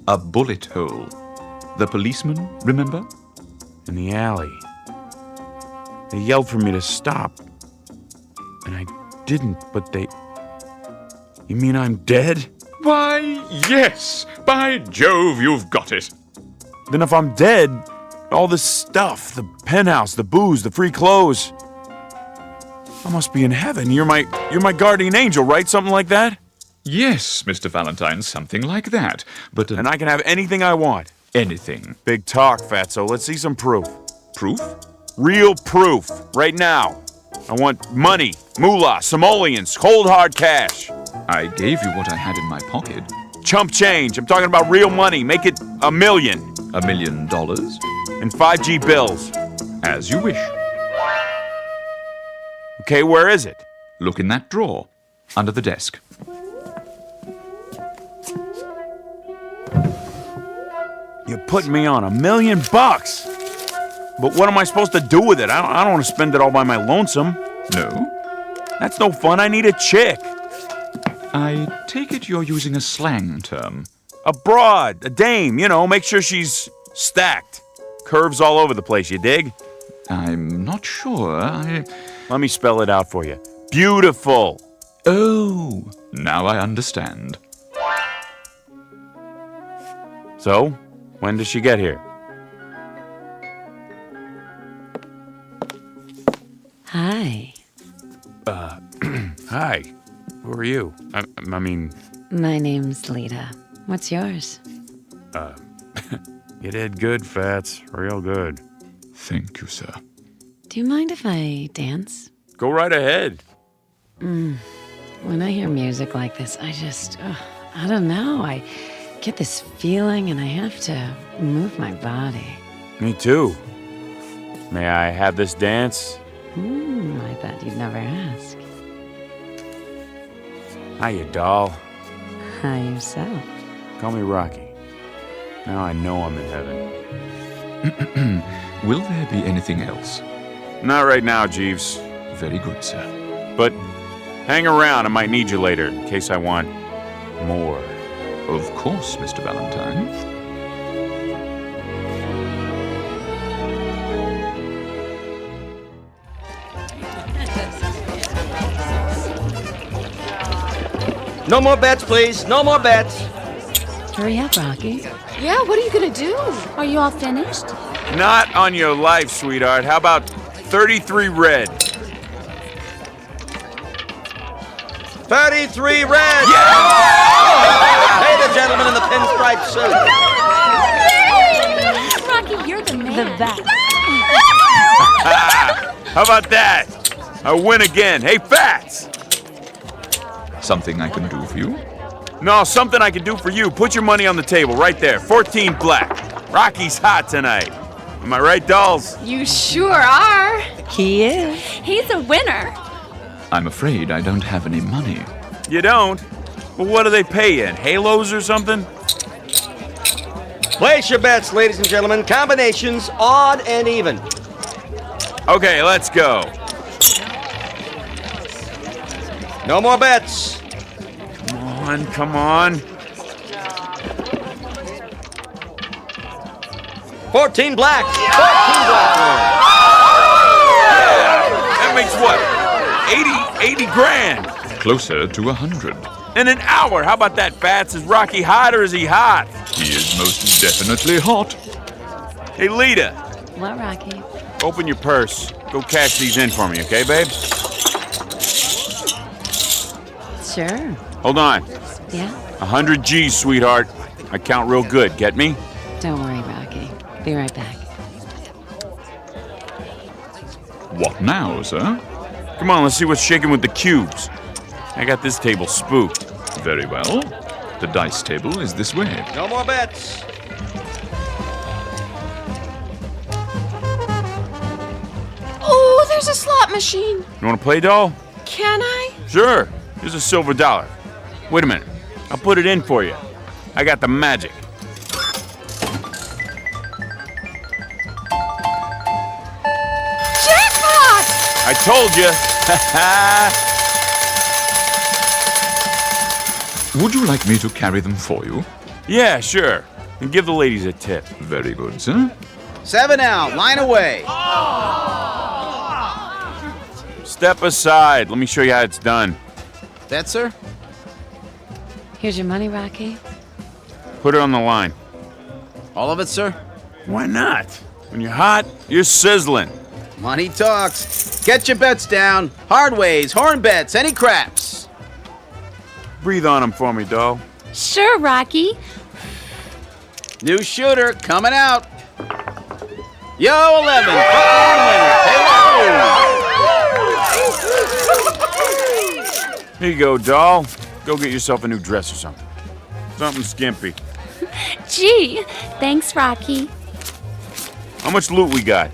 A bullet hole. The policeman, remember? In the alley. They yelled for me to stop. And I didn't, but they... You mean I'm dead? Why, yes! By Jove, you've got it! Then if I'm dead, all this stuff, the penthouse, the booze, the free clothes... I must be in heaven. You're my guardian angel, right? Something like that? Yes, Mr. Valentine, something like that. But And I can have anything I want. Anything. Big talk, Fatso. Let's see some proof. Proof? Real proof. Right now. I want money, moolah, simoleons, cold hard cash. I gave you what I had in my pocket. Chump change. I'm talking about real money. Make it $1 million. $1 million? And 5G bills. As you wish. Okay, where is it? Look in that drawer, under the desk. You're putting me on $1 million. But what am I supposed to do with it? I don't want to spend it all by my lonesome. No? That's no fun. I need a chick. I take it you're using a slang term. A broad, a dame, make sure she's stacked. Curves all over the place, you dig? I'm not sure. Let me spell it out for you. Beautiful. Oh, now I understand. So, when does she get here? Hi. Hi. Who are you? I mean... My name's Lita. What's yours? You did good, Fats. Real good. Thank you, sir. Do you mind if I dance? Go right ahead. When I hear music like this, I don't know. I get this feeling and I have to move my body. Me too. May I have this dance? I thought you'd never ask. Hiya, doll. Hi, yourself. Call me Rocky. Now I know I'm in heaven. Will there be anything else? Not right now, Jeeves. Very good, sir. But hang around. I might need you later in case I want more. Of course. course, Mr. Valentine. No more bets, please. No more bets. Hurry up, Rocky. Yeah, what are you gonna do? Are you all finished? Not on your life, sweetheart. How about 33 red? 33 red! Yeah! Hey, the gentleman in the pinstripe suit. Rocky, you're the man. The best. How about that? I win again. Hey, Fats! Something I can do for you? No, something I can do for you. Put your money on the table right there. 14 black. Rocky's hot tonight. Am I right, dolls? You sure are. He is. He's a winner. I'm afraid I don't have any money. You don't? Well, what do they pay in? Halos or something? Place your bets, ladies and gentlemen. Combinations, odd and even. Okay, let's go. No more bets. Come on. 14 black. 14 black. That makes what? 80 grand. Closer to 100. In an hour. How about that, Fats? Is Rocky hot or is he hot? He is most definitely hot. Hey, Lita. What, Rocky? Open your purse. Go cash these in for me, okay, babe? Sure. Hold on. Yeah? 100 G's, sweetheart. I count real good. Get me? Don't worry, Rocky. Be right back. What now, sir? Come on, let's see what's shaking with the cubes. I got this table spooked. Very well. The dice table is this way. No more bets. Oh, there's a slot machine. You want to play, doll? Can I? Sure. Here's a silver dollar. Wait a minute. I'll put it in for you. I got the magic. Jackpot! I told you. Would you like me to carry them for you? Yeah, sure. And give the ladies a tip. Very good, sir. 7 out. Line away. Step aside. Let me show you how it's done. That, sir? Here's your money, Rocky. Put it on the line. All of it, sir? Why not? When you're hot, you're sizzling. Money talks. Get your bets down. Hard ways, horn bets, any craps. Breathe on them for me, doll. Sure, Rocky. New shooter coming out. Yo, 11. Frontline winner. Hello. Here you go, doll. Go get yourself a new dress or something. Something skimpy. Gee, thanks, Rocky. How much loot we got?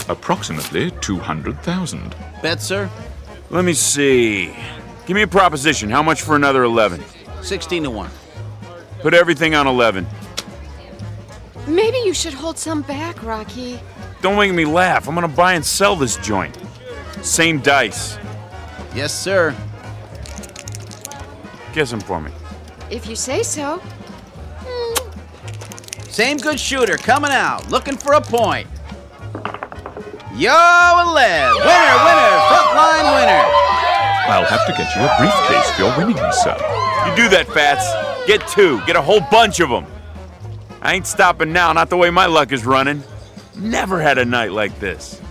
Approximately 200,000. Bet, sir? Let me see. Give me a proposition. How much for another 11? 16 to 1. Put everything on 11. Maybe you should hold some back, Rocky. Don't make me laugh. I'm gonna buy and sell this joint. Same dice. Yes, sir. Kiss him for me. If you say so. Same good shooter coming out. Looking for a point. Yo, 11. Winner, frontline winner. I'll have to get you a briefcase for your winnings, sir. You do that, Fats. Get 2. Get a whole bunch of them. I ain't stopping now, not the way my luck is running. Never had a night like this.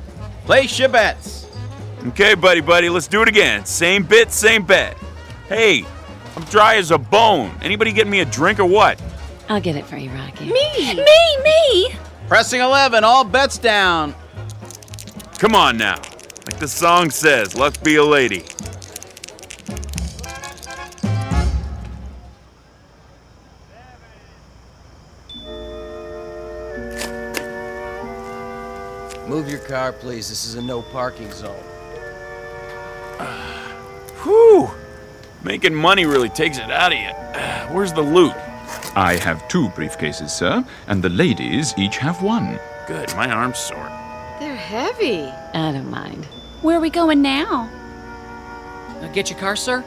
Place your bets. Okay, buddy, let's do it again. Same bit, same bet. Hey, I'm dry as a bone. Anybody get me a drink or what? I'll get it for you, Rocky. Me! Pressing 11, all bets down. Come on now. Like the song says, luck be a lady. Move your car, please. This is a no parking zone. Whew. Making money really takes it out of you. Where's the loot? I have 2 briefcases, sir, and the ladies each have 1. Good, my arm's sore. They're heavy. I don't mind. Where are we going now? Get your car, sir?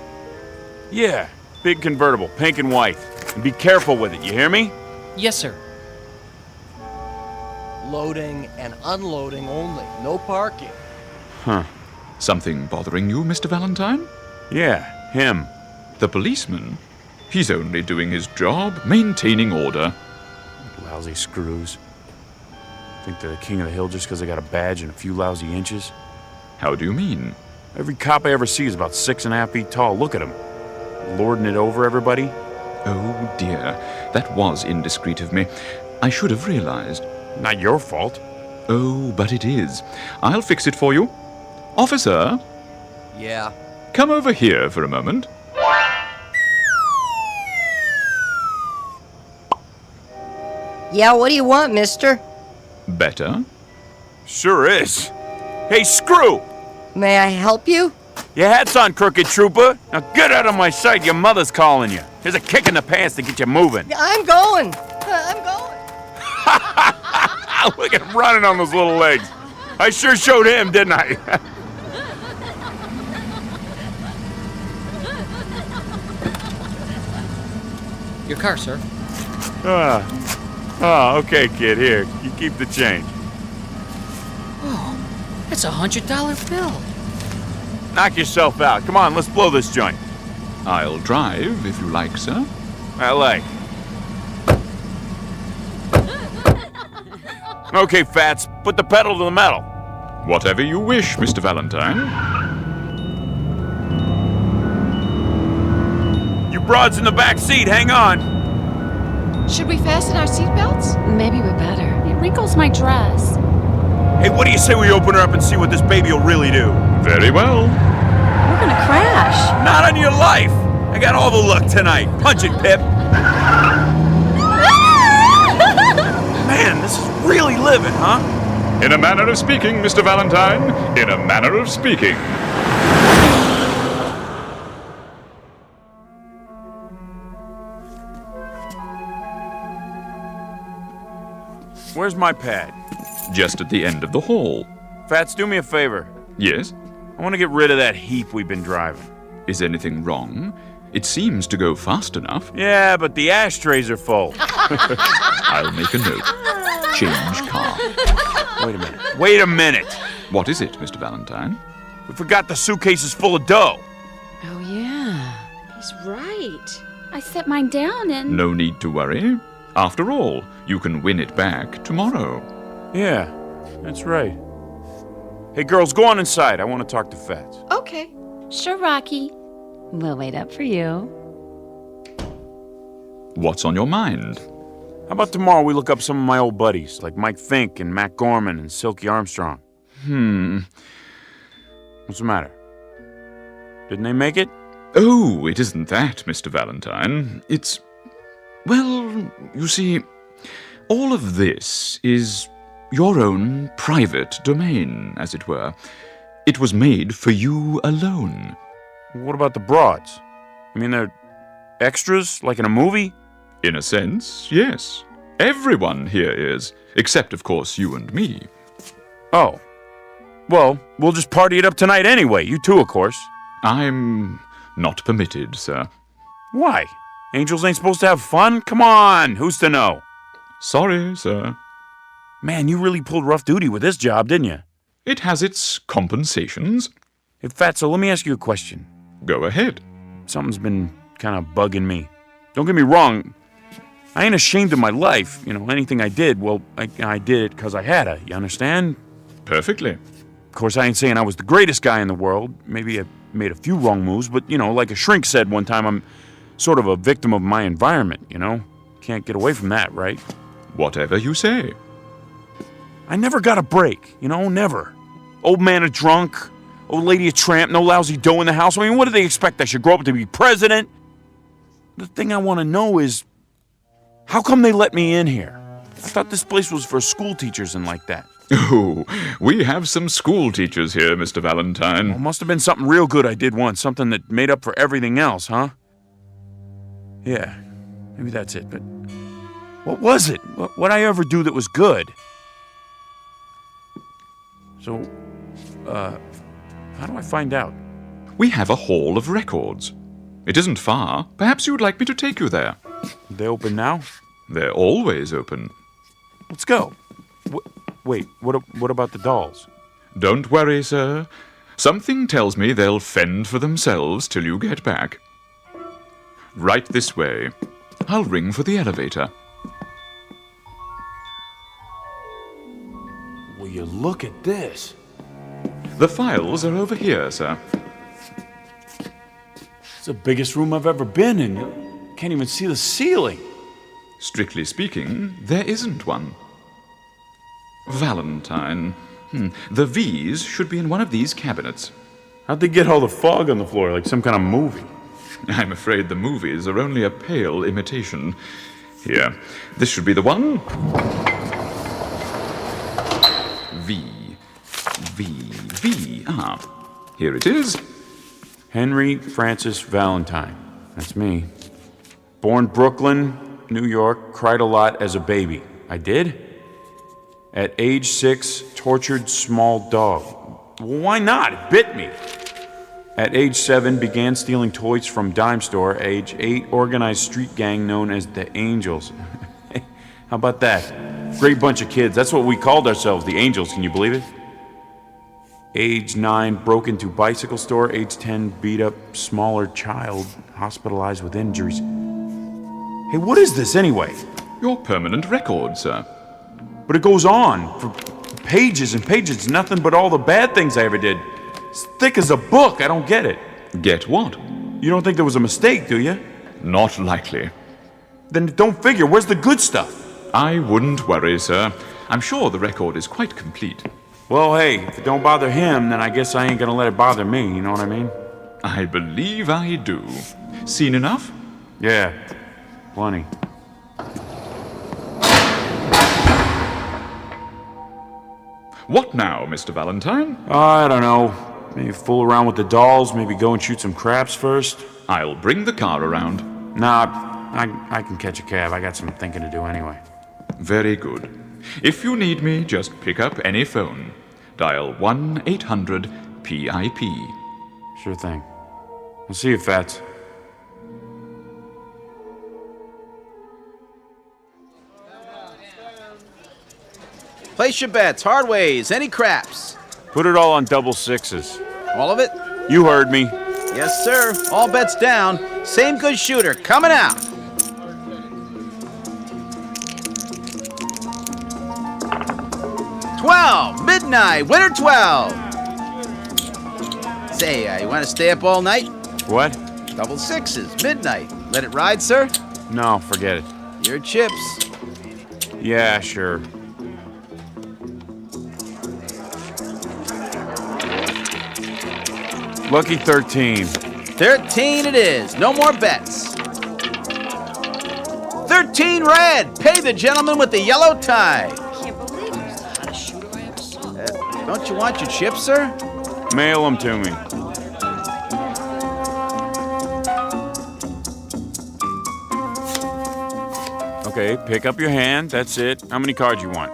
Yeah, big convertible, pink and white. And be careful with it, you hear me? Yes, sir. Loading and unloading only. No parking. Huh. Something bothering you, Mr. Valentine? Yeah, him. The policeman? He's only doing his job, maintaining order. Lousy screws. Think they're the king of the hill just because they got a badge and a few lousy inches? How do you mean? Every cop I ever see is about 6.5 feet tall. Look at him. Lording it over everybody. Oh, dear. That was indiscreet of me. I should have realized. Not your fault. Oh, but it is. I'll fix it for you. Officer? Yeah. Come over here for a moment. Yeah, what do you want, mister? Better? Sure is. Hey, Screw! May I help you? Your hat's on, crooked trooper. Now get out of my sight. Your mother's calling you. Here's a kick in the pants to get you moving. I'm going. I'm going. Look at him running on those little legs. I sure showed him, didn't I? Your car, sir. Okay, kid. Here, you keep the change. Oh, it's $100 bill. Knock yourself out. Come on, let's blow this joint. I'll drive, if you like, sir. I like. Okay, Fats, put the pedal to the metal. Whatever you wish, Mr. Valentine. You broads in the back seat, hang on. Should we fasten our seatbelts? Maybe we better. It wrinkles my dress. Hey, what do you say we open her up and see what this baby will really do? Very well. We're gonna crash. Not on your life. I got all the luck tonight. Punch it, Pip. Man, this is really living, huh? In a manner of speaking, Mr. Valentine. In a manner of speaking. Where's my pad? Just at the end of the hall. Fats, do me a favor. Yes? I want to get rid of that heap we've been driving. Is anything wrong? It seems to go fast enough. Yeah, but the ashtrays are full. I'll make a note. Change car. Wait a minute. What is it, Mr. Valentine? We forgot the suitcases full of dough. Oh, yeah. He's right. I set mine down and... No need to worry. After all, you can win it back tomorrow. Yeah, that's right. Hey, girls, go on inside. I want to talk to Fats. Okay. Sure, Rocky. We'll wait up for you. What's on your mind? How about tomorrow we look up some of my old buddies, like Mike Fink and Matt Gorman and Silky Armstrong? What's the matter? Didn't they make it? Oh, it isn't that, Mr. Valentine. It's... Well, you see, all of this is your own private domain, as it were. It was made for you alone. What about the broads? I mean, they're extras, like in a movie? In a sense, yes. Everyone here is, except, of course, you and me. Oh. Well, we'll just party it up tonight anyway. You too, of course. I'm not permitted, sir. Why? Angels ain't supposed to have fun? Come on, who's to know? Sorry, sir. Man, you really pulled rough duty with this job, didn't you? It has its compensations. Hey, Fatso, let me ask you a question. Go ahead. Something's been kind of bugging me. Don't get me wrong. I ain't ashamed of my life. You know, anything I did, well, I did it because I had to. You understand? Perfectly. Of course, I ain't saying I was the greatest guy in the world. Maybe I made a few wrong moves, but, you know, like a shrink said one time, I'm sort of a victim of my environment, you know? Can't get away from that, right? Whatever you say. I never got a break, you know, never. Old man a drunk, old lady a tramp, no lousy dough in the house. I mean, what do they expect? I should grow up to be president? The thing I want to know is, how come they let me in here? I thought this place was for school teachers and like that. Oh, we have some school teachers here, Mr. Valentine. Well, must have been something real good I did once, something that made up for everything else, huh? Yeah, maybe that's it, but what was it? What'd I ever do that was good? So, how do I find out? We have a hall of records. It isn't far. Perhaps you would like me to take you there. They open now? They're always open. Let's go. Wait, what about the dolls? Don't worry, sir. Something tells me they'll fend for themselves till you get back. Right this way. I'll ring for the elevator. Will you look at this? The files are over here, sir. It's the biggest room I've ever been in. You can't even see the ceiling. Strictly speaking, there isn't one. Valentine. The V's should be in one of these cabinets. How'd they get all the fog on the floor, like some kind of movie? I'm afraid the movies are only a pale imitation. Here, this should be the one. V. Here it is. Henry Francis Valentine. That's me. Born Brooklyn, New York, cried a lot as a baby. I did? At age 6, tortured small dog. Why not? It bit me. At age 7, began stealing toys from dime store. Age 8, organized street gang known as the Angels. How about that? Great bunch of kids. That's what we called ourselves, the Angels. Can you believe it? Age 9, broke into bicycle store. Age 10, beat up smaller child, hospitalized with injuries. Hey, what is this anyway? Your permanent record, sir. But it goes on for pages and pages. Nothing but all the bad things I ever did. It's thick as a book. I don't get it. Get what? You don't think there was a mistake, do you? Not likely. Then don't figure. Where's the good stuff? I wouldn't worry, sir. I'm sure the record is quite complete. Well, hey, if it don't bother him, then I guess I ain't gonna let it bother me, you know what I mean? I believe I do. Seen enough? Yeah, plenty. What now, Mr. Valentine? I don't know. Maybe fool around with the dolls, maybe go and shoot some craps first. I'll bring the car around. Nah, I can catch a cab. I got some thinking to do anyway. Very good. If you need me, just pick up any phone. Dial 1-800-PIP. Sure thing. I'll see you, Fats. Place your bets, hard ways, any craps. Put it all on double sixes. All of it? You heard me. Yes, sir. All bets down. Same good shooter, coming out. $12, midnight, winner 12. Say, you want to stay up all night? What? Double sixes, midnight. Let it ride, sir? No, forget it. Your chips. Yeah, sure. Lucky 13. 13 it is. No more bets. 13 red. Pay the gentleman with the yellow tie. Can't believe it. The hottest shooter I ever saw. Don't you want your chips, sir? Mail them to me. Okay, pick up your hand. That's it. How many cards you want?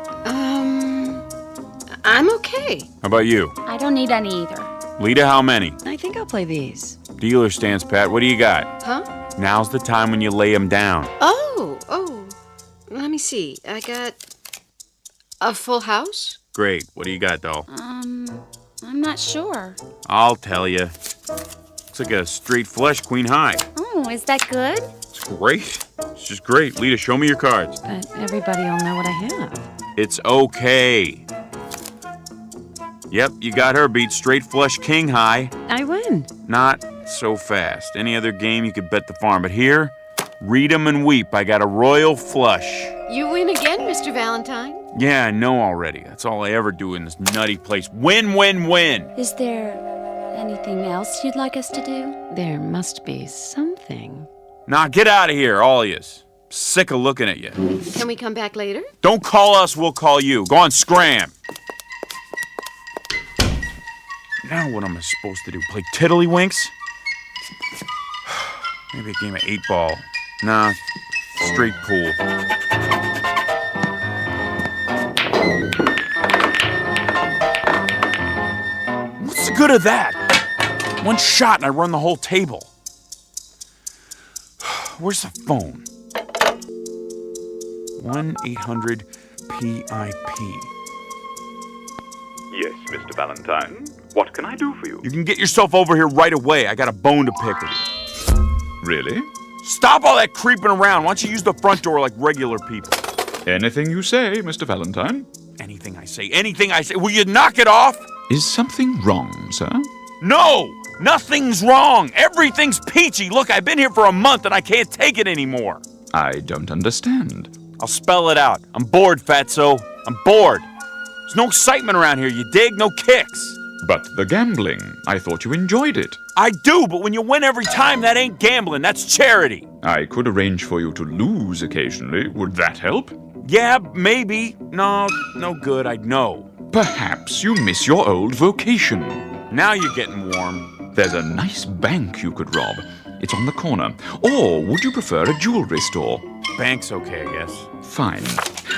I'm okay. How about you? I don't need any either. Lita, how many? I think I'll play these. Dealer stance, Pat. What do you got? Huh? Now's the time when you lay them down. Oh. Let me see. I got a full house. Great. What do you got, doll? I'm not sure. I'll tell you. Looks like a straight flush queen high. Oh, is that good? It's great. It's just great. Lita, show me your cards. But everybody will know what I have. It's okay. Yep, you got her beat. Straight flush king high. I win. Not so fast. Any other game you could bet the farm. But here, read 'em and weep. I got a royal flush. You win again, Mr. Valentine. Yeah, I know already. That's all I ever do in this nutty place. Win, win, win. Is there anything else you'd like us to do? There must be something. Nah, get out of here, all of yous. Sick of looking at you. Can we come back later? Don't call us, we'll call you. Go on, scram. Now what am I supposed to do? Play tiddlywinks? Maybe a game of 8-ball. Nah, straight pool. What's the good of that? One shot and I run the whole table. Where's the phone? 1-800-PIP. Yes, Mr. Valentine. What can I do for you? You can get yourself over here right away. I got a bone to pick with you. Really? Stop all that creeping around. Why don't you use the front door like regular people? Anything you say, Mr. Valentine. Anything I say. Will you knock it off? Is something wrong, sir? No! Nothing's wrong. Everything's peachy. Look, I've been here for a month and I can't take it anymore. I don't understand. I'll spell it out. I'm bored, Fatso. I'm bored. There's no excitement around here, you dig? No kicks. But the gambling, I thought you enjoyed it. I do, but when you win every time, that ain't gambling, that's charity. I could arrange for you to lose occasionally. Would that help? Yeah, maybe. No good, I'd know. Perhaps you miss your old vocation. Now you're getting warm. There's a nice bank you could rob. It's on the corner. Or would you prefer a jewelry store? Bank's okay, I guess. Fine.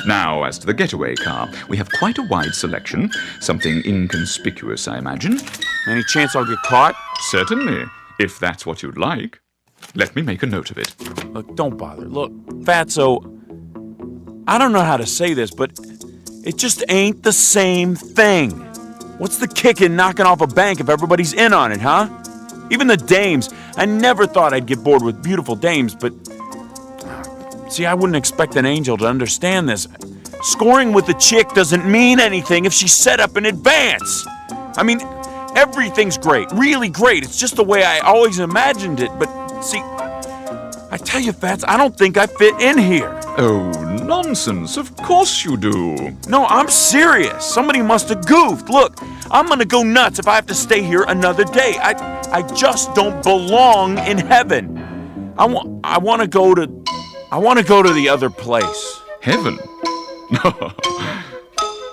Now, as to the getaway car, we have quite a wide selection. Something inconspicuous, I imagine. Any chance I'll get caught? Certainly, if that's what you'd like. Let me make a note of it. Look, don't bother. Look, Fatso, I don't know how to say this, but it just ain't the same thing. What's the kick in knocking off a bank if everybody's in on it, huh? Even the dames. I never thought I'd get bored with beautiful dames, but... See, I wouldn't expect an angel to understand this. Scoring with a chick doesn't mean anything if she's set up in advance. I mean, everything's great, really great. It's just the way I always imagined it. But, see, I tell you, Fats, I don't think I fit in here. Oh, nonsense. Of course you do. No, I'm serious. Somebody must have goofed. Look, I'm gonna go nuts if I have to stay here another day. I just don't belong in heaven. I want to go to the other place. Heaven?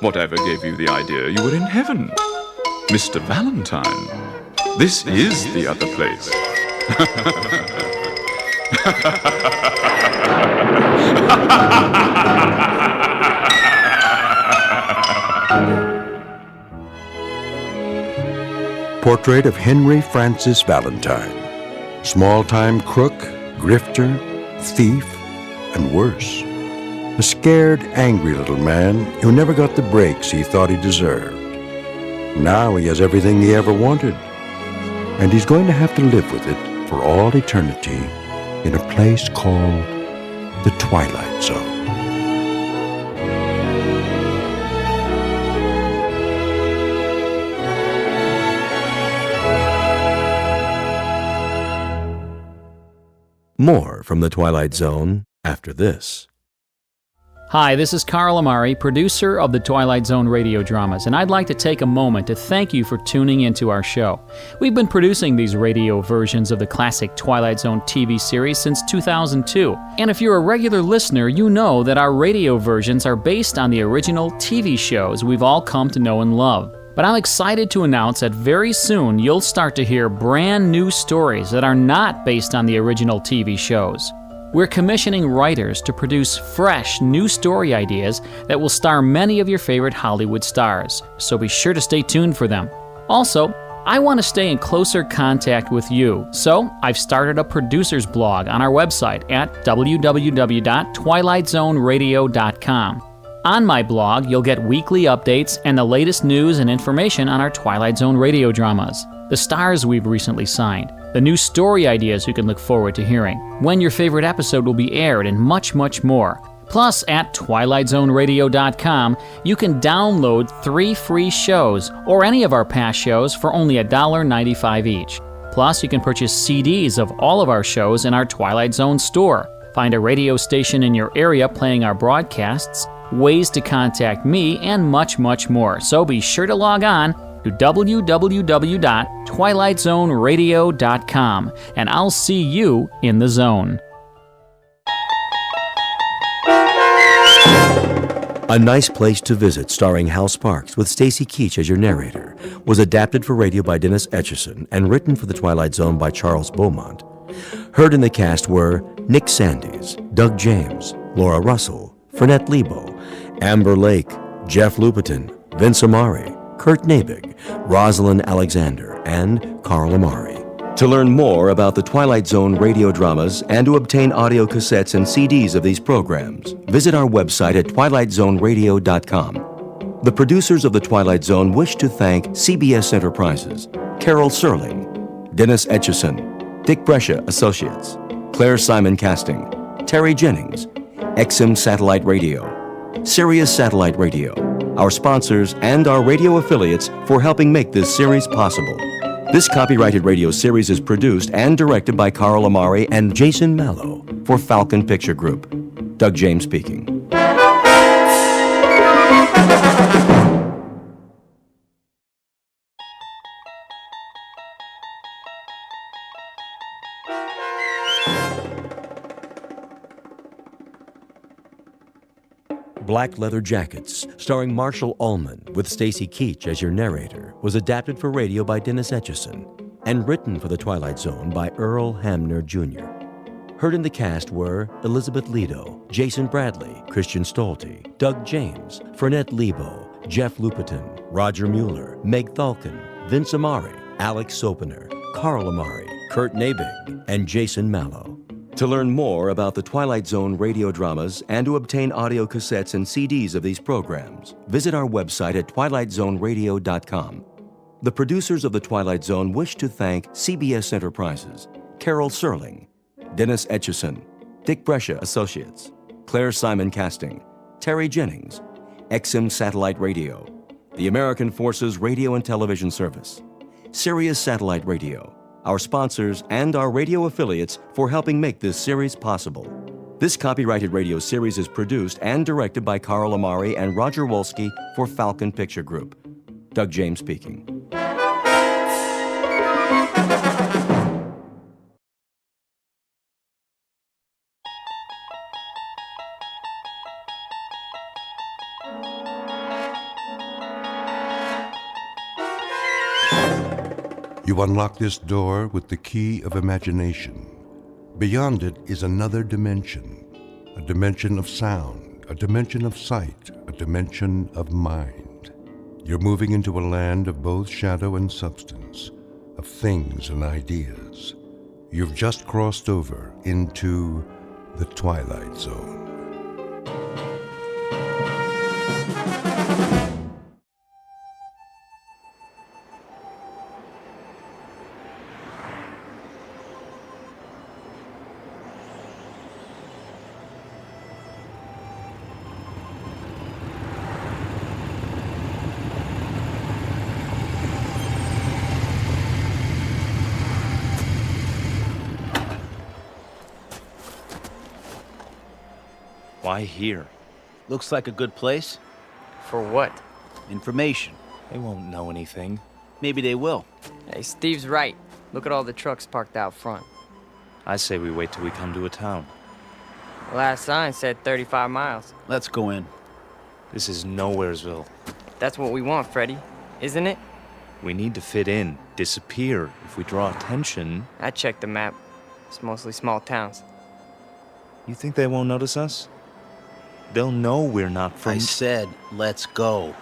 Whatever gave you the idea you were in heaven? Mr. Valentine, this is the other place. Portrait of Henry Francis Valentine. Small-time crook, grifter, thief, and worse. A scared, angry little man who never got the breaks he thought he deserved. Now he has everything he ever wanted. And he's going to have to live with it for all eternity in a place called the Twilight Zone. More from the Twilight Zone after this. Hi, this is Carl Amari, producer of the Twilight Zone Radio Dramas, and I'd like to take a moment to thank you for tuning into our show. We've been producing these radio versions of the classic Twilight Zone TV series since 2002, and if you're a regular listener, you know that our radio versions are based on the original TV shows we've all come to know and love. But I'm excited to announce that very soon you'll start to hear brand new stories that are not based on the original TV shows. We're commissioning writers to produce fresh, new story ideas that will star many of your favorite Hollywood stars, so be sure to stay tuned for them. Also, I want to stay in closer contact with you, so I've started a producer's blog on our website at www.twilightzoneradio.com. On my blog, you'll get weekly updates and the latest news and information on our Twilight Zone radio dramas, the stars we've recently signed, the new story ideas you can look forward to hearing, when your favorite episode will be aired, and much, much more. Plus, at twilightzoneradio.com, you can download 3 free shows or any of our past shows for only $1.95 each. Plus, you can purchase CDs of all of our shows in our Twilight Zone store. Find a radio station in your area playing our broadcasts, ways to contact me, and much, much more. So be sure to log on to www.twilightzoneradio.com, and I'll see you in the zone. A Nice Place to Visit, starring Hal Sparks with Stacy Keach as your narrator, was adapted for radio by Dennis Etchison and written for the Twilight Zone by Charles Beaumont. Heard in the cast were Nick Sandys, Doug James, Laura Russell, Fernette Lebo, Amber Lake, Jeff Lupetin, Vince Amari, Kurt Nabig, Rosalind Alexander, and Carl Amari. To learn more about the Twilight Zone radio dramas and to obtain audio cassettes and CDs of these programs, visit our website at twilightzoneradio.com. The producers of The Twilight Zone wish to thank CBS Enterprises, Carol Serling, Dennis Etchison, Dick Brescia Associates, Claire Simon Casting, Terry Jennings, XM Satellite Radio, Sirius Satellite Radio, our sponsors, and our radio affiliates for helping make this series possible. This copyrighted radio series is produced and directed by Carl Amari and Jason Mallow for Falcon Picture Group. Doug James speaking. Black Leather Jackets, starring Marshall Ullman with Stacy Keach as your narrator, was adapted for radio by Dennis Etchison and written for The Twilight Zone by Earl Hamner Jr. Heard in the cast were Elizabeth Lido, Jason Bradley, Christian Stolte, Doug James, Fernette Lebo, Jeff Lupetin, Roger Mueller, Meg Thalken, Vince Amari, Alex Sopener, Carl Amari, Kurt Nabig, and Jason Mallow. To learn more about the Twilight Zone radio dramas and to obtain audio cassettes and CDs of these programs, visit our website at twilightzoneradio.com. The producers of The Twilight Zone wish to thank CBS Enterprises, Carol Serling, Dennis Etchison, Dick Brescia Associates, Claire Simon Casting, Terry Jennings, XM Satellite Radio, the American Forces Radio and Television Service, Sirius Satellite Radio, our sponsors, and our radio affiliates for helping make this series possible. This copyrighted radio series is produced and directed by Carl Amari and Roger Wolski for Falcon Picture Group. Doug James speaking. You unlock this door with the key of imagination. Beyond it is another dimension, a dimension of sound, a dimension of sight, a dimension of mind. You're moving into a land of both shadow and substance, of things and ideas. You've just crossed over into the Twilight Zone. Why here? Looks like a good place. For what? Information. They won't know anything. Maybe they will. Hey, Steve's right. Look at all the trucks parked out front. I say we wait till we come to a town. Last sign said 35 miles. Let's go in. This is Nowheresville. That's what we want, Freddy. Isn't it? We need to fit in, disappear. If we draw attention... I checked the map. It's mostly small towns. You think they won't notice us? They'll know we're not from... I said, let's go.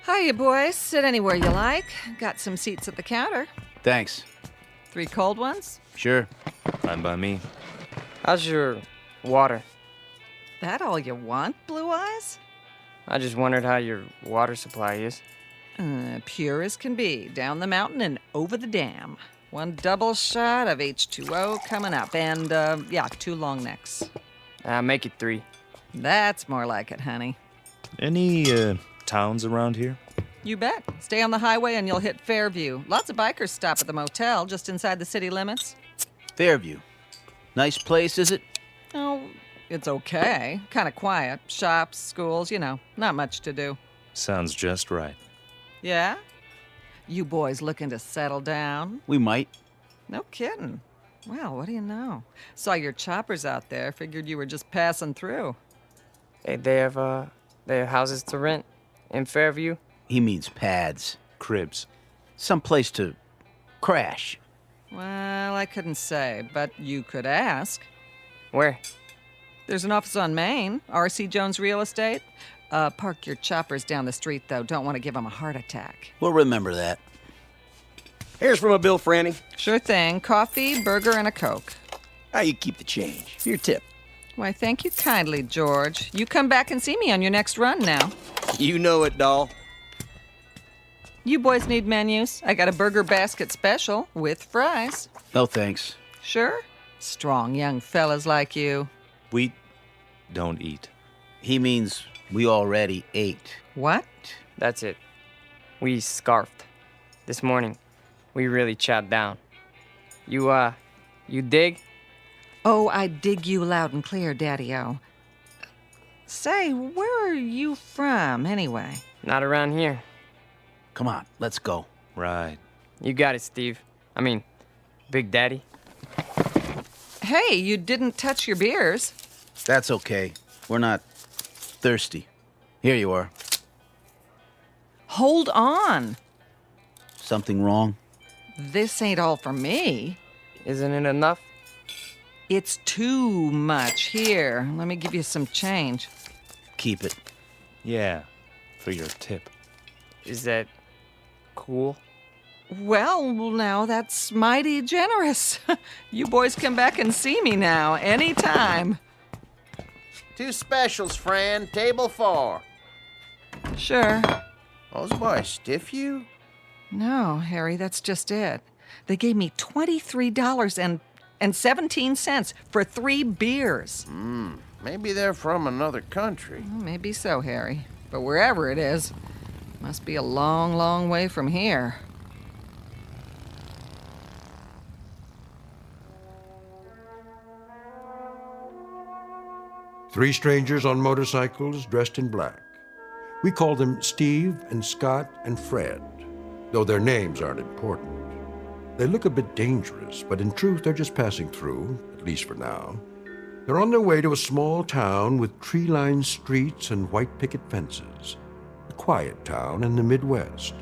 Hiya, boys. Sit anywhere you like. Got some seats at the counter. Thanks. 3 cold ones? Sure. Fine by me. How's your water? That all you want, Blue Eyes? I just wondered how your water supply is. Pure as can be. Down the mountain and over the dam. 1 double shot of H2O coming up. And, 2 long necks. Make it 3. That's more like it, honey. Any, towns around here? You bet. Stay on the highway and you'll hit Fairview. Lots of bikers stop at the motel just inside the city limits. Fairview. Nice place, is it? Oh, it's okay. Kind of quiet. Shops, schools, not much to do. Sounds just right. Yeah? You boys looking to settle down? We might. No kidding. Well, what do you know? Saw your choppers out there. Figured you were just passing through. Hey, they have houses to rent in Fairview? He means pads. Cribs. Some place to crash. Well, I couldn't say, but you could ask. Where? There's an office on Main, R.C. Jones Real Estate. Park your choppers down the street, though. Don't want to give them a heart attack. We'll remember that. Here's from a bill, Franny. Sure thing. Coffee, burger, and a Coke. How you keep the change? Your tip. Why, thank you kindly, George. You come back and see me on your next run now. You know it, doll. You boys need menus. I got a burger basket special with fries. No thanks. Sure? Strong young fellas like you. We don't eat. He means we already ate. What? That's it. We scarfed. This morning, we really chopped down. You dig? Oh, I dig you loud and clear, Daddy-O. Say, where are you from, anyway? Not around here. Come on, let's go. Right. You got it, Steve. I mean, Big Daddy. Hey, you didn't touch your beers. That's okay. We're not thirsty. Here you are. Hold on. Something wrong? This ain't all for me. Isn't it enough? It's too much. Here, let me give you some change. Keep it. Yeah, for your tip. Is that cool? Well, now that's mighty generous. You boys come back and see me now, anytime. 2 specials, Fran. Table 4. Sure. Those boys stiff you? No, Harry, that's just it. They gave me $23.17 for 3 beers. Maybe they're from another country. Maybe so, Harry. But wherever it is, must be a long, long way from here. Three strangers on motorcycles dressed in black. We call them Steve and Scott and Fred, though their names aren't important. They look a bit dangerous, but in truth they're just passing through, at least for now. They're on their way to a small town with tree-lined streets and white picket fences. A quiet town in the Midwest.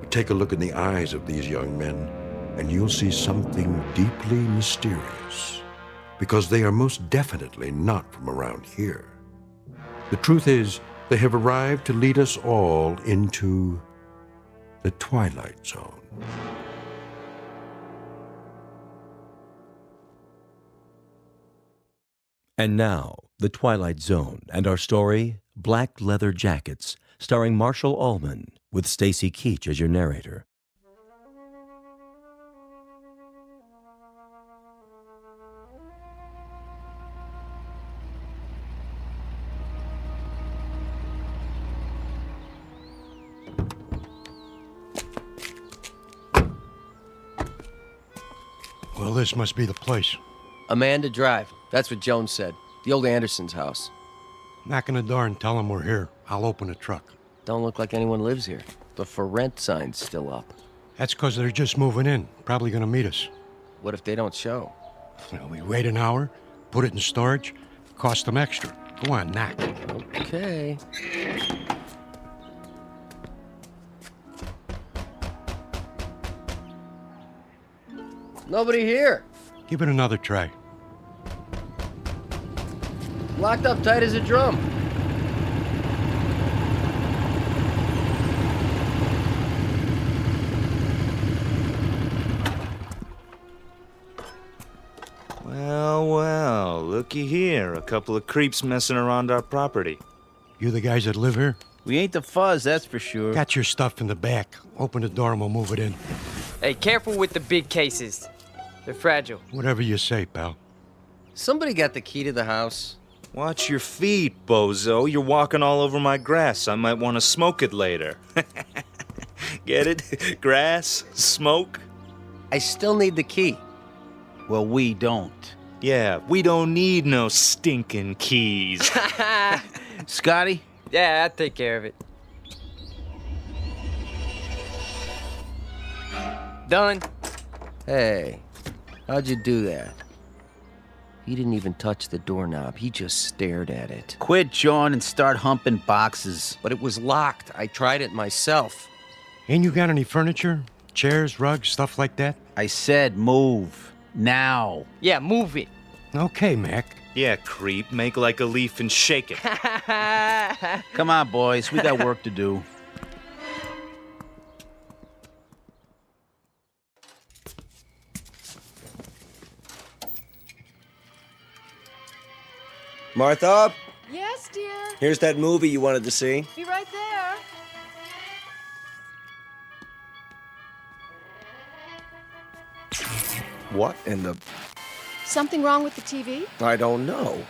But take a look in the eyes of these young men, and you'll see something deeply mysterious. Because they are most definitely not from around here. The truth is, they have arrived to lead us all into the Twilight Zone. And now, The Twilight Zone and our story, Black Leather Jackets, starring Marshall Allman, with Stacy Keach as your narrator. Well, this must be the place. Amanda Drive. That's what Jones said. The old Anderson's house. Knock on the door and tell them we're here. I'll open the truck. Don't look like anyone lives here. The for rent sign's still up. That's because they're just moving in. Probably gonna meet us. What if they don't show? Well, we wait an hour, put it in storage, cost them extra. Go on, knock. Okay. Nobody here. Give it another try. Locked up tight as a drum. Well, looky here. A couple of creeps messing around our property. You the guys that live here? We ain't the fuzz, that's for sure. Got your stuff in the back. Open the door and we'll move it in. Hey, careful with the big cases. They're fragile. Whatever you say, pal. Somebody got the key to the house. Watch your feet, bozo. You're walking all over my grass. I might want to smoke it later. Get it? Grass? Smoke? I still need the key. Well, we don't. Yeah, we don't need no stinking keys. Scotty? Yeah, I'll take care of it. Done. Hey, how'd you do that? He didn't even touch the doorknob. He just stared at it. Quit jawing and start humping boxes. But it was locked. I tried it myself. Ain't you got any furniture? Chairs, rugs, stuff like that? I said move. Now. Yeah, move it. Okay, Mac. Yeah, creep. Make like a leaf and shake it. Come on, boys. We got work to do. Martha? Yes, dear. Here's that movie you wanted to see. Be right there. What in the... Something wrong with the TV? I don't know.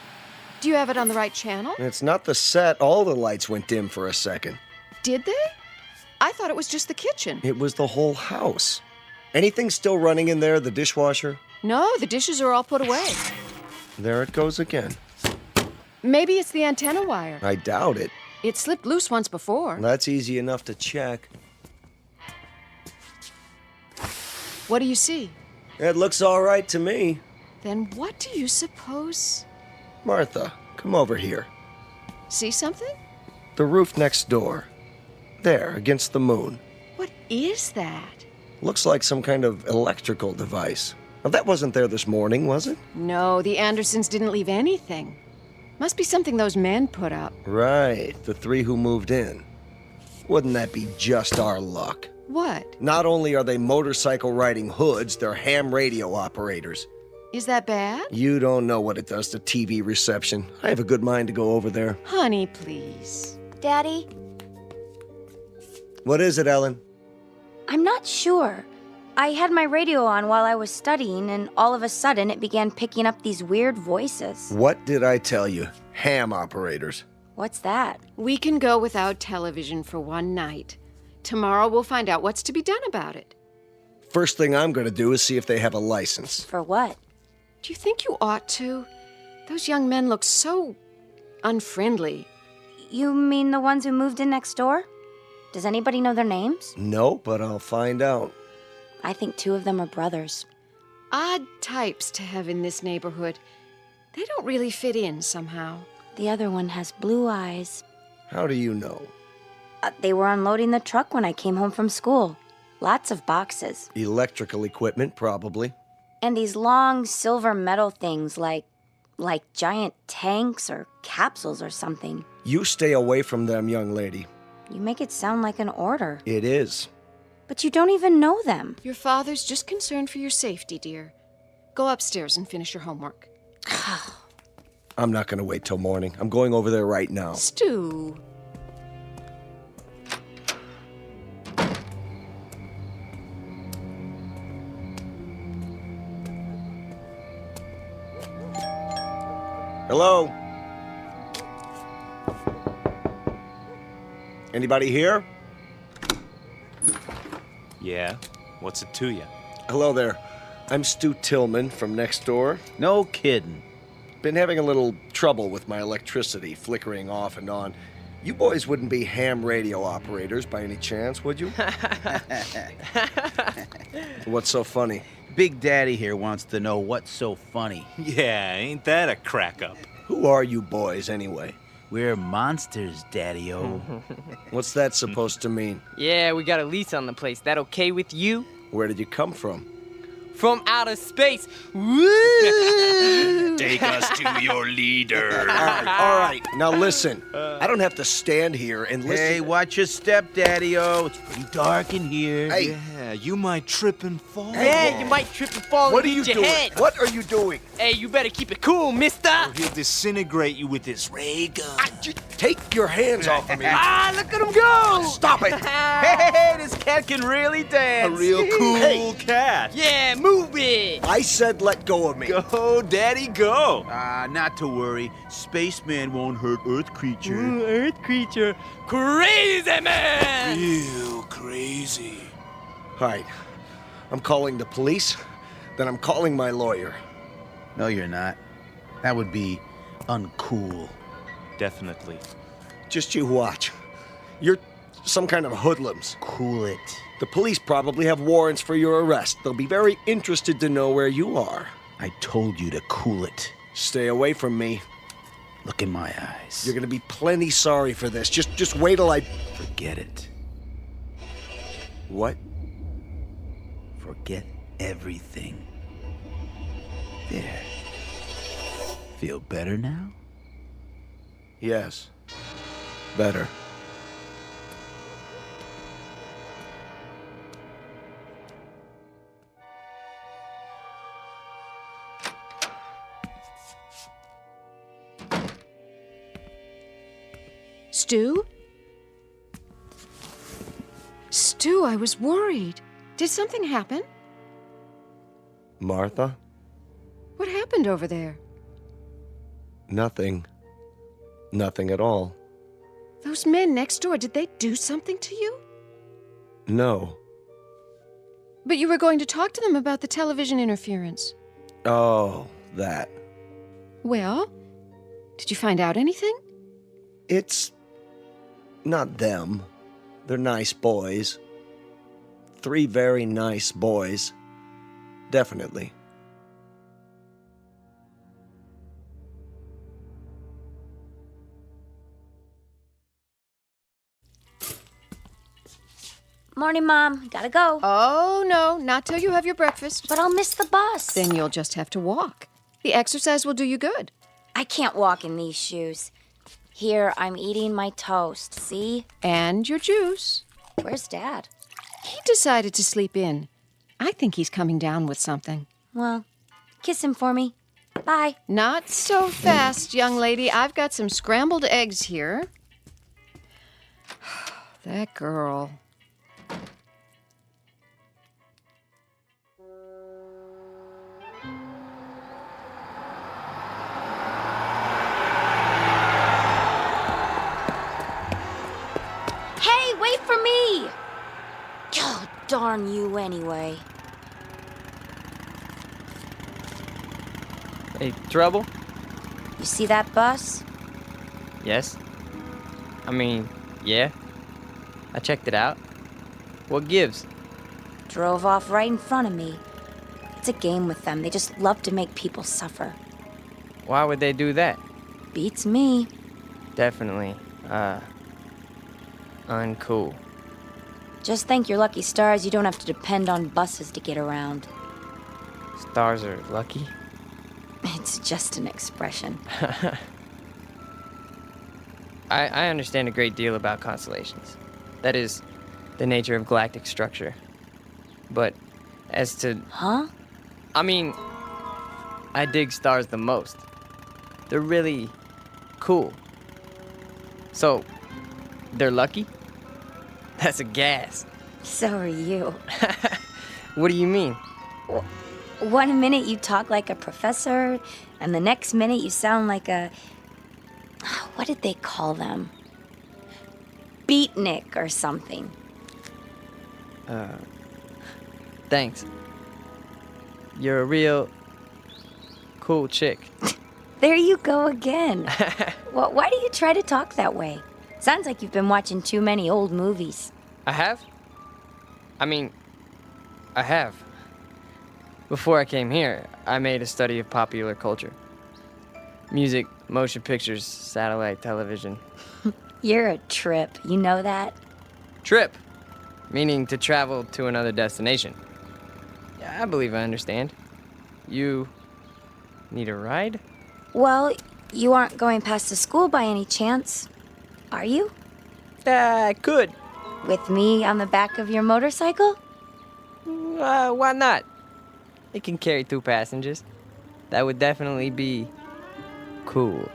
Do you have it on the right channel? It's not the set. All the lights went dim for a second. Did they? I thought it was just the kitchen. It was the whole house. Anything still running in there, the dishwasher? No, the dishes are all put away. There it goes again. Maybe it's the antenna wire. I doubt it. It slipped loose once before. That's easy enough to check. What do you see? It looks all right to me. Then what do you suppose? Martha, come over here. See something? The roof next door. There, against the moon. What is that? Looks like some kind of electrical device. Well, that wasn't there this morning, was it? No, the Andersons didn't leave anything. Must be something those men put up. Right, the 3 who moved in. Wouldn't that be just our luck? What? Not only are they motorcycle-riding hoods, they're ham radio operators. Is that bad? You don't know what it does to TV reception. I have a good mind to go over there. Honey, please. Daddy? What is it, Ellen? I'm not sure. I had my radio on while I was studying, and all of a sudden it began picking up these weird voices. What did I tell you? Ham operators. What's that? We can go without television for one night. Tomorrow we'll find out what's to be done about it. First thing I'm going to do is see if they have a license. For what? Do you think you ought to? Those young men look so unfriendly. You mean the ones who moved in next door? Does anybody know their names? No, but I'll find out. I think 2 of them are brothers. Odd types to have in this neighborhood. They don't really fit in somehow. The other one has blue eyes. How do you know? They were unloading the truck when I came home from school. Lots of boxes. Electrical equipment, probably. And these long silver metal things like giant tanks or capsules or something. You stay away from them, young lady. You make it sound like an order. It is. But you don't even know them. Your father's just concerned for your safety, dear. Go upstairs and finish your homework. I'm not going to wait till morning. I'm going over there right now. Stu. Hello? Anybody here? Yeah? What's it to you? Hello there. I'm Stu Tillman from next door. No kidding. Been having a little trouble with my electricity, flickering off and on. You boys wouldn't be ham radio operators by any chance, would you? What's so funny? Big Daddy here wants to know what's so funny. Yeah, ain't that a crack-up? Who are you boys, anyway? We're monsters, Daddy-o. What's that supposed to mean? Yeah, we got a lease on the place. That okay with you? Where did you come from? From outer space. Woo! Take us to your leader. All right. Now listen. I don't have to stand here and listen. Hey, watch your step, Daddy-o. It's pretty dark in here. Hey. Yeah, you might trip and fall. Yeah, you might trip and fall What and are you hit your doing? head. What are you doing? Hey, you better keep it cool, mister. He'll disintegrate you with his ray gun. Take your hands off of me. Ah, look at him go. Stop it. Hey, this cat can really dance. A real cool Hey. cat. Yeah, move it. I said let go of me. Go, Daddy, go. Not to worry. Spaceman won't hurt Earth creature. Earth creature. Crazy man. Real crazy. All right. I'm calling the police. Then I'm calling my lawyer. No, you're not. That would be uncool. Definitely. Just you watch. You're some kind of hoodlums. Cool it. The police probably have warrants for your arrest. They'll be very interested to know where you are. I told you to cool it. Stay away from me. Look in my eyes. You're gonna be plenty sorry for this. Just wait till I... Forget it. What? forget everything. There. Feel better now? Yes. Better. Stu? Stu, I was worried. Did something happen? Martha? What happened over there? Nothing. Nothing at all. Those men next door, did they do something to you? No. But you were going to talk to them about the television interference. Oh, that. Well, did you find out anything? It's not them. They're nice boys. 3 very nice boys. Definitely. Morning, Mom. Gotta go. Oh, no, not till you have your breakfast. But I'll miss the bus. Then you'll just have to walk. The exercise will do you good. I can't walk in these shoes. Here, I'm eating my toast, see? And your juice. Where's Dad? He decided to sleep in. I think he's coming down with something. Well, kiss him for me. Bye. Not so fast, young lady. I've got some scrambled eggs here. That girl. Hey, wait for me! Oh, darn you anyway. Hey, trouble? You see that bus? Yes. I mean, yeah. I checked it out. What gives? Drove off right in front of me. It's a game with them. They just love to make people suffer. Why would they do that? Beats me. Definitely, uncool. Just thank your lucky stars you don't have to depend on buses to get around. Stars are lucky? It's just an expression. I understand a great deal about constellations. That is, the nature of galactic structure. But as to... Huh? I mean, I dig stars the most. They're really cool. So, they're lucky? That's a gas. So are you. What do you mean? One minute you talk like a professor, and the next minute you sound like a... What did they call them? Beatnik or something. Thanks. You're a real cool chick. There you go again. Well, why do you try to talk that way? Sounds like you've been watching too many old movies. I have? I mean, I have. Before I came here, I made a study of popular culture. Music, motion pictures, satellite television. You're a trip, you know that? Trip, meaning to travel to another destination. Yeah, I believe I understand. You need a ride? Well, you aren't going past the school by any chance, are you? I could. With me on the back of your motorcycle? Why not? It can carry 2 passengers. That would definitely be cool.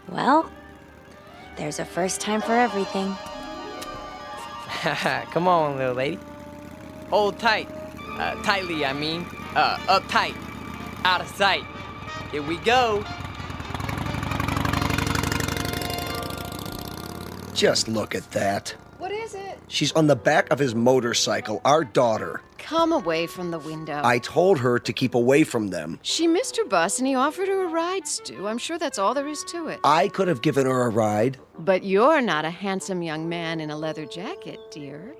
Well, there's a first time for everything. Come on, little lady. Hold tight. Tightly, I mean. Uptight. Out of sight. Here we go. Just look at that. What is it? She's on the back of his motorcycle, our daughter. Come away from the window. I told her to keep away from them. She missed her bus and he offered her a ride, Stu. I'm sure that's all there is to it. I could have given her a ride. But you're not a handsome young man in a leather jacket, dear.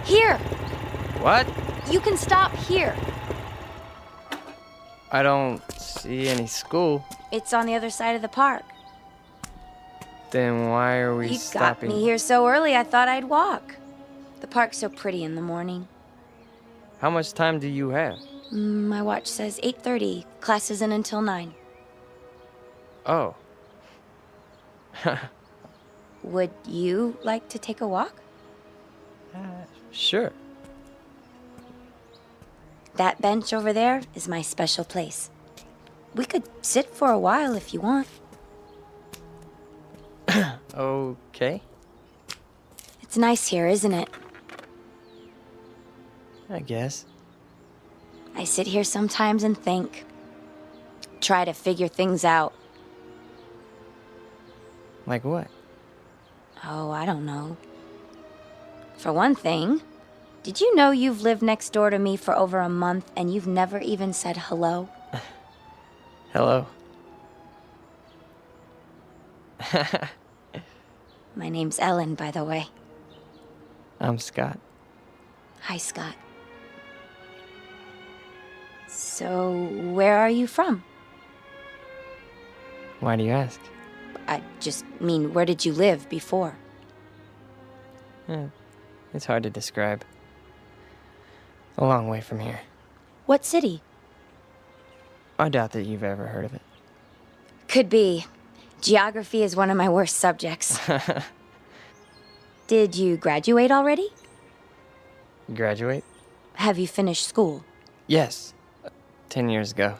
Here! What? You can stop here. I don't see any school. It's on the other side of the park. Then why are we You stopping? got me here so early, I thought I'd walk. The park's so pretty in the morning. How much time do you have? My watch says 8:30. Class isn't until 9. Oh. Would you like to take a walk? Sure. That bench over there is my special place. We could sit for a while if you want. Okay. It's nice here, isn't it? I guess. I sit here sometimes and think. Try to figure things out. Like what? Oh, I don't know. For one thing, did you know you've lived next door to me for over a month and you've never even said hello? Hello. My name's Ellen, by the way. I'm Scott. Hi, Scott. So, where are you from? Why do you ask? I just mean, where did you live before? It's hard to describe. A long way from here. What city? I doubt that you've ever heard of it. Could be. Geography is one of my worst subjects. Did you graduate already? Graduate? Have you finished school? Yes. 10 years ago.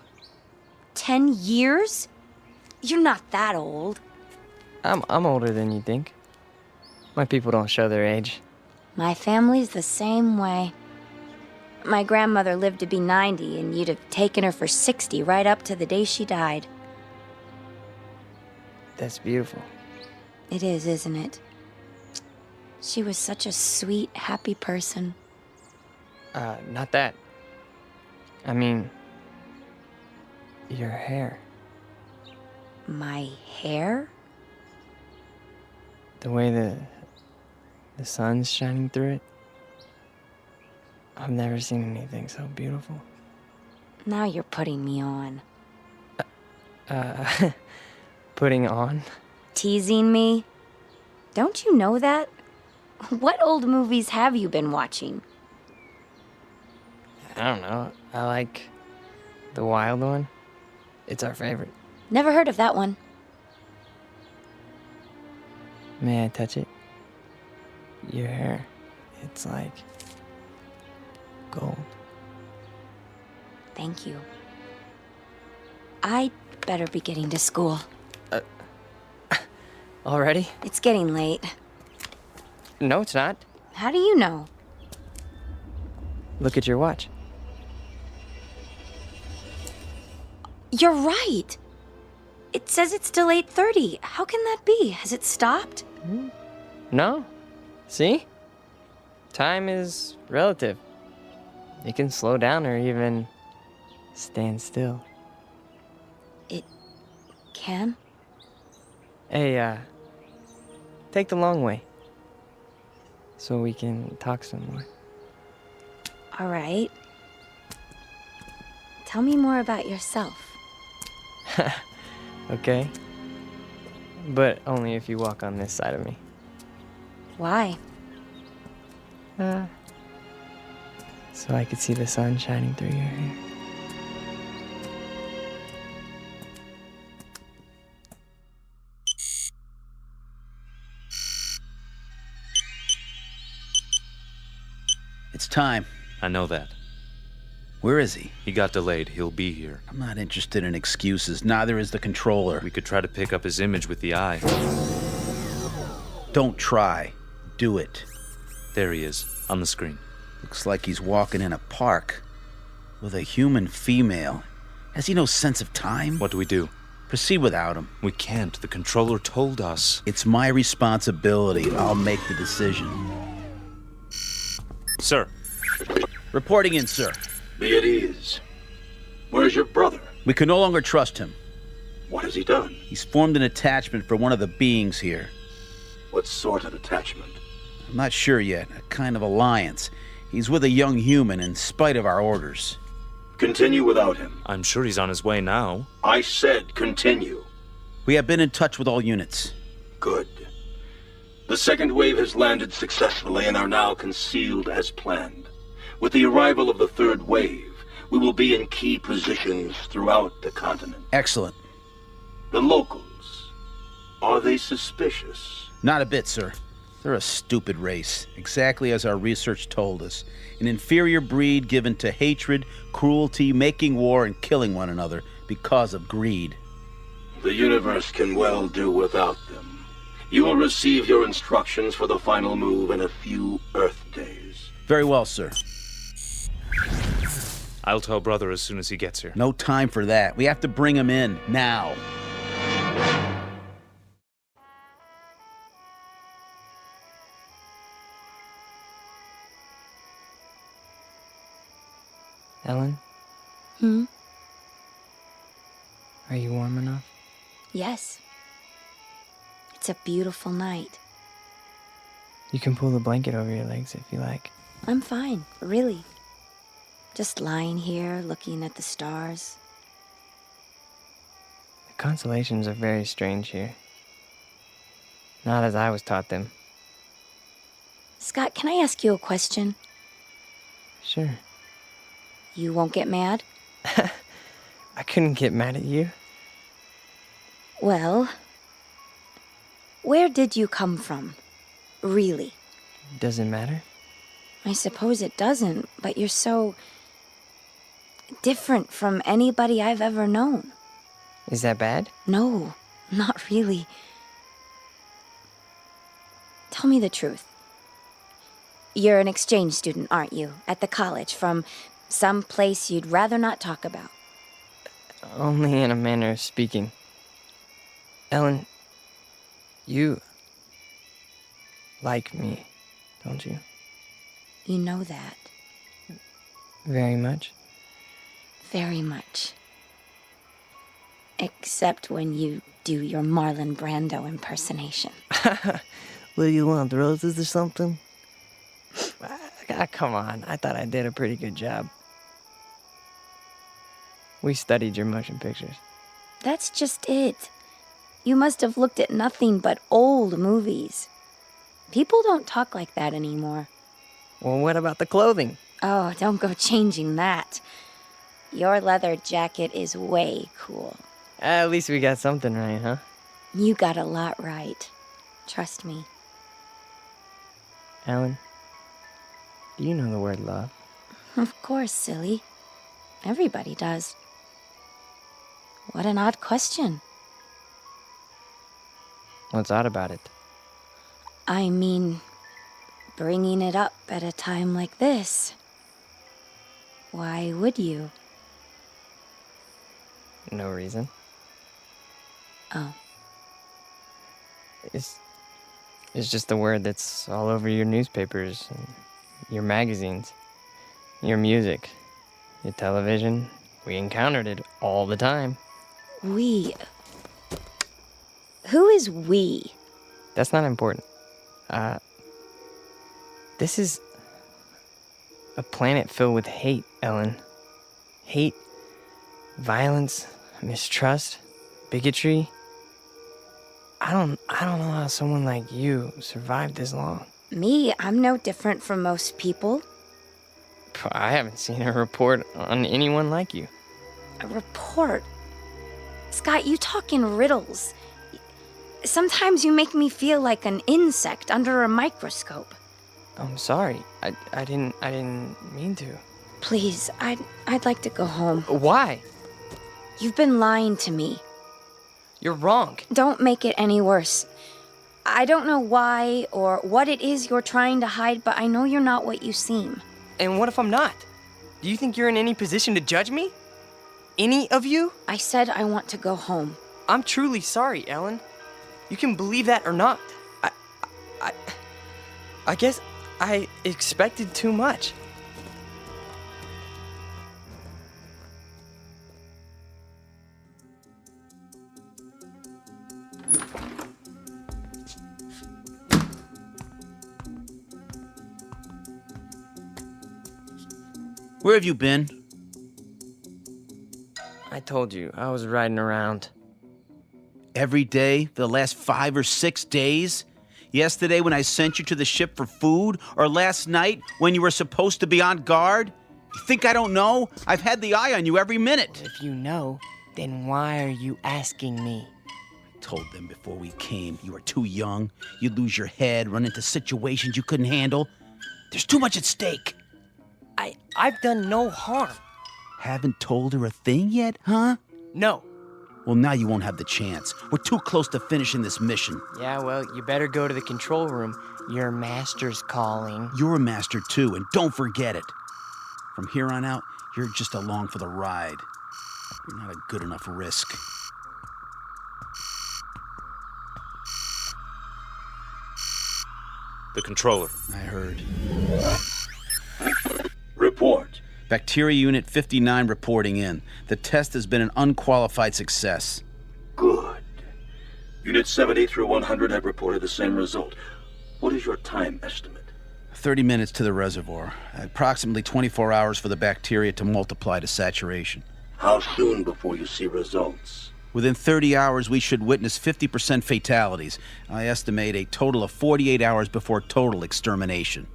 10 years? You're not that old. I'm older than you think. My people don't show their age. My family's the same way. My grandmother lived to be 90, and you'd have taken her for 60 right up to the day she died. That's beautiful. It is, isn't it? She was such a sweet, happy person. Not that. I mean, your hair. My hair? The way the sun's shining through it. I've never seen anything so beautiful. Now you're putting me on. Putting on? Teasing me? Don't you know that? What old movies have you been watching? I don't know. I like the wild one. It's our favorite. Never heard of that one. May I touch it? Your hair. It's like gold. Thank you. I'd better be getting to school. Already? It's getting late. No, it's not. How do you know? Look at your watch. You're right. It says it's still 8:30. How can that be? Has it stopped? No. See? Time is relative. It can slow down or even stand still. It can? Hey, take the long way. So we can talk some more. All right. Tell me more about yourself. Okay? But only if you walk on this side of me. Why? So I could see the sun shining through your hair. It's time. I know that. Where is he? He got delayed. He'll be here. I'm not interested in excuses. Neither is the controller. We could try to pick up his image with the eye. Don't try. Do it. There he is, on the screen. Looks like he's walking in a park with a human female. Has he no sense of time? What do we do? Proceed without him. We can't. The controller told us. It's my responsibility. I'll make the decision. Sir. Reporting in, sir. Be at ease. Where's your brother? We can no longer trust him. What has he done? He's formed an attachment for one of the beings here. What sort of attachment? I'm not sure yet. A kind of alliance. He's with a young human in spite of our orders. Continue without him. I'm sure he's on his way now. I said continue. We have been in touch with all units. Good. The second wave has landed successfully and are now concealed as planned. With the arrival of the third wave, we will be in key positions throughout the continent. Excellent. The locals, are they suspicious? Not a bit, sir. They're a stupid race, exactly as our research told us. An inferior breed given to hatred, cruelty, making war, and killing one another because of greed. The universe can well do without them. You will receive your instructions for the final move in a few Earth days. Very well, sir. I'll tell Brother as soon as he gets here. No time for that. We have to bring him in, now. Ellen? Hmm? Are you warm enough? Yes. It's a beautiful night. You can pull the blanket over your legs if you like. I'm fine, really. Just lying here, looking at the stars. The constellations are very strange here. Not as I was taught them. Scott, can I ask you a question? Sure. You won't get mad? I couldn't get mad at you. Well, where did you come from? Really? Does it matter? I suppose it doesn't, but you're so different from anybody I've ever known. Is that bad? No, not really. Tell me the truth. You're an exchange student, aren't you? At the college, from some place you'd rather not talk about. Only in a manner of speaking. Ellen, you like me, don't you? You know that. Very much? Very much. Except when you do your Marlon Brando impersonation. What do you want, roses or something? Come on, I thought I did a pretty good job. We studied your motion pictures. That's just it. You must have looked at nothing but old movies. People don't talk like that anymore. Well, what about the clothing? Oh, don't go changing that. Your leather jacket is way cool. At least we got something right, huh? You got a lot right. Trust me. Ellen, do you know the word love? Of course, silly. Everybody does. What an odd question. What's odd about it? I mean, bringing it up at a time like this. Why would you? No reason. Oh. It's just the word that's all over your newspapers, and your magazines, your music, your television. We encountered it all the time. We. Who is we? That's not important. This is a planet filled with hate, Ellen. Hate, violence, mistrust, bigotry. I don't know how someone like you survived this long. Me? I'm no different from most people. I haven't seen a report on anyone like you. A report? Scott, you talk in riddles. Sometimes you make me feel like an insect under a microscope. I'm sorry. I didn't mean to. Please, I'd like to go home. Why? You've been lying to me. You're wrong. Don't make it any worse. I don't know why or what it is you're trying to hide, but I know you're not what you seem. And what if I'm not? Do you think you're in any position to judge me? Any of you? I said I want to go home. I'm truly sorry, Ellen. You can believe that or not. I guess I expected too much. Where have you been? I told you, I was riding around. Every day for the last 5 or 6 days? Yesterday when I sent you to the ship for food? Or last night when you were supposed to be on guard? You think I don't know? I've had the eye on you every minute. Well, if you know, then why are you asking me? I told them before we came you were too young. You'd lose your head, run into situations you couldn't handle. There's too much at stake. I've done no harm. Haven't told her a thing yet, huh? No. Well, now you won't have the chance. We're too close to finishing this mission. Yeah, well, you better go to the control room. Your master's calling. You're a master, too, and don't forget it. From here on out, you're just along for the ride. You're not a good enough risk. The controller. I heard. Report. Bacteria Unit 59 reporting in. The test has been an unqualified success. Good. Unit 70 through 100 have reported the same result. What is your time estimate? 30 minutes to the reservoir. Approximately 24 hours for the bacteria to multiply to saturation. How soon before you see results? Within 30 hours, we should witness 50% fatalities. I estimate a total of 48 hours before total extermination.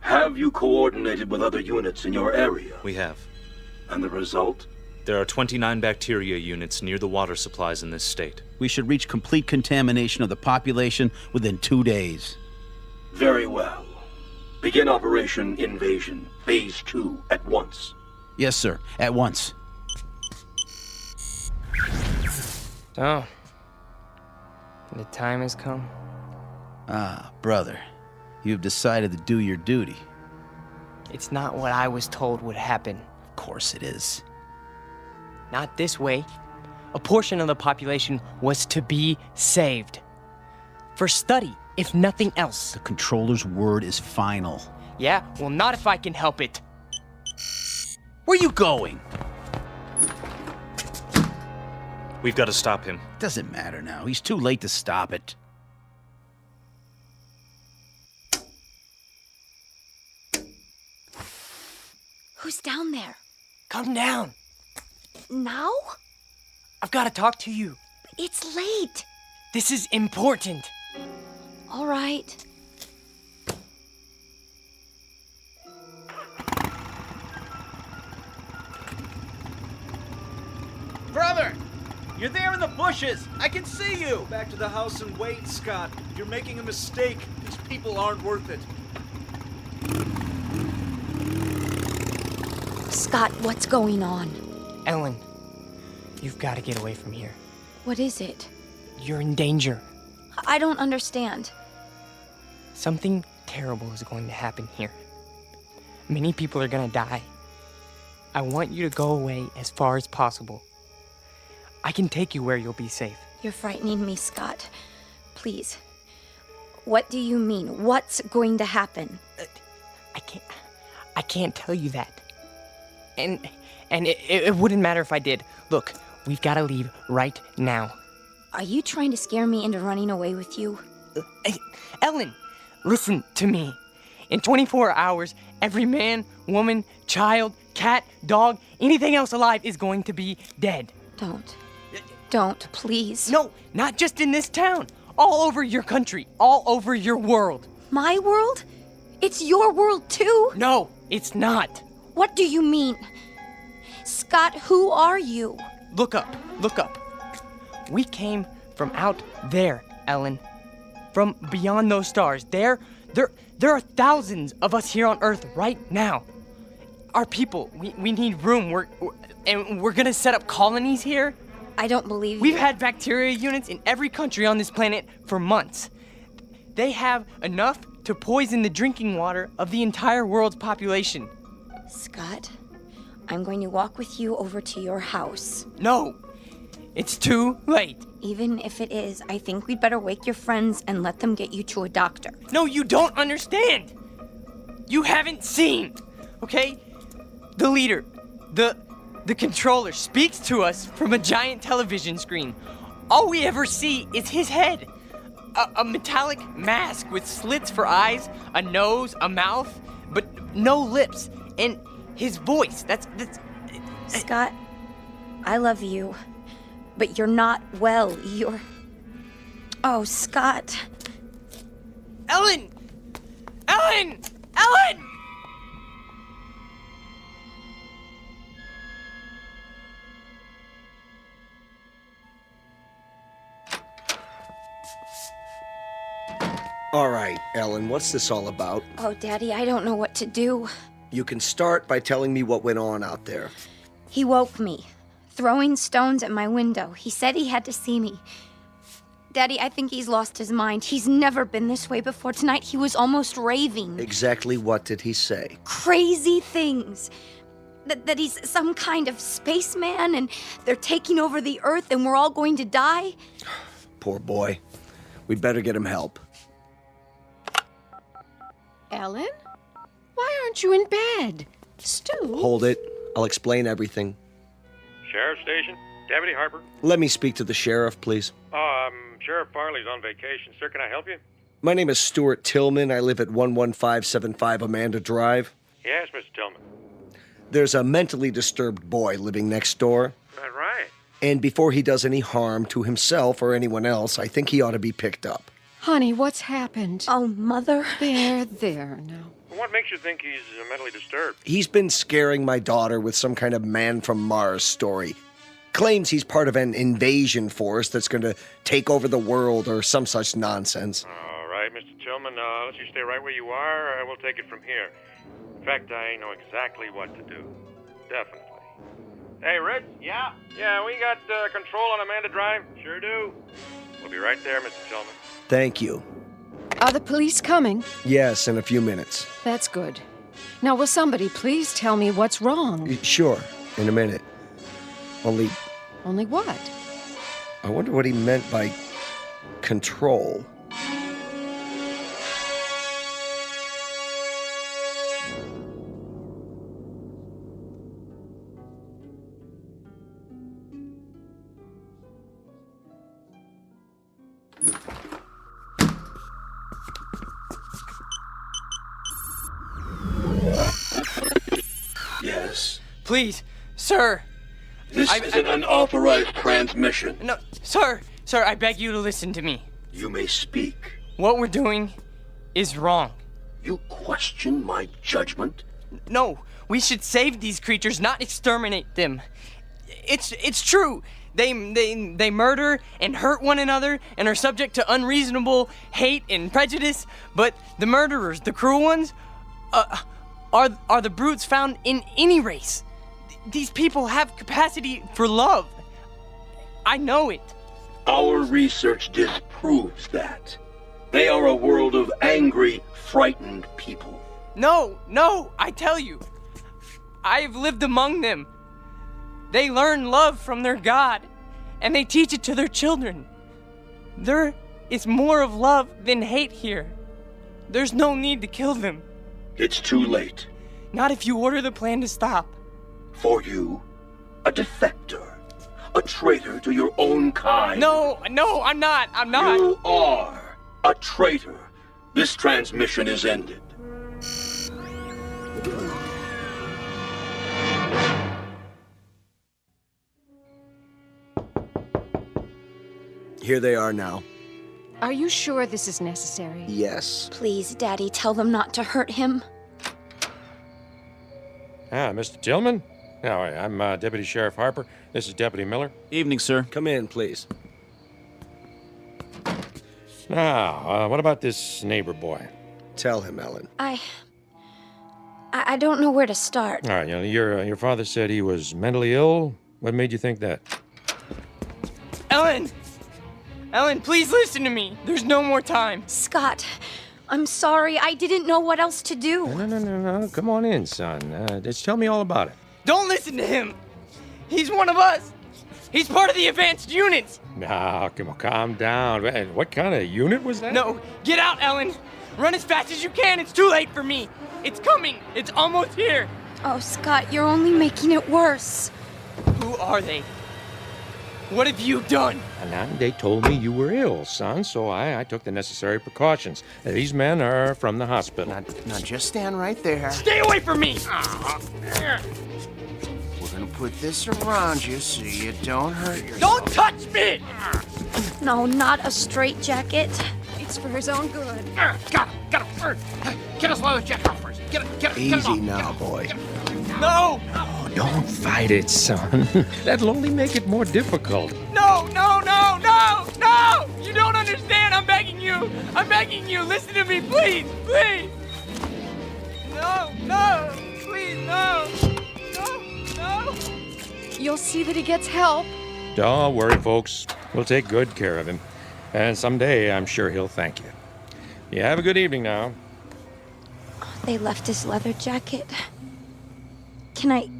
Have you coordinated with other units in your area? We have. And the result? There are 29 bacteria units near the water supplies in this state. We should reach complete contamination of the population within 2 days. Very well. Begin Operation Invasion, Phase 2, at once. Yes, sir. At once. Oh. The time has come. Ah, brother. You've decided to do your duty. It's not what I was told would happen. Of course it is. Not this way. A portion of the population was to be saved. For study, if nothing else. The controller's word is final. Yeah, well, not if I can help it. Where are you going? We've got to stop him. Doesn't matter now. He's too late to stop it. Who's down there? Come down. Now? I've got to talk to you. It's late. This is important. All right. Brother! You're there in the bushes! I can see you! Back to the house and wait, Scott. You're making a mistake. These people aren't worth it. Scott, what's going on? Ellen, you've got to get away from here. What is it? You're in danger. I don't understand. Something terrible is going to happen here. Many people are going to die. I want you to go away as far as possible. I can take you where you'll be safe. You're frightening me, Scott. Please. What do you mean? What's going to happen? I can't tell you that. And it wouldn't matter if I did. Look, we've got to leave right now. Are you trying to scare me into running away with you? Ellen, listen to me. In 24 hours, every man, woman, child, cat, dog, anything else alive is going to be dead. Don't, please. No, not just in this town. All over your country. All over your world. My world? It's your world too? No, it's not. What do you mean? Scott, who are you? Look up. We came from out there, Ellen. From beyond those stars. There are thousands of us here on Earth right now. Our people, we need room. We're gonna set up colonies here. I don't believe you. We've had bacteria units in every country on this planet for months. They have enough to poison the drinking water of the entire world's population. Scott, I'm going to walk with you over to your house. No, it's too late. Even if it is, I think we'd better wake your friends and let them get you to a doctor. No, you don't understand. You haven't seen, okay? The leader, the controller speaks to us from a giant television screen. All we ever see is his head. A metallic mask with slits for eyes, a nose, a mouth, but no lips. And his voice, that's... Scott, I love you, but you're not well. You're... Oh, Scott. Ellen! Ellen! Ellen! All right, Ellen, what's this all about? Oh, Daddy, I don't know what to do. You can start by telling me what went on out there. He woke me, throwing stones at my window. He said he had to see me. Daddy, I think he's lost his mind. He's never been this way before. Tonight, he was almost raving. Exactly what did he say? Crazy things. That he's some kind of spaceman and they're taking over the Earth and we're all going to die. Poor boy. We'd better get him help. Ellen? Why aren't you in bed? Stu? Hold it. I'll explain everything. Sheriff's Station? Deputy Harper? Let me speak to the sheriff, please. Sheriff Farley's on vacation. Sir, can I help you? My name is Stuart Tillman. I live at 11575 Amanda Drive. Yes, Mr. Tillman. There's a mentally disturbed boy living next door. That right? And before he does any harm to himself or anyone else, I think he ought to be picked up. Honey, what's happened? Oh, Mother. There now. What makes you think he's mentally disturbed? He's been scaring my daughter with some kind of man from Mars story. Claims he's part of an invasion force that's going to take over the world or some such nonsense. All right, Mr. Tillman, let's you stay right where you are. We'll take it from here. In fact, I know exactly what to do. Definitely. Hey, Red? Yeah? Yeah, we got control on Amanda Drive. Sure do. We'll be right there, Mr. Tillman. Thank you. Are the police coming? Yes, in a few minutes. That's good. Now, will somebody please tell me what's wrong? Sure, in a minute. Only what? I wonder what he meant by control. Yes. Please, sir. This is an unauthorized transmission. No, sir, I beg you to listen to me. You may speak. What we're doing is wrong. You question my judgment? No, we should save these creatures, not exterminate them. It's true. They murder and hurt one another and are subject to unreasonable hate and prejudice, but the murderers, the cruel ones, are the brutes found in any race. These people have capacity for love. I know it. Our research disproves that. They are a world of angry, frightened people. No, I tell you. I've lived among them. They learn love from their God, and they teach it to their children. There is more of love than hate here. There's no need to kill them. It's too late. Not if you order the plan to stop. For you, a defector, a traitor to your own kind. No, I'm not. You are a traitor. This transmission is ended. Here they are now. Are you sure this is necessary? Yes. Please, Daddy, tell them not to hurt him. Mr. Tillman? No, I'm Deputy Sheriff Harper. This is Deputy Miller. Evening, sir. Come in, please. Now, what about this neighbor boy? Tell him, Ellen. I don't know where to start. All right, your father said he was mentally ill. What made you think that? Ellen, please listen to me. There's no more time. Scott, I'm sorry. I didn't know what else to do. No. Come on in, son. Just tell me all about it. Don't listen to him. He's one of us. He's part of the advanced units. Now, come on, calm down. Man, what kind of unit was that? No, get out, Ellen. Run as fast as you can. It's too late for me. It's coming. It's almost here. Oh, Scott, you're only making it worse. Who are they? What have you done? Now, they told me you were ill, son, so I took the necessary precautions. These men are from the hospital. Now just stand right there. Stay away from me! We're gonna put this around you so you don't hurt yourself. Don't touch me! No, not a straitjacket. It's for his own good. Got him! Get us the jacket off first. Get it Easy off. now, boy. No! Oh, don't fight it, son. That'll only make it more difficult. No! You don't understand. I'm begging you. Listen to me, please. No. Please, no. You'll see that he gets help. Don't worry, folks. We'll take good care of him. And someday, I'm sure he'll thank you. You have a good evening now. They left his leather jacket. Can I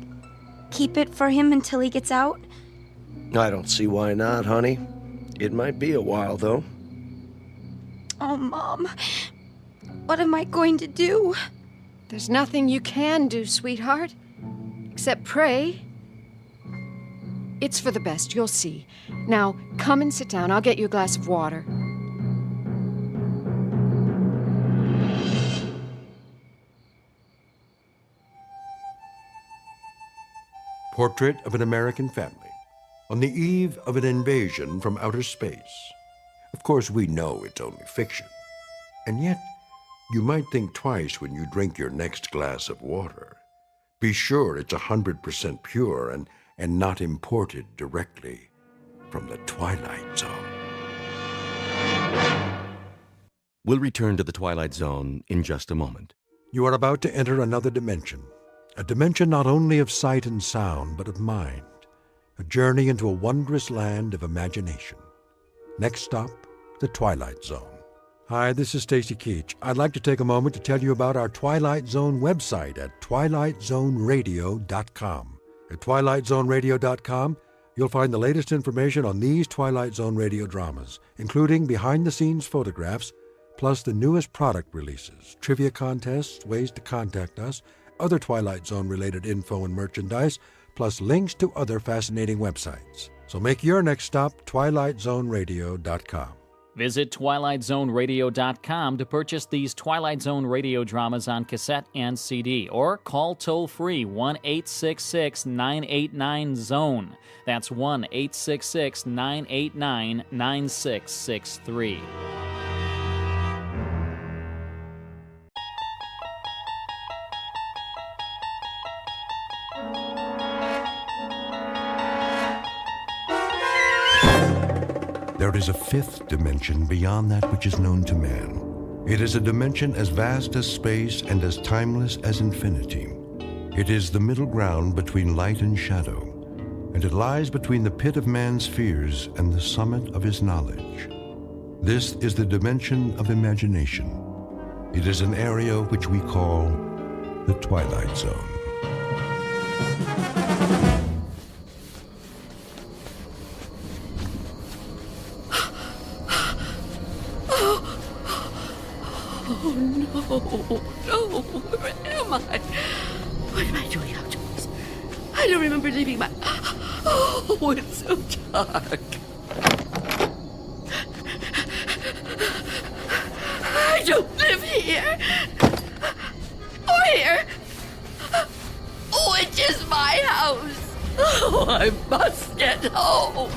keep it for him until he gets out? I don't see why not, honey. It might be a while, though. Oh, Mom. What am I going to do? There's nothing you can do, sweetheart, except pray. It's for the best, you'll see. Now, come and sit down. I'll get you a glass of water. Portrait of an American family on the eve of an invasion from outer space. Of course, we know it's only fiction. And yet, you might think twice when you drink your next glass of water. Be sure it's 100% pure and not imported directly from the Twilight Zone. We'll return to the Twilight Zone in just a moment. You are about to enter another dimension. A dimension not only of sight and sound, but of mind. A journey into a wondrous land of imagination. Next stop, the Twilight Zone. Hi, this is Stacy Keach. I'd like to take a moment to tell you about our Twilight Zone website at twilightzoneradio.com. At twilightzoneradio.com, you'll find the latest information on these Twilight Zone radio dramas, including behind-the-scenes photographs, plus the newest product releases, trivia contests, ways to contact us, other Twilight Zone-related info and merchandise, plus links to other fascinating websites. So make your next stop twilightzoneradio.com. Visit twilightzoneradio.com to purchase these Twilight Zone radio dramas on cassette and CD, or call toll-free 1-866-989-ZONE. That's 1-866-989-9663. There is a fifth dimension beyond that which is known to man. It is a dimension as vast as space and as timeless as infinity. It is the middle ground between light and shadow, and it lies between the pit of man's fears and the summit of his knowledge. This is the dimension of imagination. It is an area which we call the Twilight Zone. No, where am I? What am I doing outdoors? I don't remember leaving my... Oh, it's so dark. I don't live here. Or here. Oh, it's just my house. Oh, I must get home.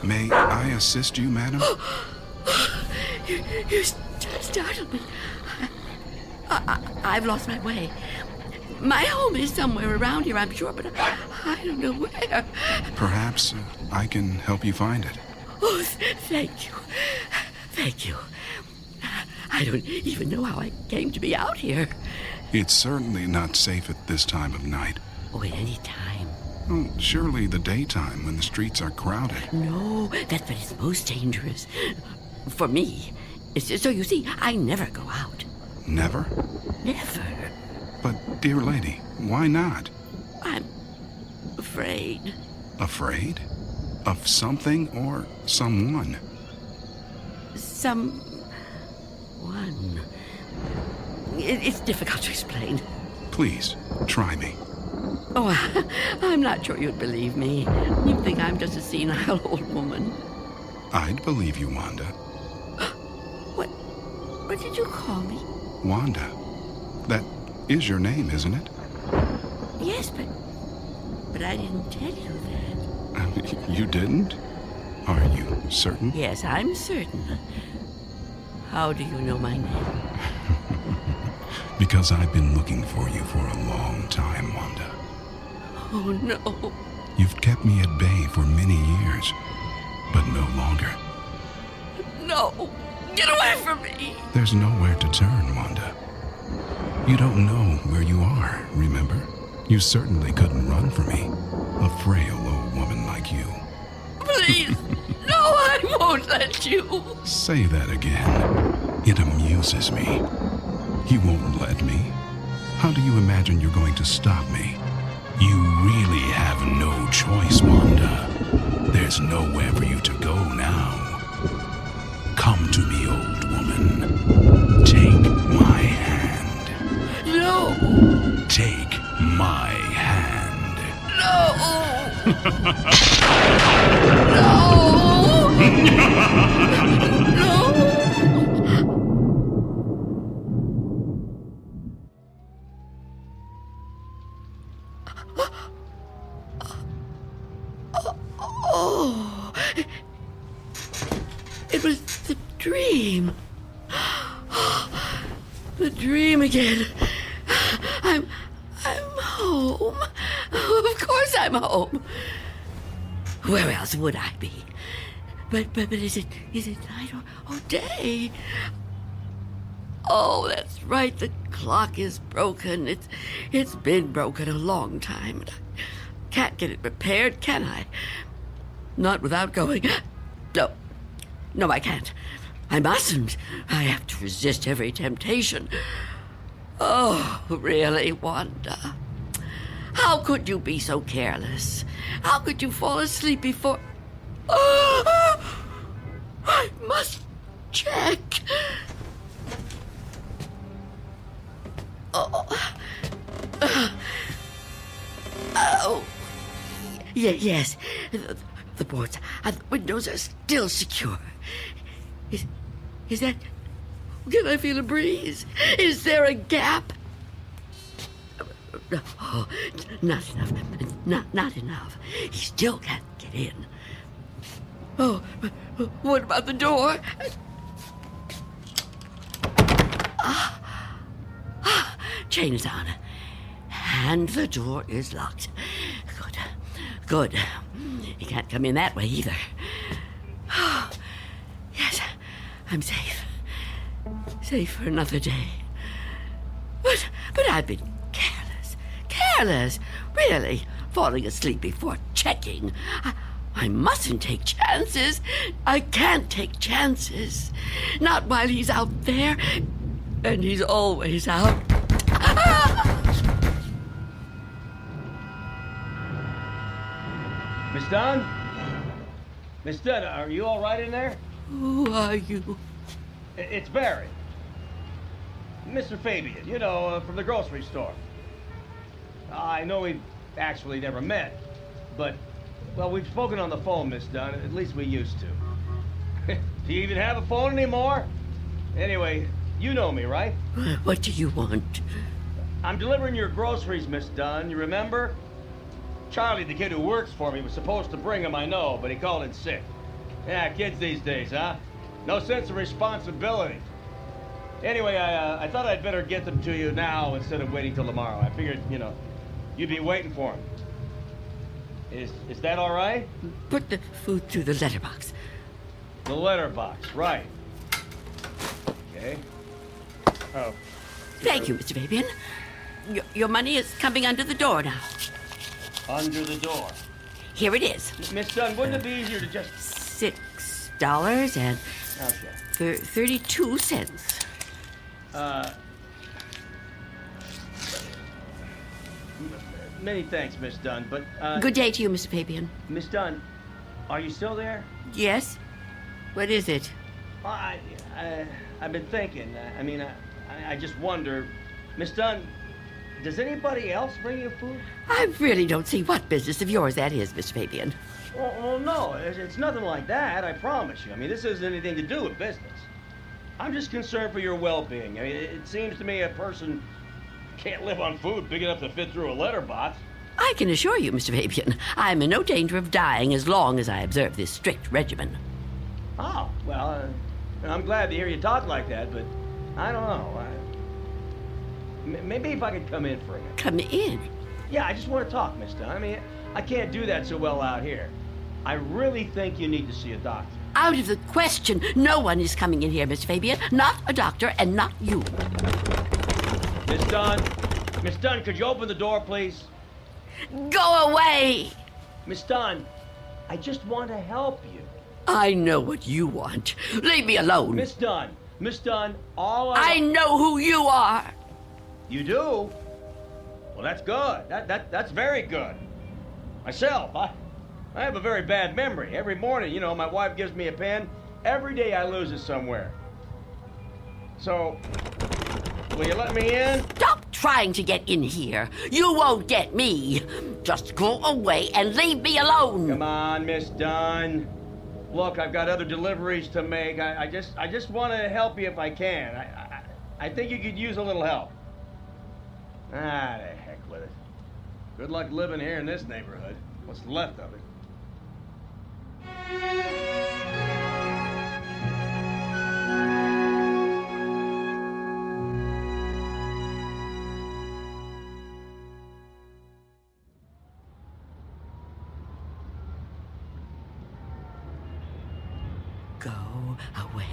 May I assist you, madam? You startled me. I've lost my way. My home is somewhere around here, I'm sure, but I don't know where. Perhaps I can help you find it. Oh, thank you. Thank you. I don't even know how I came to be out here. It's certainly not safe at this time of night. Oh, at any time. Well, surely the daytime when the streets are crowded. No, that's when it's most dangerous. For me. So you see, I never go out. Never? Never. But, dear lady, why not? I'm afraid. Afraid? Of something or someone? Someone. It's difficult to explain. Please, try me. Oh, I'm not sure you'd believe me. You'd think I'm just a senile old woman. I'd believe you, Wanda. What did you call me? Wanda. That is your name, isn't it? Yes, but I didn't tell you that. You didn't? Are you certain? Yes, I'm certain. How do you know my name? Because I've been looking for you for a long time, Wanda. Oh, no. You've kept me at bay for many years, but no longer. No. Get away from me. There's nowhere to turn, Wanda. You don't know where you are, remember? You certainly couldn't run from me, a frail old woman like you. Please. No, I won't let you. Say that again. It amuses me. You won't let me? How do you imagine you're going to stop me? You really have no choice, Wanda. There's nowhere for you to go now. Come to me, old woman. Take my hand. No. Take my hand. No. Oh, it was the dream. The dream again. I'm home. Of course I'm home. Where else would I be? But is it night or day? Oh, that's right. The clock is broken. It's been broken a long time. Can't get it repaired, can I? Not without going. No, I can't. I mustn't. I have to resist every temptation. Oh, really, Wanda? How could you be so careless? How could you fall asleep before... Oh, I must check. Oh. Yes. The boards and the windows are still secure. Is that... Can I feel a breeze? Is there a gap? Oh, not enough. Not enough. He still can't get in. Oh, what about the door? Chain is on. And the door is locked. Good. He can't come in that way either. Oh, yes, I'm safe. Safe for another day. But I've been careless. Really, falling asleep before checking. I mustn't take chances. I can't take chances. Not while he's out there. And he's always out. Miss Dunn? Miss Dunn, are you all right in there? Who are you? It's Barry. Mr. Fabian, from the grocery store. I know we've actually never met, but, well, we've spoken on the phone, Miss Dunn. At least we used to. Do you even have a phone anymore? Anyway, you know me, right? What do you want? I'm delivering your groceries, Miss Dunn. You remember? Charlie, the kid who works for me, was supposed to bring them, I know, but he called in sick. Yeah, kids these days, huh? No sense of responsibility. Anyway, I thought I'd better get them to you now instead of waiting till tomorrow. I figured, you'd be waiting for them. Is that all right? Put the food through the letterbox. The letterbox, right. Okay. Oh. Thank you, Mr. Fabian. Your money is coming under the door now. Under the door. Here it is. Miss Dunn, wouldn't it be easier to just... $6 and... Okay. 32 cents. Many thanks, Miss Dunn, but, Good day to you, Mr. Fabian. Miss Dunn, are you still there? Yes? What is it? I've been thinking. I just wonder... Miss Dunn, does anybody else bring you food? I really don't see what business of yours that is, Mr. Fabian. Well, no, it's nothing like that, I promise you. This isn't anything to do with business. I'm just concerned for your well-being. I mean, it seems to me a person can't live on food big enough to fit through a letterbox. I can assure you, Mr. Fabian, I am in no danger of dying as long as I observe this strict regimen. Oh, well, I'm glad to hear you talk like that, but I don't know. Maybe if I could come in for a minute. Come in? Yeah, I just want to talk, Miss Dunn. I mean, I can't do that so well out here. I really think you need to see a doctor. Out of the question. No one is coming in here, Mr. Fabian. Not a doctor, and not you. Miss Dunn? Miss Dunn, could you open the door, please? Go away! Miss Dunn, I just want to help you. I know what you want. Leave me alone. Miss Dunn, all I know who you are. You do? Well, that's good. That's very good. Myself, I have a very bad memory. Every morning, you know, my wife gives me a pen. Every day I lose it somewhere. So, will you let me in? Stop trying to get in here. You won't get me. Just go away and leave me alone. Come on, Miss Dunn. Look, I've got other deliveries to make. I just want to help you if I can. I think you could use a little help. Ah, the heck with it. Good luck living here in this neighborhood. What's left of it. Go away.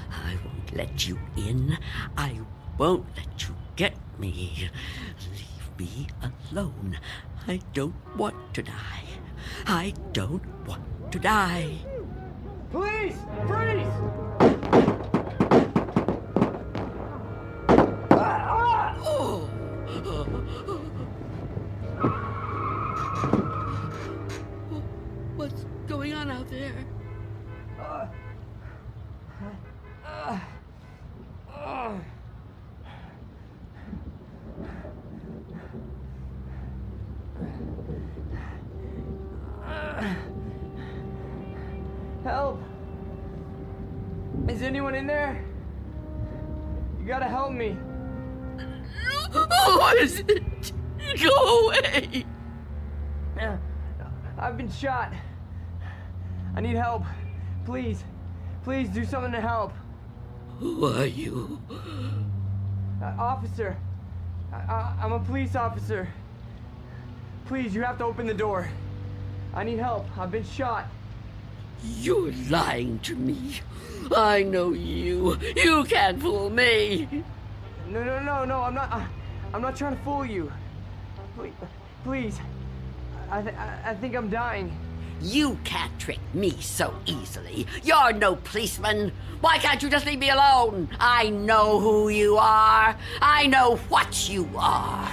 I won't let you in. I won't let you get me. Leave me alone. I don't want to die. I don't want to die. Please! Freeze! What's going on out there? Help! Is anyone in there? You gotta help me. Who is it? Go away! I've been shot. I need help. Please. Please do something to help. Who are you? Officer. I'm a police officer. Please, you have to open the door. I need help. I've been shot. You're lying to me. I know you. You can't fool me. No, I'm not trying to fool you. Please. I think I'm dying. You can't trick me so easily. You're no policeman. Why can't you just leave me alone? I know who you are. I know what you are.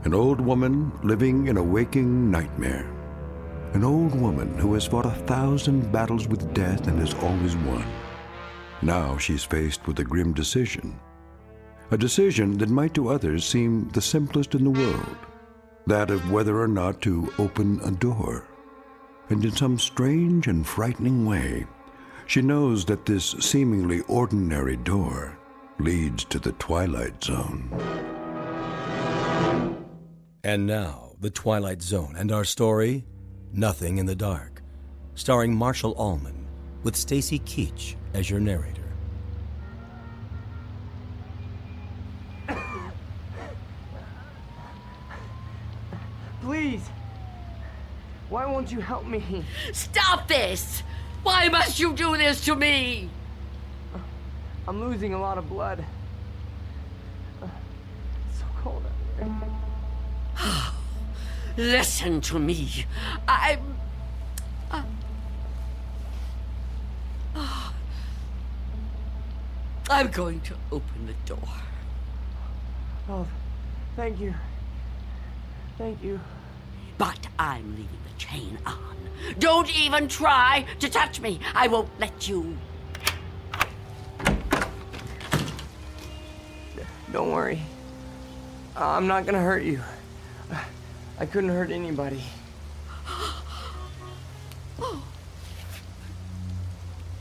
An old woman living in a waking nightmare. An old woman who has fought 1,000 battles with death and has always won. Now she's faced with a grim decision. A decision that might to others seem the simplest in the world. That of whether or not to open a door. And in some strange and frightening way, she knows that this seemingly ordinary door leads to the Twilight Zone. And now, The Twilight Zone and our story, Nothing in the Dark, starring Marshall Allman, with Stacy Keach as your narrator. Please. Why won't you help me? Stop this! Why must you do this to me? I'm losing a lot of blood. It's so cold out here. Listen to me. I'm going to open the door. Oh, thank you. Thank you. But I'm leaving the chain on. Don't even try to touch me. I won't let you. Don't worry. I'm not gonna hurt you. I couldn't hurt anybody. Oh.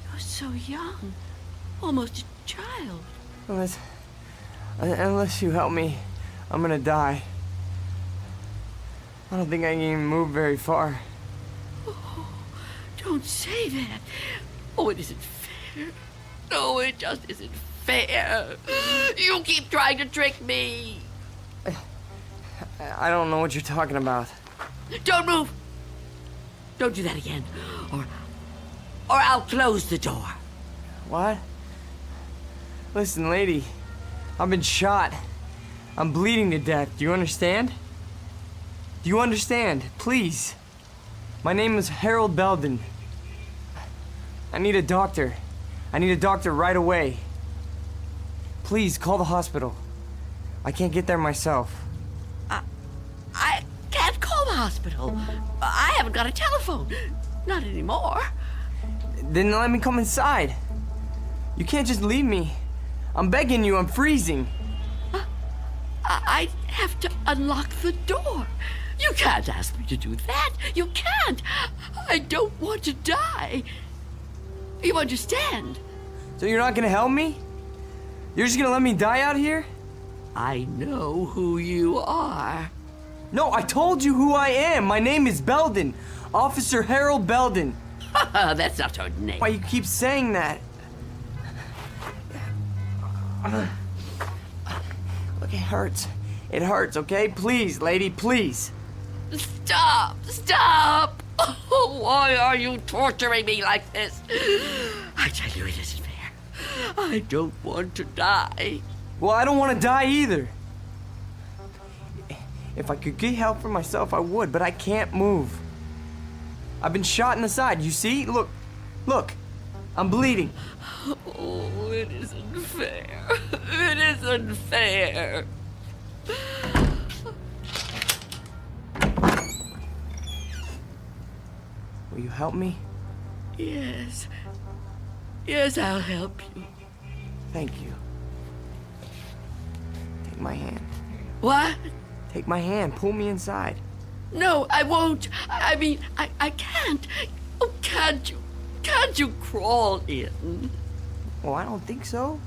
You're so young. Almost a child. Unless you help me, I'm gonna die. I don't think I can even move very far. Oh, don't say that. Oh, it isn't fair. No, it just isn't fair. You keep trying to trick me. I don't know what you're talking about. Don't move. Don't do that again, or I'll close the door. What? Listen, lady, I've been shot. I'm bleeding to death. Do you understand? Do you understand? Please. My name is Harold Belden. I need a doctor. I need a doctor right away. Please, call the hospital. I can't get there myself. I can't call the hospital. I haven't got a telephone. Not anymore. Then let me come inside. You can't just leave me. I'm begging you, I'm freezing. I have to unlock the door. You can't ask me to do that. You can't. I don't want to die. You understand? So you're not gonna help me? You're just gonna let me die out here? I know who you are. No, I told you who I am. My name is Belden. Officer Harold Belden. That's not your name. Why you keep saying that? Look, it hurts. It hurts, okay? Please, lady, please. Stop! Stop! Oh, why are you torturing me like this? I tell you, it isn't fair. I don't want to die. Well, I don't want to die either. If I could get help for myself, I would, but I can't move. I've been shot in the side, you see? Look, look, I'm bleeding. Oh, it isn't fair. It isn't fair. Will you help me? Yes. Yes, I'll help you. Thank you. Take my hand. What? Take my hand. Pull me inside. No, I won't. I mean, I can't. Oh, can't you? Can't you crawl in? Oh, I don't think so.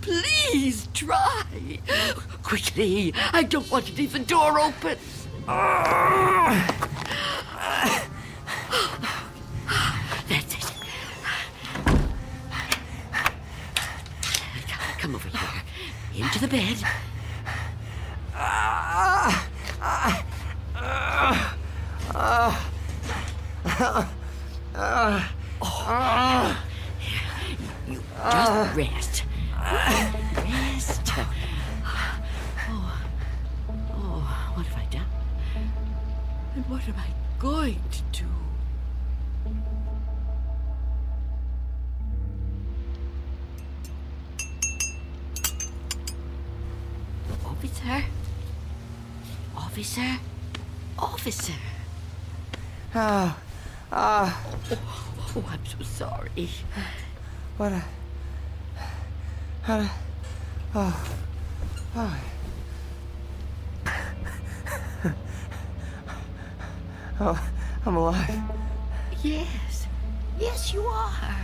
Please try. Quickly. I don't want to leave the door open. That's it. Come over here. Into the bed. You just rest. Rest. Oh, what have I done? And what am I going to do? Officer? Officer? Officer? Oh, I'm so sorry. What a... Oh, I'm alive. Yes. Yes, you are.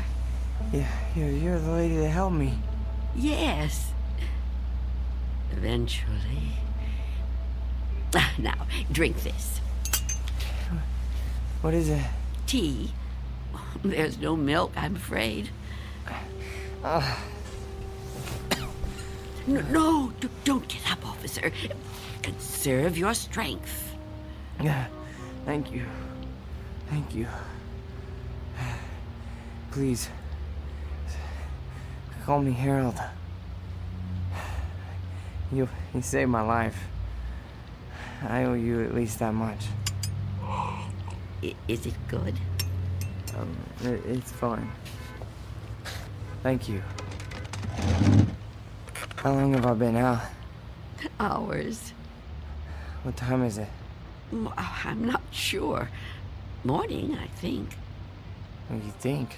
Yeah, you're the lady that helped me. Yes. Eventually. Now, drink this. What is it? Tea. There's no milk, I'm afraid. No, don't get up, officer. Conserve your strength. Yeah, thank you. Thank you. Please, call me Harold. You saved my life. I owe you at least that much. Is it good? It's fine. Thank you. How long have I been out? Hours. What time is it? I'm not sure. Morning, I think. What do you think?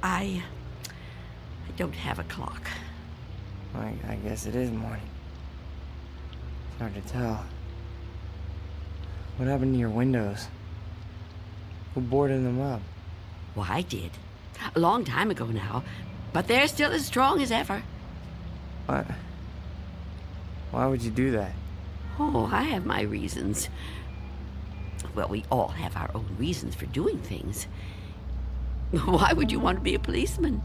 I don't have a clock. I guess it is morning. It's hard to tell. What happened to your windows? Who boarded them up? Well, I did. A long time ago now. But they're still as strong as ever. What? Why would you do that? Oh, I have my reasons. Well, we all have our own reasons for doing things. Why would you want to be a policeman?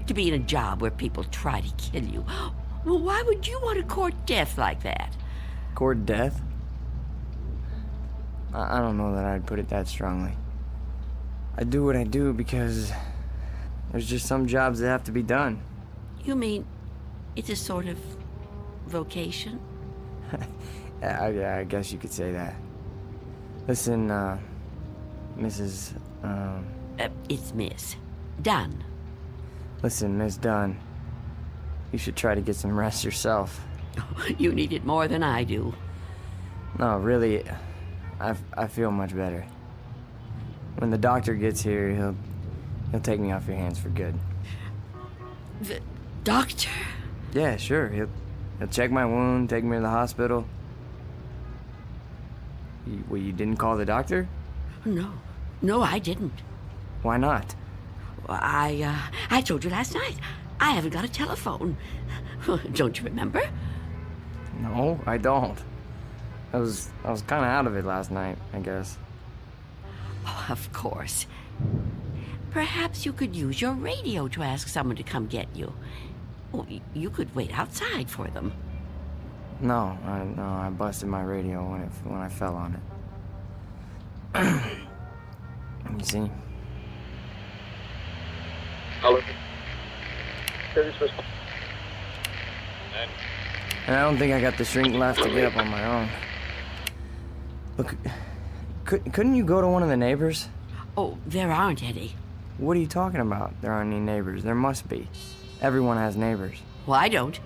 To be in a job where people try to kill you? Well, why would you want to court death like that? Court death? I don't know that I'd put it that strongly. I do what I do because there's just some jobs that have to be done. You mean it's a sort of vocation? Yeah, I guess you could say that. Listen, Mrs. It's Miss Dunn. Listen, Miss Dunn. You should try to get some rest yourself. You need it more than I do. No, really, I feel much better. When the doctor gets here, he'll take me off your hands for good. The doctor? Yeah, sure. He'll check my wound, take me to the hospital. You didn't call the doctor? No, I didn't. Why not? I told you last night. I haven't got a telephone. Don't you remember? No, I don't. I was kind of out of it last night, I guess. Oh, of course. Perhaps you could use your radio to ask someone to come get you. Oh, you could wait outside for them. No, I busted my radio when I fell on it. You see? Hello. And I don't think I got the strength left to get up on my own. Look, couldn't you go to one of the neighbors? Oh, there aren't any. What are you talking about? There aren't any neighbors. There must be. Everyone has neighbors. Well, I don't.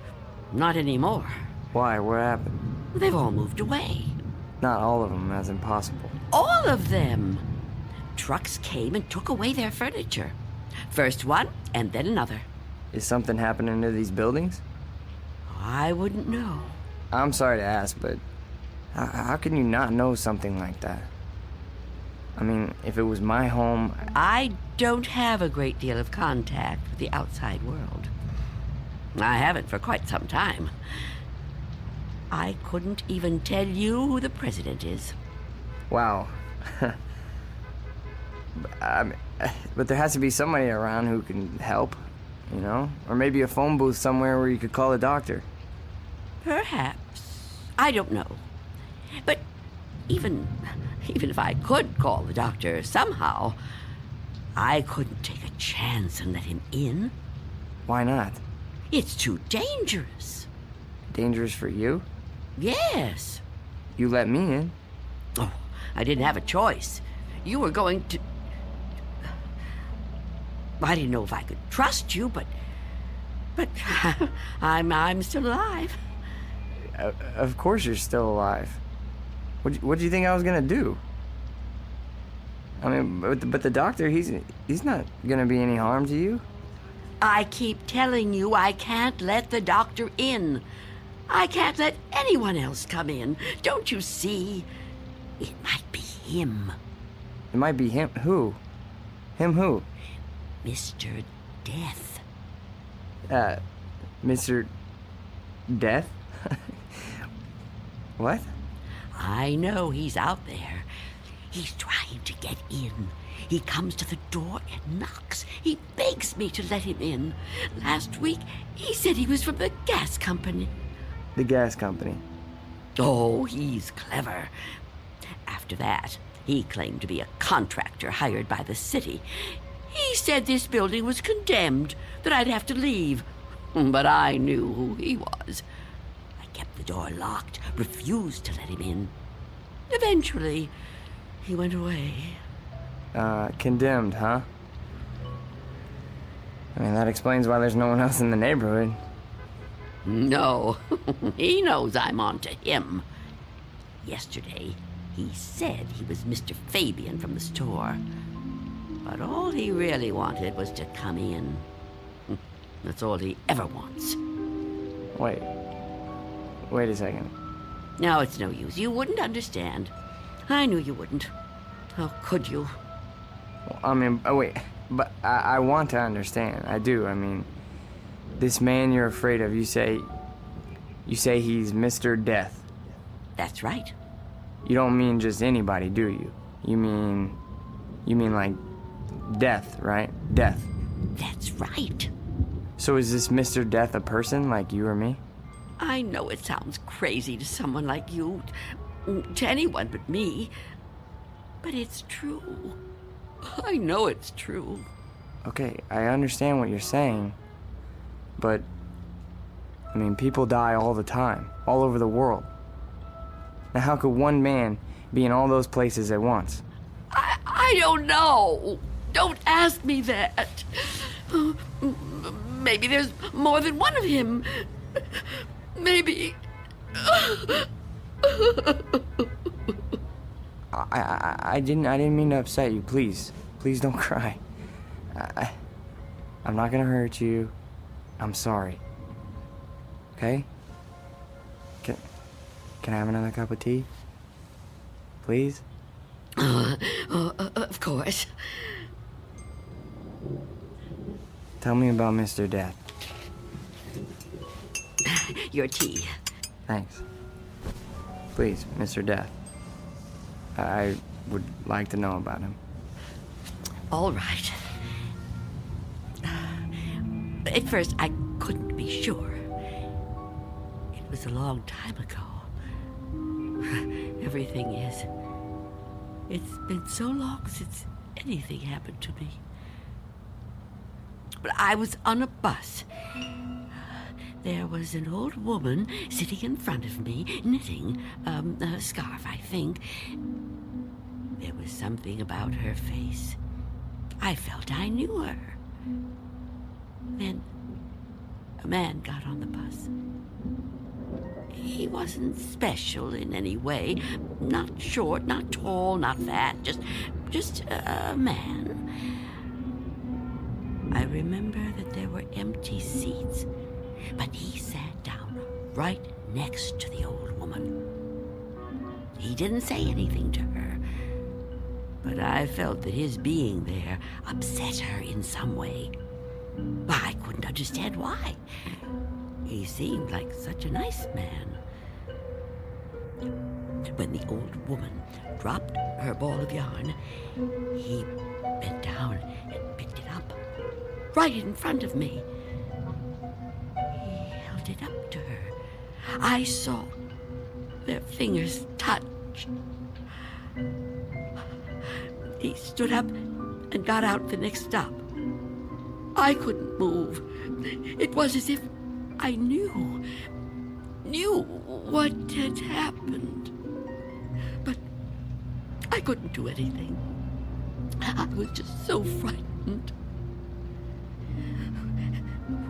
Not anymore. Why? What happened? They've all moved away. Not all of them. That's impossible. All of them. Trucks came and took away their furniture. First one, and then another. Is something happening to these buildings? I wouldn't know. I'm sorry to ask, but how can you not know something like that? I mean, if it was my home... I don't have a great deal of contact with the outside world. I haven't for quite some time. I couldn't even tell you who the president is. Wow. But there has to be somebody around who can help, you know? Or maybe a phone booth somewhere where you could call a doctor. Perhaps. I don't know. But even if I could call the doctor somehow, I couldn't take a chance and let him in. Why not? It's too dangerous. Dangerous for you? Yes. You let me in. Oh, I didn't have a choice. You were going to... I didn't know if I could trust you, but I'm still alive. Of course you're still alive. What do you think I was gonna do? I mean, but the doctor, he's not gonna be any harm to you. I keep telling you I can't let the doctor in. I can't let anyone else come in. Don't you see? It might be him. It might be him. Who? Him who? Mr. Death. Mr. Death? What? I know he's out there. He's trying to get in. He comes to the door and knocks. He begs me to let him in. Last week, he said he was from the gas company. The gas company? Oh, he's clever. After that, he claimed to be a contractor hired by the city. He said this building was condemned, that I'd have to leave. But I knew who he was. I kept the door locked, refused to let him in. Eventually, he went away. Condemned, huh? I mean, that explains why there's no one else in the neighborhood. No, he knows I'm on to him. Yesterday, he said he was Mr. Fabian from the store. But all he really wanted was to come in. That's all he ever wants. Wait a second. No, it's no use. You wouldn't understand. I knew you wouldn't. How could you? I mean, oh wait, but I want to understand. I do. I mean, this man you're afraid of, you say he's Mr. Death. That's right. You don't mean just anybody, do you? You mean like death, right? Death. That's right. So is this Mr. Death a person like you or me? I know it sounds crazy to someone like you, to anyone but me, but it's true. I know it's true. Okay, I understand what you're saying, but, I mean, people die all the time, all over the world. Now, how could one man be in all those places at once? I don't know. Don't ask me that. Maybe there's more than one of him. Maybe. I didn't mean to upset you. Please don't cry. I'm not gonna hurt you. I'm sorry. Okay? Can I have another cup of tea? Please? Of course. Tell me about Mr. Death. Your tea. Thanks. Please, Mr. Death. I would like to know about him. All right. At first, I couldn't be sure. It was a long time ago. Everything is. It's been so long since anything happened to me. But I was on a bus. There was an old woman sitting in front of me, knitting a scarf, I think. There was something about her face. I felt I knew her. Then a man got on the bus. He wasn't special in any way. Not short, not tall, not fat, just a man. I remember that there were empty seats, but he sat down right next to the old woman. He didn't say anything to her, but I felt that his being there upset her in some way. I couldn't understand why. He seemed like such a nice man. When the old woman dropped her ball of yarn, he bent down and picked it up, right in front of me. He held it up to her. I saw their fingers touch. He stood up and got out the next stop. I couldn't move. It was as if I knew what had happened. But I couldn't do anything. I was just so frightened.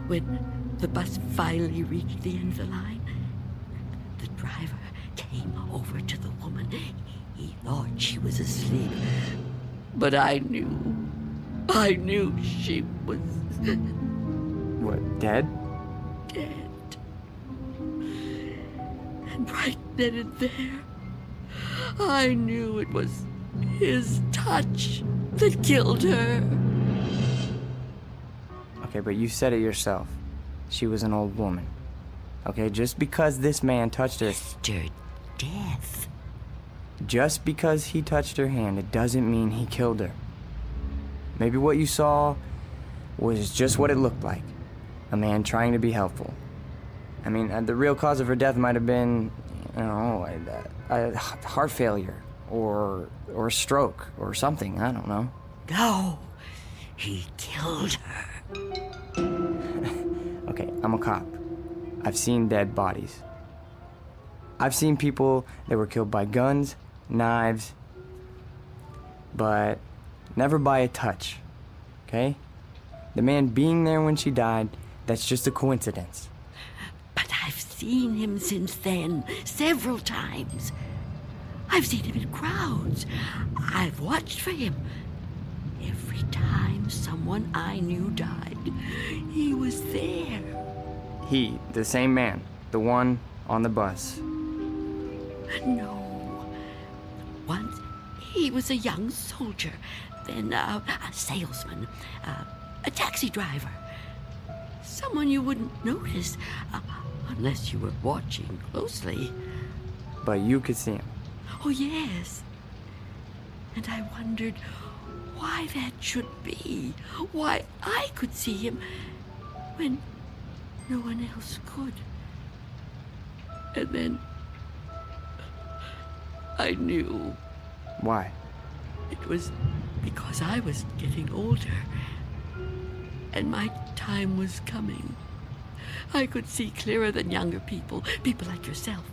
When the bus finally reached the end of the line, the driver came over to the woman. He thought she was asleep, but I knew she was... What, dead? Dead. And right then and there, I knew it was his touch that killed her. Okay, but you said it yourself. She was an old woman. Okay, just because this man touched her... Mr. Death. Just because he touched her hand, it doesn't mean he killed her. Maybe what you saw was just what it looked like. A man trying to be helpful. I mean, the real cause of her death might have been, you know, a heart failure or a stroke or something. I don't know. No, he killed her. Okay, I'm a cop. I've seen dead bodies. I've seen people that were killed by guns, knives, but never by a touch, okay? The man being there when she died, that's just a coincidence. But I've seen him since then, several times. I've seen him in crowds. I've watched for him. Every time someone I knew died, he was there. He, the same man, the one on the bus. No. Once he was a young soldier. been a salesman, a taxi driver. Someone you wouldn't notice unless you were watching closely. But you could see him. Oh, yes. And I wondered why that should be. Why I could see him when no one else could. And then I knew. Why? It was because I was getting older. And my time was coming. I could see clearer than younger people like yourself.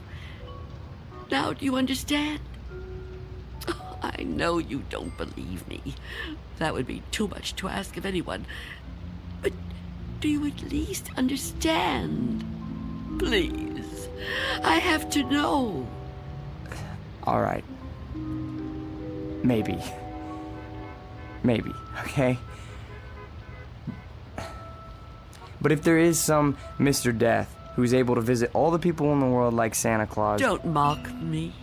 Now, do you understand? Oh, I know you don't believe me. That would be too much to ask of anyone. But do you at least understand? Please, I have to know. All right. Maybe, okay? But if there is some Mr. Death who's able to visit all the people in the world like Santa Claus... Don't mock me.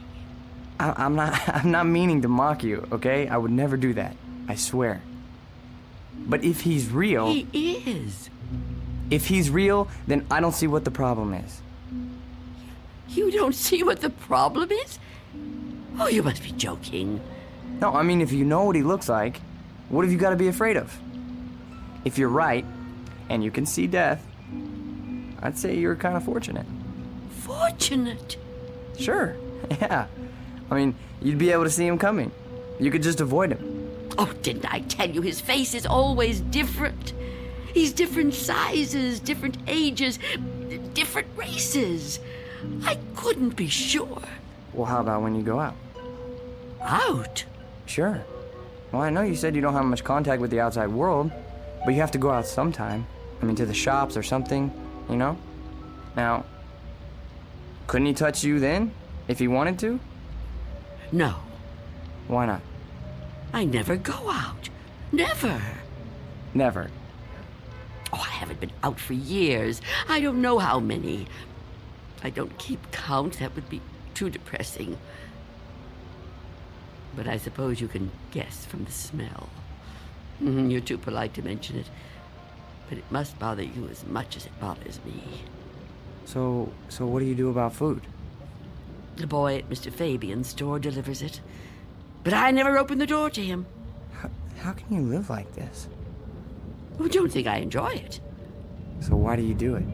I'm not meaning to mock you, okay? I would never do that. I swear. But if he's real... He is. If he's real, then I don't see what the problem is. You don't see what the problem is? Oh, you must be joking. No, I mean, if you know what he looks like, what have you got to be afraid of? If you're right, and you can see death, I'd say you're kind of fortunate. Fortunate? Sure, yeah. I mean, you'd be able to see him coming. You could just avoid him. Oh, didn't I tell you his face is always different? He's different sizes, different ages, different races. I couldn't be sure. Well, how about when you go out? Out? Sure. Well, I know you said you don't have much contact with the outside world, but you have to go out sometime. I mean, to the shops or something, you know? Now, couldn't he touch you then, if he wanted to? No. Why not? I never go out. Never. Never. Oh, I haven't been out for years. I don't know how many. I don't keep count. That would be too depressing. But I suppose you can guess from the smell. You're too polite to mention it. But it must bother you as much as it bothers me. So what do you do about food? The boy at Mr. Fabian's store delivers it. But I never open the door to him. How can you live like this? Oh, don't think I enjoy it. So why do you do it?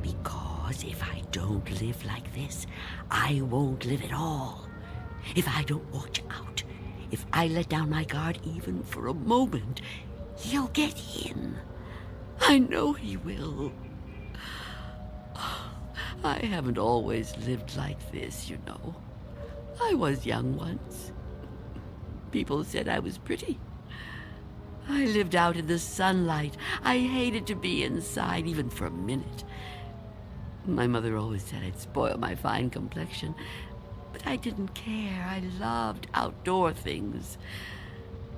Because if I don't live like this, I won't live at all. If I don't watch out, if I let down my guard even for a moment, he'll get in. I know he will. I haven't always lived like this, you know. I was young once. People said I was pretty. I lived out in the sunlight. I hated to be inside, even for a minute. My mother always said I'd spoil my fine complexion, but I didn't care. I loved outdoor things.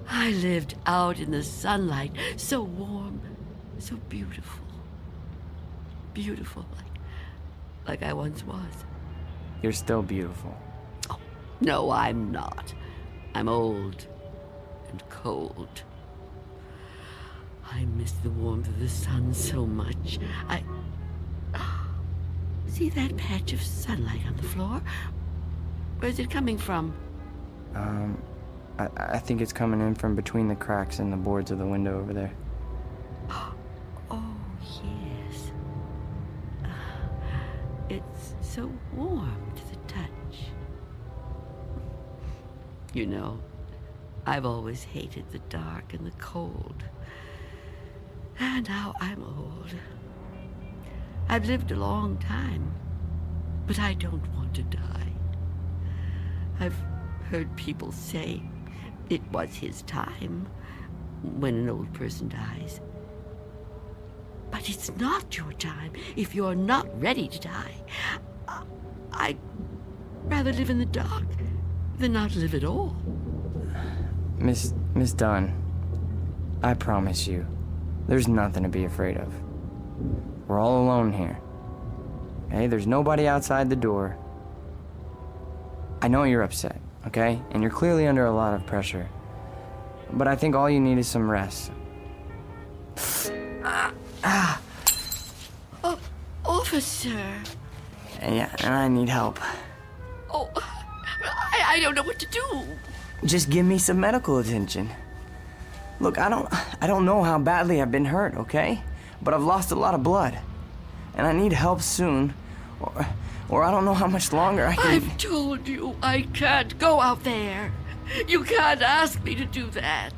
I lived out in the sunlight, so warm, so beautiful. Beautiful, like I once was. You're still beautiful. Oh, no, I'm not. I'm old and cold. I miss the warmth of the sun so much. See that patch of sunlight on the floor? Where's it coming from? I think it's coming in from between the cracks in the boards of the window over there. Oh, yes. It's so warm to the touch. You know, I've always hated the dark and the cold. And now I'm old. I've lived a long time, but I don't want to die. I've heard people say it was his time when an old person dies. But it's not your time if you're not ready to die. I'd rather live in the dark than not live at all. Miss Dunn, I promise you, there's nothing to be afraid of. We're all alone here. Okay? There's nobody outside the door. I know you're upset, okay? And you're clearly under a lot of pressure. but I think all you need is some rest. Officer. Yeah, and I need help. Oh, I don't know what to do. Just give me some medical attention. Look, I don't know how badly I've been hurt, okay? But I've lost a lot of blood. And I need help soon. Or I don't know how much longer I can... I've told you I can't go out there. You can't ask me to do that.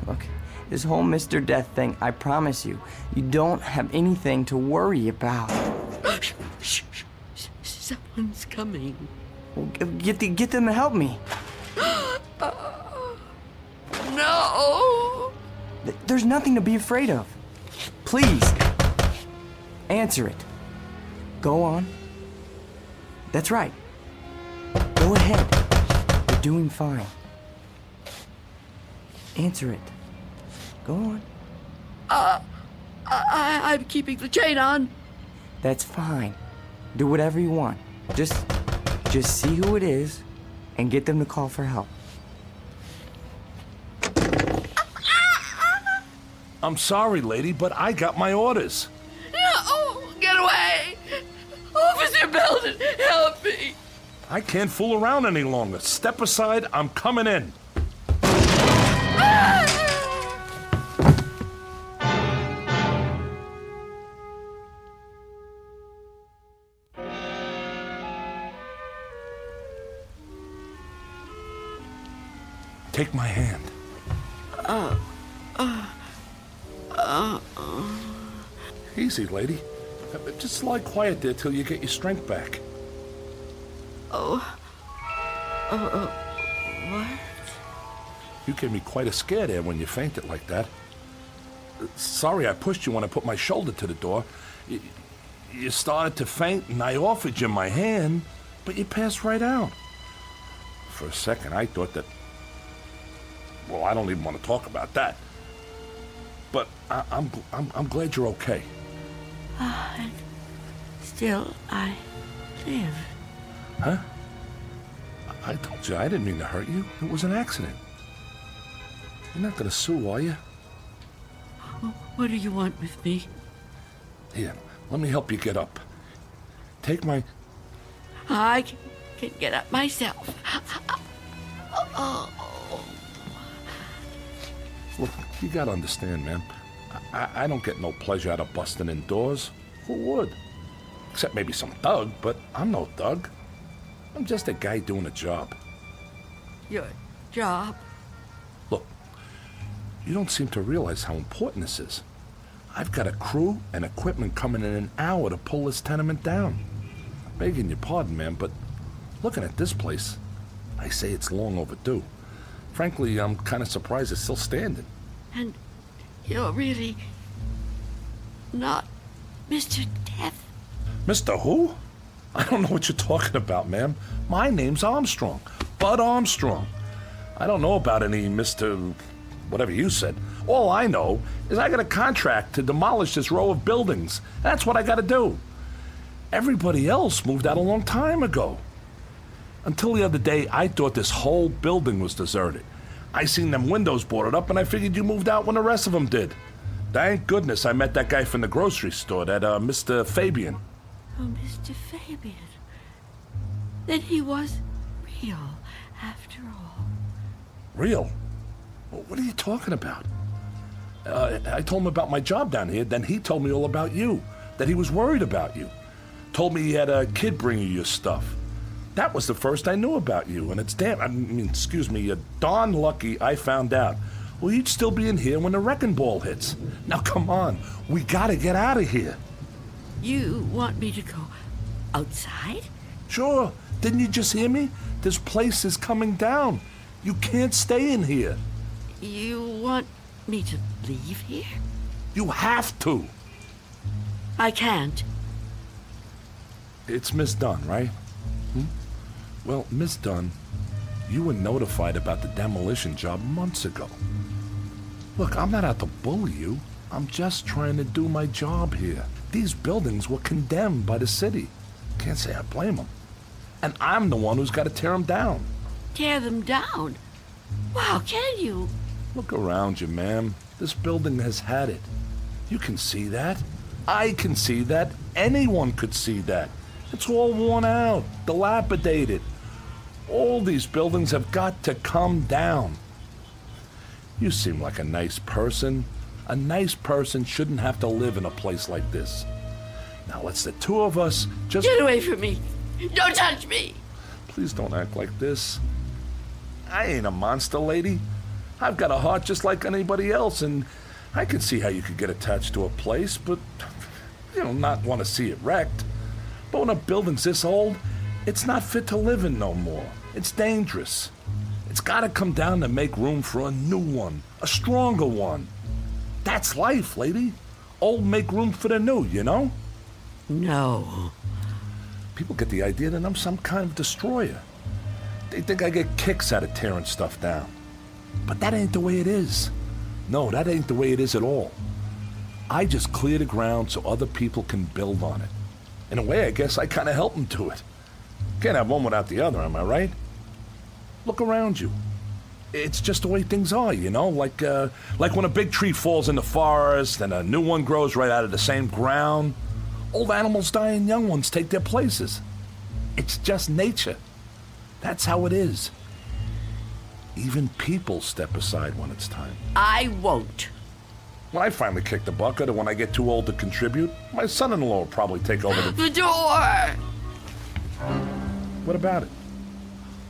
Look, this whole Mr. Death thing, I promise you, you don't have anything to worry about. Shh. Someone's coming. Well, get them to help me. No! There's nothing to be afraid of. Please, answer it. Go on. That's right. Go ahead. You're doing fine. Answer it. Go on. I'm keeping the chain on. That's fine. Do whatever you want. Just see who it is and get them to call for help. I'm sorry, lady, but I got my orders. No! Get away! Officer Belden, help me! I can't fool around any longer. Step aside, I'm coming in. Take my hand. Easy, lady. Just lie quiet there till you get your strength back. What? You gave me quite a scare there when you fainted like that. Sorry I pushed you when I put my shoulder to the door. You started to faint and I offered you my hand, but you passed right out. For a second I thought that... Well, I don't even want to talk about that. But I'm glad you're okay. And still, I live. Huh? I told you I didn't mean to hurt you. It was an accident. You're not gonna sue, are you? What do you want with me? Here, let me help you get up. Take my... I can get up myself. Look, you gotta understand, man. I don't get no pleasure out of busting indoors. Who would? Except maybe some thug, but I'm no thug. I'm just a guy doing a job. Your job? Look, you don't seem to realize how important this is. I've got a crew and equipment coming in an hour to pull this tenement down. Begging your pardon, man, but looking at this place, I say it's long overdue. Frankly, I'm kind of surprised it's still standing. And you're really not Mr. Death? Mr. Who? I don't know what you're talking about, ma'am. My name's Armstrong. Bud Armstrong. I don't know about any Mr. whatever you said. All I know is I got a contract to demolish this row of buildings. That's what I got to do. Everybody else moved out a long time ago. Until the other day, I thought this whole building was deserted. I seen them windows boarded up, and I figured you moved out when the rest of them did. Thank goodness I met that guy from the grocery store, that Mr. Fabian. Oh, Mr. Fabian. Then he was real, after all. Real? What are you talking about? I told him about my job down here, then he told me all about you, that he was worried about you. Told me he had a kid bring you your stuff. That was the first I knew about you, and it's you're darn lucky I found out. Well, you'd still be in here when the wrecking ball hits. Now, come on, we gotta get out of here. You want me to go outside? Sure. Didn't you just hear me? This place is coming down. You can't stay in here. You want me to leave here? You have to. I can't. It's Miss Dunn, right? Well, Miss Dunn, you were notified about the demolition job months ago. Look, I'm not out to bully you. I'm just trying to do my job here. These buildings were condemned by the city. Can't say I blame them. And I'm the one who's got to tear them down. Tear them down? Wow, can you? Look around you, ma'am. This building has had it. You can see that. I can see that. Anyone could see that. It's all worn out, dilapidated. All these buildings have got to come down. You seem like a nice person. A nice person shouldn't have to live in a place like this. Now let's the two of us just... Get away from me! Don't touch me! Please don't act like this. I ain't a monster, lady. I've got a heart just like anybody else, and I can see how you could get attached to a place, but, not want to see it wrecked. But when a building's this old, it's not fit to live in no more. It's dangerous. It's got to come down to make room for a new one, a stronger one. That's life, lady. Old make room for the new, you know? No. People get the idea that I'm some kind of destroyer. They think I get kicks out of tearing stuff down. But that ain't the way it is. No, that ain't the way it is at all. I just clear the ground so other people can build on it. In a way, I guess I kind of help them to it. Can't have one without the other, am I right? Look around you. It's just the way things are, like when a big tree falls in the forest and a new one grows right out of the same ground. Old animals die and young ones take their places. It's just nature. That's how it is. Even people step aside when it's time. I won't. When I finally kick the bucket, or when I get too old to contribute, my son-in-law will probably take over The door! What about it?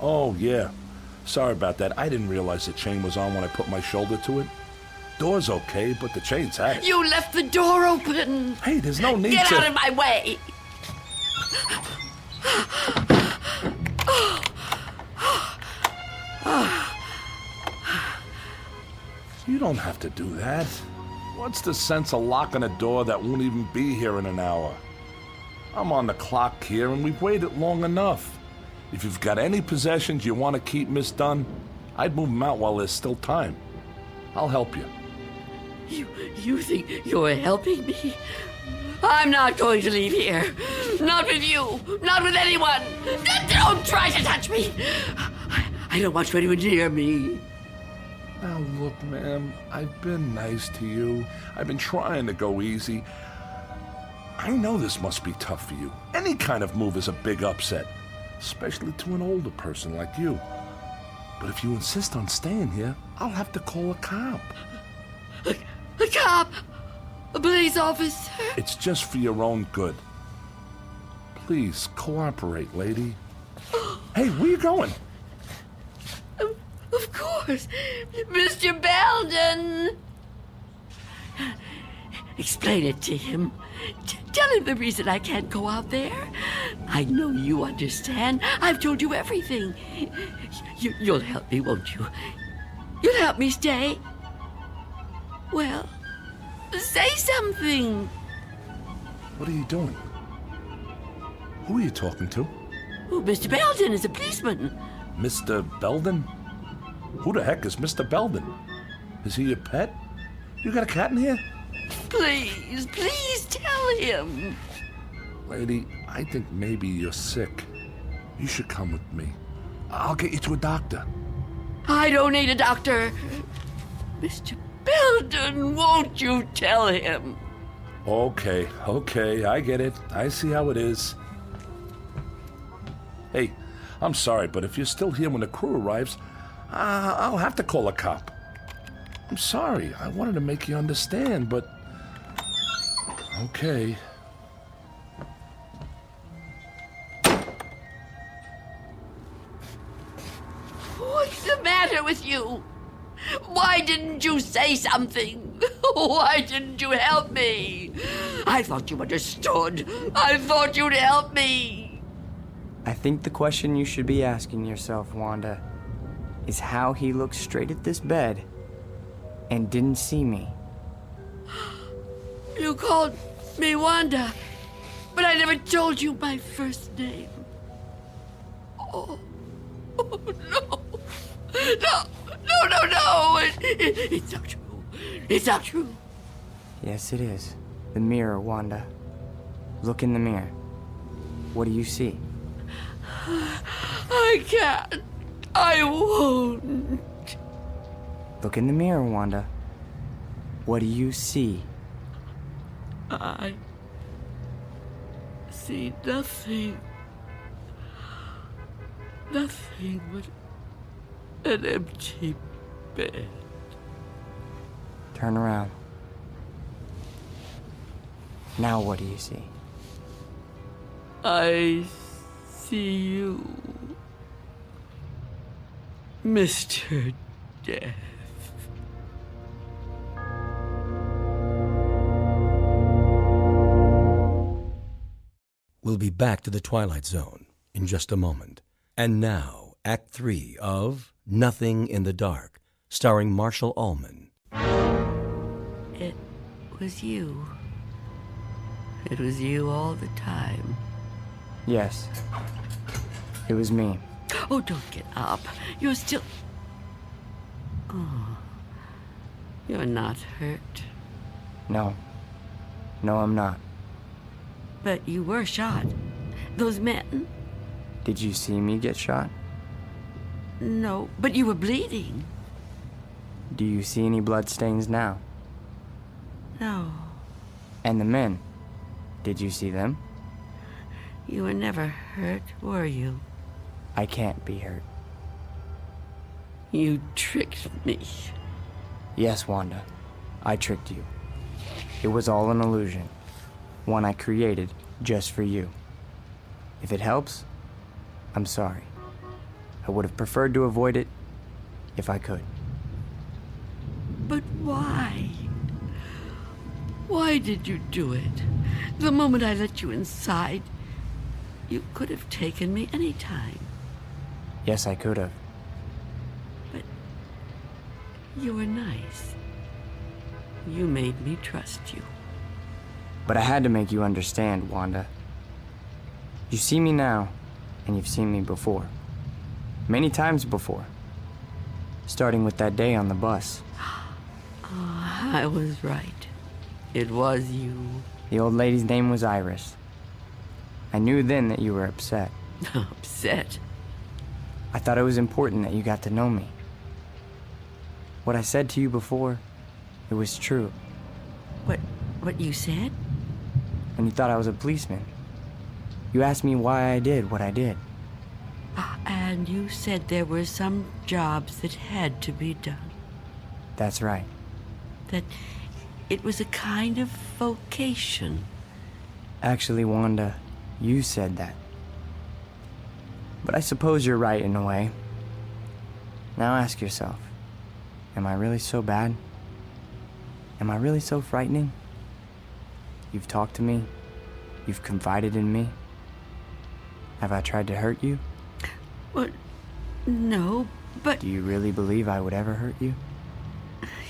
Oh, yeah. Sorry about that. I didn't realize the chain was on when I put my shoulder to it. Door's okay, but the chain's had it. You left the door open! Hey, there's no need Get to... out of my way! You don't have to do that. What's the sense of locking a door that won't even be here in an hour? I'm on the clock here, and we've waited long enough. If you've got any possessions you want to keep, Miss Dunn, I'd move them out while there's still time. I'll help you. You think you're helping me? I'm not going to leave here. Not with you. Not with anyone. Don't try to touch me. I don't want you anywhere near me. Now look, ma'am, I've been nice to you. I've been trying to go easy. I know this must be tough for you. Any kind of move is a big upset, especially to an older person like you. But if you insist on staying here, I'll have to call a cop. A cop? A police officer? It's just for your own good. Please, cooperate, lady. Hey, where you going? Of course. Mr. Belden! Explain it to him. Tell him the reason I can't go out there. I know you understand. I've told you everything. You'll help me, won't you? You'll help me stay? Well, say something. What are you doing? Who are you talking to? Oh, Mr. Belden is a policeman. Mr. Belden? Who the heck is Mr. Belden? Is he your pet? You got a cat in here? Please tell him. Lady, I think maybe you're sick. You should come with me. I'll get you to a doctor. I don't need a doctor. Mr. Belden, won't you tell him? Okay, I get it. I see how it is. Hey, I'm sorry, but if you're still here when the crew arrives, I'll have to call a cop. I'm sorry. I wanted to make you understand, but... Okay. What's the matter with you? Why didn't you say something? Why didn't you help me? I thought you understood. I thought you'd help me. I think the question you should be asking yourself, Wanda, is how he looked straight at this bed and didn't see me. You called me Wanda, but I never told you my first name. Oh no. No. It's not true. It's not true. Yes, it is. The mirror, Wanda. Look in the mirror. What do you see? I can't. I won't. Look in the mirror, Wanda. What do you see? I see nothing. Nothing but an empty bed. Turn around. Now what do you see? I see you, Mr. Death. We'll be back to the Twilight Zone in just a moment. And now, Act 3 of Nothing in the Dark, starring Marshall Allman. It was you. It was you all the time. Yes. It was me. Oh, don't get up. You're still... Oh, you're not hurt. No. No, I'm not. But you were shot. Those men... Did you see me get shot? No, but you were bleeding. Do you see any bloodstains now? No. And the men? Did you see them? You were never hurt, were you? I can't be hurt. You tricked me. Yes, Wanda. I tricked you. It was all an illusion. One I created just for you. If it helps, I'm sorry. I would have preferred to avoid it if I could. But why? Why did you do it? The moment I let you inside, you could have taken me any time. Yes, I could have. But you were nice. You made me trust you. But I had to make you understand, Wanda. You see me now, and you've seen me before. Many times before. Starting with that day on the bus. Oh, I was right. It was you. The old lady's name was Iris. I knew then that you were upset. Upset? I thought it was important that you got to know me. What I said to you before, it was true. What you said? And you thought I was a policeman. You asked me why I did what I did. And you said there were some jobs that had to be done. That's right. That it was a kind of vocation. Actually, Wanda, you said that. But I suppose you're right in a way. Now ask yourself, am I really so bad? Am I really so frightening? You've talked to me. You've confided in me. Have I tried to hurt you? Well, no, but... Do you really believe I would ever hurt you?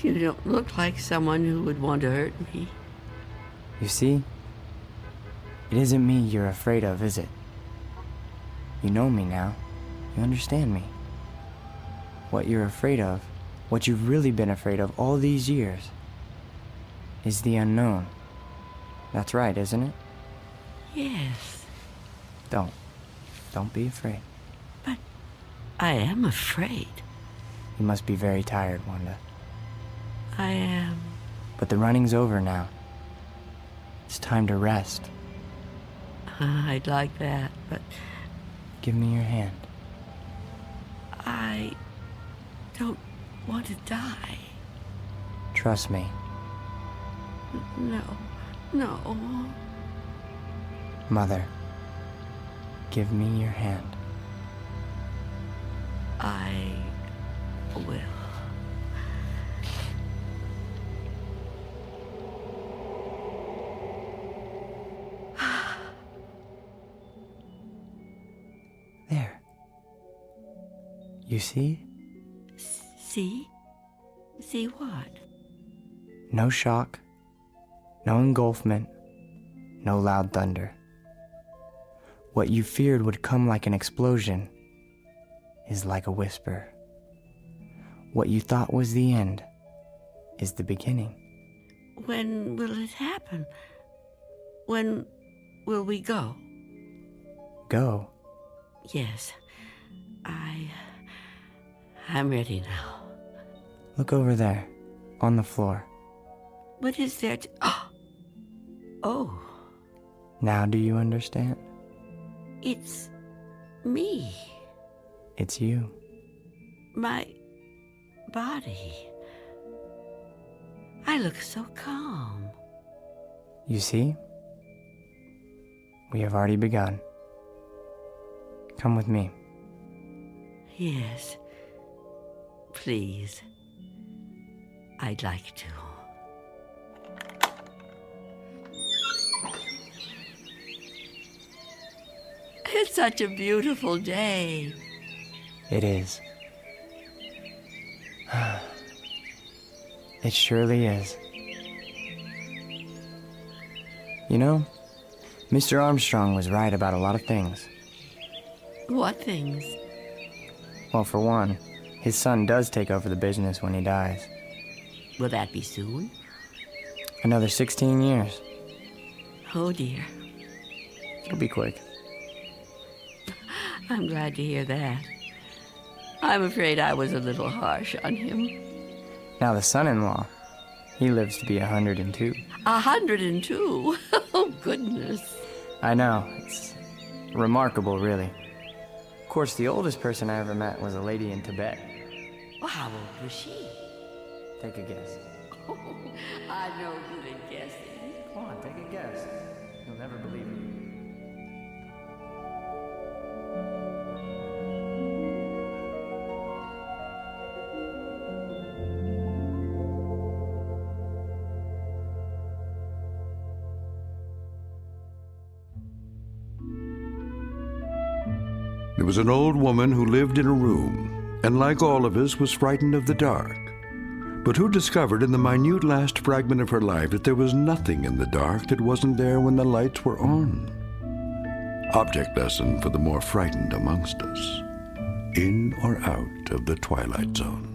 You don't look like someone who would want to hurt me. You see? It isn't me you're afraid of, is it? You know me now. You understand me. What you're afraid of, what you've really been afraid of all these years, is the unknown. That's right, isn't it? Yes. Don't be afraid. But I am afraid. You must be very tired, Wanda. I am. But the running's over now. It's time to rest. I'd like that, but... Give me your hand. I don't want to die. Trust me. No. Mother, give me your hand. I will. There. You see? See? See what? No shock, no engulfment, no loud thunder. What you feared would come like an explosion is like a whisper. What you thought was the end is the beginning. When will it happen? When will we go? Go? Yes. I'm ready now. Look over there, on the floor. What is there to... Oh, Now do you understand? it's me. It's you. My body. I look so calm. You see? We have already begun. Come with me. Yes. Please. I'd like to. It's such a beautiful day. It is. It surely is. You know, Mr. Armstrong was right about a lot of things. What things? Well, for one, his son does take over the business when he dies. Will that be soon? Another 16 years. Oh, dear. It'll be quick. I'm glad to hear that. I'm afraid I was a little harsh on him. Now the son-in-law, he lives to be 102. 102? Oh, goodness. I know. It's remarkable, really. Of course, the oldest person I ever met was a lady in Tibet. Well, how old was she? Take a guess. Oh, I'm no good at guessing. Come on, take a guess. You'll never believe it. There was an old woman who lived in a room, and like all of us, was frightened of the dark, but who discovered in the minute last fragment of her life that there was nothing in the dark that wasn't there when the lights were on. Object lesson for the more frightened amongst us. In or out of the Twilight Zone.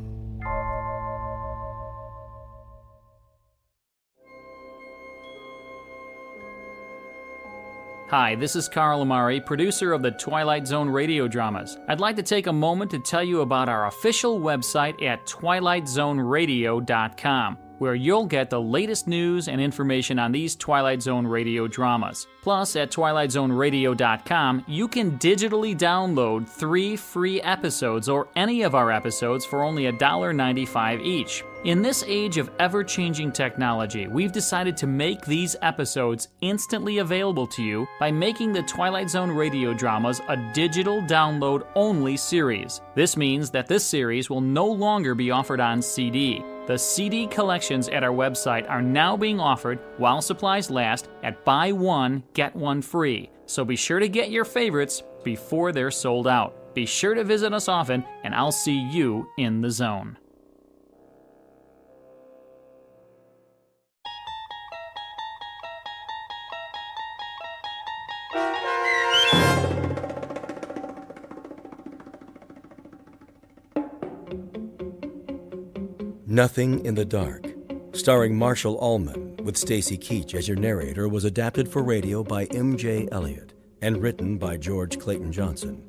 Hi, this is Carl Amari, producer of the Twilight Zone Radio Dramas. I'd like to take a moment to tell you about our official website at twilightzoneradio.com, where you'll get the latest news and information on these Twilight Zone Radio dramas. Plus, at twilightzoneradio.com, you can digitally download 3 free episodes or any of our episodes for only $1.95 each. In this age of ever-changing technology, we've decided to make these episodes instantly available to you by making the Twilight Zone Radio Dramas a digital download-only series. This means that this series will no longer be offered on CD. The CD collections at our website are now being offered while supplies last at buy one, get one free. So be sure to get your favorites before they're sold out. Be sure to visit us often, and I'll see you in the zone. Nothing in the Dark, starring Marshall Ullman with Stacy Keach as your narrator, was adapted for radio by M.J. Elliott and written by George Clayton Johnson.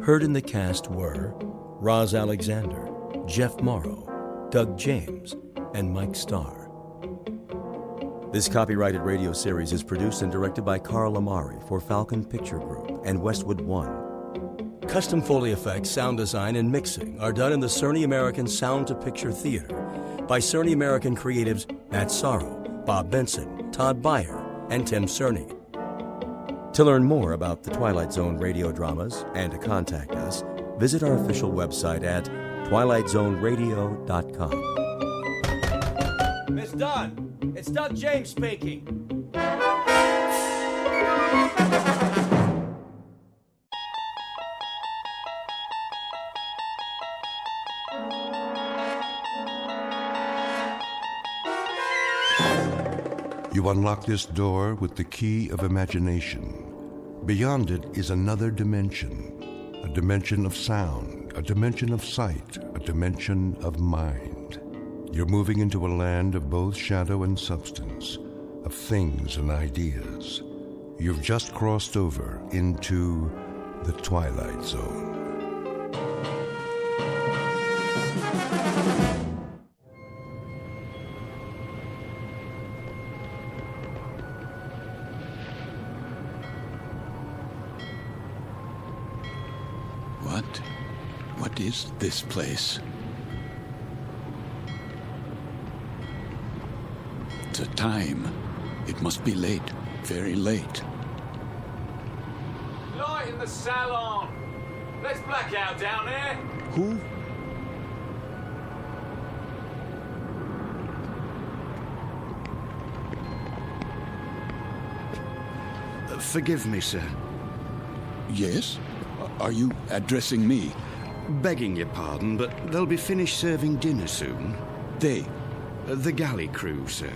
Heard in the cast were Roz Alexander, Jeff Morrow, Doug James, and Mike Starr. This copyrighted radio series is produced and directed by Carl Amari for Falcon Picture Group and Westwood One. Custom Foley effects, sound design, and mixing are done in the Cerny American Sound to Picture Theater by Cerny American creatives Matt Sorrow, Bob Benson, Todd Beyer, and Tim Cerny. To learn more about the Twilight Zone radio dramas and to contact us, visit our official website at twilightzoneradio.com. Miss Dunn, it's Doug James speaking. You unlock this door with the key of imagination. Beyond it is another dimension, a dimension of sound, a dimension of sight, a dimension of mind. You're moving into a land of both shadow and substance, of things and ideas. You've just crossed over into the Twilight Zone. What is this place? The time. It must be late. Very late. Light in the salon. Let's black out down there. Who? Forgive me, sir. Yes? Are you addressing me? Begging your pardon, but they'll be finished serving dinner soon. They? The galley crew, sir.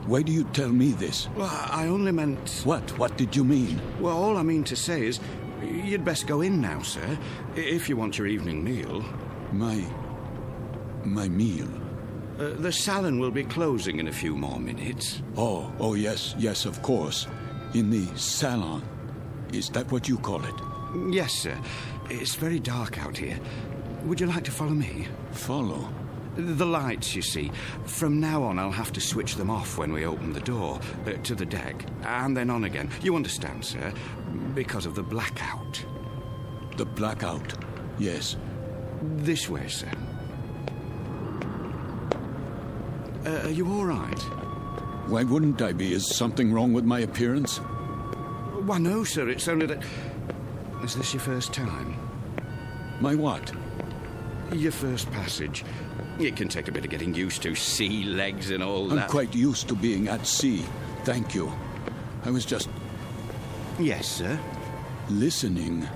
Why do you tell me this? Well, I only meant... What? What did you mean? Well, all I mean to say is, you'd best go in now, sir, if you want your evening meal. My meal? The salon will be closing in a few more minutes. Oh, yes, of course. In the salon. Is that what you call it? Yes, sir. It's very dark out here. Would you like to follow me? Follow? The lights, you see. From now on, I'll have to switch them off when we open the door to the deck, and then on again. You understand, sir? Because of the blackout. The blackout? Yes. This way, sir. Are you all right? Why wouldn't I be? Is something wrong with my appearance? Why, no, sir. It's only that... Is this your first time? My what? Your first passage. It can take a bit of getting used to. Sea legs and all that. I'm quite used to being at sea. Thank you. I was just... Yes, sir? Listening.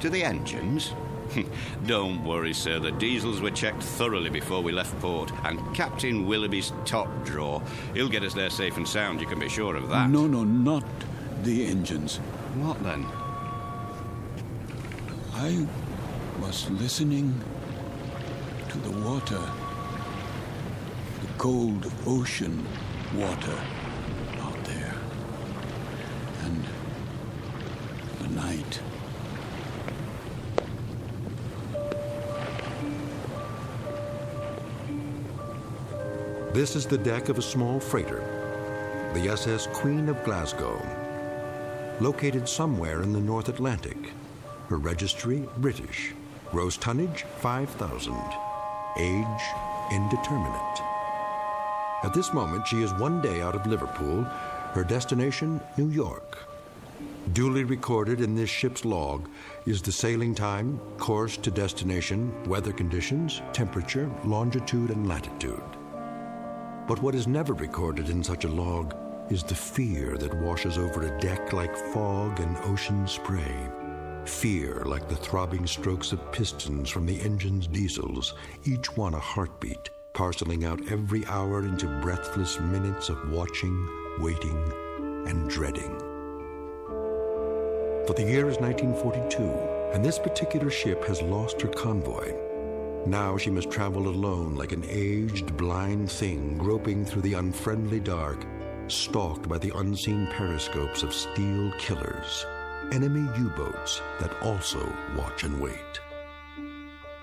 To the engines? Don't worry, sir. The diesels were checked thoroughly before we left port, and Captain Willoughby's top drawer. He'll get us there safe and sound, you can be sure of that. No, not the engines. What then? I was listening to the water. The cold ocean water out there. And the night. This is the deck of a small freighter, the SS Queen of Glasgow, located somewhere in the North Atlantic. Her registry, British. Gross tonnage, 5,000. Age, indeterminate. At this moment, she is 1 day out of Liverpool. Her destination, New York. Duly recorded in this ship's log is the sailing time, course to destination, weather conditions, temperature, longitude, and latitude. But what is never recorded in such a log is the fear that washes over a deck like fog and ocean spray. Fear like the throbbing strokes of pistons from the engine's diesels, each one a heartbeat, parceling out every hour into breathless minutes of watching, waiting, and dreading. For the year is 1942, and this particular ship has lost her convoy. Now she must travel alone like an aged, blind thing groping through the unfriendly dark, stalked by the unseen periscopes of steel killers, enemy U-boats that also watch and wait.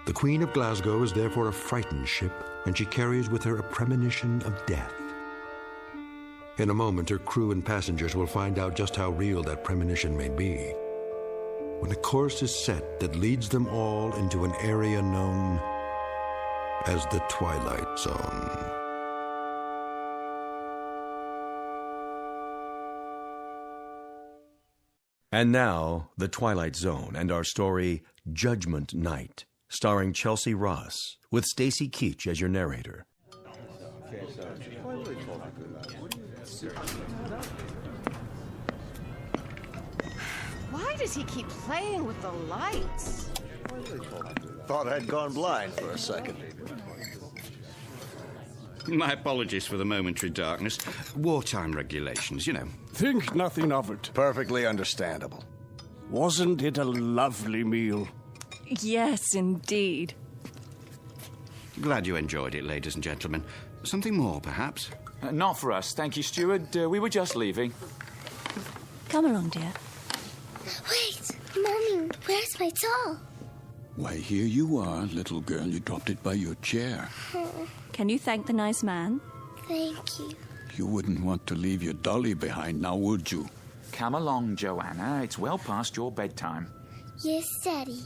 The Queen of Glasgow is therefore a frightened ship, and she carries with her a premonition of death. In a moment, her crew and passengers will find out just how real that premonition may be, when a course is set that leads them all into an area known as the Twilight Zone. And now, The Twilight Zone and our story, Judgment Night, starring Chelsea Ross, with Stacy Keach as your narrator. Why does he keep playing with the lights? Thought I'd gone blind for a second. My apologies for the momentary darkness. Wartime regulations, you know. Think nothing of it. Perfectly understandable. Wasn't it a lovely meal? Yes, indeed. Glad you enjoyed it, ladies and gentlemen. Something more, perhaps? Not for us, thank you, steward. We were just leaving. Come along, dear. Wait, Mommy, where's my doll? Why, here you are, little girl. You dropped it by your chair. Can you thank the nice man? Thank you. You wouldn't want to leave your dolly behind now, would you? Come along, Joanna. It's well past your bedtime. Yes, Daddy.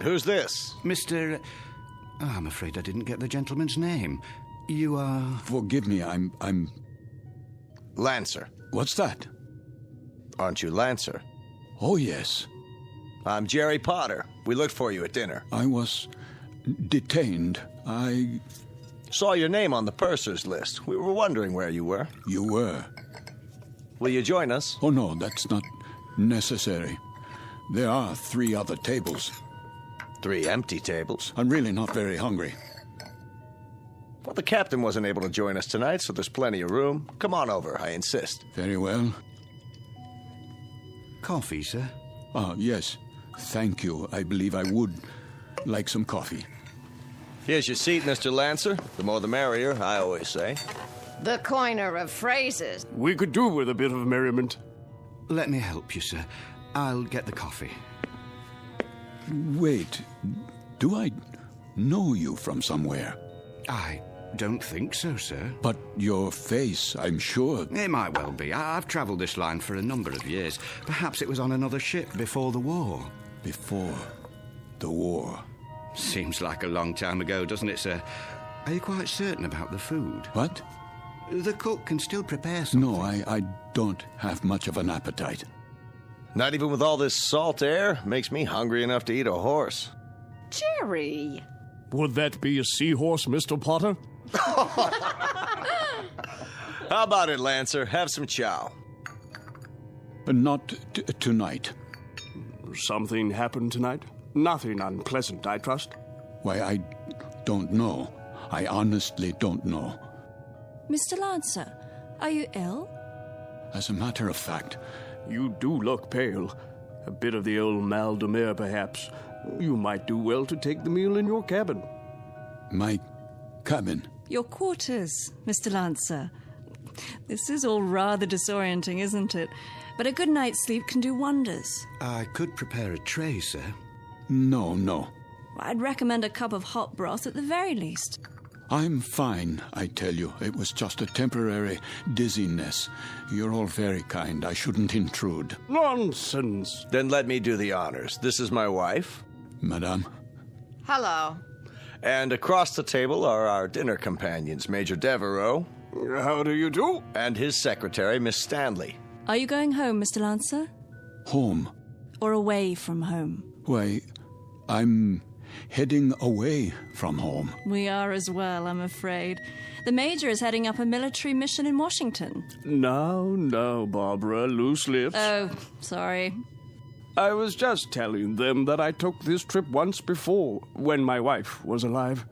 who's this? Mr. I'm afraid I didn't get the gentleman's name. You are... Forgive me, I'm... Lancer. What's that? Aren't you Lancer? Oh, yes. I'm Jerry Potter. We looked for you at dinner. I was detained. I... Saw your name on the purser's list. We were wondering where you were. You were. Will you join us? Oh, no, that's not necessary. There are 3 other tables. 3 empty tables? I'm really not very hungry. Well, the captain wasn't able to join us tonight, so there's plenty of room. Come on over, I insist. Very well. Coffee, sir? Yes. Thank you. I believe I would like some coffee. Here's your seat, Mr. Lancer. The more the merrier, I always say. The coiner of phrases. We could do with a bit of merriment. Let me help you, sir. I'll get the coffee. Wait. Do I know you from somewhere? I don't think so, sir. But your face, I'm sure. It might well be. I've travelled this line for a number of years. Perhaps it was on another ship before the war. Before the war? Seems like a long time ago, doesn't it, sir? Are you quite certain about the food? What? The cook can still prepare something. No, I don't have much of an appetite. Not even with all this salt air? Makes me hungry enough to eat a horse. Jerry! Would that be a seahorse, Mr. Potter? How about it, Lancer? Have some chow. Not tonight. Something happened tonight? Nothing unpleasant, I trust? Why, I don't know. I honestly don't know. Mr. Lancer, are you ill? As a matter of fact... You do look pale. A bit of the old mal de mer, perhaps. You might do well to take the meal in your cabin. My cabin? Your quarters, Mr. Lancer. This is all rather disorienting, isn't it? But a good night's sleep can do wonders. I could prepare a tray, sir. No. I'd recommend a cup of hot broth at the very least. I'm fine, I tell you. It was just a temporary dizziness. You're all very kind. I shouldn't intrude. Nonsense. Then let me do the honors. This is my wife. Madame. Hello. And across the table are our dinner companions, Major Devereaux. How do you do? And his secretary, Miss Stanley. Are you going home, Mr. Lancer? Home? Or away from home? Why, I'm heading away from home. We are as well, I'm afraid. The Major is heading up a military mission in Washington. Now, Barbara, loose lips. Oh, sorry. I was just telling them that I took this trip once before, when my wife was alive.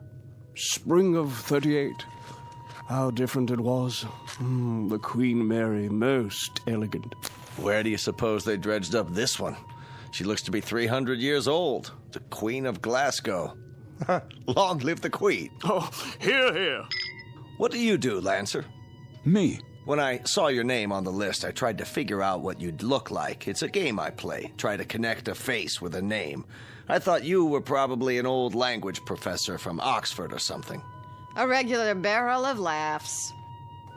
Spring of '38. How different it was. The Queen Mary, most elegant. Where do you suppose they dredged up this one? She looks to be 300 years old. The Queen of Glasgow. Long live the Queen. Oh, hear. What do you do, Lancer? Me? When I saw your name on the list, I tried to figure out what you'd look like. It's a game I play. Try to connect a face with a name. I thought you were probably an old language professor from Oxford or something. A regular barrel of laughs.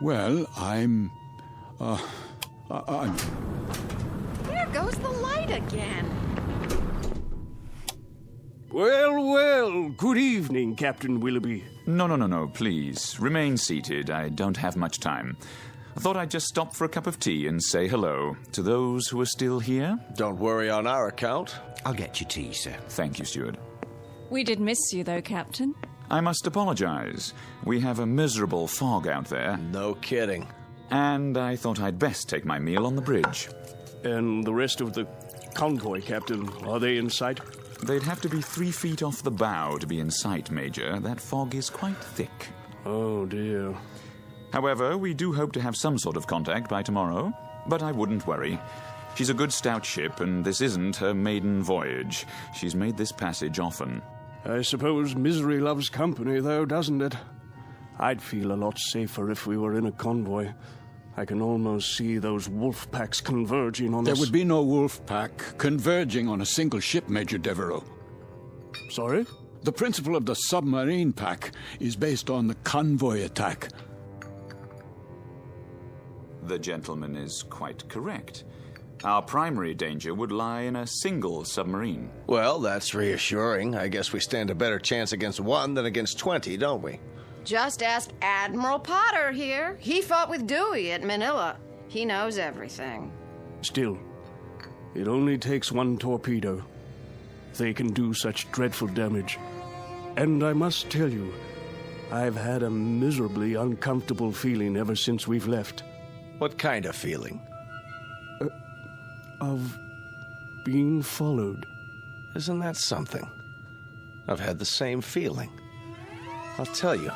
Well, I'm... There goes the light again. Well, good evening, Captain Willoughby. No, please. Remain seated. I don't have much time. I thought I'd just stop for a cup of tea and say hello to those who are still here. Don't worry on our account. I'll get you tea, sir. Thank you, steward. We did miss you, though, Captain. I must apologize. We have a miserable fog out there. No kidding. And I thought I'd best take my meal on the bridge. And the rest of the convoy, Captain, are they in sight? They'd have to be 3 feet off the bow to be in sight, Major. That fog is quite thick. Oh, dear. However, we do hope to have some sort of contact by tomorrow. But I wouldn't worry. She's a good stout ship, and this isn't her maiden voyage. She's made this passage often. I suppose misery loves company, though, doesn't it? I'd feel a lot safer if we were in a convoy. I can almost see those wolf packs converging on us. There would be no wolf pack converging on a single ship, Major Devereaux. Sorry? The principle of the submarine pack is based on the convoy attack. The gentleman is quite correct. Our primary danger would lie in a single submarine. Well, that's reassuring. I guess we stand a better chance against one than against 20, don't we? Just ask Admiral Potter here. He fought with Dewey at Manila. He knows everything. Still, it only takes one torpedo. They can do such dreadful damage. And I must tell you, I've had a miserably uncomfortable feeling ever since we've left. What kind of feeling? Of being followed. Isn't that something? I've had the same feeling. I'll tell you,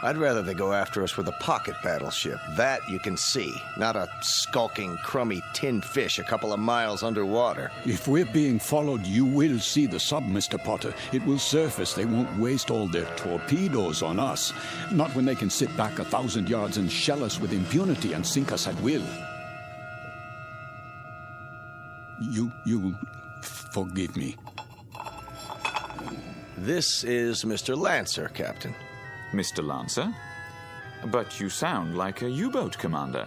I'd rather they go after us with a pocket battleship. That you can see, not a skulking, crummy tin fish a couple of miles underwater. If we're being followed, you will see the sub, Mr. Potter. It will surface. They won't waste all their torpedoes on us. Not when they can sit back 1,000 yards and shell us with impunity and sink us at will. You forgive me. This is Mr. Lancer, Captain. Mr. Lancer? But you sound like a U-boat commander.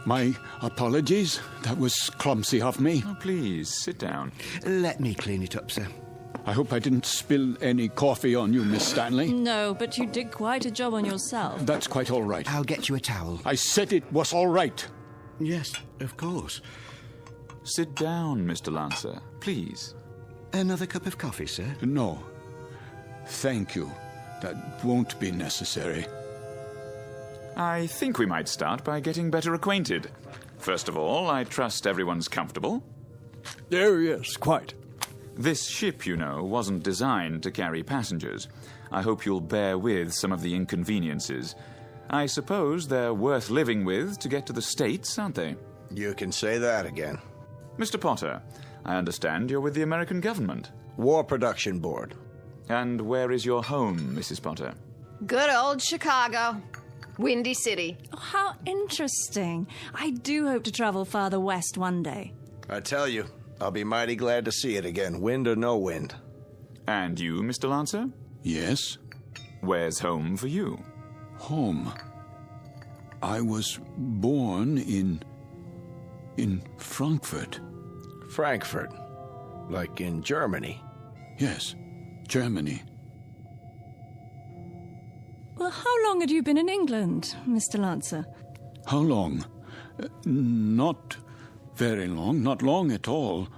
My apologies. That was clumsy of me. Oh, please, sit down. Let me clean it up, sir. I hope I didn't spill any coffee on you, Miss Stanley. No, but you did quite a job on yourself. That's quite all right. I'll get you a towel. I said it was all right. Yes, of course. Sit down, Mr. Lancer, please. Another cup of coffee, sir? No. Thank you. That won't be necessary. I think we might start by getting better acquainted. First of all, I trust everyone's comfortable. Oh, yes, quite. This ship, you know, wasn't designed to carry passengers. I hope you'll bear with some of the inconveniences. I suppose they're worth living with to get to the States, aren't they? You can say that again. Mr. Potter, I understand you're with the American government. War Production Board. And where is your home, Mrs. Potter? Good old Chicago. Windy City. Oh, how interesting. I do hope to travel farther west one day. I tell you, I'll be mighty glad to see it again, wind or no wind. And you, Mr. Lancer? Yes? Where's home for you? Home? I was born in Frankfurt. Frankfurt? Like in Germany? Yes, Germany. Well, how long had you been in England, Mr. Lancer? How long? Not very long, not long at all.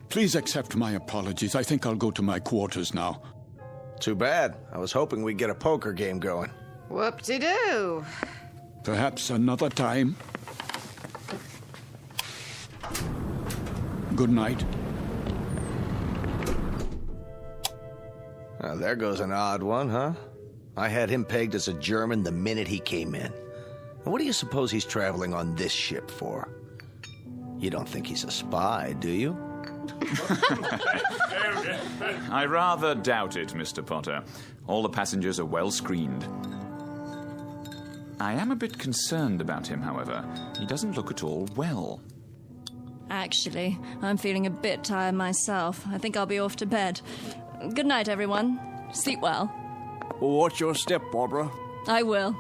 Please accept my apologies. I think I'll go to my quarters now. Too bad. I was hoping we'd get a poker game going. Whoop-de-doo. Perhaps another time. Good night. Now, there goes an odd one, huh? I had him pegged as a German the minute he came in. And what do you suppose he's traveling on this ship for? You don't think he's a spy, do you? I rather doubt it, Mr. Potter. All the passengers are well screened. I am a bit concerned about him, however. He doesn't look at all well. Actually, I'm feeling a bit tired myself. I think I'll be off to bed. Good night, everyone. Sleep well. Watch your step, Barbara. I will.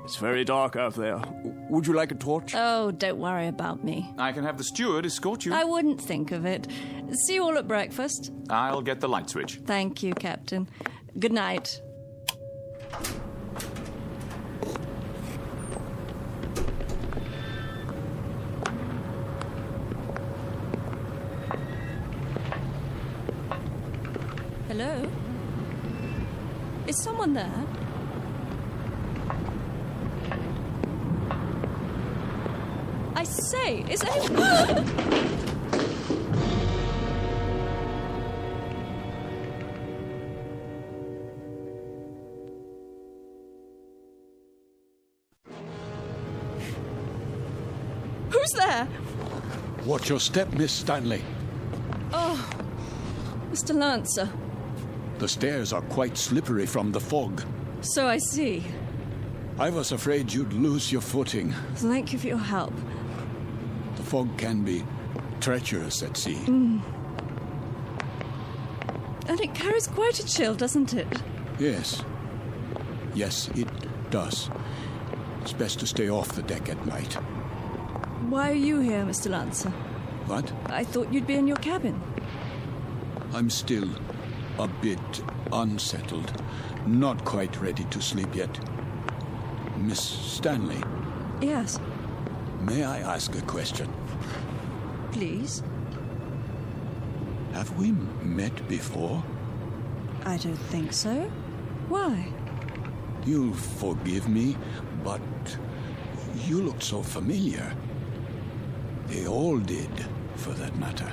It's very dark out there. Would you like a torch? Oh, don't worry about me. I can have the steward escort you. I wouldn't think of it. See you all at breakfast. I'll get the light switch. Thank you, Captain. Good night. Hello? Is someone there? I say, is anyone... Who's there? Watch your step, Miss Stanley. Oh, Mr. Lancer. The stairs are quite slippery from the fog. So I see. I was afraid you'd lose your footing. Thank you for your help. The fog can be treacherous at sea. And it carries quite a chill, doesn't it? Yes. Yes, it does. It's best to stay off the deck at night. Why are you here, Mr. Lancer? What? I thought you'd be in your cabin. I'm still a bit unsettled. Not quite ready to sleep yet. Miss Stanley, Yes, may I ask a question? please. Have we met before? I don't think so. Why? You'll forgive me, but you looked so familiar. They all did, for that matter.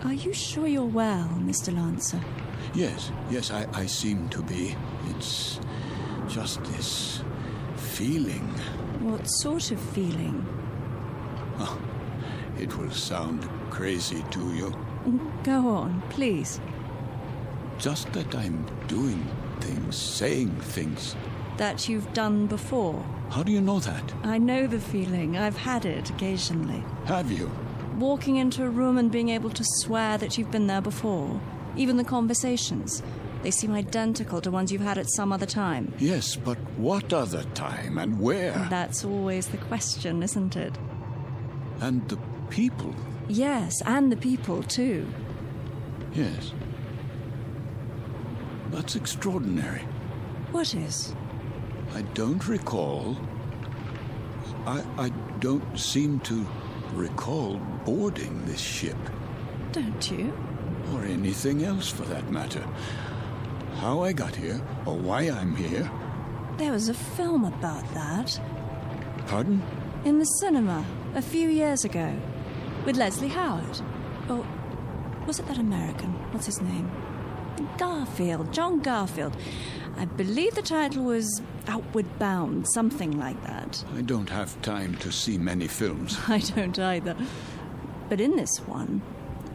Are you sure you're well, Mr. Lancer? Yes, I seem to be. It's just this feeling. What sort of feeling? Oh, it will sound crazy to you. Go on, please. Just that I'm doing things, saying things. That you've done before. How do you know that? I know the feeling. I've had it occasionally. Have you? Walking into a room and being able to swear that you've been there before. Even the conversations. They seem identical to ones you've had at some other time. Yes, but what other time and where? That's always the question, isn't it? And the people. Yes, and the people, too. Yes. That's extraordinary. What is? I don't recall. I don't seem to recall boarding this ship. Don't you? Or anything else for that matter. How I got here, or why I'm here. There was a film about that. Pardon? In the cinema, a few years ago. With Leslie Howard. Or was it that American? What's his name? Garfield. John Garfield. I believe the title was Outward Bound, something like that. I don't have time to see many films. I don't either. But in this one,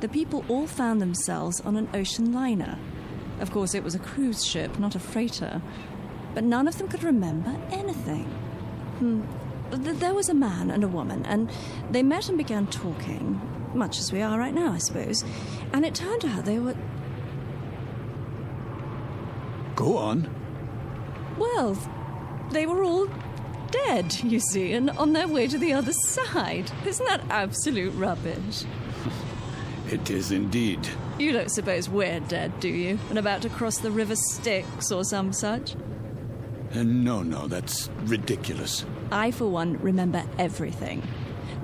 the people all found themselves on an ocean liner. Of course, it was a cruise ship, not a freighter. But none of them could remember anything. There was a man and a woman, and they met and began talking, much as we are right now, I suppose. And it turned out they were... Go on. Well, they were all dead, you see, and on their way to the other side. Isn't that absolute rubbish? It is indeed. You don't suppose we're dead, do you? And about to cross the River Styx or some such? No, that's ridiculous. I, for one, remember everything.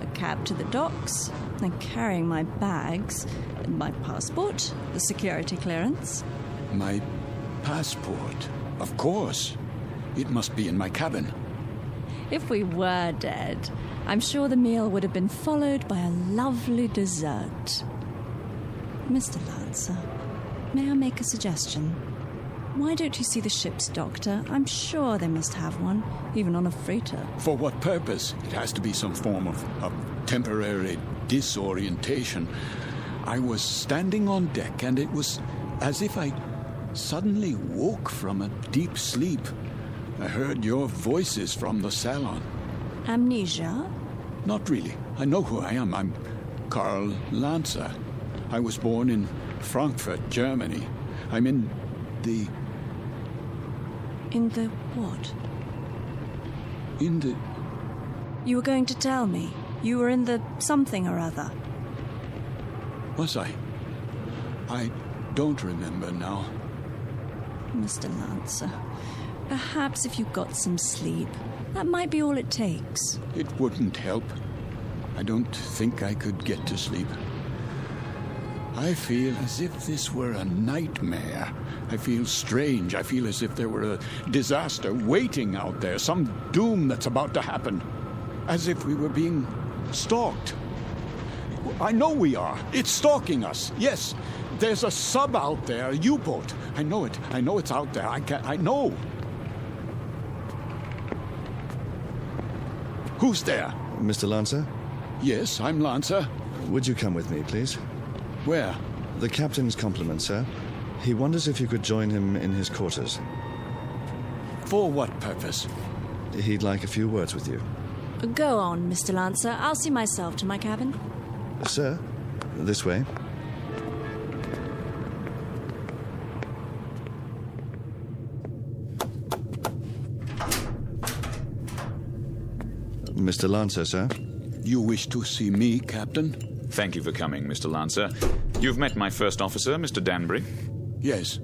A cab to the docks, and carrying my bags, my passport, the security clearance. My passport? Of course. It must be in my cabin. If we were dead, I'm sure the meal would have been followed by a lovely dessert. Mr. Lancer, may I make a suggestion? Why don't you see the ship's doctor? I'm sure they must have one, even on a freighter. For what purpose? It has to be some form of temporary disorientation. I was standing on deck, and it was as if I suddenly woke from a deep sleep. I heard your voices from the salon. Amnesia? Not really. I know who I am. I'm Karl Lancer. I was born in Frankfurt, Germany. I'm in the... In the what? In the... You were going to tell me. You were in the something or other. Was I? I don't remember now. Mr. Lancer, perhaps if you got some sleep, that might be all it takes. It wouldn't help. I don't think I could get to sleep. I feel as if this were a nightmare. I feel strange. I feel as if there were a disaster waiting out there, some doom that's about to happen. As if we were being stalked. I know we are. It's stalking us. Yes, there's a sub out there, a U-boat. I know it. I know it's out there. I know. Who's there? Mr. Lancer? Yes, I'm Lancer. Would you come with me, please? Where? The captain's compliments, sir. He wonders if you could join him in his quarters. For what purpose? He'd like a few words with you. Go on, Mr. Lancer. I'll see myself to my cabin. Sir, this way. Mr. Lancer, sir. You wish to see me, Captain? Thank you for coming, Mr. Lancer. You've met my first officer, Mr. Danbury. Yes.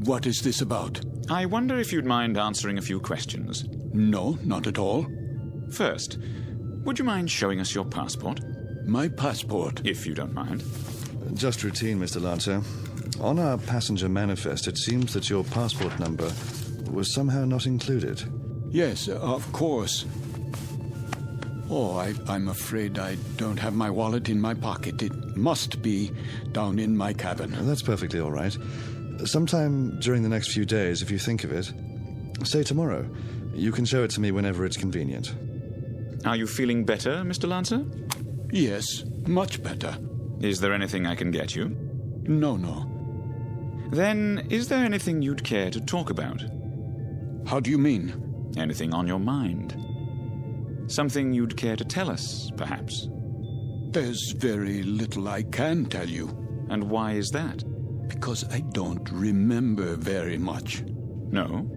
What is this about? I wonder if you'd mind answering a few questions. No, not at all. First, would you mind showing us your passport? My passport? If you don't mind. Just routine, Mr. Lancer. On our passenger manifest, it seems that your passport number was somehow not included. Yes, of course. Oh, I'm afraid I don't have my wallet in my pocket. It must be down in my cabin. That's perfectly all right. Sometime during the next few days, if you think of it, say tomorrow, you can show it to me whenever it's convenient. Are you feeling better, Mr. Lancer? Yes, much better. Is there anything I can get you? No. Then, is there anything you'd care to talk about? How do you mean? Anything on your mind? Something you'd care to tell us, perhaps? There's very little I can tell you. And why is that? Because I don't remember very much. No?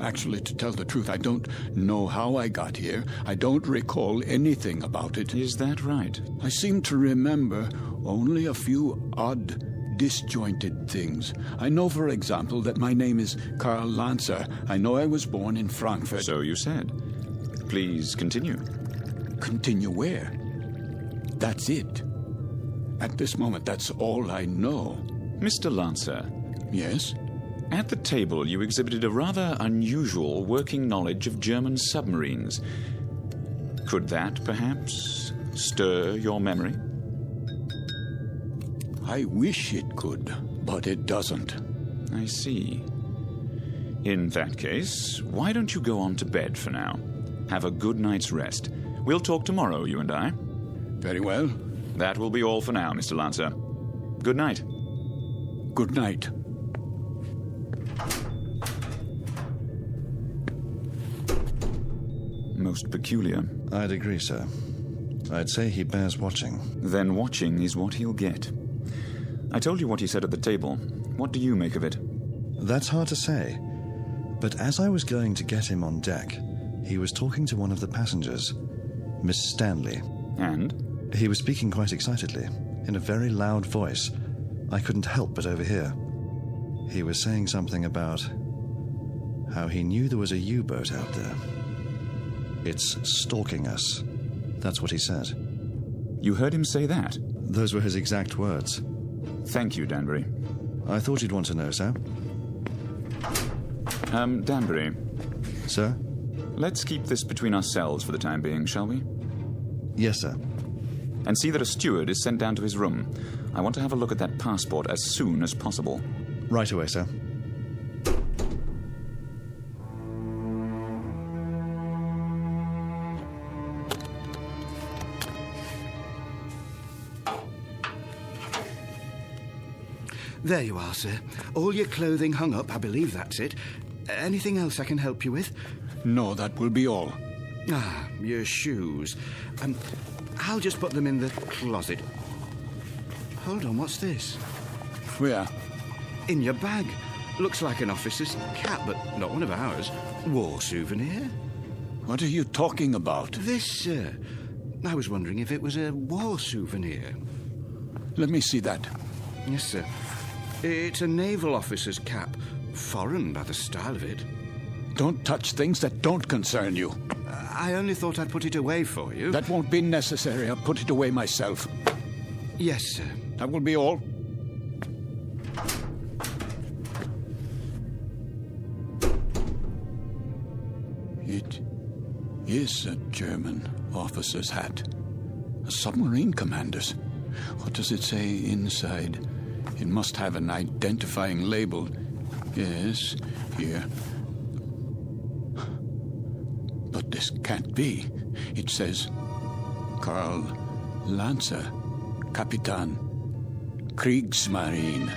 Actually, to tell the truth, I don't know how I got here. I don't recall anything about it. Is that right? I seem to remember only a few odd, disjointed things. I know, for example, that my name is Karl Lancer. I know I was born in Frankfurt. So you said. Please continue. Continue where? That's it. At this moment, that's all I know. Mr. Lancer. Yes? At the table, you exhibited a rather unusual working knowledge of German submarines. Could that, perhaps, stir your memory? I wish it could, but it doesn't. I see. In that case, why don't you go on to bed for now? Have a good night's rest. We'll talk tomorrow, you and I. Very well. That will be all for now, Mr. Lancer. Good night. Good night. Most peculiar. I'd agree, sir. I'd say he bears watching. Then watching is what he'll get. I told you what he said at the table. What do you make of it? That's hard to say. But as I was going to get him on deck, he was talking to one of the passengers, Miss Stanley. And? He was speaking quite excitedly, in a very loud voice. I couldn't help but overhear. He was saying something about how he knew there was a U-boat out there. It's stalking us. That's what he said. You heard him say that? Those were his exact words. Thank you, Danbury. I thought you'd want to know, sir. Danbury. Sir? Let's keep this between ourselves for the time being, shall we? Yes, sir. And see that a steward is sent down to his room. I want to have a look at that passport as soon as possible. Right away, sir. There you are, sir. All your clothing hung up, I believe that's it. Anything else I can help you with? No, that will be all. Ah, your shoes. I'll just put them in the closet. Hold on, what's this? Where? In your bag. Looks like an officer's cap, but not one of ours. War souvenir. What are you talking about? This, sir. I was wondering if it was a war souvenir. Let me see that. Yes, sir. It's a naval officer's cap. Foreign by the style of it. Don't touch things that don't concern you. I only thought I'd put it away for you. That won't be necessary. I'll put it away myself. Yes, sir. That will be all. It is a German officer's hat. A submarine commander's. What does it say inside? It must have an identifying label. Yes, here. But this can't be. It says, Karl Lancer, Kapitan, Kriegsmarine.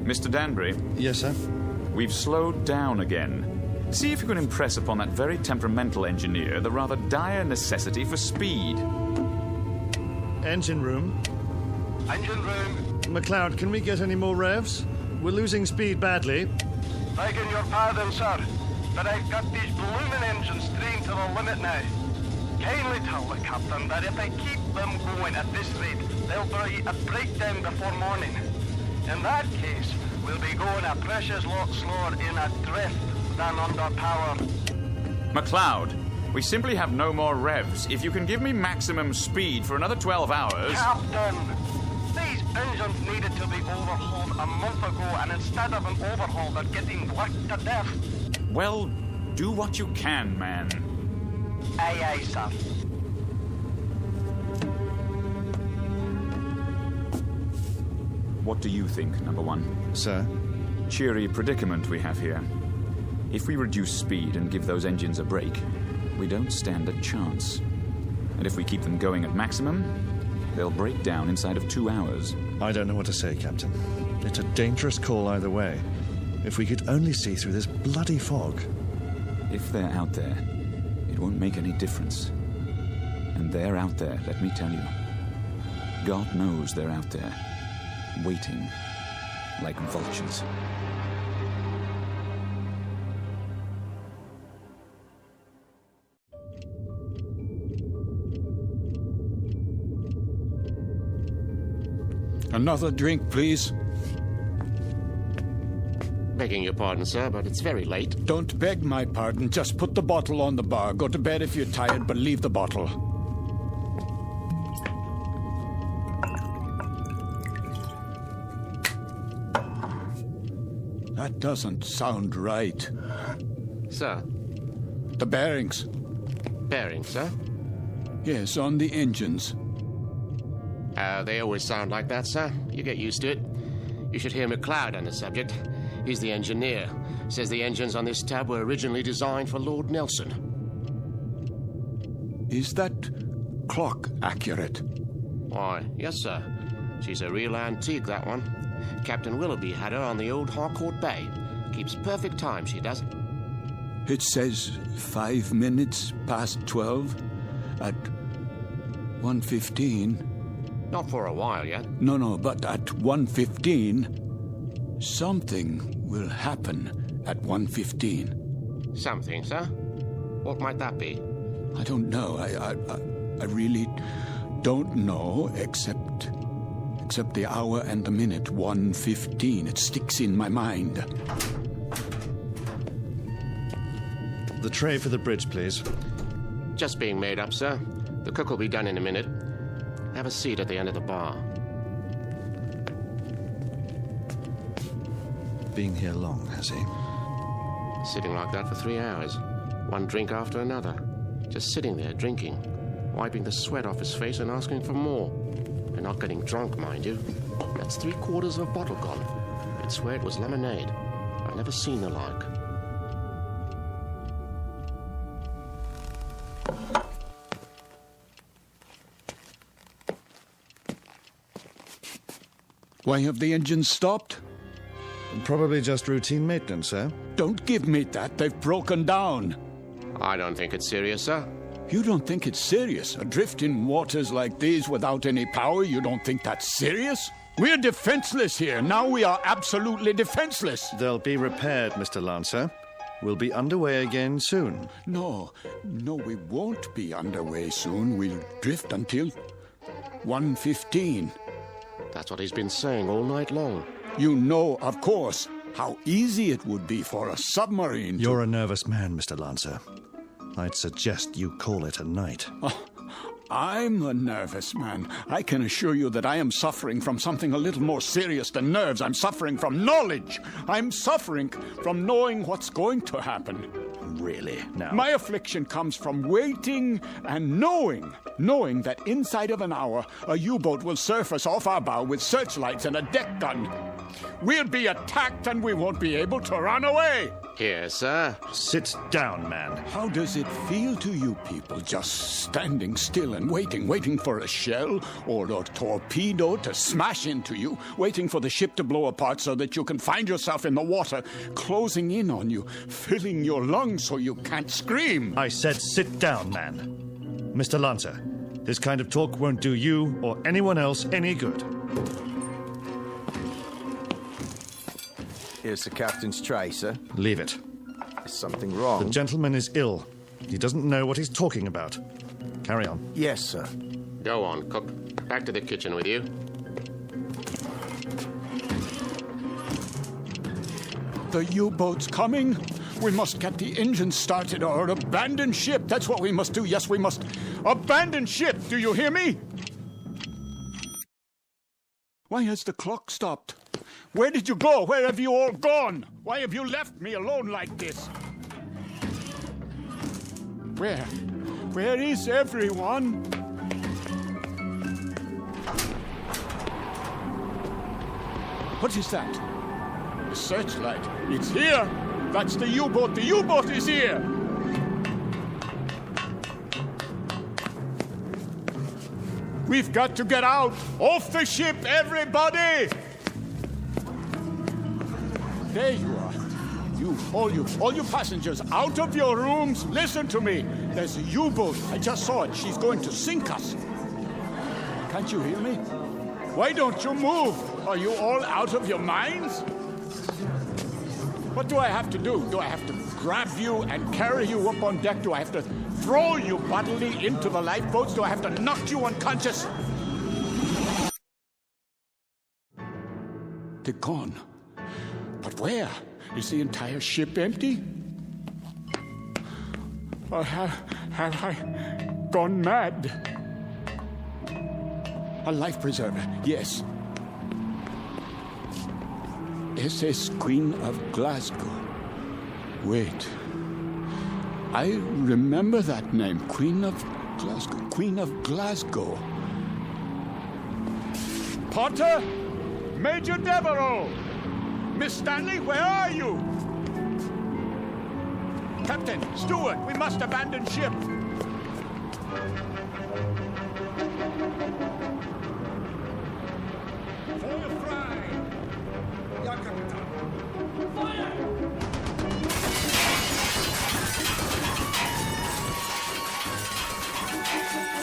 Mr. Danbury? Yes, sir? We've slowed down again. See if you can impress upon that very temperamental engineer the rather dire necessity for speed. Engine room. Engine room. McLeod, can we get any more revs? We're losing speed badly. Begging your pardon, sir, but I've got these blooming engines trained to the limit now. Kindly tell the captain that if I keep them going at this rate, they'll be a breakdown before morning. In that case, we'll be going a precious lot slower in a drift than under power. McLeod, we simply have no more revs. If you can give me maximum speed for another 12 hours... Captain! These engines needed to be overhauled a month ago, and instead of an overhaul, they're getting worked to death. Well, do what you can, man. Aye, aye, sir. What do you think, number one? Sir? Cheery predicament we have here. If we reduce speed and give those engines a break, we don't stand a chance. And if we keep them going at maximum, they'll break down inside of 2 hours. I don't know what to say, Captain. It's a dangerous call either way. If we could only see through this bloody fog. If they're out there, it won't make any difference. And they're out there, let me tell you. God knows they're out there, waiting like vultures. Another drink, please. Begging your pardon, sir, but it's very late. Don't beg my pardon. Just put the bottle on the bar. Go to bed if you're tired, but leave the bottle. That doesn't sound right. Sir? The bearings. Bearings, sir? Yes, on the engines. They always sound like that, sir. You get used to it. You should hear McLeod on the subject. He's the engineer. Says the engines on this tab were originally designed for Lord Nelson. Is that clock accurate? Why, yes, sir. She's a real antique, that one. Captain Willoughby had her on the old Harcourt Bay. Keeps perfect time, she does. It says 5 minutes past 12 at 1:15. Not for a while yet. No, but at 1:15, something will happen at 1:15. Something, sir? What might that be? I don't know. I really don't know, except the hour and the minute, 1:15. It sticks in my mind. The tray for the bridge, please. Just being made up, sir. The cook will be done in a minute. Have a seat at the end of the bar. Been here long, has he? Sitting like that for 3 hours. One drink after another. Just sitting there, drinking. Wiping the sweat off his face and asking for more. And not getting drunk, mind you. That's 3/4 of a bottle gone. I'd swear it was lemonade. I've never seen the like. Why have the engines stopped? Probably just routine maintenance, sir. Don't give me that. They've broken down. I don't think it's serious, sir. You don't think it's serious? Adrift in waters like these without any power, you don't think that's serious? We're defenseless here. Now we are absolutely defenseless. They'll be repaired, Mr. Lancer. We'll be underway again soon. No, we won't be underway soon. We'll drift until 1:15. That's what he's been saying all night long. You know, of course, how easy it would be for a submarine to... You're a nervous man, Mr. Lancer. I'd suggest you call it a night. Oh, I'm a nervous man. I can assure you that I am suffering from something a little more serious than nerves. I'm suffering from knowledge. I'm suffering from knowing what's going to happen. Really? Now? My affliction comes from waiting and knowing that inside of an hour, a U-boat will surface off our bow with searchlights and a deck gun. We'll be attacked and we won't be able to run away. Here, sir. Sit down, man. How does it feel to you people just standing still and waiting for a shell or a torpedo to smash into you, waiting for the ship to blow apart so that you can find yourself in the water, closing in on you, filling your lungs so you can't scream? I said sit down, man. Mr. Lancer, This kind of talk won't do you or anyone else any good. Here's the captain's tray, sir. Leave it. Is something wrong? The gentleman is ill. He doesn't know what he's talking about. Carry on. Yes, sir. Go on, cook. Back to the kitchen with you. The U-boat's coming. We must get the engine started or abandon ship. That's what we must do. Yes, we must abandon ship. Do you hear me? Why has the clock stopped? Where did you go? Where have you all gone? Why have you left me alone like this? Where? Where is everyone? What is that? The searchlight. It's here. That's the U-boat. The U-boat is here. We've got to get out. Off the ship, everybody. There you are. All you passengers, out of your rooms. Listen to me. There's a U-boat. I just saw it. She's going to sink us. Can't you hear me? Why don't you move? Are you all out of your minds? What do I have to do? Do I have to grab you and carry you up on deck? Do I have to throw you bodily into the lifeboats? Do I have to knock you unconscious? They're gone. But where? Is the entire ship empty? Or have I gone mad? A life preserver, yes. SS Queen of Glasgow. Wait. I remember that name. Queen of Glasgow. Queen of Glasgow. Potter! Major Devereaux! Miss Stanley, where are you? Captain, steward, we must abandon ship. Feuer frei! Ja, Kapitän. Feuer!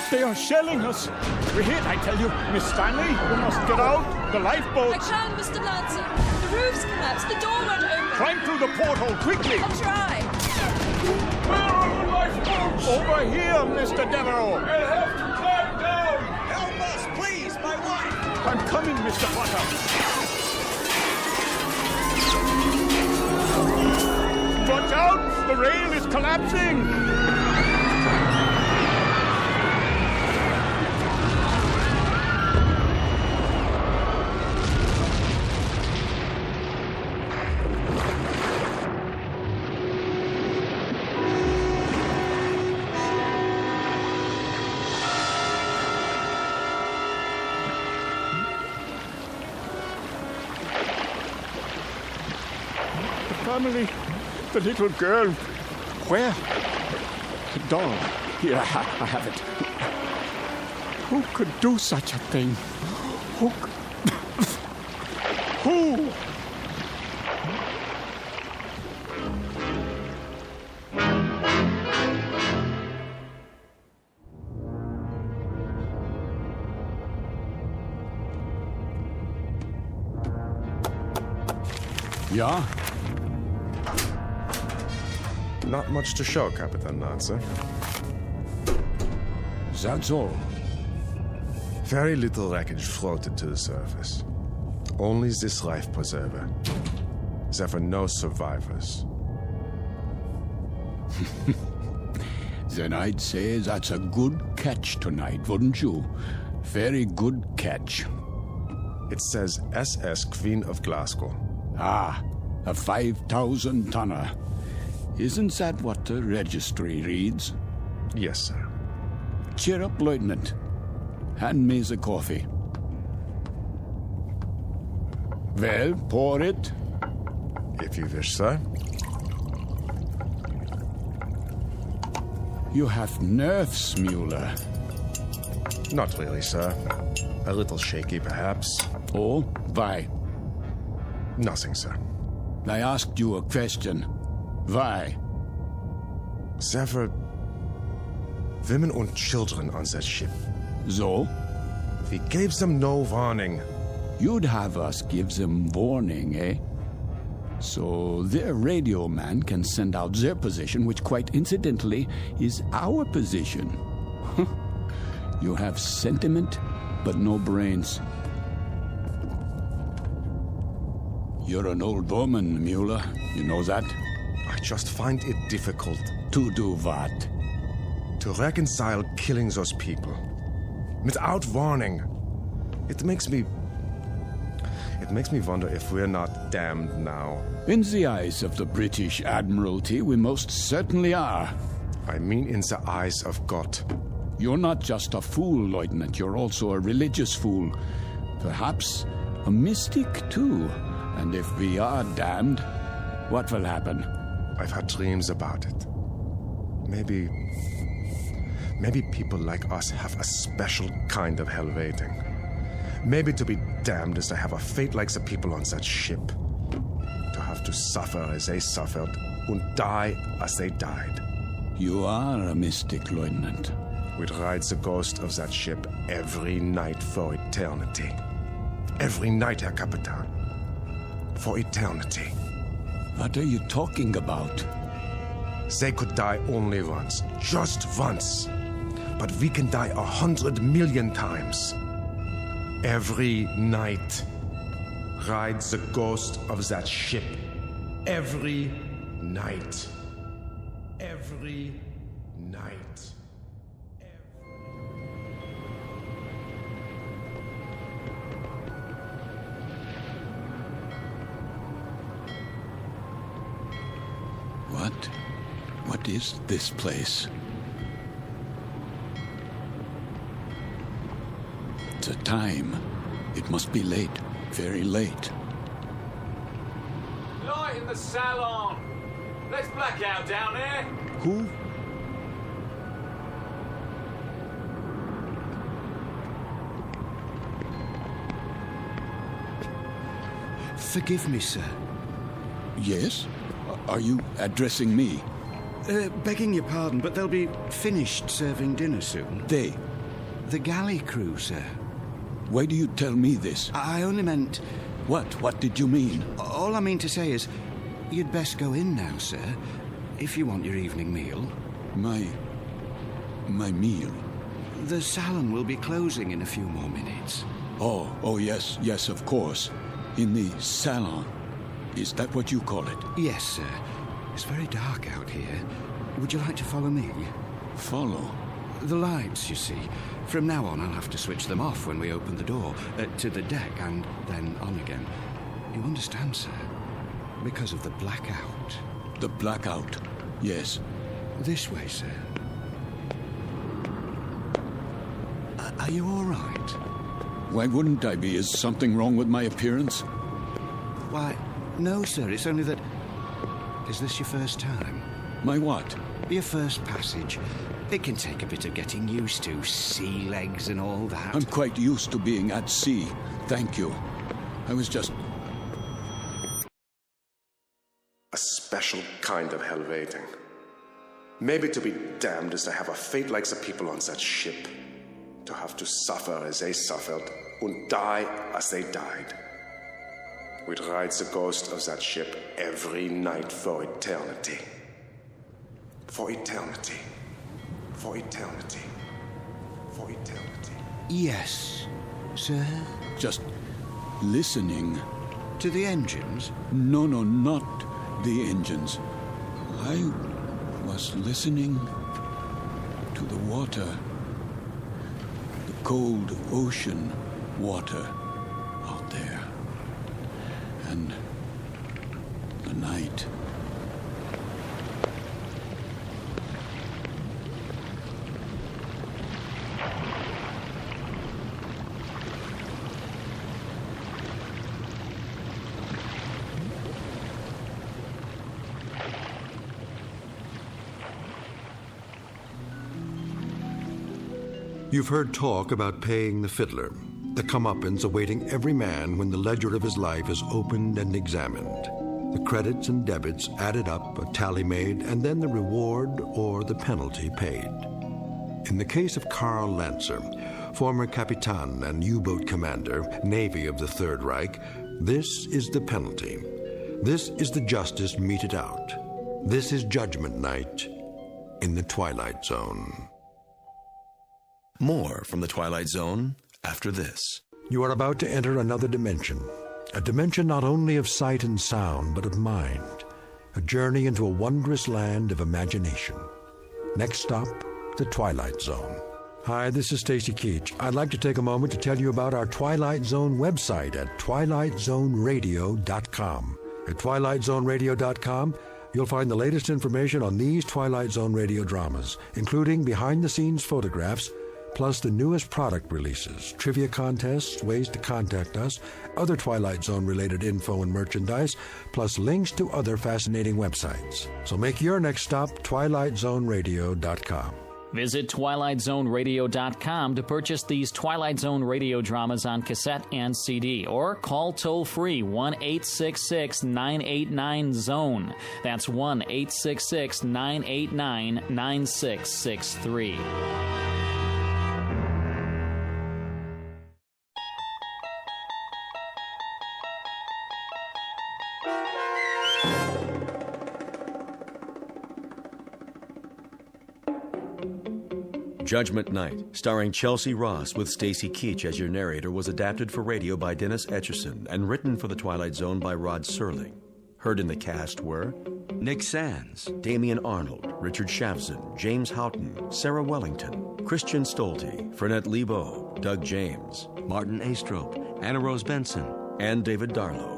They are shelling us. We're hit, I tell you. Miss Stanley, we must get out. The lifeboat. I can't, Mr. Lancer. The roof's collapsed. The door won't open. Climb through the porthole, quickly. I'll try. Where are the lifeboats? Over here, Mr. Devereaux. We'll have to climb down. Help us, please, my wife. I'm coming, Mr. Potter. Watch out! The rail is collapsing! Family, the little girl. Where? The doll. Here, I have it. Who could do such a thing? Who? Who? Ja? Not much to show, Captain Lancer. That's all. Very little wreckage floated to the surface. Only this life preserver. There were no survivors. Then I'd say that's a good catch tonight, wouldn't you? Very good catch. It says SS Queen of Glasgow. Ah, a 5,000-tonner. Isn't that what the registry reads? Yes, sir. Cheer up, Lieutenant. Hand me the coffee. Well, pour it. If you wish, sir. You have nerves, Mueller. Not really, sir. A little shaky, perhaps. Oh, why? Nothing, sir. I asked you a question. Why? There were women and children on that ship. So? We gave them no warning. You'd have us give them warning, eh? So their radio man can send out their position, which quite incidentally is our position. You have sentiment, but no brains. You're an old woman, Mueller. You know that? I just find it difficult. To do what? To reconcile killing those people. Without warning. It makes me wonder if we're not damned now. In the eyes of the British Admiralty, we most certainly are. I mean in the eyes of God. You're not just a fool, Lieutenant. You're also a religious fool. Perhaps a mystic, too. And if we are damned, what will happen? I've had dreams about it. Maybe people like us have a special kind of hell waiting. Maybe to be damned is to have a fate like the people on that ship. To have to suffer as they suffered and die as they died. You are a mystic, Lieutenant. We'd ride the ghost of that ship every night for eternity. Every night, Herr Capitan. For eternity. What are you talking about? They could die only once. Just once. But we can die 100 million times. Every night. Ride the ghost of that ship. Every night. Every night. What is this place? The time. It must be late. Very late. Light in the salon. Let's black out down there. Who? Forgive me, sir. Yes? Are you addressing me? Begging your pardon, but they'll be finished serving dinner soon. They? The galley crew, sir. Why do you tell me this? I only meant... What? What did you mean? All I mean to say is, you'd best go in now, sir, if you want your evening meal. My meal? The salon will be closing in a few more minutes. Oh, yes, of course. In the salon. Is that what you call it? Yes, sir. It's very dark out here. Would you like to follow me? Follow? The lights, you see. From now on, I'll have to switch them off when we open the door, to the deck and then on again. You understand, sir? Because of the blackout. The blackout? Yes. This way, sir. Are you all right? Why wouldn't I be? Is something wrong with my appearance? Why, no, sir. It's only that... Is this your first time? My what? Your first passage. It can take a bit of getting used to. Sea legs and all that. I'm quite used to being at sea. Thank you. I was just... A special kind of hell waiting. Maybe to be damned is to have a fate like the people on that ship. To have to suffer as they suffered and die as they died. We'd ride the ghost of that ship every night for eternity. For eternity. For eternity. For eternity. Yes, sir? Just listening. To the engines? No, not the engines. I was listening to the water. The cold ocean water out there. And the night. You've heard talk about paying the fiddler, the comeuppance awaiting every man when the ledger of his life is opened and examined. The credits and debits added up, a tally made, and then the reward or the penalty paid. In the case of Karl Lancer, former Capitan and U-boat commander, Navy of the Third Reich, this is the penalty. This is the justice meted out. This is Judgment Night in the Twilight Zone. More from the Twilight Zone after this. You are about to enter another dimension. A dimension not only of sight and sound, but of mind. A journey into a wondrous land of imagination. Next stop, the Twilight Zone. Hi, this is Stacy Keach. I'd like to take a moment to tell you about our Twilight Zone website at twilightzoneradio.com. At twilightzoneradio.com, you'll find the latest information on these Twilight Zone radio dramas, including behind-the-scenes photographs, plus the newest product releases, trivia contests, ways to contact us, other Twilight Zone-related info and merchandise, plus links to other fascinating websites. So make your next stop twilightzoneradio.com. Visit twilightzoneradio.com to purchase these Twilight Zone radio dramas on cassette and CD, or call toll-free 1-866-989-ZONE. That's 1-866-989-9663. Judgment Night, starring Chelsea Ross with Stacy Keach as your narrator, was adapted for radio by Dennis Etchison and written for the Twilight Zone by Rod Serling. Heard in the cast were Nick Sands, Damian Arnold, Richard Shavzin, James Houghton, Sarah Wellington, Christian Stolte, Fernette Lebo, Doug James, Martin Astrop, Anna Rose Benson, and David Darlow.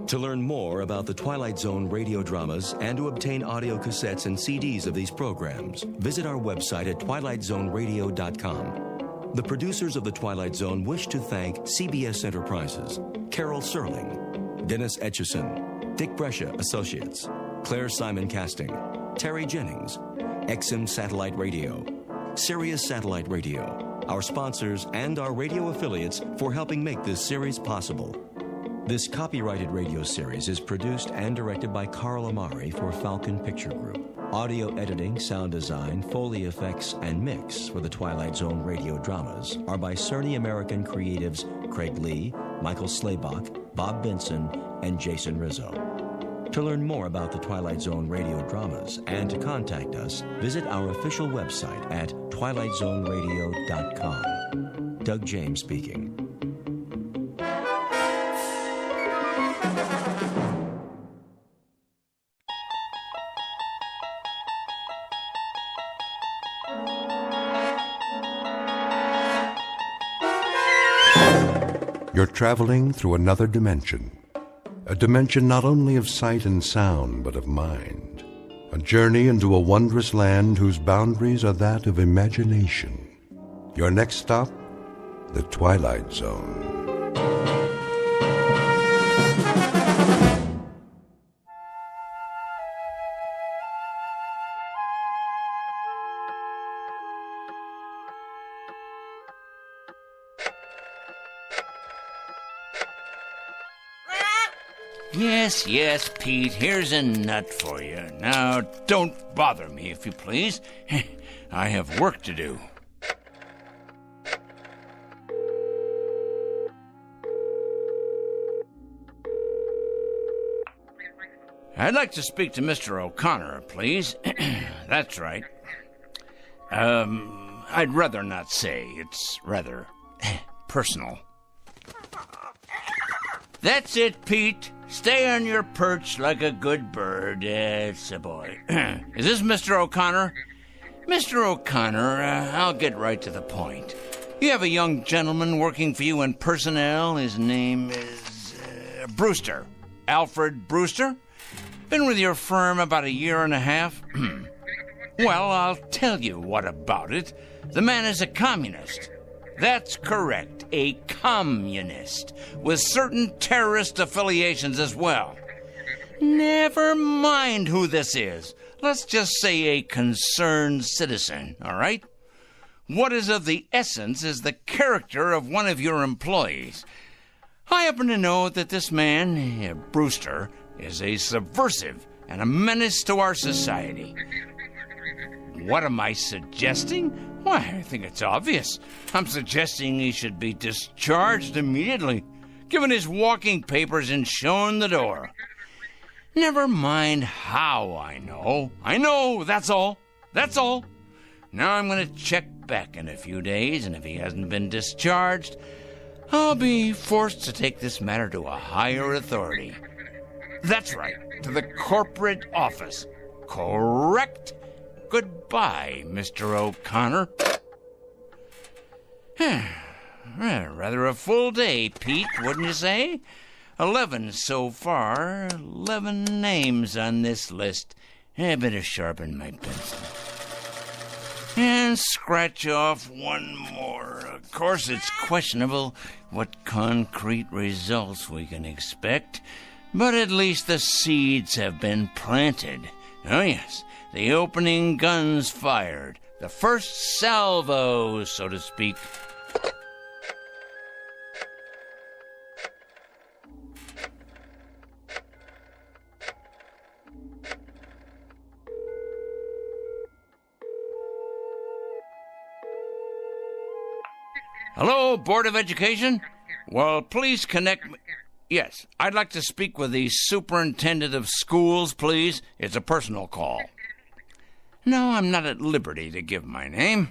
To learn more about the Twilight Zone radio dramas and to obtain audio cassettes and CDs of these programs, visit our website at twilightzoneradio.com. The producers of The Twilight Zone wish to thank CBS Enterprises, Carol Serling, Dennis Etchison, Dick Brescia Associates, Claire Simon Casting, Terry Jennings, XM Satellite Radio, Sirius Satellite Radio, our sponsors and our radio affiliates for helping make this series possible. This copyrighted radio series is produced and directed by Carl Amari for Falcon Picture Group. Audio editing, sound design, Foley effects, and mix for the Twilight Zone radio dramas are by Cerny American creatives Craig Lee, Michael Slaybach, Bob Benson, and Jason Rizzo. To learn more about the Twilight Zone radio dramas and to contact us, visit our official website at twilightzoneradio.com. Doug James speaking. You're traveling through another dimension. A dimension not only of sight and sound, but of mind. A journey into a wondrous land whose boundaries are that of imagination. Your next stop, the Twilight Zone. Yes, Pete, here's a nut for you. Now, don't bother me, if you please. I have work to do. I'd like to speak to Mr. O'Connor, please. That's right. I'd rather not say. It's rather personal. That's it, Pete. Stay on your perch like a good bird. It's a boy. Is this Mr. O'Connor? Mr. O'Connor, I'll get right to the point. You have a young gentleman working for you in personnel. His name is Brewster. Alfred Brewster. Been with your firm about 1.5 years. Well, I'll tell you what about it. The man is a communist. That's correct, a communist, with certain terrorist affiliations as well. Never mind who this is. Let's just say a concerned citizen, all right? What is of the essence is the character of one of your employees. I happen to know that this man, Brewster, is a subversive and a menace to our society. What am I suggesting? Why, I think it's obvious. I'm suggesting he should be discharged immediately, given his walking papers and shown the door. Never mind how I know. I know, that's all. That's all. Now I'm going to check back in a few days, and if he hasn't been discharged, I'll be forced to take this matter to a higher authority. That's right, to the corporate office. Correct? Goodbye, Mr. O'Connor. Rather a full day, Pete, wouldn't you say? 11 so far. 11 names on this list. I better sharpen my pencil. And scratch off one more. Of course, it's questionable what concrete results we can expect, but at least the seeds have been planted. Oh, yes, the opening guns fired. The first salvo, so to speak. Hello, Board of Education? Well, please connect me. Yes, I'd like to speak with the Superintendent of Schools, please. It's a personal call. No, I'm not at liberty to give my name.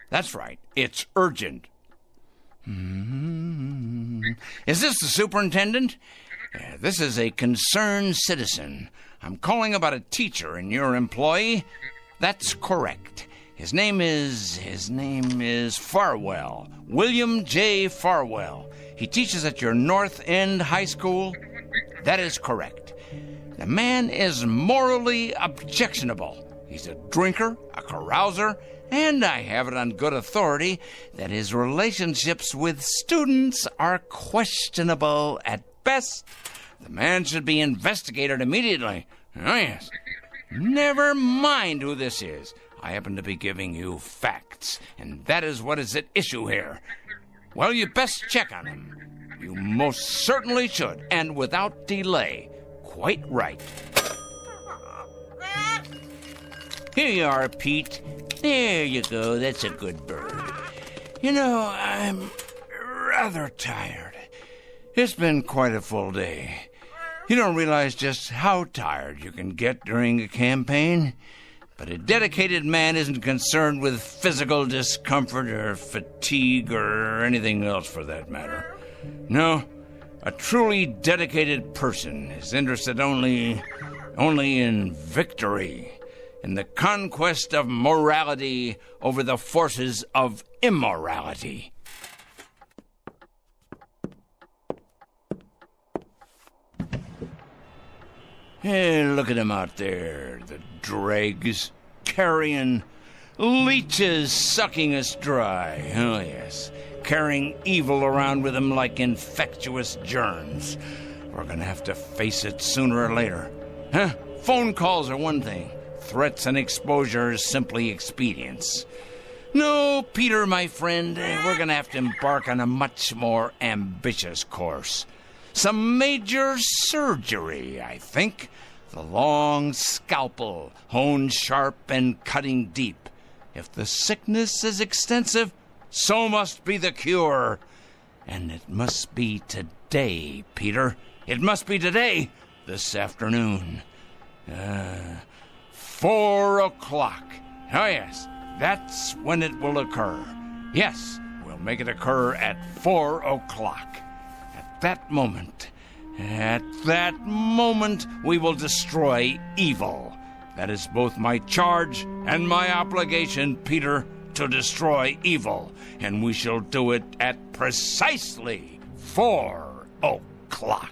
That's right, it's urgent. Is this the superintendent? This is a concerned citizen. I'm calling about a teacher and your employee. That's correct. His name is Farwell. William J. Farwell. He teaches at your North End High School. That is correct. The man is morally objectionable. He's a drinker, a carouser, and I have it on good authority that his relationships with students are questionable at best. The man should be investigated immediately. Oh, yes. Never mind who this is. I happen to be giving you facts, and that is what is at issue here. Well, you best check on him. You most certainly should, and without delay. Quite right. Here you are, Pete. There you go. That's a good bird. You know, I'm rather tired. It's been quite a full day. You don't realize just how tired you can get during a campaign. But a dedicated man isn't concerned with physical discomfort or fatigue or anything else for that matter. No, a truly dedicated person is interested only in victory, in the conquest of morality over the forces of immorality. Hey, look at him out there, the dregs, carrion, leeches sucking us dry. Oh, yes, carrying evil around with them like infectious germs. We're gonna have to face it sooner or later. Huh? Phone calls are one thing. Threats and exposure is simply expedience. No, Peter, my friend, we're gonna have to embark on a much more ambitious course. Some major surgery, I think. The long scalpel, honed sharp and cutting deep. If the sickness is extensive, so must be the cure. And it must be today, Peter. It must be today, this afternoon. 4 o'clock. Oh, yes, that's when it will occur. Yes, we'll make it occur at 4 o'clock. At that moment, we will destroy evil. That is both my charge and my obligation, Peter, to destroy evil. And we shall do it at precisely 4 o'clock.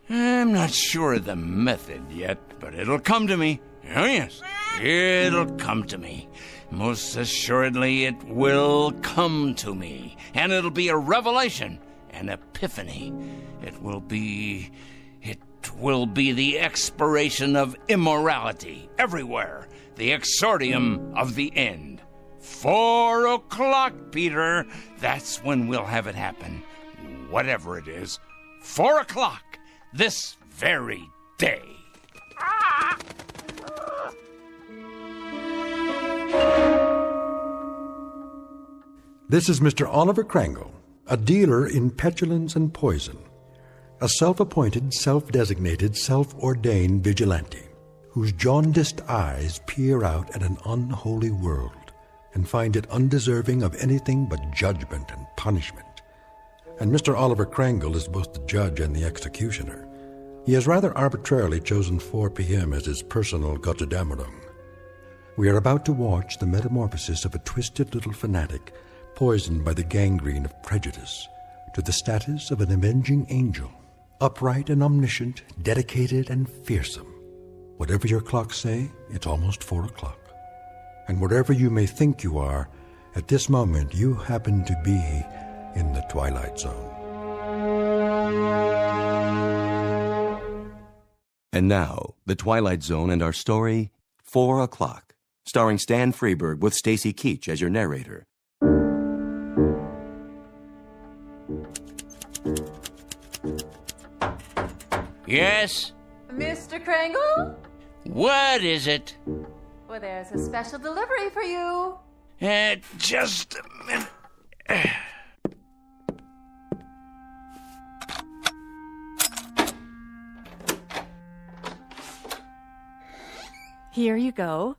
I'm not sure of the method yet, but it'll come to me. Oh, yes, it'll come to me. Most assuredly, it will come to me. And it'll be a revelation, an epiphany. It will be the expiration of immorality everywhere, the exordium of the end. 4 o'clock, Peter. That's when we'll have it happen. Whatever it is. 4 o'clock, this very day. This is Mr. Oliver Krangle, a dealer in petulance and poison, a self-appointed, self-designated, self-ordained vigilante whose jaundiced eyes peer out at an unholy world and find it undeserving of anything but judgment and punishment. And Mr. Oliver Krangle is both the judge and the executioner. He has rather arbitrarily chosen 4 p.m. as his personal Gotterdammerung. We are about to watch the metamorphosis of a twisted little fanatic poisoned by the gangrene of prejudice to the status of an avenging angel, upright and omniscient, dedicated and fearsome. Whatever your clocks say, it's almost 4 o'clock. And wherever you may think you are, at this moment you happen to be in the Twilight Zone. And now, The Twilight Zone and our story, 4 o'clock, starring Stan Freberg with Stacy Keach as your narrator. Yes? Mr. Krangle? What is it? Well, there's a special delivery for you. Just a minute. Here you go.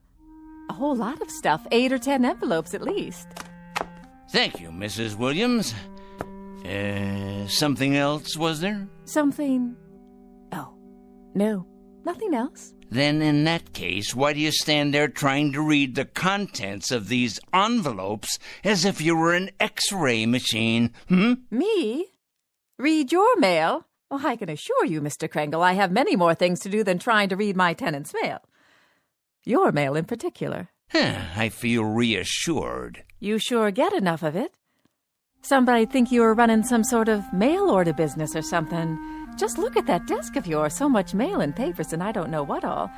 A whole lot of stuff, 8 or 10 envelopes at least. Thank you, Mrs. Williams. Something else, was there? Something... Oh, no, nothing else. Then in that case, why do you stand there trying to read the contents of these envelopes as if you were an X-ray machine, Me? Read your mail? Oh, I can assure you, Mr. Krangle, I have many more things to do than trying to read my tenant's mail. Your mail in particular. I feel reassured. You sure get enough of it. Somebody'd think you were running some sort of mail order business or something. Just look at that desk of yours. So much mail and papers and I don't know what all.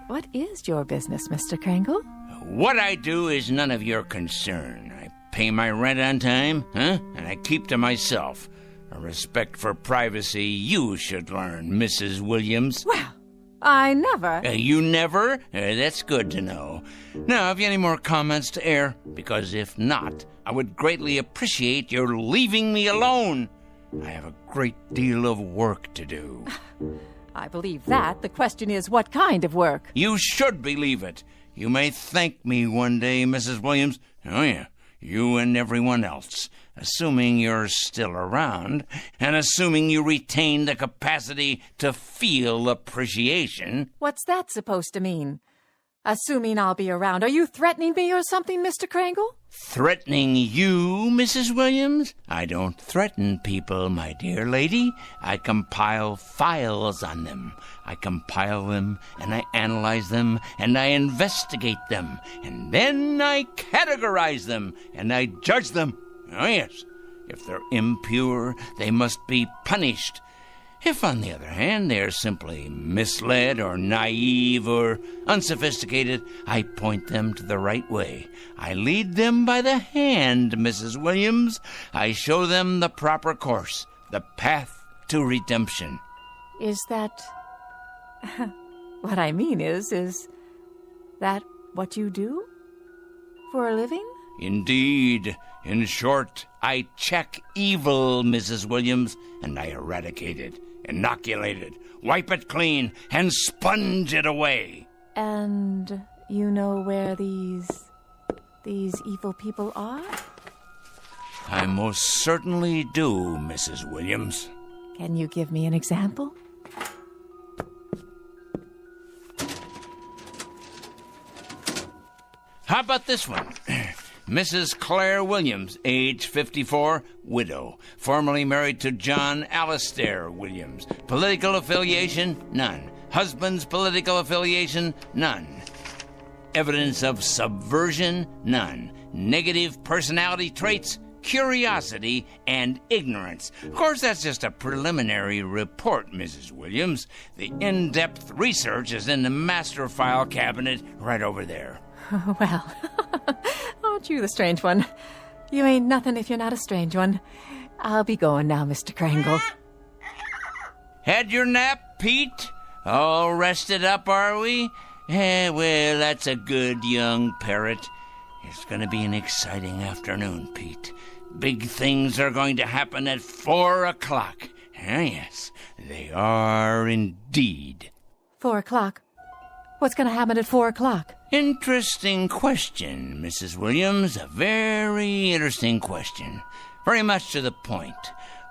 What is your business, Mr. Krangle? What I do is none of your concern. I pay my rent on time, and I keep to myself. A respect for privacy you should learn, Mrs. Williams. Well, I never... You never? That's good to know. Now, have you any more comments to air? Because if not, I would greatly appreciate your leaving me alone. I have a great deal of work to do. I believe that. The question is, what kind of work? You should believe it. You may thank me one day, Mrs. Williams. Oh, yeah. You and everyone else, assuming you're still around, and assuming you retain the capacity to feel appreciation. What's that supposed to mean? Assuming I'll be around. Are you threatening me or something, Mr. Krangle? Threatening you, Mrs. Williams? I don't threaten people, my dear lady. I compile files on them. I compile them, and I analyze them, and I investigate them, and then I categorize them, and I judge them. Oh, yes. If they're impure, they must be punished. If, on the other hand, they are simply misled or naive or unsophisticated, I point them to the right way. I lead them by the hand, Mrs. Williams. I show them the proper course, the path to redemption. Is that... What I mean is that what you do for a living? Indeed. In short, I check evil, Mrs. Williams, and I eradicate it, inoculate it, wipe it clean, and sponge it away. And you know where these evil people are? I most certainly do, Mrs. Williams. Can you give me an example? How about this one? Mrs. Claire Williams, age 54, widow, formerly married to John Alistair Williams. Political affiliation? None. Husband's political affiliation? None. Evidence of subversion? None. Negative personality traits? Curiosity and ignorance. Of course, that's just a preliminary report, Mrs. Williams. The in-depth research is in the master file cabinet right over there. Well, aren't you the strange one? You ain't nothing if you're not a strange one. I'll be going now, Mr. Krangle. Had your nap, Pete? All rested up, are we? Well, that's a good young parrot. It's going to be an exciting afternoon, Pete. Big things are going to happen at 4 o'clock. Yes, they are indeed. 4 o'clock? What's going to happen at 4 o'clock? Interesting question, Mrs. Williams. A very interesting question. Very much to the point.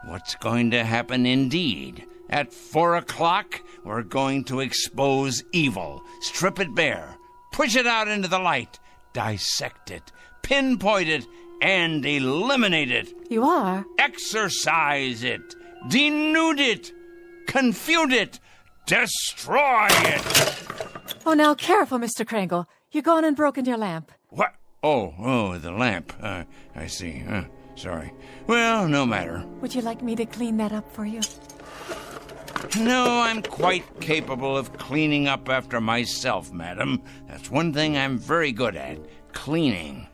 What's going to happen indeed? At 4 o'clock, we're going to expose evil, strip it bare, push it out into the light, dissect it, pinpoint it, and eliminate it. You are? Exorcise it, denude it, confute it, destroy it. Oh, now careful, Mr. Kringle. You're gone and broken your lamp. What? Oh, the lamp. I see. Sorry. Well, no matter. Would you like me to clean that up for you? No, I'm quite capable of cleaning up after myself, madam. That's one thing I'm very good at, cleaning.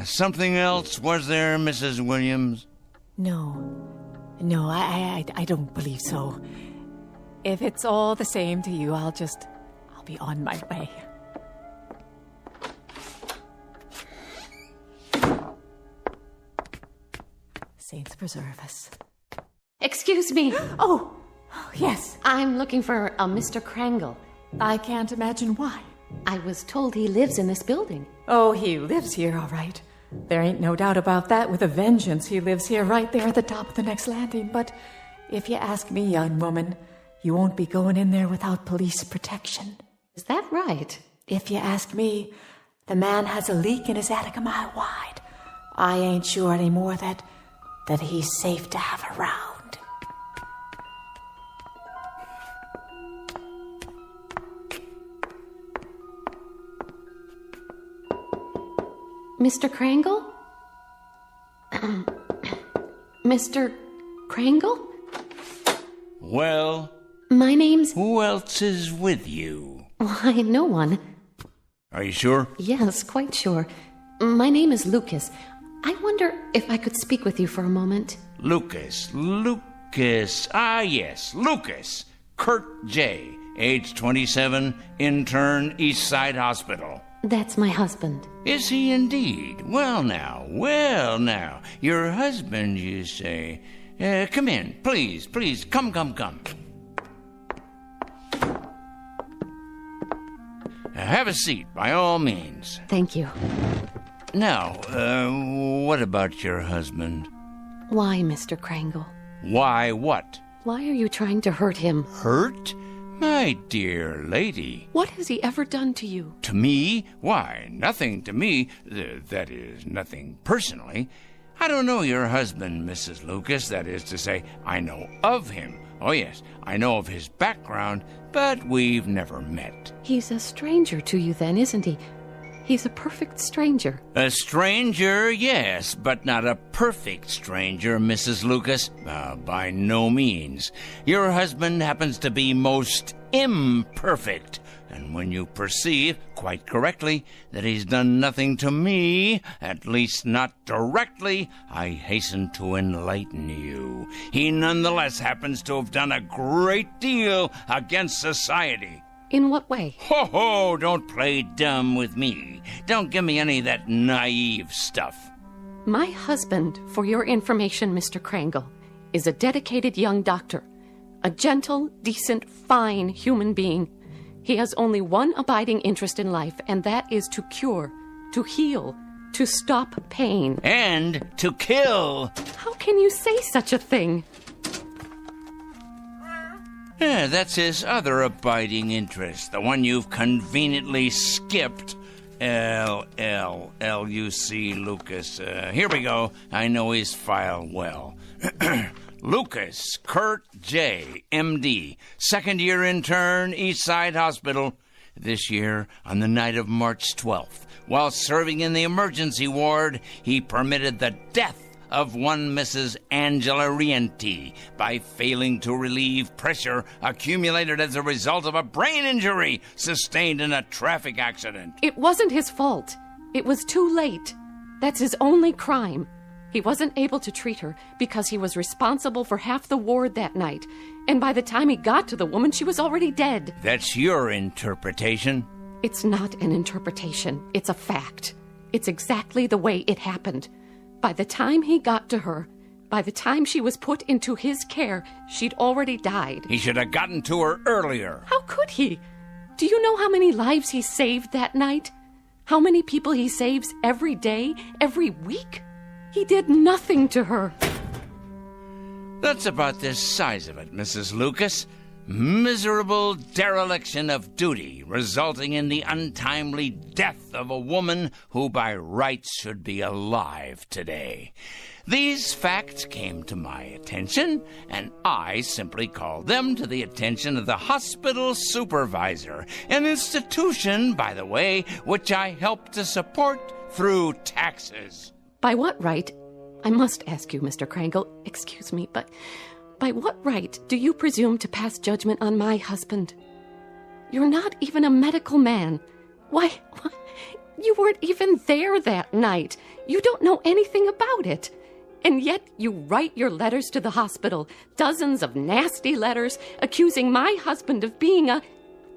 Something else, was there, Mrs. Williams? No, I don't believe so. If it's all the same to you, I'll be on my way. Saints preserve us. Excuse me. Oh, yes. I'm looking for a Mr. Krangle. I can't imagine why. I was told he lives in this building. Oh, he lives here, all right. There ain't no doubt about that. With a vengeance, he lives here right there at the top of the next landing. But if you ask me, young woman, you won't be going in there without police protection. Is that right? If you ask me, the man has a leak in his attic a mile wide. I ain't sure anymore that he's safe to have around. Mr. Krangle? Mr. Krangle? Well? My name's... Who else is with you? Why, no one. Are you sure? Yes, quite sure. My name is Lucas. I wonder if I could speak with you for a moment. Lucas. Ah, yes, Lucas. Kurt J., age 27, intern, East Side Hospital. That's my husband. Is he indeed? Well now. Your husband, you say. Come in, please. Come. Have a seat, by all means. Thank you. Now, what about your husband? Why, Mr. Krangle? Why what? Why are you trying to hurt him? Hurt? My dear lady. What has he ever done to you? To me? Why, nothing to me. That is, nothing personally. I don't know your husband, Mrs. Lucas. That is to say, I know of him. Oh, yes, I know of his background, but we've never met. He's a stranger to you then, isn't he? He's a perfect stranger. A stranger, yes, but not a perfect stranger, Mrs. Lucas. By no means. Your husband happens to be most imperfect. And when you perceive, quite correctly, that he's done nothing to me, at least not directly, I hasten to enlighten you. He nonetheless happens to have done a great deal against society. In what way? Ho, don't play dumb with me. Don't give me any of that naive stuff. My husband, for your information, Mr. Krangle, is a dedicated young doctor. A gentle, decent, fine human being. He has only one abiding interest in life, and that is to cure, to heal, to stop pain. And to kill. How can you say such a thing? Yeah, that's his other abiding interest, the one you've conveniently skipped. L-L-L-U-C, Lucas. Here we go. I know his file well. Lucas Kurt J., M.D., second-year intern, East Side Hospital. This year, on the night of March 12th, while serving in the emergency ward, he permitted the death of one Mrs. Angela Rienti by failing to relieve pressure accumulated as a result of a brain injury sustained in a traffic accident. It wasn't his fault. It was too late. That's his only crime. He wasn't able to treat her because he was responsible for half the ward that night. And by the time he got to the woman, she was already dead. That's your interpretation. It's not an interpretation. It's a fact. It's exactly the way it happened. By the time he got to her, by the time she was put into his care, she'd already died. He should have gotten to her earlier. How could he? Do you know how many lives he saved that night? How many people he saves every day, every week? He did nothing to her. That's about the size of it, Mrs. Lucas. Miserable dereliction of duty, resulting in the untimely death of a woman who by rights should be alive today. These facts came to my attention, and I simply called them to the attention of the hospital supervisor, an institution, by the way, which I help to support through taxes. By what right? I must ask you, Mr. Krangle, excuse me, but by what right do you presume to pass judgment on my husband? You're not even a medical man. Why, you weren't even there that night. You don't know anything about it. And yet you write your letters to the hospital, dozens of nasty letters accusing my husband of being a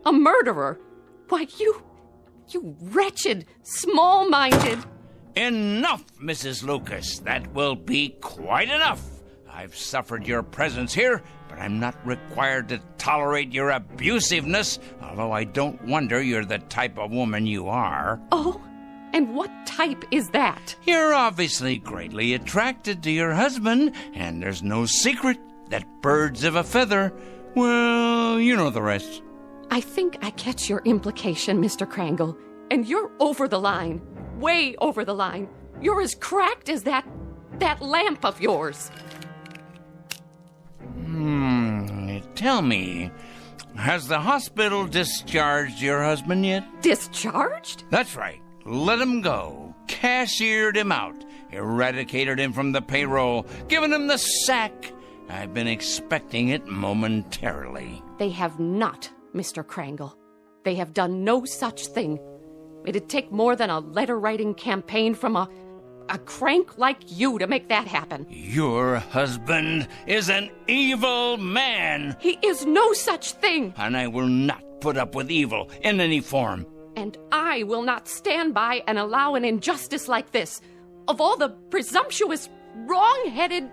murderer. Why, you wretched, small-minded... Enough, Mrs. Lucas. That will be quite enough. I've suffered your presence here, but I'm not required to tolerate your abusiveness, although I don't wonder you're the type of woman you are. Oh, and what type is that? You're obviously greatly attracted to your husband, and there's no secret that birds of a feather, well, you know the rest. I think I catch your implication, Mr. Krangle, and you're over the line. Way over the line. You're as cracked as that lamp of yours. Tell me, has the hospital discharged your husband yet? Discharged? That's right. Let him go. Cashiered him out. Eradicated him from the payroll. Given him the sack. I've been expecting it momentarily. They have not, Mr. Krangle. They have done no such thing. It'd take more than a letter-writing campaign from a crank like you to make that happen. Your husband is an evil man. He is no such thing. And I will not put up with evil in any form. And I will not stand by and allow an injustice like this. Of all the presumptuous, wrong-headed...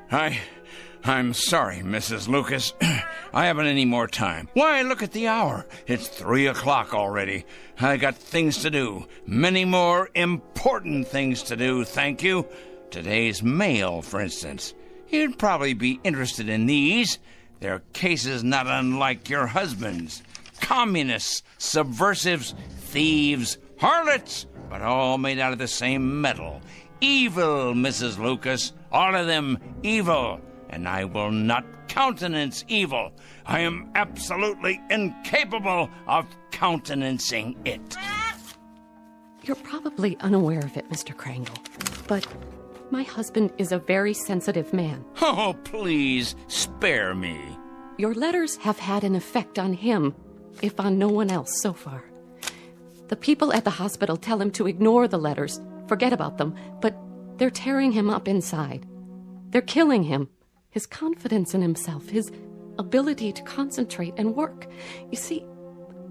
I'm sorry, Mrs. Lucas. I haven't any more time. Why, look at the hour. It's 3 o'clock already. I got things to do. Many more important things to do, thank you. Today's mail, for instance. You'd probably be interested in these. They're cases not unlike your husband's. Communists, subversives, thieves, harlots, but all made out of the same metal. Evil, Mrs. Lucas. All of them evil. And I will not countenance evil. I am absolutely incapable of countenancing it. You're probably unaware of it, Mr. Krangle, but my husband is a very sensitive man. Oh, please, spare me. Your letters have had an effect on him, if on no one else so far. The people at the hospital tell him to ignore the letters, forget about them, but they're tearing him up inside. They're killing him. His confidence in himself, his ability to concentrate and work. You see,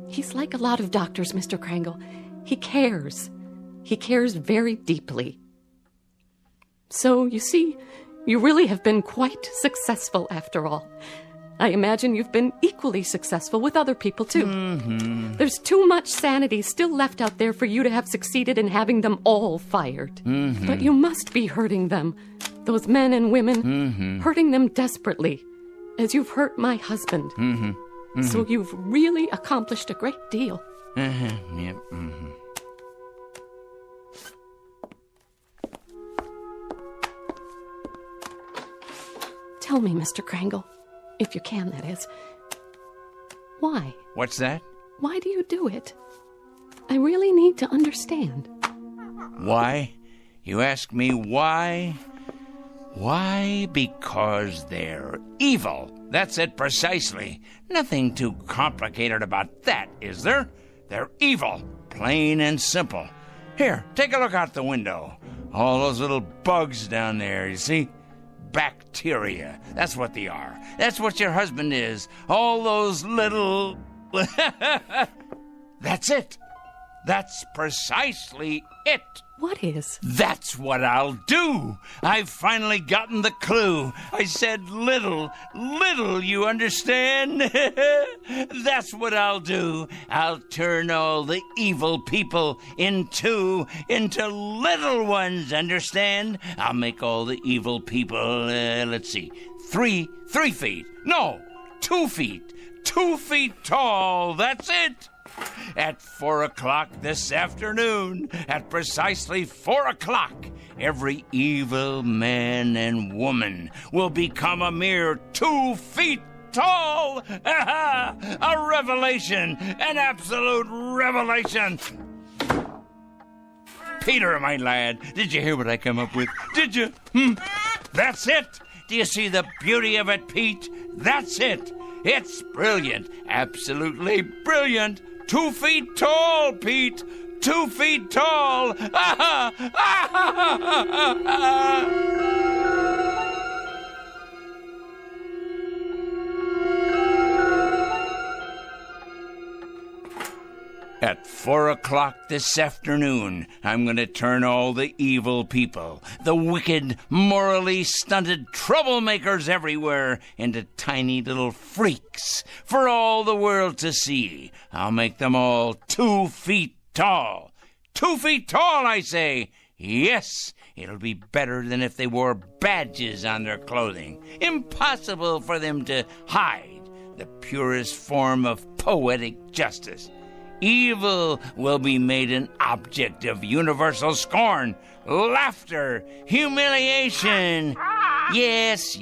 he's like a lot of doctors, Mr. Krangle. He cares. He cares very deeply. So, you see, you really have been quite successful after all. I imagine you've been equally successful with other people, too. Mm-hmm. There's too much sanity still left out there for you to have succeeded in having them all fired. Mm-hmm. But you must be hurting them. Those men and women, hurting them desperately, as you've hurt my husband. So you've really accomplished a great deal. Yep. Tell me, Mr. Krangle, if you can, that is. Why? What's that? Why do you do it? I really need to understand. Why? You ask me why? Why? Because they're evil. That's it precisely. Nothing too complicated about that, is there? They're evil, plain and simple. Here, take a look out the window. All those little bugs down there, you see? Bacteria. That's what they are. That's what your husband is. All those little... That's it. That's precisely it. What is? That's what I'll do. I've finally gotten the clue. I said little, you understand? That's what I'll do. I'll turn all the evil people into little ones, understand? I'll make all the evil people, let's see, 3 feet. No, 2 feet. 2 feet tall, that's it. At 4 o'clock this afternoon, at precisely 4 o'clock, every evil man and woman will become a mere 2 feet tall. A revelation, an absolute revelation. Peter, my lad, did you hear what I come up with? Did you? That's it. Do you see the beauty of it, Pete? That's it. It's brilliant, absolutely brilliant. 2 feet tall, Pete. 2 feet tall. At 4 o'clock this afternoon, I'm going to turn all the evil people, the wicked, morally stunted troublemakers everywhere, into tiny little freaks for all the world to see. I'll make them all 2 feet tall. 2 feet tall, I say. Yes, it'll be better than if they wore badges on their clothing. Impossible for them to hide the purest form of poetic justice. Evil will be made an object of universal scorn, laughter, humiliation. Yes,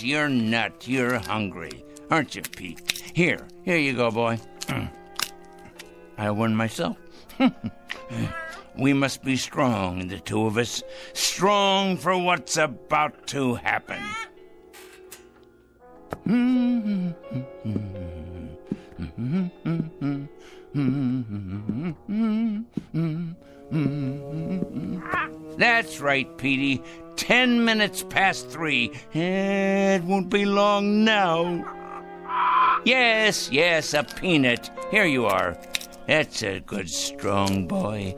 you're not. You're hungry, aren't you, Pete? Here you go, boy. I won myself. We must be strong, the two of us. Strong for what's about to happen. That's right, Petey. 10 minutes past 3. It won't be long now. Yes, a peanut. Here you are. That's a good, strong boy.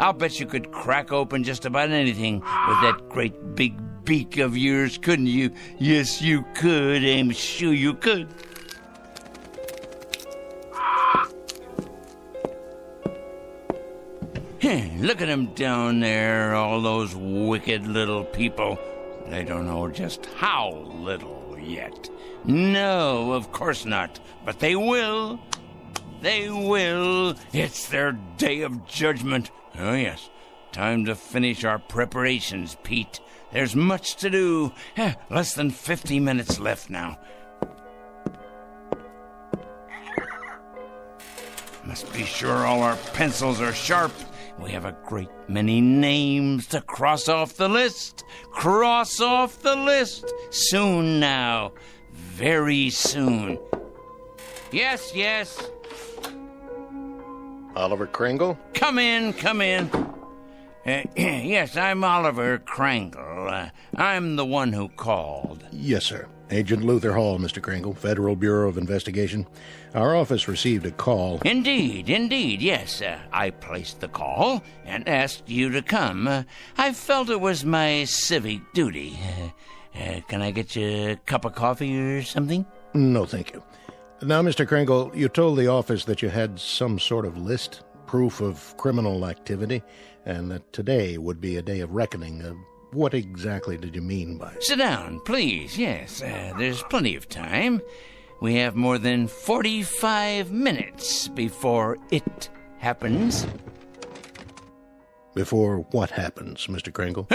I'll bet you could crack open just about anything with that great big beak of yours, couldn't you? Yes, you could. I'm sure you could. Look at them down there, all those wicked little people. They don't know just how little yet. No, of course not. But they will. They will. It's their day of judgment. Oh, yes. Time to finish our preparations, Pete. There's much to do. Less than 50 minutes left now. Must be sure all our pencils are sharp. We have a great many names to cross off the list. Cross off the list. Soon now. Very soon. Yes. Oliver Kringle? Come in. Yes, I'm Oliver Kringle. I'm the one who called. Yes, sir. Agent Luther Hall, Mr. Kringle, Federal Bureau of Investigation. Our office received a call. Indeed, yes. I placed the call and asked you to come. I felt it was my civic duty. Can I get you a cup of coffee or something? No, thank you. Now, Mr. Kringle, you told the office that you had some sort of list, proof of criminal activity, and that today would be a day of reckoning. What exactly did you mean by it? Sit down, please. Yes, there's plenty of time. We have more than 45 minutes before it happens. Before what happens, Mr. Kringle?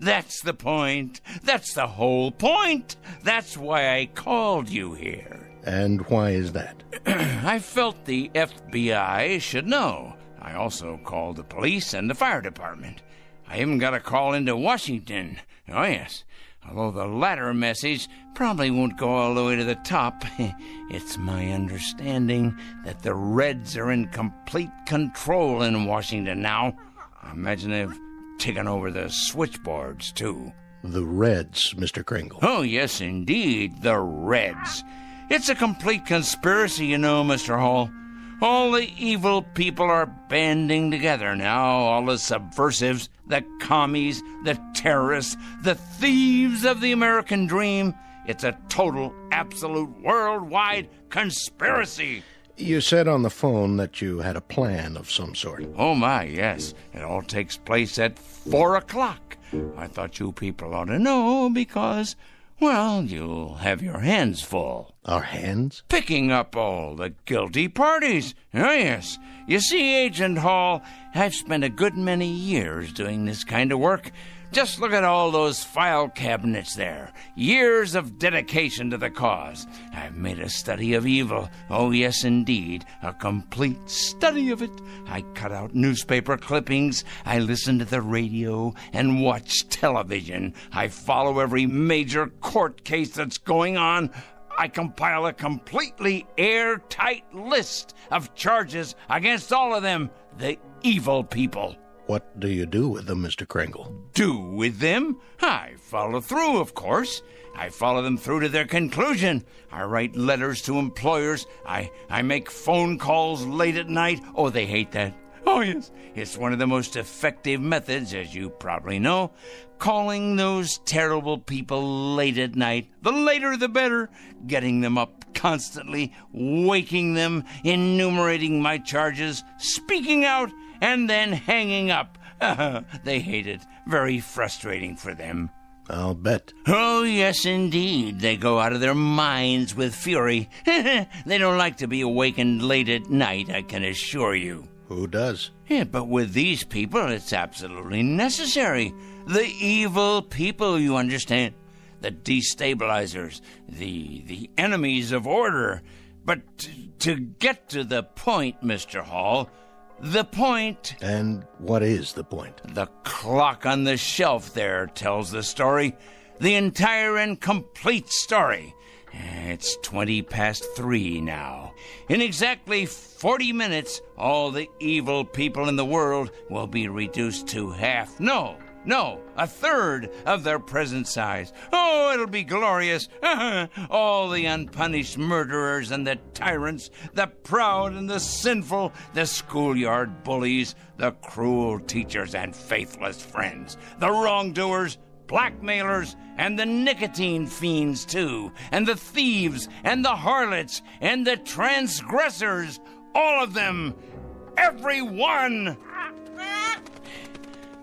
That's the point. That's the whole point. That's why I called you here. And why is that? I felt the FBI should know. I also called the police and the fire department. I even got a call into Washington. Oh, yes. Although the latter message probably won't go all the way to the top. It's my understanding that the Reds are in complete control in Washington now. I imagine they've taken over the switchboards, too. The Reds, Mr. Kringle. Oh, yes, indeed, the Reds. It's a complete conspiracy, you know, Mr. Hall. All the evil people are banding together now, all the subversives, the commies, the terrorists, the thieves of the American dream. It's a total, absolute, worldwide conspiracy. You said on the phone that you had a plan of some sort. Oh, my, yes. It all takes place at 4 o'clock. I thought you people ought to know because, well, you'll have your hands full. Our hands? Picking up all the guilty parties. Oh, yes. You see, Agent Hall, I've spent a good many years doing this kind of work. Just look at all those file cabinets there. Years of dedication to the cause. I've made a study of evil. Oh, yes, indeed. A complete study of it. I cut out newspaper clippings. I listen to the radio and watch television. I follow every major court case that's going on. I compile a completely airtight list of charges against all of them, the evil people. What do you do with them, Mr. Kringle? Do with them? I follow through, of course. I follow them through to their conclusion. I write letters to employers. I make phone calls late at night. Oh, they hate that. Oh, yes. It's one of the most effective methods, as you probably know. Calling those terrible people late at night. The later, the better. Getting them up constantly. Waking them. Enumerating my charges. Speaking out. And then hanging up. They hate it. Very frustrating for them. I'll bet. Oh, yes, indeed. They go out of their minds with fury. They don't like to be awakened late at night, I can assure you. Who does? Yeah, but with these people, it's absolutely necessary. The evil people, you understand. The destabilizers. The enemies of order. But to get to the point, Mr. Hall... The point... And what is the point? The clock on the shelf there tells the story. The entire and complete story. It's 3:20 now. In exactly 40 minutes, all the evil people in the world will be reduced to half. No, a third of their present size. Oh, it'll be glorious. All the unpunished murderers and the tyrants, the proud and the sinful, the schoolyard bullies, the cruel teachers and faithless friends, the wrongdoers, blackmailers, and the nicotine fiends, too, and the thieves, and the harlots, and the transgressors, all of them, every one.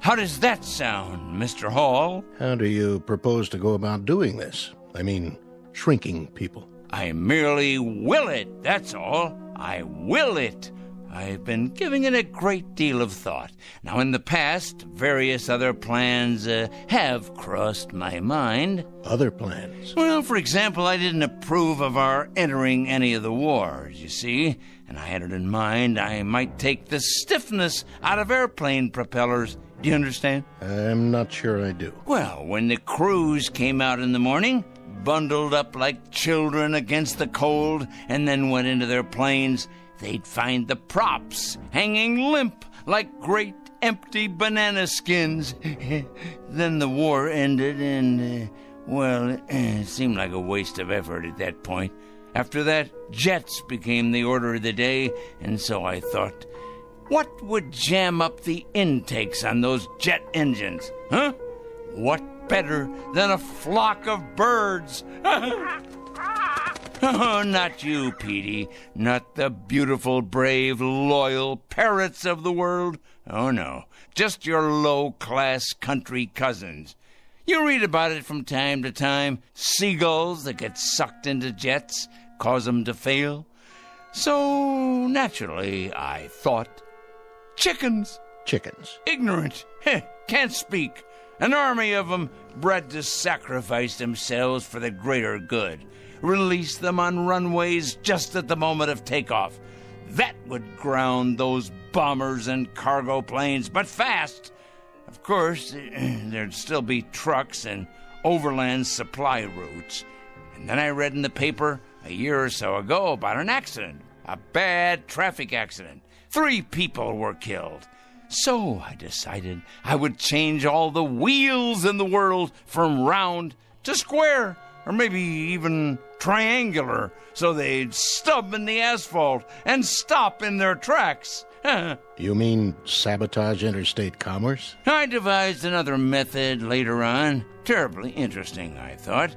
How does that sound, Mr. Hall? How do you propose to go about doing this? I mean, shrinking people. I merely will it, that's all. I will it. I've been giving it a great deal of thought. Now, in the past, various other plans have crossed my mind. Other plans? Well, for example, I didn't approve of our entering any of the wars, you see. And I had it in mind I might take the stiffness out of airplane propellers. Do you understand? I'm not sure I do. Well, when the crews came out in the morning, bundled up like children against the cold, and then went into their planes, they'd find the props hanging limp like great empty banana skins. Then the war ended and, it seemed like a waste of effort at that point. After that, jets became the order of the day, and so I thought, what would jam up the intakes on those jet engines? Huh? What better than a flock of birds? Oh, not you, Petey. Not the beautiful, brave, loyal parrots of the world. Oh, no. Just your low-class country cousins. You read about it from time to time. Seagulls that get sucked into jets, cause them to fail. So, naturally, I thought, chickens. Chickens. Ignorant. Can't speak. An army of them bred to sacrifice themselves for the greater good. Release them on runways just at the moment of takeoff. That would ground those bombers and cargo planes, but fast. Of course, there'd still be trucks and overland supply routes. And then I read in the paper a year or so ago about an accident, a bad traffic accident. 3 people were killed. So I decided I would change all the wheels in the world from round to square, or maybe even triangular, so they'd stub in the asphalt and stop in their tracks. You mean sabotage interstate commerce? I devised another method later on. Terribly interesting, I thought.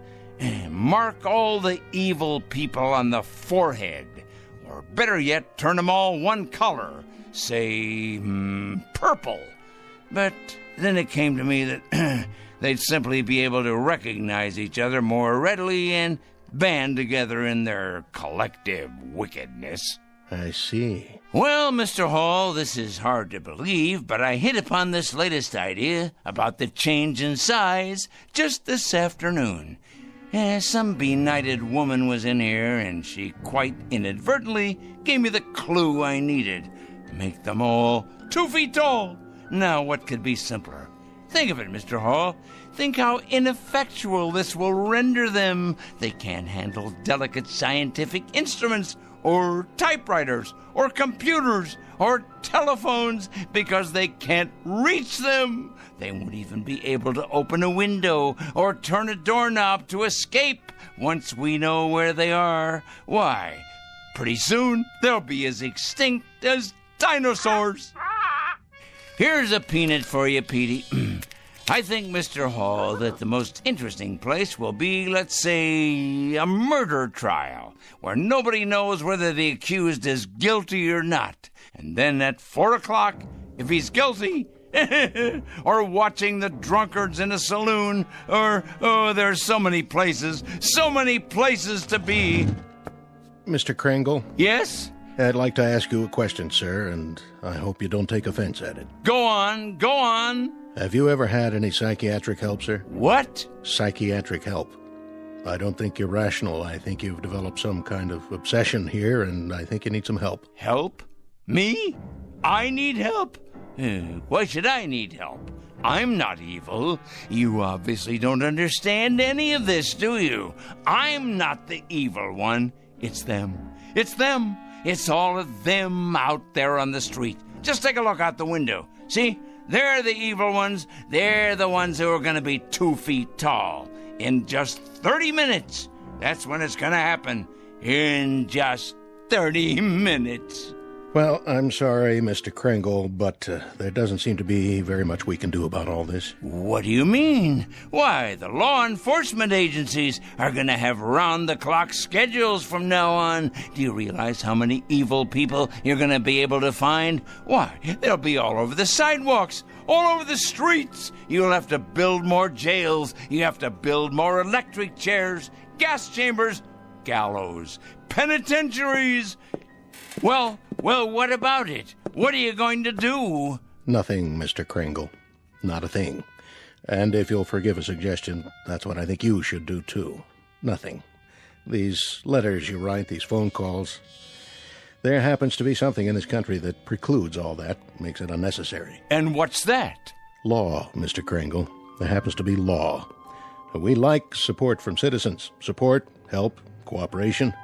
Mark all the evil people on the forehead. Or better yet, turn them all one color. Say, purple. But then it came to me that they'd simply be able to recognize each other more readily and band together in their collective wickedness. I see. Well, Mr. Hall, this is hard to believe, but I hit upon this latest idea about the change in size just this afternoon. Some benighted woman was in here, and she quite inadvertently gave me the clue I needed. Make them all 2 feet tall. Now, what could be simpler? Think of it, Mr. Hall. Think how ineffectual this will render them. They can't handle delicate scientific instruments, or typewriters, or computers, or telephones, because they can't reach them. They won't even be able to open a window or turn a doorknob to escape once we know where they are. Why, pretty soon they'll be as extinct as dinosaurs. Here's a peanut for you, Petey. I think, Mr. Hall, that the most interesting place will be, let's say, a murder trial, where nobody knows whether the accused is guilty or not. And then at 4 o'clock, if he's guilty, or watching the drunkards in a saloon, or, there's so many places to be. Mr. Kringle? Yes? I'd like to ask you a question, sir, and I hope you don't take offense at it. Go on. Have you ever had any psychiatric help, sir? What? Psychiatric help. I don't think you're rational. I think you've developed some kind of obsession here, and I think you need some help. Help? Me? I need help? Why should I need help? I'm not evil. You obviously don't understand any of this, do you? I'm not the evil one. It's them. It's all of them out there on the street. Just take a look out the window. See? They're the evil ones. They're the ones who are going to be 2 feet tall. In just 30 minutes. That's when it's going to happen. In just 30 minutes. Well, I'm sorry, Mr. Kringle, but there doesn't seem to be very much we can do about all this. What do you mean? Why, the law enforcement agencies are going to have round-the-clock schedules from now on. Do you realize how many evil people you're going to be able to find? Why, they'll be all over the sidewalks, all over the streets. You'll have to build more jails. You have to build more electric chairs, gas chambers, gallows, penitentiaries. Well, what about it? What are you going to do? Nothing, Mr. Kringle. Not a thing. And if you'll forgive a suggestion, that's what I think you should do, too. Nothing. These letters you write, these phone calls, there happens to be something in this country that precludes all that, makes it unnecessary. And what's that? Law, Mr. Kringle. There happens to be law. We like support from citizens. Support, help, cooperation.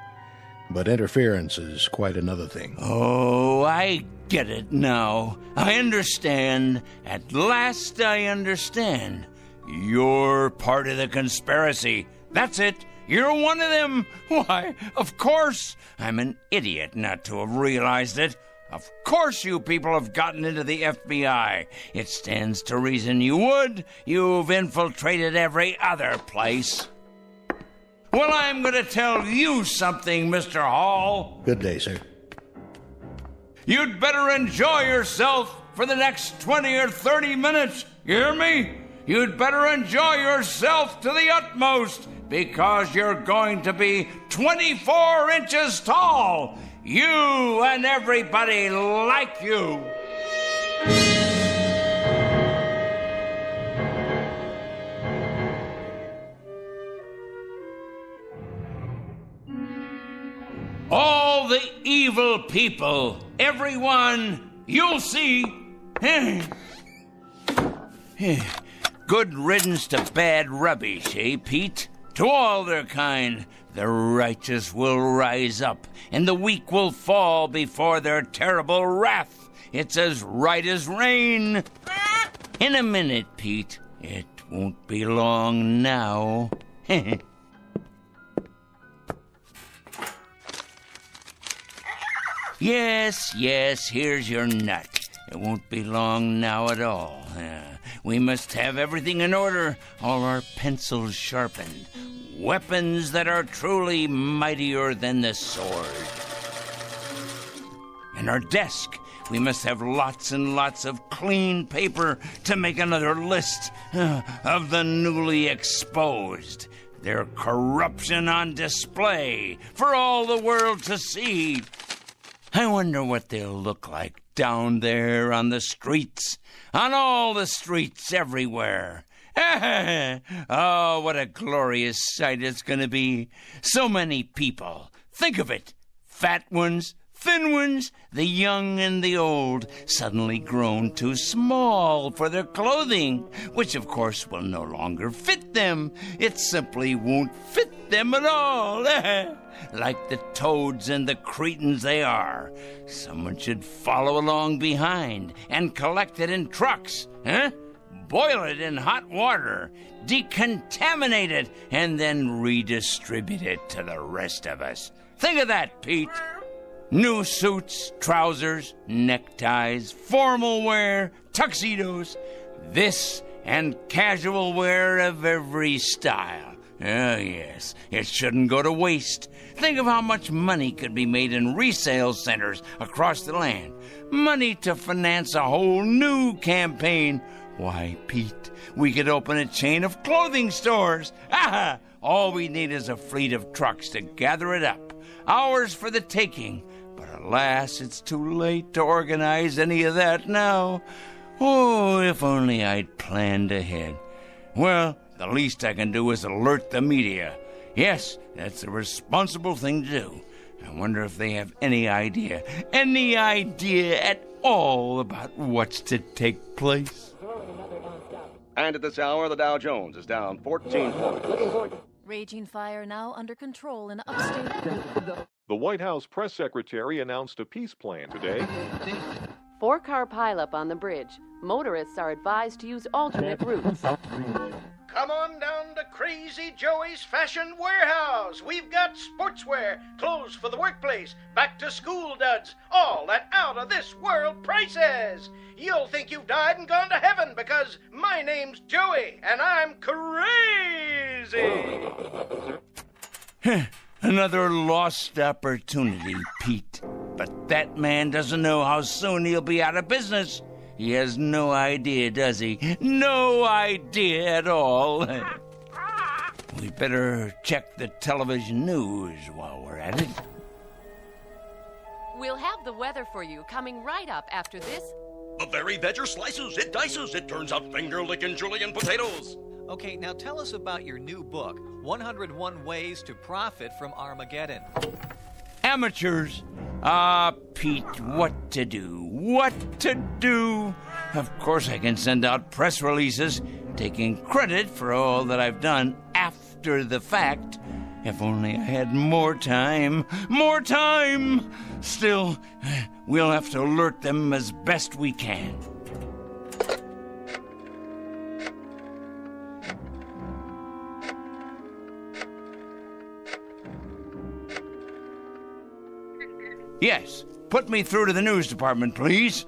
But interference is quite another thing. Oh, I get it now. I understand. At last I understand. You're part of the conspiracy. That's it. You're one of them. Why, of course. I'm an idiot not to have realized it. Of course you people have gotten into the FBI. It stands to reason you would. You've infiltrated every other place. Well, I'm going to tell you something, Mr. Hall. Good day, sir. You'd better enjoy yourself for the next 20 or 30 minutes. You hear me? You'd better enjoy yourself to the utmost, because you're going to be 24 inches tall. You and everybody like you. All the evil people, everyone, you'll see. Good riddance to bad rubbish, eh, Pete? To all their kind, the righteous will rise up, and the weak will fall before their terrible wrath. It's as right as rain. In a minute, Pete. It won't be long now. Yes, here's your nut. It won't be long now at all. We must have everything in order, all our pencils sharpened, weapons that are truly mightier than the sword. In our desk, we must have lots and lots of clean paper to make another list of the newly exposed. Their corruption on display for all the world to see. I wonder what they'll look like down there on the streets, on all the streets everywhere. Oh, what a glorious sight it's going to be. So many people. Think of it. Fat ones, thin ones, the young and the old, suddenly grown too small for their clothing, which of course will no longer fit them. It simply won't fit them at all. Like the toads and the cretins they are. Someone should follow along behind and collect it in trucks, boil it in hot water, decontaminate it, and then redistribute it to the rest of us. Think of that, Pete. New suits, trousers, neckties, formal wear, tuxedos, this and casual wear of every style. Oh, yes, it shouldn't go to waste. Think of how much money could be made in resale centers across the land. Money to finance a whole new campaign. Why, Pete, we could open a chain of clothing stores. All we need is a fleet of trucks to gather it up. Ours for the taking. But alas, it's too late to organize any of that now. Oh, if only I'd planned ahead. Well, the least I can do is alert the media. Yes, that's the responsible thing to do. I wonder if they have any idea at all about what's to take place. And at this hour, the Dow Jones is down 14 points. Raging fire now under control in upstate. The White House press secretary announced a peace plan today. 4-car pileup on the bridge. Motorists are advised to use alternate routes. Come on down to Crazy Joey's Fashion Warehouse. We've got sportswear, clothes for the workplace, back-to-school duds, all at out-of-this-world prices. You'll think you've died and gone to heaven because my name's Joey and I'm crazy. Another lost opportunity, Pete. But that man doesn't know how soon he'll be out of business. He has no idea, does he? No idea at all. We better check the television news while we're at it. We'll have the weather for you coming right up after this. The very vegger slices, it dices, it turns out finger-licking julienne potatoes. Okay, now tell us about your new book, 101 Ways to Profit from Armageddon. Amateurs. Pete, what to do? What to do? Of course I can send out press releases taking credit for all that I've done after the fact. If only I had more time. More time! Still, we'll have to alert them as best we can. Yes, put me through to the news department, please.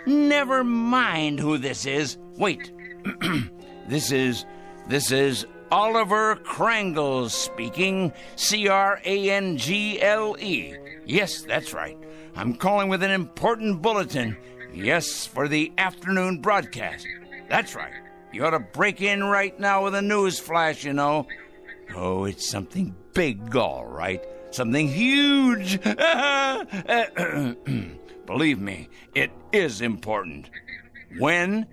Never mind who this is. Wait. This is Oliver Krangle speaking. Crangle. Yes, that's right. I'm calling with an important bulletin. Yes, for the afternoon broadcast. That's right. You ought to break in right now with a news flash, you know. Oh, it's something big, all right. Something huge. Believe me, it is important. When?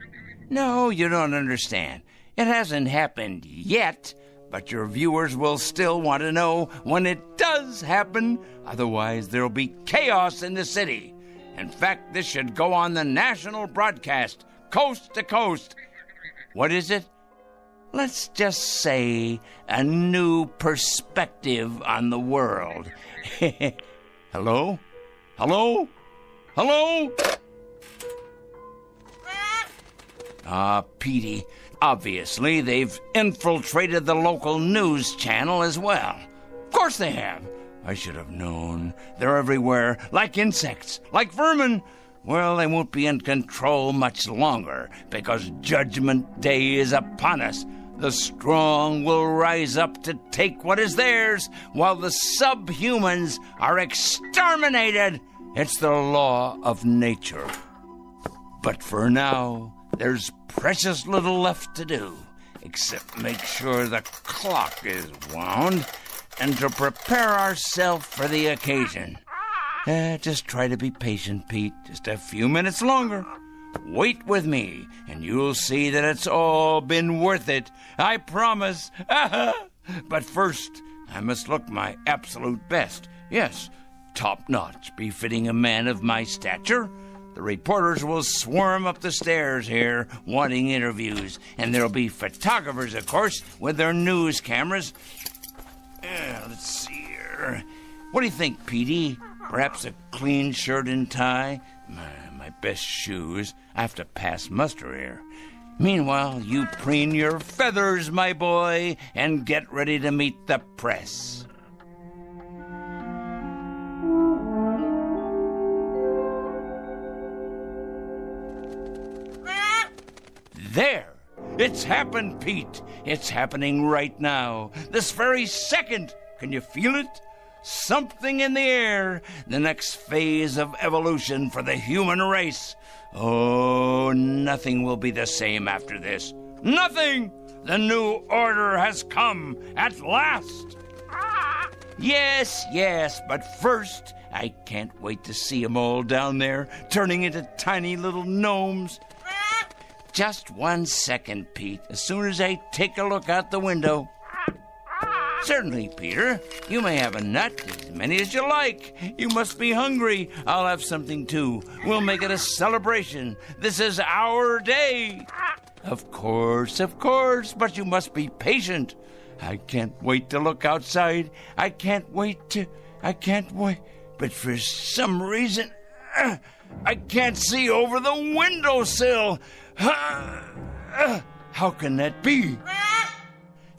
No, you don't understand. It hasn't happened yet, but your viewers will still want to know when it does happen. Otherwise, there'll be chaos in the city. In fact, this should go on the national broadcast, coast to coast. What is it? Let's just say a new perspective on the world. Hello? Hello? Hello? Petey, obviously they've infiltrated the local news channel as well. Of course they have. I should have known. They're everywhere, like insects, like vermin. Well, they won't be in control much longer, because Judgment Day is upon us. The strong will rise up to take what is theirs, while the subhumans are exterminated. It's the law of nature. But for now, there's precious little left to do, except make sure the clock is wound and to prepare ourselves for the occasion. Just try to be patient, Pete. Just a few minutes longer. Wait with me, and you'll see that it's all been worth it. I promise. But first, I must look my absolute best. Yes, top-notch, befitting a man of my stature. The reporters will swarm up the stairs here, wanting interviews. And there'll be photographers, of course, with their news cameras. Let's see here. What do you think, Petey? Perhaps a clean shirt and tie? My best shoes. I have to pass muster here. Meanwhile, you preen your feathers, my boy, and get ready to meet the press. There! It's happened, Pete. It's happening right now. This very second. Can you feel it? Something in the air. The next phase of evolution for the human race. Oh, nothing will be the same after this. Nothing! The new order has come at last. Yes, but first, I can't wait to see them all down there, turning into tiny little gnomes. Just 1 second, Pete, as soon as I take a look out the window. Certainly, Peter. You may have a nut, as many as you like. You must be hungry. I'll have something, too. We'll make it a celebration. This is our day. Of course, but you must be patient. I can't wait to look outside. I can't wait. But for some reason, I can't see over the windowsill. How can that be?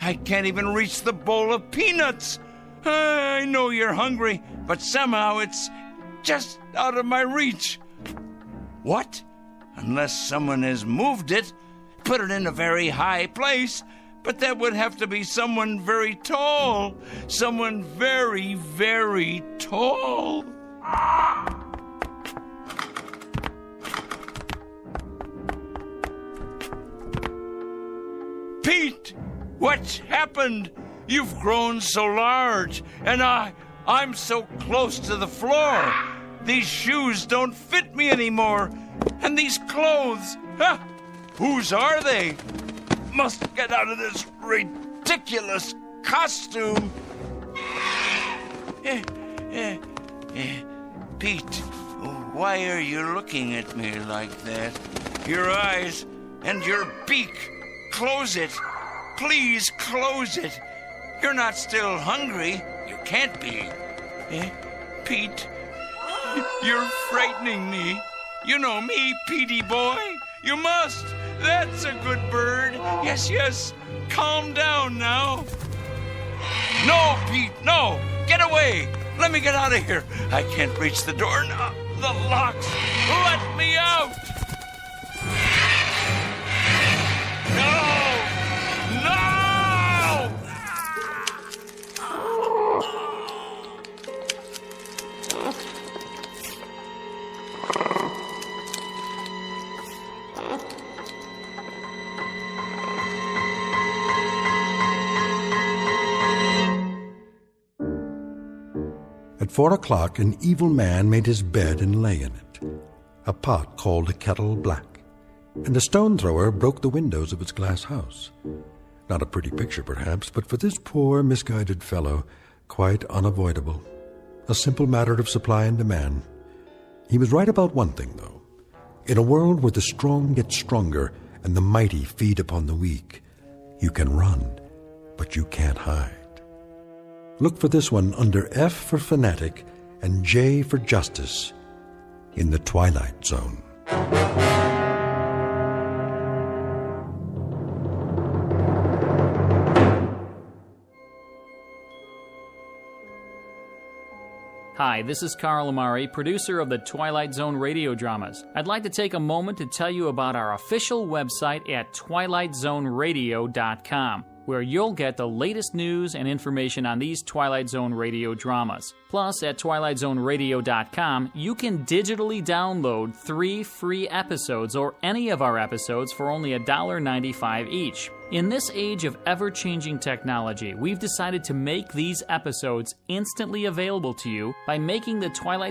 I can't even reach the bowl of peanuts. I know you're hungry, but somehow it's just out of my reach. What? Unless someone has moved it, put it in a very high place. But that would have to be someone very tall. Someone very, very tall. Pete! What's happened? You've grown so large, and I'm so close to the floor. These shoes don't fit me anymore. And these clothes, whose are they? Must get out of this ridiculous costume. Pete, why are you looking at me like that? Your eyes and your beak. Close it. Please close it. You're not still hungry. You can't be. Pete, you're frightening me. You know me, Petey boy. You must. That's a good bird. Yes. Calm down now. No, Pete, no. Get away. Let me get out of here. I can't reach the door now. The locks. Let me out. No! At 4 o'clock, an evil man made his bed and lay in it. A pot called a kettle black, and a stone thrower broke the windows of its glass house. Not a pretty picture, perhaps, but for this poor, misguided fellow, quite unavoidable. A simple matter of supply and demand. He was right about one thing, though. In a world where the strong get stronger and the mighty feed upon the weak, you can run, but you can't hide. Look for this one under F for Fanatic and J for Justice in the Twilight Zone. Hi, this is Carl Amari, producer of the Twilight Zone Radio Dramas. I'd like to take a moment to tell you about our official website at twilightzoneradio.com, where you'll get the latest news and information on these Twilight Zone Radio dramas. Plus, at twilightzoneradio.com, you can digitally download 3 free episodes or any of our episodes for only $1.95 each. In this age of ever-changing technology, we've decided to make these episodes instantly available to you by making the Twilight